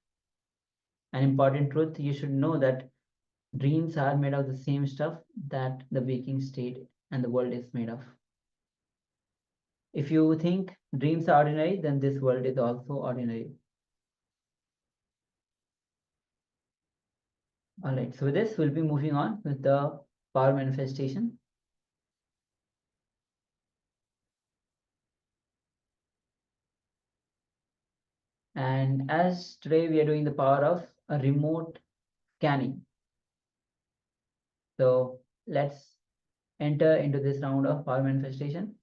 An important truth you should know that dreams are made of the same stuff that the waking state and the world is made of. If you think dreams are ordinary, then this world is also ordinary. All right, so with this, we'll be moving on with the power manifestation. And as today we are doing the power of a remote scanning. So let's enter into this round of power manifestation.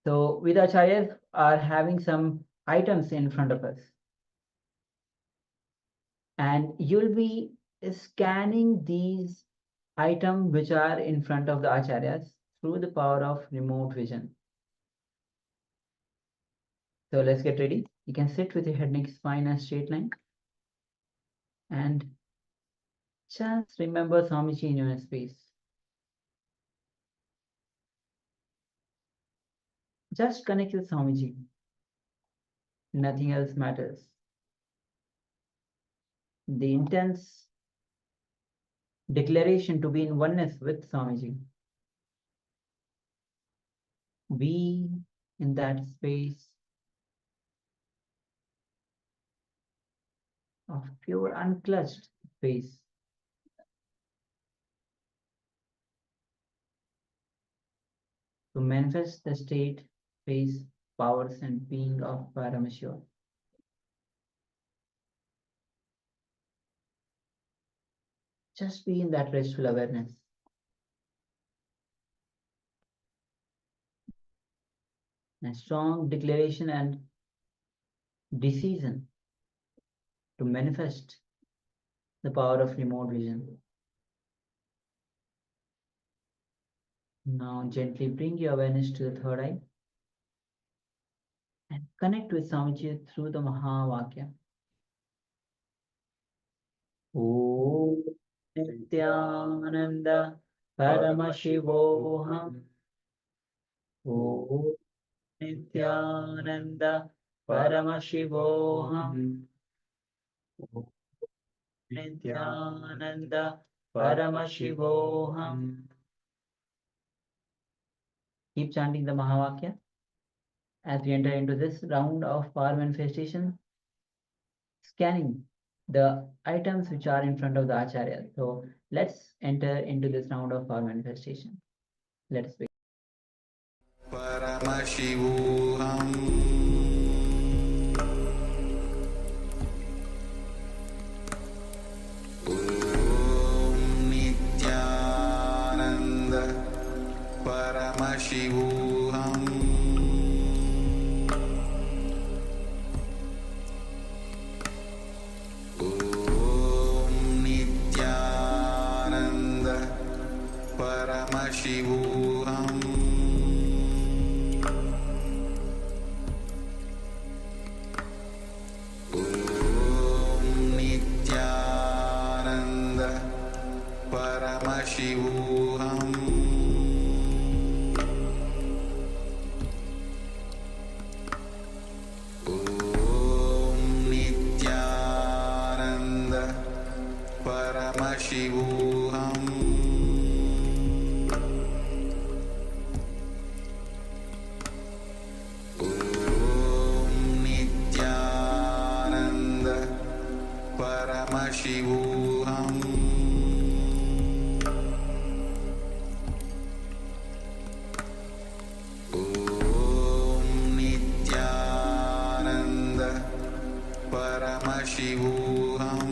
So with acharyas are having some items in front of us. And you'll be scanning these items which are in front of the acharyas through the power of remote vision. So let's get ready. You can sit with your head, neck, spine and straight line. And just remember Swamiji in your space. Just connect with Swamiji. Nothing else matters. The intense declaration to be in oneness with Swamiji. Be in that space of pure unclutched space. To manifest the state, space, powers and being of Paramashiva. Just be in that restful awareness. A strong declaration and decision to manifest the power of remote vision. Now gently bring your awareness to the third eye and connect with Swamiji through the Mahavakya. Om Nithyananda Paramashivoham. Om Nithyananda Paramashivoham. Om Nithyananda Paramashivoham. Keep chanting the Mahavakya as we enter into this round of power manifestation, scanning the items which are in front of the Acharya. So let's enter into this round of power manifestation. Let's begin. Paramashivoham. Om Nithyananda Paramashivoham. Om Nithyananda Paramashivoham. Om Nithyananda Paramashivoham. Om Nithyananda Paramashivoham. Om Nithyananda Paramashivoham. Om Nithyananda Paramashivoham.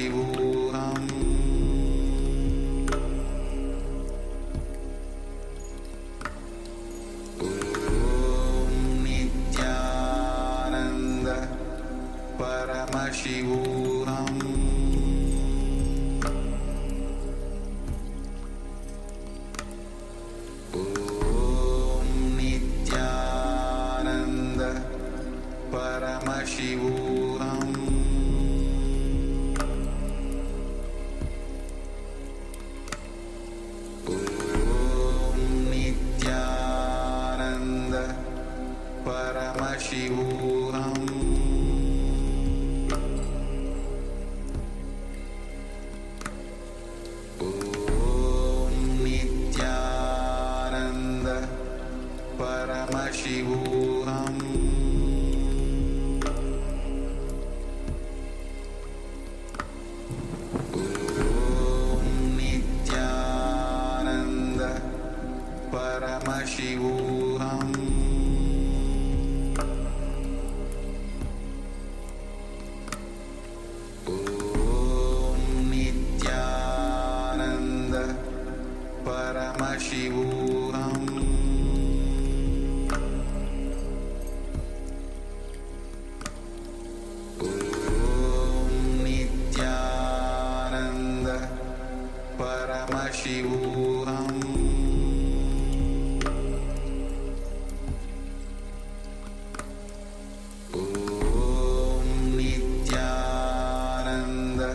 Paramashivoham Om Nithyananda Paramashivoham Om Nithyananda Paramashivoham Om Nithyananda Paramashivoham Om Nithyananda Paramashivoham Om Nithyananda Paramashivoham Om Nithyananda Paramashivoham Om Nithyananda Paramashivoham Om Nithyananda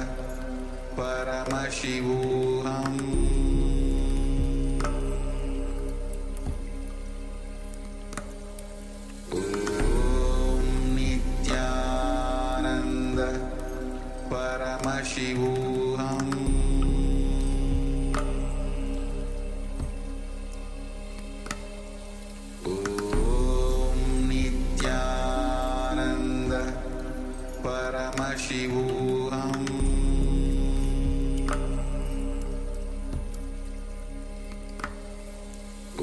Paramashivoham Om Nithyananda Paramashivoham Om Nithyananda Paramashivoham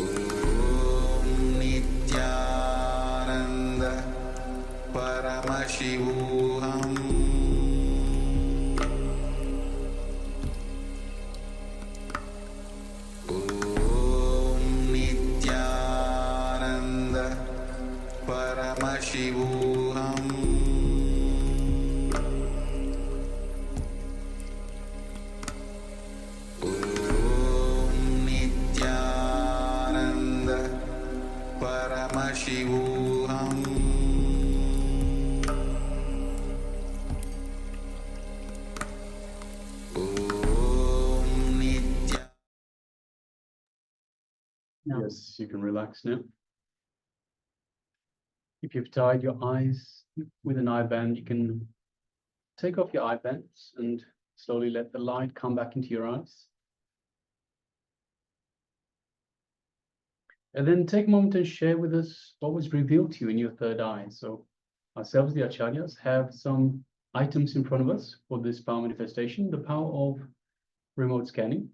Om Nithyananda Paramashivoham Om Nithyananda Paramashivoham Om Nithyananda Paramashivoham Om Nithyananda. Yes, you can relax now. If you've tied your eyes with an eye band, you can take off your eye bands and slowly let the light come back into your eyes. And then take a moment and share with us what was revealed to you in your third eye. So ourselves, the Acharyas, have some items in front of us for this power manifestation, the power of remote scanning.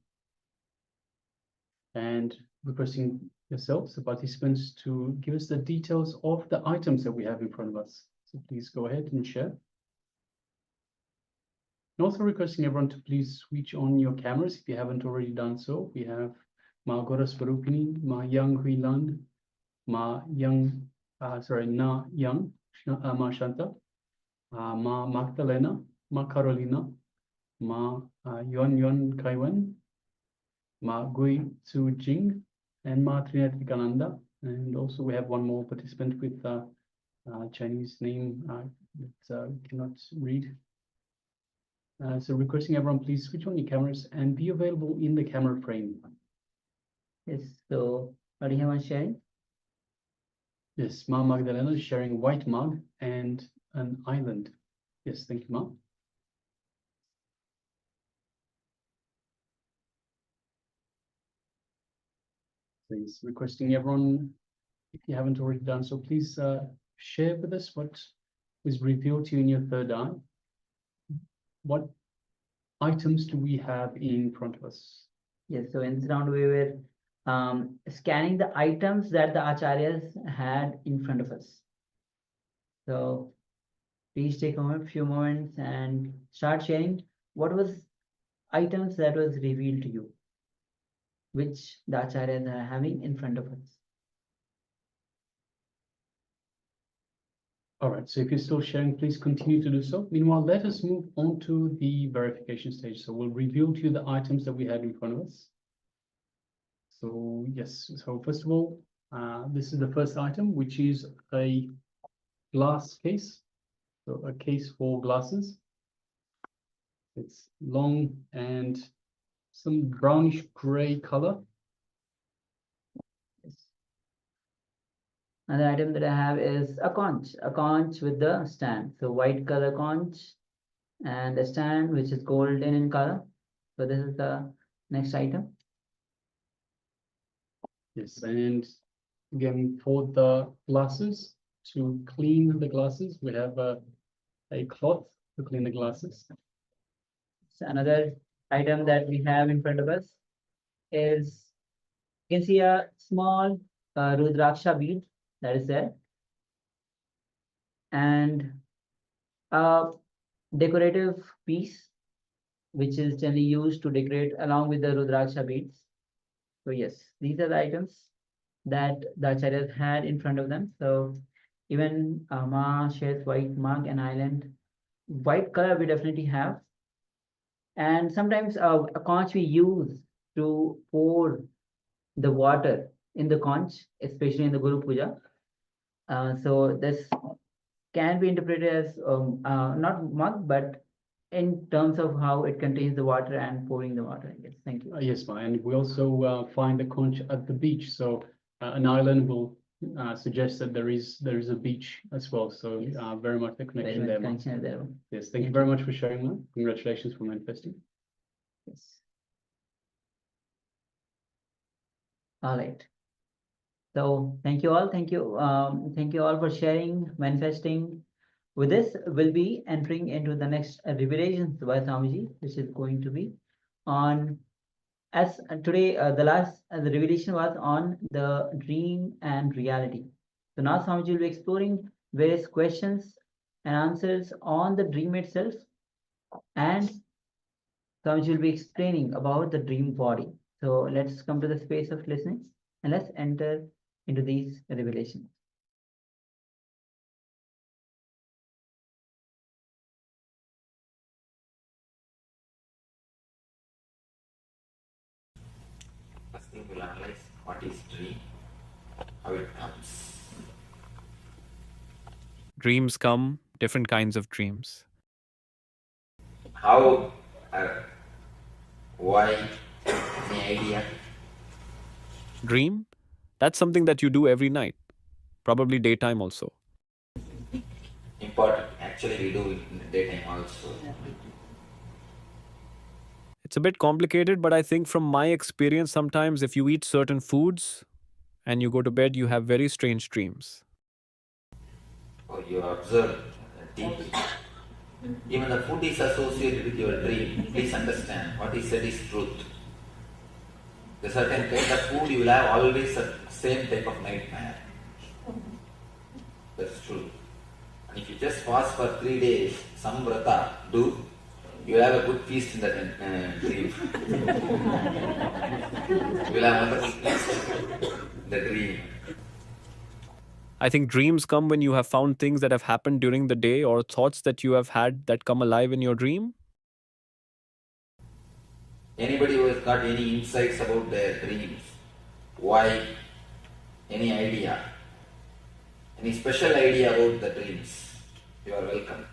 And requesting yourselves, the participants, to give us the details of the items that we have in front of us. So please go ahead and share. And also requesting everyone to please switch on your cameras if you haven't already done so. We have Ma Gora Swarupini, Ma Yang Hui Lan, Ma Yang, Na Yang, Ma Shanta, Ma Magdalena, Ma Carolina, Ma Yuan Yuan Kaiwan, Ma Gui Tzu Jing, and Ma Trinatrikananda. And also we have one more participant with Chinese name that cannot read. So requesting everyone, please switch on your cameras and be available in the camera frame. Yes, so what do you have on sharing? Yes, Ma Magdalena is sharing white mug and an island. Yes, thank you, Ma. Please, requesting everyone, if you haven't already done so, please share with us what was revealed to you in your third eye. What items do we have in front of us? Yes, so in this round we were scanning the items that the acharyas had in front of us. So please take a few moments and start sharing what was items that was revealed to you, which the acharyas are having in front of us. All right, so if you're still sharing, please continue to do so. Meanwhile, let us move on to the verification stage. So we'll reveal to you the items that we had in front of us. So yes, so first of all, this is the first item, which is a glass case. So a case for glasses. It's long and some brownish gray color. Another item that I have is a conch with the stand. So white color conch and a stand which is golden in color. So this is the next item. Yes, and again for the glasses, to clean the glasses, we have a cloth to clean the glasses. So another item that we have in front of us is, you can see a small Rudraksha bead that is there, and a decorative piece which is generally used to decorate along with the Rudraksha beads. So yes, these are the items that the acharyas had in front of them. So even Ma shares white mug and island. White color we definitely have. And sometimes a conch we use to pour the water in the conch, especially in the Guru Puja. So this can be interpreted as not mug, but in terms of how it contains the water and pouring the water, I guess. Thank you. Yes, Ma, and we also find a conch at the beach. So an island will suggest that there is a beach as well. So Yes. Very much the connection there, Ma. Connection there. Yes, thank you very much for sharing that. Congratulations for manifesting. Yes. All right. So thank you all. Thank you all for sharing, manifesting. With this, we'll be entering into the next revelations by Swamiji, which is going to be on, as today the last the revelation was on the dream and reality. So now Swamiji will be exploring various questions and answers on the dream itself, and Swamiji will be explaining about the dream body. So let's come to the space of listening and let's enter into these revelations. First thing we'll analyze what is dream, how it comes. Dreams come, different kinds of dreams. How, why, any idea? Dream? That's something that you do every night, probably daytime also. Important. Actually, we do it in the daytime also. It's a bit complicated, but I think from my experience, sometimes if you eat certain foods and you go to bed, you have very strange dreams. Or you observe deeply. Even the food is associated with your dream. Please understand, what is said is truth. The certain kind of food you will have always the same type of nightmare. That's true. And if you just fast for 3 days, some vrata do, you will have a good feast in that dream. You will have wonderful feast in the dream. I think dreams come when you have found things that have happened during the day or thoughts that you have had that come alive in your dream. Anybody who has got any insights about their dreams, why, any idea, any special idea about the dreams, you are welcome.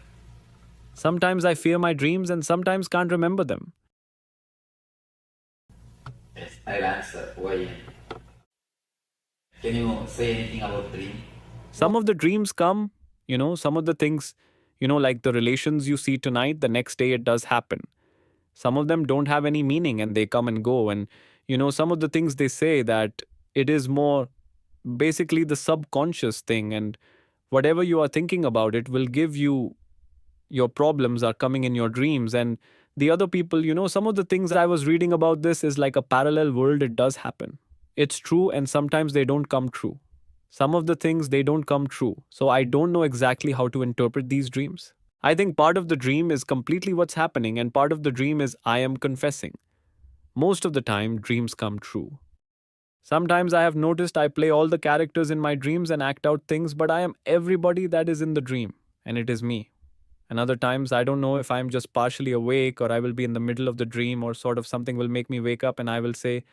Sometimes I fear my dreams and sometimes can't remember them. Yes, I'll answer. Why? Can you say anything about dream? Some of the dreams come, some of the things, like the relations you see tonight, the next day it does happen. Some of them don't have any meaning and they come and go. And, some of the things they say that it is more basically the subconscious thing, and whatever you are thinking about it will give you, your problems are coming in your dreams. And the other people, some of the things I was reading about this is like a parallel world. It does happen. It's true, and sometimes they don't come true. Some of the things, they don't come true. So I don't know exactly how to interpret these dreams. I think part of the dream is completely what's happening, and part of the dream is I am confessing. Most of the time, dreams come true. Sometimes I have noticed I play all the characters in my dreams and act out things, but I am everybody that is in the dream, and it is me. And other times, I don't know if I'm just partially awake or I will be in the middle of the dream or sort of something will make me wake up and I will say,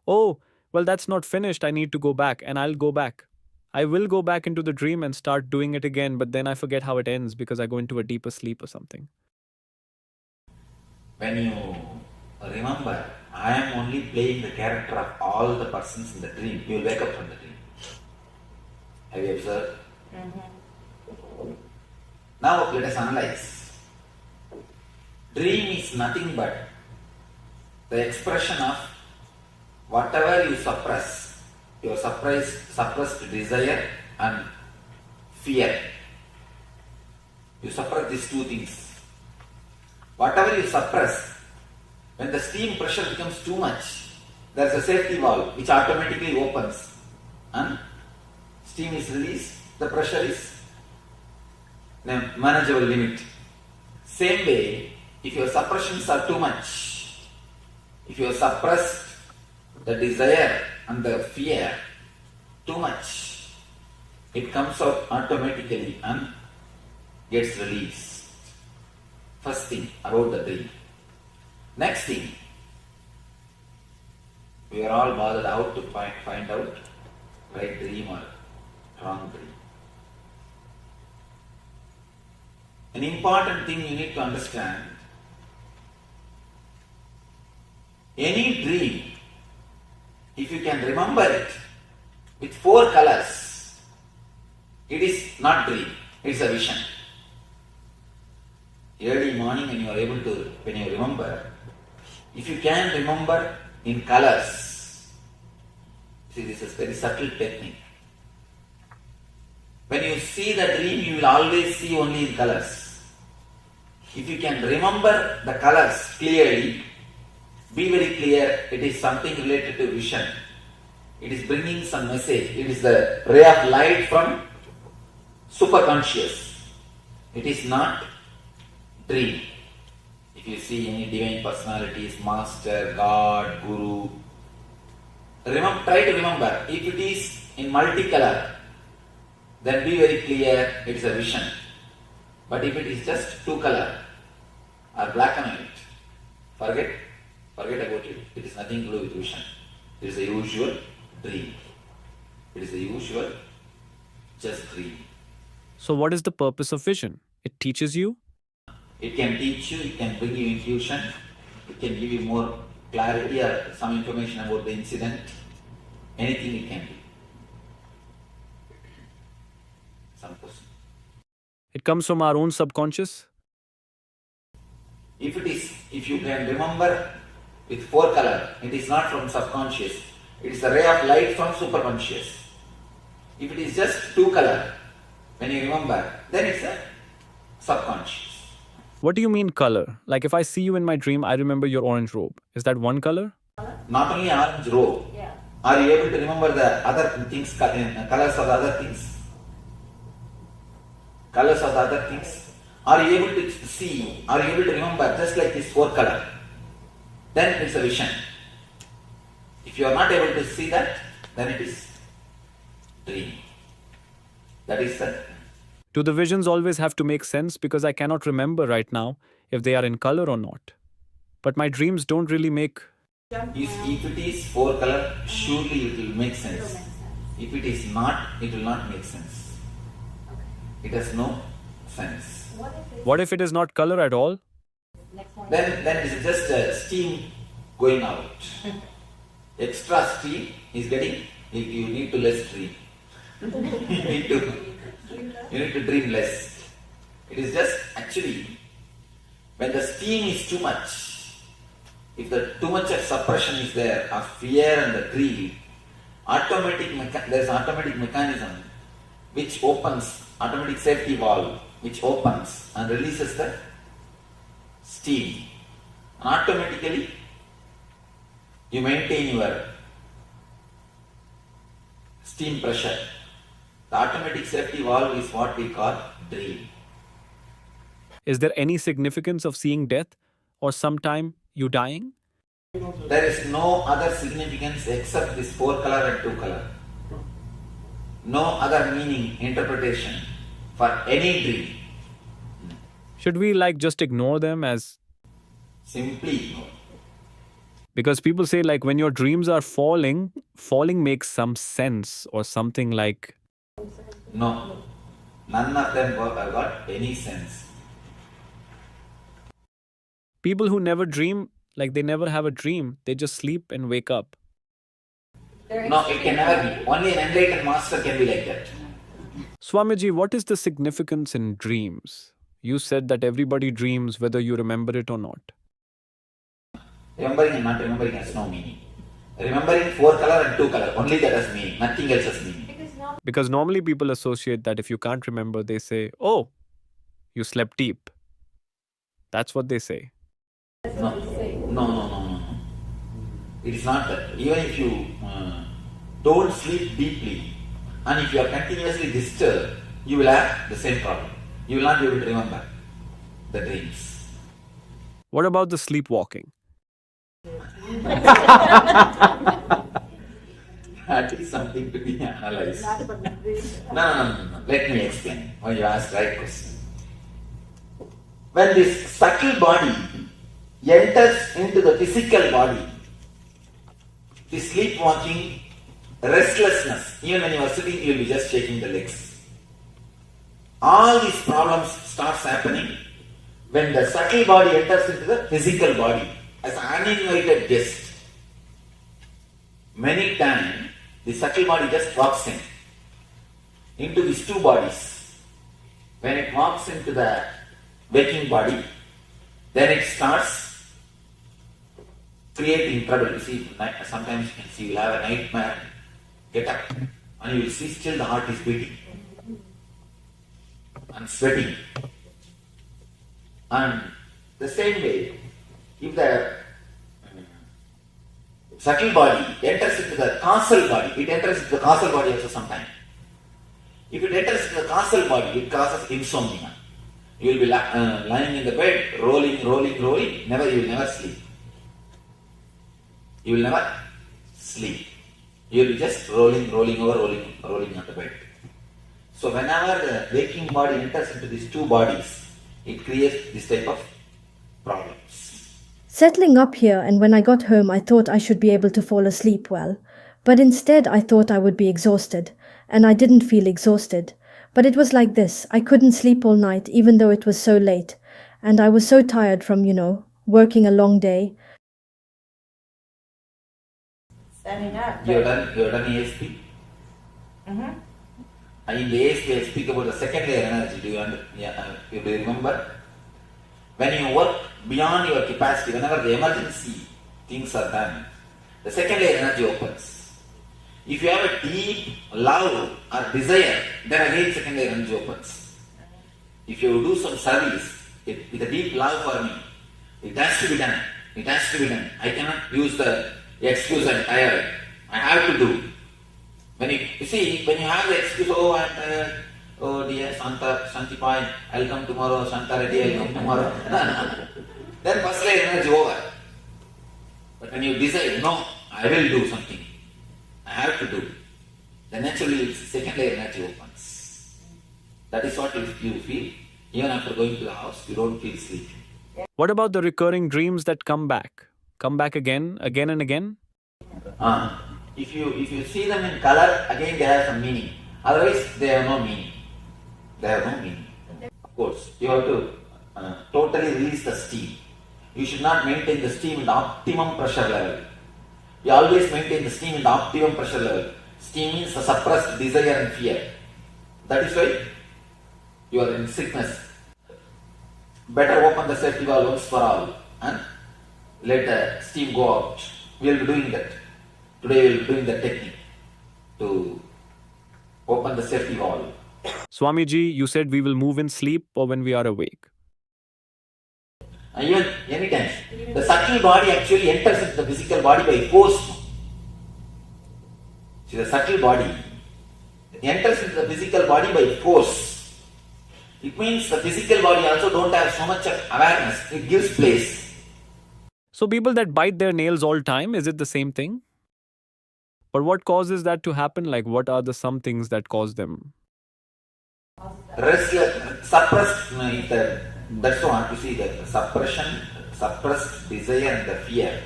oh, well, that's not finished. I need to go back, and I'll go back. I will go back into the dream and start doing it again, but then I forget how it ends because I go into a deeper sleep or something. When you remember, I am only playing the character of all the persons in the dream, you will wake up from the dream. Have you observed? Now let us analyze. Dream is nothing but the expression of whatever you suppress, your suppressed desire and fear. You suppress these two things. Whatever you suppress, when the steam pressure becomes too much, there is a safety valve which automatically opens and steam is released, the pressure is in a manageable limit. Same way, if your suppressions are too much, if you have suppressed the desire and the fear too much, it comes out automatically and gets released. First thing about the dream. Next thing, we are all bothered out to find out right dream or wrong dream. An important thing you need to understand, any dream, if you can remember it with 4 colors, it is not dream, it is a vision. Early morning when you remember, if you can remember in colors, see, this is very subtle technique. When you see the dream, you will always see only in colors. If you can remember the colors clearly, be very clear, it is something related to vision. It is bringing some message. It is the ray of light from superconscious. It is not dream. If you see any divine personalities, master, God, guru, try to remember. If it is in multicolor, then be very clear it is a vision. But if it is just 2 color or black and white, forget about it. It is nothing to do with vision. It is a usual dream. It is a usual just dream. So what is the purpose of vision? It teaches you? It can teach you, it can bring you intuition, it can give you more clarity or some information about the incident. Anything it can do. Some question. It comes from our own subconscious? If you can remember with 4 color, it is not from subconscious. It is a ray of light from superconscious. If it is just 2 color, when you remember, then it's a subconscious. What do you mean color? Like if I see you in my dream, I remember your orange robe. Is that one color? Not only orange robe. Yeah. Are you able to remember the other things, colors of the other things? Colors of the other things? Are you able to see, are you able to remember just like this 4 color? Then it's a vision. If you are not able to see that, then it is dream. That is the... Do the visions always have to make sense because I cannot remember right now if they are in color or not? But my dreams don't really make... If it is 4 color, surely it will make sense. If it is not, it will not make sense. It has no sense. What if it is not color at all? Then it is just steam going out. Extra steam is getting, you need to less dream. You need to dream less. It is just actually, when the steam is too much, if too much of suppression is there, of fear and the greed, there is an automatic mechanism which opens, automatic safety valve, which opens and releases the steam. And automatically, you maintain your steam pressure. The automatic safety valve is what we call dream. Is there any significance of seeing death or sometime you dying? There is no other significance except this 4 color and 2 color. No other meaning, interpretation for any dream. Should we like just ignore them as simply ignore? Because people say like when your dreams are falling makes some sense or something like. No, none of them have got any sense. People who never dream, like they never have a dream, they just sleep and wake up. No, it can never be. Only an enlightened master can be like that. Swamiji, what is the significance in dreams? You said that everybody dreams whether you remember it or not. Remembering and not remembering has no meaning. Remembering 4 color and 2 color, only that has meaning, nothing else has meaning. Because normally people associate that if you can't remember, they say, oh, you slept deep. That's what they say. No. It is not that. Even if you don't sleep deeply and if you are continuously disturbed, you will have the same problem. You will not be able to remember the dreams. What about the sleepwalking? That is something to be analyzed. No. Let me explain when you ask right question. When this subtle body enters into the physical body, the sleepwalking, restlessness, even when you are sitting, you will be just shaking the legs. All these problems starts happening when the subtle body enters into the physical body as an uninvited guest. Many times, the subtle body just walks into these 2 bodies. When it walks into the waking body, then it starts creating trouble. You see, sometimes you can see you will have a nightmare, get up, and you will see still the heart is beating and sweating. And the same way, if the subtle body enters into the causal body, it enters into the causal body also sometimes. If it enters into the causal body, it causes insomnia. You will be lying in the bed, rolling. You will never sleep. You will never sleep. You will be just rolling on the bed. So whenever the waking body enters into these 2 bodies, it creates this type of problems. Settling up here, and when I got home, I thought I should be able to fall asleep well. But instead, I thought I would be exhausted, and I didn't feel exhausted. But it was like this. I couldn't sleep all night, even though it was so late. And I was so tired from, working a long day. Standing up. You have done ASP? Mm-hmm. In the ASP, I speak about the second layer energy. Do you remember? When you work beyond your capacity, whenever the emergency things are done, the second layer energy opens. If you have a deep love or desire, then again second layer energy opens. If you do some service with a deep love for me, it has to be done. I cannot use the excuse I'm tired. I have to do. When you have the excuse, oh I'm tired, oh dear Shantipai, I'll come tomorrow, Shanta Reddy, I'll come tomorrow. Then first layer energy over. But when you decide, no, I will do something, I have to do, then naturally second layer energy opens. That is what you feel. Even after going to the house, you don't feel sleepy. What about the recurring dreams that come back? Come back again and again? If you see them in color, again they have some meaning. Otherwise, they have no meaning. Of course, you have to totally release the steam. You should not maintain the steam in the optimum pressure level. You always maintain the steam in the optimum pressure level. Steam means the suppressed desire and fear. That is why you are in sickness. Better open the safety valve once for all and let the steam go out. We will be doing that. Today we will be doing the technique to open the safety valve. Swamiji, you said we will move in sleep or when we are awake. Even anytime. The subtle body actually enters into the physical body by force. See, the subtle body enters into the physical body by force. It means the physical body also don't have so much of awareness. It gives place. So people that bite their nails all time, is it the same thing? But what causes that to happen? Like what are the some things that cause them? Restless, suppressed, that's what you see, the suppression, suppressed desire and the fear.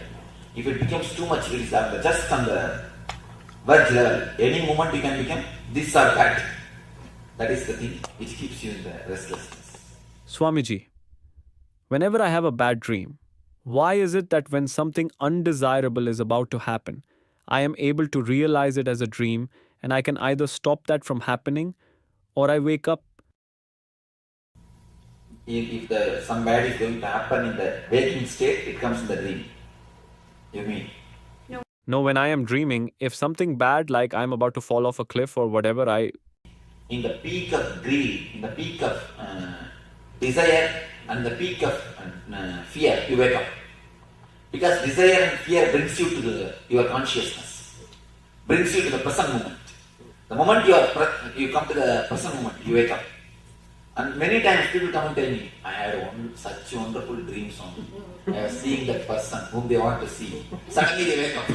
If it becomes too much, it is just on the verge level. Any moment you can become this or that. That is the thing which keeps you in the restlessness. Swamiji, whenever I have a bad dream, why is it that when something undesirable is about to happen, I am able to realize it as a dream and I can either stop that from happening or I wake up? If some bad is going to happen in the waking state, it comes in the dream. You mean? No, when I am dreaming, if something bad like I'm about to fall off a cliff or whatever, in the peak of greed, in the peak of desire and the peak of fear, you wake up. Because desire and fear brings you to your consciousness, brings you to the present moment. The moment you come to the present moment, you wake up. And many times people come and tell me, I had such wonderful dreams on seeing that person whom they want to see. Suddenly they wake up.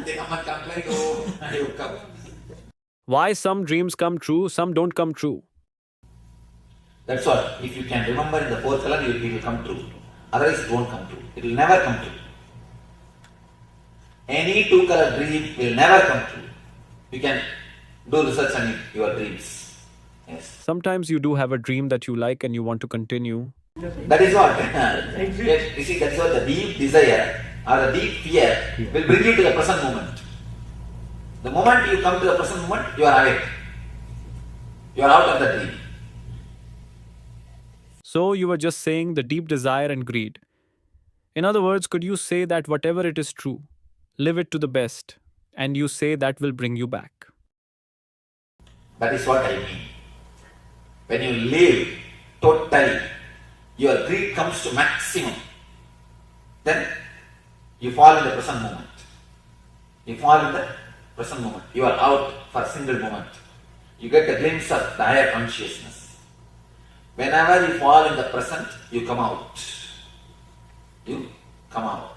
They come and complain, oh, I woke up. why some dreams come true, some don't come true? That's what. If you can remember in the fourth color, it will come true. Otherwise it won't come true. It will never come true. Any two-color dream will never come true. You can do research on your dreams. Yes. Sometimes you do have a dream that you like and you want to continue. That is what. Yes, you see, that is what the deep desire or the deep fear will bring you to the present moment. The moment you come to the present moment, you are awake. You are out of the dream. So you were just saying the deep desire and greed. In other words, could you say that whatever it is true, live it to the best, and you say that will bring you back? That is what I mean. When you live totally, your greed comes to maximum. Then you fall in the present moment. You fall in the present moment. You are out for a single moment. You get a glimpse of the higher consciousness. Whenever you fall in the present, you come out. You come out.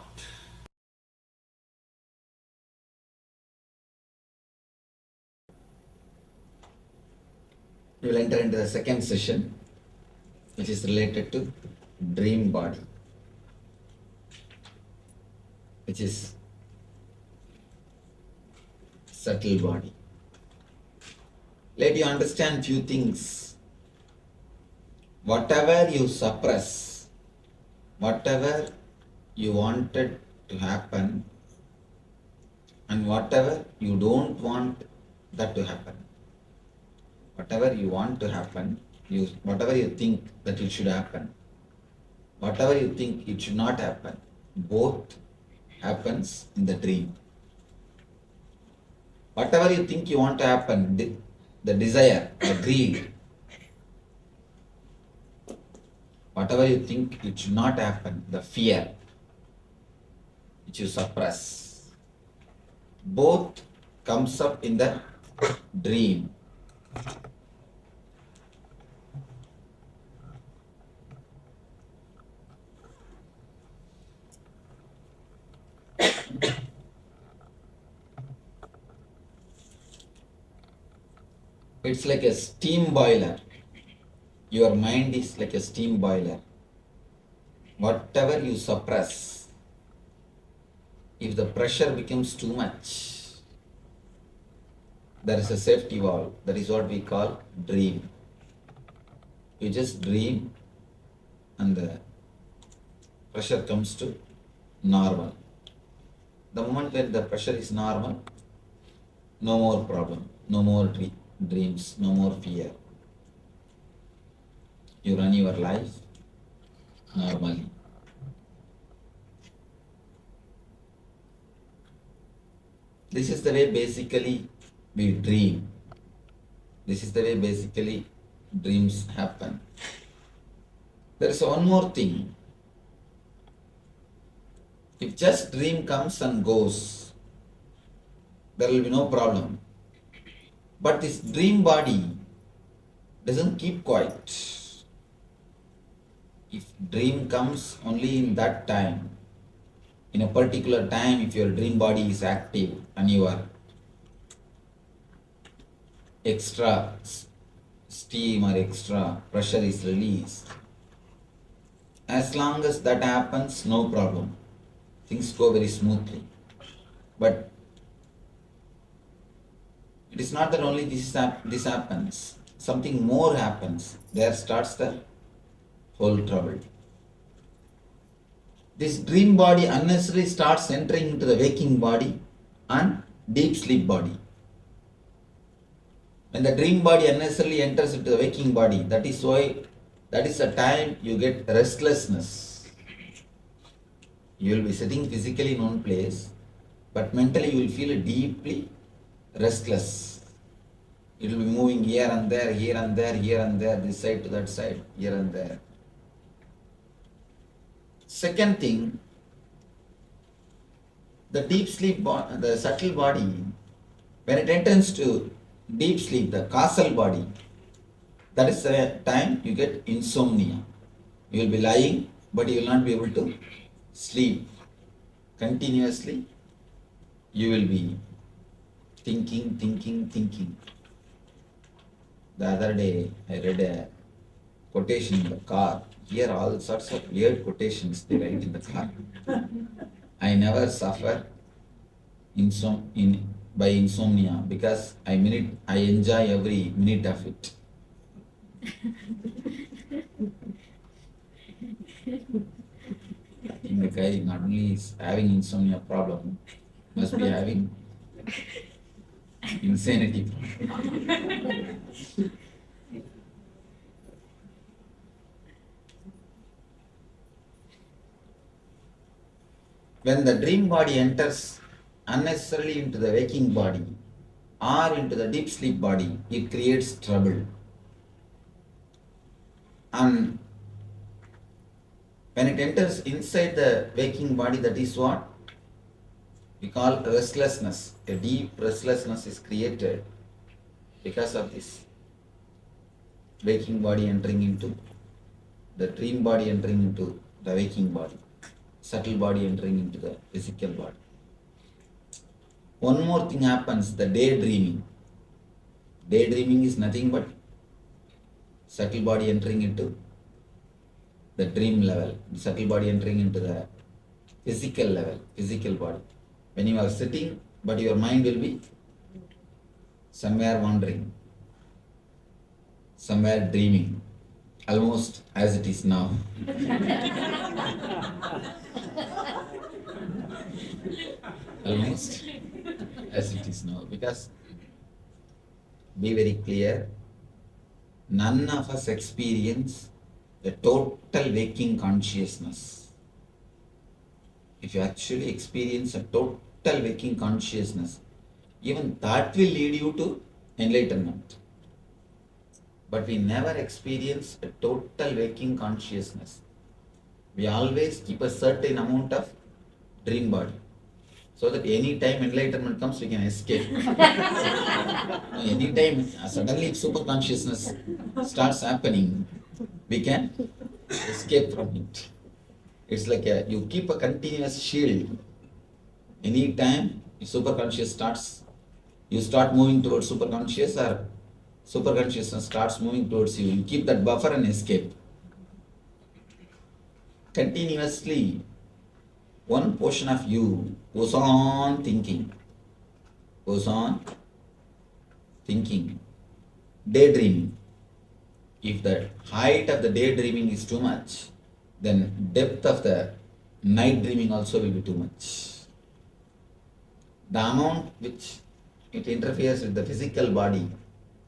We will enter into the second session, which is related to dream body, which is subtle body. Let you understand few things. Whatever you suppress, whatever you wanted to happen, and whatever you don't want that to happen, whatever you want to happen, whatever you think that it should happen, whatever you think it should not happen, both happens in the dream. Whatever you think you want to happen, the desire, the greed, whatever you think it should not happen, the fear, which you suppress, both comes up in the dream. It's like a steam boiler. Your mind is like a steam boiler. Whatever you suppress, if the pressure becomes too much, there is a safety valve. That is what we call dream. You just dream and the pressure comes to normal. The moment that the pressure is normal, no more problem, no more dreams, no more fear. You run your life normally. This is the way basically we dream. This is the way basically dreams happen. There is one more thing. If just dream comes and goes, there will be no problem. But this dream body, doesn't keep quiet. If dream comes only in that time, in a particular time, if your dream body is active and you are extra steam or extra pressure is released, as long as that happens, no problem. Things go very smoothly. But it is not that only this happens. Something more happens. There starts the whole trouble. This dream body unnecessarily starts entering into the waking body and deep sleep body. When the dream body unnecessarily enters into the waking body, that is the time you get restlessness. You will be sitting physically in one place, but mentally you will feel deeply restless. It will be moving here and there, here and there, here and there, this side to that side, here and there. Second thing, the deep sleep, the subtle body, when it enters to deep sleep, the causal body, that is the time you get insomnia. You will be lying, but you will not be able to sleep continuously. You will be thinking. The other day, I read a quotation in the car. Here all sorts of weird quotations they write in the car. I never suffer by insomnia because I enjoy every minute of it. I think the guy not only is having insomnia problem, must be having insanity problem. When the dream body enters unnecessarily into the waking body or into the deep sleep body, it creates trouble. And when it enters inside the waking body, that is what we call restlessness. A deep restlessness is created because of this waking body entering into the dream body, entering into the waking body, subtle body entering into the physical body. One more thing happens, the daydreaming. Daydreaming is nothing but subtle body entering into the dream level, the subtle body entering into the physical level, physical body. When you are sitting, but your mind will be somewhere wandering, somewhere dreaming, almost as it is now. Almost as it is now. Because, be very clear, none of us experience the total waking consciousness. If you actually experience a total waking consciousness, even that will lead you to enlightenment. But we never experience a total waking consciousness. We always keep a certain amount of dream body, so that any time enlightenment comes, we can escape. Any time suddenly super consciousness starts happening, we can escape from it. It's like you keep a continuous shield. Any time super conscious starts, you start moving towards super conscious, or super consciousness starts moving towards you, you keep that buffer and escape. Continuously, one portion of you goes on thinking, daydreaming. If the height of the daydreaming is too much, then depth of the night dreaming also will be too much. The amount which it interferes with the physical body,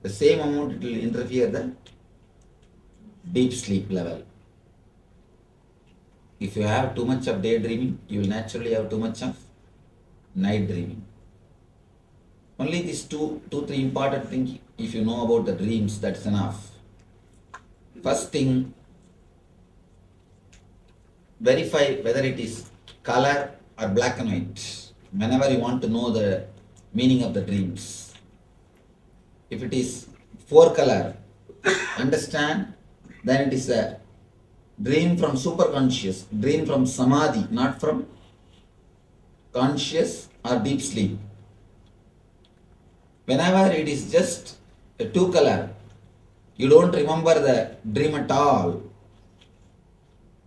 the same amount it will interfere the deep sleep level. If you have too much of daydreaming, you will naturally have too much of night dreaming. Only these two, three important things, if you know about the dreams, that's enough. First thing, verify whether it is color or black and white. Whenever you want to know the meaning of the dreams. If it is 4 color, understand, then it is a dream from superconscious, dream from samadhi, not from conscious or deep sleep. Whenever it is just a two color, you don't remember the dream at all.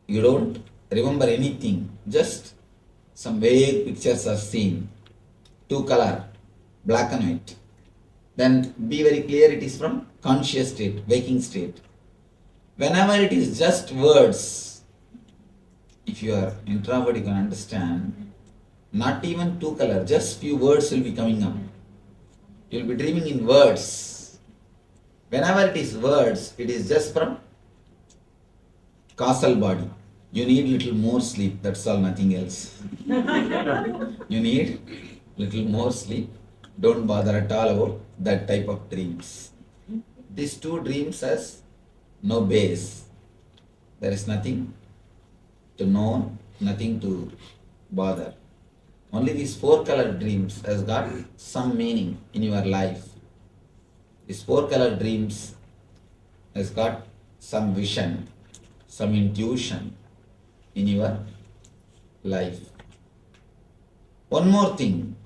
You don't remember anything, just some vague pictures are seen, two color, black and white. Then be very clear, it is from conscious state, waking state. Whenever it is just words, if you are introvert, you can understand, not even two color, just few words will be coming up. You will be dreaming in words. Whenever it is words, it is just from causal body. You need little more sleep, that's all, nothing else. You need little more sleep. Don't bother at all about that type of dreams. These two dreams has no base. There is nothing to know, nothing to bother. Only these four color dreams has got some meaning in your life. These four color dreams has got some vision, some intuition in your life. One more thing.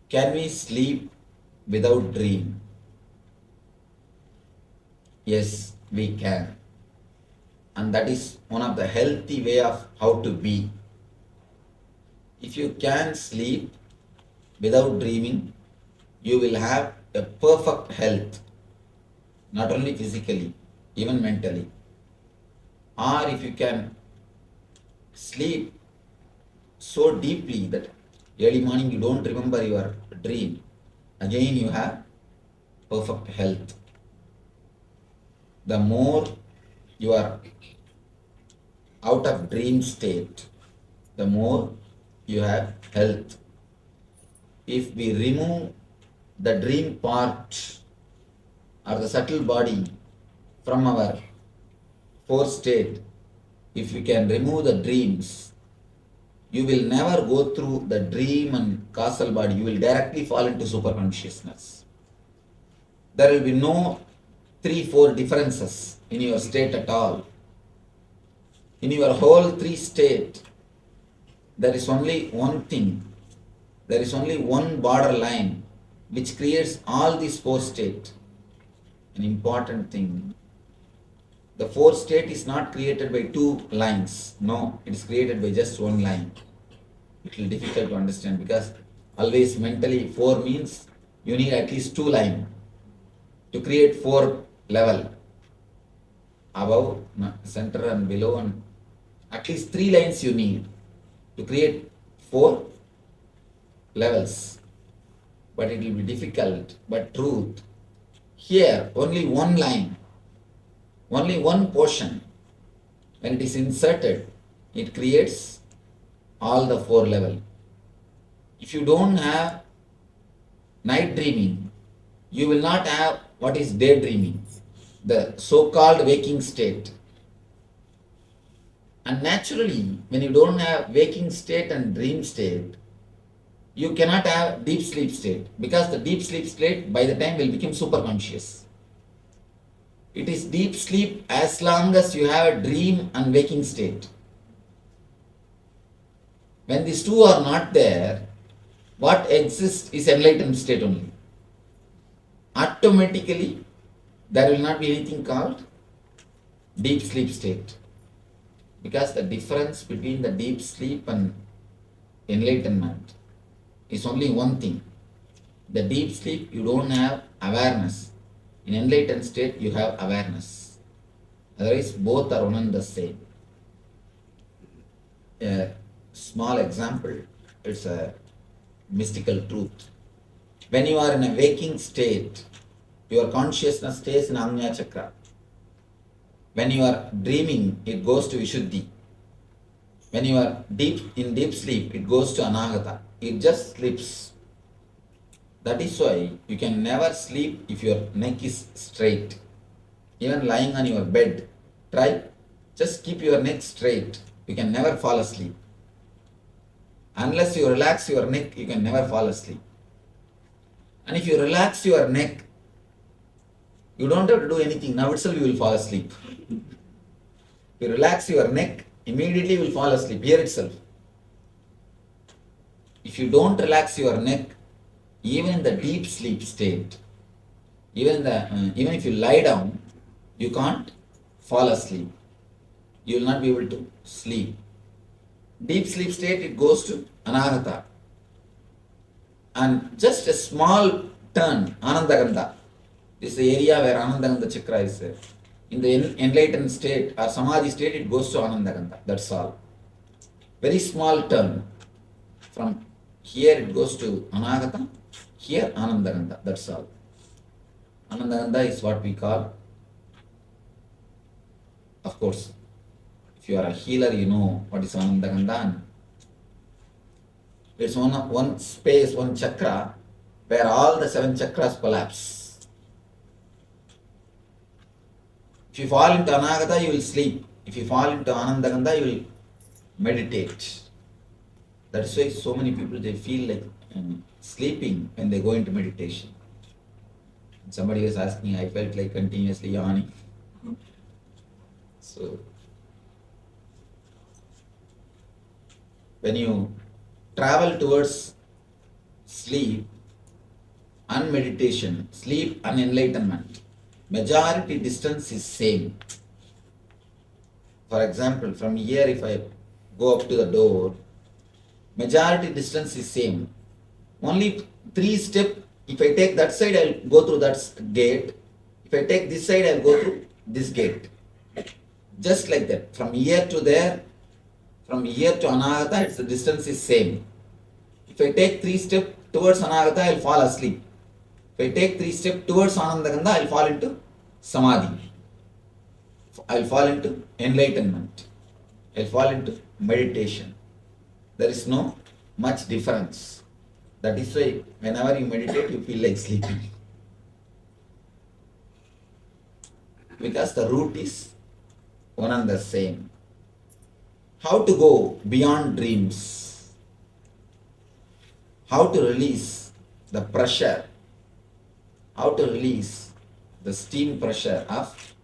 Can we sleep without dream? Yes, we can. And that is one of the healthy way of how to be. If you can sleep without dreaming, you will have a perfect health, not only physically, even mentally. Or if you can sleep so deeply that early morning you don't remember your dream, again you have perfect health. The more you are out of dream state, the more you have health. If we remove the dream part or the subtle body from our fourth state, if you can remove the dreams, you will never go through the dream and causal body. You will directly fall into superconsciousness. There will be no 3-4 differences in your state at all. In your whole three state, there is only one thing. There is only one borderline which creates all these four states. An important thing. The fourth state is not created by two lines. No, it is created by just one line. It will be difficult to understand because always mentally 4 means you need at least 2 lines to create 4 level. Above, center and below, and at least 3 lines you need to create 4 levels. But it will be difficult. But truth, here only one line, only one portion, when it is inserted, it creates all the 4 level. If you don't have night dreaming, you will not have what is daydreaming, the so-called waking state. And naturally, when you don't have waking state and dream state, you cannot have deep sleep state, because the deep sleep state by the time will become superconscious. It is deep sleep as long as you have a dream and waking state. When these two are not there, what exists is enlightened state only. Automatically, there will not be anything called deep sleep state. Because the difference between the deep sleep and enlightenment is only one thing. The deep sleep, you don't have awareness. In enlightened state, you have awareness. Otherwise, both are one and the same. A small example, it's a mystical truth. When you are in a waking state, your consciousness stays in Agnya Chakra. When you are dreaming, it goes to Vishuddhi. When you are in deep sleep, it goes to Anahata. It just sleeps. That is why you can never sleep if your neck is straight. Even lying on your bed, try, just keep your neck straight. You can never fall asleep. Unless you relax your neck, you can never fall asleep. And if you relax your neck, You don't have to do anything. Now itself you will fall asleep. You relax your neck, immediately you will fall asleep, here itself. If you don't relax your neck, even in the deep sleep state, even if you lie down, you can't fall asleep. You will not be able to sleep. Deep sleep state, it goes to anahata. And just a small turn, anandagandha. This is the area where anandagandha chakra is there. In the enlightened state or samadhi state, it goes to anandagandha. That's all. Very small turn. From here it goes to anahata, here anandagandha. That's all. Anandagandha is what we call, of course, if you are a healer, you know what is anandagandha. It's one space, one chakra, where all the 7 chakras collapse. If you fall into anagata, you will sleep. If you fall into anandagandha, you will meditate. That's why so many people, they feel like sleeping when they go into meditation. Somebody was asking, I felt like continuously yawning. So, when you travel towards sleep and meditation, sleep and enlightenment, majority distance is same. For example, from here if I go up to the door, majority distance is same. Only 3 steps, if I take that side, I'll go through that gate. If I take this side, I'll go through this gate. Just like that. From here to there, from here to anahata, the distance is same. If I take 3 steps towards anahata, I'll fall asleep. If I take 3 steps towards anandagandha, I'll fall into samadhi. I'll fall into enlightenment. I'll fall into meditation. There is no much difference. That is why whenever you meditate, you feel like sleeping. Because the root is one and the same. How to go beyond dreams? How to release the pressure? How to release the steam pressure of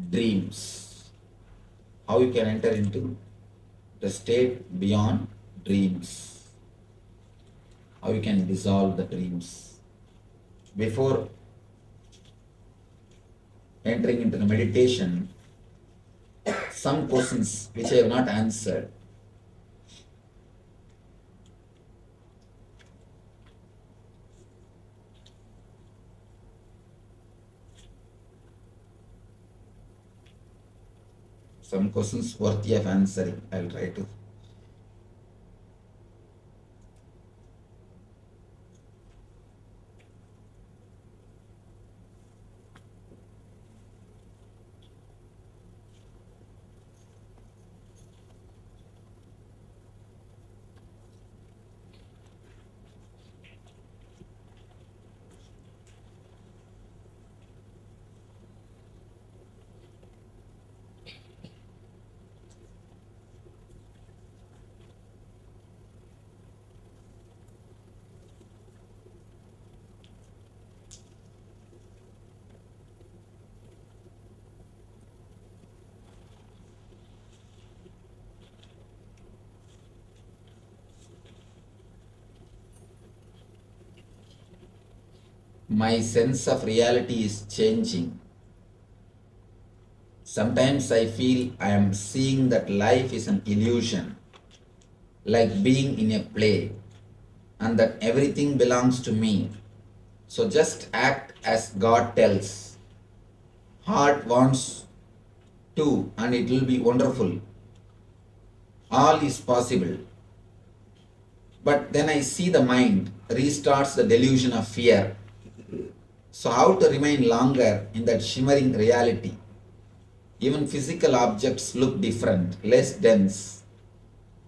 dreams? How you can enter into the state beyond dreams? How you can dissolve the dreams? Before entering into the meditation, some questions which I have not answered. Some questions worthy of answering. I'll try to. My sense of reality is changing. Sometimes I feel I am seeing that life is an illusion, like being in a play, and that everything belongs to me. So just act as God tells. Heart wants to, and it will be wonderful. All is possible. But then I see the mind restarts the delusion of fear. So how to remain longer in that shimmering reality? Even physical objects look different, less dense.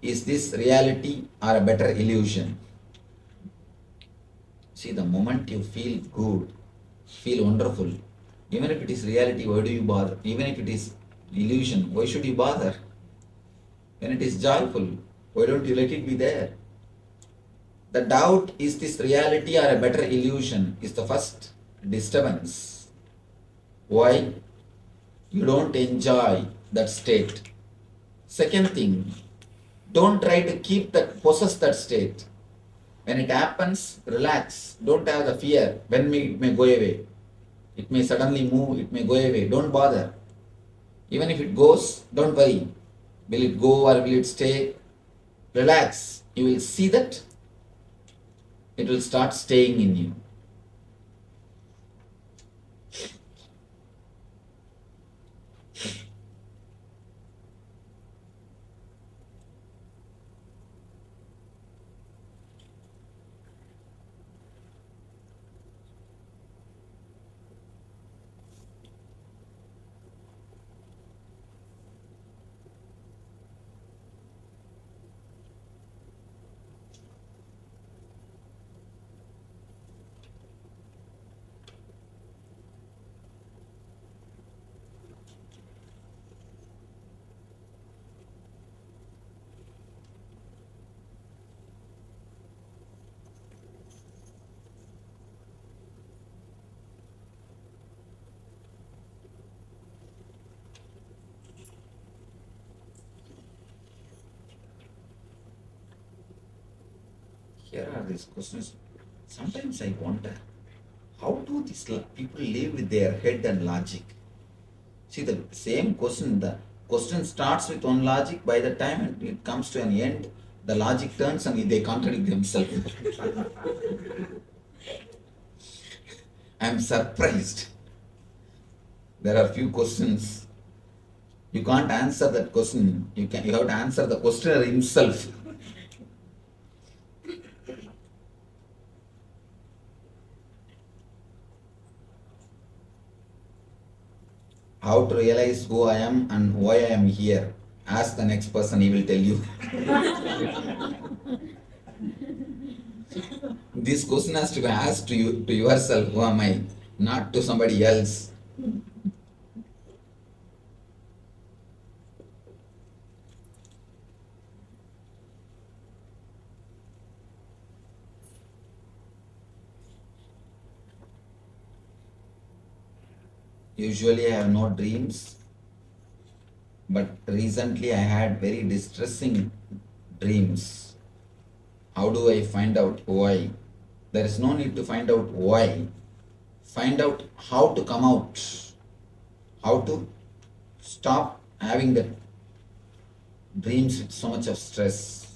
Is this reality or a better illusion? See, the moment you feel good, feel wonderful, even if it is reality, why do you bother? Even if it is illusion, why should you bother? When it is joyful, why don't you let it be there? The doubt, is this reality or a better illusion, is the first disturbance. Why? You don't enjoy that state. Second thing, don't try to possess that state. When it happens, relax. Don't have the fear. When it may go away. It may suddenly move, it may go away. Don't bother. Even if it goes, don't worry. Will it go or will it stay? Relax. You will see that it will start staying in you. Here are these questions. Sometimes I wonder, how do these people live with their head and logic? See, the same question, the question starts with one logic, by the time it comes to an end, the logic turns and they contradict themselves. I am surprised. There are few questions. You can't answer that question. You have to answer the questioner himself. How to realize who I am and why I am here? Ask the next person, he will tell you. This question has to be asked to you, to yourself, who am I? Not to somebody else. Usually I have no dreams, but recently I had very distressing dreams. How do I find out why? There is no need to find out why. Find out how to come out, how to stop having the dreams with so much of stress.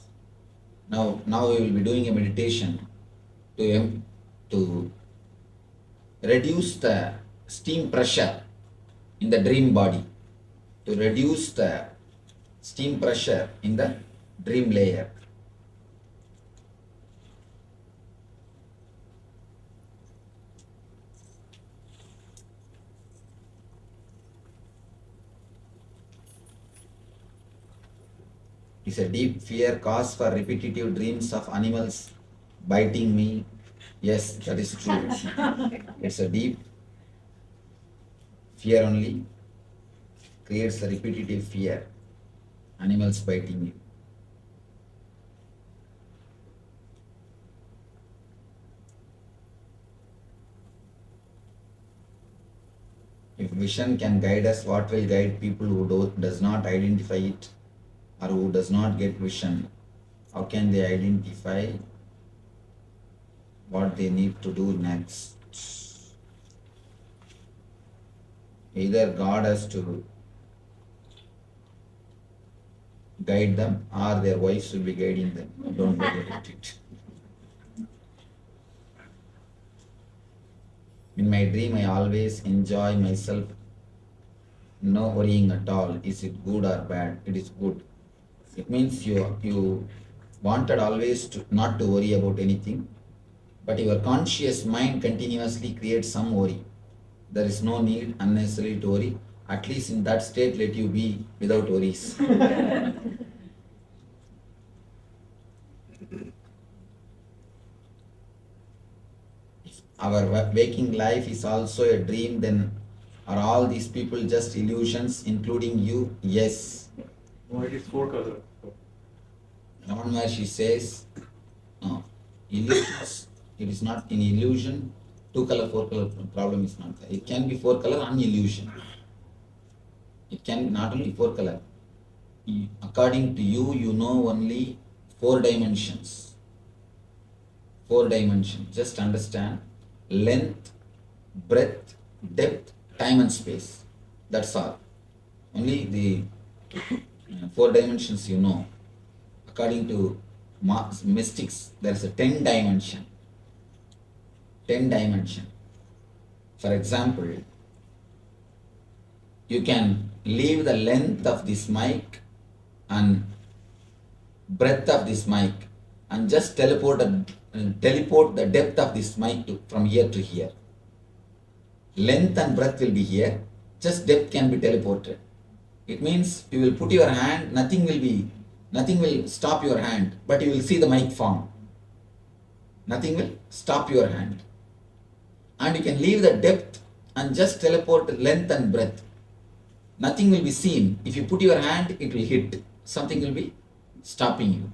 Now we will be doing a meditation to reduce the steam pressure in the dream body, to reduce the steam pressure in the dream layer. Is a deep fear cause for repetitive dreams of animals biting me? Yes, that is true. It's a deep fear only creates a repetitive fear. Animals biting you. If vision can guide us, what will guide people who does not identify it or who does not get vision? How can they identify what they need to do next? Either God has to guide them or their wives will be guiding them. Don't worry about it. In my dream, I always enjoy myself. No worrying at all. Is it good or bad? It is good. It means you wanted always not to worry about anything, but your conscious mind continuously creates some worry. There is no need unnecessarily to worry. At least in that state, let you be without worries. If our waking life is also a dream, then are all these people just illusions, including you? Yes. No, it is four colors. Raman Maharshi says, no, illusions, it is not an illusion, 2 color, 4 color problem is not there. It can be 4 color on illusion. It can be not only 4 color. According to you, you know only 4 dimensions. 4 dimensions. Just understand length, breadth, depth, time and space. That's all. Only the 4 dimensions you know. According to mystics, there is a 10 dimension. 10 dimension. For example, you can leave the length of this mic and breadth of this mic and just teleport the depth of this mic from here to here. Length and breadth will be here, just depth can be teleported. It means you will put your hand, nothing will stop your hand, but you will see the mic form. Nothing will stop your hand. And you can leave the depth and just teleport length and breadth. Nothing will be seen. If you put your hand, it will hit. Something will be stopping you.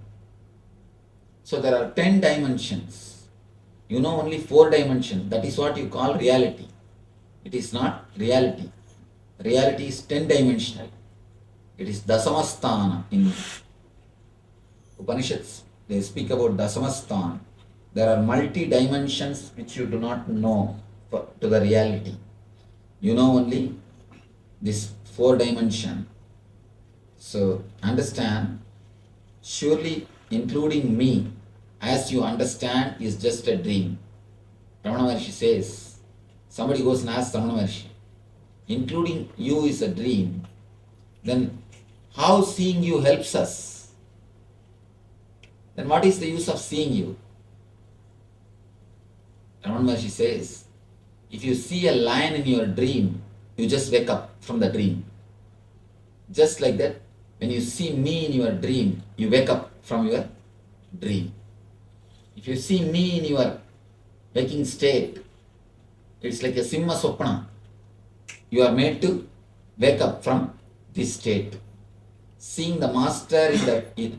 So there are 10 dimensions. You know only 4 dimensions. That is what you call reality. It is not reality. Reality is 10 dimensional. It is Dasamasthana. In Upanishads, they speak about Dasamasthana. There are multi-dimensions which you do not know to the reality. You know only this 4 dimension. So understand, surely including me, as you understand, is just a dream. Ramana Maharshi says, somebody goes and asks Ramana Maharshi, including you is a dream, then how seeing you helps us? Then what is the use of seeing you? Ramana Maharshi says, if you see a lion in your dream, you just wake up from the dream. Just like that, when you see me in your dream, you wake up from your dream. If you see me in your waking state, it's like a simha sopna. You are made to wake up from this state. Seeing the master in the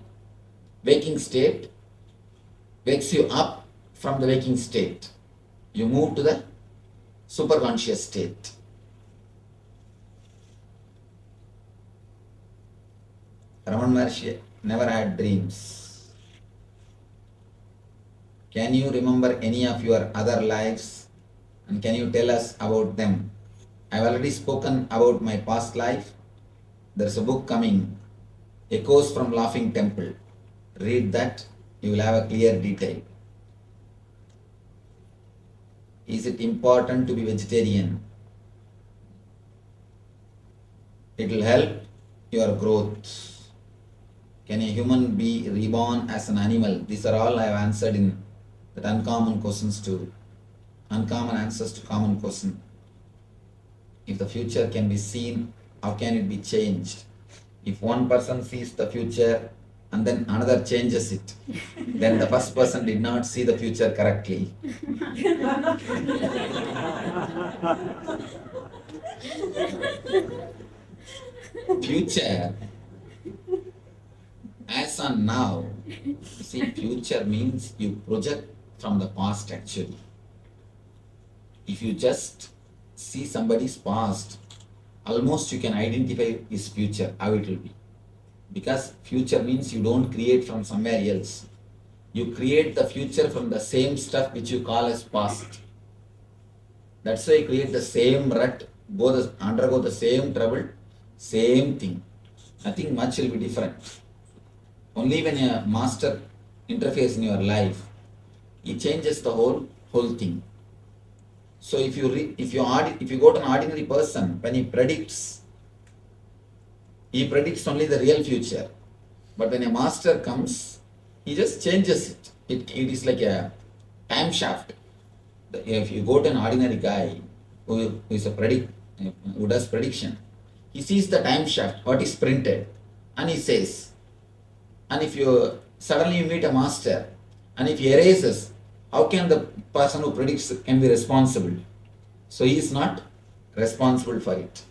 waking state wakes you up from the waking state. You move to the superconscious state. Ramana Maharshi never had dreams. Can you remember any of your other lives and can you tell us about them? I have already spoken about my past life. There is a book coming, Echoes from Laughing Temple. Read that, you will have a clear detail. Is it important to be vegetarian? It will help your growth. Can a human be reborn as an animal? These are all I have answered in that uncommon answers to common question. If the future can be seen, how can it be changed? If one person sees the future and then another changes it, then the first person did not see the future correctly. Future, as on now, see, future means you project from the past actually. If you just see somebody's past, almost you can identify his future, how it will be. Because future means you don't create from somewhere else. You create the future from the same stuff which you call as past. That's why you create the same rut, undergo the same trouble, same thing. Nothing much will be different. Only when a master interferes in your life, he changes the whole thing. So if you go to an ordinary person, when he predicts only the real future. But when a master comes, he just changes it. It is like a time shaft. If you go to an ordinary guy who does prediction, he sees the time shaft, what is printed, and he says. And if you suddenly meet a master, and if he erases, how can the person who predicts can be responsible? So he is not responsible for it.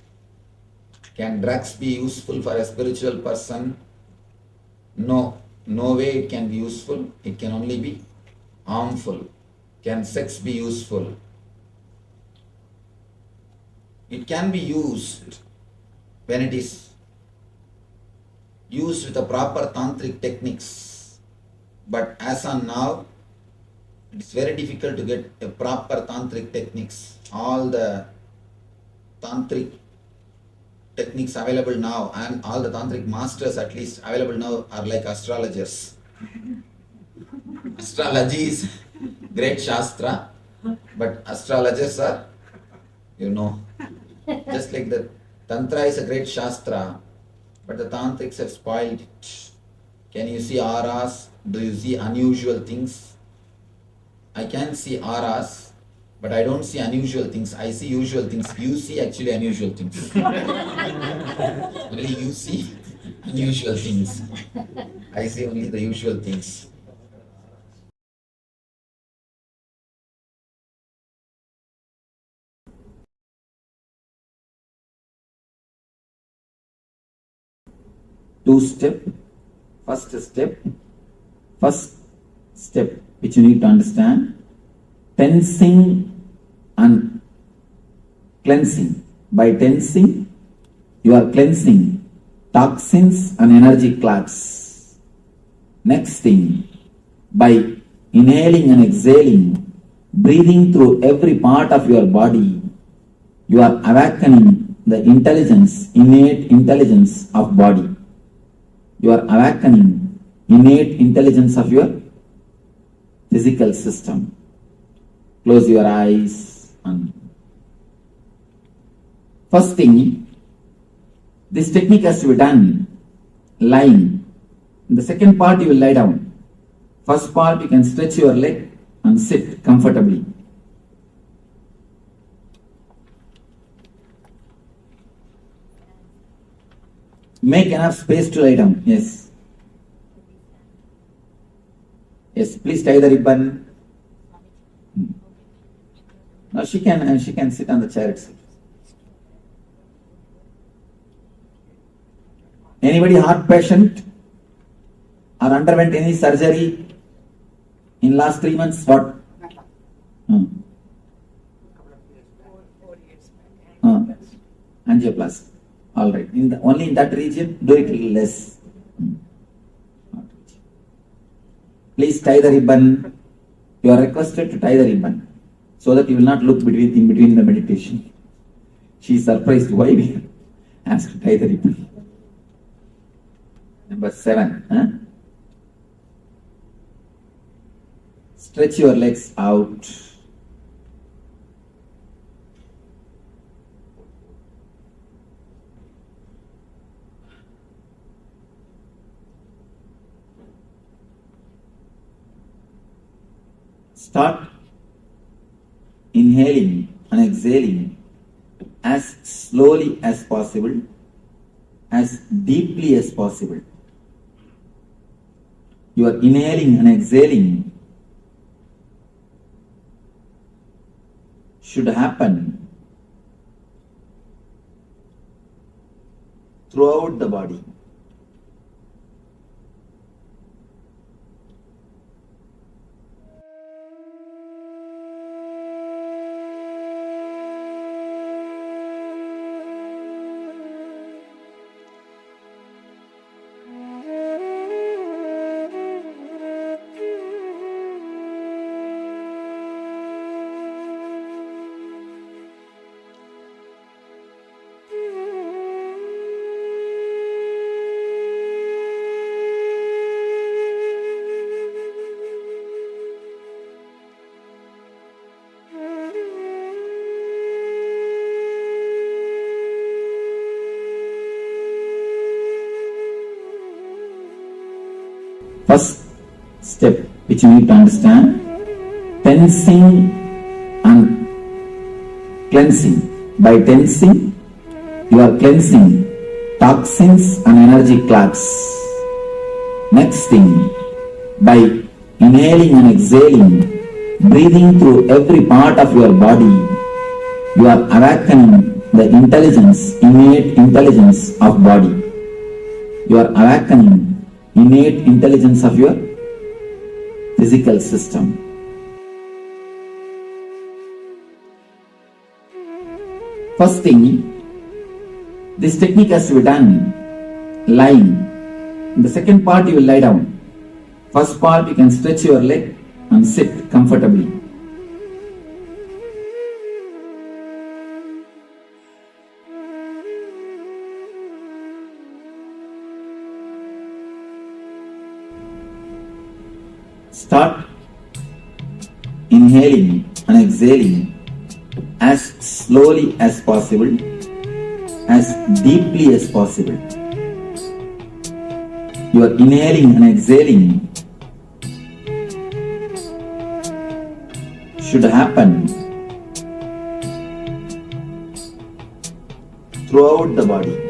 Can drugs be useful for a spiritual person? No way it can be useful. It can only be harmful. Can sex be useful? It can be used when it is used with the proper tantric techniques. But as on now, it is very difficult to get a proper tantric techniques. All the tantric techniques available now and all the tantric masters at least available now are like astrologers. Astrology is great shastra, but astrologers are, just like the tantra is a great shastra, but the tantrics have spoiled it. Can you see auras? Do you see unusual things? I can see auras, but I don't see unusual things. I see usual things. You see actually unusual things. Only you see unusual things. I see only the usual things. First step which you need to understand, tensing and cleansing. By tensing, you are cleansing toxins and energy clouds. Next thing, by inhaling and exhaling, breathing through every part of your body, you are awakening the intelligence, innate intelligence of body. You are awakening innate intelligence of your physical system. Close your eyes. And first thing, this technique has to be done lying. In the second part, you will lie down. First part, you can stretch your leg and sit comfortably. Make enough space to lie down. Yes. Yes, please tie the ribbon. No, she can sit on the chair itself. Anybody heart patient or underwent any surgery in last 3 months? What? Angioplasty. All right. Only in that region, do it a little less. Please tie the ribbon. You are requested to tie the ribbon so that you will not look in between the meditation. She is surprised why we asked to tie the ribbon. Number 7. Stretch your legs out. Start inhaling and exhaling as slowly as possible, as deeply as possible. Your inhaling and exhaling should happen throughout the body. First step which you need to understand, tensing and cleansing. By tensing, you are cleansing toxins and energy clouds. Next thing, by inhaling and exhaling, breathing through every part of your body, you are awakening the intelligence, innate intelligence of body. You are awakening innate intelligence of your physical system. First thing, this technique has to be done lying. In the second part, you will lie down. First part, you can stretch your leg and sit comfortably. Start inhaling and exhaling as slowly as possible, as deeply as possible. Your inhaling and exhaling should happen throughout the body.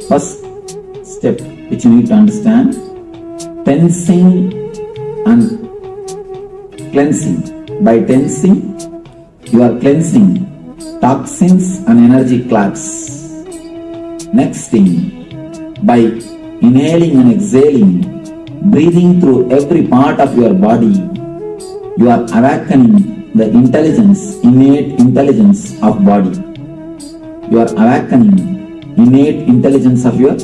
First step which you need to understand, tensing and cleansing. By tensing, you are cleansing toxins and energy clots. Next thing, by inhaling and exhaling, breathing through every part of your body, you are awakening the intelligence, innate intelligence of body. You are awakening innate intelligence of your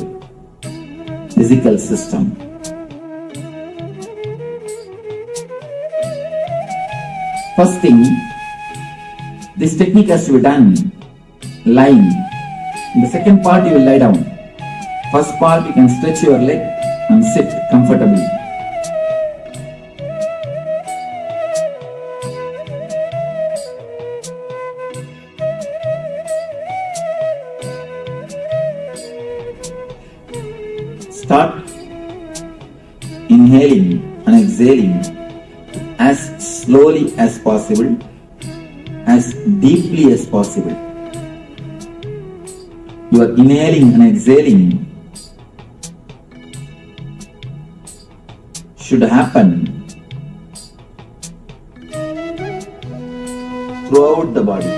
physical system. First thing, this technique has to be done lying. In the second part, you will lie down. First part, you can stretch your leg and sit comfortably. Start inhaling and exhaling as slowly as possible, as deeply as possible. Your inhaling and exhaling should happen throughout the body.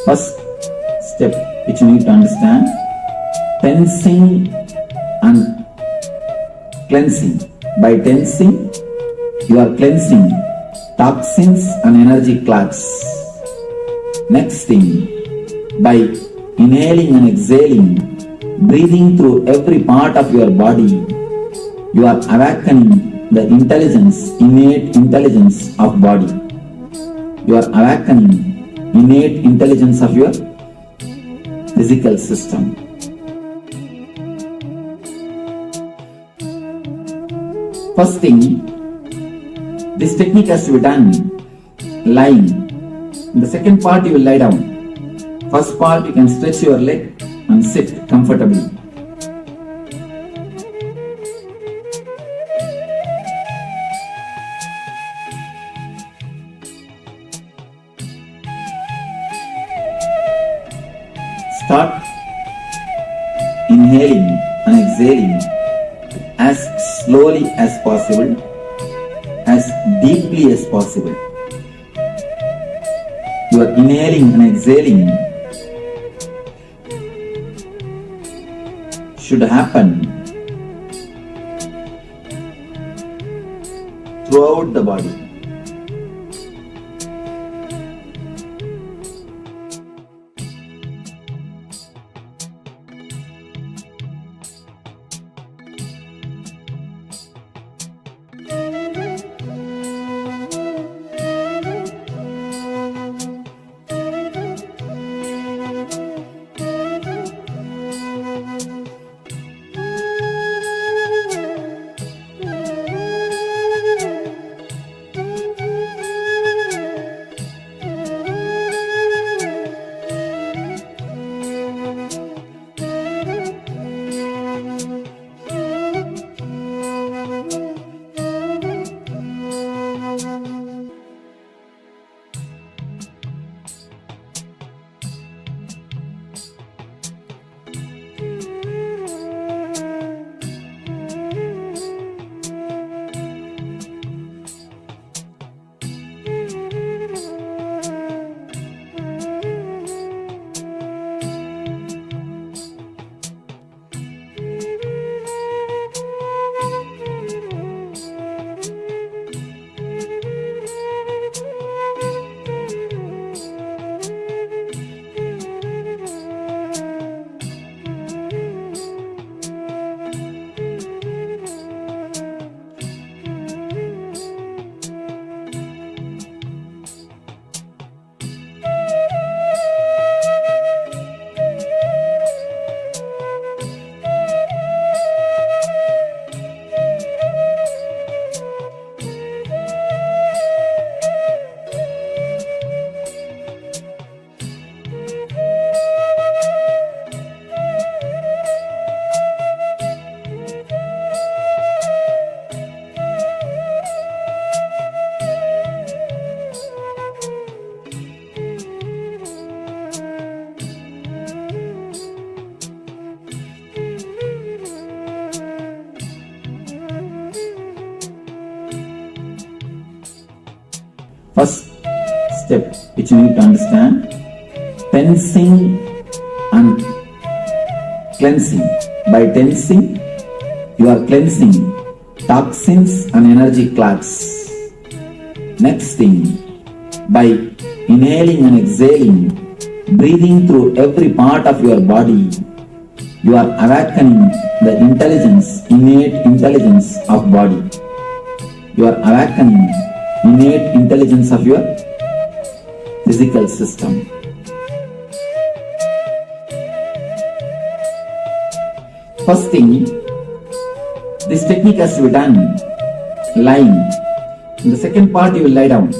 First step which you need to understand, tensing and cleansing. By tensing, you are cleansing toxins and energy clots. Next thing, by inhaling and exhaling, breathing through every part of your body, you are awakening the intelligence, innate intelligence of body. You are awakening innate intelligence of your physical system. First thing, this technique has to be done lying. In the second part, you will lie down. First part, you can stretch your leg and sit comfortably. Start inhaling and exhaling as slowly as possible, as deeply as possible. You are inhaling and exhaling should happen throughout the body. First step which you need to understand, tensing and cleansing. By tensing, you are cleansing toxins and energy clots. Next thing, by inhaling and exhaling, breathing through every part of your body, you are awakening the intelligence, innate intelligence of body. You are awakening innate intelligence of your physical system. First thing, this technique has to be done lying. In the second part, you will lie down.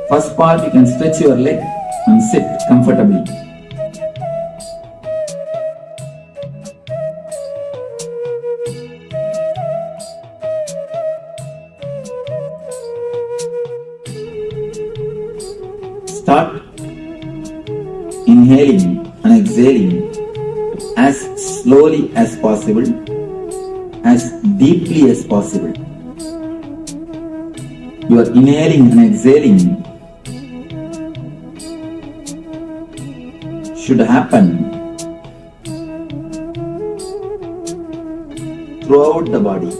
First part, you can stretch your leg and sit comfortably. Start inhaling and exhaling as slowly as possible, as deeply as possible. You are inhaling and exhaling should happen throughout the body.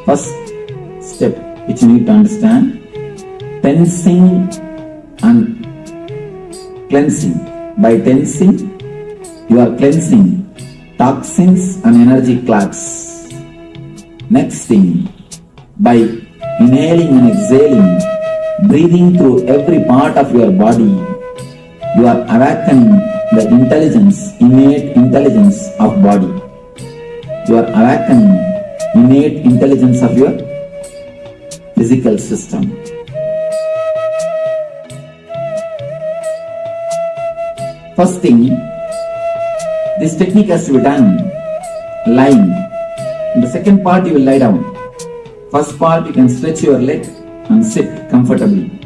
First step which you need to understand, tensing and cleansing. By tensing, you are cleansing toxins and energy clots. Next thing, by inhaling and exhaling, breathing through every part of your body, you are awakening the intelligence, innate intelligence of body. You are awakening innate intelligence of your physical system. First thing, this technique has to be done lying. In the second part, you will lie down. First part, you can stretch your leg and sit comfortably.